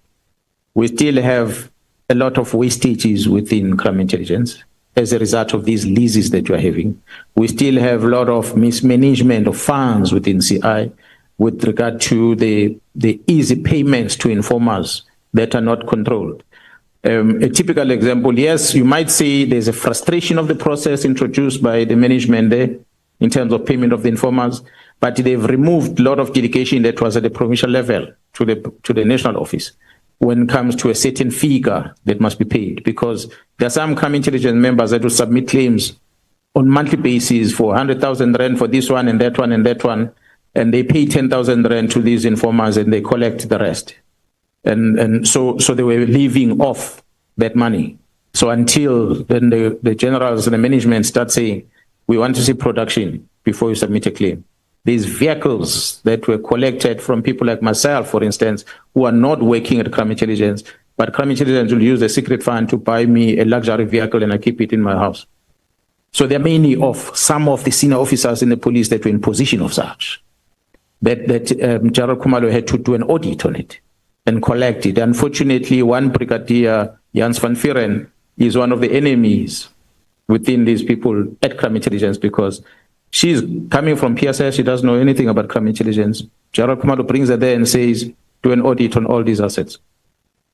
we still have a lot of wastages within crime intelligence as a result of these leases that you are having. We still have a lot of mismanagement of funds within CI with regard to the easy payments to informers that are not controlled. A typical example, yes, you might say there's a frustration of the process introduced by the management there in terms of payment of the informers, but they've removed a lot of delegation that was at the provincial level to the national office when it comes to a certain figure that must be paid, because there are some crime intelligence members that will submit claims on monthly basis for 100,000 rand for this one and that one and that one, and they pay 10,000 rand to these informers and they collect the rest. And so they were living off that money. So until then the generals and the management start saying, we want to see production before you submit a claim. These vehicles that were collected from people like myself, for instance, who are not working at crime intelligence, but crime intelligence will use a secret fund to buy me a luxury vehicle and I keep it in my house. So there are many of some of the senior officers in the police that were in position of such, that Gerald Khumalo had to do an audit on it and collect it. Unfortunately, one brigadier, Jans van Vieren, is one of the enemies within these people at crime intelligence, because she's coming from PSS, she doesn't know anything about crime intelligence. Gerald Khumalo brings her there and says, do an audit on all these assets.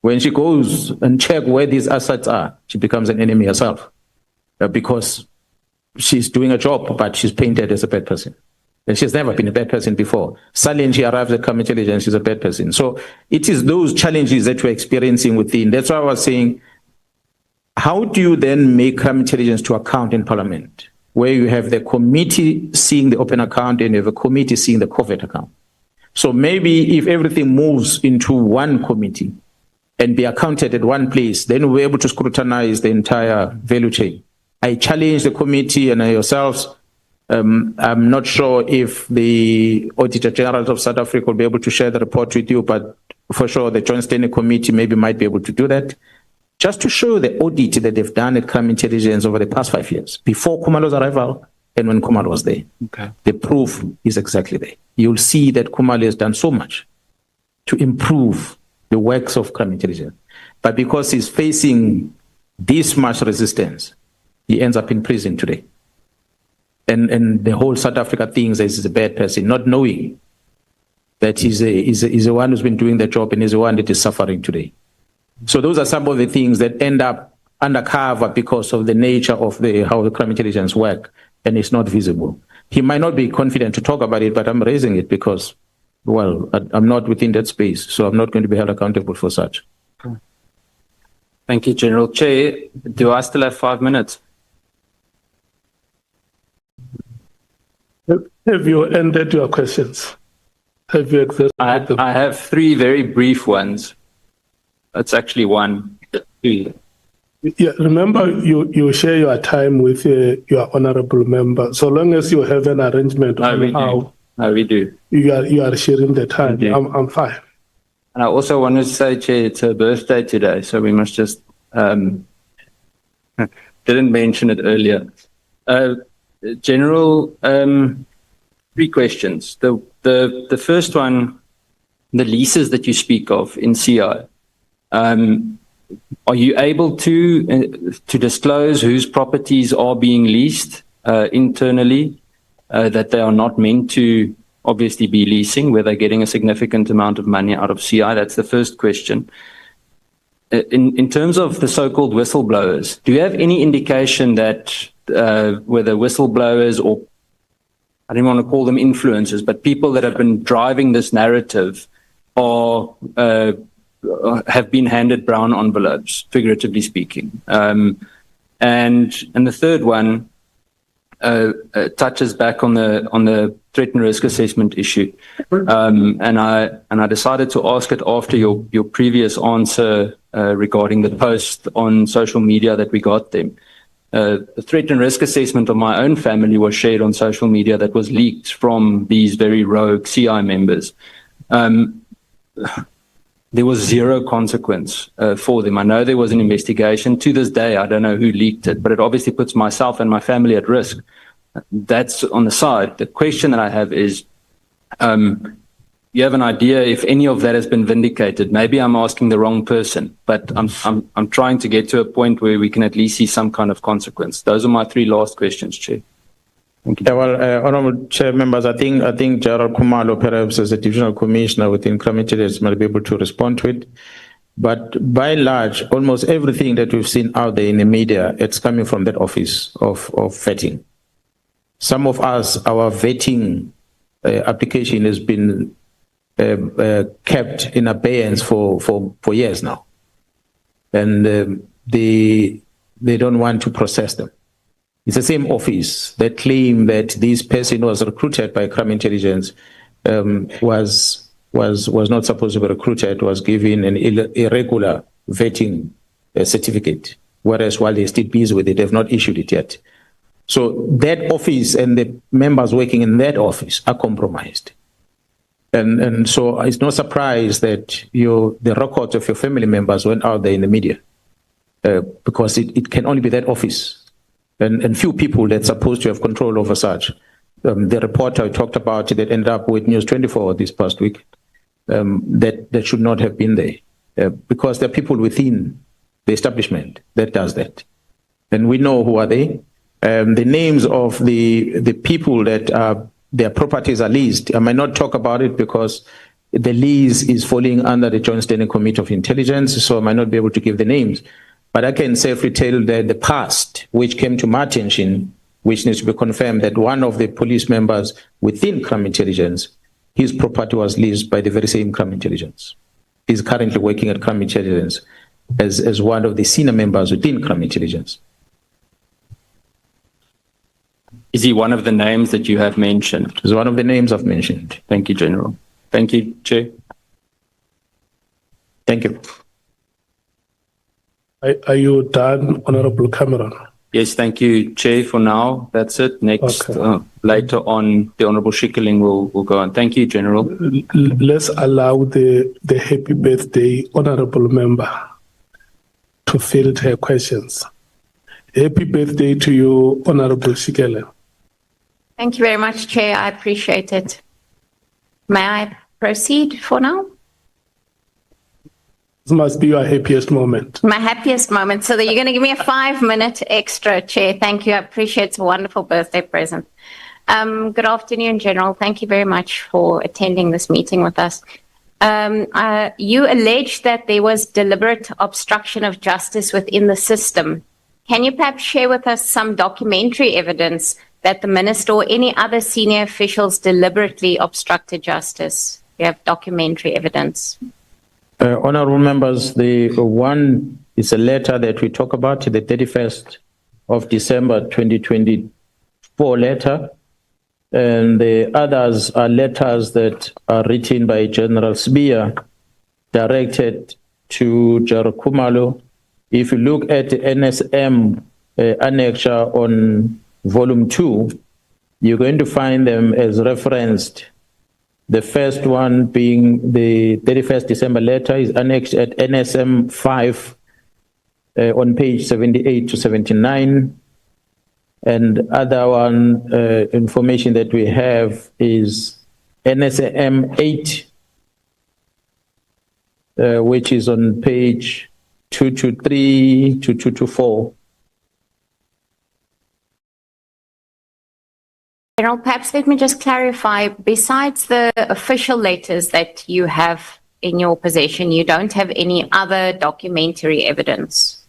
When she goes and check where these assets are, she becomes an enemy herself, because she's doing a job, but she's painted as a bad person. And she's never been a bad person before. Suddenly she arrives at crime intelligence, she's a bad person. So it is those challenges that we're experiencing within. That's why I was saying, how do you then make crime intelligence to account in Parliament, where you have the committee seeing the open account and you have a committee seeing the covert account? So maybe if everything moves into one committee and be accounted at one place, then we're able to scrutinize the entire value chain. I challenge the committee and yourselves. I'm not sure if the Auditor General of South Africa will be able to share the report with you, but for sure the Joint Standing Committee maybe might be able to do that, just to show the audit that they've done at crime intelligence over the past 5 years, before Khumalo's arrival and when Khumalo was there. Okay. The proof is exactly there. You'll see that Khumalo has done so much to improve the works of crime intelligence. But because he's facing this much resistance, he ends up in prison today. And the whole South Africa thinks that he's a bad person, not knowing that he's the one who's been doing the job and is the one that is suffering today. So those are some of the things that end up undercover because of the nature of how the crime intelligence work, and it's not visible. He might not be confident to talk about it, but I'm raising it because, well, I'm not within that space, so I'm not going to be held accountable for such. Thank you, General. Chair, do I still have 5 minutes? Have you ended your questions? Have you exhausted them? I have 3 very brief ones. That's actually 1. 3. Yeah, remember you share your time with your honorable member. So long as you have an arrangement on how we do. You are sharing the time. I'm fine. And I also wanted to say, Chair, it's her birthday today, so we must just didn't mention it earlier. General, 3 questions. The first one, the leases that you speak of in CI. Are you able to disclose whose properties are being leased internally, that they are not meant to obviously be leasing, where they're getting a significant amount of money out of CI? That's the first question. In terms of the so-called whistleblowers, do you have any indication that whether whistleblowers or, I don't want to call them influencers, but people that have been driving this narrative are have been handed brown envelopes, figuratively speaking? And the third one, touches back on the threat and risk assessment issue, and I decided to ask it after your previous answer regarding the post on social media that we got them. The threat and risk assessment of my own family was shared on social media that was leaked from these very rogue CI members. There was zero consequence for them. I know there was an investigation. To this day, I don't know who leaked it, but it obviously puts myself and my family at risk. That's on the side. The question that I have is, you have an idea if any of that has been vindicated? Maybe I'm asking the wrong person, but I'm trying to get to a point where we can at least see some kind of consequence. Those are my three last questions, Chair. Thank you. Yeah, well, Honourable Chair members, I think Gerald Khumalo, perhaps as a divisional commissioner within crime intelligence, might be able to respond to it. But by and large, almost everything that we've seen out there in the media, it's coming from that office of vetting. Some of us, our vetting application has been kept in abeyance for years now, and they don't want to process them. It's the same office that claim that this person was recruited by crime intelligence, was not supposed to be recruited, was given an irregular vetting certificate, whereas while they're still busy with it, they've not issued it yet. So that office and the members working in that office are compromised. And so it's no surprise that the records of your family members went out there in the media, because it can only be that office. And few people that's supposed to have control over such. The reporter I talked about that ended up with News 24 this past week, that should not have been there, because there are people within the establishment that does that. And we know who are they. The names of the people that their properties are leased, I might not talk about it because the lease is falling under the Joint Standing Committee of Intelligence, so I might not be able to give the names. But I can safely tell that the past, which came to my attention, which needs to be confirmed, that one of the police members within crime intelligence, his property was leased by the very same crime intelligence. He's currently working at crime intelligence as one of the senior members within crime intelligence. Is he one of the names that you have mentioned? He's one of the names I've mentioned. Thank you, General. Thank you, Chair. Thank you. Are you done, Honourable Cameron? Yes, thank you, Chair. For now, that's it. Next, later on, the Honourable Schikkeling will go on. Thank you, General. Let's allow the happy birthday Honourable member to field her questions. Happy birthday to you, Honourable Schikkeling. Thank you very much, Chair. I appreciate it. May I proceed for now? This must be your happiest moment. My happiest moment. So that you're going to give me a 5-minute extra, Chair. Thank you. I appreciate it. It's a wonderful birthday present. Good afternoon, General. Thank you very much for attending this meeting with us. You alleged that there was deliberate obstruction of justice within the system. Can you perhaps share with us some documentary evidence that the minister or any other senior officials deliberately obstructed justice? You have documentary evidence. Honourable members, the one is a letter that we talk about, the 31st of December 2024 letter, and the others are letters that are written by General Sibiya, directed to Gerald Khumalo. If you look at the NSM annexure on volume 2, you're going to find them as referenced. The first one being the 31st December letter is annexed at NSM 5 on page 78 to 79. And other one information that we have is NSM 8, which is on page 223 to 224. General, perhaps let me just clarify, besides the official letters that you have in your possession, you don't have any other documentary evidence?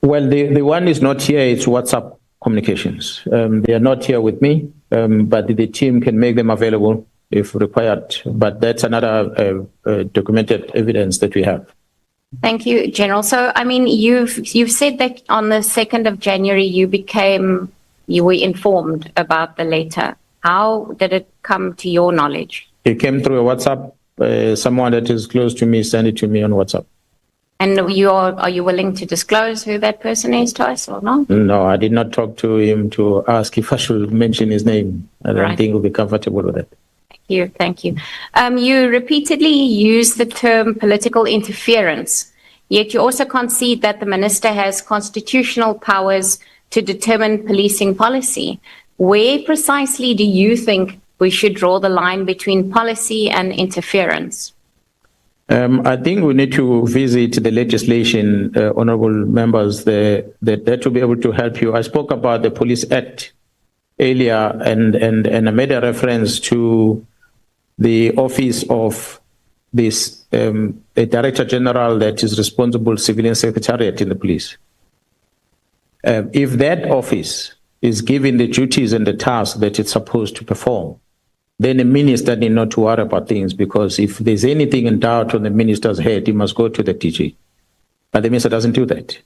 Well, the one is not here, it's WhatsApp communications. They are not here with me, but the team can make them available if required. But that's another documented evidence that we have. Thank you, General. So, I mean, you've said that on the 2nd of January, you became you were informed about the letter. How did it come to your knowledge? It came through a WhatsApp. Someone that is close to me sent it to me on WhatsApp. And are you willing to disclose who that person is to us or not? No, I did not talk to him to ask if I should mention his name. I don't Right. think he'll be comfortable with it. Thank you. You repeatedly use the term political interference, yet you also concede that the minister has constitutional powers to determine policing policy. Where precisely do you think we should draw the line between policy and interference? I think we need to visit the legislation, honorable members, that will be able to help you. I spoke about the Police Act earlier, and I made a reference to the office of this a Director General that is responsible civilian secretariat in the police. If that office is given the duties and the tasks that it's supposed to perform, then the minister need not to worry about things, because if there's anything in doubt on the minister's head, he must go to the DG. But the minister doesn't do that.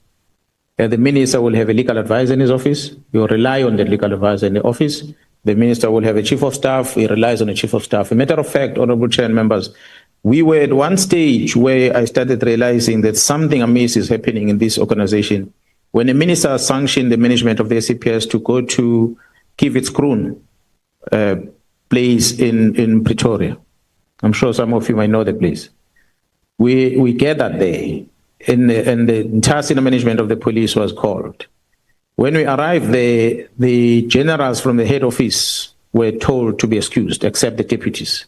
The minister will have a legal advisor in his office. He will rely on the legal advisor in the office. The minister will have a chief of staff. He relies on a chief of staff. A matter of fact, honorable chair and members, we were at one stage where I started realizing that something amiss is happening in this organization. When the minister sanctioned the management of the SAPS to go to Kivitskroon, place in Pretoria. I'm sure some of you might know the place. We gathered there, and the entire senior management of the police was called. When we arrived there, the generals from the head office were told to be excused, except the deputies.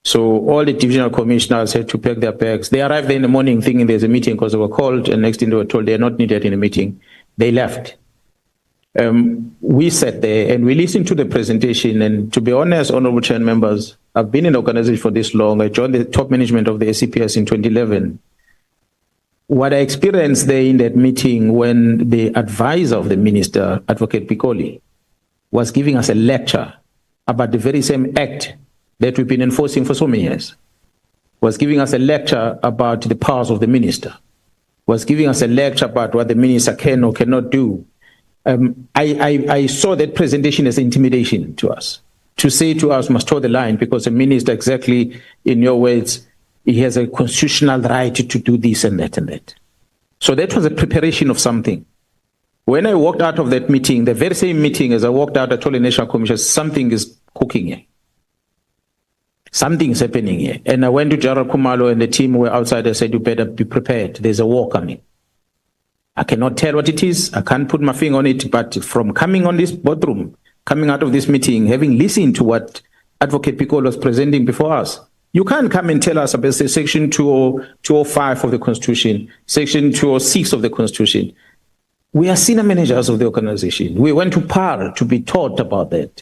So all the divisional commissioners had to pack their bags. They arrived there in the morning thinking there's a meeting because they were called, and next thing they were told they are not needed in a meeting. They left. We sat there and we listened to the presentation, and to be honest, honorable chair and members, I've been in the organization for this long. I joined the top management of the SAPS in 2011. What I experienced there in that meeting, when the advisor of the minister, Advocate Piccoli, was giving us a lecture about the very same act that we've been enforcing for so many years, was giving us a lecture about the powers of the minister, was giving us a lecture about what the minister can or cannot do. I saw that presentation as intimidation to us, to say to us, must toe the line, because the minister, exactly in your words, he has a constitutional right to do this and that and that. So that was a preparation of something. When I walked out of that meeting, the very same meeting, as I walked out, I told the National Commission, something is cooking here. Something is happening here. And I went to General Kumalo and the team were outside. I said, you better be prepared. There's a war coming. I cannot tell what it is. I can't put my finger on it. But from coming on this boardroom, coming out of this meeting, having listened to what Advocate Piccolo was presenting before us, you can't come and tell us about Section 205 of the Constitution, Section 206 of the Constitution. We are senior managers of the organization. We went to PAR to be taught about that.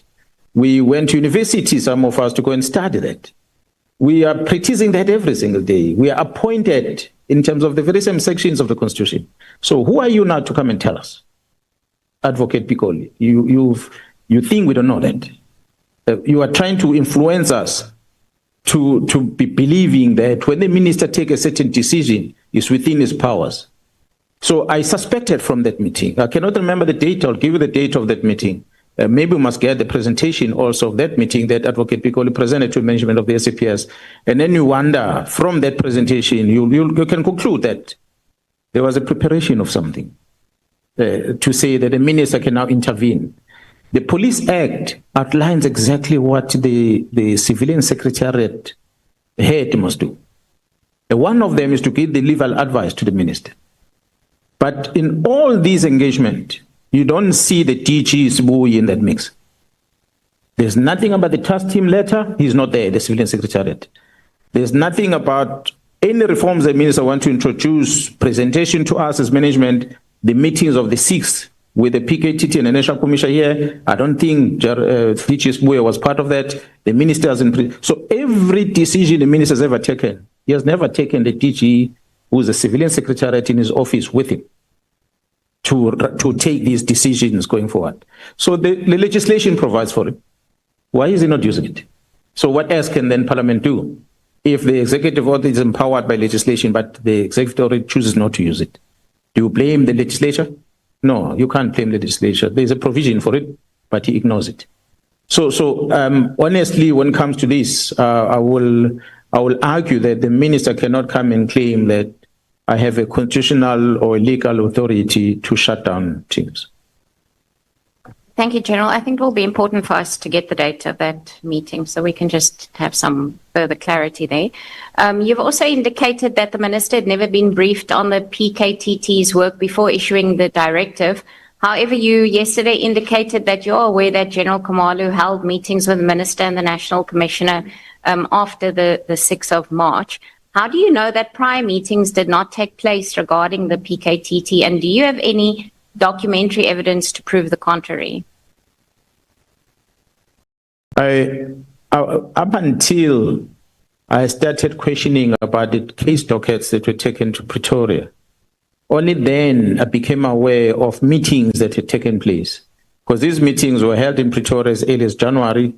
We went to university, some of us, to go and study that. We are practicing that every single day. We are appointed in terms of the very same sections of the Constitution. So who are you now to come and tell us? Advocate Piccoli, you think we don't know that? You are trying to influence us to be believing that when the minister takes a certain decision, it's within his powers. So I suspected from that meeting. I cannot remember the date. I'll give you the date of that meeting. Maybe we must get the presentation also of that meeting that Advocate Piccoli presented to management of the SAPS. And then you wonder, from that presentation, you can conclude that there was a preparation of something to say that the minister can now intervene. The Police Act outlines exactly what the civilian secretariat head must do. One of them is to give the legal advice to the minister. But in all these engagements, you don't see the DG's buoy in that mix. There's nothing about the task team letter. He's not there, the civilian secretariat. There's nothing about any reforms the minister wants to introduce, presentation to us as management, the meetings of the 6th with the PKTT and the National Commission here. I don't think DG's buoy was part of that. The minister hasn't. So every decision the minister has ever taken, he has never taken the DG, who's a civilian secretariat in his office, with him to take these decisions going forward. So the legislation provides for it. Why is he not using it? So what else can then Parliament do if the executive order is empowered by legislation, but the executive order chooses not to use it? Do you blame the legislature? No, you can't blame the legislature. There's a provision for it, but he ignores it. So honestly, when it comes to this, I will argue that the minister cannot come and claim that I have a constitutional or legal authority to shut down teams. Thank you, General. I think it will be important for us to get the date of that meeting so we can just have some further clarity there. You've also indicated that the minister had never been briefed on the PKTT's work before issuing the directive. However, you yesterday indicated that you're aware that General Khumalo held meetings with the minister and the National Commissioner after the 6th of March. How do you know that prior meetings did not take place regarding the PKTT, and do you have any documentary evidence to prove the contrary? Up until I started questioning about the case dockets that were taken to Pretoria, only then I became aware of meetings that had taken place. Because these meetings were held in Pretoria as early as January.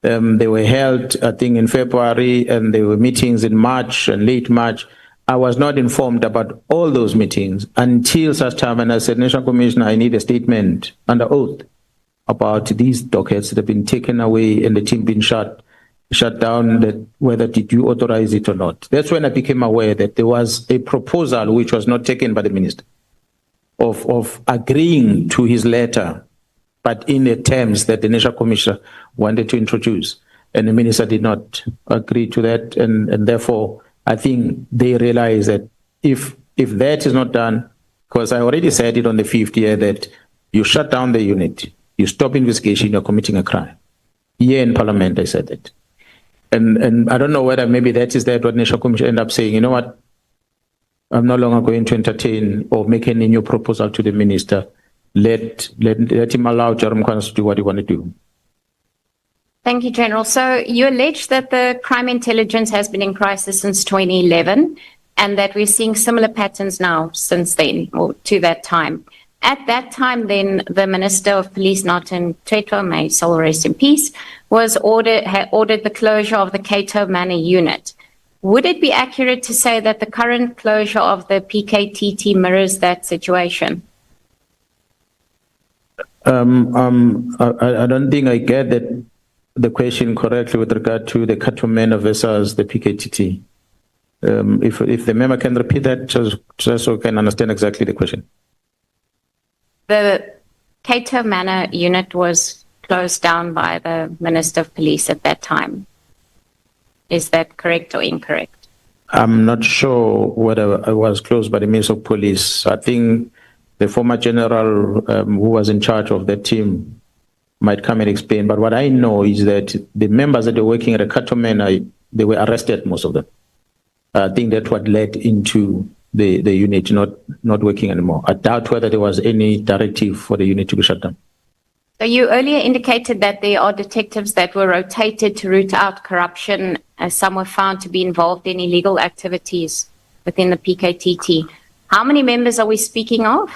They were held, I think, in February, and there were meetings in March and late March. I was not informed about all those meetings until such time, and I said, National Commissioner, I need a statement under oath about these dockets that have been taken away and the team been shut down, that whether did you authorize it or not. That's when I became aware that there was a proposal which was not taken by the minister of agreeing to his letter, but in the terms that the National Commissioner wanted to introduce. And the minister did not agree to that. And therefore, I think they realize that if that is not done, because I already said it on the 5th year, that you shut down the unit, you stop investigation, you're committing a crime. Here in Parliament, I said that. And I don't know whether maybe that is what National Commission end up saying, you know what, I'm no longer going to entertain or make any new proposal to the minister. Let him allow Jerome Mkhwanazi to do what he wants to do. Thank you, General. So you allege that the crime intelligence has been in crisis since 2011 and that we're seeing similar patterns now since then, or to that time. At that time, then, the Minister of Police, Narton Tretwa, may his soul rest in peace, had ordered the closure of the Cato Manor unit. Would it be accurate to say that the current closure of the PKTT mirrors that situation? I don't think I get the question correctly with regard to the Cato Manor versus the PKTT. If the member can repeat that, just so we can understand exactly the question. The Cato Manor unit was closed down by the Minister of Police at that time. Is that correct or incorrect? I'm not sure whether it was closed by the Minister of Police. I think the former general who was in charge of that team might come and explain. But what I know is that the members that were working at the Cato Manor, they were arrested, most of them. I think that's what led into the unit not working anymore. I doubt whether there was any directive for the unit to be shut down. So you earlier indicated that there are detectives that were rotated to root out corruption, as some were found to be involved in illegal activities within the PKTT. How many members are we speaking of?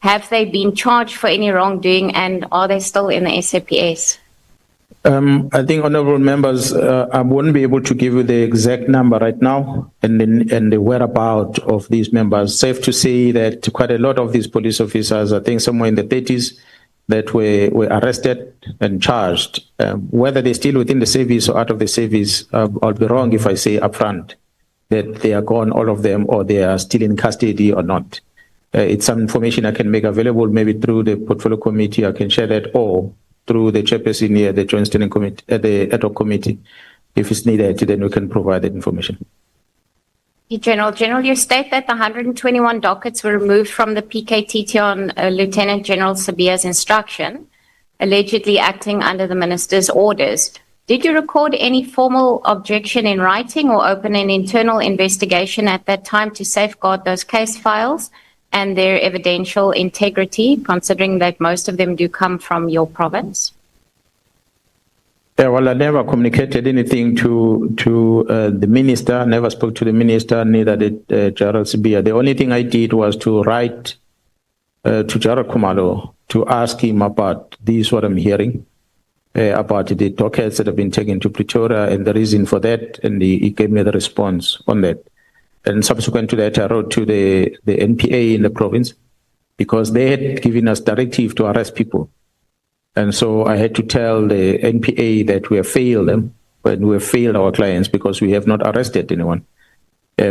Have they been charged for any wrongdoing, and are they still in the SAPS? I think, honourable members, I wouldn't be able to give you the exact number right now and the whereabouts of these members. Safe to say that quite a lot of these police officers, I think somewhere in the 30s, that were arrested and charged. Whether they're still within the service or out of the service, I'll be wrong if I say upfront that they are gone, all of them, or they are still in custody or not. It's some information I can make available, maybe through the portfolio committee. I can share that, or through the chairperson here, the Joint Standing Committee, the ad hoc committee. If it's needed, then we can provide that information. General, you state that the 121 dockets were removed from the PKTT on Lieutenant General Sibiya's instruction, allegedly acting under the minister's orders. Did you record any formal objection in writing or open an internal investigation at that time to safeguard those case files and their evidential integrity, considering that most of them do come from your province? Yeah, well, I never communicated anything to the minister, never spoke to the minister, neither did General Sibiya. The only thing I did was to write to General Khumalo to ask him about this, what I'm hearing, about the dockets that have been taken to Pretoria and the reason for that, and he gave me the response on that. And subsequent to that, I wrote to the NPA in the province because they had given us directive to arrest people. And so I had to tell the NPA that we have failed them, but we have failed our clients because we have not arrested anyone.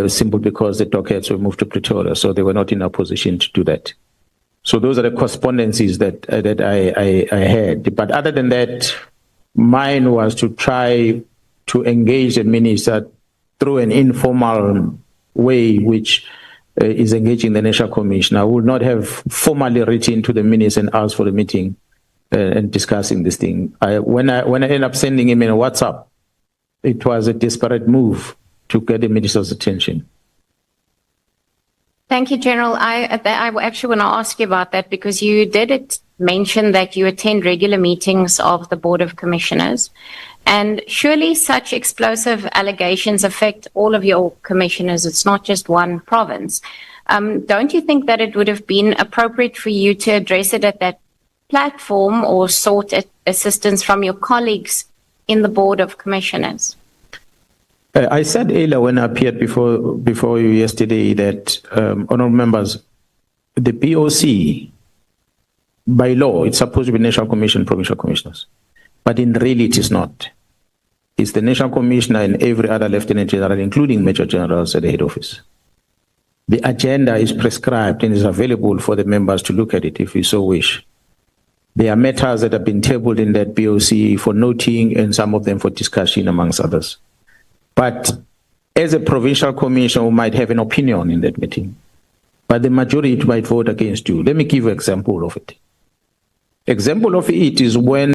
Simply because the dockheads were moved to Pretoria, so they were not in a position to do that. So those are the correspondences that I had. But other than that, mine was to try to engage the minister through an informal way, which is engaging the National Commission. I would not have formally written to the minister and asked for a meeting and discussing this thing. When I ended up sending him in a WhatsApp, it was a desperate move to get the minister's attention. Thank you, General. I actually want to ask you about that because you did mention that you attend regular meetings of the Board of Commissioners, and surely such explosive allegations affect all of your commissioners. It's not just one province. Don't you think that it would have been appropriate for you to address it at that platform or sought assistance from your colleagues in the Board of Commissioners? I said earlier when I appeared before you yesterday that, honourable members, the POC, by law, it's supposed to be National Commission, Provincial Commissioners. But in reality, it is not. It's the National Commissioner and every other Lieutenant General, including Major Generals at the head office. The agenda is prescribed and is available for the members to look at it if you so wish. There are matters that have been tabled in that POC for noting and some of them for discussion, amongst others. But as a provincial commissioner, we might have an opinion in that meeting, but the majority might vote against you. Let me give you an example of it. Example of it is when